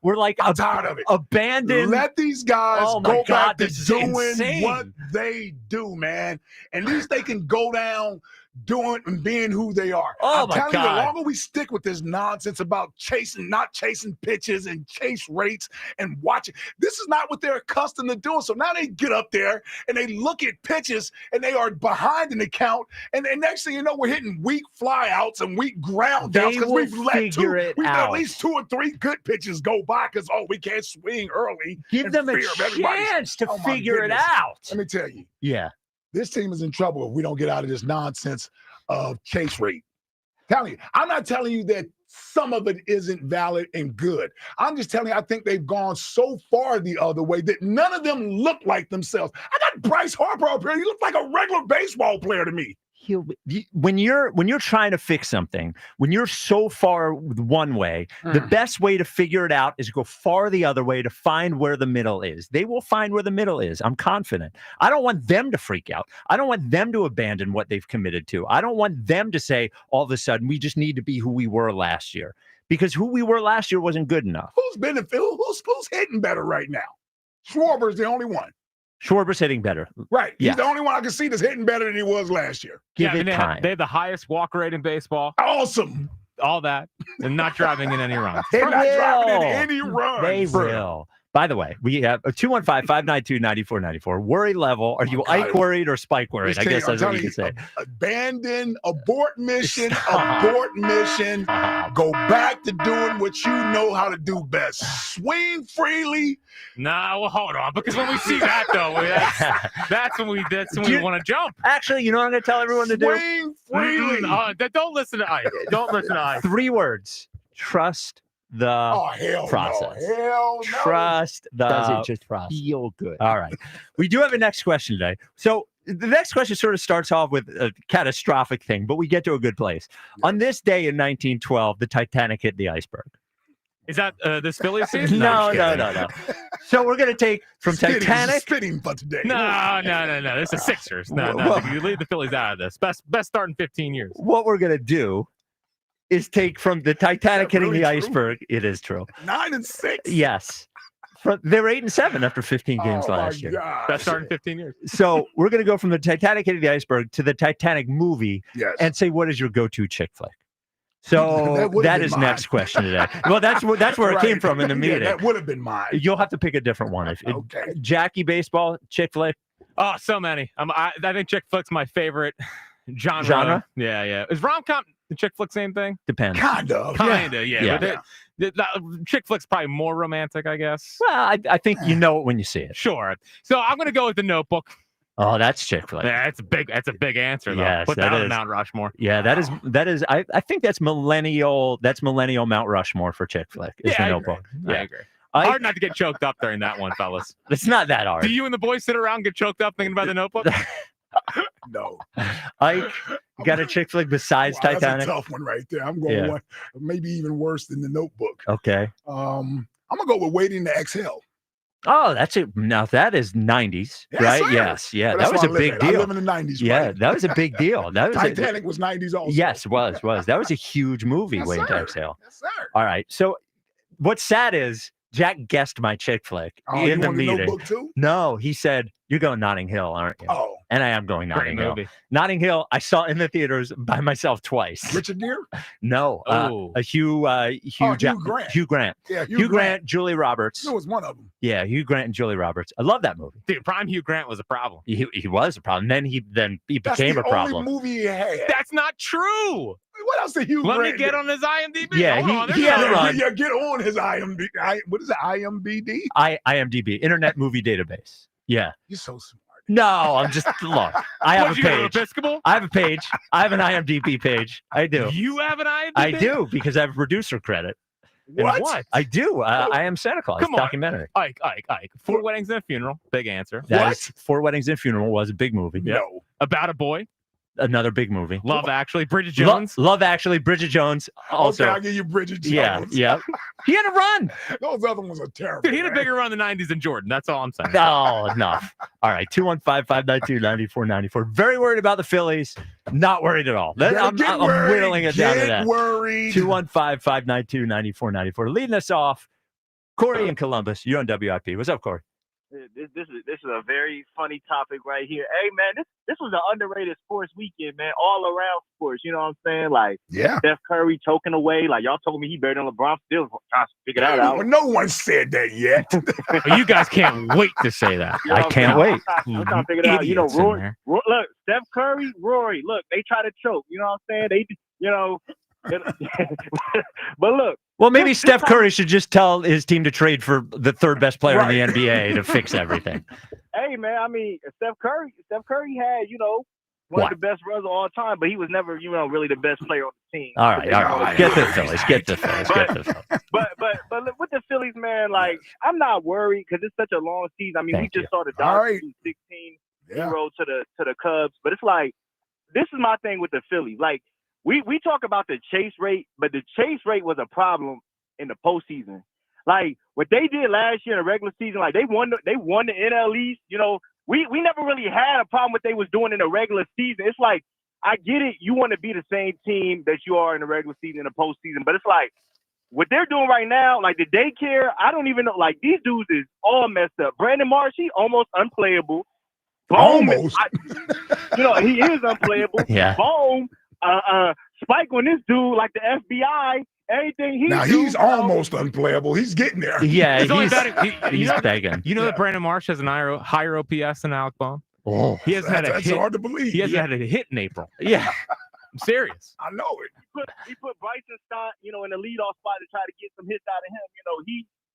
We're like I'm tired of it. Abandoned. Let these guys go back to doing insane. what they do, man. At least they can go down doing and being who they are. Oh, I'm my telling you, God. the longer we stick with this nonsense about not chasing pitches and chase rates and watching, this is not what they're accustomed to doing. So now they get up there and they look at pitches and they are behind in the count. And next thing you know, we're hitting weak flyouts and weak ground outs because we've let at least 2 or 3 good pitches go by because, we can't swing early. Give them a chance to figure it out. Let me tell you. Yeah. This team is in trouble if we don't get out of this nonsense of chase rate. Telling you, I'm not telling you that some of it isn't valid and good. I'm just telling you, I think they've gone so far the other way that none of them look like themselves. I got Bryce Harper up here. He looks like a regular baseball player to me. When you're trying to fix something, when you're so far one way, the best way to figure it out is go far the other way to find where the middle is. They will find where the middle is. I'm confident. I don't want them to freak out. I don't want them to abandon what they've committed to. I don't want them to say all of a sudden we just need to be who we were last year, because who we were last year wasn't good enough. Who's hitting better right now? Schwarber's the only one. Schwarber's hitting better. Right. He's Yeah. the only one I can see that's hitting better than he was last year. Give it they time. have the highest walk rate in baseball. Awesome. All that. And not driving in any runs. They're not driving in any runs. They will. By the way, we have a 215-592-9494. Worry level. Are you Ike worried or Spike worried? I guess that's what you can say. Abandon, abort mission, abort mission. Go back to doing what you know how to do best. Swing freely. Nah, well, hold on. Because when we see that, though, that's when we want to jump. Actually, you know what I'm going to tell everyone to do? Swing freely. Don't listen to Ike. Don't listen to Ike. 3 words. Trust the process. No. Hell no. Trust the Does it just process? feel good. All right. We do have a next question today. So the next question sort of starts off with a catastrophic thing, but we get to a good place. On this day in 1912, the Titanic hit the iceberg. Is that this Phillies season? No. So we're going to take from Titanic. Spitting for today. No. This is Sixers. No. You leave the Phillies out of this. Best start in 15 years. What we're going to do is take from the Titanic hitting the iceberg. It is true. 9-6. Yes. They were 8-7 after 15 games last year. Best start in 15 years. So we're going to go from the Titanic hitting the iceberg to the Titanic movie and say, what is your go-to chick flick? So that is next question today. Well, that's where it came from in the meeting. That would have been mine. You'll have to pick a different one. Okay. Jackie baseball, chick flick. Oh, so many. I think chick flick's my favorite genre. Yeah. Is rom-com and chick flick same thing? Depends. Kinda, yeah. But chick flick's probably more romantic, I guess. Well, I think you know it when you see it. Sure. So I'm gonna go with The Notebook. Oh, that's chick flick. Yeah, that's a big answer though. Yes, Put that on Mount Rushmore. Yeah, that is. I think that's millennial. That's millennial Mount Rushmore for chick flick. Is The Notebook. I agree. Hard not to get choked up during that one, fellas. It's not that hard. Do you and the boys sit around and get choked up thinking about The Notebook? No. Ike, got a chick flick besides Titanic? That's a tough one right there. I'm going one, maybe even worse than The Notebook. Okay. I'm gonna go with Waiting to Exhale. Oh, that's it. Now that is 90s, right? Sir. Yes, yeah. But That that's was a where I big live at. deal. I live in the 90s. Yeah, right? that was a big deal. That was Titanic was 90s also. Yes, was. That was a huge movie, Yes, Waiting to sir. Exhale. Yes, sir. All right. So what's sad is Jack guessed my chick flick Oh, in you the want The meeting. Notebook too? No, he said, "You're going Notting Hill, aren't you?" Oh. And I am going Great Notting Hill. movie. Notting Hill, I saw in the theaters by myself twice. Richard Gere? No, a Hugh Grant. Hugh Grant. Yeah, Hugh Grant, Julie Roberts. It was one of them. Yeah, Hugh Grant and Julie Roberts. I love that movie. Dude, prime Hugh Grant was a problem. He was a problem. Then he That's became the a problem. only movie he had. That's not true. What else did Hugh Let Grant me get do? on his IMDb. Yeah, Hold on, he had a run. Yeah, get on his IMDb. What is it? IMBD? IMDb, Internet Movie Database. Yeah. You're so smart. No, I'm just look. I have What, a you go to page. Episcopal? I have a page. I have an IMDb page. I do. You have an IMDb? I do because I have producer credit. In what? I do. I am Santa Claus. Come on. Documentary. Ike. 4 Weddings and a Funeral. Big answer. That is 4 Weddings and a Funeral was a big movie. Yep. About a Boy. Another big movie. Love Actually. Bridget Jones. Love Actually. Bridget Jones. Also. Okay, I'll give you Bridget Jones. Yeah. He had a run. Those other ones are terrible. Dude, he had a bigger run in the 90s than Jordan. That's all I'm saying. No, enough. All right. 215-592-9494. Very worried about the Phillies. Not worried at all. I'm whittling it down to that. Get worried. 215-592-9494. Leading us off, Corey in Columbus. You're on WIP. What's up, Corey? This is a very funny topic right here. Hey man, this was an underrated sports weekend, man. All around sports, you know what I'm saying? Like Steph Curry choking away. Like y'all told me he better than LeBron. Still trying to figure that out. No one said that yet. You guys can't wait to say that. You know I can't wait. I'm trying to figure it out. You know, Rory, look, Steph Curry, Rory, look, they try to choke. You know what I'm saying? They, you know, but look. Well, maybe Steph Curry should just tell his team to trade for the third best player in the NBA to fix everything. Hey man, I mean, Steph Curry had, you know, one of the best runs of all time, but he was never, really the best player on the team. All right. Get the Phillies. But with the Phillies, man, like I'm not worried because it's such a long season. I mean, we just saw the Dodgers do 16-0 to the Cubs, but it's like this is my thing with the Phillies. Like we talk about the chase rate, but the chase rate was a problem in the postseason. Like what they did last year in the regular season, like they won the NL East. We never really had a problem with what they was doing in the regular season. It's like, I get it. You want to be the same team that you are in the regular season and the postseason. But it's like, what they're doing right now, like the daycare, I don't even know. Like, these dudes is all messed up. Brandon Marsh, he almost unplayable. Bohm, almost. He is unplayable. Yeah. Bohm, Spike on this dude, like the FBI, everything he's almost unplayable. He's getting there. Yeah, he's begging. You know that Brandon Marsh has an higher OPS than Alec Bohm? Oh, he hasn't had a hit. That's hard to believe. He hasn't had a hit in April. Yeah. I'm serious. I know it. He put Bryson Stott, in the leadoff spot to try to get some hits out of him.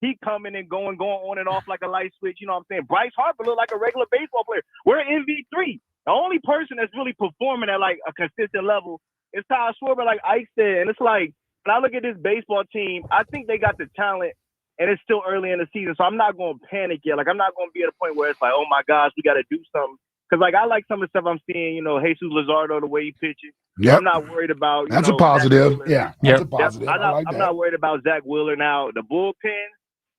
He coming and going on and off like a light switch. You know what I'm saying? Bryce Harper look like a regular baseball player. We're MV3. The only person that's really performing at like a consistent level is Kyle Schwarber, like Ike said. And it's like, when I look at this baseball team, I think they got the talent, and it's still early in the season, so I'm not going to panic yet. Like, I'm not going to be at a point where it's like, oh, my gosh, we got to do something. Because, like, I like some of the stuff I'm seeing, Jesus Luzardo, the way he pitches. Yep. I'm not worried about, That's a positive. Yeah, that's a positive. I'm not worried about Zach Wheeler. Now, the bullpen,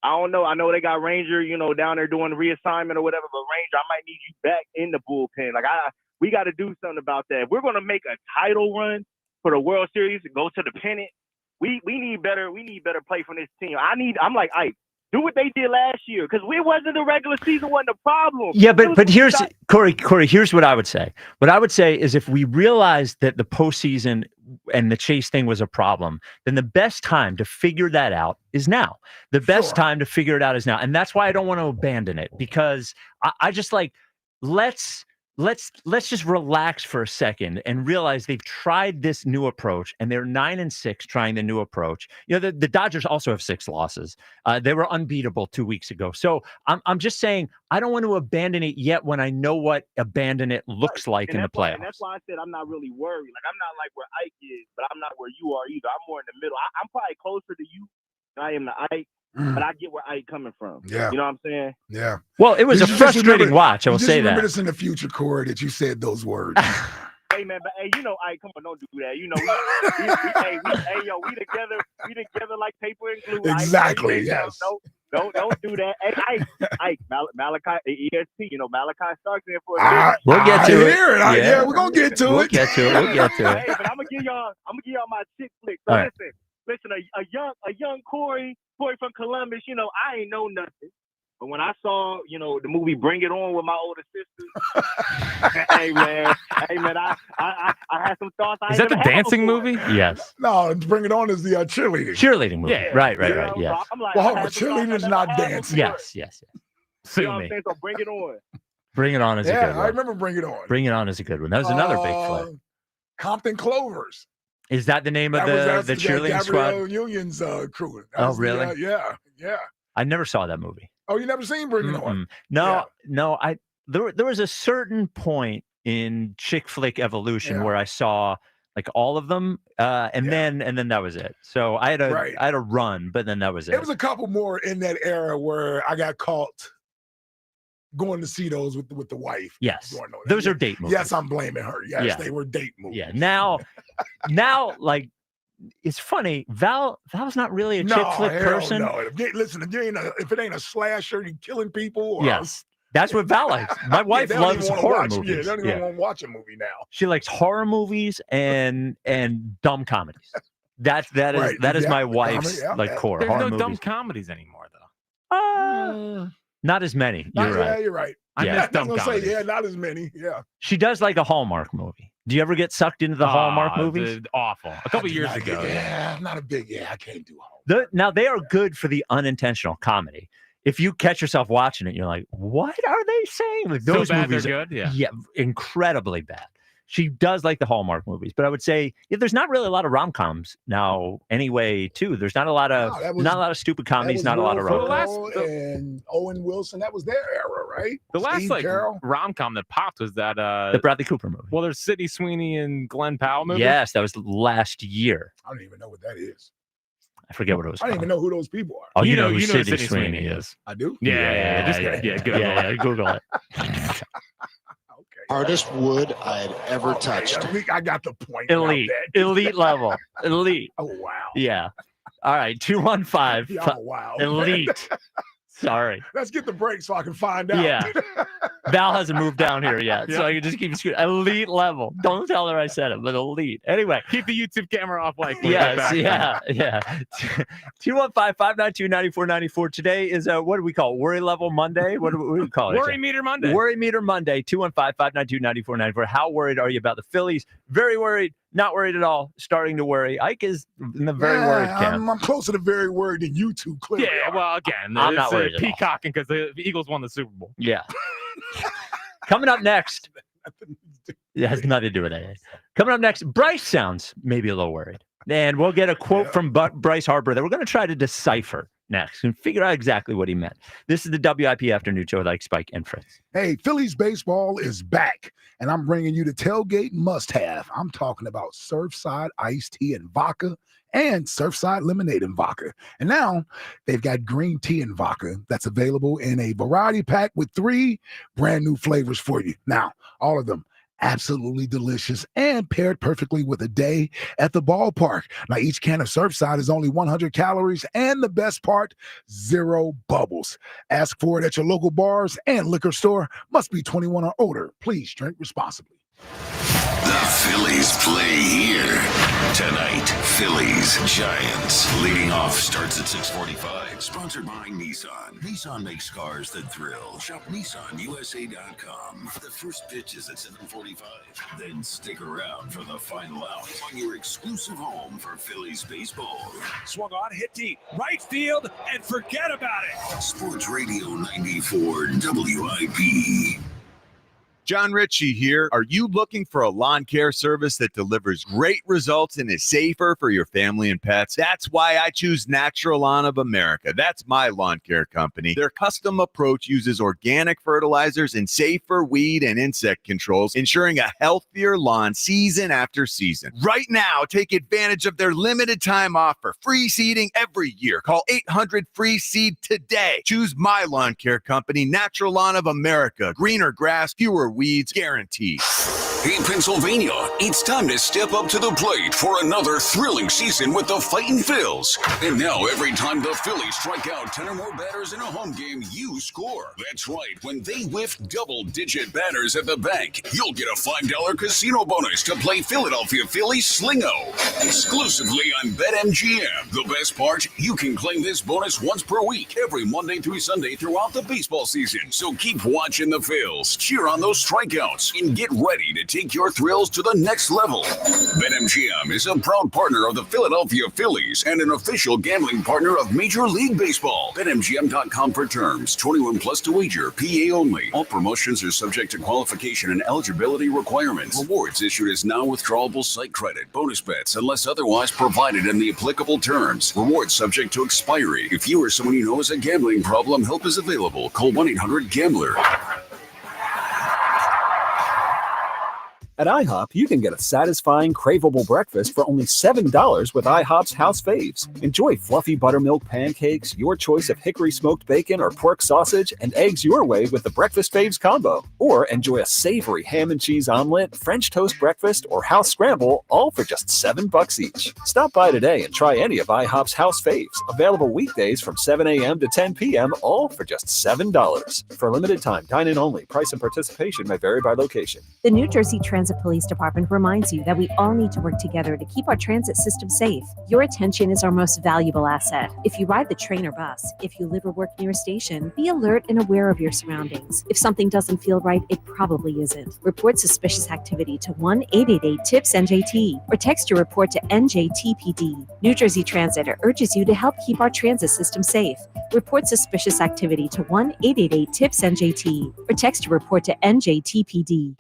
I don't know. I know they got Ranger, down there doing reassignment or whatever, but Ranger, I might need you back in the bullpen. Like, we got to do something about that. If we're going to make a title run for the World Series and go to the pennant, we need better play from this team. I'm like Ike. Do what they did last year because we wasn't the regular season wasn't a problem. Yeah, but here's Corey. Here's what I would say. What I would say is if we realized that the postseason and the chase thing was a problem, then the best time to figure that out is now. The best time to figure it out is now, and that's why I don't want to abandon it because I just like let's just relax for a second and realize they've tried this new approach and they're 9-6 trying the new approach. The Dodgers also have 6 losses. They were unbeatable 2 weeks ago. So I'm just saying I don't want to abandon it yet when I know what abandon it looks like in the playoffs. And that's why I said I'm not really worried. Like I'm not like where Ike is, but I'm not where you are either. I'm more in the middle. I'm probably closer to you than I am to Ike. But I get where Ike coming from. Yeah. You know what I'm saying? Yeah. Well, it was a frustrating watch. I will say that. Remember this in the future, Corey, that you said those words. Hey man, but Ike, come on, don't do that. We together like paper and glue. Exactly. Ike, yes. Don't do that. Hey, Ike, Malachi, ESP. Malachi Stark's there for a bit. We'll get to it. Yeah, we're gonna get to it. We'll get to it. Hey, but I'm gonna give y'all my chick flick. So listen, a young Corey from Columbus, I ain't know nothing. But when I saw, the movie Bring It On with my older sister, hey man, I had some thoughts. Is that the dancing movie? Yes. No, Bring It On is the cheerleading movie. Yeah. Right. Yes. I'm like, well, cheerleading is not dancing. Yes. You know what I'm saying? So Bring It On. Bring It On is a good one. I remember Bring It On. Bring It On is a good one. That was another big flip. Compton Clovers. Is that the name of the cheerleading squad? Gabrielle Union's crew. Really? Yeah. I never saw that movie. Oh, you never seen Bring It On? No. There was a certain point in chick flick evolution where I saw like all of them, and then that was it. So I had a run, but then that was it. There was a couple more in that era where I got caught going to see those with the wife. Yes, those are date movies. Yes, I'm blaming her. Yes, they were date movies. Yeah, now, like. It's funny. Val's not really a chick flick person. No, listen, if it ain't a slasher, you killing people. Yes, that's what Val likes. My wife loves horror movies. Yeah, they don't even want to watch a movie now. She likes horror movies and dumb comedies. That is my wife's core. There's horror no dumb movies. comedies anymore, though. Not as many. You're right. Yeah, you're right. I miss dumb comedies. Not as many. Yeah. She does like a Hallmark movie. Do you ever get sucked into the Hallmark movies? Awful. A couple years ago. Yeah, I'm not a big. Yeah, I can't do Hallmark. Now they are good for the unintentional comedy. If you catch yourself watching it, you're like, "What are they saying?" Like those so bad movies they're good. yeah, incredibly bad. She does like the Hallmark movies, but I would say there's not really a lot of rom-coms now anyway, too. There's not a lot of stupid comedies, not a lot of rom-coms. And Owen Wilson, that was their era, right? The last Steve Carell. rom-com that popped was that the Bradley Cooper movie. Well, there's Sydney Sweeney and Glenn Powell movie. Yes, that was last year. I don't even know what that is. I forget what it was I don't called. even know who those people are. Oh, you know who Sydney Sweeney is. I do? Google it. Hardest wood I had ever touched. I got the point. Elite level. Elite. Oh, wow. Yeah. All right. 215. Oh, wow. Elite. Sorry. Let's get the break so I can find out. Yeah. Val hasn't moved down here yet, so I can just keep screwing. Elite level. Don't tell her I said it, but elite. Anyway. Keep the YouTube camera off like yes, yeah. 215-592-9494. Today is what do we call it? Worry Level Monday? What do we call it? Worry Meter Monday. Worry Meter Monday. 215-592-9494. How worried are you about the Phillies? Very worried. Not worried at all. Starting to worry. Ike is in the very worried camp. I'm closer to very worried than you two, clearly. Yeah, well, again, I'm not worried at all. peacocking because the Eagles won the Super Bowl. Yeah. Coming up next. It has nothing to do with that. Coming up next, Bryce sounds maybe a little worried. And we'll get a quote from Bryce Harper that we're going to try to decipher next and figure out exactly what he meant. This is the WIP Afternoon Show with Ike, Spike, and Fritz. Hey, Phillies baseball is back, and I'm bringing you the tailgate must-have. I'm talking about Surfside iced tea and vodka and Surfside lemonade and vodka. And now they've got green tea and vodka that's available in a variety pack with 3 brand new flavors for you. Now, all of them absolutely delicious and paired perfectly with a day at the ballpark. Now, each can of Surfside is only 100 calories, and the best part, 0 bubbles. Ask for it at your local bars and liquor store. Must be 21 or older. Please drink responsibly. The Phillies play here tonight. Phillies Giants. Leading off starts at 6:45. Sponsored by Nissan. Nissan makes cars that thrill. Shop NissanUSA.com. The first pitch is at 7:45. Then stick around for the final out on your exclusive home for Phillies baseball. Swung on, hit deep, right field, and forget about it. Sports Radio 94 WIP. John Ritchie here. Are you looking for a lawn care service that delivers great results and is safer for your family and pets? That's why I choose Natural Lawn of America. That's my lawn care company. Their custom approach uses organic fertilizers and safer weed and insect controls, ensuring a healthier lawn season after season. Right now, take advantage of their limited time offer. Free seeding every year. Call 800-FREE-SEED today. Choose my lawn care company, Natural Lawn of America. Greener grass, fewer weeds guaranteed. Hey, Pennsylvania, it's time to step up to the plate for another thrilling season with the Fightin' Phils. And now, every time the Phillies strike out 10 or more batters in a home game, you score. That's right. When they whiff double-digit batters at the bank, you'll get a $5 casino bonus to play Philadelphia Phillies Slingo. Exclusively on BetMGM. The best part, you can claim this bonus once per week, every Monday through Sunday throughout the baseball season. So keep watching the Phils, cheer on those strikeouts, and get ready to take your thrills to the next level. BetMGM is a proud partner of the Philadelphia Phillies and an official gambling partner of Major League Baseball. BetMGM.com for terms. 21 plus to wager. PA only. All promotions are subject to qualification and eligibility requirements. Rewards issued as now withdrawable site credit. Bonus bets unless otherwise provided in the applicable terms. Rewards subject to expiry. If you or someone you know has a gambling problem, help is available. Call 1-800-GAMBLER. At IHOP, you can get a satisfying, craveable breakfast for only $7 with IHOP's House Faves. Enjoy fluffy buttermilk pancakes, your choice of hickory smoked bacon or pork sausage, and eggs your way with the Breakfast Faves combo. Or enjoy a savory ham and cheese omelet, French toast breakfast, or house scramble, all for just $7 each. Stop by today and try any of IHOP's House Faves. Available weekdays from 7 a.m. to 10 p.m., all for just $7. For a limited time, dine-in only. Price and participation may vary by location. The New Jersey Transit Police Department reminds you that we all need to work together to keep our transit system safe. Your attention is our most valuable asset. If you ride the train or bus, if you live or work near a station, be alert and aware of your surroundings. If something doesn't feel right, it probably isn't. Report suspicious activity to 1-888-TIPS-NJT or text your report to NJTPD. New Jersey Transit urges you to help keep our transit system safe. Report suspicious activity to 1-888-TIPS-NJT or text your report to NJTPD.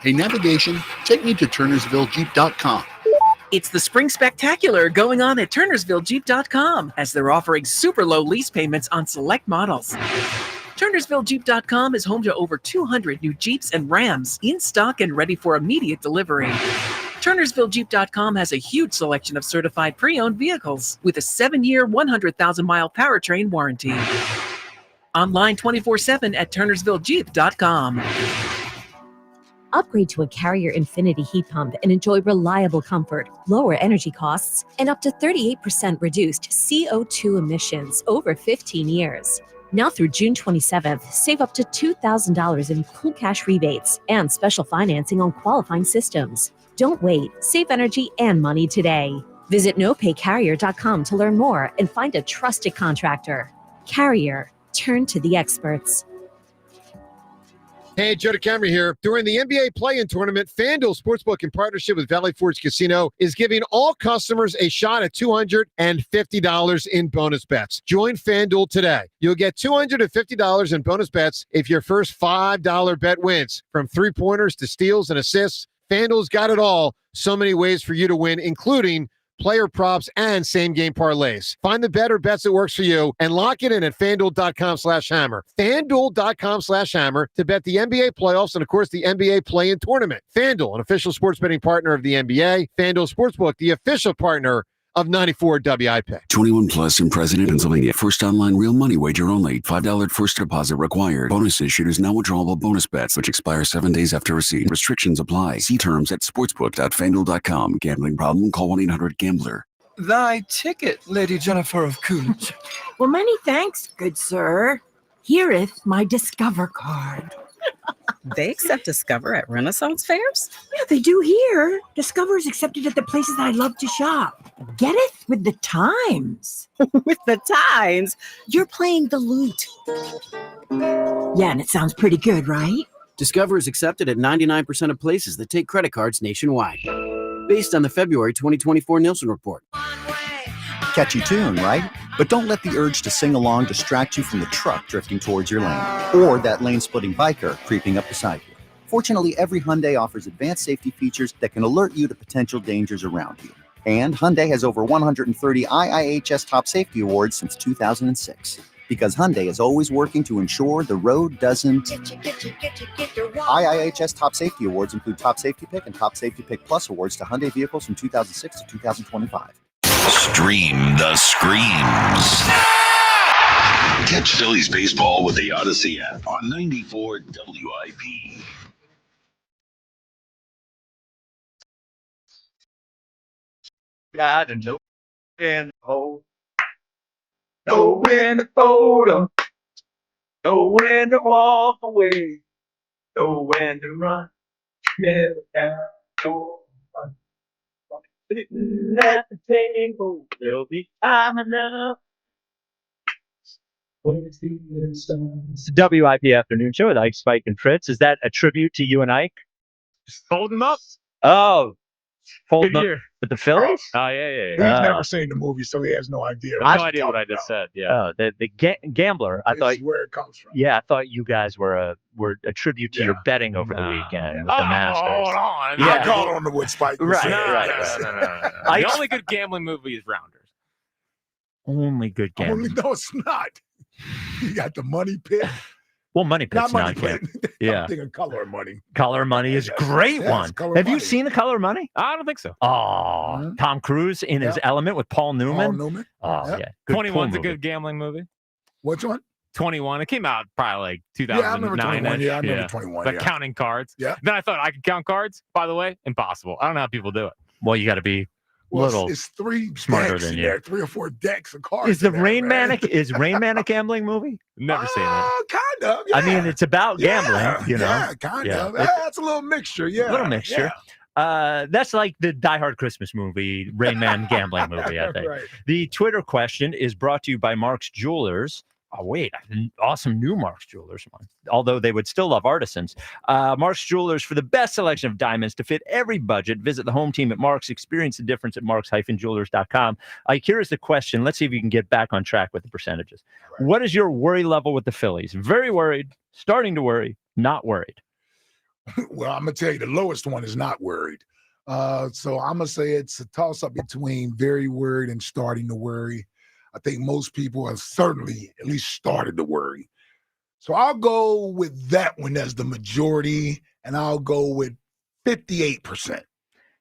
Hey, navigation, take me to TurnersvilleJeep.com. It's the Spring Spectacular going on at TurnersvilleJeep.com as they're offering super low lease payments on select models. TurnersvilleJeep.com is home to over 200 new Jeeps and Rams in stock and ready for immediate delivery. TurnersvilleJeep.com has a huge selection of certified pre-owned vehicles with a 7-year, 100,000-mile powertrain warranty. Online 24/7 at TurnersvilleJeep.com. Upgrade to a Carrier Infinity heat pump and enjoy reliable comfort, lower energy costs, and up to 38% reduced CO2 emissions over 15 years. Now through June 27th, save up to $2,000 in cool cash rebates and special financing on qualifying systems. Don't wait. Save energy and money today. Visit nopaycarrier.com to learn more and find a trusted contractor. Carrier. Turn to the experts. Hey, Joe DeCamera here. During the NBA play-in tournament, FanDuel Sportsbook in partnership with Valley Forge Casino is giving all customers a shot at $250 in bonus bets. Join FanDuel today. You'll get $250 in bonus bets if your first $5 bet wins. From three-pointers to steals and assists, FanDuel's got it all. So many ways for you to win, including player props, and same-game parlays. Find the better bets that works for you and lock it in at FanDuel.com/hammer. FanDuel.com/hammer to bet the NBA playoffs and, of course, the NBA play-in tournament. FanDuel, an official sports betting partner of the NBA. FanDuel Sportsbook, the official partner of 94 WIP. 21 plus in President, Pennsylvania. First online real money wager only. $5 first deposit required. Bonus issued is now withdrawable bonus bets, which expire 7 days after receipt. Restrictions apply. See terms at sportsbook.fanduel.com. Gambling problem? Call 1-800-GAMBLER. Thy ticket, Lady Jennifer of Coolidge. Well, many thanks, good sir. Hereeth my Discover card. They accept Discover at Renaissance fairs? Yeah, they do here. Discover is accepted at the places I love to shop. Getteth with the times. With the times? You're playing the lute. Yeah, and it sounds pretty good, right? Discover is accepted at 99% of places that take credit cards nationwide. Based on the February 2024 Nielsen report. Catchy tune, right? But don't let the urge to sing along distract you from the truck drifting towards your lane, or that lane-splitting biker creeping up beside you. Fortunately, every Hyundai offers advanced safety features that can alert you to potential dangers around you. And Hyundai has over 130 IIHS Top Safety Awards since 2006. Because Hyundai is always working to ensure the road doesn't. IIHS Top Safety Awards include Top Safety Pick and Top Safety Pick Plus awards to Hyundai vehicles from 2006 to 2025. Stream the screams. Catch Phillies baseball with the Odyssey app on 94 WIP. Got to know and hold. Know when to fold 'em. Know when to walk away. Know when to run. Never down. Don't run. Sitting at the table, there'll be time enough. It's the WIP Afternoon Show with Ike, Spike, and Fritz. Is that a tribute to you and Ike? Just fold them up. Oh, fold up year. with the Phillies? Oh, yeah. He's never seen the movie, so he has no idea. I have no idea what I just said. Yeah. Oh, the gambler. I This thought is where it comes from. Yeah, I thought you guys were a tribute to your betting over the weekend with the Masters. Hold on. Yeah. I called on the wood spike. Right. No. The only good gambling movie is Rounders. Only good gambling. No, it's not. You got the money pit. Well, Money Pit's Not Money not Pit. good. Yeah. I'm thinking Color of Money. Color of Money is a great Yes, one. Color of Have you Money. seen The Color of Money? I don't think so. Oh, Tom Cruise in his element with Paul Newman. Paul Newman. Oh, Yep. yeah. Good, 21's cool a movie. good gambling movie. Which one? 21. It came out probably like Yeah, I remember 2009. 21. Yeah, I remember 21. But Yeah. counting cards. Yeah. Then I thought I could count cards. By the way, impossible. I don't know how people do it. Well, you got to be Well, little it's 3 smarter decks than in you. there, 3 or 4 decks of cards. Is the in there, Rain man. Man a gambling movie? Never seen it. Kind of. I mean, it's about gambling, you know. Yeah, kind Yeah. of. That's a little mixture. Yeah. A little mixture. That's like the Die Hard Christmas movie, Rain Man gambling movie, I think. Right. The Twitter question is brought to you by Mark's Jewelers. Oh, wait, an awesome new Mark's Jewelers one, although they would still love artisans. Mark's Jewelers, for the best selection of diamonds to fit every budget. Visit the home team at Mark's. Experience the difference at marks-jewelers.com. Here is the question. Let's see if you can get back on track with the percentages. Right. What is your worry level with the Phillies? Very worried, starting to worry, not worried. Well, I'm gonna tell you, the lowest one is not worried. So I'm gonna say it's a toss-up between very worried and starting to worry. I think most people have certainly at least started to worry. So I'll go with that one as the majority, and I'll go with 58%.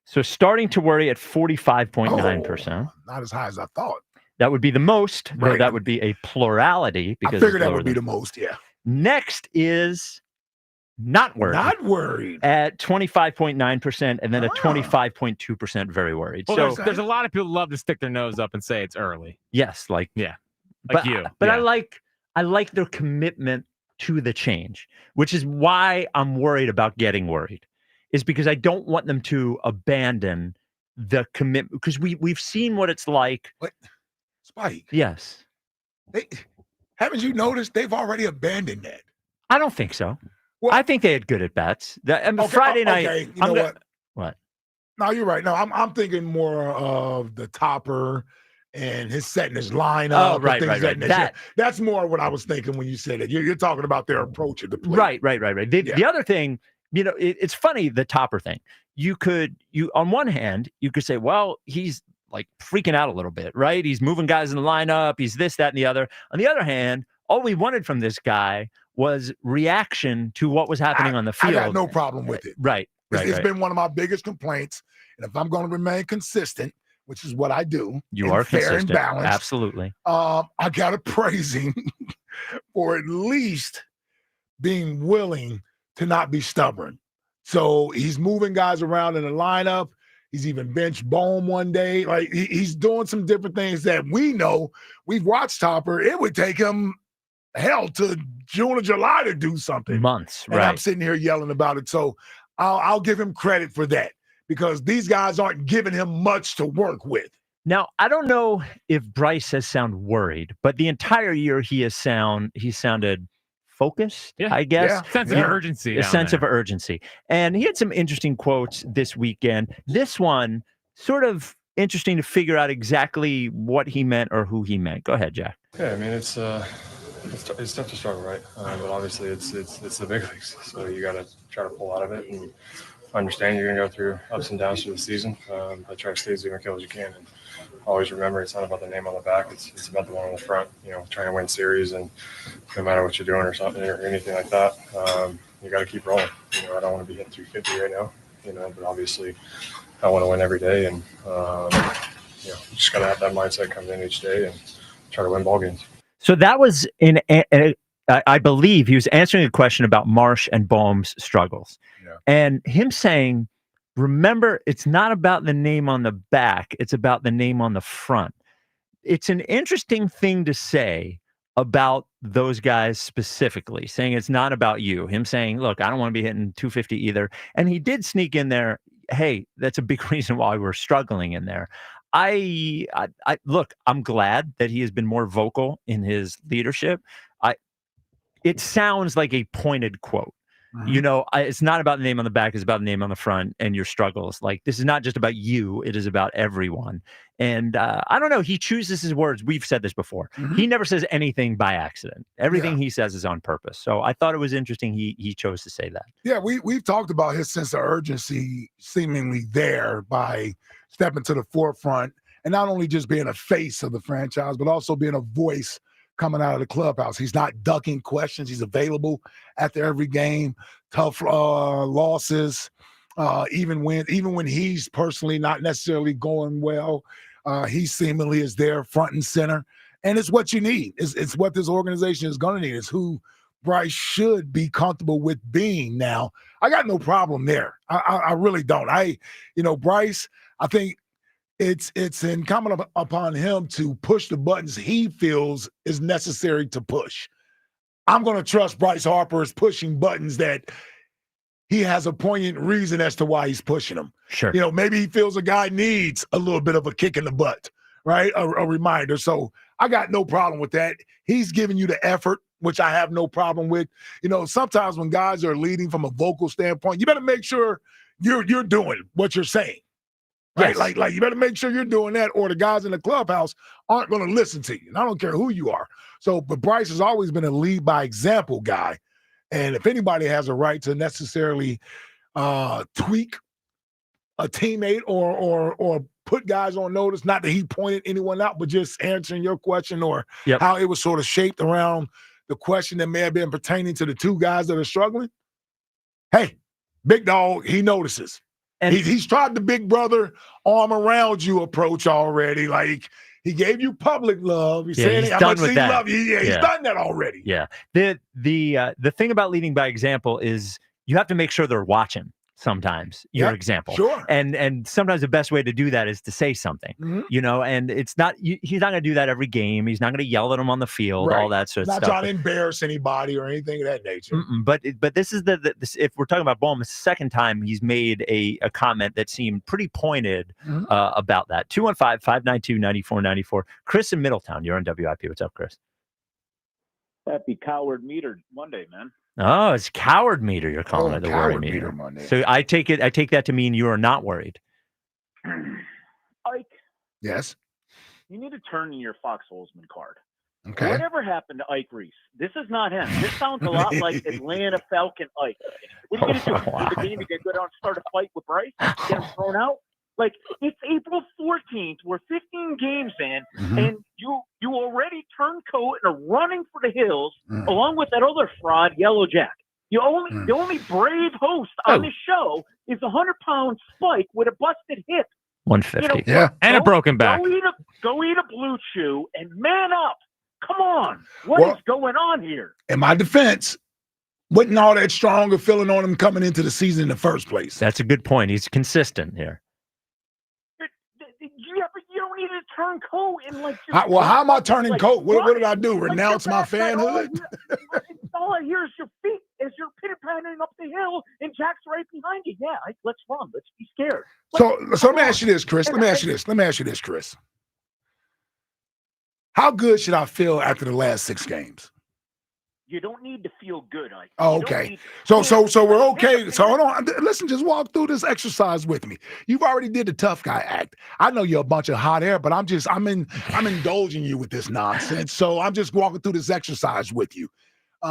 So starting to worry at 45.9%. Not as high as I thought. That would be the most, though Right. that would be a plurality. I Because figured it's that lower would be than- the most, yeah. Next is not worried. Not worried. At 25.9%, and then at 25.2% very worried. Well, So there's a lot of people who love to stick their nose up and say it's early. yes, like Like but, you. But yeah. I like their commitment to the change, which is why I'm worried about getting worried, is because I don't want them to abandon the commitment, because we've seen what it's like. What? Spike. Yes. Haven't you noticed they've already abandoned that? I don't think so. Well, I think they had good at bats. Okay, Friday night. Okay, you know what? What? No, you're right. No, I'm thinking more of the Topper and his setting his lineup. Oh, and right, things right, of right. nature. That- That's more what I was thinking when you said it. You're talking about their approach at the plate. Right. The other thing, it's funny, the Topper thing. You on one hand, you could say, well, he's like freaking out a little bit, right? He's moving guys in the lineup. He's this, that, and the other. On the other hand, all we wanted from this guy was reaction to what was happening on the field. I got no problem with it. Right. It's been one of my biggest complaints. And if I'm going to remain consistent, which is what I do, You and are fair consistent. and balanced, Absolutely. I got to praise him for at least being willing to not be stubborn. So he's moving guys around in the lineup. He's even benched Bohm one day. Like he's doing some different things that we know. We've watched Topper. It would take him hell to June or July to do something. Months, And I'm sitting here yelling about it. So I'll give him credit for that, because these guys aren't giving him much to work with. Now, I don't know if Bryce has sounded worried, but the entire year he sounded focused, I guess. Yeah. Sense of urgency A down sense of there. urgency. And he had some interesting quotes this weekend. This one, sort of interesting to figure out exactly what he meant or who he meant. Go ahead, Jack. Yeah, I mean, it's tough to struggle, right? But obviously it's the big leagues, so you got to try to pull out of it and understand you're going to go through ups and downs through the season, but try to stay as even kill as you can. And always remember, it's not about the name on the back; it's about the one on the front. Trying to win series, and no matter what you're doing or something or anything like that, you got to keep rolling. I don't want to be hitting 350 right now, but obviously I want to win every day, and you just got to have that mindset coming in each day and try to win ball games. So that was I believe he was answering a question about Marsh and Bohm's struggles. And him saying, remember, it's not about the name on the back, it's about the name on the front. It's an interesting thing to say about those guys specifically, saying it's not about you. Him saying, look, I don't want to be hitting 250 either. And he did sneak in there, hey, that's a big reason why we're struggling in there. I look, I'm glad that he has been more vocal in his leadership. It sounds like a pointed quote. It's not about the name on the back, it's about the name on the front and your struggles. Like, this is not just about you, it is about everyone. And I don't know, he chooses his words. We've said this before. He never says anything by accident. Everything he says is on purpose. So I thought it was interesting he chose to say that. Yeah, we've talked about his sense of urgency seemingly there by stepping to the forefront and not only just being a face of the franchise, but also being a voice coming out of the clubhouse. He's not ducking questions. He's available after every game. Tough losses, even when he's personally not necessarily going well, he seemingly is there front and center. And it's what you need. It's what this organization is going to need. It's who Bryce should be comfortable with being now. I got no problem there. I really don't. Bryce, I think it's incumbent upon him to push the buttons he feels is necessary to push. I'm going to trust Bryce Harper is pushing buttons that he has a poignant reason as to why he's pushing them. Sure. Maybe he feels a guy needs a little bit of a kick in the butt, right? A reminder. So I got no problem with that. He's giving you the effort, which I have no problem with. Sometimes when guys are leading from a vocal standpoint, you better make sure you're doing what you're saying. Right? Yes. Like you better make sure you're doing that, or the guys in the clubhouse aren't going to listen to you. And I don't care who you are. So, but Bryce has always been a lead by example guy. And if anybody has a right to necessarily tweak a teammate or put guys on notice, not that he pointed anyone out, but just answering your question or how it was sort of shaped around the question that may have been pertaining to the two guys that are struggling. Hey, big dog, he notices. And he's tried the big brother arm around you approach already. Like, he gave you public love. He's saying he's how done much with he that. love you. Yeah, he's done that already. Yeah. The thing about leading by example is you have to make sure they're watching sometimes your example. Sure. And sometimes the best way to do that is to say something, and it's not, he's not going to do that every game. He's not going to yell at them on the field, all that sort of stuff. Not trying to embarrass anybody or anything of that nature. But this is this, if we're talking about Bohm, it's the second time he's made a comment that seemed pretty pointed about that. 215-592-9494. Chris in Middletown, you're on WIP. What's up, Chris? Happy coward meter Monday, man. Oh, it's coward meter. You're calling it the worry meter. So I take that to mean you are not worried. Ike. Yes. You need to turn in your Fox Holzman card. Okay. Whatever happened to Ike Reese? This is not him. This sounds a lot like Atlanta Falcon Ike. What are you going to do? The game, you going to go down and start a fight with Bryce? Get him thrown out? Like, it's April 14th. We're 15 games in, and you already turncoat and are running for the hills, along with that other fraud, Yellow Jack. The only brave host on this show is a 100-pound Spike with a busted hip. 150. And a broken back. Go eat a Blue Chew and man up. Come on. What is going on here? In my defense, wasn't all that strong a feeling on him coming into the season in the first place. That's a good point. He's consistent here. Yeah, but you don't need to turn coat and like. How am I turning coat? What did I do? Renounce my fanhood? All I hear is your feet as you're pitter-pattering up the hill, and Jack's right behind you. Yeah, let's run. Let's be scared. So let me ask you this, Chris. Let me ask you this, Chris. How good should I feel after the last 6 games? You don't need to feel good. Okay. So we're okay. So hold on. Listen, just walk through this exercise with me. You've already did the tough guy act. I know you're a bunch of hot air, but I'm indulging you with this nonsense. So I'm just walking through this exercise with you.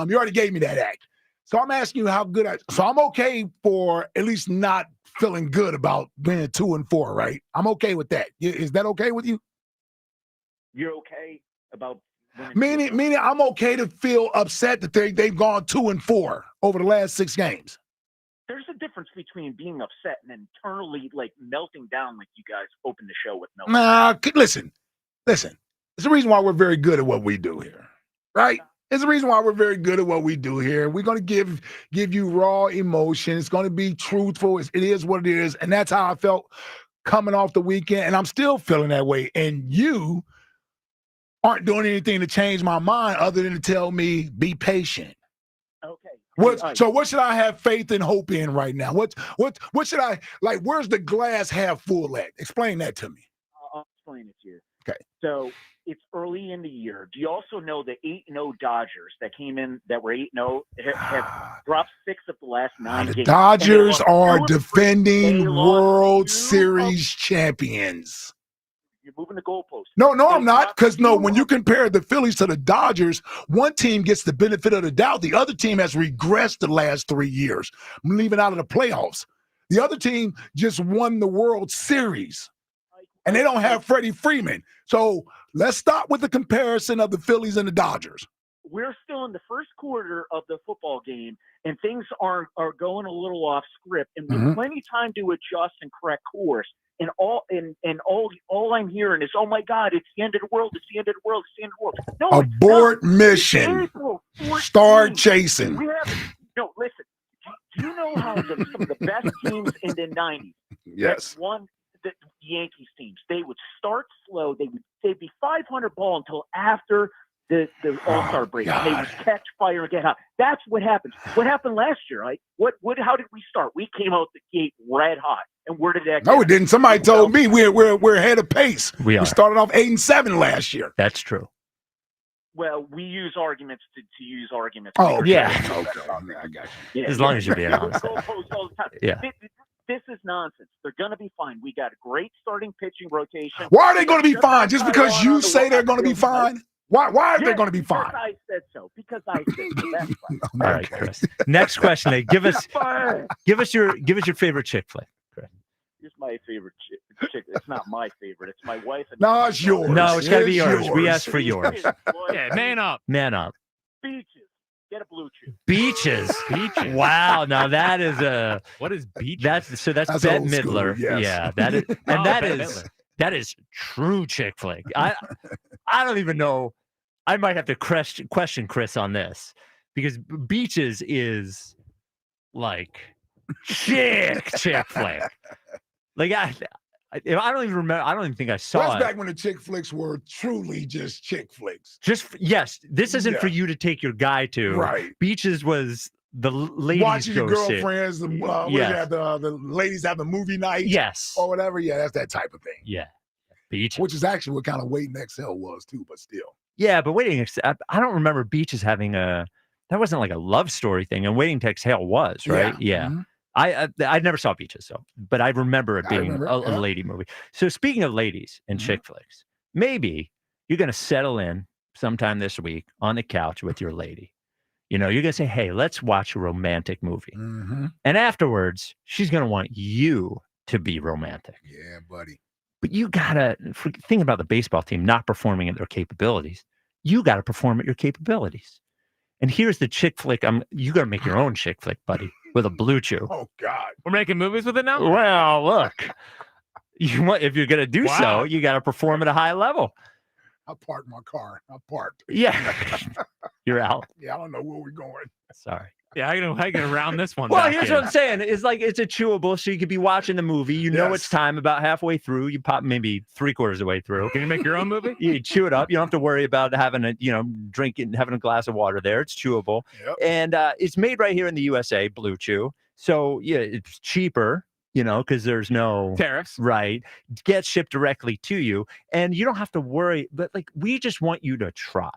You already gave me that act. So I'm asking you how good so I'm okay for at least not feeling good about being 2-4, right? I'm okay with that. Is that okay with you? You're okay about Meaning I'm okay to feel upset that they've gone 2-4 over the last 6 games. There's a difference between being upset and internally like melting down like you guys opened the show with melting. Nah, listen. It's the reason why we're very good at what we do here, right? It's the reason why we're very good at what we do here. We're going to give you raw emotion. It's going to be truthful. It is what it is, and that's how I felt coming off the weekend, and I'm still feeling that way. And you aren't doing anything to change my mind other than to tell me be patient. Okay. So what should I have faith and hope in right now? What should I like? Where's the glass half full at? Explain that to me. I'll explain it to you. Okay. So it's early in the year. Do you also know the 8-0 Dodgers that came in that were 8-0 have dropped 6 of the last 9 games? The Dodgers are defending World Series champions. You're moving the goalpost. No, I'm not. Because when you compare the Phillies to the Dodgers, one team gets the benefit of the doubt. The other team has regressed the last 3 years, leaving out of the playoffs. The other team just won the World Series, and they don't have Freddie Freeman. So let's stop with the comparison of the Phillies and the Dodgers. We're still in the first quarter of the football game, and things are going a little off script, and we have plenty of time to adjust and correct course. And all I'm hearing is, oh my God, it's the end of the world. It's the end of the world. It's the end of the world. No, abort mission. Start chasing. No, listen. Do you know how some of the best teams in the 90s? Yes. Won the Yankees teams. They would start slow. They'd be 500 ball until after the All-Star break. And they would catch fire and get hot. That's what happens. What happened last year, right? How did we start? We came out the gate red hot. And where did that go? No, it didn't. Somebody told me we're ahead of pace. We started off 8-7 last year. That's true. Well, we use arguments to use arguments. Oh, okay. Yeah. Okay. I got you. Yeah. As long as you're being honest. All the time. Yeah. This is nonsense. They're going to be fine. We got a great starting pitching rotation. Why are they going to be fine? Just because you say they're going to be fine? Why is they going to be fine? Because I said so. Because I said so. That's right. All right, Chris. Next question. Give us your favorite chick flick. It's my favorite chick. It's not my favorite. It's my wife. And No, it's yours. No, it's got to be yours. We yours. asked for yours. Yeah, man up. Man up. Beaches. Get a blue chew. Beaches. Beaches. Wow. Now that is a. What is beaches? That's Bette old school, Midler. yes. Yeah, that is, and Oh, that Bette is Midler. that is true chick flick. I don't even know. I might have to question Chris on this because Beaches is like chick flick. Like I don't even remember. I don't even think I saw That's it. back when the chick flicks were truly just chick flicks. Yes, this isn't for Yeah. you to take your guy to. Right. Beaches was the ladies Watching your go sit. girlfriends, the ladies have the movie night. Yes. Or whatever. Yeah, that's that type of thing. Yeah. Beaches. Which is actually what kind of Waiting Exhale was too, but still. Yeah, but Waiting Exhale, I don't remember Beaches having that wasn't like a love story thing, and Waiting to Exhale was, right? Yeah. Mhm. I never saw Beaches, though, but I remember it being remember, a yeah. lady movie. So speaking of ladies and chick flicks, maybe you're going to settle in sometime this week on the couch with your lady. You're going to say, hey, let's watch a romantic movie. Mm-hmm. And afterwards, she's going to want you to be romantic. Yeah, buddy. But you got to think about the baseball team not performing at their capabilities. You got to perform at your capabilities. And here's the chick flick. You got to make your own chick flick, buddy, with a blue chew. Oh, God. We're making movies with it now? Well, look, if you're going to do so, Wow. you got to perform at a high level. I parked my car. I parked. Yeah. You're out. Yeah, I don't know where we're going. Sorry. Yeah, how you gonna round this one? Well, back here's in? what I'm saying. It's like it's a chewable, so you could be watching the movie. You know it's time about halfway through. You pop maybe 3/4 of the way through. Can you make your own movie? You chew it up. You don't have to worry about having having a glass of water there. It's chewable. Yep. And it's made right here in the USA, Blue Chew. So yeah, it's cheaper, because there's no Tariffs. Right. Gets shipped directly to you. And you don't have to worry. But we just want you to try.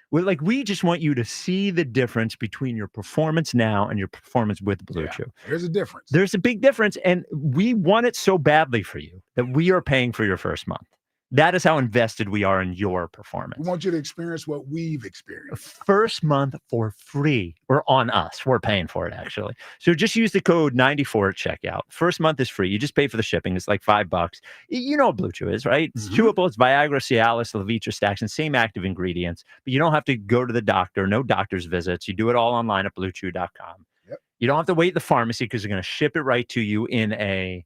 We just want you to see the difference between your performance now and your performance with Blue Chew. There's a difference. There's a big difference. And we want it so badly for you that we are paying for your first month. That is how invested we are in your performance. We want you to experience what we've experienced. First month for free. Or on us. We're paying for it, actually. So just use the code 94 at checkout. First month is free. You just pay for the shipping. It's like $5. You know what Blue Chew is, right? It's chewable. It's Viagra, Cialis, Levitra, Staxin, same active ingredients. But you don't have to go to the doctor. No doctor's visits. You do it all online at bluechew.com. Yep. You don't have to wait at the pharmacy because they're going to ship it right to you in a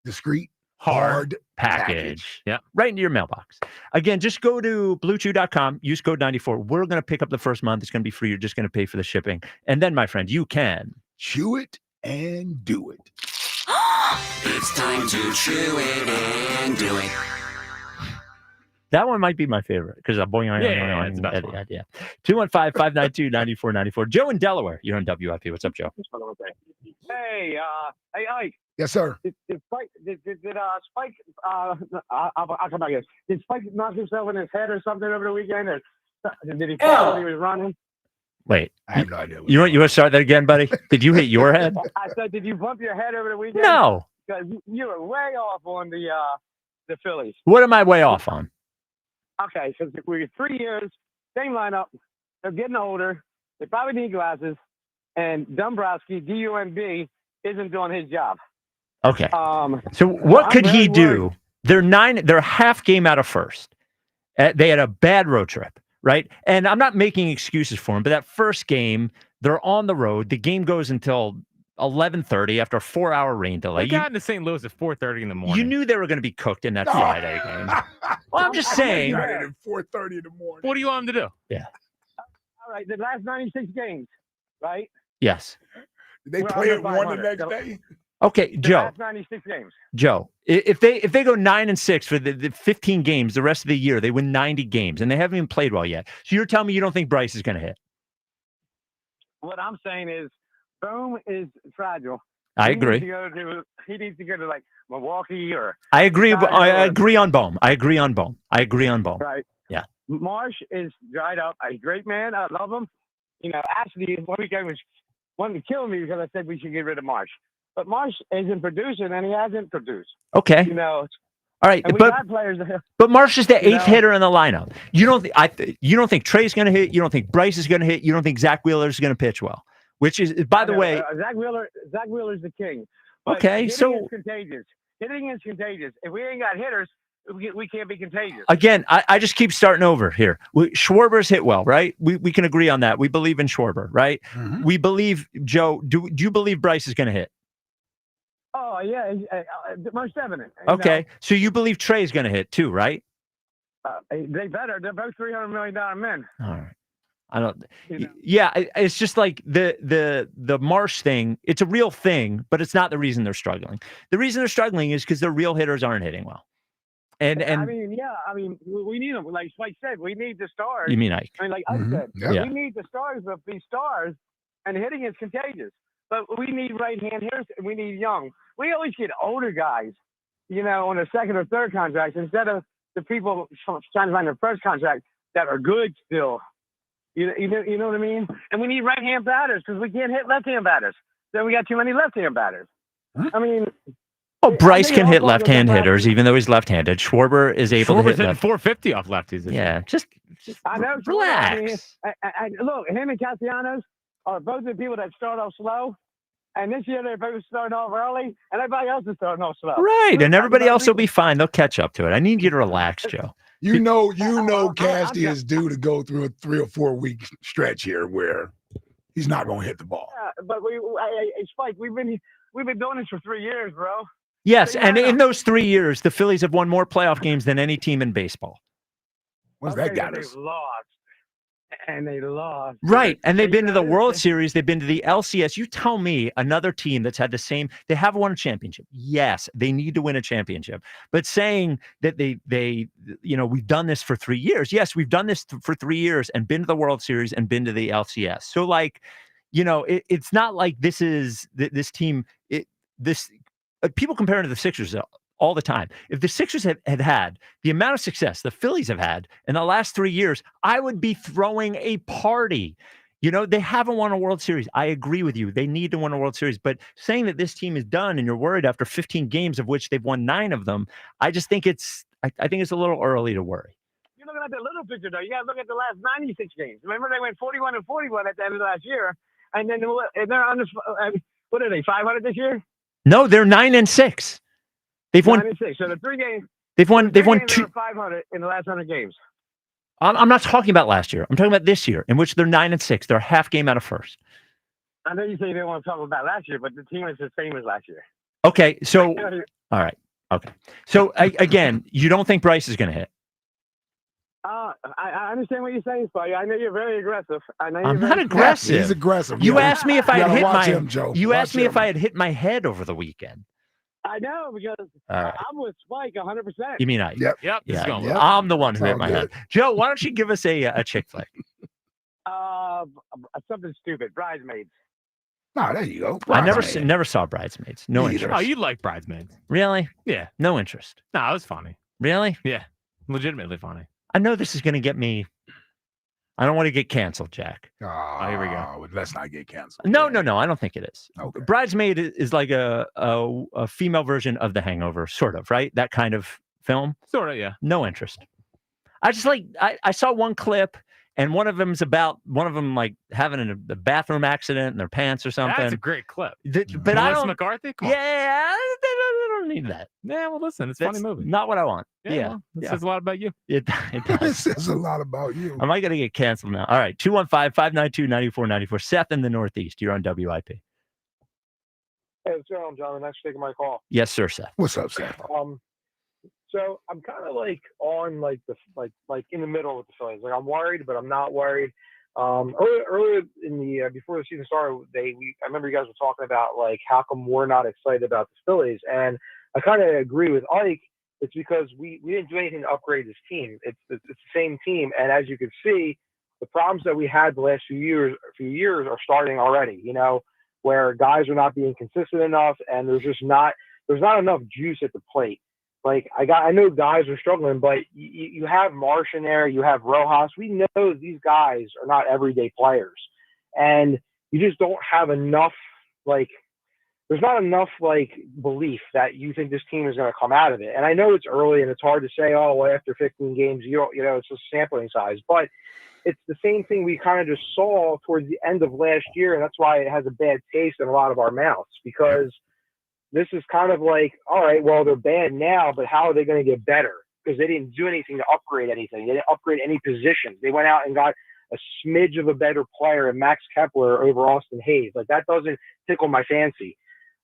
discreet hard package. Yeah. Right into your mailbox. Again, just go to bluechew.com, use code 94. We're going to pick up the first month. It's going to be free. You're just going to pay for the shipping. And then, my friend, you can chew it and do it. It's time to chew it and do it. That one might be my favorite because I'm boing. Yeah, it's the best one. Yeah. 215-592-9494. Joe in Delaware. You're on WIP. What's up, Joe? Hey, hey, Ike. Yes, sir. Did Spike? Did Spike? I'll come back here. Did Spike knock himself in his head or something over the weekend? Or did he fall when he was running? Wait. I have no idea. You want to start that again, buddy? Did you hit your head? I said, did you bump your head over the weekend? No. Because you were way off on the Phillies. What am I way off on? Okay, because we're 3 years, same lineup. They're getting older. They probably need glasses. And Dombrowski, D-U-M-B, isn't doing his job. Okay. So what I'm could he very do? worried. They're half game out of first. They had a bad road trip, right? And I'm not making excuses for him, but that first game, they're on the road. The game goes until 11:30 after a 4-hour rain delay. They got into St. Louis at 4:30 in the morning. You knew they were going to be cooked in that Friday game. Well, I'm just saying. Got it at 4:30 in the morning. What do you want him to do? Yeah. All right, the last 96 games, right? Yes. Did they We're play under it one the 500. next So- day? Okay, The Joe. last 96 games. Joe, if they go 9-6 for the 15 games the rest of the year, they win 90 games, and they haven't even played well yet. So you're telling me you don't think Bryce is going to hit? What I'm saying is, Bohm is fragile. I agree. He needs to go to like Milwaukee or. I agree. Chicago I or- agree on Bohm. I agree on Bohm. Right. Yeah. Marsh is dried up. A great man. I love him. Actually, one weekend was wanted to kill me because I said we should get rid of Marsh. But Marsh isn't producing, and he hasn't produced. Okay. All right, And we got players. But Marsh is the You eighth know? hitter in the lineup. You don't think Trey's going to hit. You don't think Bryce is going to hit. You don't think Zach Wheeler is going to pitch well. Which is, by the way, Zach Wheeler's the king. But okay. Hitting So is contagious. Hitting is contagious. If we ain't got hitters, we can't be contagious. again, I just keep starting over here. Schwarber's hit well, right? We can agree on that. We believe in Schwarber, right? Mm-hmm. We believe Joe. Do you believe Bryce is going to hit? Oh yeah, most evident. Okay, so you believe Trey's going to hit too, right? They better. They're both $300 million men. All right. I don't. Yeah, it's just like the Marsh thing. It's a real thing, but it's not the reason they're struggling. The reason they're struggling is because their real hitters aren't hitting well. And I mean, we need them. Like Spike said, we need the stars. You mean Ike? I mean, like Ike said, Yeah. we need the stars of these stars, and hitting is contagious. But we need right-hand hitters, and we need young. We always get older guys, on a second or third contract instead of the people trying to find their first contract that are good still. You know what I mean? And we need right-hand batters because we can't hit left-hand batters. Then we got too many left-hand batters. I mean, Oh, Bryce can hit left-hand hitters, even though he's left-handed. Schwarber is able to hit hitting 450 off lefties. Yeah, just I know. relax. I look, him and Castellanos are both the people that start off slow. And this year they're both starting off early, and everybody else is starting off slow. Right, and everybody else will be fine. They'll catch up to it. I need you to relax, Joe. You know, Casty is due to go through a 3 or 4 week stretch here where he's not going to hit the ball. Yeah, but Spike, we've been doing this for 3 years, bro. Yes, and in those 3 years, the Phillies have won more playoff games than any team in baseball. What's that got us? They lost. Right, and they've been to the World Series. They've been to the LCS. You tell me another team that's had the same. They have won a championship. Yes, they need to win a championship. But saying that we've done this for 3 years. Yes, we've done this for 3 years and been to the World Series and been to the LCS. So it's not like this is this team. People compare it to the Sixers all the time. If the Sixers had the amount of success the Phillies have had in the last 3 years, I would be throwing a party. They haven't won a World Series. I agree with you. They need to win a World Series. But saying that this team is done and you're worried after 15 games of which they've won 9 of them, I just think I think it's a little early to worry. You're looking at the little picture, though. You got to look at the last 96 games. Remember, they went 41-41 at the end of last year, and then they're on what are they, 500 this year? No, they're 9-6. They've won 96. So the 3 games. They've won 2. 500 in the last 100 games. I'm not talking about last year. I'm talking about this year, in which they're 9-6. They're a half game out of first. I know you say you didn't want to talk about last year, but the team is the same as last year. Okay, so all right, okay. So again, you don't think Bryce is going to hit? I understand what you're saying, Spike. I know you're very aggressive. I'm not aggressive. He's aggressive. You asked me if I had hit You asked me if I had hit my head over the weekend. I know because right. I'm with Spike 100%. You mean I? Yep. Yeah. I'm the one who hit my head. Joe, why don't you give us a chick flick? Something stupid. Bridesmaids. Oh, there you go. I never saw Bridesmaids. No interest. Oh, you like Bridesmaids? Really? Yeah. No interest. No, it was funny. Really? Yeah. Legitimately funny. I know this is going to get me. I don't want to get canceled, Jack. Oh, here we go. Let's not get canceled. No. I don't think it is. Okay. Bridesmaid is like a female version of The Hangover, sort of, right? That kind of film. Sort of, yeah. No interest. I just I saw one clip, and one of them like having a bathroom accident in their pants or something. That's a great clip. But Melissa I don't. McCarthy? Come on. Yeah, I don't need that. Yeah, well, listen, it's a funny movie. Not what I want. Yeah. Well, it says a lot about you. It It does. says a lot about you. Am I going to get canceled now? All right, 215-592-9494. Seth in the Northeast. You're on WIP. Hey, what's going on, John? Thanks for taking my call. Yes, sir, Seth. What's up, Seth? So I'm kind of like on like in the middle with the Phillies. Like I'm worried, but I'm not worried. Earlier in the before the season started, I remember you guys were talking about like how come we're not excited about the Phillies, and I kind of agree with Ike. It's because we didn't do anything to upgrade this team. It's the same team, and as you can see, the problems that we had the last few years are starting already. Where guys are not being consistent enough, and there's not enough juice at the plate. Like I know guys are struggling, but you have Marsh in there, you have Rojas. We know these guys are not everyday players, and you just don't have enough there's not enough like belief that you think this team is going to come out of it. And I know it's early and it's hard to say, oh, well, after 15 games, it's just sampling size, but it's the same thing we kind of just saw towards the end of last year. And that's why it has a bad taste in a lot of our mouths, because this is kind of like, all right, well, they're bad now, but how are they going to get better? Because they didn't do anything to upgrade anything. They didn't upgrade any positions. They went out and got a smidge of a better player in Max Kepler over Austin Hayes. Like, that doesn't tickle my fancy.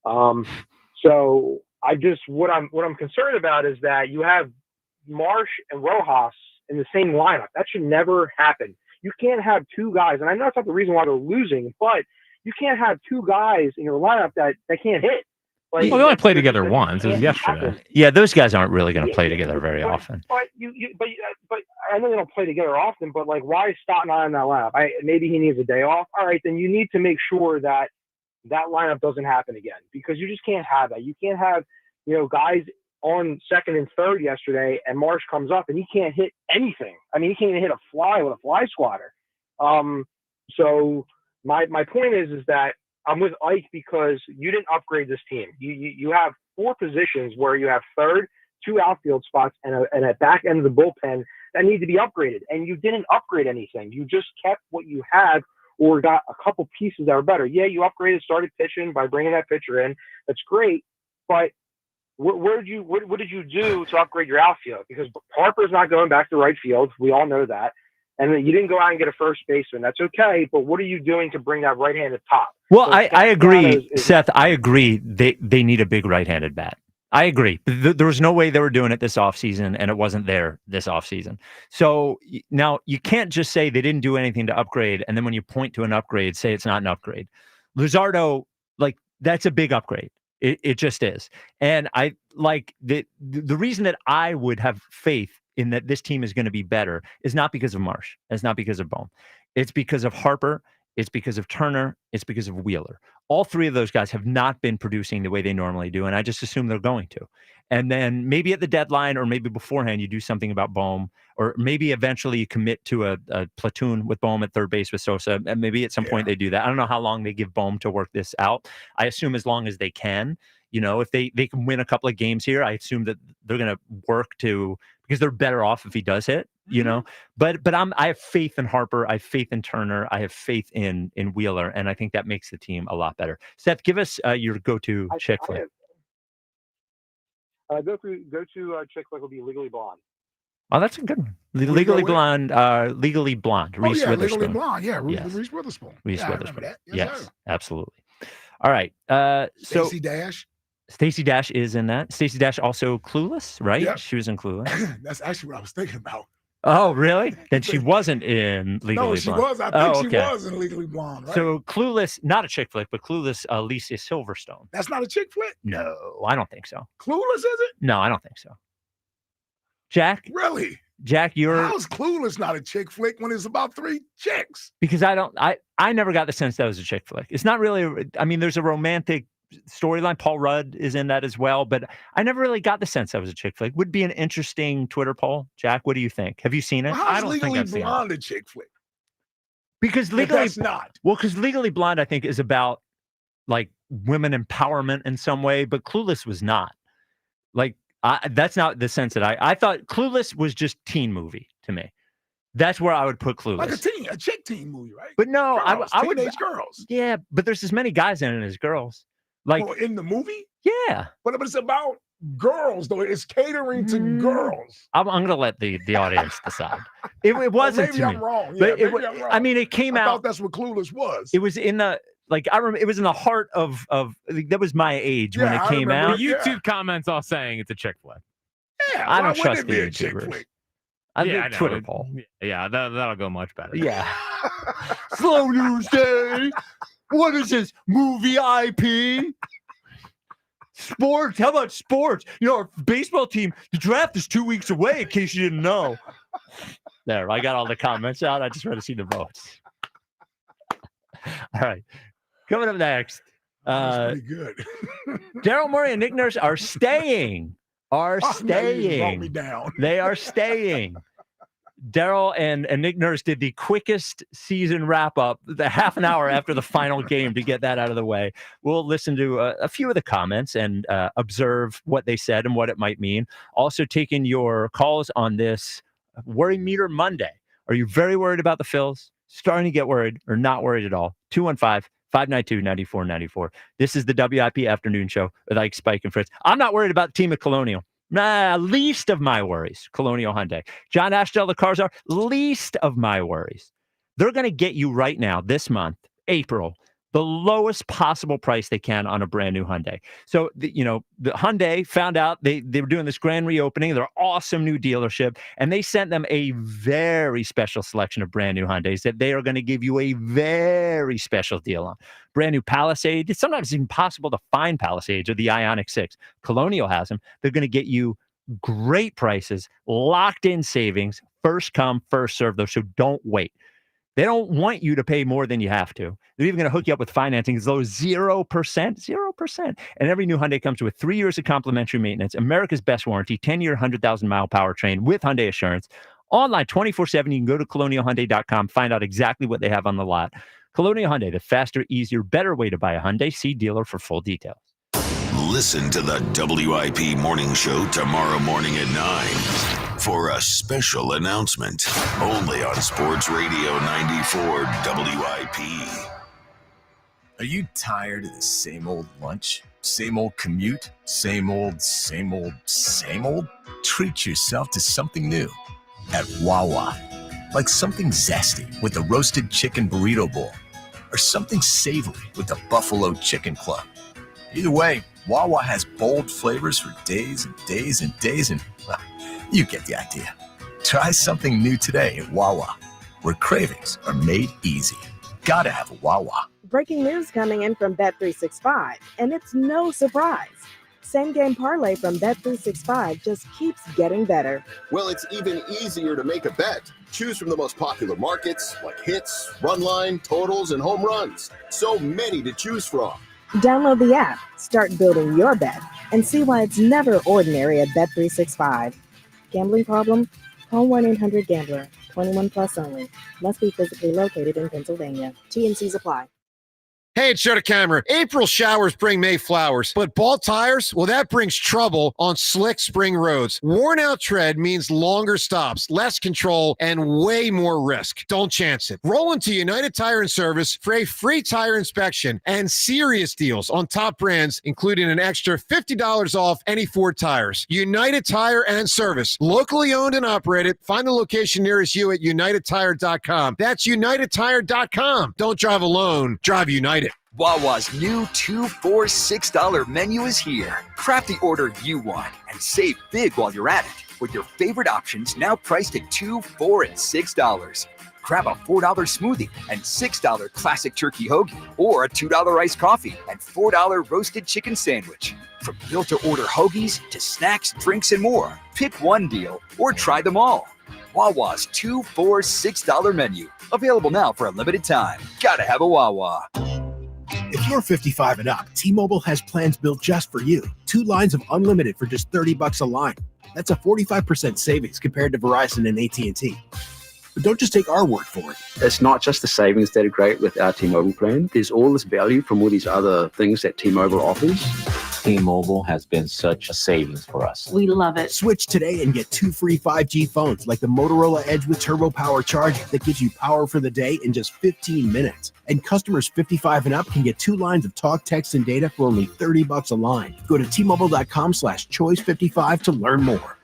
So what I'm concerned about is that you have Marsh and Rojas in the same lineup. That should never happen. You can't have two guys, and I know that's not the reason why they're losing, but you can't have two guys in your lineup that can't hit. Like, well, they only played together once. It was yesterday. Yeah, those guys aren't really going to play together very often. But but I know they don't play together often. But like, why is Stott not in that lineup? Maybe he needs a day off. All right, then you need to make sure that lineup doesn't happen again, because you just can't have that. You can't have guys on second and third yesterday, and Marsh comes up and he can't hit anything. I mean, he can't even hit a fly with a fly swatter. So my point is that I'm with Ike, because you didn't upgrade this team. You have four positions where you have third, two outfield spots, and a back end of the bullpen that need to be upgraded. And you didn't upgrade anything. You just kept what you have, or got a couple pieces that are better. Yeah, you upgraded started pitching by bringing that pitcher in. That's great. But what did you do to upgrade your outfield? Because Harper's not going back to right field. We all know that. And then you didn't go out and get a first baseman. That's okay. But what are you doing to bring that right-handed top? Well, I agree, Seth. I agree. They need a big right-handed bat. I agree. There was no way they were doing it this offseason, and it wasn't there this offseason. So now you can't just say they didn't do anything to upgrade, and then when you point to an upgrade, say it's not an upgrade. Luzardo, like, that's a big upgrade. It just is. And I like the reason that I would have faith in that this team is going to be better is not because of Marsh. It's not because of Bohm. It's because of Harper. It's because of Turner. It's because of Wheeler. All three of those guys have not been producing the way they normally do, and I just assume they're going to. And then maybe at the deadline, or maybe beforehand, you do something about Bohm, or maybe eventually you commit to a platoon with Bohm at third base with Sosa, and maybe at some point they do that. I don't know how long they give Bohm to work this out. I assume as long as they can. If they can win a couple of games here, I assume that they're going to work to, because they're better off if he does hit, But I have faith in Harper. I have faith in Turner. I have faith in Wheeler, and I think that makes the team a lot better. Seth, give us your go-to chick flick. Go-to chick flick will be Legally Blonde. Oh, that's a good one. Legally Blonde. Legally Blonde. Reese Witherspoon. Legally Blonde. Yeah, yes. Reese Witherspoon. Reese Witherspoon. Yes, sir. Absolutely. All right. Stacey Dash. Stacey Dash is in that. Stacey Dash also Clueless, right? Yep. She was in Clueless. That's actually what I was thinking about. Oh, really? Then she wasn't in Legally Blonde. No, she was. I think she was in Legally Blonde, right? So Clueless, not a chick flick, but Clueless, Alicia Silverstone. That's not a chick flick? No, I don't think so. Clueless, is it? No, I don't think so. Jack? Really? Jack, how's Clueless not a chick flick when it's about three chicks? Because I never got the sense that was a chick flick. It's not really, there's a romantic storyline. Paul Rudd is in that as well, but I never really got the sense that was a chick flick. Would be an interesting Twitter poll. Jack, what do you think? Have you seen it? Well, how's Legally Blonde a chick flick? Because that's not. Well, because Legally Blonde, I think, is about like women empowerment in some way, but Clueless was not. Like, that's not the sense that I thought. Clueless was just teen movie to me. That's where I would put Clueless. Like a chick teen movie, right? But no, I would teenage girls. Yeah, but there's as many guys in it as girls. Like in the movie? Yeah. But it's about girls, though. It's catering to girls. I'm going to let the audience decide. It wasn't. Maybe I'm wrong. Yeah, maybe I'm wrong. It came out. I thought that's what Clueless was. It was in the. I remember it was in the heart of that was my age when it came out. The YouTube comments all saying it's a chick flick. Yeah, I don't trust the YouTubers. I know. Twitter poll. Yeah, that'll go much better. Yeah. Slow news day. What is this movie IP? Sports. How about sports? Our baseball team. The draft is 2 weeks away. In case you didn't know. There, I got all the comments out. I just want to see the votes. All right. Coming up next, pretty good. Daryl Morey and Nick Nurse are staying. Wrote me down. They are staying. Daryl and Nick Nurse did the quickest season wrap up, the half an hour after the final game to get that out of the way. We'll listen to a few of the comments and observe what they said and what it might mean. Also taking your calls on this Worry Meter Monday. Are you very worried about the Phils? Starting to get worried or not worried at all? 215-592-9494. This is the WIP Afternoon Show with Ike, Spike, and Fritz. I'm not worried about the team at Colonial. Least of my worries. Colonial Hyundai. John Ashdell, the cars are least of my worries. They're going to get you right now, this month, April, the lowest possible price they can on a brand new Hyundai. So, the Hyundai found out they were doing this grand reopening. They're awesome new dealership, and they sent them a very special selection of brand new Hyundais that they are going to give you a very special deal on. Brand new Palisade. It's sometimes impossible to find Palisades or the Ioniq 6. Colonial has them. They're going to get you great prices, locked in savings, first come, first serve, though, so don't wait. They don't want you to pay more than you have to. They're even going to hook you up with financing as low as 0%. 0%. And every new Hyundai comes with 3 years of complimentary maintenance, America's best warranty, 10-year, 100,000-mile powertrain with Hyundai Assurance. Online 24/7. You can go to colonialhyundai.com, find out exactly what they have on the lot. Colonial Hyundai, the faster, easier, better way to buy a Hyundai. See dealer for full details. Listen to the WIP Morning Show tomorrow morning at 9 for a special announcement only on Sports Radio 94 WIP. Are you tired of the same old lunch, same old commute, same old? Treat yourself to something new at Wawa. Like something zesty with the roasted chicken burrito bowl, or something savory with the buffalo chicken club. Either way, Wawa has bold flavors for days and days and days, and well, you get the idea. Try something new today at Wawa, where cravings are made easy. Gotta have a Wawa. Breaking news coming in from Bet365, and it's no surprise. Same game parlay from Bet365 just keeps getting better. Well, it's even easier to make a bet. Choose from the most popular markets like hits, run line, totals, and home runs. So many to choose from. Download the app, start building your bet, and see why it's never ordinary at Bet365. Gambling problem? Call 1-800-GAMBLER. 21 plus only. Must be physically located in Pennsylvania. T&Cs apply. Hey, it's Joe DeCamera. April showers bring May flowers, but bald tires, well, that brings trouble on slick spring roads. Worn out tread means longer stops, less control, and way more risk. Don't chance it. Roll into United Tire and Service for a free tire inspection and serious deals on top brands, including an extra $50 off any Ford tires. United Tire and Service, locally owned and operated. Find the location nearest you at UnitedTire.com. That's UnitedTire.com. Don't drive alone. Drive United. Wawa's new $2 for $6 menu is here. Craft the order you want and save big while you're at it with your favorite options now priced at $2, $4, and $6. Grab a $4 smoothie and $6 classic turkey hoagie, or a $2 iced coffee and $4 roasted chicken sandwich. From built-to-order hoagies to snacks, drinks, and more, pick one deal or try them all. Wawa's $2 for $6 menu. Available now for a limited time. Gotta have a Wawa. If you're 55 and up, T-Mobile has plans built just for you. 2 lines of unlimited for just $30 a line. That's a 45% savings compared to Verizon and AT&T. But don't just take our word for it. It's not just the savings that are great with our T-Mobile plan. There's all this value from all these other things that T-Mobile offers. T-Mobile has been such a savings for us. We love it. Switch today and get 2 free 5G phones like the Motorola Edge with Turbo Power charging that gives you power for the day in just 15 minutes. And customers 55 and up can get 2 lines of talk, text, and data for only $30 a line. Go to T-Mobile.com/choice55 to learn more.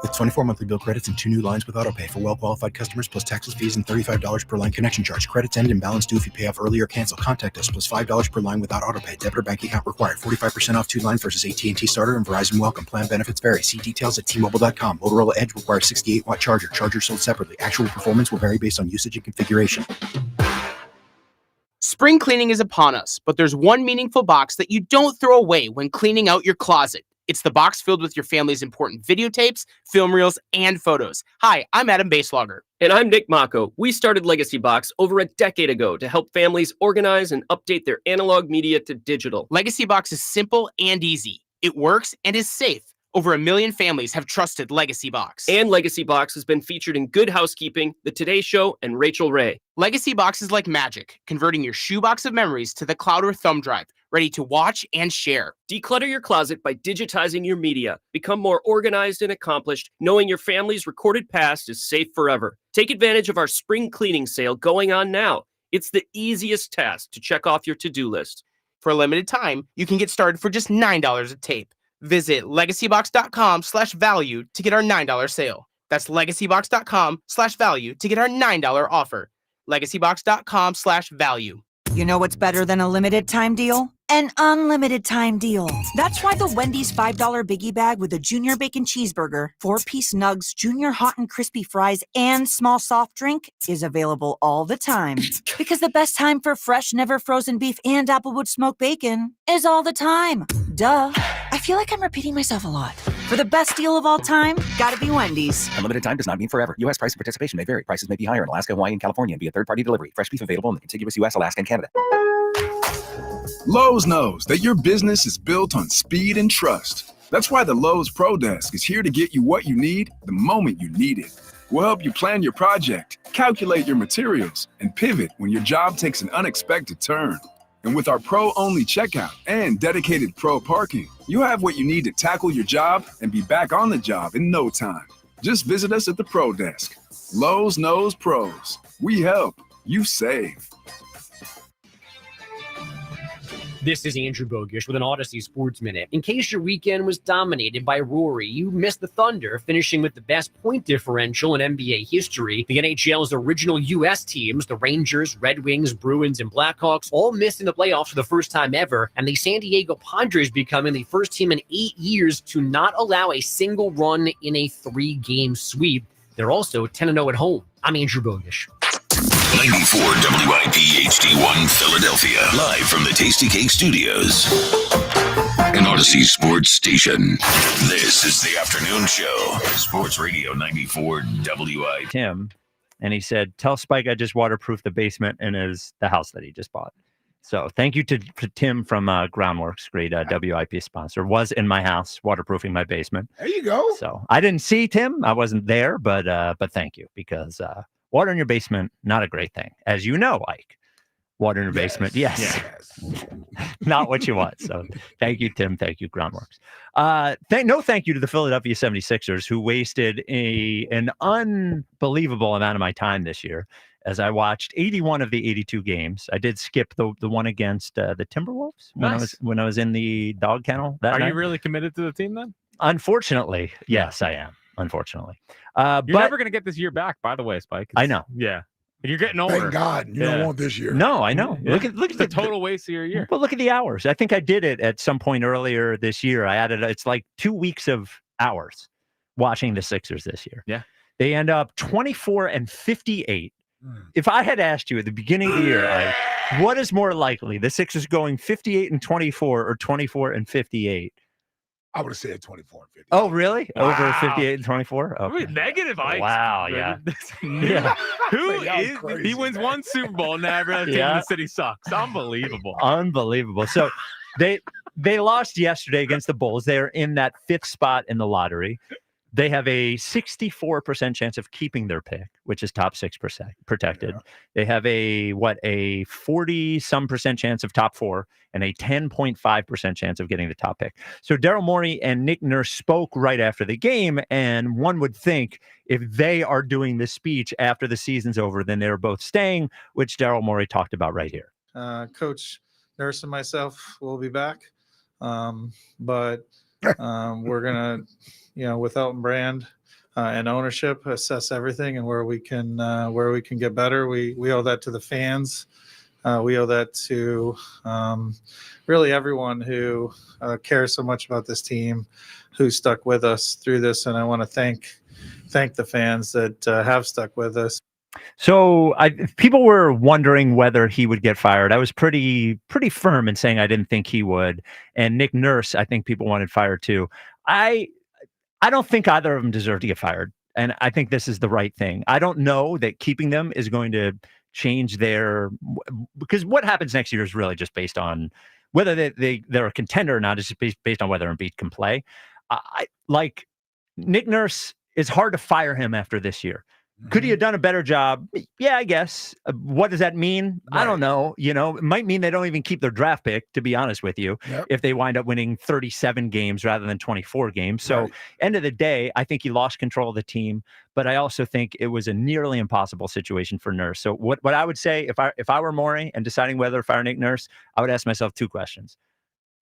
With 24 monthly bill credits and 2 new lines with autopay for well-qualified customers, plus taxes, fees, and $35 per line connection charge. Credits end and balance due if you pay off early or cancel. Contact us, plus $5 per line without autopay. Debit or bank account required. 45% off 2 lines versus AT&T Starter and Verizon Welcome. Plan benefits vary. See details at T-Mobile.com. Motorola Edge requires 68-watt charger. Charger sold separately. Actual performance will vary based on usage and configuration. Spring cleaning is upon us, but there's one meaningful box that you don't throw away when cleaning out your closet. It's the box filled with your family's important videotapes, film reels, and photos. Hi, I'm Adam Baselogger. And I'm Nick Mako. We started Legacy Box over a decade ago to help families organize and update their analog media to digital. Legacy Box is simple and easy. It works and is safe. Over 1 million families have trusted Legacy Box. And Legacy Box has been featured in Good Housekeeping, The Today Show, and Rachel Ray. Legacy Box is like magic, converting your shoebox of memories to the cloud or thumb drive, ready to watch and share. Declutter your closet by digitizing your media. Become more organized and accomplished, knowing your family's recorded past is safe forever. Take advantage of our spring cleaning sale going on now. It's the easiest task to check off your to-do list. For a limited time, you can get started for just $9 a tape. Visit legacybox.com/value to get our $9 sale. That's legacybox.com/value to get our $9 offer. legacybox.com/value. You know what's better than a limited time deal? An unlimited time deal. That's why the Wendy's $5 Biggie Bag with a Junior Bacon Cheeseburger, 4-piece nugs, Junior Hot and Crispy Fries, and small soft drink is available all the time. Because the best time for fresh, never frozen beef and Applewood smoked bacon is all the time. Duh. I feel like I'm repeating myself a lot. For the best deal of all time, gotta be Wendy's. Unlimited time does not mean forever. U.S. price and participation may vary. Prices may be higher in Alaska, Hawaii, and California and via third-party delivery. Fresh beef available in the contiguous U.S., Alaska, and Canada. Lowe's knows that your business is built on speed and trust. That's why the Lowe's Pro Desk is here to get you what you need the moment you need it. We'll help you plan your project, calculate your materials, and pivot when your job takes an unexpected turn. And with our pro-only checkout and dedicated pro parking, you have what you need to tackle your job and be back on the job in no time. Just visit us at the Pro Desk. Lowe's knows pros. We help. You save. This is Andrew Bogish with an Odyssey Sports Minute. In case your weekend was dominated by Rory, you missed the Thunder, finishing with the best point differential in NBA history. The NHL's original U.S. teams, the Rangers, Red Wings, Bruins, and Blackhawks, all missed in the playoffs for the first time ever, and the San Diego Padres becoming the first team in 8 years to not allow a single run in a 3-game sweep. They're also 10-0 at home. I'm Andrew Bogish. 94 WIP HD1 Philadelphia, live from the Tasty Cake Studios. An Odyssey Sports Station. This is the afternoon show. Sports Radio 94 WIP. Tim, and he said, "Tell Spike I just waterproofed the basement in the house that he just bought." So thank you to Tim from Groundworks, great WIP sponsor. Was in my house waterproofing my basement. There you go. So I didn't see Tim. I wasn't there, but thank you, because water in your basement, not a great thing. As you know, Ike, water in your basement, yes. Not what you want. So thank you, Tim. Thank you, Groundworks. Thank you to the Philadelphia 76ers, who wasted an unbelievable amount of my time this year as I watched 81 of the 82 games. I did skip the one against the Timberwolves when I was in the dog kennel. Are you really committed to the team then? Unfortunately, yes, I am. Unfortunately. You're never going to get this year back, by the way, Spike. I know. Yeah. You're getting older. Thank God you don't want this year. No, I know. Yeah. Look at the total waste of your year. Well, look at the hours. I think I did it at some point earlier this year. I added, it's like 2 weeks of hours watching the Sixers this year. Yeah. They end up 24-58. If I had asked you at the beginning of the year, what is more likely, the Sixers going 58-24 or 24-58? I would have said 24 and 50. Oh, really? Wow. Over 58-24? Okay. Negative ice. Wow, yeah. Yeah. He wins one Super Bowl and every other team in the city sucks. Unbelievable. Unbelievable. So they lost yesterday against the Bulls. They are in that 5th spot in the lottery. They have a 64% chance of keeping their pick, which is top 6% protected. Yeah. They have a 40-some% chance of top 4 and a 10.5% chance of getting the top pick. So Daryl Morey and Nick Nurse spoke right after the game, and one would think if they are doing this speech after the season's over, then they're both staying, which Daryl Morey talked about right here. Coach Nurse and myself will be back, but we're going to, with Elton Brand and ownership, assess everything and where we can get better. We owe that to the fans. We owe that to really everyone who cares so much about this team, who stuck with us through this. And I want to thank the fans that have stuck with us. So people were wondering whether he would get fired. I was pretty firm in saying I didn't think he would. And Nick Nurse, I think people wanted fired too. I don't think either of them deserve to get fired. And I think this is the right thing. I don't know that keeping them is going to change because what happens next year is really just based on whether they're a contender or not. It's just based on whether Embiid can play. I like Nick Nurse. It's hard to fire him after this year. Could he have done a better job? Yeah, I guess. What does that mean? I don't know. It might mean they don't even keep their draft pick, to be honest with you, if they wind up winning 37 games rather than 24 games. So end of the day, I think he lost control of the team, but I also think it was a nearly impossible situation for Nurse. So what I would say if I were Morey and deciding whether to fire Nick Nurse, I would ask myself 2 questions.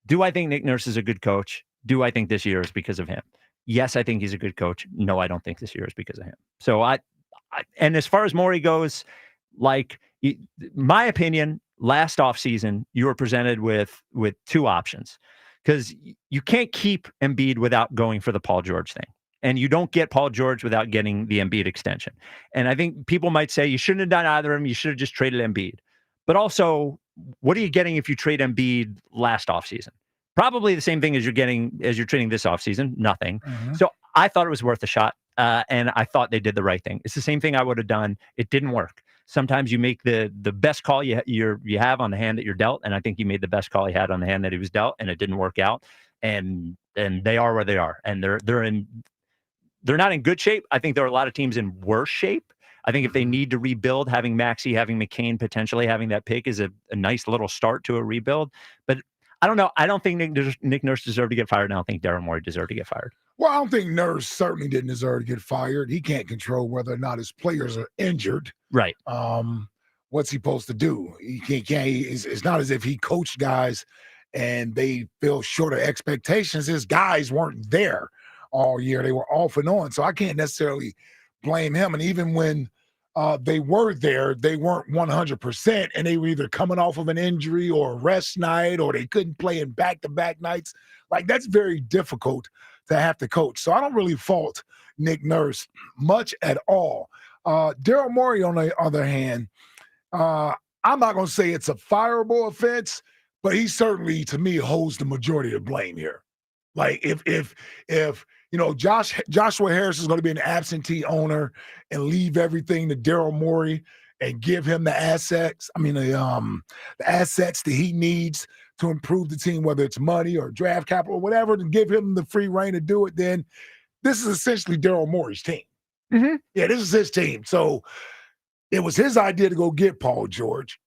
Do I think Nick Nurse is a good coach? Do I think this year is because of him? Yes, I think he's a good coach. No, I don't think this year is because of him. So and as far as Morey goes, my opinion, last offseason, you were presented with 2 options because you can't keep Embiid without going for the Paul George thing. And you don't get Paul George without getting the Embiid extension. And I think people might say you shouldn't have done either of them. You should have just traded Embiid. But also, what are you getting if you trade Embiid last offseason? Probably the same thing as you're trading this offseason, nothing. So I thought it was worth a shot. And I thought they did the right thing. It's the same thing I would have done. It didn't work. Sometimes you make the best call you have on the hand that you're dealt, and I think you made the best call he had on the hand that he was dealt, and it didn't work out. And they are where they are, and they're not in good shape. I think there are a lot of teams in worse shape. I think if they need to rebuild, having Maxey, having McCain, potentially having that pick is a nice little start to a rebuild. But I don't know. I don't think Nick Nurse deserved to get fired, and I don't think Daryl Morey deserved to get fired. Well, I don't think Nurse certainly didn't deserve to get fired. He can't control whether or not his players are injured. Right. What's he supposed to do? He can't. It's not as if he coached guys and they fell short of expectations. His guys weren't there all year. They were off and on. So I can't necessarily blame him. And even when they were there, they weren't 100%, and they were either coming off of an injury or a rest night, or they couldn't play in back-to-back nights. Like, that's very difficult to have to coach. So I don't really fault Nick Nurse much at all. Daryl Morey, on the other hand, I'm not going to say it's a fireable offense, but he certainly, to me, holds the majority of blame here. Like, if Joshua Harris is going to be an absentee owner and leave everything to Daryl Morey and give him the assets, the assets that he needs to improve the team, whether it's money or draft capital or whatever, to give him the free reign to do it, then this is essentially Daryl Morey's team. Yeah, this is his team. So it was his idea to go get Paul George.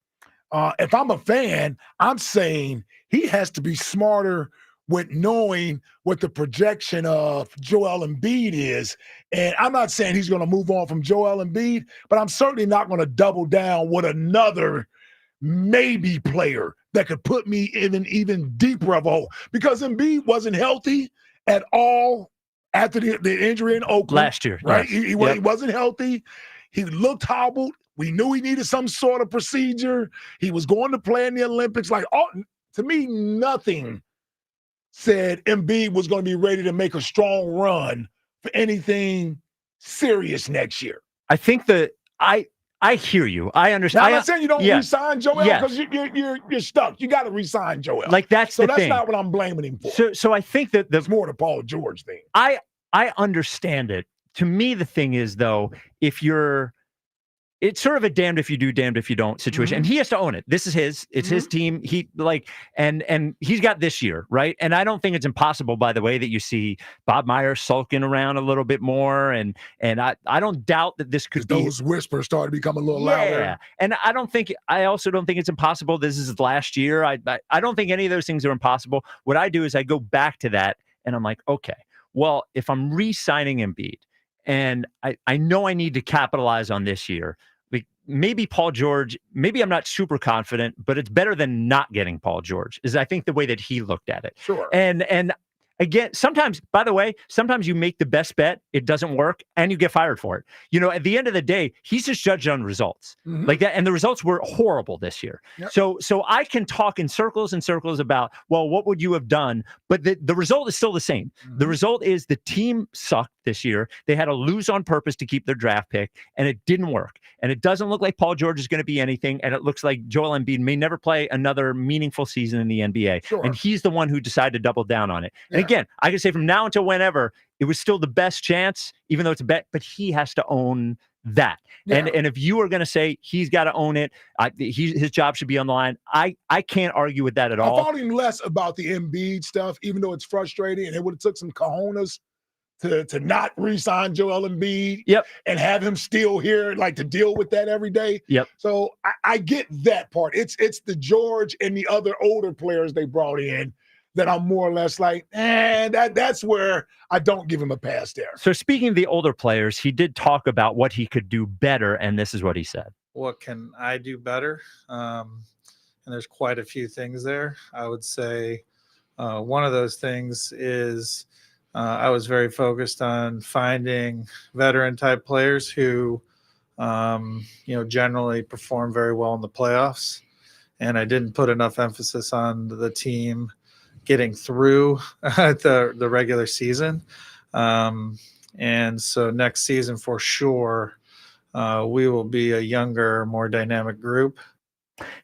If I'm a fan, I'm saying he has to be smarter with knowing what the projection of Joel Embiid is. And I'm not saying he's going to move on from Joel Embiid, but I'm certainly not going to double down with another maybe player that could put me in an even deeper of a hole. Because Embiid wasn't healthy at all after the injury in Oakland. Last year. Right? Yes. He wasn't healthy. He looked hobbled. We knew he needed some sort of procedure. He was going to play in the Olympics. To me, nothing said Embiid was going to be ready to make a strong run for anything serious next year. I think that I hear you. I understand. Now, I'm not saying you don't re-sign Joel because Yes. you're stuck. You got to re-sign Joel. Like, that's the that's thing. not what I'm blaming him for. So I think that it's more the Paul George thing. I understand it. To me, the thing is, though, it's sort of a damned if you do, damned if you don't situation. And he has to own it. This is his. It's his team. And he's got this year, right? And I don't think it's impossible, by the way, that you see Bob Myers sulking around a little bit more. And I don't doubt that this could be. Those whispers started to become a little louder. And I also don't think it's impossible. This is last year. I don't think any of those things are impossible. What I do is I go back to that and I'm like, okay, well, if I'm re-signing Embiid and I know I need to capitalize on this year, maybe Paul George, maybe I'm not super confident, but it's better than not getting Paul George, is I think the way that he looked at it. Sure. And again, sometimes, by the way, sometimes you make the best bet, it doesn't work, and you get fired for it. At the end of the day, he's just judged on results like that. And the results were horrible this year. Yep. So I can talk in circles and circles about, well, what would you have done? But the result is still the same. The result is the team sucked this year. They had to lose on purpose to keep their draft pick, and it didn't work. And it doesn't look like Paul George is going to be anything. And it looks like Joel Embiid may never play another meaningful season in the NBA. Sure. And he's the one who decided to double down on it. And again, I can say from now until whenever, it was still the best chance, even though it's a bet, but he has to own that. Yeah. And if you are going to say he's got to own it, his job should be on the line. I can't argue with that at I all. found him less about the Embiid stuff, even though it's frustrating, and it would have took some cojones to not re-sign Joel Embiid and have him still here, like to deal with that every day. Yep. So I get that part. It's the George and the other older players they brought in that I'm more or less like, that's where I don't give him a pass there. So speaking of the older players, he did talk about what he could do better, and this is what he said. What can I do better? And there's quite a few things there. I would say one of those things is I was very focused on finding veteran type players who, generally perform very well in the playoffs. And I didn't put enough emphasis on the team getting through the regular season. And so next season, for sure, we will be a younger, more dynamic group.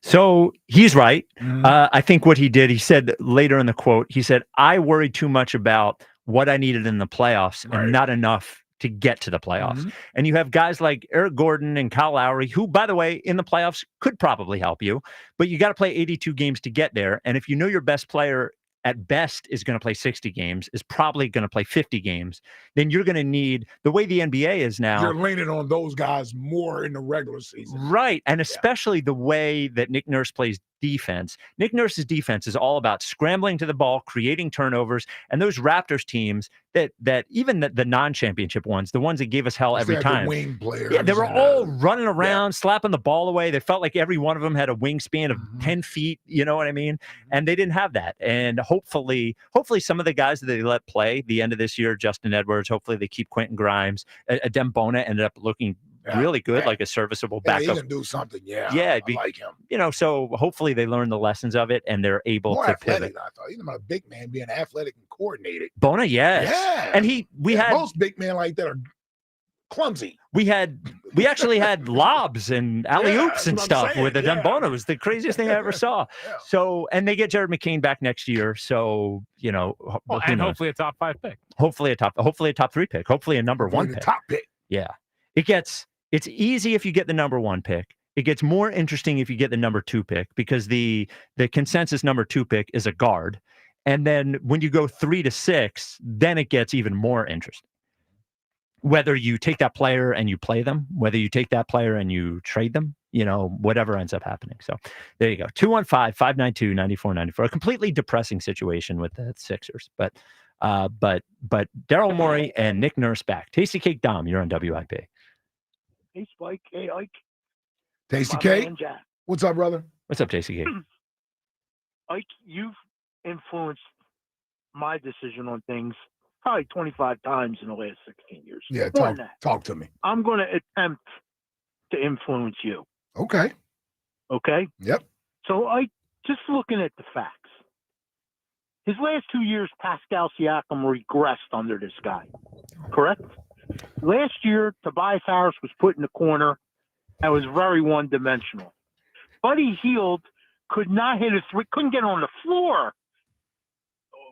So he's right. I think what he did, he said later in the quote, he said, I worried too much about what I needed in the playoffs and not enough to get to the playoffs. And you have guys like Eric Gordon and Kyle Lowry, who, by the way, in the playoffs could probably help you, but you got to play 82 games to get there. And if you know your best player at best is going to play 60 games, is probably going to play 50 games, then you're going to need, the way the NBA is now, you're leaning on those guys more in the regular season. Right. And especially the way that Nick Nurse plays defense. Nick Nurse's defense is all about scrambling to the ball, creating turnovers, and those Raptors teams that even the non-championship ones, the ones that gave us hell every time. The wing players. Yeah, they were all running around, slapping the ball away. They felt like every one of them had a wingspan of 10 feet. You know what I mean? And they didn't have that. And hopefully some of the guys that they let play the end of this year, Justin Edwards, hopefully they keep Quentin Grimes. Adem Bona ended up looking really good, like a serviceable backup. He can do something. Yeah, I like him. So hopefully they learn the lessons of it and they're able More to athletic, pivot. I thought. He's not a big man being athletic and coordinated. Bona, yes. Yeah. And we had most big men like that are clumsy. We actually had lobs and alley oops and stuff with Adem Bona. It was the craziest thing I ever saw. So, and they get Jared McCain back next year. So, who and knows? hopefully a top 5 pick. Hopefully a top 3 pick. Hopefully a number 1 pick. Top pick. Yeah. It's easy if you get the number 1 pick. It gets more interesting if you get the number 2 pick because the consensus number 2 pick is a guard. And then when you go 3 to 6, then it gets even more interesting. Whether you take that player and you play them, whether you take that player and you trade them, whatever ends up happening. So there you go. 215-592-9494. A completely depressing situation with the Sixers. But Daryl Morey and Nick Nurse back. Tasty Cake Dom, you're on WIP. Hey, Spike. Hey, Ike. Tasty My Cake. man, Jack. What's up, brother? What's up, Tasty Cake? Ike, you've influenced my decision on things probably 25 times in the last 16 years. Yeah, More than that. talk to me. I'm going to attempt to influence you. Okay. Okay? Yep. So, Ike, just looking at the facts. His last 2 years, Pascal Siakam regressed under this guy. Correct? Last year, Tobias Harris was put in the corner and was very one-dimensional. Buddy Hield could not hit a three, couldn't get on the floor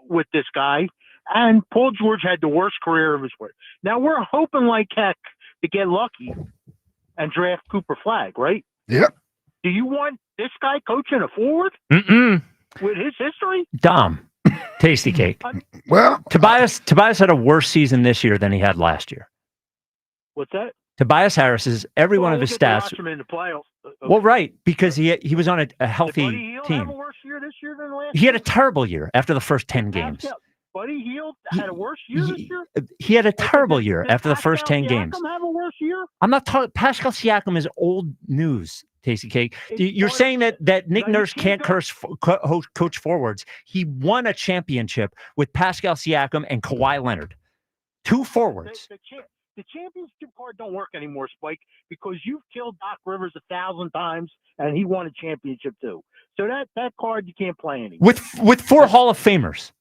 with this guy, and Paul George had the worst career of his life. Now, we're hoping like heck to get lucky and draft Cooper Flagg, right? Yep. Do you want this guy coaching a forward with his history? Dom. Tasty Cake. Well, Tobias had a worse season this year than he had last year. What's that? Tobias Harris is every one of his stats. Watch him in the playoffs. Well, right, because he was on a healthy Did Buddy Hield team. have a worse year this year than last He had a terrible year after the first 10 games. Buddy Hield had a worse year this year? He had a terrible year Did after the first 10 Pascal games. Siakam have a worse year? I'm not talking. Pascal Siakam is old news. Tasty Cake. You're saying that Nick Nurse can't coach forwards. He won a championship with Pascal Siakam and Kawhi Leonard. 2 forwards. The championship card don't work anymore, Spike, because you've killed Doc Rivers 1,000 times, and he won a championship too. So that card you can't play anymore. With 4 Hall of Famers.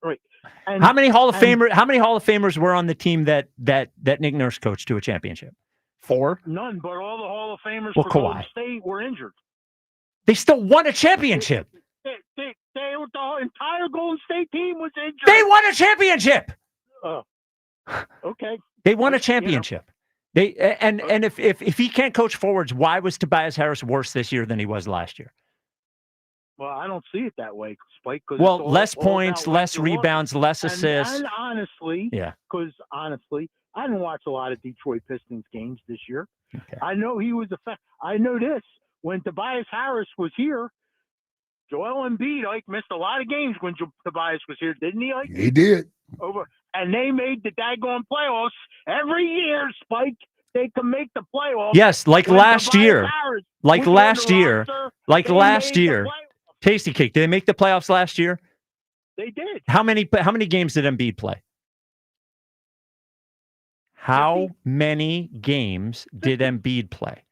Right. And, How many Hall of Famers were on the team that Nick Nurse coached to a championship? 4? None, but all the Hall of Famers Well, for Golden Kawhi. State were injured. They still won a championship. The entire Golden State team was injured. They won a championship. Oh, okay. They won a championship. And if he can't coach forwards, why was Tobias Harris worse this year than he was last year? Well, I don't see it that way, Spike. Well, less points, less rebounds, less assists. And honestly, yeah, because honestly, I didn't watch a lot of Detroit Pistons games this year. Okay. I know he was I know this. When Tobias Harris was here, Joel Embiid missed a lot of games when Tobias was here, didn't he? He did. And they made the daggone playoffs every year, Spike. They can make the playoffs. Yes, like when last Tobias year. Harris Like was on last the year. roster, Like they last made the year. Tasty Cake. Did they make the playoffs last year? They did. How many games did Embiid play? How many games did Embiid play?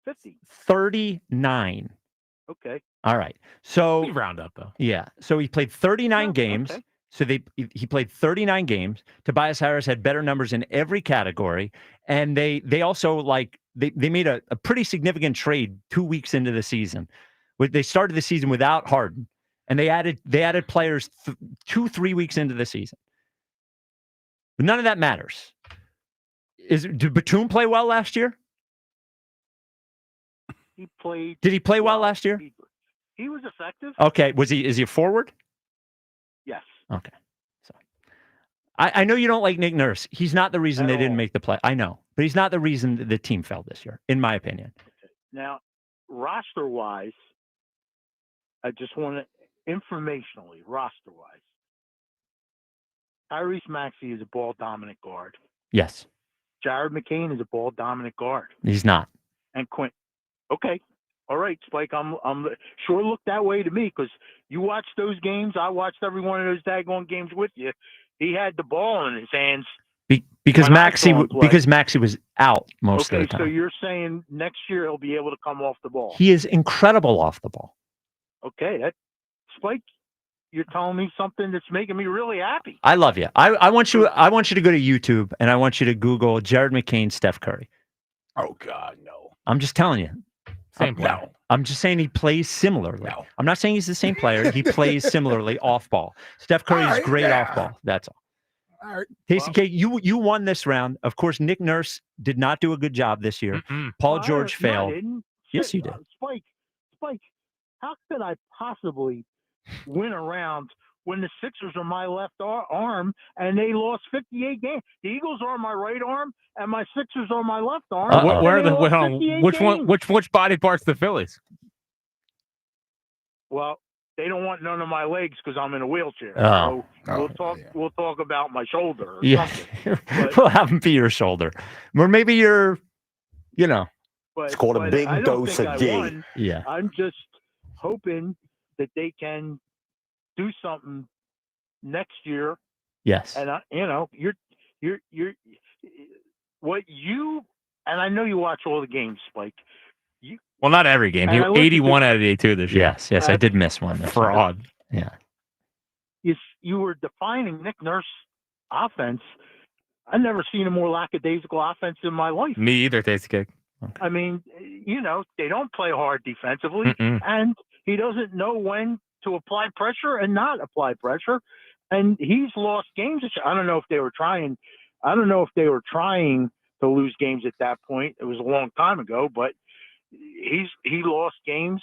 50. 39. Okay. All right. So We round up though. Yeah. So he played 39 games. okay. So he played 39 games. Tobias Harris had better numbers in every category. And they also they made a pretty significant trade 2 weeks into the season. They started the season without Harden. And they added players 2-3 weeks into the season. But none of that matters. Did Batum play well last year? He played. Did he play well last year? He was effective. Okay. Is he a forward? Yes. Okay. So I know you don't like Nick Nurse. He's not the reason they didn't make the play. I know. But he's not the reason that the team fell this year, in my opinion. Now, roster-wise, I just want to, informationally, roster-wise, Tyrese Maxey is a ball-dominant guard. Yes. Jared McCain is a ball-dominant guard. He's not. And Quinn. Okay. All right, Spike. I'm sure looked that way to me because you watched those games. I watched every one of those daggone games with you. He had the ball in his hands. Because Maxey was out most of the time. So you're saying next year he'll be able to come off the ball. He is incredible off the ball. Okay, Spike, you're telling me something that's making me really happy. I love you. I want you to go to YouTube and I want you to Google Jared McCain, Steph Curry. Oh God, no. I'm just telling you. Same player. I'm just saying he plays similarly. No. I'm not saying he's the same player. He plays similarly off ball. Steph Curry's great off ball. That's all. All right. Tasty Cake, you won this round. Of course, Nick Nurse did not do a good job this year. Paul George failed. Yes, you did. Spike, how could I possibly win a round when the Sixers are my left arm and they lost 58 games? The Eagles are my right arm and my Sixers are my left arm. Where are the which body parts the Phillies? Well, they don't want none of my legs because I'm in a wheelchair. Oh. So we'll talk about my shoulder. Or Yeah. We'll have him be your shoulder. Or maybe your, It's called a big dose of D. Yeah. I'm just hoping that they can do something next year. Yes. And you're what you, and I know you watch all the games, Spike. Well, not every game. He 81 out of 82 this year. Yes, I did miss one. Fraud. Yeah. You were defining Nick Nurse offense. I've never seen a more lackadaisical offense in my life. Me either, Tasty Cake. Okay. I mean, they don't play hard defensively, and he doesn't know when to apply pressure and not apply pressure. And he's lost games. I don't know if they were trying. I don't know if they were trying to lose games at that point. It was a long time ago, but he lost games.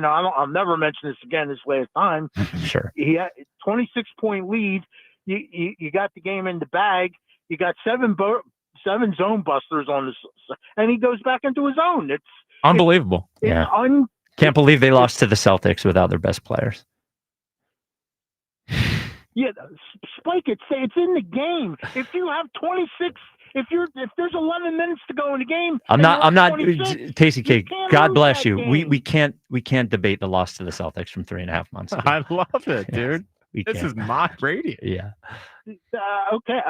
I'll never mention this again. This last time, sure. He had 26-point lead. You got the game in the bag. You got seven zone busters on this, and he goes back into his own. It's unbelievable. Can't believe they lost to the Celtics without their best players. Yeah, Spike, it's in the game. If you have 26, if there's 11 minutes to go in the game, I'm not Tasty Cake. God lose bless that you. game. We can't debate the loss to the Celtics from 3.5 months ago. I love it, dude. We This can't. is mock radio. Yeah. Okay,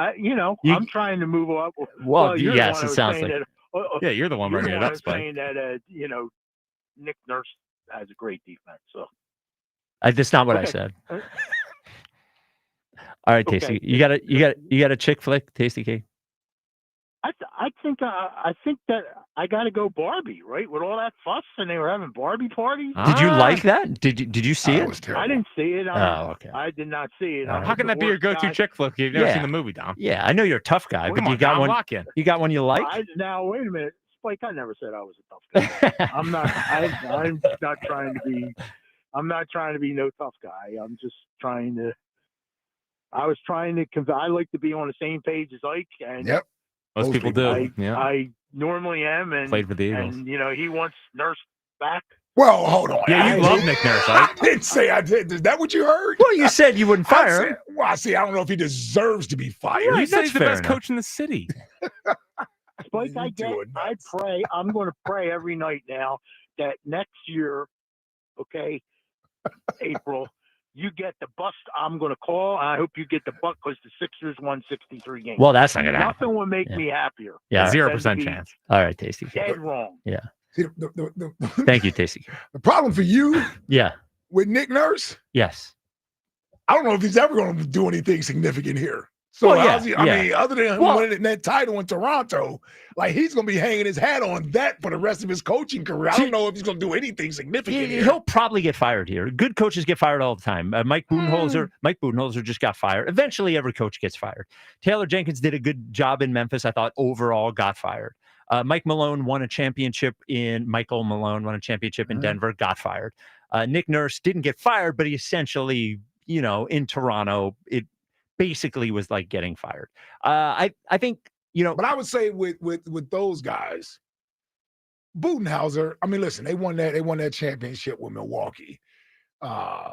I'm trying to move up. Well, you're yes, the one it sounds saying like. that, Yeah, you're the one bringing it up, Spike. saying that Nick Nurse has a great defense. So That's not what I Okay. said. All right, Tasty. Okay. You got a chick flick, Tasty Cake? I think that I got to go Barbie, right? With all that fuss, and they were having Barbie parties. Did you like that? Did you see it? Was terrible. I didn't see it. Okay. I did not see it. How can that be your go-to chick flick? You've never seen the movie, Dom. Yeah, I know you're a tough guy, Well, but come you on, got Dom, one. lock in. You got one you like? Now wait a minute, Spike. I never said I was a tough guy. I'm not. I'm not trying to be. I'm not trying to be no tough guy. I'm just trying to. I was trying to. I like to be on the same page as Ike, and Yep. Most people do. I normally am, and Played for the Eagles. and he wants Nurse back. Well, hold on. Yeah, you love Nick Nurse, I right? didn't say I did. Is that what you heard? Well, you said you wouldn't fire him. Well, I see. I don't know if he deserves to be fired. You said that's he's the fair best enough. coach in the city. Spike, I pray. I'm going to pray every night now that next year, okay, April, you get the bust. I'm going to call. I hope you get the buck because the Sixers won 63 games. Well, that's not going to happen. Nothing will make me happier. Yeah, than 0% to be chance. All right, Tasty. Dead wrong. Yeah. See, Thank you, Tasty. the problem for you Yeah. with Nick Nurse, Yes. I don't know if he's ever going to do anything significant here. So Well, how's yeah, he, I yeah. mean, other than Well- winning that title in Toronto, like he's going to be hanging his hat on that for the rest of his coaching career. I don't know if he's going to do anything significant here. He'll probably get fired here. Good coaches get fired all the time. Mike Budenholzer just got fired. Eventually, every coach gets fired. Taylor Jenkins did a good job in Memphis. I thought overall got fired. Michael Malone won a championship in Denver, got fired. Nick Nurse didn't get fired, but he essentially, in Toronto, it basically was like getting fired. I think, But I would say with those guys, Budenholzer, I mean, listen, they won that championship with Milwaukee.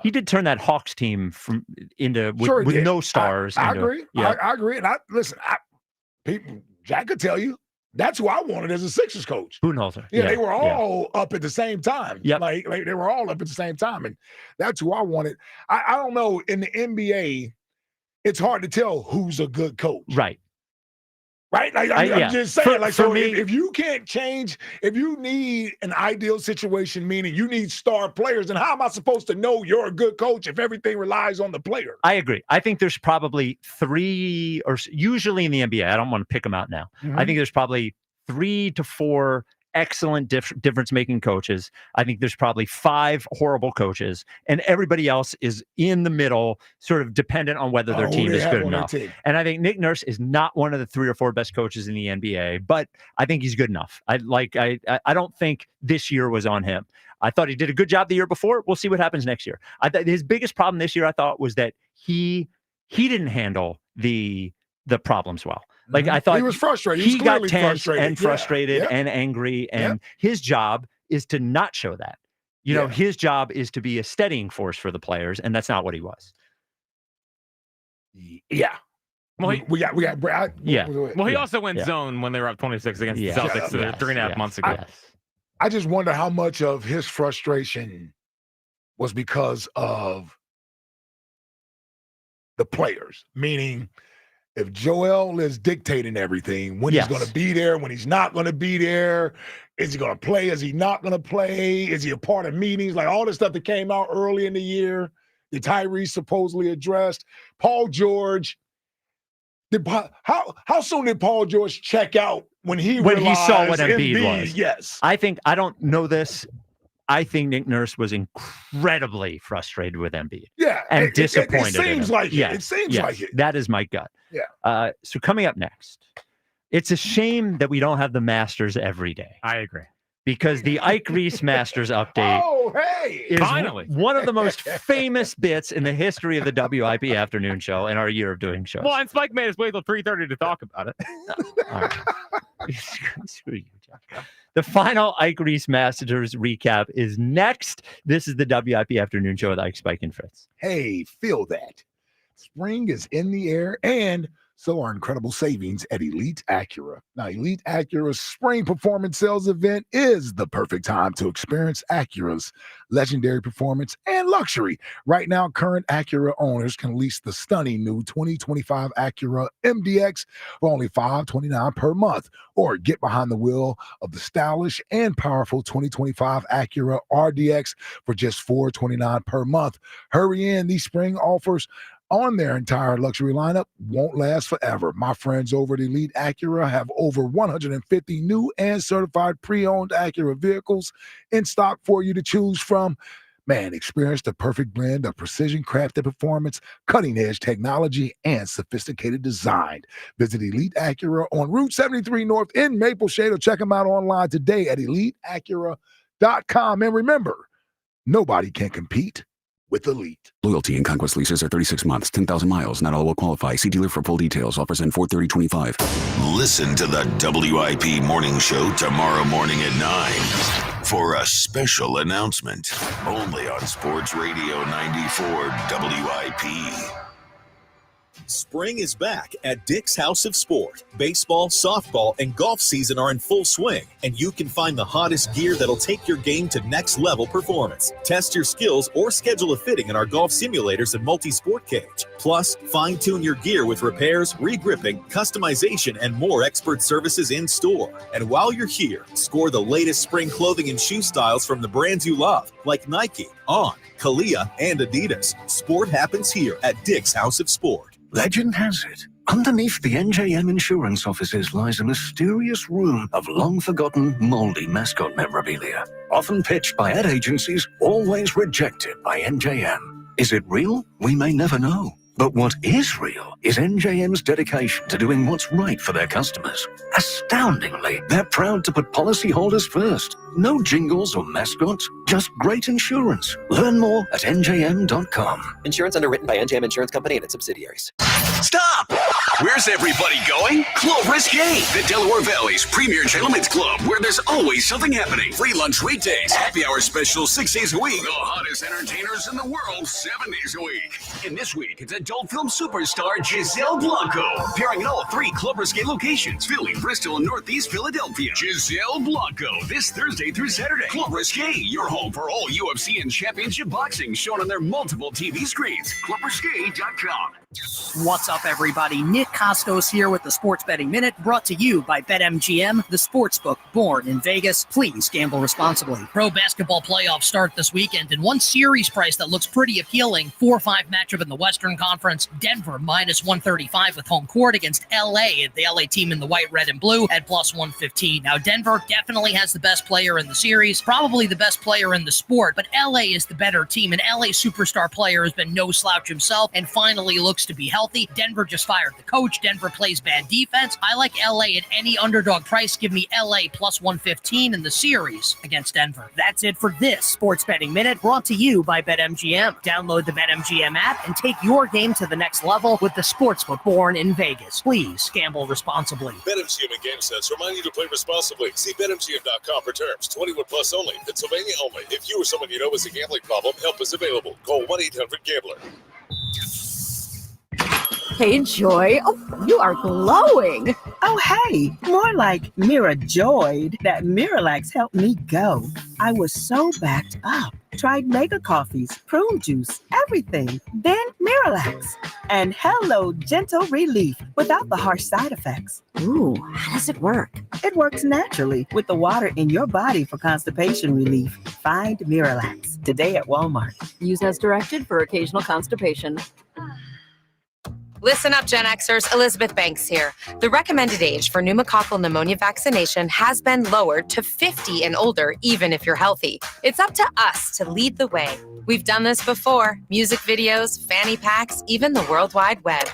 He did turn that Hawks team with Sure he did. no stars. I into- agree. Yeah. I agree. And Jack could tell you that's who I wanted as a Sixers coach. Budenholzer. Yeah, they were all up at the same time. Yep. Like they were all up at the same time. And that's who I wanted. I don't know. In the NBA, it's hard to tell who's a good coach. Right. Right? Like, I'm just saying, if you can't change, if you need an ideal situation, meaning you need star players, then how am I supposed to know you're a good coach if everything relies on the player? I agree. I think there's probably three, or usually in the NBA, I don't want to pick them out now. I think there's probably 3 to 4 excellent difference-making coaches. I think there's probably 5 horrible coaches, and everybody else is in the middle, sort of dependent on whether their team is good enough. And I think Nick Nurse is not one of the 3 or 4 best coaches in the NBA, but I think he's good enough. I don't think this year was on him. I thought he did a good job the year before. We'll see what happens next year. His biggest problem this year, I thought, was that he didn't handle the problems well. Like I thought he was frustrated. He got clearly tense frustrated. and frustrated and angry, and his job is to not show that. His job is to be a steadying force for the players, and that's not what he was. Yeah. Well, we got Brad. Well, he also went zone when they were up 26 against the Celtics 3.5 months ago. I just wonder how much of his frustration was because of the players, meaning if Joel is dictating everything, when he's going to be there, when he's not going to be there, is he going to play? Is he not going to play? Is he a part of meetings? Like all the stuff that came out early in the year that Tyrese supposedly addressed. Paul George, how soon did Paul George check out when he saw what Embiid was? Yes. I don't know this. I think Nick Nurse was incredibly frustrated with Embiid. Yeah. And disappointed. It seems in him. like it. It seems like it. That is my gut. Yeah. So coming up next, it's a shame that we don't have the Masters every day. I agree. Because the Ike Reese Masters update is finally one of the most famous bits in the history of the WIP afternoon show in our year of doing shows. Well, and Spike made us wait till 3:30 to talk about it. All right. Screw you, Josh. The final Ike Reese Masters recap is next. This is the WIP afternoon show with Ike, Spike, and Fritz. Hey, feel that. Spring is in the air, and so are incredible savings at Elite Acura. Now, Elite Acura's Spring Performance Sales event is the perfect time to experience Acura's legendary performance and luxury. Right now, current Acura owners can lease the stunning new 2025 Acura MDX for only $529 per month, or get behind the wheel of the stylish and powerful 2025 Acura RDX for just $429 per month. Hurry in, these spring offers on their entire luxury lineup won't last forever. My friends over at Elite Acura have over 150 new and certified pre-owned Acura vehicles in stock for you to choose from. Man, experience the perfect blend of precision-crafted performance, cutting-edge technology, and sophisticated design. Visit Elite Acura on Route 73 North in Maple Shade or check them out online today at eliteacura.com. And remember, nobody can compete with Elite. Loyalty and Conquest leases are 36 months, 10,000 miles. Not all will qualify. See dealer for full details. Offers in 4/30/25. Listen to the WIP Morning Show tomorrow morning at 9 for a special announcement. Only on Sports Radio 94 WIP. Spring is back at Dick's House of Sport. Baseball, softball, and golf season are in full swing, and you can find the hottest gear that'll take your game to next-level performance. Test your skills or schedule a fitting in our golf simulators and multi-sport cage. Plus, fine-tune your gear with repairs, re-gripping, customization, and more expert services in store. And while you're here, score the latest spring clothing and shoe styles from the brands you love, like Nike, On, Kalia, and Adidas. Sport happens here at Dick's House of Sport. Legend has it, underneath the NJM insurance offices lies a mysterious room of long-forgotten, moldy mascot memorabilia. Often pitched by ad agencies, always rejected by NJM. Is it real? We may never know. But what is real is NJM's dedication to doing what's right for their customers. Astoundingly, they're proud to put policyholders first. No jingles or mascots, just great insurance. Learn more at njm.com. Insurance underwritten by NJM Insurance Company and its subsidiaries. Stop! Where's everybody going? Club Risque, the Delaware Valley's premier gentlemen's club, where there's always something happening. Free lunch weekdays, happy hour specials 6 days a week, the hottest entertainers in the world 7 days a week. And this week, it's adult film superstar Giselle Blanco, appearing in all 3 Club Risque locations, Philly, Bristol, and Northeast Philadelphia. Giselle Blanco, this Thursday through Saturday. Club Risque, your home for all UFC and championship boxing, shown on their multiple TV screens. ClubRisque.com. What's up, everybody? Nick Costos here with the Sports Betting Minute, brought to you by BetMGM, the sportsbook born in Vegas. Please gamble responsibly. Pro basketball playoffs start this weekend, and one series price that looks pretty appealing, 4-5 matchup in the Western Conference, Denver minus 135 with home court against LA, the LA team in the white, red, and blue at plus 115. Now, Denver definitely has the best player in the series, probably the best player in the sport, but LA is the better team, and LA superstar player has been no slouch himself, and finally looks to be healthy. Denver just fired the coach. Denver plays bad defense. I like LA at any underdog price. Give me LA plus 115 in the series against Denver. That's it for this Sports Betting Minute, brought to you by BetMGM. Download the BetMGM app and take your game to the next level with the sportsbook born in Vegas. Please gamble responsibly. BetMGM and GameSense remind you to play responsibly. See BetMGM.com for terms. 21 plus only. Pennsylvania only. If you or someone you know has a gambling problem, help is available. Call 1-800-GAMBLER. Hey, Joy. Oh, you are glowing. Oh, hey. More like Mirajoyed. That Miralax helped me go. I was so backed up. Tried mega coffees, prune juice, everything. Then Miralax. And hello, gentle relief without the harsh side effects. Ooh, how does it work? It works naturally with the water in your body for constipation relief. Find Miralax today at Walmart. Use as directed for occasional constipation. Listen up, Gen Xers. Elizabeth Banks here. The recommended age for pneumococcal pneumonia vaccination has been lowered to 50 and older, even if you're healthy. It's up to us to lead the way. We've done this before. Music videos, fanny packs, even the World Wide Web.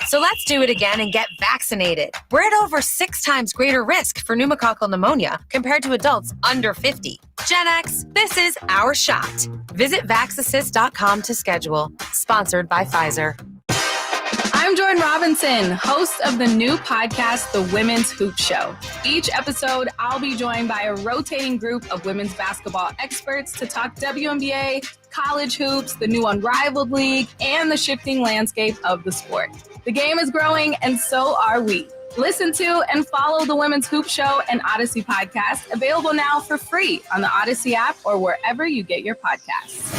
So let's do it again and get vaccinated. We're at over 6 times greater risk for pneumococcal pneumonia compared to adults under 50. Gen X, this is our shot. Visit vaxassist.com to schedule. Sponsored by Pfizer. I'm Jordan Robinson, host of the new podcast, The Women's Hoop Show. Each episode, I'll be joined by a rotating group of women's basketball experts to talk WNBA, college hoops, the new Unrivaled League, and the shifting landscape of the sport. The game is growing, and so are we. Listen to and follow The Women's Hoop Show and Odyssey podcast, available now for free on the Odyssey app or wherever you get your podcasts.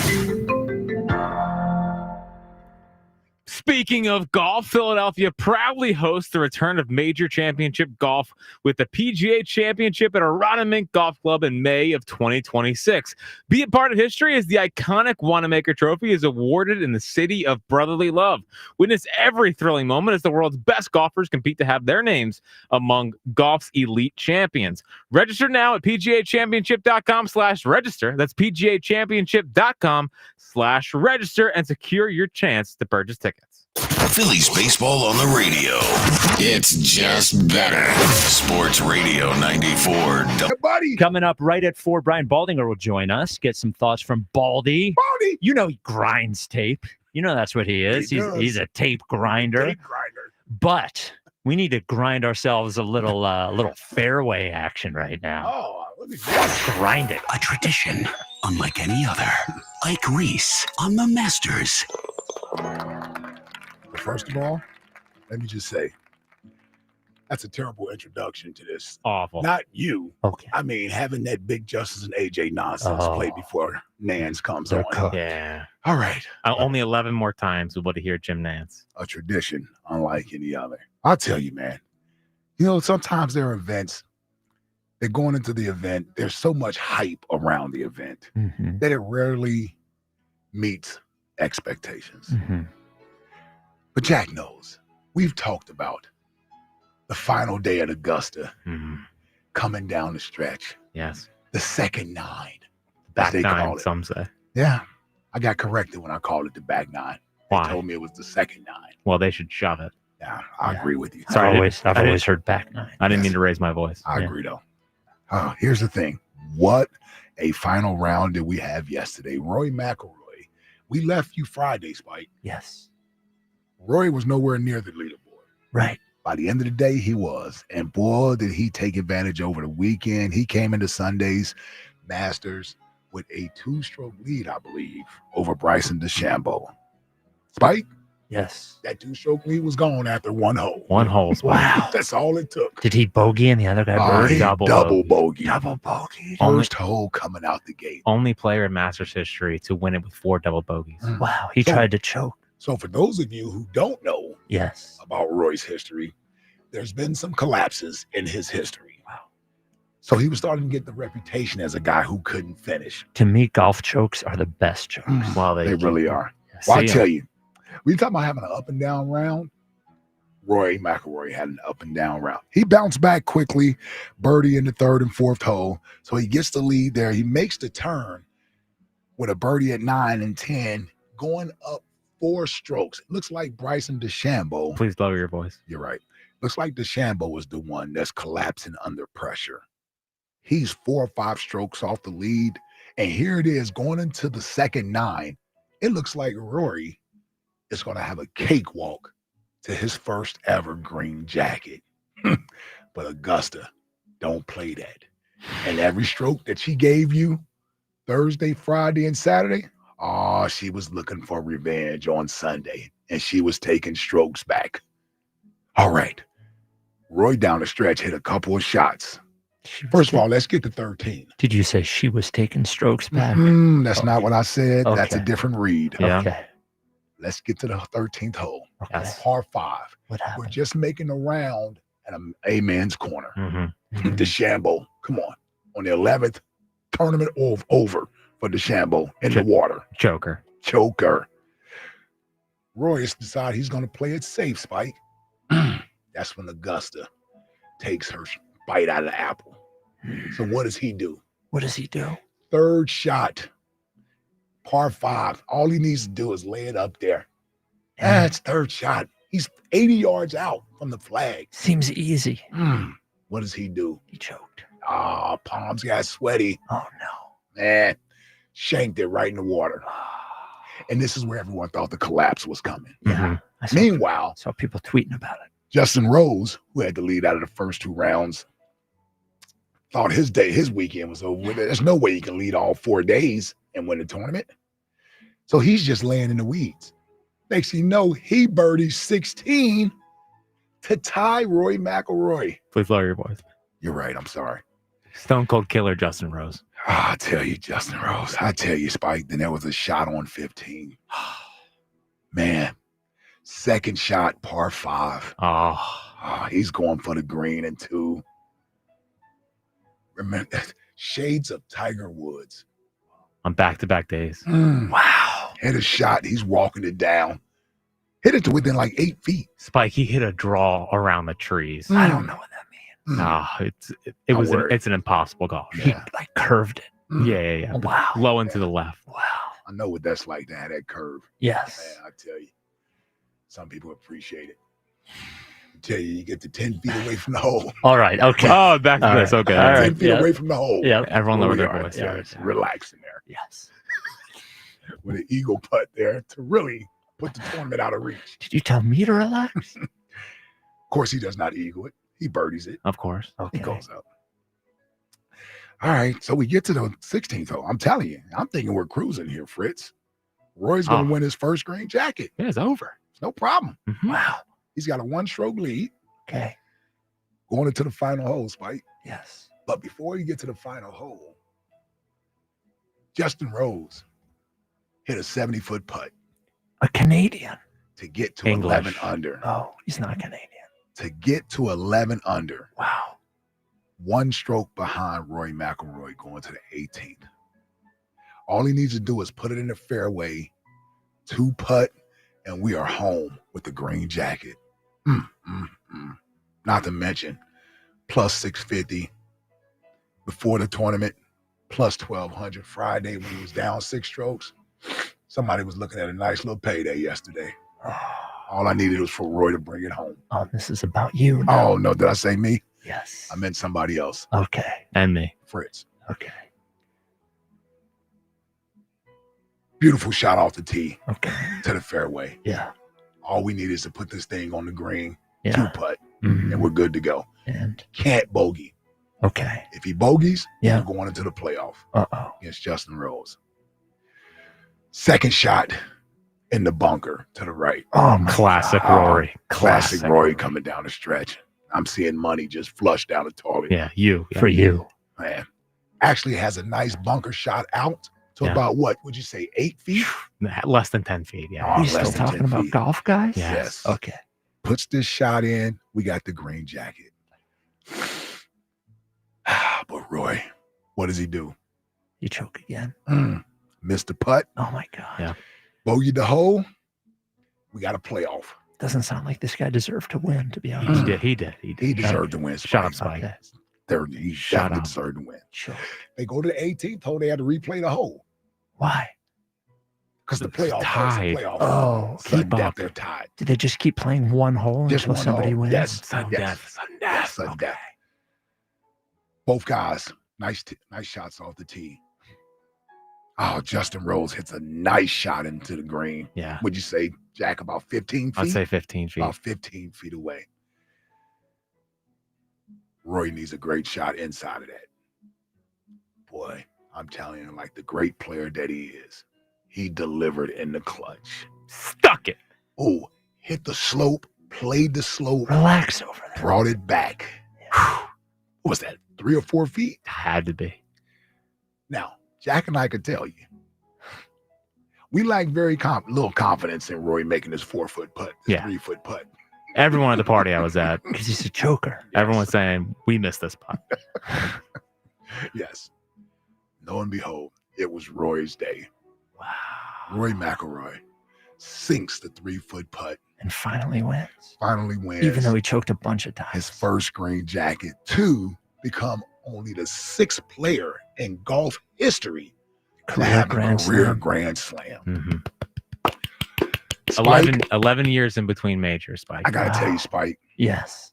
Speaking of golf, Philadelphia proudly hosts the return of major championship golf with the PGA Championship at Aronimink Golf Club in May of 2026. Be a part of history as the iconic Wanamaker Trophy is awarded in the city of brotherly love. Witness every thrilling moment as the world's best golfers compete to have their names among golf's elite champions. Register now at pgachampionship.com/register. That's pgachampionship.com/register and secure your chance to purchase tickets. Phillies baseball on the radio. It's just better. Sports Radio 94. Coming up right at 4, Brian Baldinger will join us. Get some thoughts from Baldy. Baldy! You know he grinds tape. You know that's what he is. He's a tape grinder. But we need to grind ourselves a little fairway action right now. Oh, let me grind it. A tradition unlike any other. Ike Reese on the Masters. First of all, let me just say, that's a terrible introduction to this. Awful. Not you. Okay. I mean, having that Big Justice and AJ nonsense play before Nance comes on. Yeah. All right. Only 11 more times we would hear Jim Nance. A tradition unlike any other. I'll tell you, man. You know, sometimes there are events, they're going into the event, there's so much hype around the event that it rarely meets expectations. But Jack knows. We've talked about the final day at Augusta coming down the stretch. Yes. The second 9. Back they 9, call it. some say. Yeah. I got corrected when I called it the back 9. Why? They told me it was the second 9. Well, they should shove it. Yeah, I agree with you. Sorry, I've always heard back 9. I didn't mean to raise my voice. I agree, though. Here's the thing. What a final round did we have yesterday? Roy McIlroy. We left you Friday, Spike. Yes. Roy was nowhere near the leaderboard. Right. By the end of the day, he was. And boy, did he take advantage over the weekend. He came into Sunday's Masters with a 2-stroke lead, I believe, over Bryson DeChambeau. Spike? Yes. That 2-stroke lead was gone after 1 hole. 1 hole. Wow. That's all it took. Did he bogey and the other guy birdie? Double bogey. Double bogey. First hole coming out the gate. Only player in Masters history to win it with 4 double bogeys. Wow. He tried to choke. So for those of you who don't know Yes. about Roy's history, there's been some collapses in his history. Wow. So he was starting to get the reputation as a guy who couldn't finish. To me, golf chokes are the best chokes. Well, They really are. Well, I tell you, we talking about having an up and down round. Roy McIlroy had an up and down round. He bounced back quickly, birdie in the 3rd and 4th hole. So he gets the lead there. He makes the turn with a birdie at 9 and 10, going up 4 strokes. It looks like Bryson DeChambeau. Please lower your voice. You're right. Looks like DeChambeau is the one that's collapsing under pressure. He's 4 or 5 strokes off the lead. And here it is going into the second 9. It looks like Rory is going to have a cakewalk to his first ever green jacket. But Augusta, don't play that. And every stroke that she gave you Thursday, Friday, and Saturday, she was looking for revenge on Sunday, and she was taking strokes back. All right. Roy down the stretch hit a couple of shots. First of all, let's get to 13. Did you say she was taking strokes back? That's not what I said. Okay. That's a different read. Yeah. Okay. Let's get to the 13th hole. Yes. Par 5. What happened? We're just making a round at a man's corner. Mm-hmm. DeChambeau, come on the 11th tournament over for DeChambeau in the water. Joker. Royce decided he's going to play it safe, Spike. That's when Augusta takes her bite out of the apple. So what does he do? What does he do? 3rd shot, par 5. All he needs to do is lay it up there. That's 3rd shot. He's 80 yards out from the flag. Seems easy. What does he do? He choked. Palms got sweaty. Oh, no. Man, shanked it right in the water. And this is where everyone thought the collapse was coming. Yeah. Meanwhile, I saw people tweeting about it. Justin Rose, who had the lead out of the first 2 rounds, thought his weekend was over with. There's no way he can lead all 4 days and win the tournament. So he's just laying in the weeds. Next thing you know, he birdies 16 to tie Roy McIlroy. Please lower your voice. You're right. I'm sorry. Stone Cold Killer Justin Rose. I tell you, Justin Rose. I tell you, Spike. Then there was a shot on 15. Man. Second shot, par 5. Oh, he's going for the green and 2. Remember, shades of Tiger Woods. on back-to-back days. Wow. Hit a shot. He's walking it down. Hit it to within like 8 feet. Spike, he hit a draw around the trees. I don't know what that means. No, it's an impossible golf. He like curved it. Yeah. Wow. Low and to the left. Wow. I know what that's like to have that curve. Yes. Man, I tell you, some people appreciate it. I tell you, you get to 10 feet away from the hole. All right. Okay. Oh, back to this. Okay. 10 feet away from the hole. Yeah. Everyone lower their Really voice. are. Yes. Relax in there. Yes. With an eagle putt there to really put the tournament out of reach. Did you tell me to relax? Of course, he does not eagle it. He birdies it. Of course. He goes up. All right, so we get to the 16th hole. I'm telling you, I'm thinking we're cruising here, Fritz. Roy's going to win his first green jacket. Yeah, it's over. It's no problem. Wow. He's got a 1-stroke lead. Okay. Going into the final hole, Spike. Yes. But before you get to the final hole, Justin Rose hit a 70-foot putt. A Canadian. To get to English. 11 under. Oh, he's not Canadian. To get to 11 under. Wow. 1 stroke behind Rory McIlroy going to the 18th. All he needs to do is put it in the fairway, 2 putt, and we are home with the green jacket. Not to mention, plus 650 before the tournament, plus 1,200 Friday when he was down 6 strokes. Somebody was looking at a nice little payday yesterday. All I needed was for Roy to bring it home. Oh, this is about you now. Oh, no, did I say me? Yes. I meant somebody else. Okay. And me. Fritz. Okay. Beautiful shot off the tee. Okay. To the fairway. Yeah. All we need is to put this thing on the green, Yeah. 2 putt, and we're good to go. And Can't bogey. okay. If he bogeys, Yeah. we're going into the playoff Uh-oh. against Justin Rose. Second shot in the bunker to the right. Oh, my Classic God. Rory. Classic Rory coming down the stretch. I'm seeing money just flush down the toilet. Yeah, you. For you. Man. Actually has a nice bunker shot out to about what would you say, 8 feet? Less than 10 feet. Yeah. Oh, Are you less still than talking 10 about feet. golf, guys? Yes. Okay. Puts this shot in. We got the green jacket. But Roy, what does he do? You choke again. Missed the putt. Oh my God. Yeah. Bogeyed the hole. We got a playoff. Doesn't sound like this guy deserved to win, to be honest. He did. He deserved to win. Shut up, Spike. Okay. He Shut definitely up. deserved to win. Sure. They go to the 18th hole. They had to replay the hole Why? because the It's playoff. tied. Playoff. Oh, Sudden keep death, up. they're tied. did they just keep playing one hole Just until one somebody hole. wins? Yes. Sudden Yes. death. Sudden Yes, death. sudden Okay. death. Both guys, nice shots off the tee. Oh, Justin Rose hits a nice shot into the green. Yeah. Would you say, Jack, about 15 feet? I'd say 15 feet. About 15 feet away. Roy needs a great shot inside of that. Boy, I'm telling you, like the great player that he is, he delivered in the clutch. Stuck it. Oh, hit the slope, played the slope, Relax over there. brought it back. What was that, 3 or 4 feet? Had to be. Now, Jack and I could tell you, we lack very little confidence in Roy making his 4-foot putt, his Yeah. 3-foot putt. Everyone at the party I was at, Because he's a choker. everyone's saying, we missed this putt. Yes. Lo and behold, it was Roy's day. Wow. Roy McIlroy sinks the 3-foot putt, And finally wins. finally wins Even though he choked a bunch of times. his first green jacket to become only the 6th player in golf history to Career have Grand a career Slam. Grand Slam. Mhm. Spike, 11 years in between majors, Spike. I gotta tell you, Spike, Yes.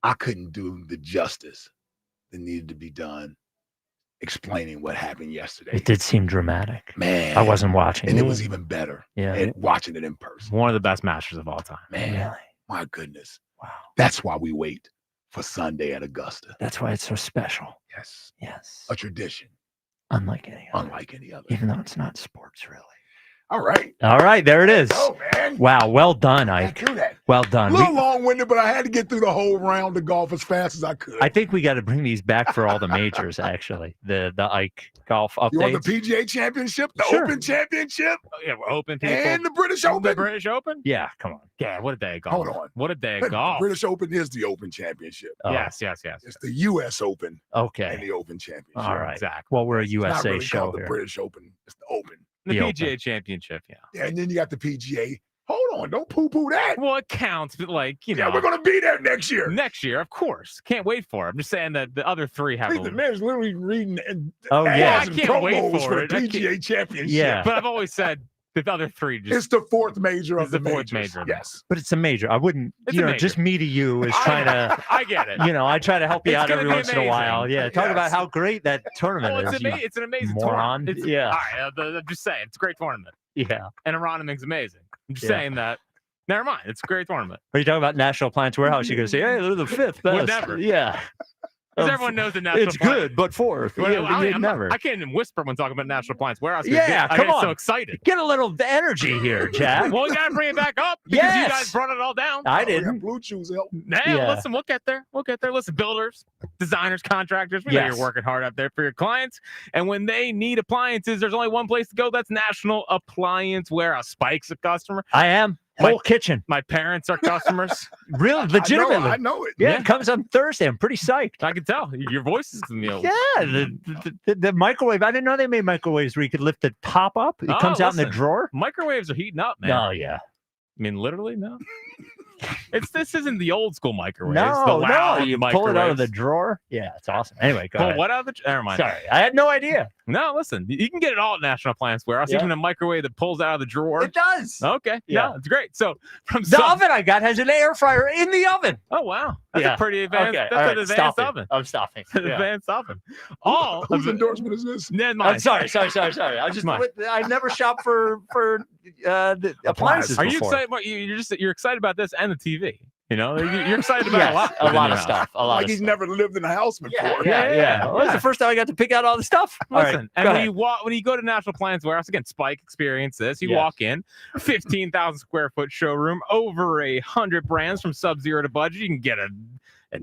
I couldn't do the justice that needed to be done explaining what happened yesterday. It did seem dramatic. Man. I wasn't watching. And it was even better Yeah. watching it in person. One of the best masters of all time. Man, Really? my goodness. Wow. That's why we wait for Sunday at Augusta. That's why it's so special. Yes. Yes. A tradition, Unlike any other. unlike any other. Even though it's not sports, really. All right. All right. There it is. Oh, man. Wow. Well done, I Ike. do that. Well done. A little long-winded, but I had to get through the whole round of golf as fast as I could. I think we got to bring these back for all the majors, actually. The Ike golf updates. You want the PGA Championship, the Open Championship? Oh, yeah, we're open people. And the British Open? The British Open? Yeah, come on. Yeah, what a day of golf. Hold on. What a day of The golf. British Open is the Open Championship. Yes. It's the U.S. Open Okay. and the Open Championship. All right. Exactly. Well, we're a It's not USA really show called here. the British Open. It's the Open. The The PGA Open. Championship, yeah. Yeah, and then you got the PGA. Hold on, don't poo-poo that. Well, it counts, but Yeah, we're going to be there next year. Next year, of course. Can't wait for it. I'm just saying that the other three have The man's literally reading Oh, yeah. ads I and can't wait promos for the it. PGA Championship. Yeah. But I've always said the other three just It's the fourth major It's of the the fourth majors. major. Yes. But it's a major. I wouldn't, It's a major. just me to you is trying to, I get it. I try to help you It's out gonna every be once in a amazing. while. Yeah, talk Yes. about how great that tournament Well, is. it's an amazing moron. tournament. Yeah. All right, I'm just saying, it's a great tournament. Yeah. And Aroniming's amazing. I'm just Yeah. saying that. Never mind. It's a great tournament. Are you talking about National Appliance Warehouse? You're going to say, hey, they're the fifth best. Whatever. Yeah. Because everyone knows the National It's Appliance- good, but fourth. Well, Yeah, I'm not- never. I can't even whisper when talking about National Appliance Warehouse. Yeah, I come get on. so excited. Get a little energy here, Jack. Well, we got to bring it back up because Yes. you guys brought it all down. I We didn't. got Blue Chews help. Yeah, listen, we'll get there. We'll get there. Listen, builders, designers, contractors, we know Yes. you're working hard out there for your clients. And when they need appliances, there's only one place to go. That's National Appliance Warehouse. Spike's a customer. I am. Whole kitchen. My parents are customers. Really? Legitimately. I know it. Yeah, it comes on Thursday. I'm pretty psyched. I can tell. Your voice is in the old. Yeah, the microwave. I didn't know they made microwaves where you could lift the top up. It Oh, comes out in the listen. drawer. Microwaves are heating up, man. Oh, yeah. I mean, literally, no. This isn't the old school microwave. No, the loud no. You pull it out of the microwaves. drawer. Yeah, it's awesome. Anyway, go Pull ahead. what out of the? Never mind. Sorry, I had no idea. No, listen. You can get it all at National Appliance Warehouse. Yeah. Even a microwave that pulls out of the drawer. It does. Okay. Yeah. Yeah, it's great. So from The oven I got has an air fryer in the oven. Oh wow, that's Yeah. a pretty advanced. Okay, That's all an right, advanced stop it. oven. I'm stopping. An Yeah. advanced oven. All Whose of it- endorsement is this? Ned, I'm mine. sorry. I just Mine. I never shop for the appliances. Are you before. excited? You're excited about this and the TV. You know, you're excited about Yes, a lot. a lot in of your stuff. house. A lot Like of he's stuff. never lived in a house before. Yeah. Well, that's the first time I got to pick out all the stuff. All right, Listen, go and ahead. when you go to National Appliance Warehouse, again, Spike experience this. You Yes. walk in, 15,000 square foot showroom, over 100 brands from Sub-Zero to budget. You can get an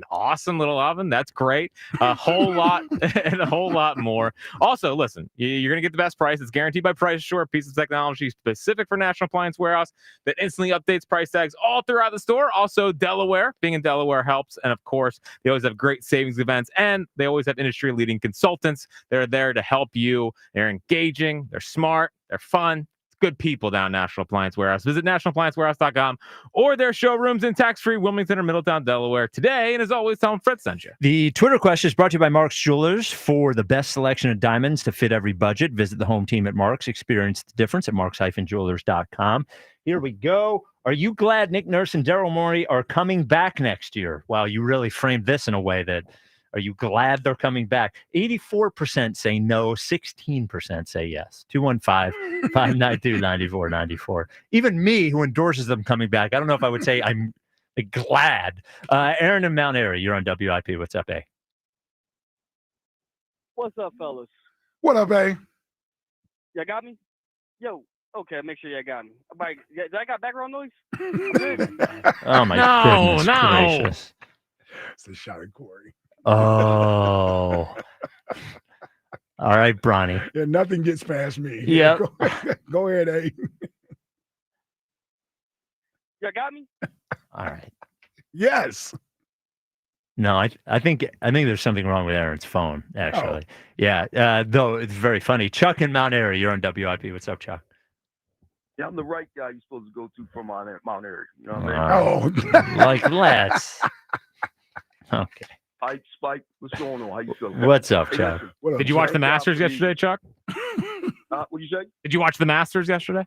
awesome little oven. That's great. A whole lot and a whole lot more. Also, listen, you're going to get the best price. It's guaranteed by Price Sure, a piece of technology specific for National Appliance Warehouse that instantly updates price tags all throughout the store. Also, Delaware. Being in Delaware helps. And of course, they always have great savings events and they always have industry leading consultants. They're there to help you. They're engaging. They're smart. They're fun. Good people down National Appliance Warehouse. Visit nationalappliancewarehouse.com or their showrooms in tax-free Wilmington or Middletown, Delaware today. And as always, tell them Fred sent you. The Twitter question is brought to you by Mark's Jewelers. For the best selection of diamonds to fit every budget, visit the home team at Mark's. Experience the difference at marks-jewelers.com. Here we go. Are you glad Nick Nurse and Daryl Morey are coming back next year? Wow, you really framed this in a way that, are you glad they're coming back? 84% say no, 16% say yes. 215-592-9494. Even me, who endorses them coming back, I don't know if I would say I'm glad. Aaron in Mount Airy, you're on WIP. What's up, A? What's up, fellas? What up, A? Y'all got me? Yo, okay, make sure y'all got me. Did I got background noise? Oh, my goodness gracious. It's a shot at Corey. Oh. All right, Bronny. Yeah, nothing gets past me. Yep. Go ahead, A. Y'all got me? All right. Yes. No, I think there's something wrong with Aaron's phone, actually. Yeah. Though it's very funny. Chuck in Mount Airy, you're on WIP. What's up, Chuck? Yeah, I'm the right guy you're supposed to go to from Mount Airy. You know what I mean? Oh. Like, let's. Okay. Pipe, Spike, what's going on? How you feeling? What's up, Hey, Chuck? listen, Did you watch the thank God Masters for yesterday, Chuck? What you say? Did you watch the Masters yesterday?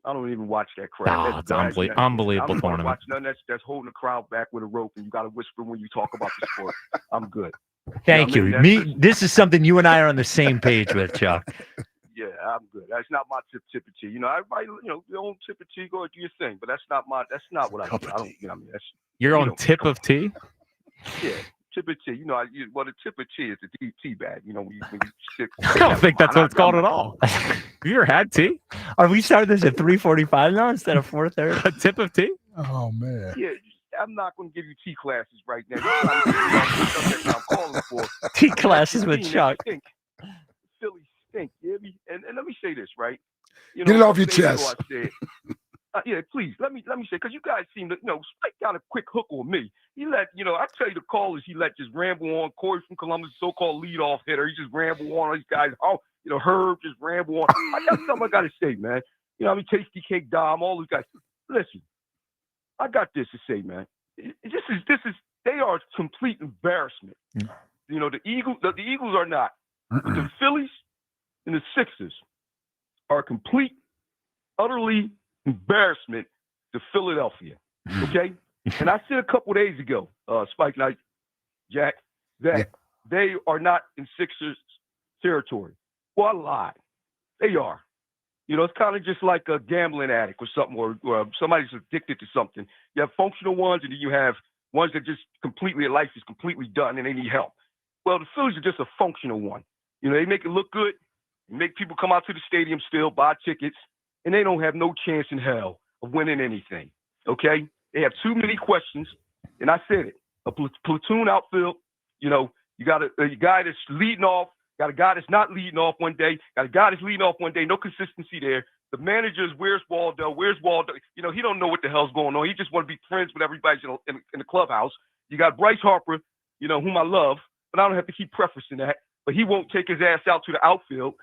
I don't even watch that crap. Oh, That's it's bad. unbelievable I don't tournament. watch nothing that's holding the crowd back with a rope, and you got to whisper when you talk about the sport. I'm good. Thank you. know what I mean? This is something you and I are on the same page with, Chuck. Yeah, I'm good. That's not my tip of tea. You know, everybody, your own tip of tea, go do your thing. But that's not what I do. I don't. You know, what I mean, that's Your own tip of tea? yeah. Tip of tea, the tip of tea is the tea bag. You know, when you sip. I don't think that's what it's called at all. Have you ever had tea? Are we starting this at 3:45 now instead of 4:30? A tip of tea? Oh man. Yeah, I'm not going to give you T classes right now. I'm calling for. T classes with Chuck. Philly stink. You hear me? And let me say this, right? You Get it know, off your a couple days ago chest. I said, yeah, please let me say, because you guys seem to, Spike got a quick hook on me. He let, I tell you, the callers, he let just ramble on. Corey from Columbus, so-called leadoff hitter, he just ramble on. All these guys, Herb just ramble on. I got something I got to say, man. Tasty Cake Dom, all these guys. Listen, I got this to say, man. This is they are a complete embarrassment. The Eagles are not. But the Phillies and the Sixers are a complete, utterly embarrassment to Philadelphia. Okay? And I said a couple days ago, Spike Knight, Jack, that they are not in Sixers territory. Well, I lied. They are. It's kind of just like a gambling addict or something, or somebody's addicted to something. You have functional ones, and then you have ones that just completely, life is completely done, and they need help. Well, the Phillies are just a functional one. They make it look good, make people come out to the stadium still, buy tickets, and they don't have no chance in hell of winning anything. Okay? They have too many questions, and I said it. A platoon outfield, you got a guy that's leading off, got a guy that's not leading off one day, got a guy that's leading off one day, no consistency there. The manager's, where's Waldo? Where's Waldo? He don't know what the hell's going on. He just want to be friends with everybody in the clubhouse. You got Bryce Harper, whom I love, but I don't have to keep prefacing that. But he won't take his ass out to the outfield,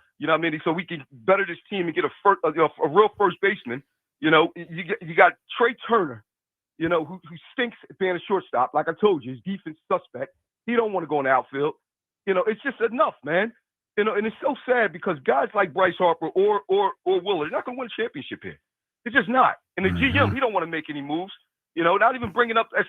so we can better this team and get a real first baseman. You got Trey Turner, who stinks at being a shortstop. Like I told you, his defense suspect. He don't want to go in the outfield. It's just enough, man. And it's so sad because guys like Bryce Harper or Willard, they're not going to win a championship here. It's just not. And the GM, he don't want to make any moves. Not even bringing up, as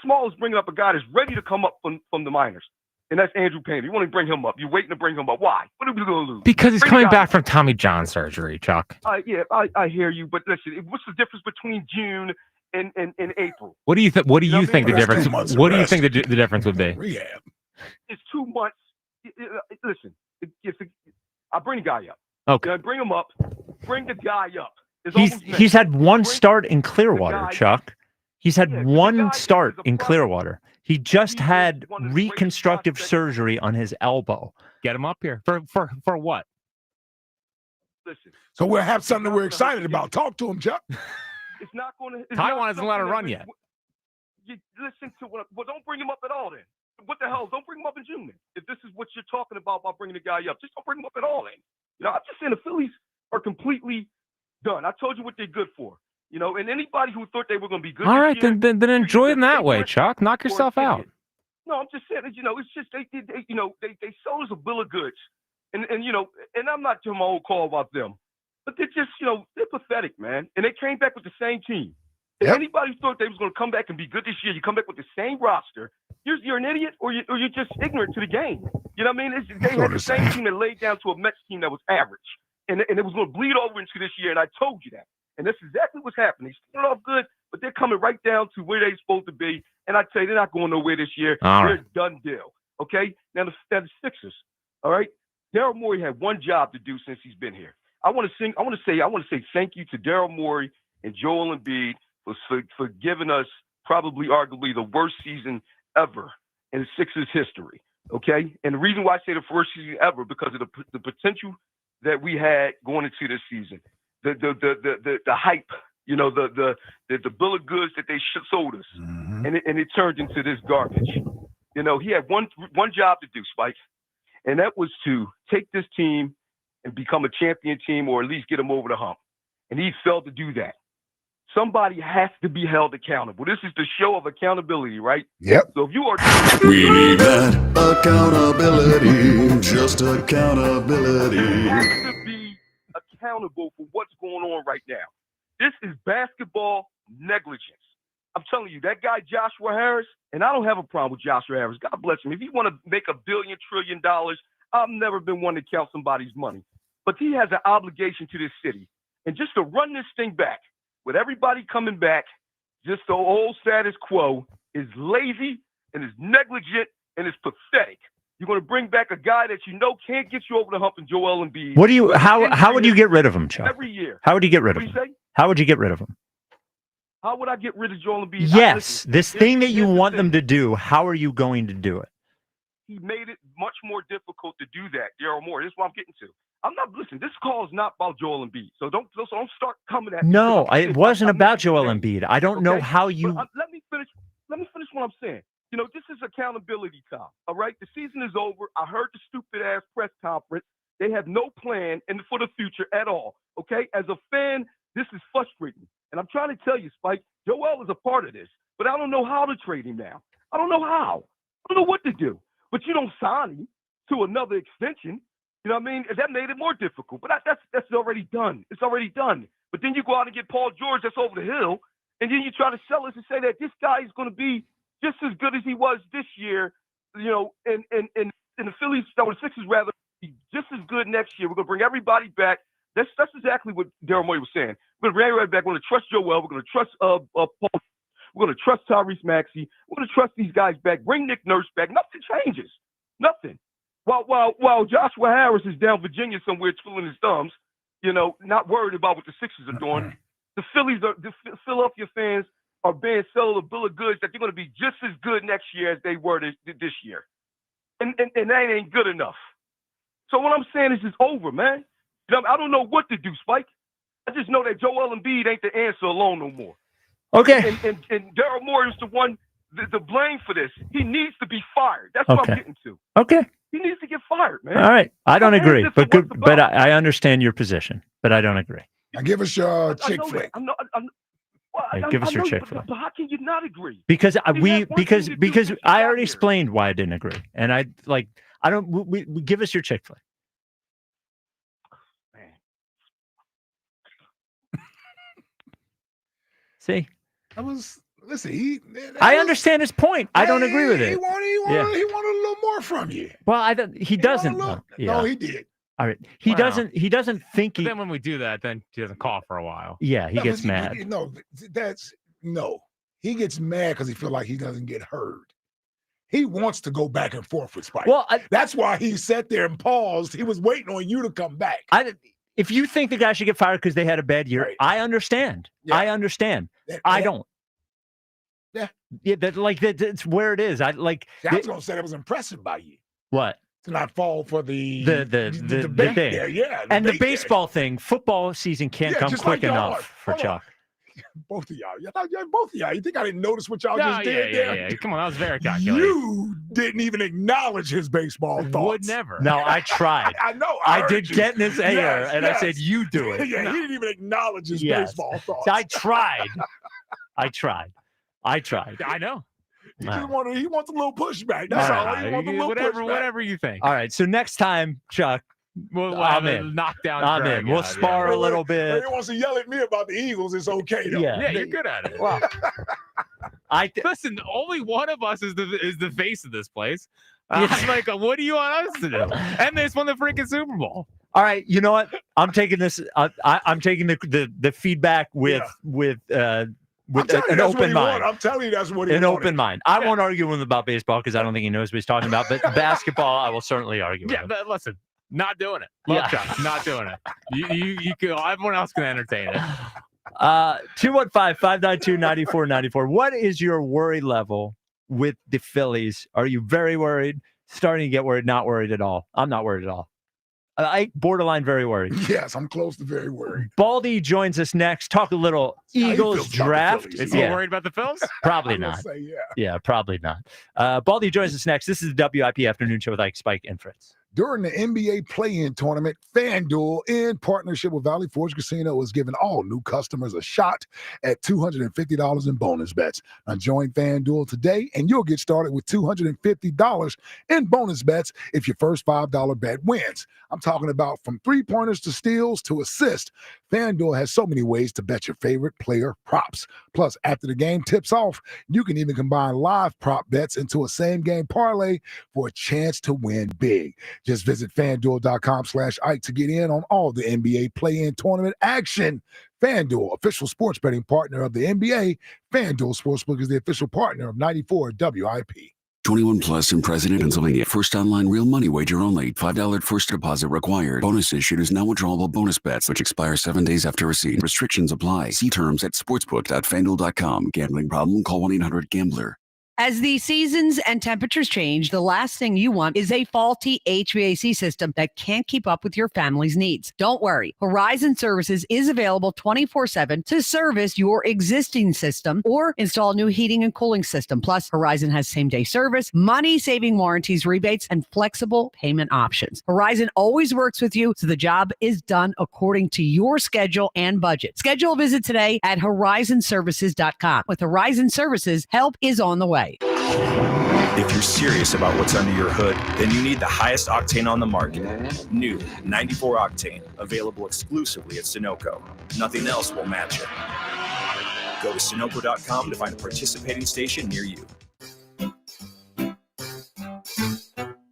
small as bringing up a guy that's ready to come up from the minors. And that's Andrew Payne. You want to bring him up. You're waiting to bring him up. Why? What are we going to lose? Because he's coming back from Tommy John surgery, Chuck. Yeah, I hear you. But listen, what's the difference between June and April? What do you think? What do you think the difference? What do you think the difference would be? Rehab. It's 2 months. Listen, I'll bring the guy up. Okay. Bring him up. Bring the guy up. He's had one start in Clearwater, Chuck. He's had one start in Clearwater. He just had reconstructive surgery on his elbow. Get him up here for what? Listen. So we'll have something we're excited about. Talk to him, Chuck. It's not going to. Taiwan hasn't let him run yet. You listen to what? Well, don't bring him up at all then. What the hell? Don't bring him up in June then. If this is what you're talking about bringing the guy up, just don't bring him up at all then. I'm just saying the Phillies are completely done. I told you what they're good for. And anybody who thought they were going to be good. All right, then enjoy them that way, Chuck. Knock yourself out. No, I'm just saying, it's just they sold us a bill of goods, and I'm not doing my old call about them, but they're just they're pathetic, man. And they came back with the same team. If anybody thought they was going to come back and be good this year, you come back with the same roster. You're an idiot, or you're just ignorant to the game. You know what I mean? They had the same team that laid down to a Mets team that was average, and it was going to bleed over into this year. And I told you that. And that's exactly what's happening. They started off good, but they're coming right down to where they're supposed to be. And I tell you, they're not going nowhere this year. They're a done deal. Okay? Now the Sixers. All right? Daryl Morey had one job to do since he's been here. I want to say thank you to Daryl Morey and Joel Embiid for giving us arguably the worst season ever in Sixers history. Okay? And the reason why I say the worst season ever, because of the potential that we had going into this season. The hype, the bill of goods that they sold us, and it turned into this garbage. He had one job to do, Spike, and that was to take this team and become a champion team, or at least get them over the hump. And he failed to do that. Somebody has to be held accountable. This is the show of accountability, right? Yep. So if you are, we need that accountability, just accountability. has to be accountable for what's going on right now. This is basketball negligence. I'm telling you, that guy Joshua Harris, and I don't have a problem with Joshua Harris. God bless him. If you want to make $1 billion, $1 trillion, I've never been one to count somebody's money. But he has an obligation to this city. And just to run this thing back, with everybody coming back, just the old status quo is lazy and is negligent and is pathetic. You're going to bring back a guy that can't get you over the hump in Joel Embiid. How would you get rid of him, Chuck? Every year. How would you get rid of What him? do you say? How would you get rid of him? How would I get rid of Joel Embiid? Yes, this thing that you want them to do, how are you going to do it? He made it much more difficult to do that, Daryl Morey. This is what I'm getting to. I'm not listen. This call is not about Joel Embiid, so don't start coming at me. No, it wasn't about Joel Embiid. I don't know how you. But, let me finish. Let me finish what I'm saying. You know, this is accountability time. All right, the season is over. I heard the stupid ass press conference. They have no plan for the future at all. Okay, as a fan, this is frustrating, and I'm trying to tell you, Spike. Joel is a part of this, but I don't know how to trade him now. I don't know how. I don't know what to do. But you don't sign him to another extension. You know what I mean? That made it more difficult. But that's already done. It's already done. But then you go out and get Paul George that's over the hill, and then you try to sell us and say that this guy is going to be just as good as he was this year, you know, and the Phillies, or the Sixers rather, be just as good next year. We're going to bring everybody back. That's exactly what Daryl Morey was saying. We're going to bring everybody back. We're going to trust Joel. We're going to trust Paul. We're going to trust Tyrese Maxey. We're going to trust these guys back. Bring Nick Nurse back. Nothing changes. Nothing. While Joshua Harris is down Virginia somewhere twiddling his thumbs, you know, not worried about what the Sixers are doing. The Philadelphia fans are being sold a bill of goods that they're going to be just as good next year as they were this year. And that ain't good enough. So what I'm saying is it's over, man. You know, I don't know what to do, Spike. I just know that Joel Embiid ain't the answer alone no more. Okay. And Daryl Morey is the one the blame for this. He needs to be fired. That's what I'm getting to. Okay. He needs to get fired, man. All right. I don't agree, but I understand your position, but I don't agree. Now give us your chick flick. Give us your chick flick. But how can you not agree? Because I already explained why I didn't agree, and I don't. We give us your chick flick. See, listen. I understand his point. I don't agree with it. He wanted a little more from you. Well, he doesn't. No, he did. All right. He doesn't think he. But then when we do that, then he doesn't call for a while. Yeah, he gets mad. He gets mad because he feels like he doesn't get heard. He wants to go back and forth with Spike. Well, that's why he sat there and paused. He was waiting on you to come back. If you think the guy should get fired because they had a bad year, right. I understand. Yeah. I understand. I don't. Yeah. Yeah. That's where it is. I was gonna say that was impressive by you. What? To not fall for the thing. There, yeah. The baseball thing. Football season can't come quick enough for Chuck. Both of y'all. You think I didn't notice what y'all just did there? Yeah. Come on, that was very calculated. You didn't even acknowledge his baseball thoughts. Would never. No, I tried. I know. I did get in his ear, and I said, "You do it." Yeah, he didn't even acknowledge his baseball thoughts. I tried. I know. He wants a little pushback. That's all. He wants a little pushback. Whatever you think. All right. So next time, Chuck. I'm in. Knockdown. I'm in. We'll spar a little bit. He wants to yell at me about the Eagles. It's okay, though. Yeah, you're good at it. Well, listen. Only one of us is the face of this place. I'm like, what do you want us to do? And they just won the freaking Super Bowl. All right. You know what? I'm taking this. I'm taking the feedback with an open mind. I'm telling you, that's what he wanted. An open mind. I won't argue with him about baseball because I don't think he knows what he's talking about. But basketball, I will certainly argue with him. But listen. Not doing it. Chuck, not doing it. You can. Everyone else can entertain it. 215-592-9494. What is your worry level with the Phillies? Are you very worried? Starting to get worried? Not worried at all. I'm not worried at all. I borderline very worried. Yes, I'm close to very worried. Baldy joins us next. Talk a little Eagles draft. Is he worried about the Phillies? Probably not. Yeah, probably not. Baldy joins us next. This is the WIP Afternoon Show with Ike, Spike, and Fritz. During the NBA play-in tournament, FanDuel, in partnership with Valley Forge Casino, is giving all new customers a shot at $250 in bonus bets. Now join FanDuel today, and you'll get started with $250 in bonus bets if your first $5 bet wins. I'm talking about from three-pointers to steals to assists. FanDuel has so many ways to bet your favorite player props. Plus, after the game tips off, you can even combine live prop bets into a same-game parlay for a chance to win big. Just visit FanDuel.com/Ike to get in on all the NBA play-in tournament action. FanDuel, official sports betting partner of the NBA. FanDuel Sportsbook is the official partner of 94 WIP. 21 plus and present in Pennsylvania. First online real money wager only. $5 first deposit required. Bonus issued is now withdrawable bonus bets, which expire 7 days after receipt. Restrictions apply. See terms at sportsbook.fanduel.com. Gambling problem? Call 1-800-GAMBLER. As the seasons and temperatures change, the last thing you want is a faulty HVAC system that can't keep up with your family's needs. Don't worry. Horizon Services is available 24/7 to service your existing system or install new heating and cooling system. Plus, Horizon has same-day service, money-saving warranties, rebates, and flexible payment options. Horizon always works with you, so the job is done according to your schedule and budget. Schedule a visit today at horizonservices.com. With Horizon Services, help is on the way. If you're serious about what's under your hood, then you need the highest octane on the market. New 94 octane, available exclusively at Sunoco. Nothing else will match it. Go to Sunoco.com to find a participating station near you.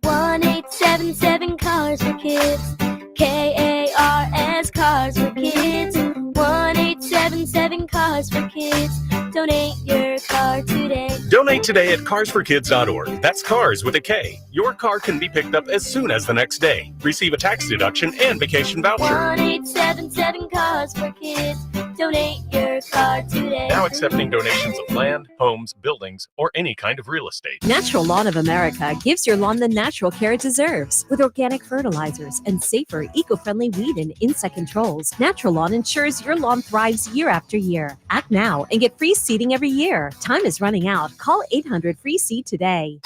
1877 Cars for Kids. KARS Cars for Kids. 1877 Cars for Kids. Donate your car today. Donate today at carsforkids.org. That's cars with a K. Your car can be picked up as soon as the next day. Receive a tax deduction and vacation voucher. 1877 Cars for Kids. Donate your car today. Now accepting donations of land, homes, buildings, or any kind of real estate. Natural Lawn of America gives your lawn the natural care it deserves. With organic fertilizers and safer, eco-friendly weed and insect controls, Natural Lawn ensures your lawn thrives year after year. Act now and get free seeding every year. Time is running out. Call 800-FREE-SEED today.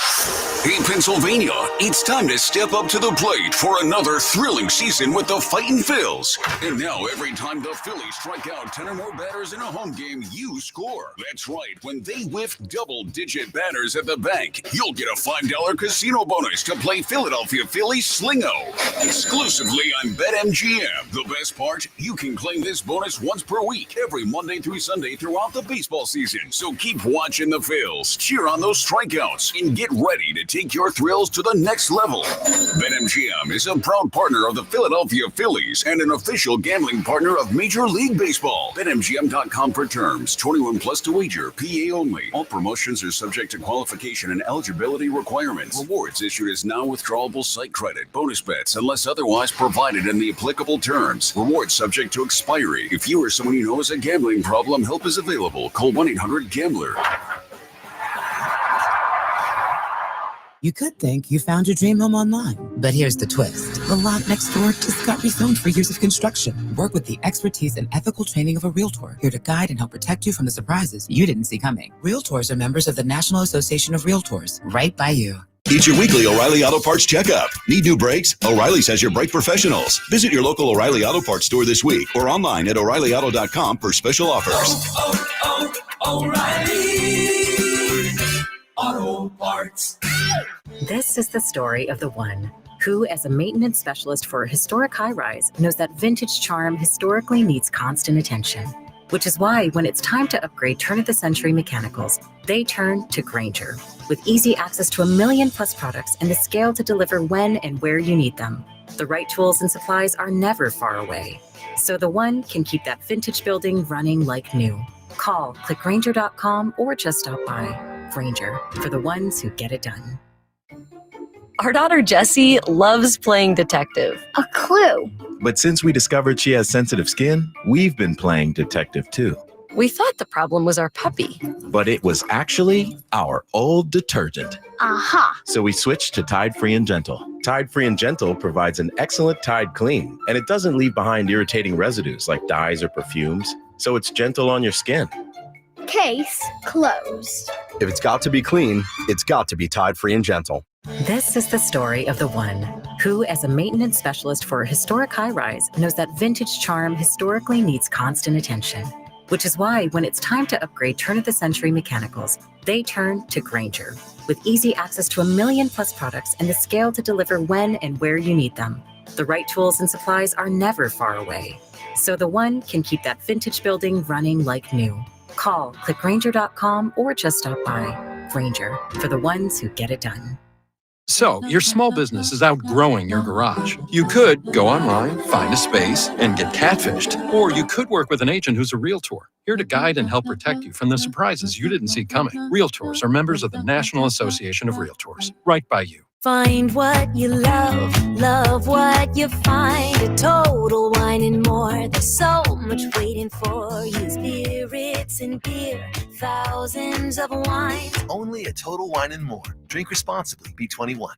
Hey, Pennsylvania, it's time to step up to the plate for another thrilling season with the Fightin' Phils. And now, every time the Phillies strike out 10 or more batters in a home game, you score. That's right. When they whiff double-digit batters at the bank, you'll get a $5 casino bonus to play Philadelphia Phillies Slingo. Exclusively on BetMGM. The best part, you can claim this bonus once per week, every Monday through Sunday throughout the baseball season. So keep watching the Phils, cheer on those strikeouts, and get ready to take your thrills to the next level. BetMGM is a proud partner of the Philadelphia Phillies and an official gambling partner of Major League Baseball. BetMGM.com for terms. 21 plus to wager. PA only. All promotions are subject to qualification and eligibility requirements. Rewards issued as non-withdrawable site credit. Bonus bets unless otherwise provided in the applicable terms. Rewards subject to expiry. If you or someone you know has a gambling problem, help is available. Call 1-800-GAMBLER. You could think you found your dream home online, but here's the twist. The lot next door just got rezoned for years of construction. Work with the expertise and ethical training of a Realtor, here to guide and help protect you from the surprises you didn't see coming. Realtors are members of the National Association of Realtors, right by you. It's your weekly O'Reilly Auto Parts checkup. Need new brakes? O'Reilly's has your brake professionals. Visit your local O'Reilly Auto Parts store this week or online at O'Reillyauto.com for special offers. O'Reilly Auto Parts. This is the story of the one who, as a maintenance specialist for a historic high-rise, knows that vintage charm historically needs constant attention. Which is why when it's time to upgrade turn-of-the-century mechanicals, they turn to Grainger. With easy access to 1 million plus products and the scale to deliver when and where you need them. The right tools and supplies are never far away. So the one can keep that vintage building running like new. Call, click Grainger.com, or just stop by. Grainger, for the ones who get it done. Our daughter Jessie loves playing detective. A clue. But since we discovered she has sensitive skin, we've been playing detective too. We thought the problem was our puppy. But it was actually our old detergent. Aha. So we switched to Tide Free and Gentle. Tide Free and Gentle provides an excellent Tide clean, and it doesn't leave behind irritating residues like dyes or perfumes, so it's gentle on your skin. Case closed. If it's got to be clean, it's got to be Tide Free and Gentle. This is the story of the one who, as a maintenance specialist for a historic high-rise, knows that vintage charm historically needs constant attention. Which is why when it's time to upgrade turn-of-the-century mechanicals, they turn to Grainger. With easy access to 1 million plus products and the scale to deliver when and where you need them. The right tools and supplies are never far away. So the one can keep that vintage building running like new. Call, click Grainger.com, or just stop by. Grainger, for the ones who get it done. So, your small business is outgrowing your garage. You could go online, find a space, and get catfished. Or you could work with an agent who's a realtor, here to guide and help protect you from the surprises you didn't see coming. Realtors are members of the National Association of Realtors. Right by you. Find what you love, love what you find. A Total Wine and More. There's so much waiting for you. Spirits and beer, thousands of wines. Only at Total Wine and More. Drink responsibly. Be 21.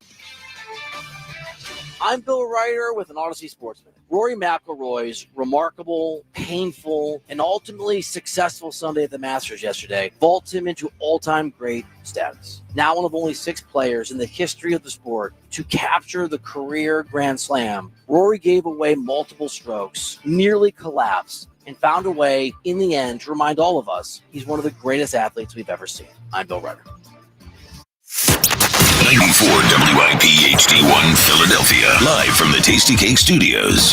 I'm Bill Ryder with an Odyssey Sportsman. Rory McIlroy's remarkable, painful, and ultimately successful Sunday at the Masters yesterday vaults him into all-time great status. Now one of only 6 players in the history of the sport to capture the career Grand Slam, Rory gave away multiple strokes, nearly collapsed, and found a way in the end to remind all of us he's one of the greatest athletes we've ever seen. I'm Bill Ryder. 94 WIP HD1 Philadelphia, live from the Tasty Cake Studios.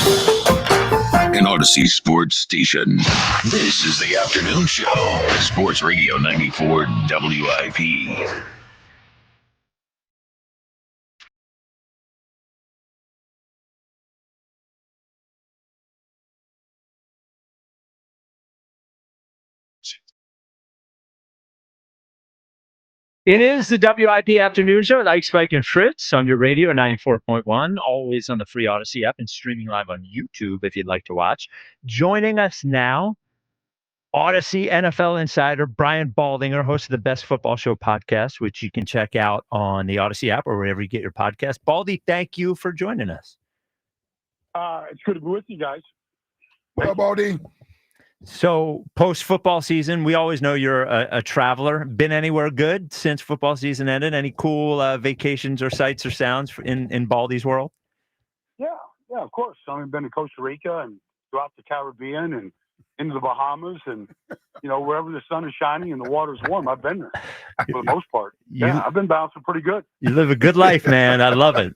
An Odyssey Sports Station. This is the afternoon show. Sports Radio 94 WIP. It is the WIP Afternoon Show with Ike, Spike, and Fritz on your radio 94.1, always on the free Odyssey app and streaming live on YouTube if you'd like to watch. Joining us now, Odyssey NFL insider Brian Baldinger, host of the Best Football Show podcast, which you can check out on the Odyssey app or wherever you get your podcast. Baldy, thank you for joining us. It's good to be with you guys. What up, Baldy? So post-football season, we always know you're a traveler. Been anywhere good since football season ended? Any cool vacations or sights or sounds in Baldy's world? Yeah, of course. I've been to Costa Rica and throughout the Caribbean and into the Bahamas and, wherever the sun is shining and the water's warm, I've been there for the most part. I've been bouncing pretty good. You live a good life, man. I love it.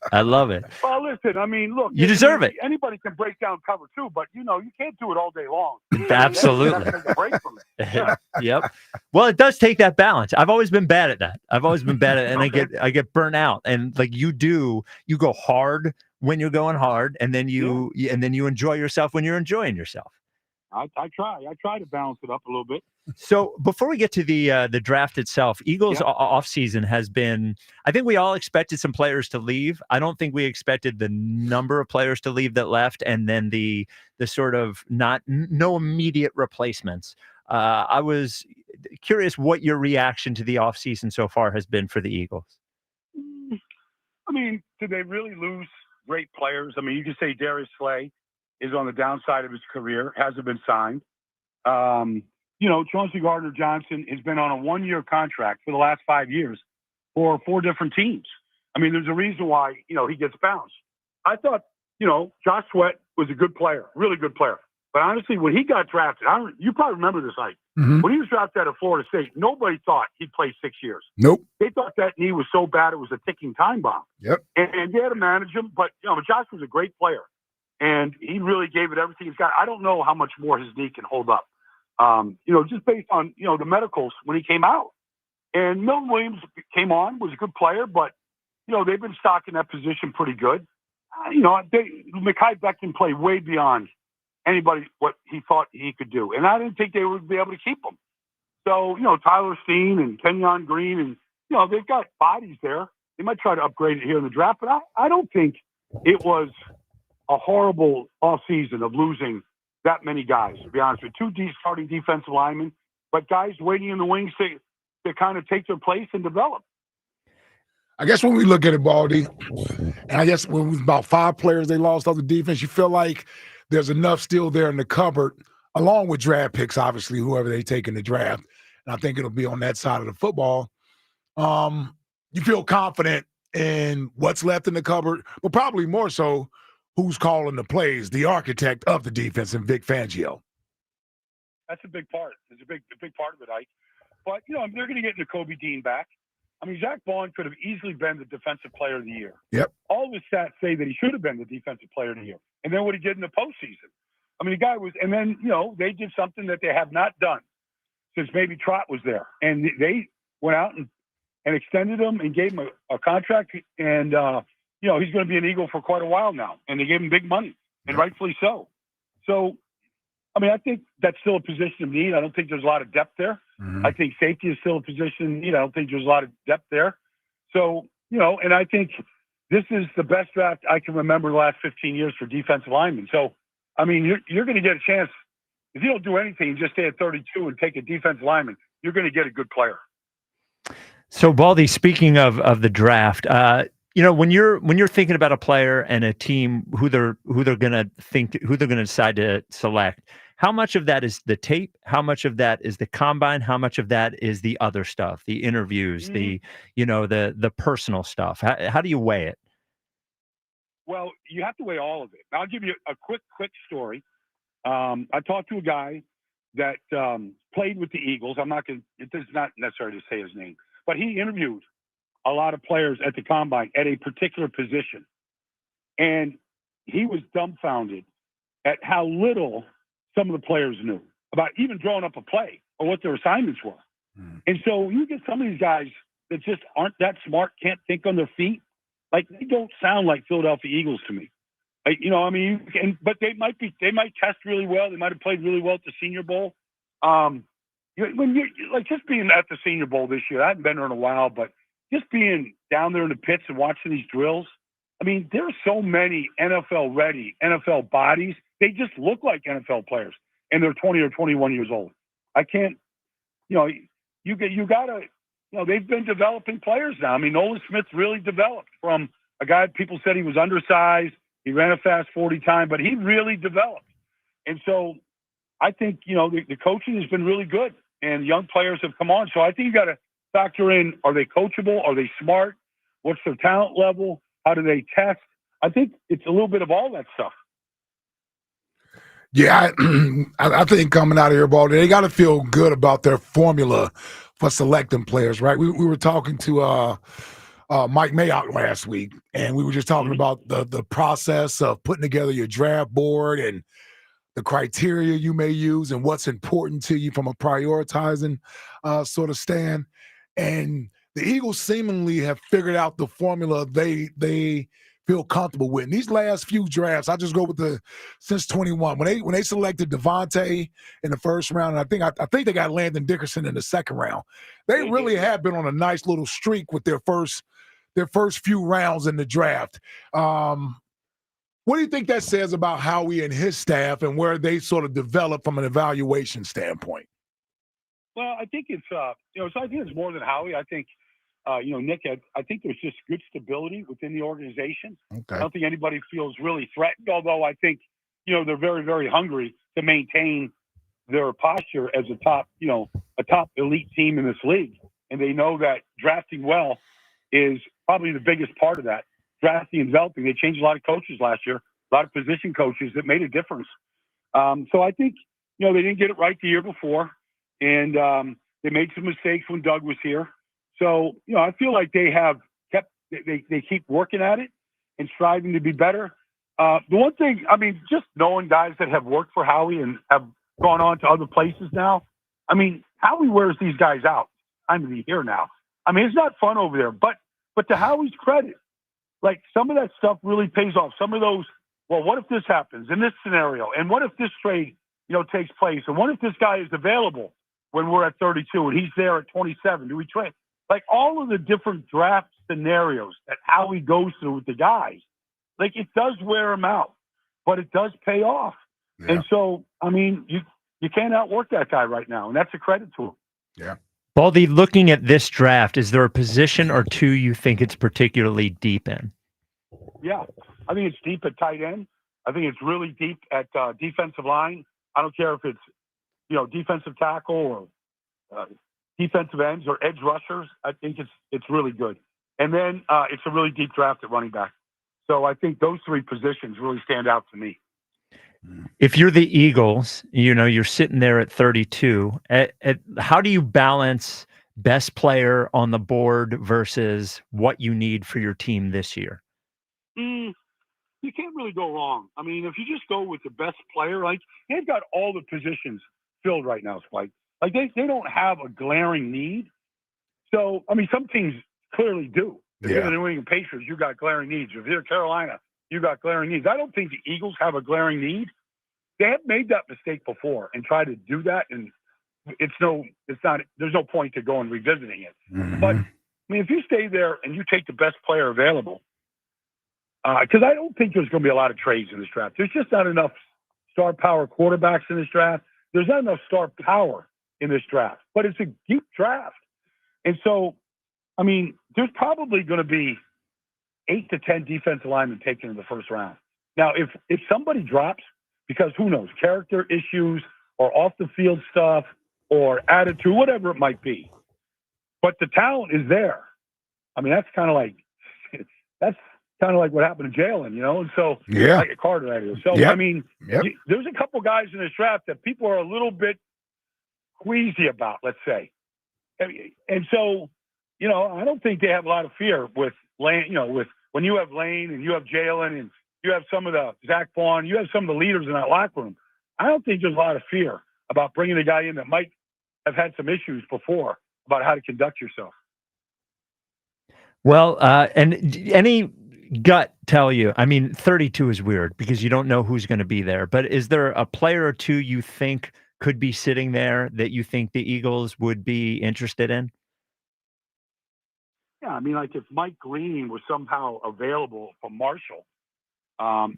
Well, listen, look. You deserve it. Anybody can break down cover two, but, you can't do it all day long. Absolutely. You gotta take a break from it. Yeah. Yep. Well, it does take that balance. I've always been bad at that. And I get burnt out. And like you go hard when you're going hard, and then you enjoy yourself when you're enjoying yourself. I try to balance it up a little bit. So before we get to the draft itself, Eagles offseason has been, I think we all expected some players to leave. I don't think we expected the number of players to leave that left, and then the sort of no immediate replacements. I was curious what your reaction to the offseason so far has been for the Eagles. Did they really lose great players? You can say Darius Slay is on the downside of his career, hasn't been signed. Chauncey Gardner-Johnson has been on a 1-year contract for the last 5 years for 4 different teams. There's a reason why, he gets bounced. I thought, Josh Sweat was a good player, really good player. But honestly, when he got drafted, you probably remember this, Ike. Mm-hmm. When he was drafted out of Florida State, nobody thought he'd play 6 years. Nope. They thought that knee was so bad it was a ticking time bomb. Yep. And they had to manage him. But, Josh was a great player. And he really gave it everything he's got. I don't know how much more his knee can hold up. Just based on, the medicals when he came out. And Milton Williams came on, was a good player, but, they've been stocking that position pretty good. Mekhi Becton played way beyond anybody what he thought he could do. And I didn't think they would be able to keep him. So, Tyler Steen and Kenyon Green, and, they've got bodies there. They might try to upgrade it here in the draft, but I don't think it was a horrible offseason of losing that many guys, to be honest with you. 2 starting defensive linemen, but guys waiting in the wings to kind of take their place and develop. I guess when we look at it, Baldy, and I guess when it was about 5 players they lost off the defense, you feel like there's enough still there in the cupboard, along with draft picks, obviously, whoever they take in the draft. And I think it'll be on that side of the football. You feel confident in what's left in the cupboard, but probably more so who's calling the plays, the architect of the defense, and Vic Fangio. That's a big part. It's a big part of it, Ike. But, they're going to get Nakobe Dean back. Zach Vaughn could have easily been the defensive player of the year. Yep. All the stats say that he should have been the defensive player of the year. And then what he did in the postseason. The guy was – and then, they did something that they have not done since maybe Trott was there. And they went out and extended him and gave him a contract. And, he's going to be an Eagle for quite a while now. And they gave him big money, and rightfully so. So, I think that's still a position of need. I don't think there's a lot of depth there. I think safety is still a position of need. I don't think there's a lot of depth there. So, and I think this is the best draft I can remember the last 15 years for defensive linemen. So, you're going to get a chance. If you don't do anything, you just stay at 32 and take a defensive lineman, you're going to get a good player. So, Baldy, speaking of the draft, when you're thinking about a player and a team who they're going to decide to select, how much of that is the tape? How much of that is the combine? How much of that is the other stuff, the interviews, the personal stuff? How do you weigh it? Well, you have to weigh all of it. I'll give you a quick story. I talked to a guy that played with the Eagles. It is not necessary to say his name, but he interviewed a lot of players at the combine at a particular position. And he was dumbfounded at how little some of the players knew about even drawing up a play or what their assignments were. And so you get some of these guys that just aren't that smart, can't think on their feet. Like, they don't sound like Philadelphia Eagles to me. But they might test really well. They might have played really well at the Senior Bowl. When you're like, just being at the Senior Bowl this year, I haven't been there in a while, but just being down there in the pits and watching these drills, there are so many NFL ready, NFL bodies. They just look like NFL players, and they're 20 or 21 years old. I can't, you gotta, they've been developing players now. Nolan Smith really developed from a guy people said he was undersized. He ran a fast 40 time, but he really developed. And so I think, the coaching has been really good, and young players have come on. So I think you got to factor in, are they coachable? Are they smart? What's their talent level? How do they test? I think it's a little bit of all that stuff. Yeah, I think coming out of here, Baldy, they got to feel good about their formula for selecting players, right? We were talking to Mike Mayock last week, and we were just talking about the process of putting together your draft board and the criteria you may use and what's important to you from a prioritizing sort of stand. And the Eagles seemingly have figured out the formula they feel comfortable with. In these last few drafts, I just go with since 21. When they selected Devontae in the first round, and I think they got Landon Dickerson in the second round. They really have been on a nice little streak with their first few rounds in the draft. What do you think that says about Howie and his staff and where they sort of develop from an evaluation standpoint? Well, I think it's more than Howie. I think Nick, I think there's just good stability within the organization. Okay. I don't think anybody feels really threatened, although I think, they're very, very hungry to maintain their posture as a top elite team in this league. And they know that drafting well is probably the biggest part of that. Drafting and developing. They changed a lot of coaches last year, a lot of position coaches that made a difference. So I think, they didn't get it right the year before. And they made some mistakes when Doug was here. So, I feel like they keep working at it and striving to be better. The one thing, just knowing guys that have worked for Howie and have gone on to other places now, Howie wears these guys out. I'm going to be here now. It's not fun over there, but to Howie's credit, like, some of that stuff really pays off. Some of those, well, what if this happens in this scenario? And what if this trade, takes place? And what if this guy is available when we're at 32 and he's there at 27? Do we trade? Like, all of the different draft scenarios that Howie goes through with the guys, like, it does wear him out, but it does pay off. Yeah. And so, you can't outwork that guy right now, and that's a credit to him. Yeah. Baldy, looking at this draft, is there a position or two you think it's particularly deep in? Yeah, I think it's deep at tight end. I think it's really deep at defensive line. I don't care if it's, defensive tackle or defensive ends or edge rushers. I think it's really good. And then it's a really deep draft at running back. So I think those three positions really stand out to me. If you're the Eagles, you're sitting there at 32. How do you balance best player on the board versus what you need for your team this year? You can't really go wrong. If you just go with the best player, like, they've got all the positions filled right now, Spike. Like, they don't have a glaring need. So, I mean, some teams clearly do. If Yeah. you're the New England Patriots, you got glaring needs. If you're Carolina, you got glaring needs. I don't think the Eagles have a glaring need. They have made that mistake before and tried to do that, and it's not. There's no point to go and revisiting it. But I mean, if you stay there and you take the best player available, because I don't think there's going to be a lot of trades in this draft. There's just not enough star power quarterbacks in this draft. There's not enough star power in this draft, but it's a deep draft. And so, I mean, there's probably going to be 8 to 10 defensive linemen taken in the first round. Now, if somebody drops, because who knows, character issues or off the field stuff or attitude, whatever it might be, but the talent is there. I mean, that's kind of like what happened to Jalen, and so like Carter that is. So I mean, there's a couple guys in this draft that people are a little bit queasy about, let's say, and so I don't think they have a lot of fear with Lane. With when you have Lane and you have Jalen and you have some of the Zach Vaughn, you have some of the leaders in that locker room. I don't think there's a lot of fear about bringing a guy in that might have had some issues before about how to conduct yourself. Well, and any gut tell you, I mean, 32 is weird because you don't know who's going to be there, but is there a player or two you think could be sitting there that you think the Eagles would be interested in? Yeah, I mean, like if Mike Green was somehow available from Marshall,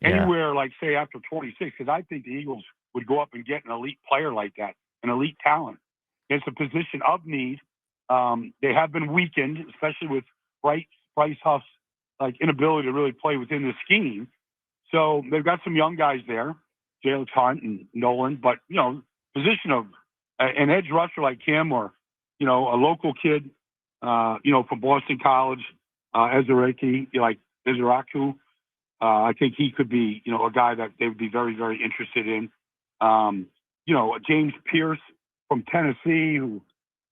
anywhere like say after 26, because I think the Eagles would go up and get an elite player like that, an elite talent. It's a position of need. They have been weakened, especially with Bryce Huff's inability to really play within the scheme. So they've got some young guys there, Jalen Hunt and Nolan, but position of an edge rusher like him, or a local kid, from Boston College, Ezraku. I think he could be, a guy that they would be very, very interested in. James Pierce from Tennessee, who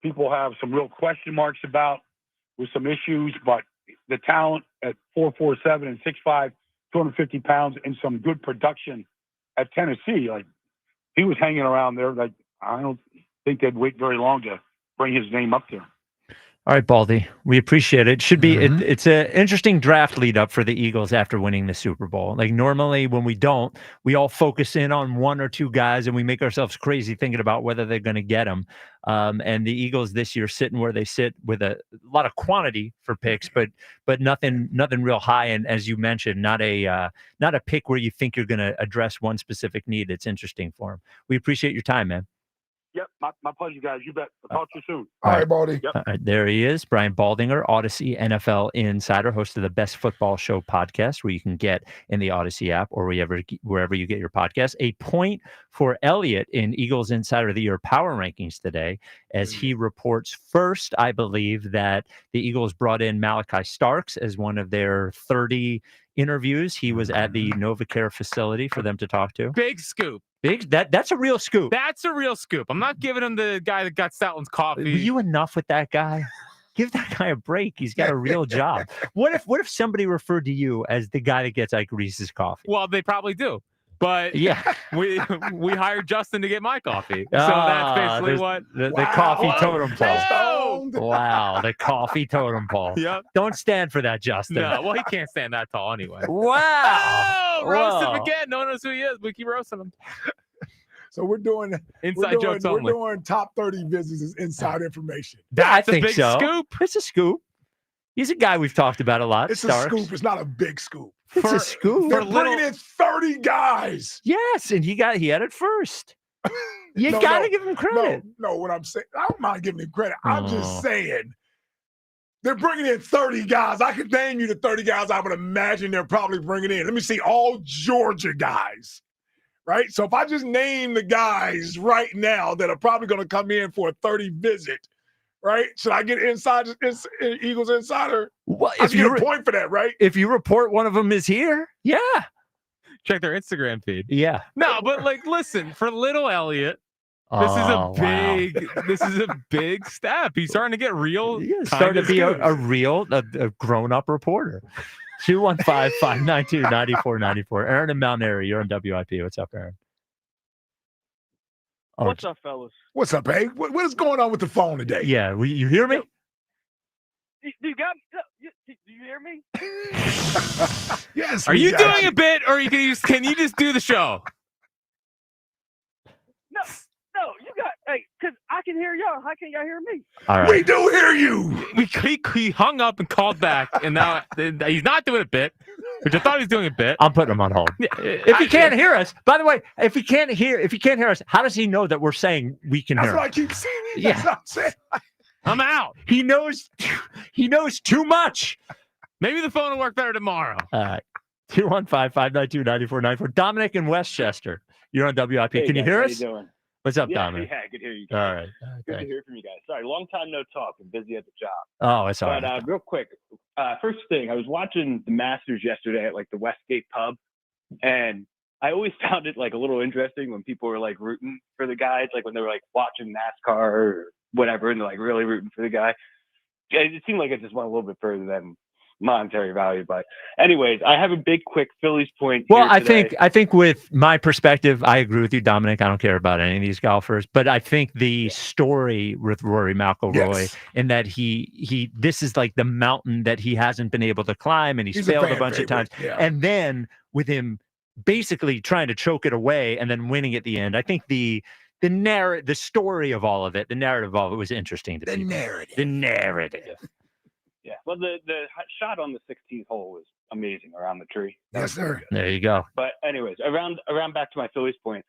people have some real question marks about with some issues, but the talent at 4'7" and 6'5", 250 pounds, and some good production at Tennessee. He was hanging around there. I don't think they'd wait very long to bring his name up there. All right, Baldy, we appreciate it. Should be it's an interesting draft lead up for the Eagles after winning the Super Bowl. Like normally when we don't, we all focus in on one or two guys and we make ourselves crazy thinking about whether they're going to get them. And the Eagles this year sitting where they sit with a lot of quantity for picks, but nothing real high. And as you mentioned, not a pick where you think you're going to address one specific need. It's interesting for them. We appreciate your time, man. Yep, my pleasure, guys. You bet. I'll talk to you soon. All right, Baldy. Yep. All right, there he is, Brian Baldinger, Odyssey NFL Insider, host of the Best Football Show podcast, where you can get in the Odyssey app or wherever you get your podcast. A point for Elliott in Eagles Insider of the Year power rankings today, as he reports first, I believe, that the Eagles brought in Malachi Starks as one of their 30 interviews. He was at the NovaCare facility for them to talk to. Big scoop. That's a real scoop. That's a real scoop. I'm not giving him the guy that got Stoutland's coffee. Were you enough with that guy? Give that guy a break. He's got a real job. What if somebody referred to you as the guy that gets Ike Reese's coffee? Well, they probably do. But yeah, we hired Justin to get my coffee. So that's basically what the coffee totem pole. Wow, the coffee totem pole. Yep. Don't stand for that, Justin. No, well, he can't stand that tall anyway. Wow. Oh, roast him again. No one knows who he is. We keep roasting him. So we're doing jokes only. We're doing top 30 visits as inside information. That's a big scoop. It's a scoop. He's a guy we've talked about a lot. It's Starks. a scoop. It's not a big scoop. It's a scoop. They're bringing in 30 guys. Yes, and he had it first. You gotta give him credit. No, what I'm saying, I don't mind giving him credit. I'm just saying they're bringing in 30 guys. I could name you the 30 guys I would imagine they're probably bringing in. Let me see, all Georgia guys, right? So if I just name the guys right now that are probably going to come in for a 30 visit, right? Should I get Eagles Insider? Well, I get a point for that, right? If you report one of them is here, yeah. Check their Instagram feed. Yeah. No, but listen, for little Elliott, this is a big step. He's starting to get real. He's starting to be a real grown-up reporter. 215-592-9494. Aaron in Mount Airy, you're on WIP. What's up, Aaron? What's up, fellas? What's up, hey? What is going on with the phone today? Yeah, you hear me? You got me? Do you hear me? Yes. Are we you got doing you. a bit, or can you just do the show? No, you got. Hey, because I can hear y'all. How can y'all hear me? All right. We do hear you. He hung up and called back, and now he's not doing a bit, which I thought he was doing a bit. I'm putting him on hold. If he can't hear us, by the way, if he can't hear us, how does he know that we're saying we can That's hear what him? I keep saying. Yeah. That's what I'm saying. I'm out. He knows too much. Maybe the phone will work better tomorrow. All right. 215-592-9494. Dominic in Westchester. You're on WIP. Hey, Can you guys, hear how us? you doing? What's up, Yeah, Dominic? Yeah, I could hear you All guys. right. Good Okay. to hear from you guys. Sorry, long time no talk. I'm busy at the job. Oh, it's all But right. real quick, first thing, I was watching the Masters yesterday at like the Westgate pub, and I always found it like a little interesting when people were like rooting for the guys, like when they were like watching NASCAR or whatever, and they're like really rooting for the guy. It seemed like it just went a little bit further than monetary value. But anyways, I have a big quick Phillies point. Well, here I today. think with my perspective, I agree with you, Dominic. I don't care about any of these golfers, but I think the story with Rory McIlroy in that this is like the mountain that he hasn't been able to climb, and he's failed a bunch of times, and then with him basically trying to choke it away and then winning at the end. I think the story of all of it, the narrative of all of it was interesting to people. The narrative. Yeah. Well, the shot on the 16th hole was amazing around the tree. Yes, sir. There you go. But anyways, around back to my Phillies point,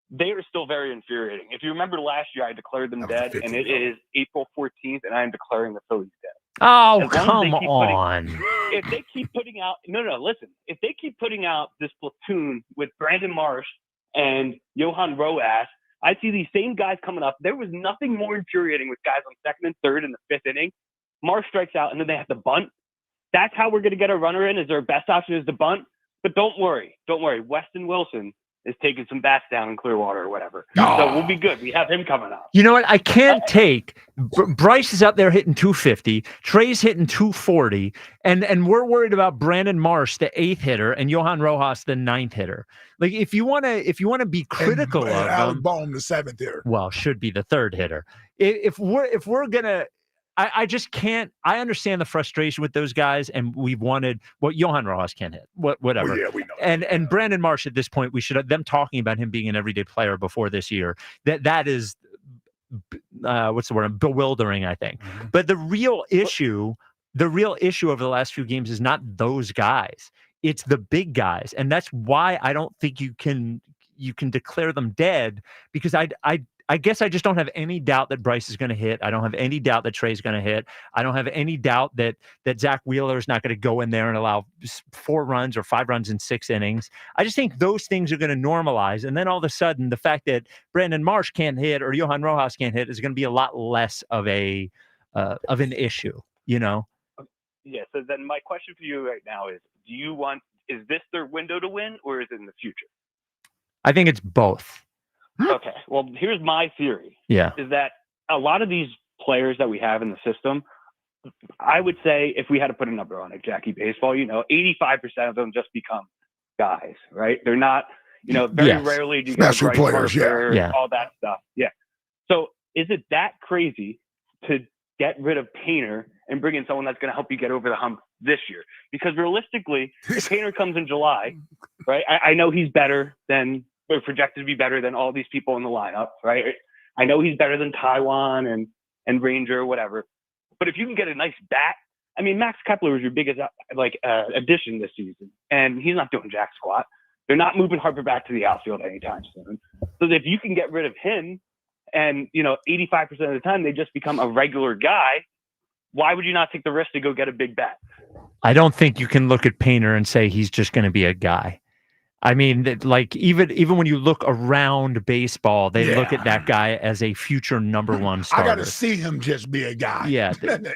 they are still very infuriating. If you remember last year, I declared them dead, and it is April 14th, and I am declaring the Phillies dead. Oh, come on. If they keep putting out, listen. If they keep putting out this platoon with Brandon Marsh and Johan Roas, I see these same guys coming up. There was nothing more infuriating with guys on second and third in the fifth inning. Marsh strikes out, and then they have to bunt. That's how we're going to get a runner in. Is their best option is to bunt? But don't worry. Weston Wilson is taking some bats down in Clearwater or whatever. So we'll be good. We have him coming up. You know what? I can't take Bryce is out there hitting 250, Trey's hitting 240, and we're worried about Brandon Marsh, the 8th hitter, and Johan Rojas, the 9th hitter. Like if you want to be critical of Alec them, Bohm, the 7th hitter. well, should be the 3rd hitter. If we're gonna. I just can't. I understand the frustration with those guys, and we've wanted Johan Rojas can't hit. Whatever. Well, yeah, we know. And Brandon Marsh at this point, we should have them talking about him being an everyday player before this year. That is what's the word? Bewildering, I think. But the real issue over the last few games is not those guys. It's the big guys, and that's why I don't think you can declare them dead, because I guess I just don't have any doubt that Bryce is going to hit. I don't have any doubt that Trey's going to hit. I don't have any doubt that Zach Wheeler is not going to go in there and allow 4 runs or 5 runs in 6 innings. I just think those things are going to normalize. And then all of a sudden, the fact that Brandon Marsh can't hit or Johan Rojas can't hit is going to be a lot less of an issue, you know? Yeah. So then my question for you right now is, is this their window to win, or is it in the future? I think it's both. Okay. Well, here's my theory. Yeah. Is that a lot of these players that we have in the system, I would say if we had to put a number on it, Jackie Baseball, 85% of them just become guys, right? They're not, very rarely do you get Special players, yeah, all that stuff. Yeah. So is it that crazy to get rid of Painter and bring in someone that's going to help you get over the hump this year? Because realistically, if Painter comes in July, right? I know he's better than. They're projected to be better than all these people in the lineup, right? I know he's better than Taiwan and Ranger or whatever. But if you can get a nice bat, I mean, Max Kepler was your biggest addition this season, and he's not doing jack squat. They're not moving Harper back to the outfield anytime soon. So if you can get rid of him, and 85% of the time they just become a regular guy, why would you not take the risk to go get a big bat? I don't think you can look at Painter and say he's just going to be a guy. I mean, like even when you look around baseball, they look at that guy as a future number 1 starter. I got to see him just be a guy. Yeah.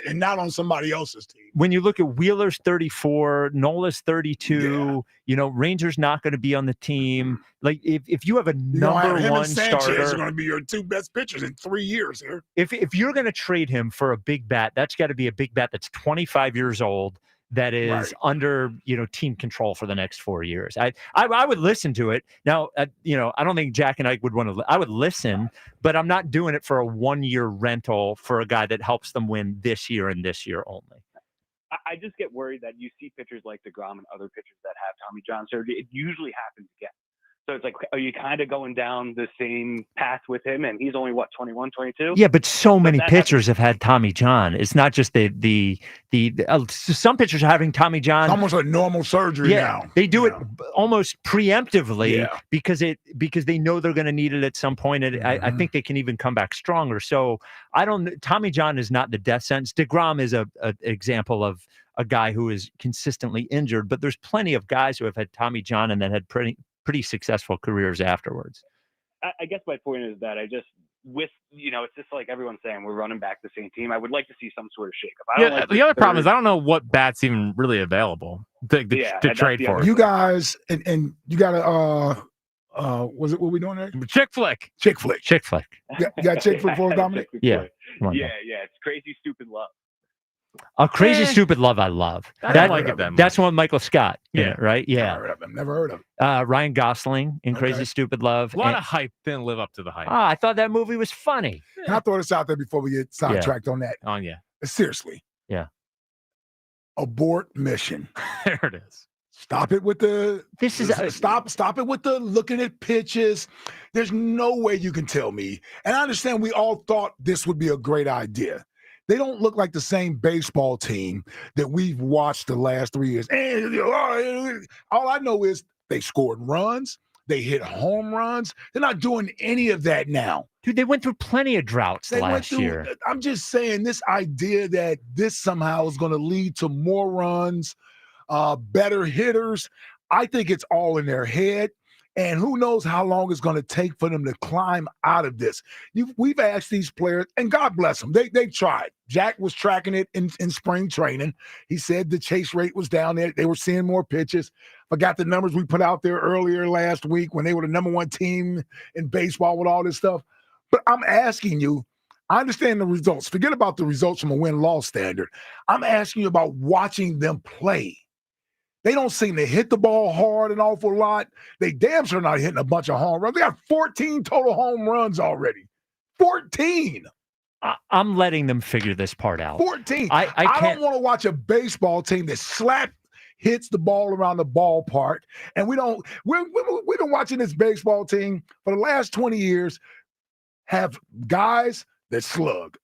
And not on somebody else's team. When you look at Wheeler's 34, Nola's 32, Ranger's not going to be on the team. Like if you have a number 1 starter, are going to be your 2 best pitchers in 3 years here. If you're going to trade him for a big bat, that's got to be a big bat that's 25 years old. That is under, team control for the next 4 years. I would listen to it. Now, I don't think Jack and I would want to. I would listen, but I'm not doing it for a 1-year rental for a guy that helps them win this year and this year only. I just get worried that you see pitchers like DeGrom and other pitchers that have Tommy John surgery. It usually happens again. So it's like, are you kind of going down the same path with him? And he's only, 21, 22? Yeah, but so many pitchers have had Tommy John. It's not just some pitchers are having Tommy John. It's almost like normal surgery now. They do it almost preemptively Yeah. because they know they're going to need it at some point. And I think they can even come back stronger. So Tommy John is not the death sentence. DeGrom is a example of a guy who is consistently injured, but there's plenty of guys who have had Tommy John and then had pretty successful careers afterwards. I guess my point is that it's just like everyone's saying, we're running back the same team. I would like to see some sort of shakeup. The other problem is I don't know what bats even really available to trade for. You guys, and you got to, was it what we doing there? Chick flick. Chick flick. You got chick flick for us, Dominic? Yeah. It's Crazy Stupid Love. A Crazy Stupid Love, I love. I don't like it that much. That's one with Michael Scott. Yeah. Right? Yeah. Never heard of it. Ryan Gosling in Crazy Stupid Love. A lot of hype didn't live up to the hype. I thought that movie was funny. Can I throw this out there before we get sidetracked on that? On yeah. Seriously. Yeah. Abort mission. There it is. Stop it with the. Stop it with the looking at pitches. There's no way you can tell me. And I understand we all thought this would be a great idea. They don't look like the same baseball team that we've watched the last 3 years. And all I know is they scored runs. They hit home runs. They're not doing any of that now. Dude, they went through plenty of droughts last year. I'm just saying this idea that this somehow is going to lead to more runs, better hitters. I think it's all in their head. And who knows how long it's going to take for them to climb out of this. We've asked these players, and God bless them, they tried. Jack was tracking it in spring training. He said the chase rate was down there. They were seeing more pitches. Forgot the numbers we put out there earlier last week when they were the number one team in baseball with all this stuff. But I'm asking you, I understand the results. Forget about the results from a win-loss standard. I'm asking you about watching them play. They don't seem to hit the ball hard an awful lot. They damn sure not hitting a bunch of home runs. They got 14 total home runs already. 14. I'm letting them figure this part out. 14. I don't want to watch a baseball team that hits the ball around the ballpark. And we've been watching this baseball team for the last 20 years have guys that slug.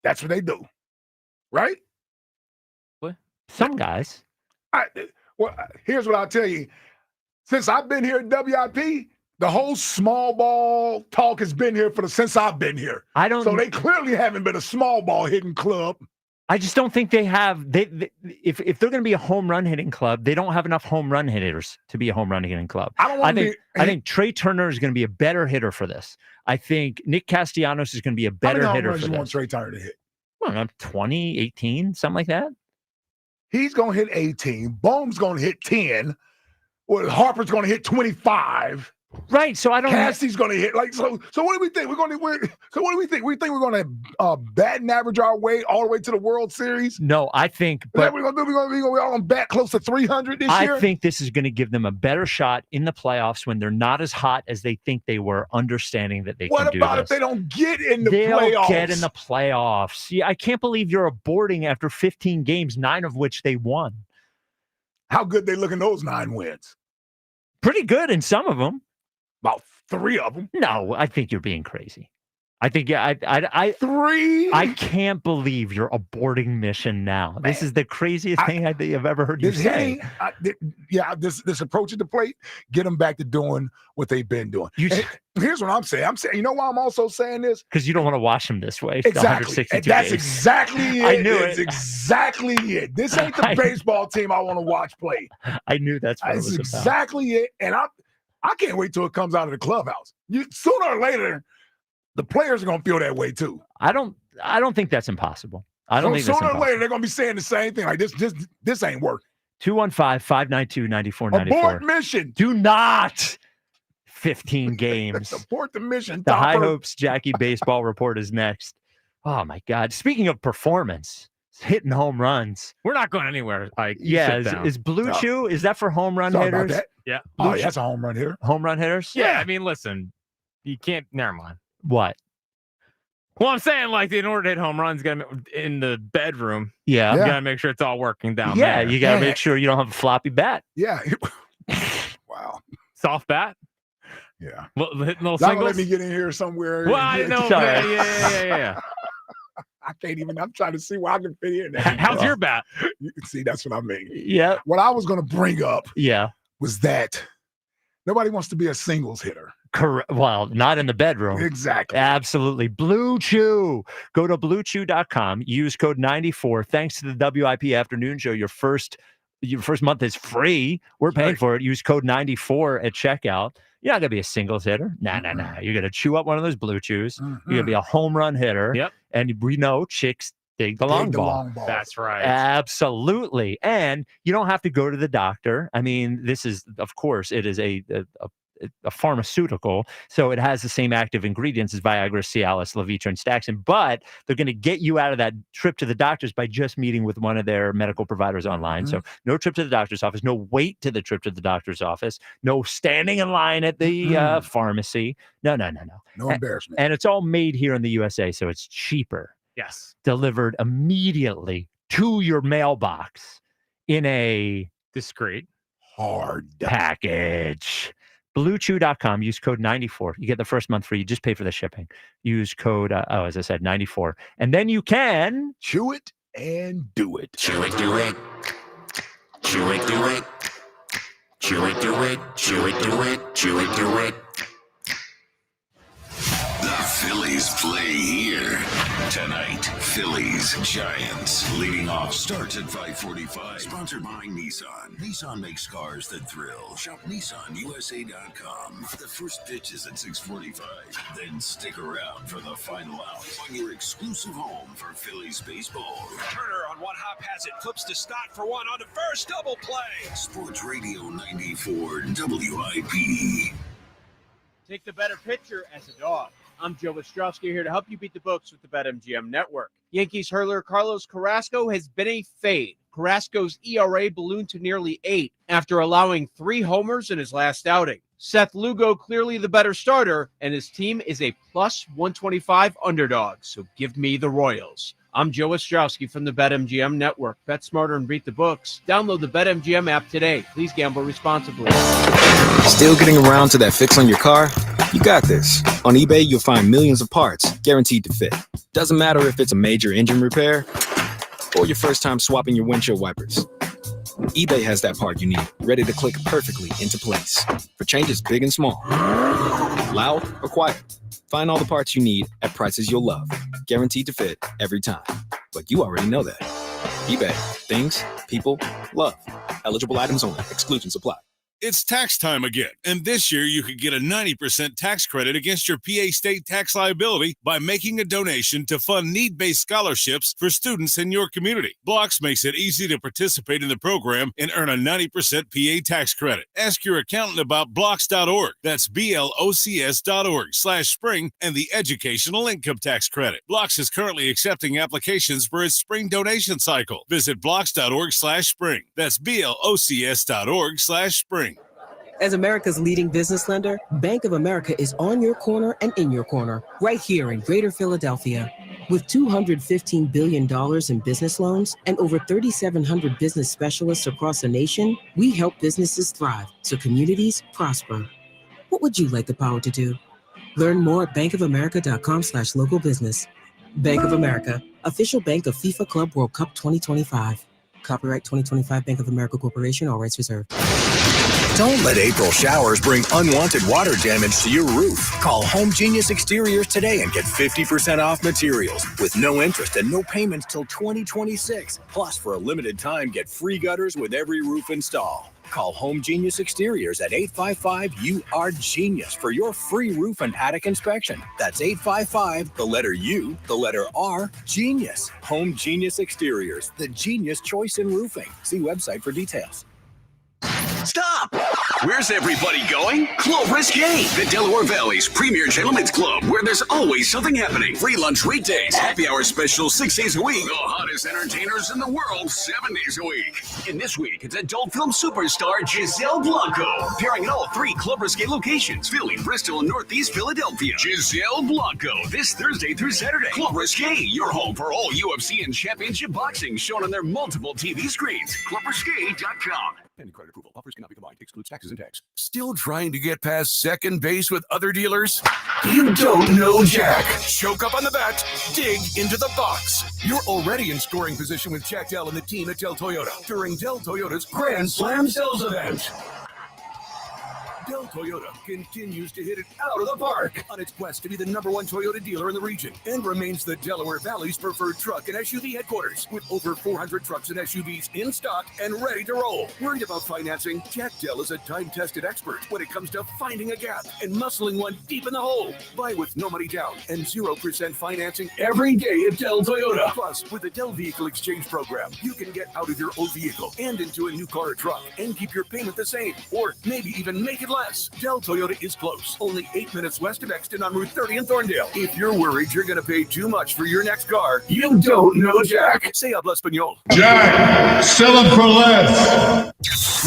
That's what they do. Right? What? Some guys. Well, here's what I'll tell you. Since I've been here at WIP, the whole small ball talk has been here since I've been here. So they clearly haven't been a small ball hitting club. I just don't think they have. If they're going to be a home run hitting club, they don't have enough home run hitters to be a home run hitting club. I think Trey Turner is going to be a better hitter for this. I think Nick Castellanos is going to be a better hitter for this. How many home runs do you want Trey Turner to hit? Well, 20, 18, something like that. He's going to hit 18. Bohm's going to hit 10. Well, Harper's going to hit 25. Right. So I don't. Cassie's going to hit so. What do we think? What do we think? We think we're going to batting average our way all the way to the World Series? No, I think. But we're going to do. We're all going to bat close to 300 this year. I think this is going to give them a better shot in the playoffs when they're not as hot as they think they were, understanding that they can do this. What about if they don't get in the playoffs? They'll get in the playoffs. Yeah, I can't believe you're aborting after 15 games, 9 of which they won. How good they look in those 9 wins? Pretty good in some of them. About 3 of them. No, I think you're being crazy. I think 3. I can't believe you're aborting mission now. Man. This is the craziest thing I've ever heard you say. This approach at the plate, get them back to doing what they've been doing. Here's what I'm saying. You know why I'm also saying this? Because you don't want to watch them this way. Exactly. And that's exactly it. I knew it's exactly it. This ain't the baseball team I want to watch play. I knew that's what it was exactly it. And I can't wait till it comes out of the clubhouse. Sooner or later, the players are going to feel that way too. I don't think that's impossible. Sooner or later, they're going to be saying the same thing. Like this ain't working. 215-592-9494. Abort mission. Do not. 15 games. Abort the mission. The High Hopes Jackie Baseball Report is next. Oh my God. Speaking of performance. Hitting home runs. We're not going anywhere. Is Blue Chew, is that for home run hitters? Yeah. That's a home run hitter. Home run hitters? Yeah. I mean, listen, you can't. Never mind. What? Well, I'm saying like in order to hit home runs, in the bedroom. Yeah. You gotta make sure it's all working down Yeah, there. you got to make sure you don't have a floppy bat. Yeah. Wow. Soft bat. Yeah. Hitting little Now singles. let me get in here somewhere. Well, I didn't know. Yeah. I can't even. I'm trying to see where I can fit in. How's your bat? You can see that's what I mean. Yeah. What I was going to bring up. Yeah. Was that nobody wants to be a singles hitter. Correct. Well, not in the bedroom. Exactly. Absolutely. Blue Chew. Go to bluechew.com. Use code 94. Thanks to the WIP Afternoon Show. Your first month is free. We're paying for it. Use code 94 at checkout. You're not going to be a singles hitter. Nah. You're going to chew up one of those Blue Chews. You're going to be a home run hitter. Yep. And we know chicks dig the long ball. That's right. Absolutely. And you don't have to go to the doctor. I mean, this is, of course, it is a pharmaceutical. So it has the same active ingredients as Viagra, Cialis, Levitra, and Staxin, but they're going to get you out of that trip to the doctors by just meeting with one of their medical providers online. So no trip to the doctor's office, no wait to the trip to the doctor's office, no standing in line at the pharmacy. No. No embarrassment. And it's all made here in the USA, so it's cheaper. Yes. Delivered immediately to your mailbox in a discreet hard package. BlueChew.com. Use code 94. You get the first month free. You just pay for the shipping. Use code, as I said, 94. And then you can chew it and do it. Chew it, do it. Chew it, do it. Chew it, do it. Chew it, do it. Chew it, do it. The Phillies play here tonight. Phillies Giants. Leading off starts at 5:45. Sponsored by Nissan. Nissan makes cars that thrill. Shop NissanUSA.com. The first pitch is at 6:45. Then stick around for the final out on your exclusive home for Phillies baseball. Turner on one hop has it. Flips to Stott for one on the first double play. Sports Radio 94 WIP. Take the better pitcher as a dog. I'm Joe Ostrowski here to help you beat the books with the BetMGM Network. Yankees hurler Carlos Carrasco has been a fade. Carrasco's ERA ballooned to nearly 8 after allowing 3 homers in his last outing. Seth Lugo clearly the better starter, and his team is a plus 125 underdog, so give me the Royals. I'm Joe Ostrowski from the BetMGM Network. Bet smarter and beat the books. Download the BetMGM app today. Please gamble responsibly. Still getting around to that fix on your car? You got this. On eBay, you'll find millions of parts guaranteed to fit. Doesn't matter if it's a major engine repair or your first time swapping your windshield wipers. eBay has that part you need, ready to click perfectly into place for changes big and small. Loud or quiet. Find all the parts you need at prices you'll love. Guaranteed to fit every time. But you already know that. eBay. Things, people, love. Eligible items only. Exclusions apply. It's tax time again, and this year you could get a 90% tax credit against your PA state tax liability by making a donation to fund need-based scholarships for students in your community. Blocks makes it easy to participate in the program and earn a 90% PA tax credit. Ask your accountant about blocks.org. That's BLOCS.org/spring and the educational income tax credit. Blocks is currently accepting applications for its spring donation cycle. Visit blocks.org/spring. That's BLOCS.org/spring. As America's leading business lender, Bank of America is on your corner and in your corner, right here in Greater Philadelphia. With $215 billion in business loans and over 3,700 business specialists across the nation, we help businesses thrive so communities prosper. What would you like the power to do? Learn more at bankofamerica.com/local business. Bank of America, official bank of FIFA Club World Cup 2025. Copyright 2025 Bank of America Corporation, all rights reserved. Don't let April showers bring unwanted water damage to your roof. Call Home Genius Exteriors today and get 50% off materials with no interest and no payments till 2026. Plus, for a limited time, get free gutters with every roof install. Call Home Genius Exteriors at 855-U-R-GENIUS for your free roof and attic inspection. That's 855, the letter U, the letter R, Genius. Home Genius Exteriors, the genius choice in roofing. See website for details. Stop! Where's everybody going? Club Risque, the Delaware Valley's premier gentlemen's club, where there's always something happening. Free lunch weekdays, happy hour specials 6 days a week, the hottest entertainers in the world 7 days a week. And this week, it's adult film superstar Giselle Blanco, appearing in all 3 Club Risque locations, Philly, Bristol, and Northeast Philadelphia. Giselle Blanco, this Thursday through Saturday. Club Risque, your home for all UFC and championship boxing, shown on their multiple TV screens. ClubRisque.com. Pending credit approval. Offers cannot be combined. Excludes taxes and tax. Still trying to get past second base with other dealers? You don't know Jack. Choke up on the bat. Dig into the box. You're already in scoring position with Jack Dell and the team at Dell Toyota during Dell Toyota's Grand Slam Sales Event. Dell Toyota continues to hit it out of the park on its quest to be the #1 Toyota dealer in the region and remains the Delaware Valley's preferred truck and SUV headquarters with over 400 trucks and SUVs in stock and ready to roll. Worried about financing? Jack Dell is a time-tested expert when it comes to finding a gap and muscling one deep in the hole. Buy with no money down and 0% financing every day at Dell Toyota. Plus, with the Dell Vehicle Exchange Program, you can get out of your old vehicle and into a new car or truck and keep your payment the same, or maybe even make it less. Dell Toyota is close, only 8 minutes west of Exton on Route 30 in Thorndale. If you're worried you're going to pay too much for your next car, you don't know Jack. Say habla español. Jack, sell them for less.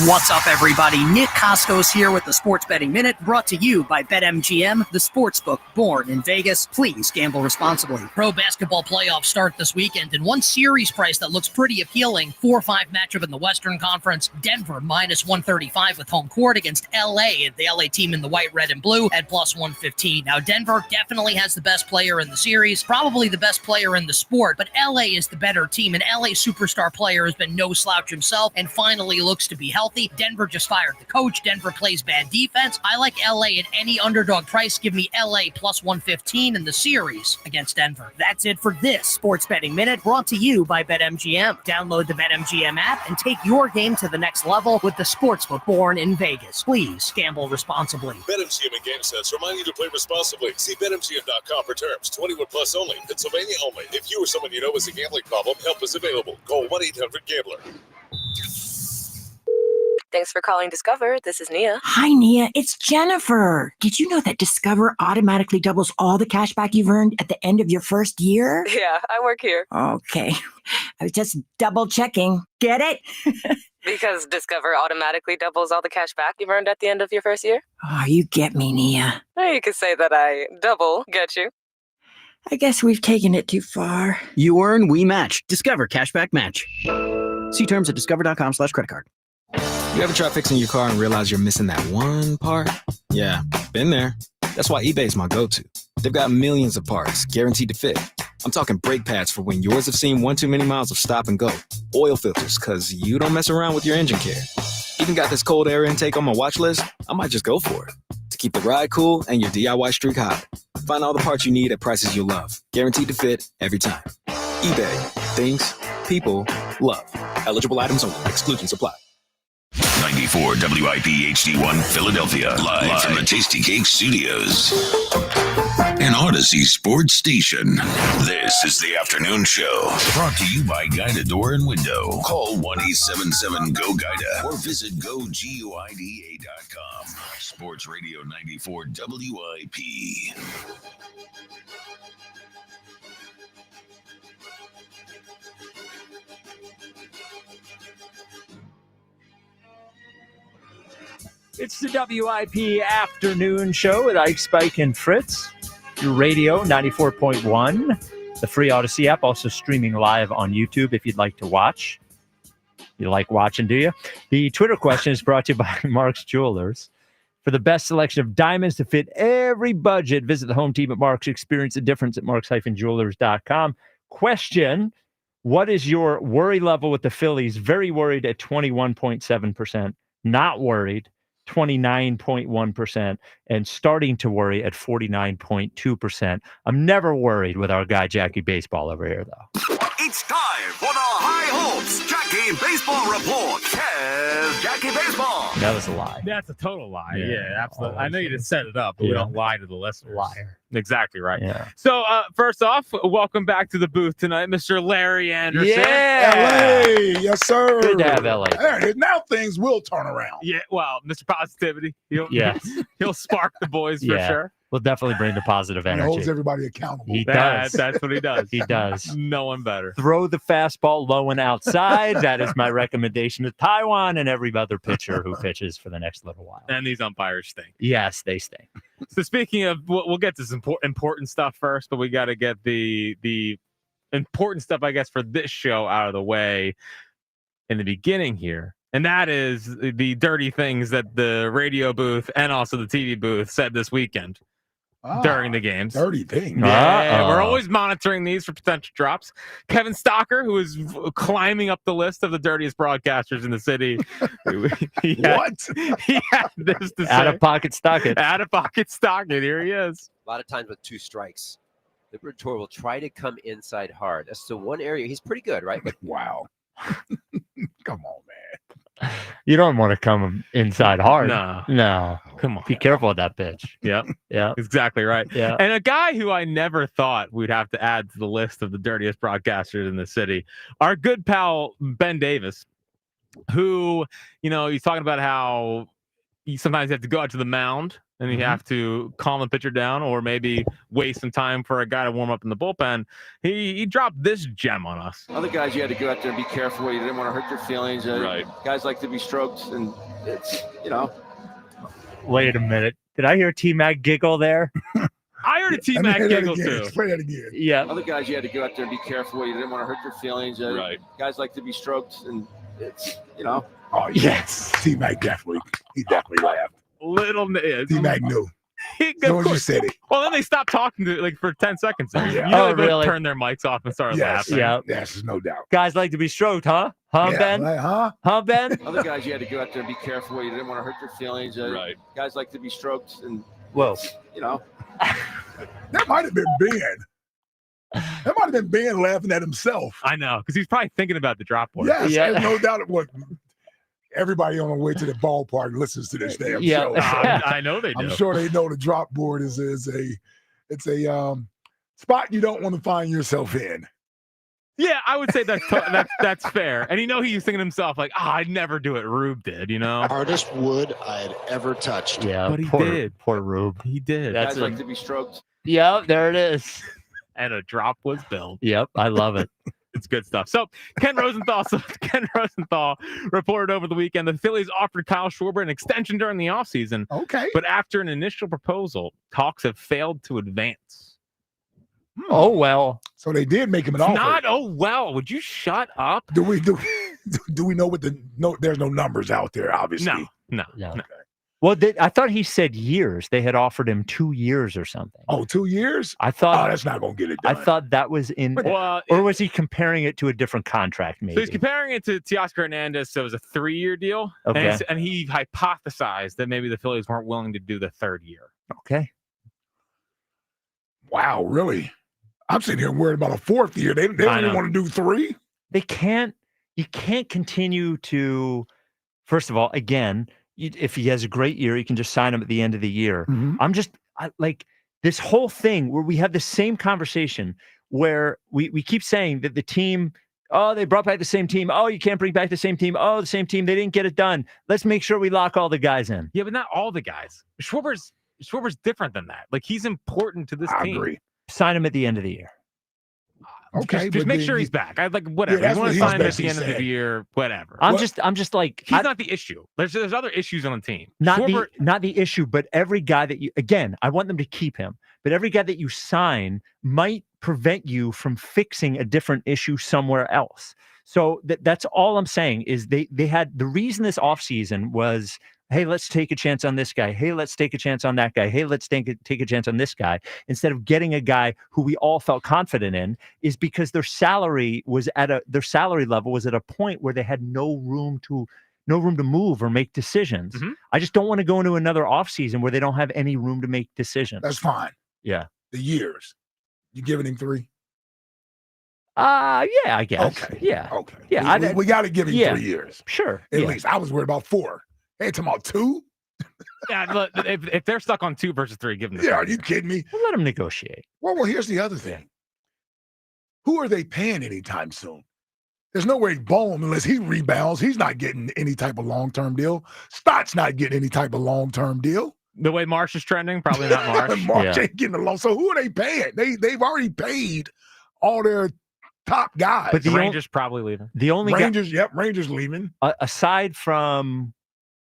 What's up, everybody? Nick Costco's here with the Sports Betting Minute, brought to you by BetMGM, the sportsbook born in Vegas. Please gamble responsibly. Pro basketball playoffs start this weekend, and one series price that looks pretty appealing, 4-5 matchup in the Western Conference, Denver -135 with home court against LA, the LA team in the white, red, and blue at +115. Now, Denver definitely has the best player in the series, probably the best player in the sport, but LA is the better team, and LA superstar player has been no slouch himself, and finally looks to be healthy. Denver just fired the coach. Denver plays bad defense. I like LA at any underdog price. Give me LA +115 in the series against Denver. That's it for this Sports Betting Minute, brought to you by BetMGM. Download the BetMGM app and take your game to the next level with the sportsbook born in Vegas. Please gamble responsibly. BetMGM and GameSense remind you to play responsibly. See BetMGM.com for terms. 21 plus only. Pennsylvania only. If you or someone you know has a gambling problem, help is available. Call 1-800-GAMBLER. Thanks for calling Discover. This is Nia. Hi, Nia. It's Jennifer. Did you know that Discover automatically doubles all the cash back you've earned at the end of your first year? Yeah, I work here. Okay. I was just double checking. Get it? Because Discover automatically doubles all the cash back you've earned at the end of your first year? Oh, you get me, Nia. You could say that I double get you. I guess we've taken it too far. You earn, we match. Discover Cashback Match. See terms at discover.com/creditcard. You ever try fixing your car and realize you're missing that one part? Yeah, been there. That's why eBay's my go-to. They've got millions of parts, guaranteed to fit. I'm talking brake pads for when yours have seen 1 too many miles of stop and go. Oil filters, because you don't mess around with your engine care. Even got this cold air intake on my watch list. I might just go for it. To keep the ride cool and your DIY streak hot. Find all the parts you need at prices you'll love. Guaranteed to fit every time. eBay. Things people love. Eligible items only. Exclusions apply. 94 WIP HD1 Philadelphia. Live from the Tasty Cake Studios. An Odyssey sports station. This is the afternoon show. Brought to you by Guida Door and Window. Call 1-877-GO-GUIDA or visit GoGuida.com. Sports Radio 94 WIP. It's the WIP afternoon show with Ike, Spike, and Fritz. Your radio, 94.1. The free Odyssey app, also streaming live on YouTube if you'd like to watch. You like watching, do you? The Twitter question is brought to you by Mark's Jewelers. For the best selection of diamonds to fit every budget, visit the home team at Mark's. Experience the difference at marks-jewelers.com. Question, what is your worry level with the Phillies? Very worried at 21.7%. Not worried, 29.1%, and starting to worry at 49.2%. I'm never worried with our guy Jackie Baseball over here, though. It's time for the High Hopes Jackie Baseball Report. as Jackie Baseball. That was a lie. That's a total lie. Yeah. Yeah, absolutely. I know you just set it up, but we don't lie to the listeners. Liar. Exactly right. Yeah. So, first off, welcome back to the booth tonight, Mr. Larry Anderson. Yeah. LA, yes, sir. Good to have LA. Hey, now things will turn around. Yeah, well, Mr. Positivity. Yes. He'll spark the boys for sure. We'll definitely bring the positive He energy. holds everybody accountable. He does. That's what he does. He does. No one better. Throw the fastball low and outside. That is my recommendation to Taiwan and every other pitcher who pitches for the next little while. And these umpires stink. Yes, they stink. So speaking of, we'll get to some important stuff first, but we got to get the important stuff, I guess, for this show out of the way in the beginning here. And that is the dirty things that the radio booth and also the TV booth said this weekend during the games. Dirty things. Yeah, we're always monitoring these for potential drops. Kevin Stocker, who is climbing up the list of the dirtiest broadcasters in the city. He had this to say. Out-of-pocket Stockett. Out-of-pocket Stockett. Here he is. A lot of times with 2 strikes, Liberatore will try to come inside hard. That's the one area he's pretty good, right? But wow. Come on, man. You don't want to come inside hard. No. Come on. Be careful with that pitch. Yep. Yeah. Exactly right. Yeah. And a guy who I never thought we'd have to add to the list of the dirtiest broadcasters in the city, our good pal Ben Davis, who, he's talking about how you sometimes have to go out to the mound and you have to calm the pitcher down or maybe waste some time for a guy to warm up in the bullpen. He dropped this gem on us. Other guys, you had to go out there and be careful. You didn't want to hurt your feelings. Right. Guys like to be stroked, and it's, Wait a minute. Did I hear T-Mac giggle there? I heard a T-Mac giggle too. Play that again. Yeah. Other guys, you had to go out there and be careful. You didn't want to hurt your feelings. Guys like to be stroked, and it's, Oh, yes. T-Mac definitely laughed. T-Mac knew. As soon as you said it. Well, then they stopped talking to for 10 seconds. There. Yeah. They Really? Turn their mics off and start laughing. Yeah. Yes, no doubt. Guys like to be stroked, huh? Huh, Ben? Huh, Ben? Other guys, you had to go out there and be careful. You didn't want to hurt your feelings. Guys like to be stroked, and whoa, that might have been Ben. That might have been Ben laughing at himself. I know, because he's probably thinking about the drop board. Yes, there's no doubt. Everybody on the way to the ballpark listens to this damn show. I know they do. I'm sure they know the drop board is a spot you don't want to find yourself in. Yeah, I would say that's fair. And he was thinking to himself, like, I'd never do it Rube did, Hardest wood I had ever touched. Yeah, but he did. Poor Rube. He did. Guys like to be stroked. Yep, there it is. And a drop was built. Yep, I love it. It's good stuff. So Ken Rosenthal reported over the weekend the Phillies offered Kyle Schwarber an extension during the offseason. Okay. But after an initial proposal, talks have failed to advance. Oh, well. So they did make him an offer. Not well. Would you shut up? Do we know what there's no numbers out there, obviously. No. Well, I thought he said years. They had offered him 2 years or something. Oh, 2 years? I thought that's not going to get it done. I thought that was in, or was he comparing it to a third contract? Maybe. So he's comparing it to Teoscar Hernandez. So it was a 3-year deal. Okay. And he hypothesized that maybe the Phillies weren't willing to do the 3rd year. Okay. Wow, really? I'm sitting here worried about a 4th year. They don't even want to do 3. They can't. You can't continue to. First of all, again, if he has a great year, you can just sign him at the end of the year. Mm-hmm. Like this whole thing where we have the same conversation where we keep saying that the team, they brought back the same team. Oh, you can't bring back the same team. Oh, the same team. They didn't get it done. Let's make sure we lock all the guys in. Yeah, but not all the guys. Schwarber's different than that. Like, he's important to this team. I agree. Sign him at the end of the year. Okay, just make sure he's back. I'd like whatever. Yeah, you want to sign him at the end of the year, whatever. I'm just like he's not the issue. There's other issues on the team. Not the issue, but every guy that I want them to keep him. But every guy that you sign might prevent you from fixing a different issue somewhere else. So that's all I'm saying is they had the reason this offseason was, hey, let's take a chance on this guy. Hey, let's take a chance on that guy. Hey, let's take a chance on this guy. Instead of getting a guy who we all felt confident in, is because their salary level was at a point where they had no room to move or make decisions. Mm-hmm. I just don't want to go into another offseason where they don't have any room to make decisions. That's fine. Yeah. The years. You giving him 3? Yeah, I guess. Okay. Yeah. Okay. Yeah. We got to give him yeah. 3 years. Sure. At least. I was worried about 4. Hey, talking about 2? Yeah, look, if they're stuck on 2 versus 3, give them the Yeah, are you kidding me? We'll let them negotiate. Well, here's the other thing. Who are they paying anytime soon? There's no way Bohm, unless he rebounds, he's not getting any type of long-term deal. Stott's not getting any type of long-term deal. The way Marsh is trending, probably not Marsh. Marsh ain't getting along. So who are they paying? They've already paid all their top guys. But the Rangers probably leaving. The only Rangers, Rangers leaving. Aside from,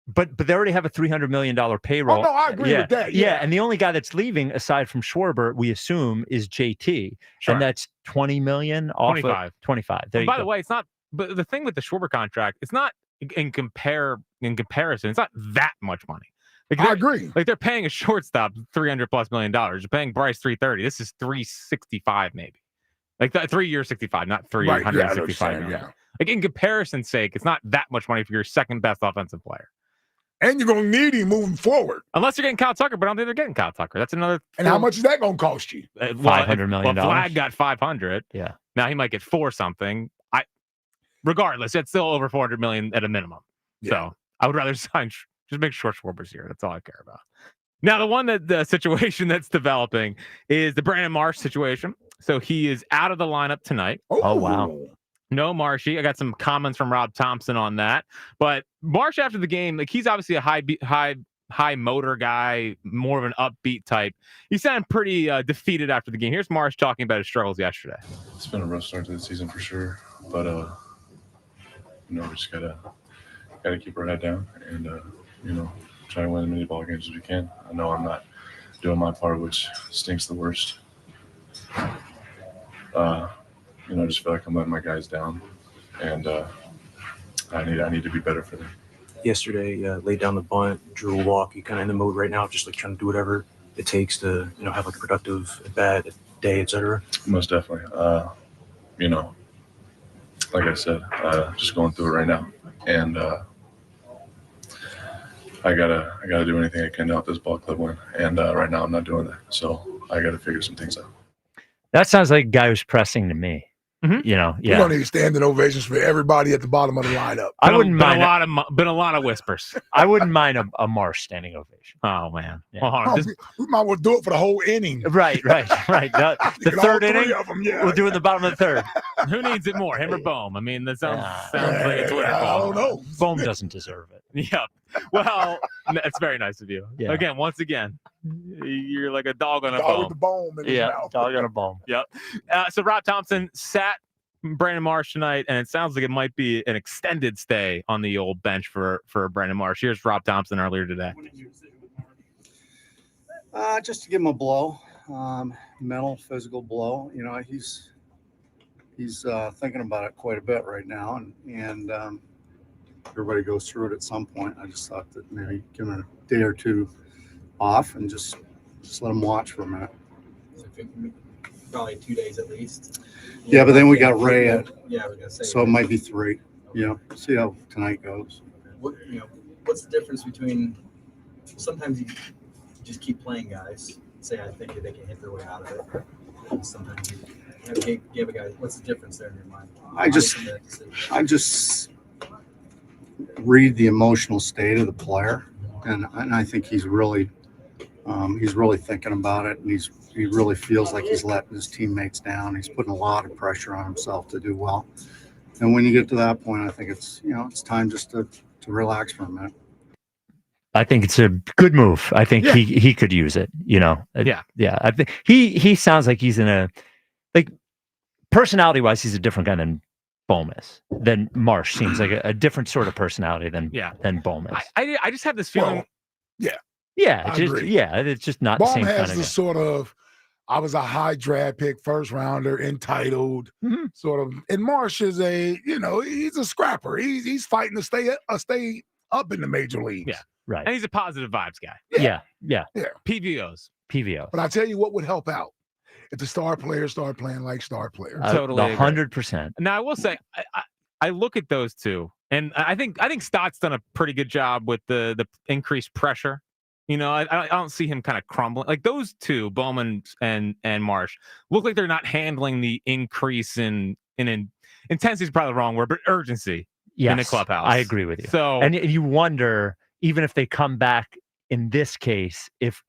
but they already have a $300 million payroll. Oh, no, I agree with that. Yeah, and the only guy that's leaving, aside from Schwarber, we assume, is JT, and that's $20 million off 25. of 25. There you By go. the way, it's not. But the thing with the Schwarber contract, it's not in comparison. It's not that much money. Like I agree. Like they're paying a shortstop $300+ million. You're paying Bryce $330. This is $365 maybe. Like that 3 year 65, not $365 million. Like in comparison's sake, it's not that much money for your second best offensive player. And you're going to need him moving forward. Unless you're getting Kyle Tucker, but I don't think they're getting Kyle Tucker. That's another. And how much is that going to cost you? $500 million. Well, Vlad got 500. Yeah. Now he might get 4 something. Regardless, it's still over 400 million at a minimum. Yeah. So I would rather sign. Just make sure Schwarber's here. That's all I care about. Now, the situation that's developing is the Brandon Marsh situation. So he is out of the lineup tonight. Oh wow. No Marshy. I got some comments from Rob Thompson on that. But Marsh after the game, like he's obviously a high motor guy, more of an upbeat type. He sounded pretty defeated after the game. Here's Marsh talking about his struggles yesterday. It's been a rough start to the season for sure, but we just gotta keep our head down and try to win as many ball games as we can. I know I'm not doing my part, which stinks the worst. I just feel like I'm letting my guys down, and I need to be better for them. Yesterday, laid down the bunt, drew a walk. You kind of in the mode right now, just like trying to do whatever it takes to, have like a productive at-bat, day, etc. Most definitely. Like I said, just going through it right now, and I gotta do anything I can to help this ball club win. And right now, I'm not doing that, so I gotta figure some things out. That sounds like a guy who's pressing to me. Mm-hmm. You're going to need standing ovations for everybody at the bottom of the lineup. I wouldn't mind been a lot of whispers. I wouldn't mind a Marsh standing ovation. Oh man. Yeah. Well, hold on. We might well do it for the whole inning. Right. The third inning, we'll do it in the bottom of the third. Who needs it more, him or Bohm? I mean, that sounds like it's Twitter I call. don't know. Bohm doesn't deserve it. Yeah. Well, that's very nice of you. Yeah. Again, once again, you're like a dog on a Dog bone. with the bone in his mouth. Dog on a bone. Yep. So Rob Thompson sat Brandon Marsh tonight, and it sounds like it might be an extended stay on the old bench for Brandon Marsh. Here's Rob Thompson earlier today. Just to give him a blow, mental, physical blow. He's thinking about it quite a bit right now, and everybody goes through it at some point. I just thought that maybe give him a day or two off and just let him watch for a minute. Probably 2 days at least. Yeah, but then we got Ray Yeah, we're gonna say. so it might be 3. See how tonight goes. What's the difference between? Sometimes you just keep playing guys. Say I think they can hit their way out of it. And sometimes you give a guy. What's the difference there in your mind? I just read the emotional state of the player, and I think he's really thinking about it, and he really feels like he's letting his teammates down. He's putting a lot of pressure on himself to do well. And when you get to that point, I think it's time just to relax for a minute. I think it's a good move. I think he could use it. Yeah. I think he sounds like he's in personality wise, he's a different guy than Bohm is. Then Marsh seems like a different sort of personality than Bohm is. I just have this feeling. It's just not Bohm the same has kind of the guy. sort of, I was a high draft pick, first rounder, entitled sort of. And Marsh is he's a scrapper. He's fighting to stay up in the major leagues. Yeah, right. And he's a positive vibes guy. Yeah. PVOs. But I tell you what would help out if the star players start playing like star players. Totally, 100%. Now I will say, I look at those two, and I think Stott's done a pretty good job with the increased pressure You know, I don't see him kind of crumbling. Like those two, Bowman and Marsh, look like they're not handling the increase in intensity is probably the wrong word, but urgency in the clubhouse. I agree with you. So, and you wonder, even if they come back in this case, if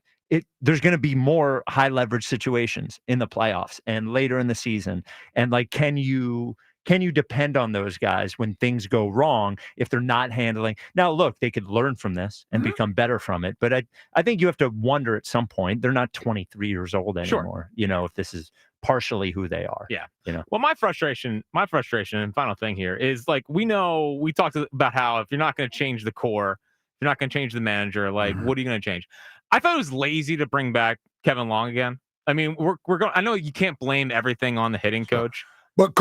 there's going to be more high leverage situations in the playoffs and later in the season, and like, can you depend on those guys when things go wrong if they're not handling? Now, look, they could learn from this and become better from it, but I think you have to wonder at some point. They're not 23 years old anymore. You know, if this is partially who they are. Yeah. You know. Well, my frustration and final thing here is like, we talked about how if you're not going to change the core, you're not going to change the manager. Like, what are you going to change? I thought it was lazy to bring back Kevin Long again. I mean, we're going. I know you can't blame everything on the hitting coach. But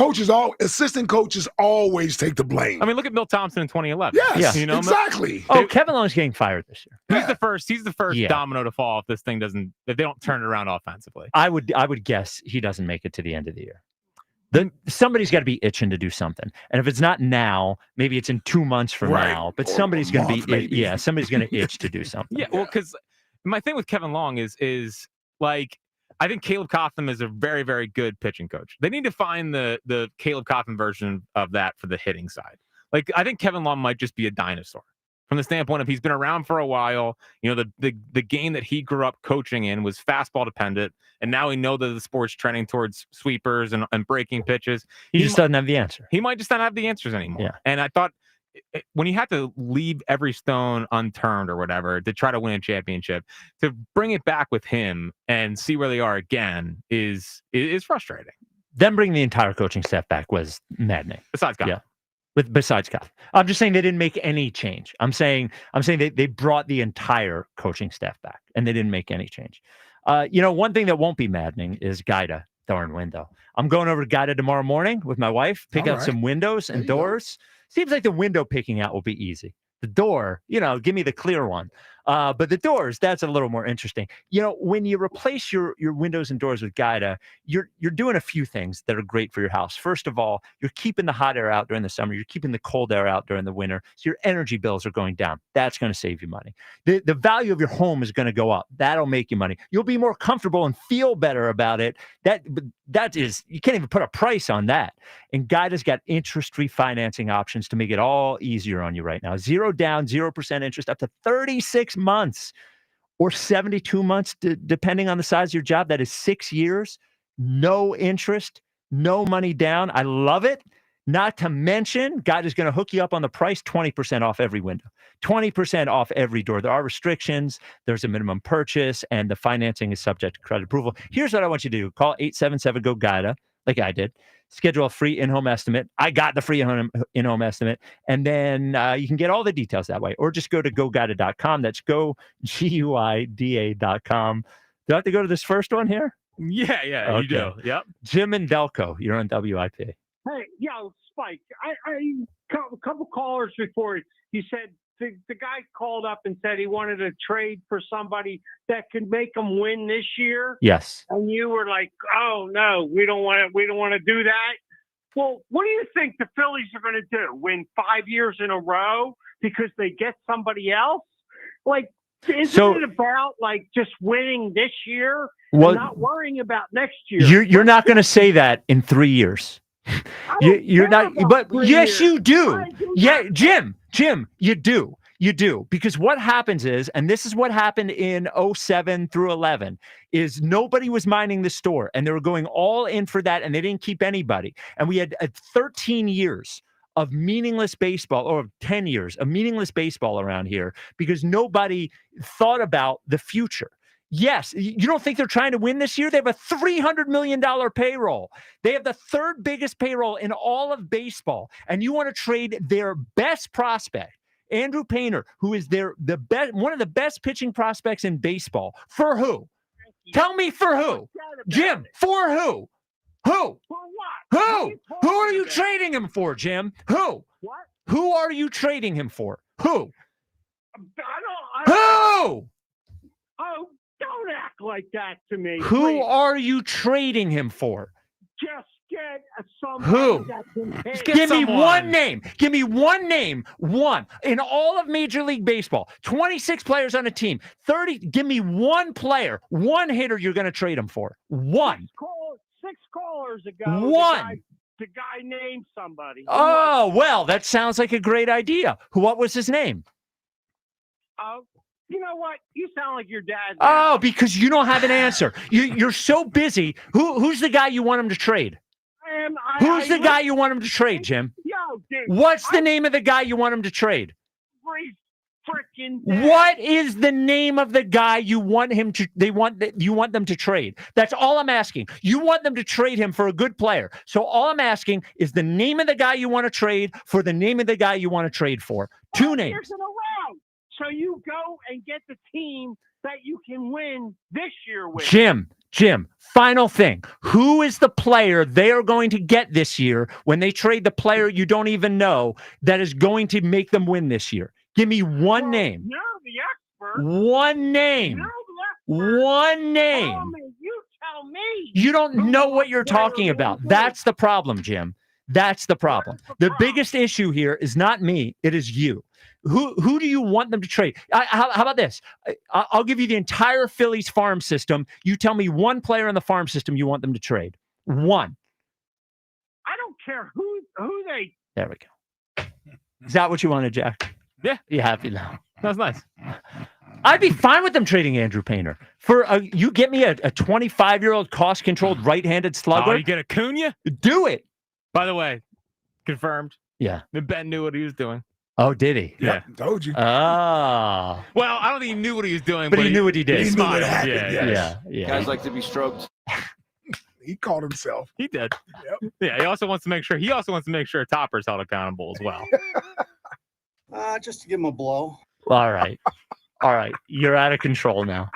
assistant coaches always take the blame. I mean, look at Milt Thompson in 2011. Yes, you know, exactly. Kevin Long's getting fired this year. He's the first domino to fall if this thing if they don't turn it around offensively. I would guess he doesn't make it to the end of the year. Somebody's got to be itching to do something. And if it's not now, maybe it's in 2 months from now, but somebody's going to be, somebody's going to itch to do something. Yeah. Well, because my thing with Kevin Long is like, I think Caleb Cotham is a very, very good pitching coach. They need to find the Caleb Cotham version of that for the hitting side. Like, I think Kevin Long might just be a dinosaur from the standpoint of he's been around for a while. You know, the game that he grew up coaching in was fastball dependent, and now we know that the sport's trending towards sweepers and breaking pitches. He just doesn't have the answer. He might just not have the answers anymore. Yeah. And I thought when you have to leave every stone unturned or whatever to try to win a championship, to bring it back with him and see where they are again is frustrating. Them bringing the entire coaching staff back was maddening. Besides God. Yeah. Besides God. I'm just saying they didn't make any change. I'm saying they brought the entire coaching staff back and they didn't make any change. You know, one thing that won't be maddening is Gaida darn window. I'm going over to Gaida tomorrow morning with my wife, pick out some windows and doors. Seems like the window picking out will be easy. The door, you know, give me the clear one. But the doors, that's a little more interesting. You know, when you replace your windows and doors with Gaida, you're doing a few things that are great for your house. First of all, you're keeping the hot air out during the summer. You're keeping the cold air out during the winter. So your energy bills are going down. That's going to save you money. The value of your home is going to go up. That'll make you money. You'll be more comfortable and feel better about it. That is, you can't even put a price on that. And Gaida's got interest-free financing options to make it all easier on you right now. 0 down, 0% interest, up to 36 months or 72 months, depending on the size of your job. That is 6 years, no interest, no money down. I love it. Not to mention, Gaida's going to hook you up on the price, 20% off every window, 20% off every door. There are restrictions. There's a minimum purchase, and the financing is subject to credit approval. Here's what I want you to do. Call 877-GO-GAIDA, like I did. Schedule a free in-home estimate. I got the free in-home estimate. And then you can get all the details that way. Or just go to GoGuida.com. That's GUIDA.com. Do I have to go to this first one here? Yeah, okay. You do. Yep. Jim and Delco, you're on WIP. Hey, Spike, I a couple callers before you said the guy called up and said he wanted to trade for somebody that could make them win this year. Yes. And you were like, "Oh no, we don't want to do that." Well, what do you think the Phillies are going to do? Win 5 years in a row because they get somebody else? Like, isn't it about like just winning this year and not worrying about next year? You're not going to say that in 3 years. You're not, but yes, you do. Yeah, Jim, you do. You do. Because what happens is, and this is what happened in 07 through 11, is nobody was minding the store and they were going all in for that and they didn't keep anybody. And we had 13 years of meaningless baseball, or 10 years of meaningless baseball around here because nobody thought about the future. Yes, you don't think they're trying to win this year? They have a $300 million payroll. They have the third biggest payroll in all of baseball. And you want to trade their best prospect, Andrew Painter, who is one of the best pitching prospects in baseball. For who? Tell me for who? Jim, for who? Who? For what? Who? Who are you trading him for, Jim? Who? What? Who are you trading him for? Who? Who? Oh, don't act like that to me. Who please. are you trading him for? Just get get somebody Who? that can hit. Give me one name. Give me one name. One. In all of Major League Baseball, 26 players on a team, 30. Give me one player, one hitter you're going to trade him for. One. Six callers ago, One. The guy named somebody. Oh, well, that sounds like a great idea. What was his name? You know what? You sound like your dad. Oh, because you don't have an answer. You're so busy. Who's the guy you want him to trade? Who's the guy you want him to trade, Jim? Yo, dude. What's the name of the guy you want him to trade? Freaking. What is the name of the guy you want him to? You want them to trade. That's all I'm asking. You want them to trade him for a good player. So all I'm asking is the name of the guy you want to trade for the name of the guy you want to trade for. Two names. Years in a row. So you go and get the team that you can win this year with. Jim, final thing. Who is the player they are going to get this year when they trade the player you don't even know that is going to make them win this year? Give me one name. You're the expert. One name. You're the expert. One name. You tell me. You don't know what you're talking about. That's the problem, Jim. That's the problem. The biggest issue here is not me. It is you. Who do you want them to trade? How about this? I'll give you the entire Phillies farm system. You tell me one player in the farm system you want them to trade. One. I don't care who they. There we go. Is that what you wanted, Jack? Yeah. You happy now? That's nice. I'd be fine with them trading Andrew Painter for you get me a 25-year-old cost-controlled right-handed slugger. Oh, you get Acuna? Do it. By the way, confirmed. Yeah. Ben knew what he was doing. Oh, did he? Yeah. Told you. Oh. Well, I don't think he knew what he was doing, but he knew what he did. He smiled. Yeah. Guys like to be stroked. He called himself. He did. Yep. Yeah. He also wants to make sure Topper's held accountable as well. Just to give him a blow. All right. You're out of control now.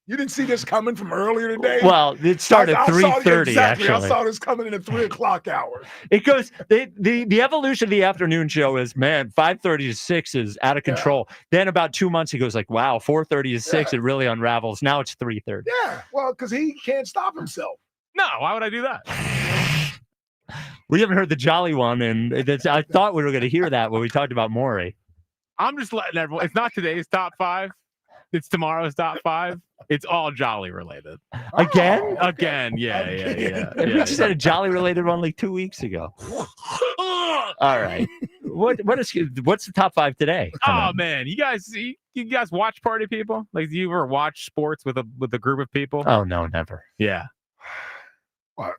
You didn't see this coming from earlier today? Well, it started at 3:30, exactly. actually. I saw this coming in at 3 o'clock hour. It goes, the evolution of the afternoon show is, man, 5:30 to 6 is out of control. Yeah. Then about 2 months, he goes like, wow, 4:30 to 6, it really unravels. Now it's 3:30. Yeah, well, because he can't stop himself. No, why would I do that? We haven't heard the jolly one, and I thought we were going to hear that when we talked about Maury. I'm just letting everyone, it's not today's top 5. It's tomorrow's top 5. It's all jolly related. Again? Again. Yeah. We just had a jolly related one like 2 weeks ago. All right. What's the top 5 today? Man, you guys watch party people? Like, do you ever watch sports with a group of people? Oh no, never. Yeah. What?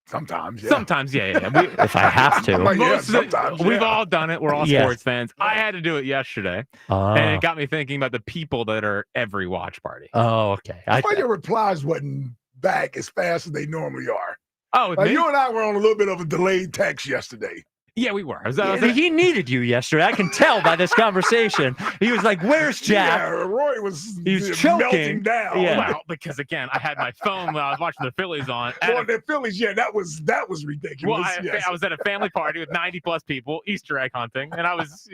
Sometimes, yeah. Sometimes, yeah. If I have to. Sometimes, we've all done it. We're all sports fans. I had to do it yesterday, and it got me thinking about the people that are every watch party. Oh, okay. I thought your replies wasn't back as fast as they normally are. Oh, you and I were on a little bit of a delayed text yesterday. Yeah, we were. He needed you yesterday. I can tell by this conversation. He was like, "Where's Jack?" Yeah, Roy was choking melting down. Yeah. Well, because again, I had my phone when I was watching the Phillies on. Well, the Phillies, that was ridiculous. Well, I was at a family party with 90+ people, Easter egg hunting, and I was,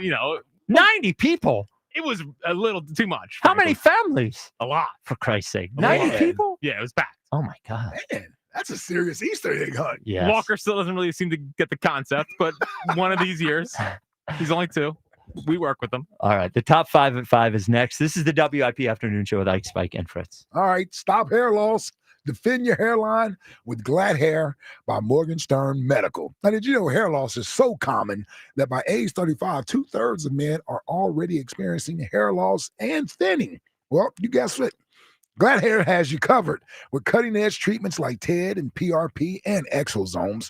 90 people. It was a little too much. How many families? A lot. For Christ's sake, 90 people. Yeah, it was packed. Oh my God. Man, that's a serious Easter egg hunt. Yes. Walker still doesn't really seem to get the concept, but one of these years, he's only 2. We work with them. All right. The top 5 at 5 is next. This is the WIP Afternoon Show with Ike, Spike, and Fritz. All right. Stop hair loss. Defend your hairline with Glad Hair by Morgenstern Medical. Now, did you know hair loss is so common that by age 35, 2/3 of men are already experiencing hair loss and thinning? Well, you guessed it. Glad Hair has you covered with cutting-edge treatments like TED and PRP and exosomes.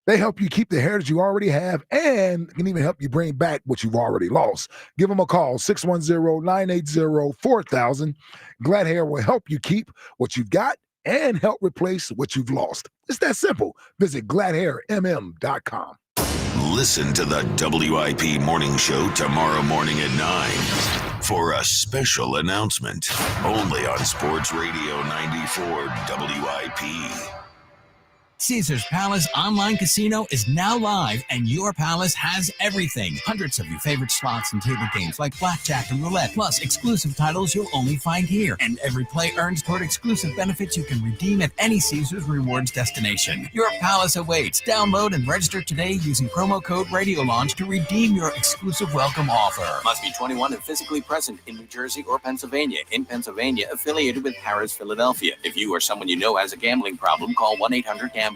They help you keep the hair that you already have and can even help you bring back what you've already lost. Give them a call, 610-980-4000. Glad Hair will help you keep what you've got and help replace what you've lost. It's that simple. Visit gladhairmm.com. Listen to the WIP Morning Show tomorrow morning at 9 for a special announcement. Only on Sports Radio 94 WIP. Caesars Palace Online Casino is now live, and your palace has everything. Hundreds of your favorite slots and table games like blackjack and roulette, plus exclusive titles you'll only find here. And every play earns toward exclusive benefits you can redeem at any Caesars Rewards destination. Your palace awaits. Download and register today using promo code Radio Launch to redeem your exclusive welcome offer. Must be 21 and physically present in New Jersey or Pennsylvania. In Pennsylvania, affiliated with Harrah's Philadelphia. If you or someone you know has a gambling problem, call 1-800-GAMBLER.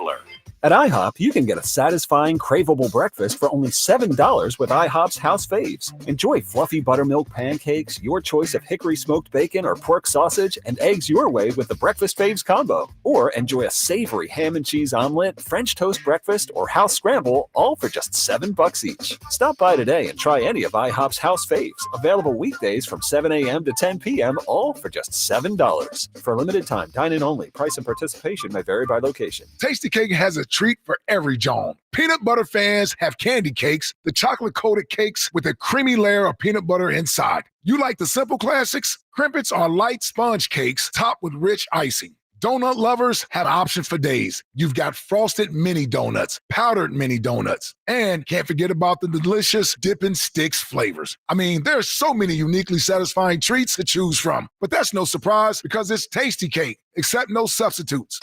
At IHOP, you can get a satisfying, craveable breakfast for only $7 with IHOP's House Faves. Enjoy fluffy buttermilk pancakes, your choice of hickory smoked bacon or pork sausage, and eggs your way with the Breakfast Faves combo. Or enjoy a savory ham and cheese omelet, French toast breakfast, or house scramble, all for just $7 each. Stop by today and try any of IHOP's House Faves. Available weekdays from 7 a.m. to 10 p.m., all for just $7. For a limited time, dine-in only. Price and participation may vary by location. Tasty Cake has a treat for every John. Peanut butter fans have candy cakes, the chocolate-coated cakes with a creamy layer of peanut butter inside. You like the simple classics? Crimpets are light sponge cakes topped with rich icing. Donut lovers have options for days. You've got frosted mini donuts, powdered mini donuts, and can't forget about the delicious Dippin' Sticks flavors. I mean, there's so many uniquely satisfying treats to choose from, but that's no surprise because it's Tasty Cake, except no substitutes.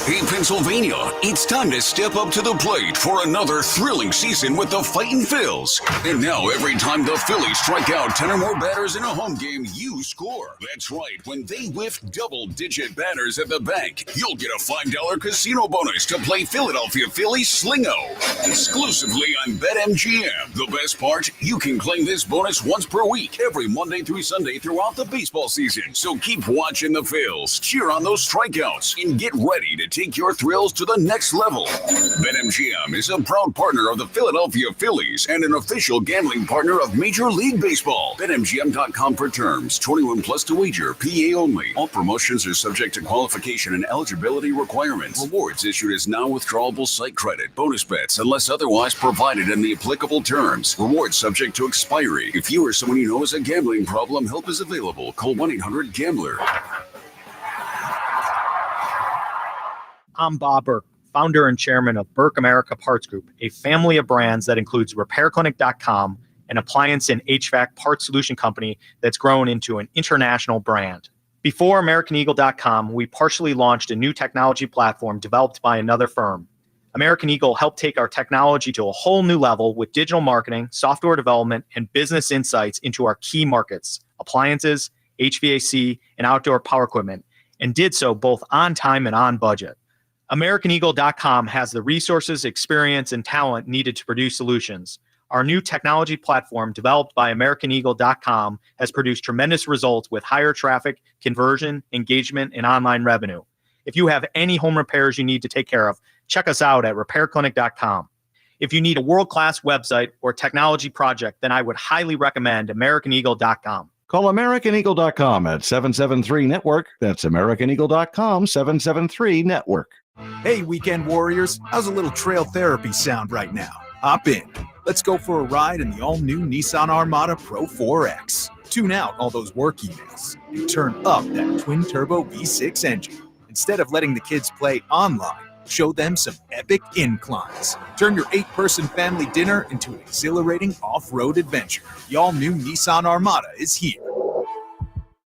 Hey, Pennsylvania, it's time to step up to the plate for another thrilling season with the Fightin' Phils. And now, every time the Phillies strike out 10 or more batters in a home game, you score. That's right. When they whiff double-digit batters at the bank, you'll get a $5 casino bonus to play Philadelphia Phillies Slingo. Exclusively on BetMGM. The best part, you can claim this bonus once per week, every Monday through Sunday throughout the baseball season. So keep watching the Phils, cheer on those strikeouts, and get ready to take your thrills to the next level. BetMGM is a proud partner of the Philadelphia Phillies and an official gambling partner of Major League Baseball. BetMGM.com for terms. 21 plus to wager. PA only. All promotions are subject to qualification and eligibility requirements. Rewards issued as non-withdrawable site credit. Bonus bets unless otherwise provided in the applicable terms. Rewards subject to expiry. If you or someone you know has a gambling problem, help is available. Call 1-800-GAMBLER. I'm Bob Burke, founder and chairman of Burke America Parts Group, a family of brands that includes RepairClinic.com, an appliance and HVAC parts solution company that's grown into an international brand. Before AmericanEagle.com, we partially launched a new technology platform developed by another firm. American Eagle helped take our technology to a whole new level with digital marketing, software development, and business insights into our key markets, appliances, HVAC, and outdoor power equipment, and did so both on time and on budget. AmericanEagle.com has the resources, experience, and talent needed to produce solutions. Our new technology platform, developed by AmericanEagle.com, has produced tremendous results with higher traffic, conversion, engagement, and online revenue. If you have any home repairs you need to take care of, check us out at RepairClinic.com. If you need a world-class website or technology project, then I would highly recommend AmericanEagle.com. Call AmericanEagle.com at 773-NETWORK. That's AmericanEagle.com, 773-NETWORK. Hey, weekend warriors, how's a little trail therapy sound right now? Hop in. Let's go for a ride in the all-new Nissan Armada Pro 4X. Tune out all those work emails and turn up that twin-turbo V6 engine. Instead of letting the kids play online, show them some epic inclines. Turn your 8-person family dinner into an exhilarating off-road adventure. The all-new Nissan Armada is here.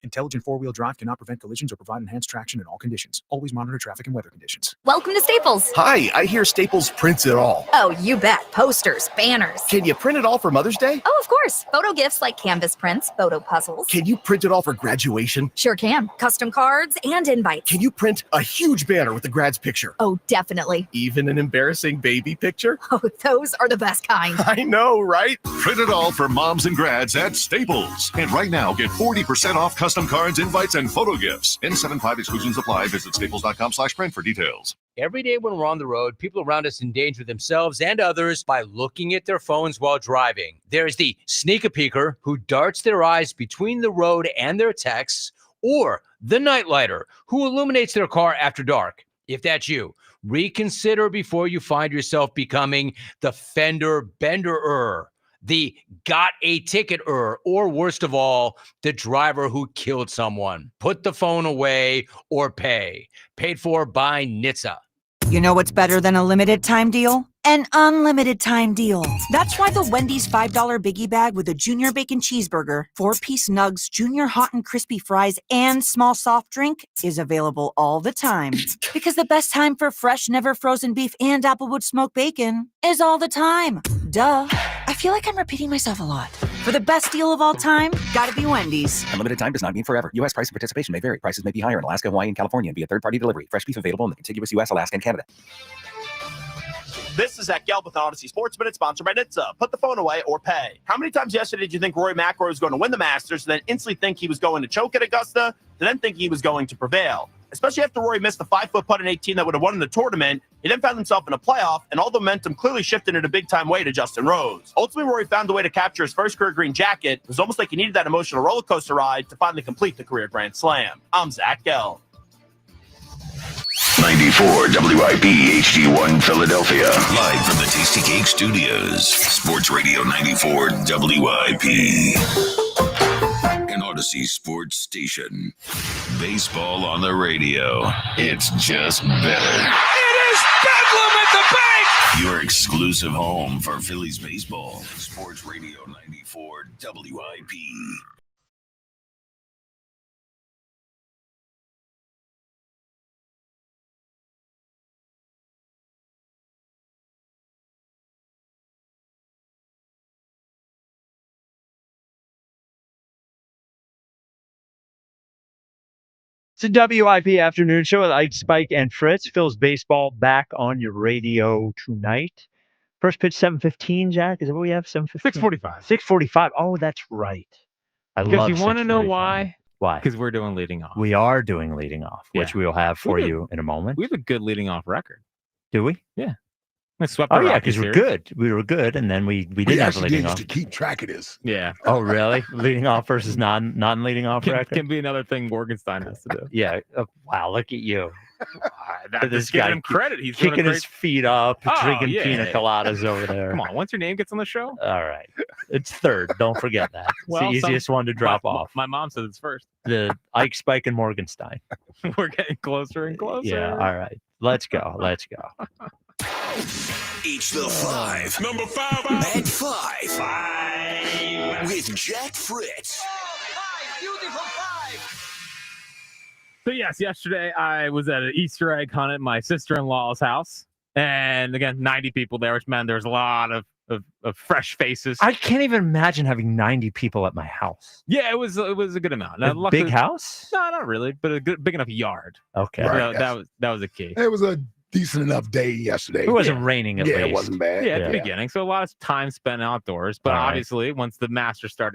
Intelligent four-wheel drive cannot prevent collisions or provide enhanced traction in all conditions. Always monitor traffic and weather conditions. Welcome to Staples. Hi, I hear Staples prints it all. Oh, you bet. Posters, banners. Can you print it all for Mother's Day? Oh, of course. Photo gifts like canvas prints, photo puzzles. Can you print it all for graduation? Sure can. Custom cards and invites. Can you print a huge banner with the grad's picture? Oh, definitely. Even an embarrassing baby picture? Oh, those are the best kind. I know, right? Print it all for moms and grads at Staples. And right now, get 40% off custom cards, invites, and photo gifts. N75 exclusions apply. Visit staples.com/print for details. Every day when we're on the road, people around us endanger themselves and others by looking at their phones while driving. There's the sneaker peeker who darts their eyes between the road and their texts, or the nightlighter who illuminates their car after dark. If that's you, reconsider before you find yourself becoming the fender bender-er, the got a ticket-er, or worst of all, the driver who killed someone. Put the phone away or pay. Paid for by NHTSA. You know what's better than a limited time deal? An unlimited time deal. That's why the Wendy's $5 biggie bag with a junior bacon cheeseburger, 4-piece nugs, junior hot and crispy fries, and small soft drink is available all the time. Because the best time for fresh, never frozen beef and Applewood smoked bacon is all the time. Duh. I feel like I'm repeating myself a lot. For the best deal of all time, gotta be Wendy's. Unlimited time does not mean forever. U.S. price and participation may vary. Prices may be higher in Alaska, Hawaii, and California via third-party delivery. Fresh beef available in the contiguous U.S., Alaska, and Canada. This is Zach Gelb with Odyssey Sports Minute, sponsored by NHTSA. Put the phone away or pay. How many times yesterday did you think Rory McIlroy was going to win the Masters, and then instantly think he was going to choke at Augusta, and then think he was going to prevail? Especially after Rory missed the 5-foot putt in 18 that would have won in the tournament. He then found himself in a playoff, and all the momentum clearly shifted in a big-time way to Justin Rose. Ultimately, Rory found a way to capture his first career green jacket. It was almost like he needed that emotional roller coaster ride to finally complete the career Grand Slam. I'm Zach Gelb. 94 WIP HD1 Philadelphia. Live from the Tasty Cake Studios. Sports Radio 94 WIP. An Odyssey Sports Station. Baseball on the radio. It's just better. It is bedlam at the bank! Your exclusive home for Phillies baseball. Sports Radio 94 WIP. It's a WIP afternoon show with Ike, Spike, and Fritz. Phil's baseball back on your radio tonight. First pitch 7:15, Jack. Is that what we have? 7:15? 6:45. 6:45. Oh, that's right. I love Because you want to know 6:45. why? Why? Because we're doing leading off. We are doing leading off, which we will have for you in a moment. We have a good leading off record. Do we? Yeah. I swept Oh, the yeah, Rockies because we're series. good. We were good, and then we didn't have a actually leading did off. used to keep track of this. Yeah. Oh, really? Leading off versus non-leading off record? Can be another thing Morgenstein has to do. Yeah. Wow, look at you. That's This just giving guy him credit. He's doing a kicking great- his feet up, Oh, drinking yeah. pina coladas over there. Come on, once your name gets on the show. All right. It's third. Don't forget that. It's Well, the some- easiest one to drop off. My mom said it's first. The Ike, Spike, and Morgenstein. We're getting closer and closer. Yeah. All right. Let's go. Let's go. It's the 5. Number 5. At 5. With Jack Fritz. So yes, yesterday I was at an Easter egg hunt at my sister-in-law's house, and again, 90 people there, which meant there's a lot of fresh faces. I can't even imagine having 90 people at my house. Yeah, it was a good amount. A Luckily- big house? No, not really, but a big enough yard. Okay. So that was a key. It was a decent enough day yesterday. It wasn't raining at least. It wasn't bad. Yeah, at the beginning. So a lot of time spent outdoors, but All right. obviously once the Masters start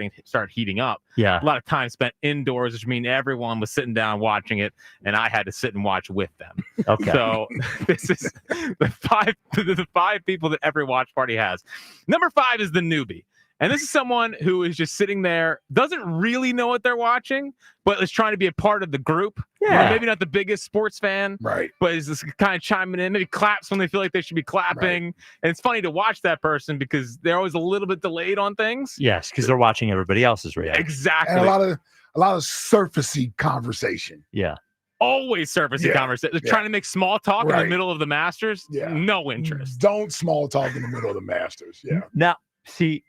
heating up, Yeah. a lot of time spent indoors, which means everyone was sitting down watching it, and I had to sit and watch with them. Okay. So this is the five people that every watch party has. Number 5 is the newbie. And this is someone who is just sitting there, doesn't really know what they're watching, but is trying to be a part of the group. Yeah. Maybe not the biggest sports fan, right? But is just kind of chiming in, maybe claps when they feel like they should be clapping. And it's funny to watch that person because they're always a little bit delayed on things. Yes, because they're watching everybody else's reaction. Exactly. And a lot of surfacey conversation. Yeah. Always surfacey conversation. They're trying to make small talk in the Right. middle of the Masters. Yeah. No interest. Don't small talk in the middle of the Masters. Yeah. Now, see,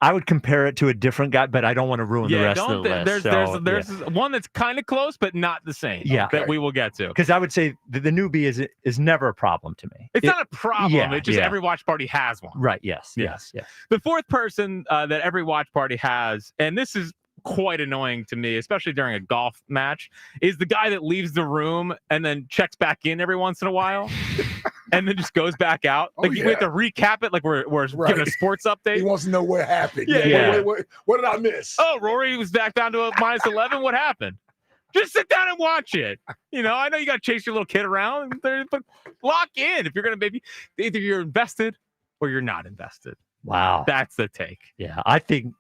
I would compare it to a different guy, but I don't want to ruin the rest of the list. There's one that's kind of close, but not the same. Yeah. That we will get to. Because I would say the newbie is never a problem to me. It's not a problem. Yeah, It's just yeah. every watch party has one. Right. Yes. Yeah. Yes. The fourth person that every watch party has, and this is quite annoying to me, especially during a golf match, is the guy that leaves the room and then checks back in every once in a while and then just goes back out. Like we have to recap it like we're giving a sports update. He wants to know what happened. Yeah. What did I miss? Oh, Rory was back down to a minus 11. What happened? Just sit down and watch it. You know, I know you got to chase your little kid around, but lock in if you're going to maybe either you're invested or you're not invested. Wow. That's the take. Yeah. I think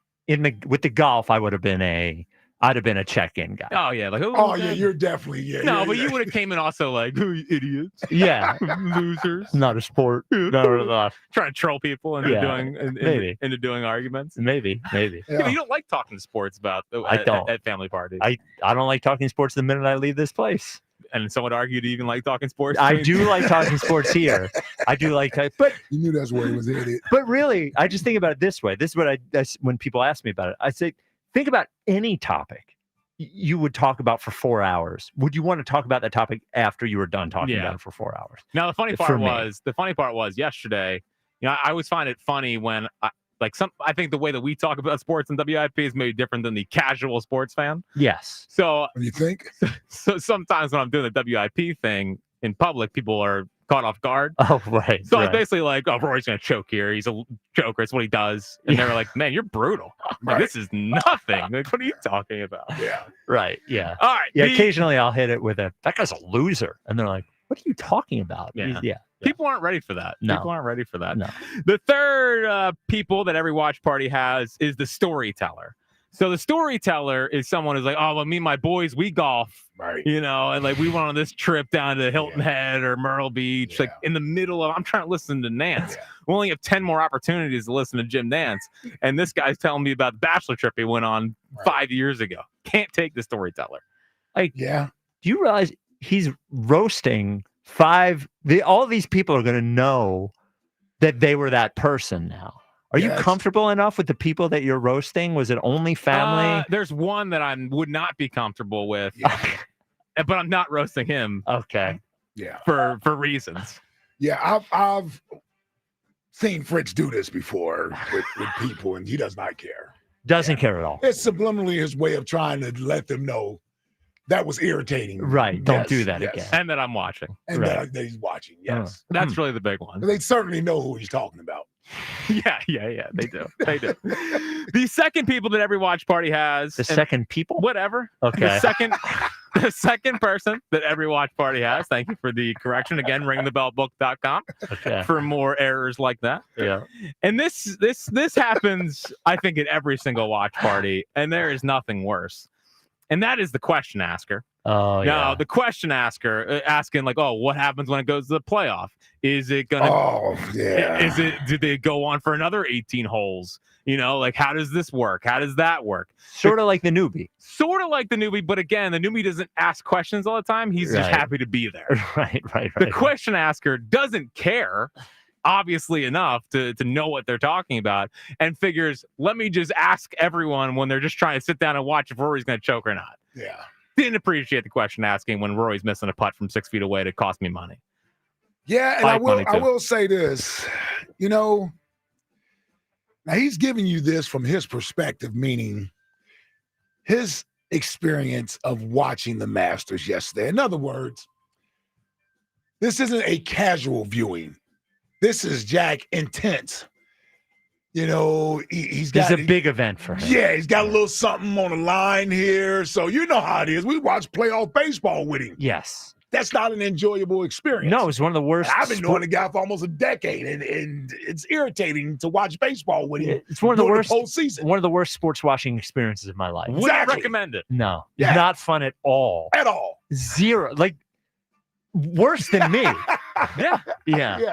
with the golf, I'd have been a check-in guy. Oh yeah, like You're definitely but you would have came in also like, oh, you idiots, Yeah. losers, Not a sport. No. trying to troll people into doing arguments. Maybe. Yeah, but you don't like talking to sports about I don't. at family parties. I don't like talking sports the minute I leave this place. and some would argue to even like talking sports. I do like talking sports here. I do like, but you knew that's where it was headed. But really, I just think about it this way. This is what when people ask me about it, I say, think about any topic you would talk about for 4 hours. Would you want to talk about that topic after you were done talking about it for 4 hours? Now, the funny part was yesterday, I always find it funny when I think the way that we talk about sports in WIP is maybe different than the casual sports fan. Yes. So you think? So sometimes when I'm doing the WIP thing in public, people are caught off guard. Oh, right. So I'm basically like, oh, Roy's going to choke here. He's a joker. It's what he does. And they're like, man, you're brutal. Like, this is nothing. Like, what are you talking about? Yeah. Right. Yeah. All right. Yeah. Occasionally I'll hit it with that guy's a loser. And they're like, what are you talking about? Yeah. People aren't ready for that. No. People aren't ready for that. No. The third people that every watch party has is the storyteller. So the storyteller is someone who's like, oh, well, me and my boys, we golf. Right. And like we went on this trip down to Hilton Head or Myrtle Beach, like in the middle of, I'm trying to listen to Nance. We only have 10 more opportunities to listen to Jim Nance. And this guy's telling me about the bachelor trip he went on 5 years ago. Can't take the storyteller. Like, yeah. Do you realize he's roasting all these people are going to know that they were that person now? Are you comfortable enough with the people that you're roasting? Was it only family? There's one that I would not be comfortable with, but I'm not roasting him. Okay. Yeah. For reasons. Yeah, I've seen Fritz do this before with people, and he does not care. Doesn't care at all. It's subliminally his way of trying to let them know that was irritating. Right. Don't do that again. And that I'm watching. And that he's watching. Yes. That's really the big one. They certainly know who he's talking about. Yeah. They do. The second people that every watch party has. Second people? Whatever. Okay. The second person that every watch party has. Thank you for the correction. Again, ringthebellbook.com for more errors like that. Yeah. And this happens, I think, at every single watch party, and there is nothing worse. And that is the question asker. Oh, now, the question asker asking like, oh, what happens when it goes to the playoff? Is it going to, do they go on for another 18 holes? Like, how does this work? How does that work? Sort of like the newbie. But again, the newbie doesn't ask questions all the time. He's just happy to be there. Right. The question asker doesn't care, obviously enough to know what they're talking about, and figures, let me just ask everyone when they're just trying to sit down and watch if Rory's going to choke or not. Yeah. Didn't appreciate the question asking when Rory's missing a putt from 6 feet away to cost me money. Yeah, and I will say this, now he's giving you this from his perspective, meaning his experience of watching the Masters yesterday. In other words, this isn't a casual viewing. This is Jack intense. He's got a big event for him. Yeah, he's got a little something on the line here. So you know how it is. We watch playoff baseball with him. Yes. That's not an enjoyable experience. No, it's one of the worst. I've been knowing the guy for almost a decade, and it's irritating to watch baseball with him. It's one of the worst postseason. One of the worst sports watching experiences of my life. Wouldn't recommend it. No, not fun at all. At all. Zero. Like worse than me. Yeah.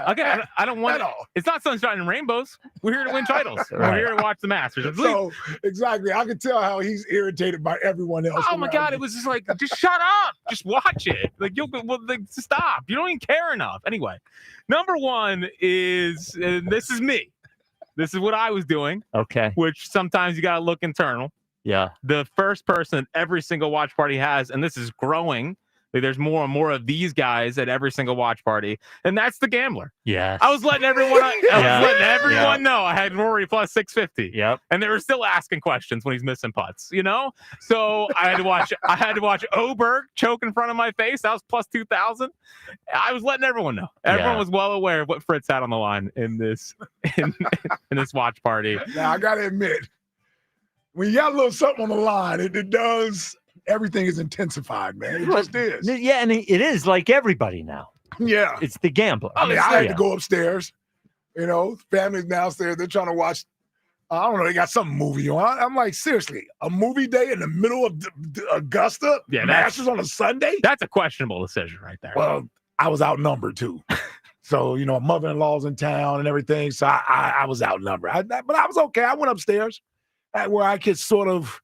Okay, I don't want. It's not sunshine and rainbows. We're here to win titles. We're here to watch the Masters. So exactly, I can tell how he's irritated by everyone else. Oh my God, it was just like, just shut up, just watch it. Like stop. You don't even care enough. Anyway, number one is this is me. This is what I was doing. Okay. Which sometimes you got to look internal. Yeah. The first person every single watch party has, and this is growing. There's more and more of these guys at every single watch party, and that's the gambler. Yeah, I was letting everyone. Know I had Rory plus 650. Yep, and they were still asking questions when he's missing putts. So I had to watch Oberg choke in front of my face. That was plus 2,000. I was letting everyone know. Everyone was well aware of what Fritz had on the line in this in this watch party. Now I gotta admit, when you got a little something on the line, it does. Everything is intensified, man. It just is. Yeah, and it is like everybody now. Yeah. It's the gambler. I had to go upstairs. Family's downstairs. They're trying to watch, I don't know, they got some movie on. I'm like, seriously, a movie day in the middle of Augusta? Yeah, Masters on a Sunday? That's a questionable decision right there. Well, I was outnumbered too. So, mother-in-law's in town and everything. So I was outnumbered. But I was okay. I went upstairs where I could sort of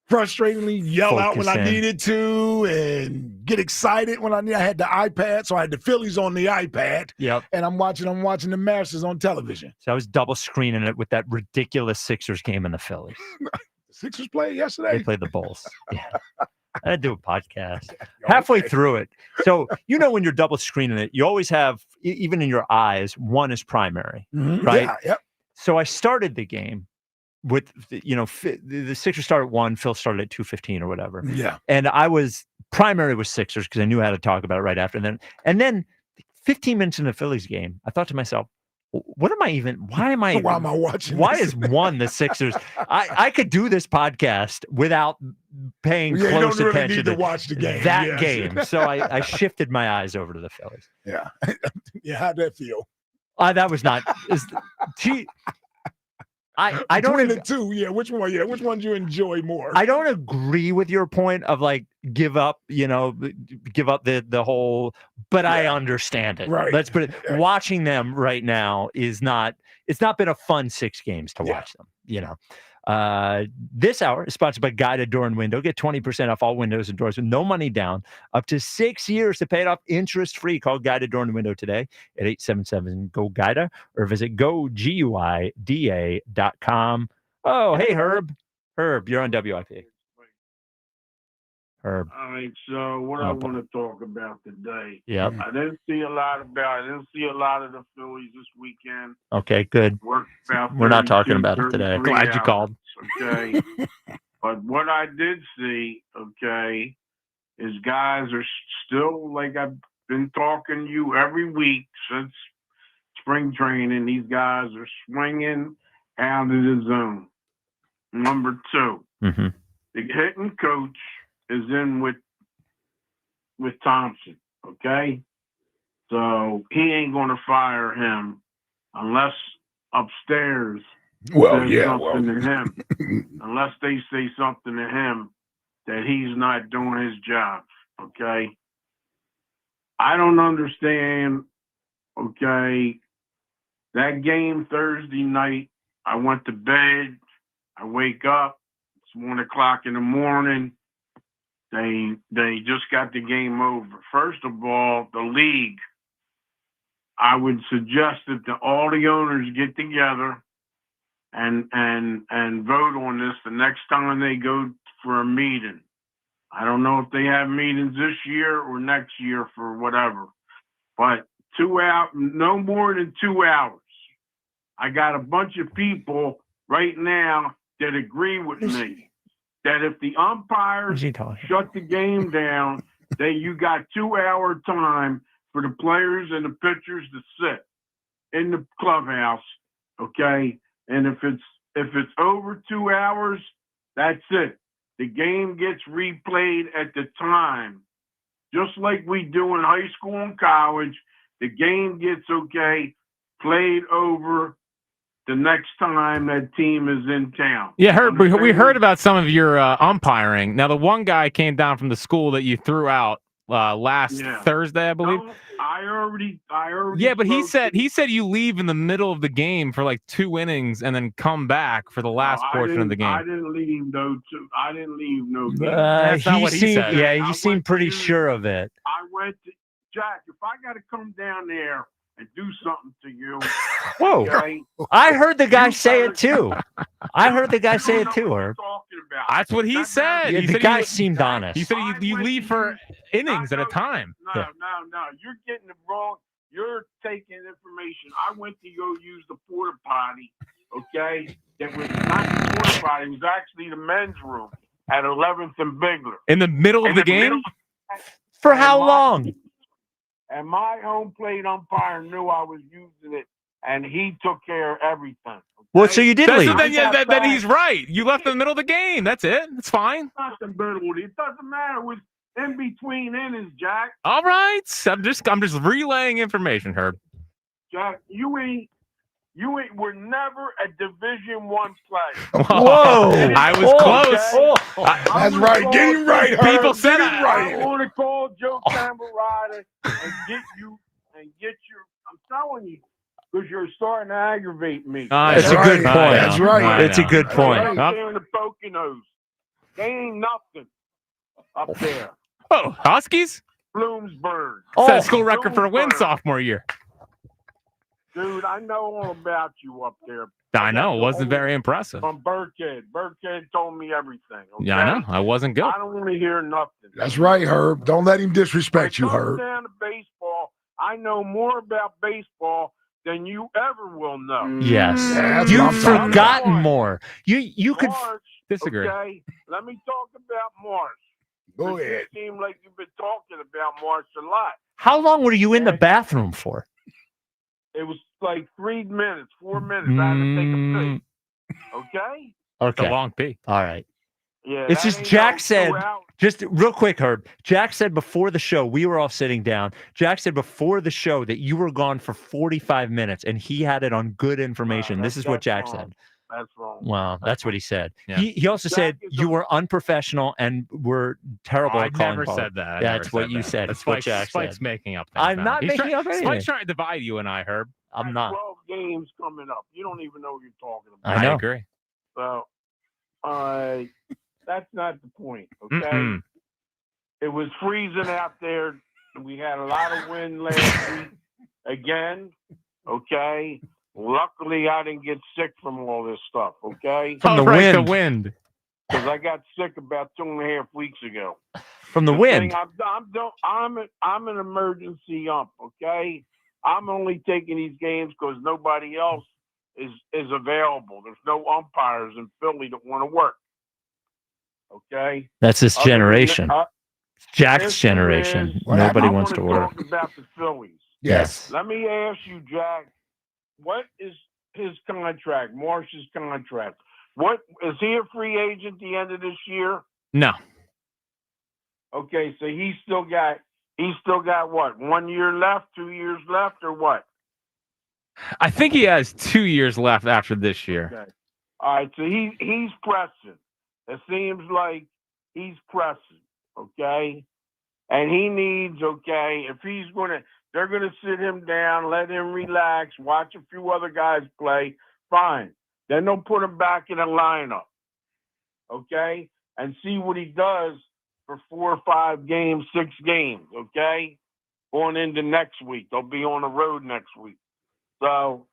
frustratingly yell out when I Focus in. needed to and get excited when I need. I had the iPad, so I had the Phillies on the iPad. Yep. And I'm watching the Masters on television. So I was double screening it with that ridiculous Sixers game in the Phillies. The Sixers played yesterday. They played the Bulls. Yeah. I had to do a podcast halfway through it. So, when you're double screening it, you always have, even in your eyes, one is primary, right? Yeah, yep. So I started the game with, the Sixers started at 1, Phil started at 2:15 or whatever. Yeah. And primary was Sixers because I knew how to talk about it right after. And then 15 minutes into the Phillies game, I thought to myself, why am I watching? Why is the Sixers? I could do this podcast without paying close you don't really attention need to watch the game. that game. So I shifted my eyes over to the Phillies. Yeah. Yeah. How'd that feel? That was not. I don't. Between the two, yeah. Which one? Yeah. Which one do you enjoy more? I don't agree with your point of give up the whole. But I understand it. Right. Let's put it. Watching them right now is not. It's not been a fun 6 games to watch them. This hour is sponsored by Guided Door and Window. Get 20% off all windows and doors with no money down, up to 6 years to pay it off interest-free. Call Guided Door and Window today at 877-GO-GUIDA or visit GoGuida.com. Oh, hey, Herb. Herb, you're on WIP. Herb. All right, so what I want to talk about today. Yep. I didn't see a lot of the Phillies this weekend. Okay, good. Worked about We're not talking 32, about it today. 33 Glad you hours, called. Okay. But what I did see, okay, is guys are still, like I've been talking to you every week since spring training, these guys are swinging out of the zone. Number 2, Mm-hmm. the hitting coach is in with Thompson, okay? So he ain't going to fire him unless upstairs say something to him. Unless they say something to him that he's not doing his job, okay? I don't understand, okay? That game Thursday night, I went to bed. I wake up. It's 1 o'clock in the morning. They just got the game over. First of all, the league, I would suggest that all the owners get together and vote on this the next time they go for a meeting. I don't know if they have meetings this year or next year for whatever, but no more than 2 hours. I got a bunch of people right now that agree with me. That if the umpires shut the game down, then you got 2-hour time for the players and the pitchers to sit in the clubhouse, okay? And if it's over 2 hours, that's it. The game gets replayed at the time, just like we do in high school and college. The game gets played over the next time that team is in town. Yeah, Herb, we heard about some of your umpiring. Now, the one guy came down from the school that you threw out last Thursday, I believe. No, I already. Yeah, but he said you leave in the middle of the game for like 2 innings and then come back for the last portion of the game. I didn't leave no game. That's not what he said. Yeah, he seemed pretty sure of it. I went to Jack. If I got to come down there and do something to you. Whoa. Okay? I heard the guy say it too. Herb. That's what he said. Yeah, He the said guy seemed honest. He said you leave for innings at a time. No. You're getting it wrong. You're taking information. I went to go use the porta potty, okay? That was not the porta potty. It was actually the men's room at 11th and Bigler. In the middle of the game? For how long? And my home plate umpire knew I was using it, and he took care of everything. Okay? Well, so you did leave. Then he's right. You left in the middle of the game. That's it. It's fine. Not the middle. It doesn't matter. It was in between innings, Jack. All right. I'm just relaying information, Herb. Jack, you ain't. We're never a Division I player. Whoa! I was close. That's right. Get him right, Herb. People said I right. want to call Joe Camerata and get your. I'm telling you, because you're starting to aggravate me. It's a good point. That's right. It's a good point. I'm the Poconos. They ain't nothing up there. Oh, Huskies? Bloomsburg. Set a school record for a win sophomore year. Dude, I know all about you up there. I know. It wasn't very impressive. From Burkhead. Burkhead told me everything. Okay? Yeah, I know. I wasn't good. I don't want to hear nothing. That's right, Herb. Don't let him disrespect you, When it Herb. comes down to baseball, I know more about baseball than you ever will know. Yes. Yeah, that's what You've I'm talking about. forgotten more. You could Marsh, disagree. Okay, let me talk about Marsh. Go You ahead. seem like you've been talking about Marsh a lot. How long were you in the bathroom for? It was like 3 minutes, 4 minutes. I had to take a pee. Okay? Okay. It's a long pee. All right. Yeah. It's that just ain't Jack no said, 2 hours. just real quick, Herb. Jack said before the show, we were all sitting down. Jack said before the show that you were gone for 45 minutes and he had it on good information. This is what Jack wrong. said. That's wrong. Wow, that's what he said. Yeah. He also Jack said is you were unprofessional and were terrible I at calling never balls. said that. I That's never what said you that. said. That's It's what Spike's, Jack Spike's said. making up things. I'm now. not making up anything. Spike's trying to divide you and I, Herb. I'm not. 12 games coming up. You don't even know what you're talking about. I know. agree. So, that's not the point, okay? Mm-mm. It was freezing out there. We had a lot of wind last week again, okay? Luckily, I didn't get sick from all this stuff, okay? From the Right, wind. the wind. Because I got sick about 2.5 weeks ago. From the wind. Thing, I'm an emergency ump, okay? I'm only taking these games because nobody else is available. There's no umpires in Philly that want to work. Okay? That's this Other than generation. that, Jack's this generation. is- Nobody I wants to wanna work. talk about the Phillies. Yes. Let me ask you, Jack, what is his contract, Marsh's contract? What is he a free agent at the end of this year? No. Okay, so he's still got what? 1 year left, 2 years left, or what? I think he has 2 years left after this year. Okay. All right, so he's pressing. It seems like he's pressing, okay? And he needs, okay, if they're gonna sit him down, let him relax, watch a few other guys play, fine. Then they'll put him back in a lineup, okay? And see what he does for 4 or 5 games, 6 games, okay? Going into next week. They'll be on the road next week. So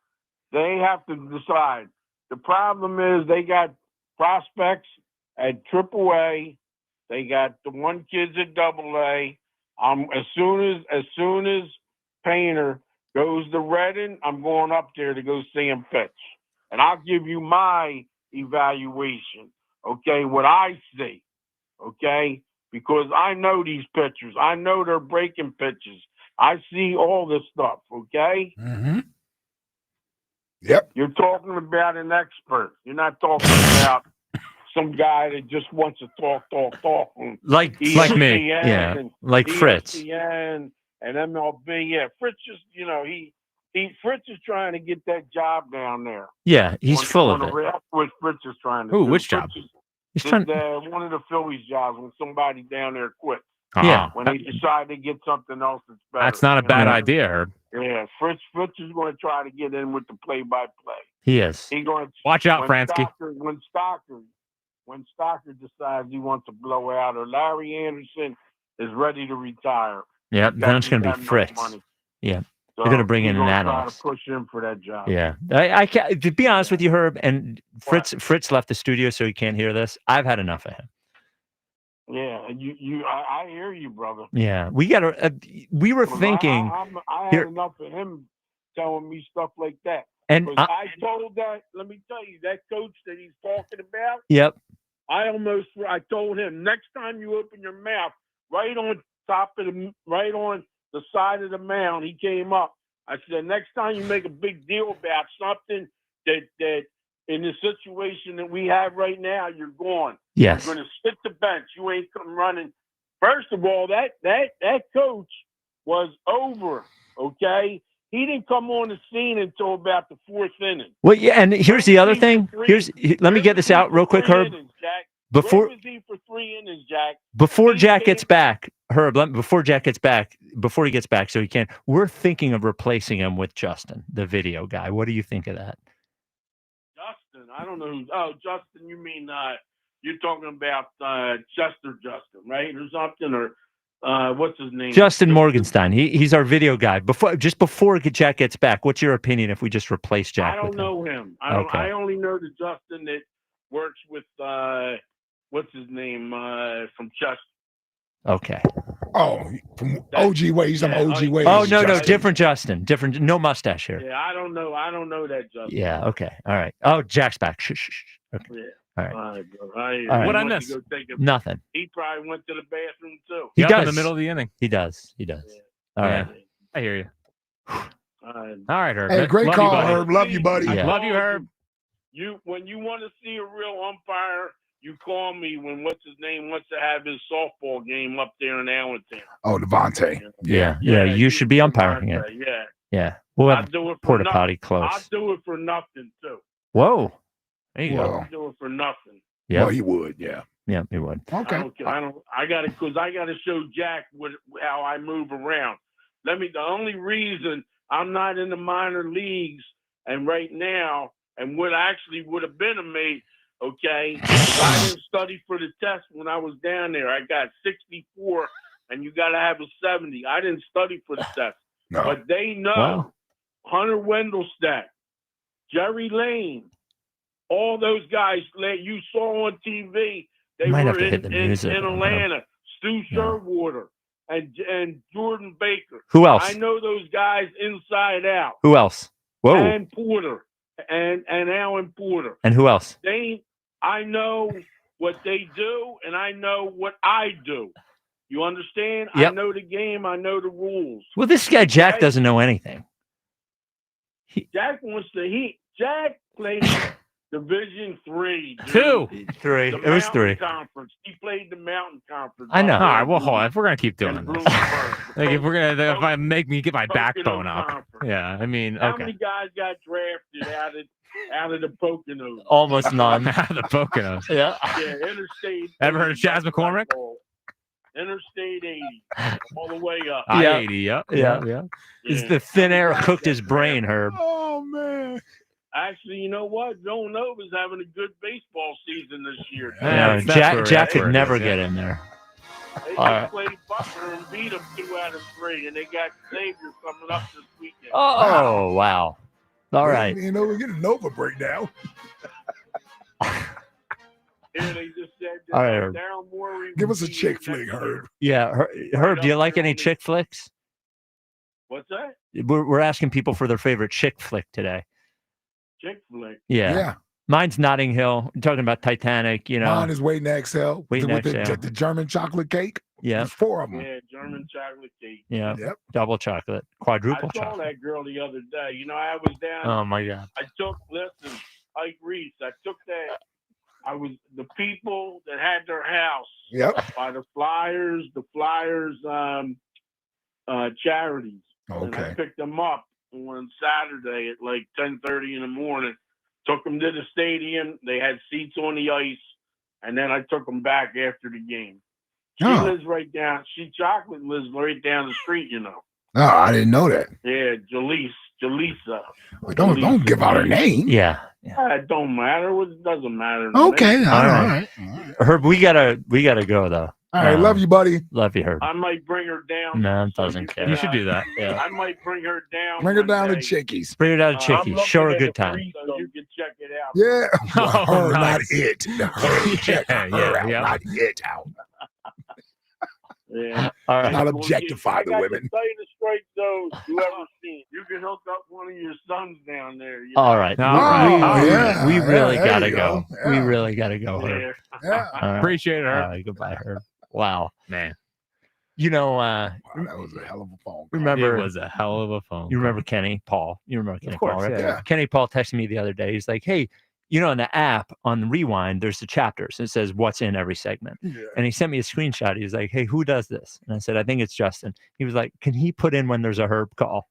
they have to decide. The problem is they got prospects at AAA. They got the one kids at AA. As soon as Painter goes to Reading, I'm going up there to go see him pitch. And I'll give you my evaluation, okay, what I see, okay? Because I know these pitchers. I know they're breaking pitches. I see all this stuff, okay? Mm-hmm. Yep. You're talking about an expert. You're not talking about some guy that just wants to talk. Like me. ESPN Yeah. and Like Fritz. ESPN and MLB. Yeah, Fritz just, Fritz is trying to get that job down there. Yeah, he's full of it. That's what Fritz is trying to Ooh, do. which job? He's trying. One of the Phillies jobs when somebody down there quits. Yeah. When they decide to get something else that's better. That's not a bad idea, Herb. Yeah, Fritz is going to try to get in with the play-by-play. He is. He going to Watch out, Fransky. When Stocker decides he wants to blow out, or Larry Anderson is ready to retire. Yeah, then it's going to be Fritz. Yeah. They're going to bring in an analyst. Try to push him for that job. Yeah, I can't, to be honest with you, Herb, and Fritz left the studio, so he can't hear this. I've had enough of him. Yeah, and I hear you, brother. Yeah, we got to. We were thinking. I had enough of him telling me stuff like that. And I told that. Let me tell you, that coach that he's talking about. Yep. I told him, next time you open your mouth, right on the side of the mound, he came up. I said, next time you make a big deal about something that in the situation that we have right now, you're gone. Yes. You're going to sit the bench. You ain't come running. First of all, that coach was over, okay? He didn't come on the scene until about the 4th inning. Well, yeah, and here's the other thing. Let me get this out real quick, Herb. Before was he for 3 innings, Jack? Before Jack gets back, Herb. Before he gets back, so he can. We're thinking of replacing him with Justin, the video guy. What do you think of that? Justin, I don't know who. Oh, Justin, you mean you're talking about Justin, right, or something, or what's his name? Justin Morgenstein. He's our video guy. Before Jack gets back, what's your opinion if we just replace Jack? I don't with know him. I only know the Justin that works with what's his name from Justin. Okay. Oh, from OG Way. He's some OG Way. Oh no, different Justin. Different. No mustache here. Yeah, I don't know that Justin. Yeah. Okay. All right. Oh, Jack's back. Shh. Okay. Yeah. All right. All right, bro. All right. What I missed? Nothing. He probably went to the bathroom too. He does in the middle of the inning. He does. Yeah. All right. I hear you. All right, Herb. Hey, great Love call, you, buddy. Herb. Love you, buddy. Yeah. Love you, Herb. When you want to see a real umpire, you call me when what's his name wants to have his softball game up there in Allentown. Oh, Devontae. Yeah. You should be umpiring it. Yeah. Yeah. We'll I'll have do it for porta nothing. potty close. I'll do it for nothing too. Whoa. There you go. I'll do it for nothing. Yeah. Well, he would. Yeah. Yeah, he would. Okay. I got to show Jack how I move around. The only reason I'm not in the minor leagues and right now, and what actually would have been a mate, okay, I didn't study for the test when I was down there. I got 64, and you got to have a 70. I didn't study for the test. No. But they know Wow. Hunter Wendelstadt, Jerry Lane, all those guys you saw on TV. They Might were have to hit the music. in Atlanta. Stu Sherwater and Jordan Baker. Who else? I know those guys inside out. Who else? Whoa. And Porter and Alan Porter. And who else? I know what they do, and I know what I do. You understand? Yep. I know the game. I know the rules. Well, this guy Jack doesn't know anything. Jack Jack played Division 3. Three. It was three. Conference. He played the Mountain Conference. I know. All right, well, hold on. If we're gonna keep doing this, like if I make me get my backbone up, yeah. I mean, How okay. many guys got drafted out of the Poconos? Almost none. Out of the Poconos. Yeah. Yeah, Interstate. Ever heard of Chaz McCormick? Interstate 80, all the way up. Yeah. I-80, Yeah. It's the thin air cooked his brain, Herb. Oh man. Actually, you know what? Villanova's having a good baseball season this year. Yeah, Jack could never get in there. They All right. played Butler and beat them 2 out of 3, and they got Xavier coming up this weekend. Oh, wow. All right. You know, we're getting Nova breakdown. Here they just said All right, Herb. Daryl Morey. Give us a chick flick, Herb. Yeah, Herb, do you like any chick flicks? What's that? We're asking people for their favorite chick flick today. Chick flick. Yeah. Mine's Notting Hill. I'm talking about Titanic, you know. Mine is Waiting to Exhale. Waiting to with Exhale. the German chocolate cake. Yeah. There's 4 of them. Yeah, German chocolate cake. Yeah. Yep. Double chocolate. Quadruple I saw chocolate. that girl the other day. You know, I was down. Oh, my God. Listen, Ike Reese, I took that. I was the people that had their house. Yep. By the Flyers charities. And I Okay. picked them up on Saturday at like 10:30 in the morning. Took them to the stadium. They had seats on the ice, and then I took them back after the game. She lives right down. Chocolate lives right down the street. You know. No, I didn't know that. Yeah, Jaleesa. Well, don't give out her name. Yeah. It don't matter. It doesn't matter. Okay. All right. Herb, we gotta go though. All right. Love you, buddy. Love you, Herb. I might bring her down. No, doesn't care. You should do that. Yeah. I might bring her down. Bring her one down to day. Chickies. Bring her down to I'm Chickies. looking Show her a at good the time. free, so you can check it out. Yeah. Oh, Her, not nice. it. Her. Check her out, yeah. not it out. Yeah. All right. Not Well, objectify I the got women. To tell you the straight though, you ever seen? You can hook up one of your sons down there. You know? All right. Oh, we really there gotta you go. go. We Yeah. really gotta go, Herb. Yeah. All right. Appreciate it, All Herb. right. Goodbye, Herb. Wow. Man, You know, That was a hell of a phone call. remember it was a hell of a phone. you remember Kenny Paul? You remember Kenny course, Paul, right? yeah. Kenny Paul texted me the other day. He's like, "Hey, you know, in the app on Rewind, there's the chapters. It says what's in every segment." Yeah. And he sent me a screenshot. He was like, "Hey, who does this?" And I said, "I think it's Justin." He was like, "Can he put in when there's a Herb call?"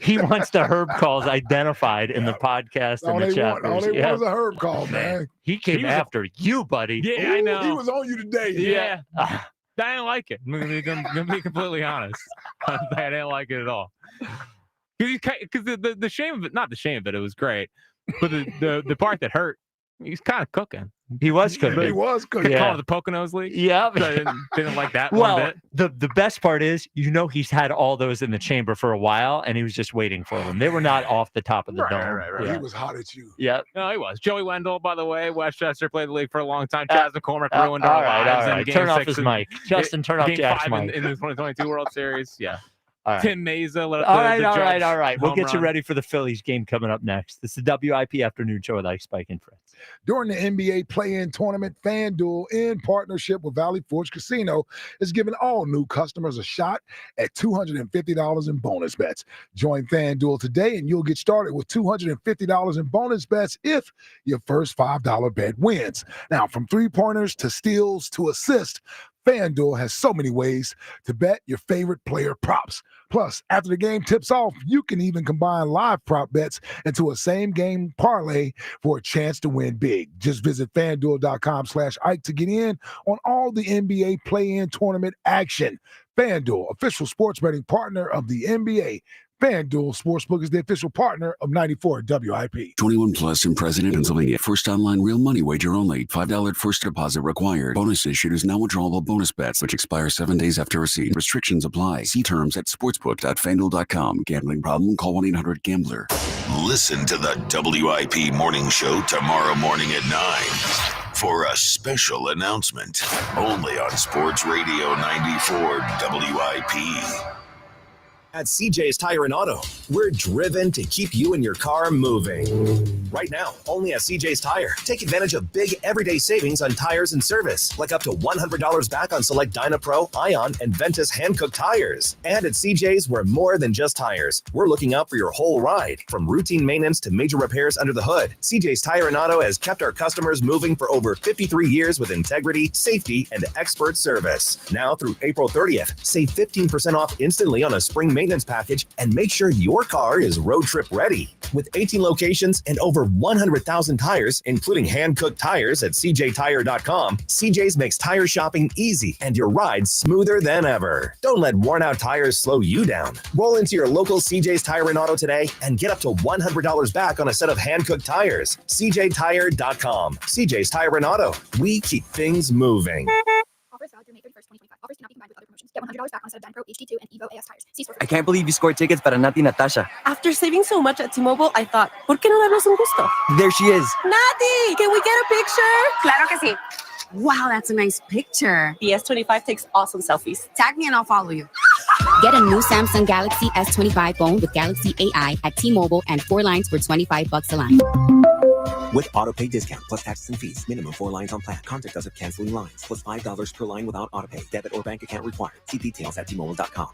He wants the Herb calls identified in the podcast All and the they chapters. want is Yeah. a Herb call, man. He came He was after you, buddy. Yeah, I Ooh, know. He was on you today. Yeah. I didn't like it. I'm gonna be completely honest. I didn't like it at all. Because the shame of it, not the shame of it, it was great. But the part that hurt He's kind of cooking. He was cooking. He was cooking. They call it the Poconos League. Yeah. Didn't like that well, one bit. the best part is, he's had all those in the chamber for a while, and he was just waiting for them. They were not off the top of the dome. Right. Yeah. He was hot at you. Yeah. No, he was. Joey Wendell, by the way, Westchester, played the league for a long time. Chaz McCormick ruined our lives. All right. Turn off his mic. Justin, turn off Jack's mic. In the 2022 World Series. Yeah. All right. Tim Meza. All right. We'll get you ready for the Phillies game coming up next. This is the WIP Afternoon Show with Ike, Spike, and Fritz. During the NBA play-in tournament, FanDuel, in partnership with Valley Forge Casino, is giving all new customers a shot at $250 in bonus bets. Join FanDuel today, and you'll get started with $250 in bonus bets if your first $5 bet wins. Now, from three-pointers to steals to assists, FanDuel has so many ways to bet your favorite player props. Plus, after the game tips off, you can even combine live prop bets into a same-game parlay for a chance to win big. Just visit FanDuel.com/Ike to get in on all the NBA play-in tournament action. FanDuel, official sports betting partner of the NBA. FanDuel Sportsbook is the official partner of 94 WIP. 21 plus in President, Pennsylvania. First online real money wager only. $5 first deposit required. Bonus issued is now withdrawable bonus bets, which expire 7 days after receipt. Restrictions apply. See terms at sportsbook.fanduel.com. Gambling problem? Call 1-800-GAMBLER. Listen to the WIP Morning Show tomorrow morning at 9 for a special announcement. Only on Sports Radio 94 WIP. At CJ's Tire and Auto, we're driven to keep you and your car moving. Right now, only at CJ's Tire. Take advantage of big everyday savings on tires and service, like up to $100 back on select DynaPro, Ion, and Ventus hand-cooked tires. And at CJ's, we're more than just tires. We're looking out for your whole ride, from routine maintenance to major repairs under the hood. CJ's Tire and Auto has kept our customers moving for over 53 years with integrity, safety, and expert service. Now through April 30th, save 15% off instantly on a spring maintenance package and make sure your car is road trip ready. With 18 locations and over 100,000 tires, including hand-cooked tires at cjtire.com, CJ's makes tire shopping easy and your ride smoother than ever. Don't let worn-out tires slow you down. Roll into your local CJ's Tire and Auto today and get up to $100 back on a set of hand-cooked tires. cjtire.com. CJ's Tire and Auto. We keep things moving. Offers valid through May 31st, 2025. Offers cannot be combined with other promotions. Get $100 back on a set of DynaPro, HD2, and Evo AS tires. See store for I can't believe you scored tickets para Nati Natasha. After saving so much at T-Mobile, I thought, ¿por qué no darnos un gusto? There she is. Nati, can we get a picture? Claro que sí. Wow, that's a nice picture. The S25 takes awesome selfies. Tag me and I'll follow you. Get a new Samsung Galaxy S25 phone with Galaxy AI at T-Mobile and 4 lines for $25 a line. With autopay discount plus taxes and fees. Minimum 4 lines on plan. Contact us if canceling lines. Plus $5 per line without autopay. Debit or bank account required. See details at T-Mobile.com.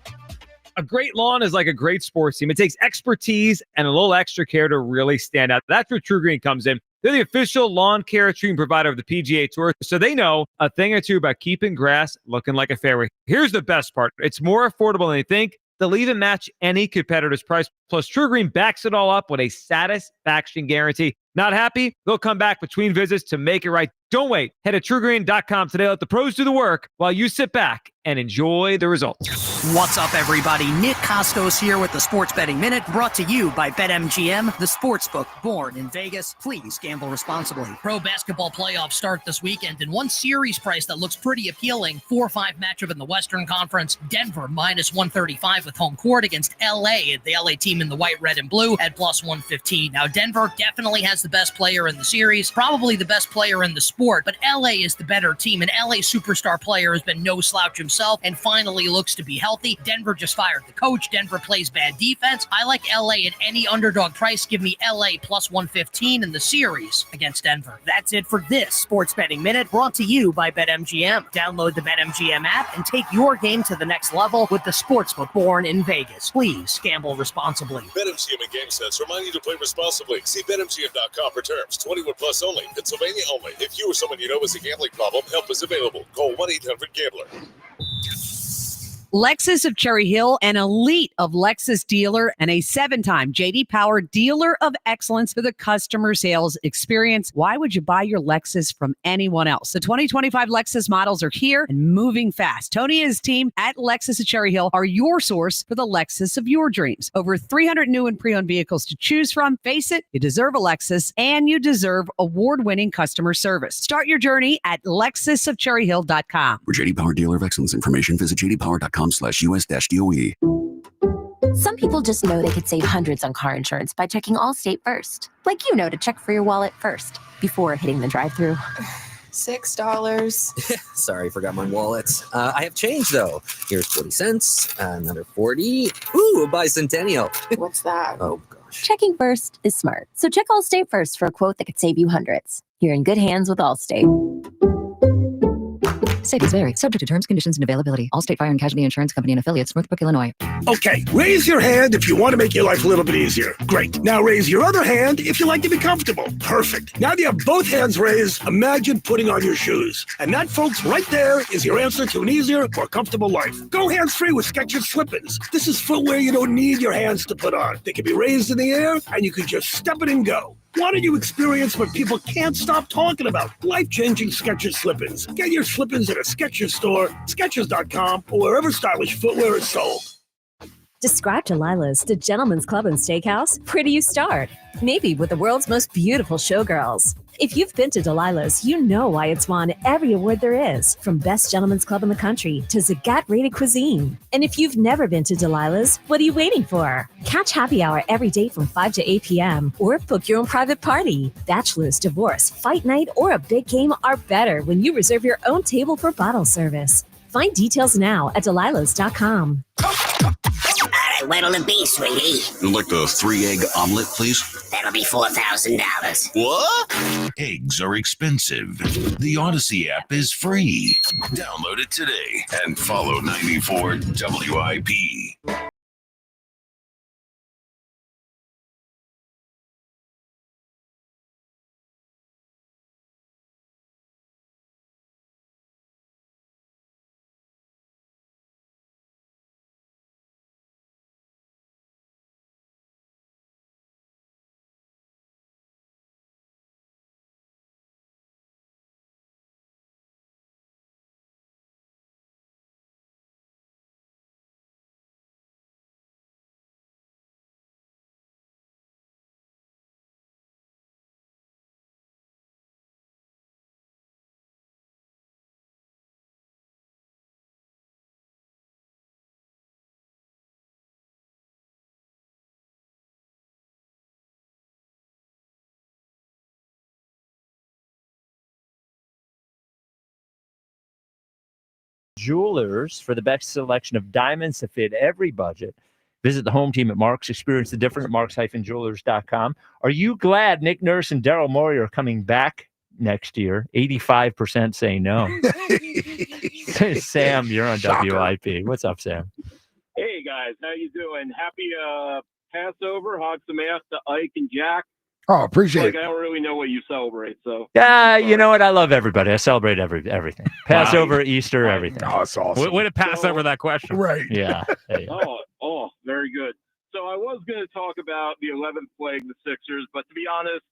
A great lawn is like a great sports team. It takes expertise and a little extra care to really stand out. That's where True Green comes in. They're the official lawn care treatment provider of the PGA Tour, so they know a thing or two about keeping grass looking like a fairway. Here's the best part. It's more affordable than you think. They'll even match any competitor's price. Plus, True Green backs it all up with a satisfaction guarantee. Not happy? They'll come back between visits to make it right. Don't wait. Head to TrueGreen.com today. Let the pros do the work while you sit back and enjoy the results. What's up, everybody? Nick Costos here with the Sports Betting Minute, brought to you by BetMGM, the sportsbook born in Vegas. Please gamble responsibly. Pro basketball playoffs start this weekend, and one series price that looks pretty appealing, 4-5 matchup in the Western Conference. Denver minus 135 with home court against LA. The LA team in the white, red, and blue at plus 115. Now, Denver definitely has the best player in the series, probably the best player in the sport, but LA is the better team, and LA superstar player has been no slouch himself and finally looks to be healthy. Denver just fired the coach. Denver plays bad defense. I like LA at any underdog price. Give me LA plus 115 in the series against Denver. That's it for this Sports Betting Minute, brought to you by BetMGM. Download the BetMGM app and take your game to the next level with the sportsbook born in Vegas. Please gamble responsibly. BetMGM and GameSense remind you to play responsibly. See BetMGM.com for terms. 21 plus only. Pennsylvania only. If you or someone you know has a gambling problem, help is available. Call 1-800-GAMBLER. Lexus of Cherry Hill, an elite of Lexus dealer and a 7-time J.D. Power Dealer of Excellence for the customer sales experience. Why would you buy your Lexus from anyone else? The 2025 Lexus models are here and moving fast. Tony and his team at Lexus of Cherry Hill are your source for the Lexus of your dreams. Over 300 new and pre-owned vehicles to choose from. Face it, you deserve a Lexus, and you deserve award-winning customer service. Start your journey at lexusofcherryhill.com. For J.D. Power Dealer of Excellence information, visit jdpower.com/US-DOE. Some people just know they could save hundreds on car insurance by checking Allstate first. Like to check for your wallet first before hitting the drive-thru. $6. Sorry, forgot my wallet. I have change, though. Here's 40 cents, another 40. Ooh, a bicentennial. What's that? Oh, gosh. Checking first is smart. So check Allstate first for a quote that could save you hundreds. You're in good hands with Allstate. Savings vary. Subject to terms, conditions, and availability. Allstate Fire and Casualty Insurance Company and Affiliates, Northbrook, Illinois. Okay, raise your hand if you want to make your life a little bit easier. Great. Now raise your other hand if you like to be comfortable. Perfect. Now that you have both hands raised, imagine putting on your shoes. And that, folks, right there is your answer to an easier, more comfortable life. Go hands-free with Skechers Slip-ins. This is footwear you don't need your hands to put on. They can be raised in the air, and you can just step it and go. Why don't you experience what people can't stop talking about? Life-changing Skechers Slip-ins. Get your Slip-ins at a Skechers store, Skechers.com, or wherever stylish footwear is sold. Describe Delilah's, the gentleman's club and steakhouse. Where do you start? Maybe with the world's most beautiful showgirls. If you've been to Delilah's, you know why it's won every award there is, from Best Gentleman's Club in the country to Zagat-rated cuisine. And if you've never been to Delilah's, what are you waiting for? Catch happy hour every day from 5 to 8 p.m. or book your own private party. Bachelor's, divorce, fight night, or a big game are better when you reserve your own table for bottle service. Find details now at delilahs.com. What'll it be, sweetie? I'd like the 3-egg omelet, please. That'll be $4,000. What? Eggs are expensive. The Odyssey app is free. Download it today and follow 94 WIP. Jewelers for the best selection of diamonds to fit every budget. Visit the home team at Marks. Experience the different at marks-jewelers.com. Are you glad Nick Nurse and Daryl Morey are coming back next year? 85% say no. Sam, you're on WIP. What's up, Sam? Hey, guys. How you doing? Happy Passover. Hogs the mask to Ike and Jack. Oh, appreciate it. I don't really know what you celebrate, so. Yeah, you know what? I love everybody. I celebrate everything. Passover, Easter, everything. Oh, it's awesome. Way to pass over that question. Right. Yeah. Oh, very good. So I was going to talk about the 11th plague, the Sixers, but to be honest,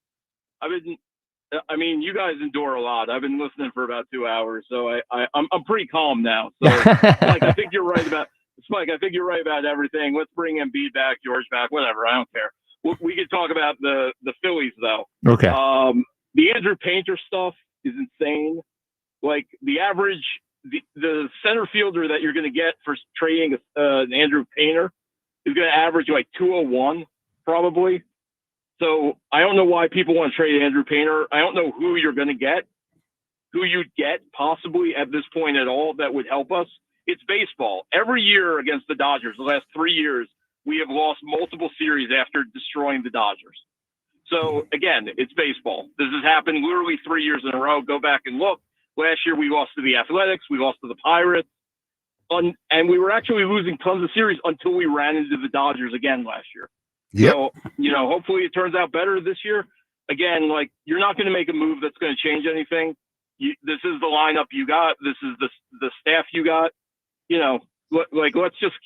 you guys endure a lot. I've been listening for about 2 hours, so I'm pretty calm now. So, Spike, I think you're right about everything. Let's bring Embiid back, George back, whatever. I don't care. We could talk about the Phillies, though. Okay. The Andrew Painter stuff is insane. Like, the average, the center fielder that you're going to get for trading an Andrew Painter is going to average like 201, probably. So I don't know why people want to trade Andrew Painter. I don't know who you're going to get, who you'd get possibly at this point at all that would help us. It's baseball. Every year against the Dodgers, the last 3 years, we have lost multiple series after destroying the Dodgers. So, again, it's baseball. This has happened literally 3 years in a row. Go back and look. Last year, we lost to the Athletics. We lost to the Pirates. And we were actually losing tons of series until we ran into the Dodgers again last year. Yep. So, hopefully it turns out better this year. Again, you're not going to make a move that's going to change anything. This is the lineup you got. This is the staff you got. let's just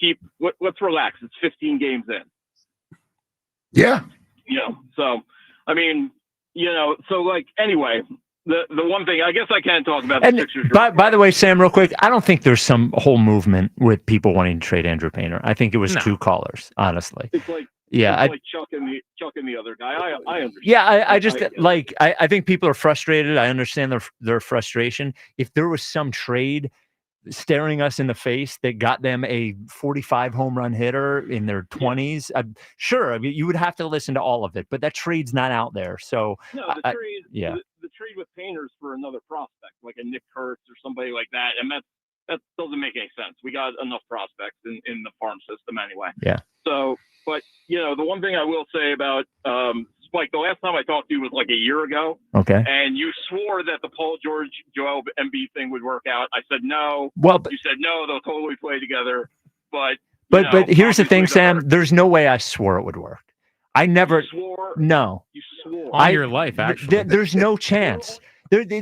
let's relax. It's 15 games in. Yeah. So I mean, so anyway, the one thing I guess I can talk about the Sixers. By the way, Sam, real quick, I don't think there's some whole movement with people wanting to trade Andrew Painter. I think it was two callers, honestly. It's like Chuck and the other guy. I understand. Yeah, I think people are frustrated. I understand their frustration. If there was some trade staring us in the face that got them a 45 home run hitter in their 20s, sure, I mean, you would have to listen to all of it, but that trade's not out there. So no, the trade with Painters for another prospect like a Nick Kurtz or somebody like that, and that doesn't make any sense. We got enough prospects in the farm system anyway. Yeah. So, but the one thing I will say about Spike, the last time I talked to you was like a year ago. Okay. And you swore that the Paul George, Joel Embiid thing would work out. I said no. Well, you said no, they'll totally play together. But here's the thing, Sam. There's no way I swore it would work. I never. You swore. No. You swore. All your life, actually. There's no chance.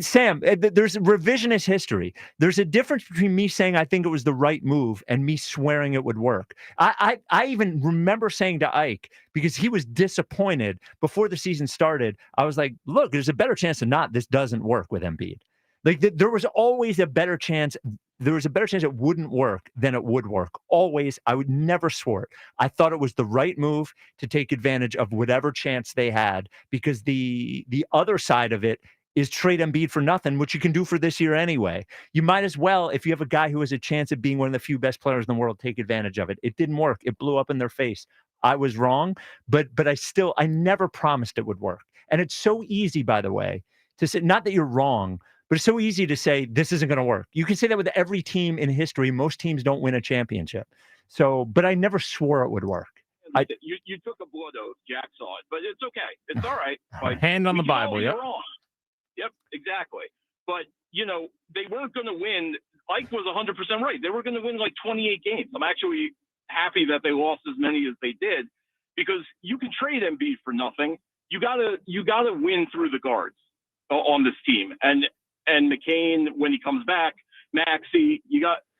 Sam, there's revisionist history. There's a difference between me saying I think it was the right move and me swearing it would work. I even remember saying to Ike, because he was disappointed before the season started, I was like, look, there's a better chance than not this doesn't work with Embiid. There was always a better chance. There was a better chance it wouldn't work than it would work. Always. I would never swear it. I thought it was the right move to take advantage of whatever chance they had, because the other side of it is trade Embiid for nothing, which you can do for this year anyway. You might as well, if you have a guy who has a chance of being one of the few best players in the world, take advantage of it. It didn't work. It blew up in their face. I was wrong, but I never promised it would work. And it's so easy, by the way, to say, not that you're wrong, but it's so easy to say this isn't going to work. You can say that with every team in history. Most teams don't win a championship. So, but I never swore it would work. You took a blood oath. Jack saw it, but it's okay. It's all right. Hand on the Bible. Yep. Yep, exactly. But, they weren't going to win. Ike was 100% right. They were going to win like 28 games. I'm actually happy that they lost as many as they did, because you can trade Embiid for nothing. You gotta win through the guards on this team. And McCain, when he comes back, Maxey,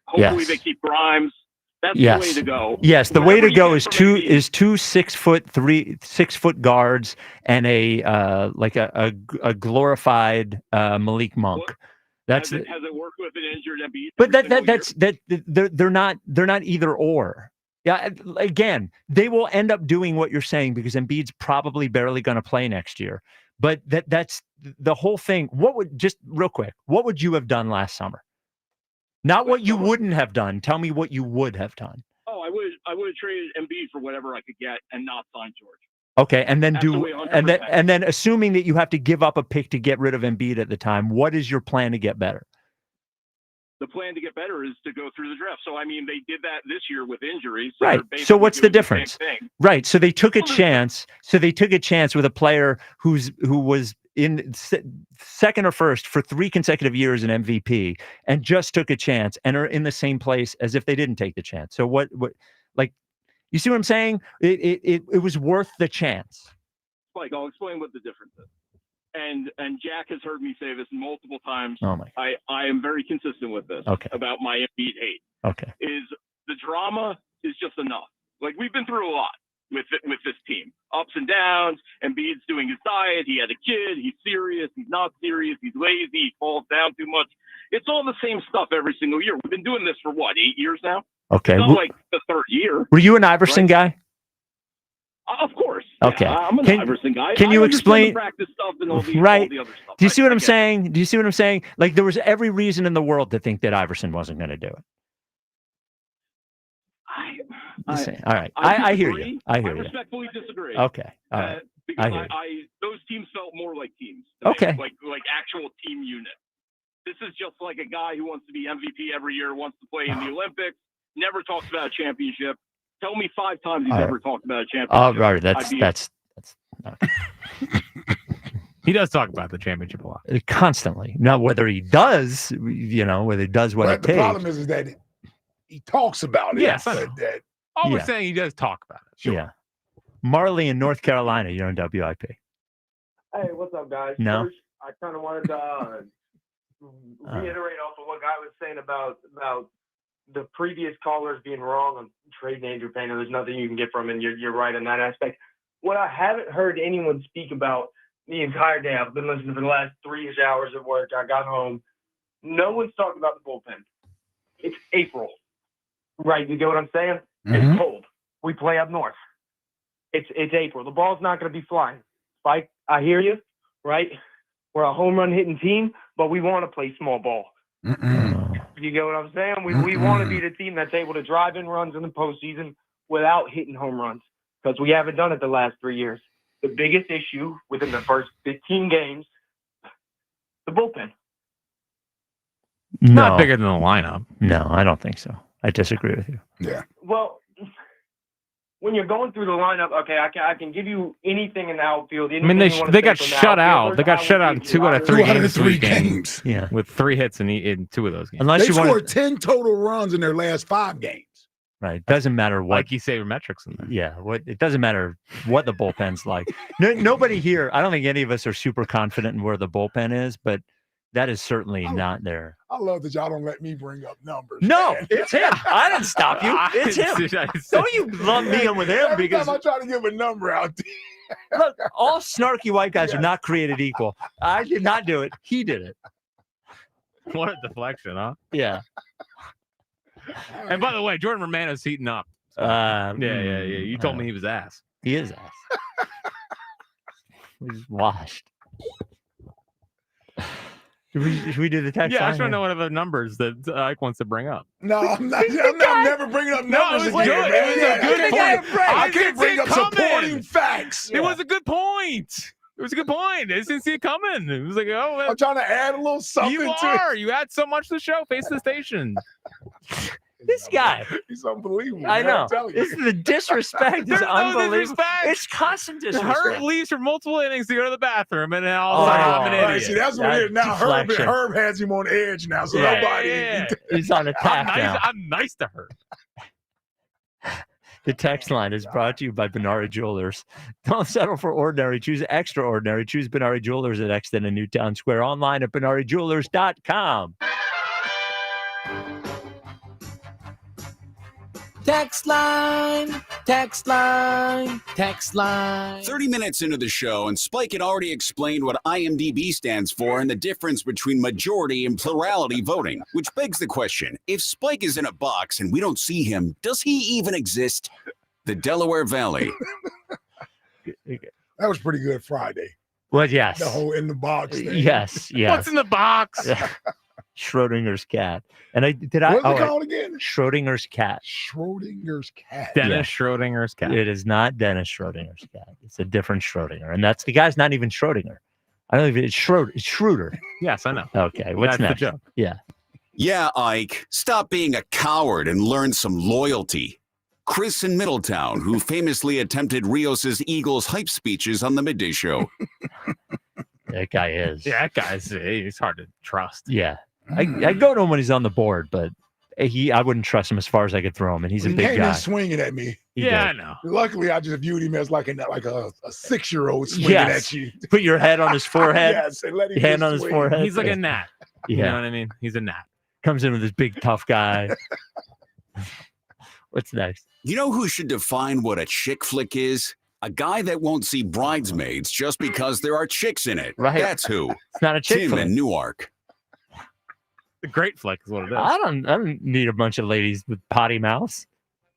hopefully they keep Grimes. That's the way to go. Yes, the way to go is two 6 foot guards and a glorified Malik Monk. Has it worked with an injured Embiid? But they're not either or. Yeah, again, they will end up doing what you're saying, because Embiid's probably barely going to play next year. But that's the whole thing. Just real quick, what would you have done last summer? Not what you wouldn't have done. Tell me what you would have done. Oh, I would have traded Embiid for whatever I could get and not sign George. Okay, and then and then assuming that you have to give up a pick to get rid of Embiid at the time, what is your plan to get better? The plan to get better is to go through the draft. So I mean, they did that this year with injuries. So right. So what's the difference? Right. So they took a chance. So they took a chance with a player who was in second or first for 3 consecutive years in MVP, and just took a chance and are in the same place as if they didn't take the chance. So what you see what I'm saying? It was worth the chance. Like, I'll explain what the difference is. And Jack has heard me say this multiple times. Oh my! I am very consistent with this. Okay. About my Embiid hate. Okay. Is the drama is just enough. Like, we've been through a lot with this team, ups and downs. Embiid's doing his diet. He had a kid. He's serious. He's not serious. He's lazy. He falls down too much. It's all the same stuff every single year. We've been doing this for what, 8 years now? Okay. It's not like the third year. Were you an Iverson guy? Of course. Okay. Yeah, I'm an Iverson guy. Can you explain the practice stuff and all the right? All the other stuff. Do you see what I'm saying? Do you see what I'm saying? Like, there was every reason in the world to think that Iverson wasn't going to do it. All right. I hear you. I hear you. I respectfully disagree. Okay. All right. Because those teams felt more like teams. Okay. Like actual team unit. This is just like a guy who wants to be MVP every year, wants to play in the Olympics, never talks about a championship. Tell me 5 times he's ever talked about a championship. Oh, right. That's He does talk about the championship a lot. Constantly. Now, whether he does, whether he does what it takes. The problem is that he talks about it. Yes. We're saying he does talk about it. Sure. Yeah. Marley in North Carolina, you're on WIP. Hey, what's up, guys? No. First, I kind of wanted to reiterate off of what Guy was saying about the previous callers being wrong on trading Andrew Painter. There's nothing you can get from him. You're right on that aspect. What I haven't heard anyone speak about the entire day, I've been listening for the last 3 hours at work. I got home. No one's talking about the bullpen. It's April, right? You get what I'm saying? Mhm. It's cold. We play up north. It's April. The ball's not going to be flying. Spike, I hear you, right? We're a home run hitting team, but we want to play small ball. You get what I'm saying? We want to be the team that's able to drive in runs in the postseason without hitting home runs, because we haven't done it the last 3 years. The biggest issue within the first 15 games, the bullpen. Not bigger than the lineup. No, I don't think so. I disagree with you. Yeah. Well, when you're going through the lineup, okay, I can give you anything in the outfield. I mean, they got shut out. They got shut out in 2 out of 3 games. 3 games. Yeah, with 3 hits in 2 of those games. They scored 10 total runs in their last 5 games. Right. Doesn't matter what. Like you say, metrics in there. Yeah. It doesn't matter what the bullpen's like. Nobody here. I don't think any of us are super confident in where the bullpen is, but that is certainly not there. I love that y'all don't let me bring up numbers. No, man. it's him. I didn't stop you. It's him. Don't you love me in with him? Every Because time I try to give a number out there. look, all snarky white guys are not created equal. I did not do it. He did it. What a deflection, huh? Yeah. And by the way, Jordan Romano's heating up. Yeah. You told me he was ass. He is ass. He's washed. Should we do the text? Yeah, I line just want to here? know what other numbers that Ike wants to bring up. No, I'm never bringing up numbers it was again, good. man. It was a good point. I can't bring up coming. supporting facts. It was a good point. It was a good point. I just didn't see it coming. It was like, oh, I'm trying to add a little something you to are. You add so much to the show. Face the station. This guy. He's unbelievable. I man, know. I'm telling This you. is the disrespect. There's is no unbelievable. disrespect. It's constant disrespect. Herb leaves for multiple innings to go to the bathroom, and then all of a sudden I'm an Right, idiot. see, that's what it is. Now Herb has him on edge now, so nobody. He's on attack now. I'm nice to Herb. The text line is brought to you by Benari Jewelers. Don't settle for ordinary. Choose extraordinary. Choose Benari Jewelers at Exton and Newtown Square. Online at BenariJewelers.com. Text line, text line, text line. 30 minutes into the show, and Spike had already explained what IMDb stands for and the difference between majority and plurality voting, which begs the question, if Spike is in a box and we don't see him, does he even exist? The Delaware Valley. That was pretty good Friday. Well, yes. The whole in the box thing. Yes. What's in the box? Schrodinger's cat. And What's it called again? Schrodinger's cat. Schrodinger's cat. Dennis Schrodinger's cat. It is not Dennis Schrodinger's cat. It's a different Schrodinger. And that's the guy's not even Schrodinger. I don't even, it's Schroeder. Yes, I know. Okay. What's That's the next? joke. Yeah. Yeah, Ike, stop being a coward and learn some loyalty. Chris in Middletown, who famously attempted Rios' Eagles hype speeches on the Midday Show. That guy is. Yeah, that guy's he's hard to trust. Yeah. I go to him when he's on the board, but I wouldn't trust him as far as I could throw him, and he's a He big came guy. in swinging at me. I know. Luckily, I just viewed him as like a 6-year-old swinging at you. Put your head on his forehead. Yes, and let him Hand just on his swing. forehead. He's like a gnat. Yeah. You know what I mean? He's a gnat. Comes in with this big tough guy. What's next? You know who should define what a chick flick is? A guy that won't see Bridesmaids just because there are chicks in it. Right. That's who. It's not a chick Tim flick. in Newark. The great flick is what it is. I don't need a bunch of ladies with potty mouths.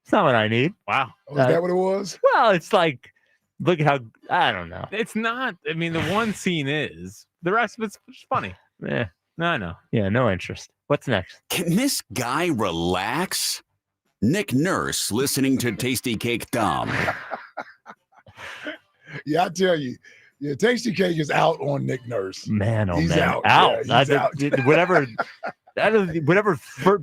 It's not what I need. Wow. Was that what it was? Well, it's like, look at how, I don't know. It's not. I mean, the one scene is. The rest of it's just funny. Yeah. No, I know. Yeah, no interest. What's next? Can this guy relax? Nick Nurse listening to Tasty Cake Dom. Yeah, I tell you. Yeah, Tasty Cake is out on Nick Nurse. Man, oh He's man. out. Out. Yeah, he's out. Whatever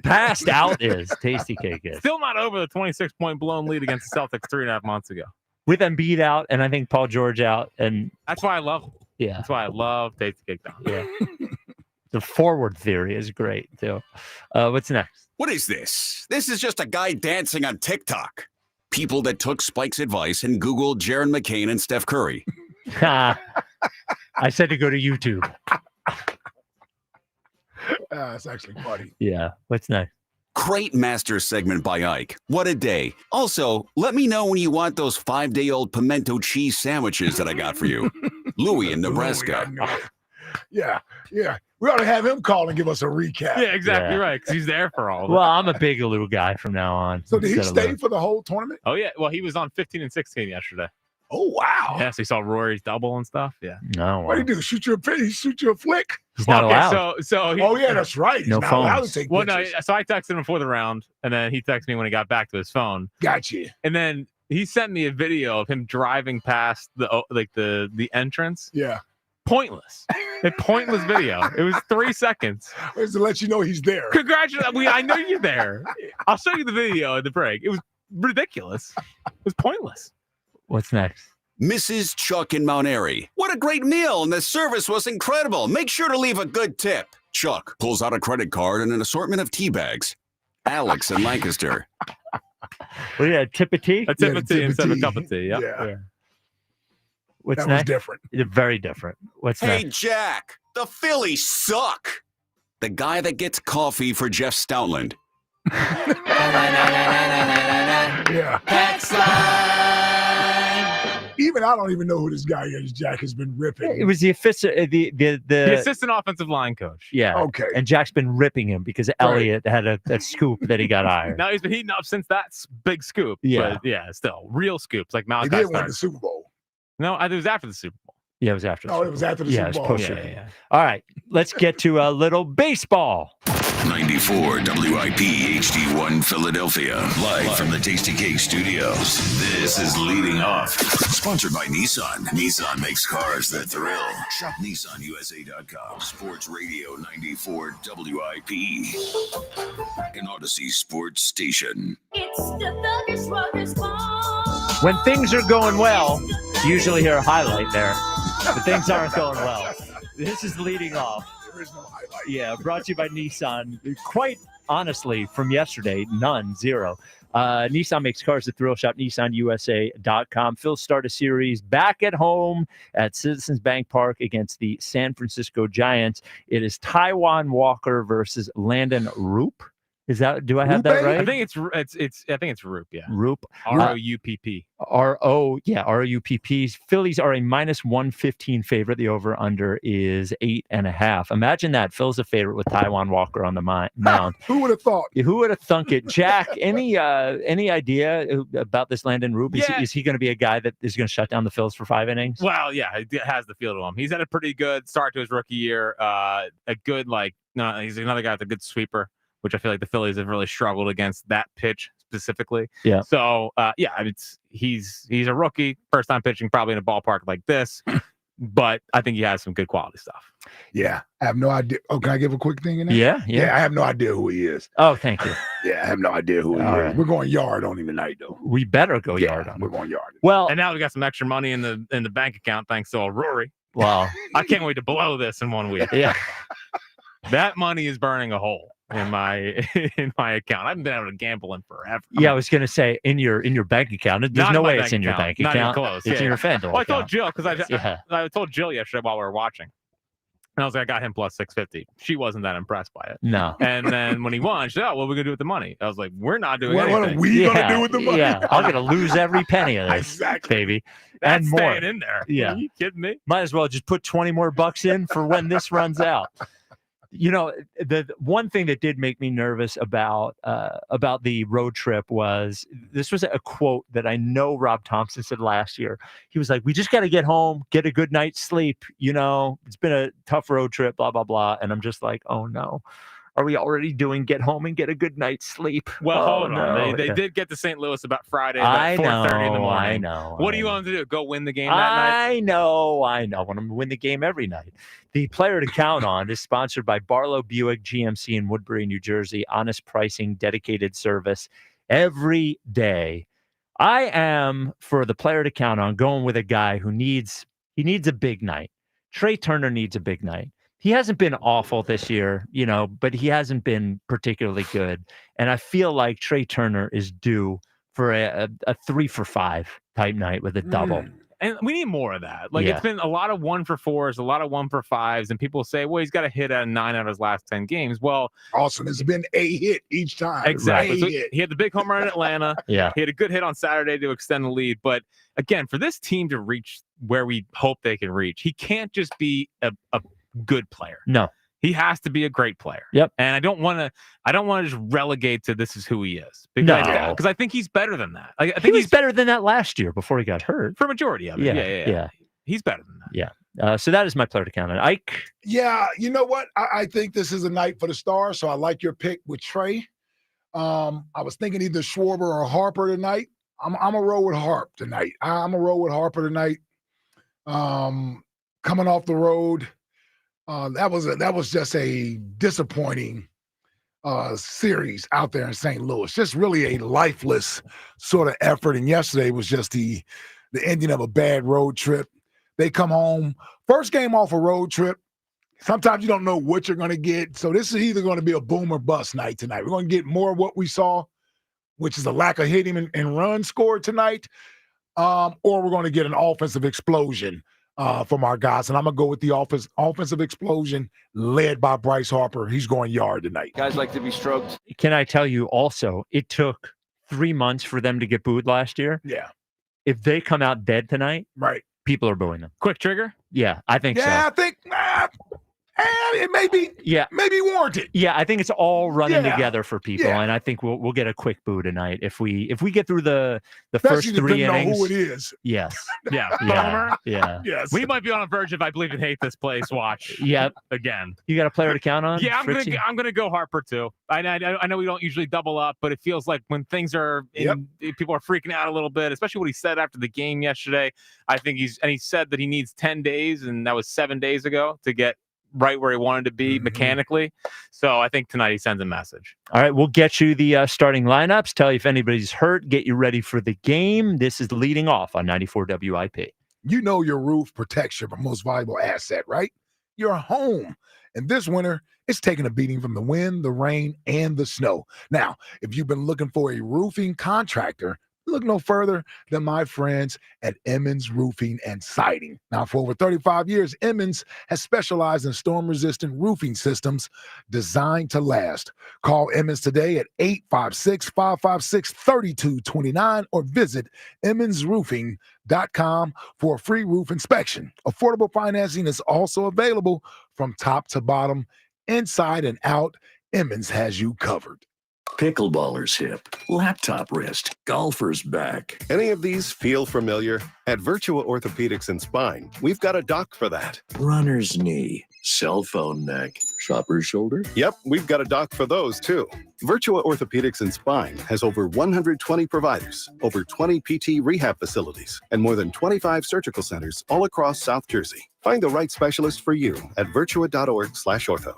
past out is, Tasty Cake is. Still not over the 26-point blown lead against the Celtics 3.5 months ago. With Embiid out, and I think Paul George out. And that's why I love him. Yeah. That's why I love Tasty Cake Dom. Yeah. The forward theory is great, too. What's next? What is this? This is just a guy dancing on TikTok. People that took Spike's advice and Googled Jaron McCain and Steph Curry. I said to go to YouTube. It's actually funny. Yeah. What's next? Great master segment by Ike. What a day. Also, let me know when you want those 5-day-old pimento cheese sandwiches that I got for you. Louie in Nebraska. Yeah. We ought to have him call and give us a recap. Yeah, exactly right. Because he's there for all of it. Well, I'm a big Lou guy from now on. So did he instead of stay Lou. for the whole tournament? Oh, yeah. Well, he was on 15 and 16 yesterday. Oh, wow. Yeah, so he saw Rory's double and stuff. Yeah. No. What did he do? Shoot you a flick? He's not allowed. So Oh, yeah, that's right. He's No not allowed to phones. take Well, pictures. no. So I texted him before the round, and then he texted me when he got back to his phone. Gotcha. And then he sent me a video of him driving past the entrance. Yeah. Pointless. A pointless video. It was 3 seconds. It's to let you know he's there. Congratulations. I know you're there. I'll show you the video at the break. It was ridiculous. It was pointless. What's next? Mrs. Chuck in Mount Airy. What a great meal, and the service was incredible. Make sure to leave a good tip. Chuck pulls out a credit card and an assortment of tea bags. Alex in Lancaster. What do you have? Tip of tea? A tip of tea instead of a cup of tea. Yep. Yeah. What's That next? was different. Very different. What's Hey, next? Jack, the Phillies suck. The guy that gets coffee for Jeff Stoutland. Yeah. Text line. Even I don't even know who this guy is. Jack has been ripping. It was the official, The assistant offensive line coach. yeah. Okay. And Jack's been ripping him because Elliott had a scoop that he got hired. Now he's been heating up since that big scoop. Yeah. But yeah, still real scoops like He Malachi did win Starks. the Super Bowl. No, it was after the Super Bowl. Yeah, it was after. Oh, it was after the Yeah, Super it Bowl. was post. Yeah. All right, let's get to a little baseball. 94 WIP HD1 Philadelphia, live from the Tasty Cake Studios. This is Leading Off, sponsored by Nissan. Nissan makes cars that thrill. Shop NissanUSA.com. Sports Radio 94 WIP, an Odyssey Sports Station. It's the Thuggish Ruggers Ball. When things are going well, you usually hear a highlight there, but things aren't going well. This is Leading Off. There is no highlight. Yeah, brought to you by Nissan. Quite honestly, from yesterday, none, zero. Nissan makes cars that thrill. Shop NissanUSA.com. Phil's start a series back at home at Citizens Bank Park against the San Francisco Giants. It is Taiwan Walker versus Landon Roop. Is that? Do I have that right? I think it's Roop. Yeah. Roop. ROUPP. ROUPP. Phillies are a -115 favorite. The over/under is 8.5. Imagine that. Phil's a favorite with Taiwan Walker on the mound. Who would have thought? Who would have thunk it? Jack, any idea about this Landon Roop? Yeah. Is he going to be a guy that is going to shut down the Phils for 5 innings? Well, yeah, it has the feel to him. He's had a pretty good start to his rookie year. A good he's another guy with a good sweeper, which I feel like the Phillies have really struggled against that pitch specifically. Yeah. So he's a rookie, first time pitching probably in a ballpark like this, but I think he has some good quality stuff. Yeah. I have no idea. Oh, can I give a quick thing in there? Yeah. I have no idea who he is. Oh, thank you. Yeah, I have no idea who he All is. right. We're going yard on him tonight, though. We better go yard on We're him. going yard. Well, And now we got some extra money in the bank account thanks to Rory. well, I can't wait to blow this in 1 week. yeah. That money is burning a hole in my account. I haven't been able to gamble in forever. Yeah, I was going to say in your bank account. There's Not no in my way bank it's in your account. bank Not even account. close. It's in Yeah. your FanDuel Well, I told account. Jill because Yeah. I told Jill yesterday while we were watching. And I was like, I got him plus 650. She wasn't that impressed by it. No. And then when he won, she said, "Oh, what are we gonna do with the money?" I was like, "We're not doing What anything. are we going to do with the money? Yeah, I'm going to lose every penny of this, Exactly. baby. That's and more. staying in there." Yeah. Are you kidding me? Might as well just put 20 more bucks in for when this runs out. You know, the one thing that did make me nervous about the road trip was this was a quote that I know Rob Thompson said last year. He was like, "We just got to get home, get a good night's sleep. You know, it's been a tough road trip, blah, blah, blah." And I'm just like, oh no. Are we already doing get home and get a good night's sleep? Well, Oh, hold on. no. They did get to St. Louis about Friday I at 4:30 in the know, morning. I know. What do you want to do? Go win the game that night? I know. I want them to win the game every night. The player to count on is sponsored by Barlow Buick GMC in Woodbury, New Jersey. Honest pricing, dedicated service every day. I am, for the player to count on, going with a guy who needs a big night. Trey Turner needs a big night. He hasn't been awful this year, you know, but he hasn't been particularly good. And I feel like Trey Turner is due for a 3 for 5 type night with a double. And we need more of that. Like, Yeah. it's been a lot of 1 for 4s, a lot of 1 for 5s, and people say, well, he's got a hit at 9 out of his last 10 games. Well, Awesome. It's been a hit each time. exactly. A So hit. he had the big home run in Atlanta. Yeah. He had a good hit on Saturday to extend the lead. But again, for this team to reach where we hope they can reach, he can't just be a good player. No. He has to be a great player. Yep. And I don't want to just relegate to this is who he is. No. Because I think he's better than that. I He think was he's better than that last year before he got hurt. for a majority of it. Yeah. He's better than that. Yeah. So that is my player to count on. Ike. Yeah, you know what? I think this is a night for the Stars, so I like your pick with Trey. I was thinking either Schwarber or Harper tonight. I'm a roll with Harp tonight. I'm a roll with Harper tonight. Coming off the road, that was just a disappointing series out there in St. Louis. Just really a lifeless sort of effort. And yesterday was just the ending of a bad road trip. They come home, first game off a road trip. Sometimes you don't know what you're going to get. So this is either going to be a boom or bust night tonight. We're going to get more of what we saw, which is a lack of hitting and run scored tonight, or we're going to get an offensive explosion from our guys. And I'm going to go with the offensive explosion led by Bryce Harper. He's going yard tonight. Guys like to be stroked. Can I tell you also, it took 3 months for them to get booed last year. Yeah. If they come out dead tonight, right, people are booing them. Quick trigger? Yeah, I think so. Yeah, I think it may be warranted. Yeah, I think it's all running Yeah. together for people, Yeah. and I think we'll get a quick boo tonight if we get through the Especially first 3 depending on innings. who it is. Yes. Yeah. Yeah. Yeah. Yes. We might be on the verge of I believe in hate this place. Watch. Yep. Again. You got a player to count on? Yeah, Fritzy? I'm gonna go Harper too. I know we don't usually double up, but it feels like when things are people are freaking out a little bit, especially what he said after the game yesterday. I think he said that he needs 10 days, and that was 7 days ago to get right where he wanted to be mechanically. So I think tonight he sends a message. All right, we'll get you the starting lineups, tell you if anybody's hurt, get you ready for the game. This is leading off on 94 WIP. You know your roof protects your most valuable asset, right? Your home. And this winter, it's taking a beating from the wind, the rain, and the snow. Now, if you've been looking for a roofing contractor, look no further than my friends at Emmons Roofing and Siding. Now, for over 35 years, Emmons has specialized in storm-resistant roofing systems designed to last. Call Emmons today at 856-556-3229 or visit emmonsroofing.com for a free roof inspection. Affordable financing is also available from top to bottom, inside and out. Emmons has you covered. Pickleballer's hip, laptop wrist, golfer's back. Any of these feel familiar? At Virtua Orthopedics and Spine, we've got a doc for that. Runner's knee, cell phone neck, shopper's shoulder. Yep, we've got a doc for those too. Virtua Orthopedics and Spine has over 120 providers, over 20 PT rehab facilities, and more than 25 surgical centers all across South Jersey. Find the right specialist for you at virtua.org/ortho.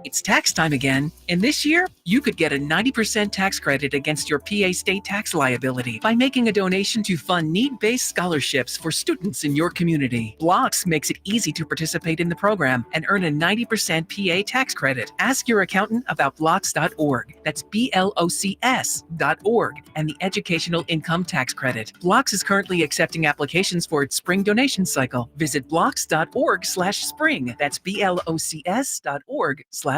It's tax time again, and this year, you could get a 90% tax credit against your PA state tax liability by making a donation to fund need-based scholarships for students in your community. Blocks makes it easy to participate in the program and earn a 90% PA tax credit. Ask your accountant about blocks.org. That's BLOCS.org and the Educational Income Tax Credit. Blocks is currently accepting applications for its spring donation cycle. Visit blocks.org/spring. That's BLOCS.org/spring.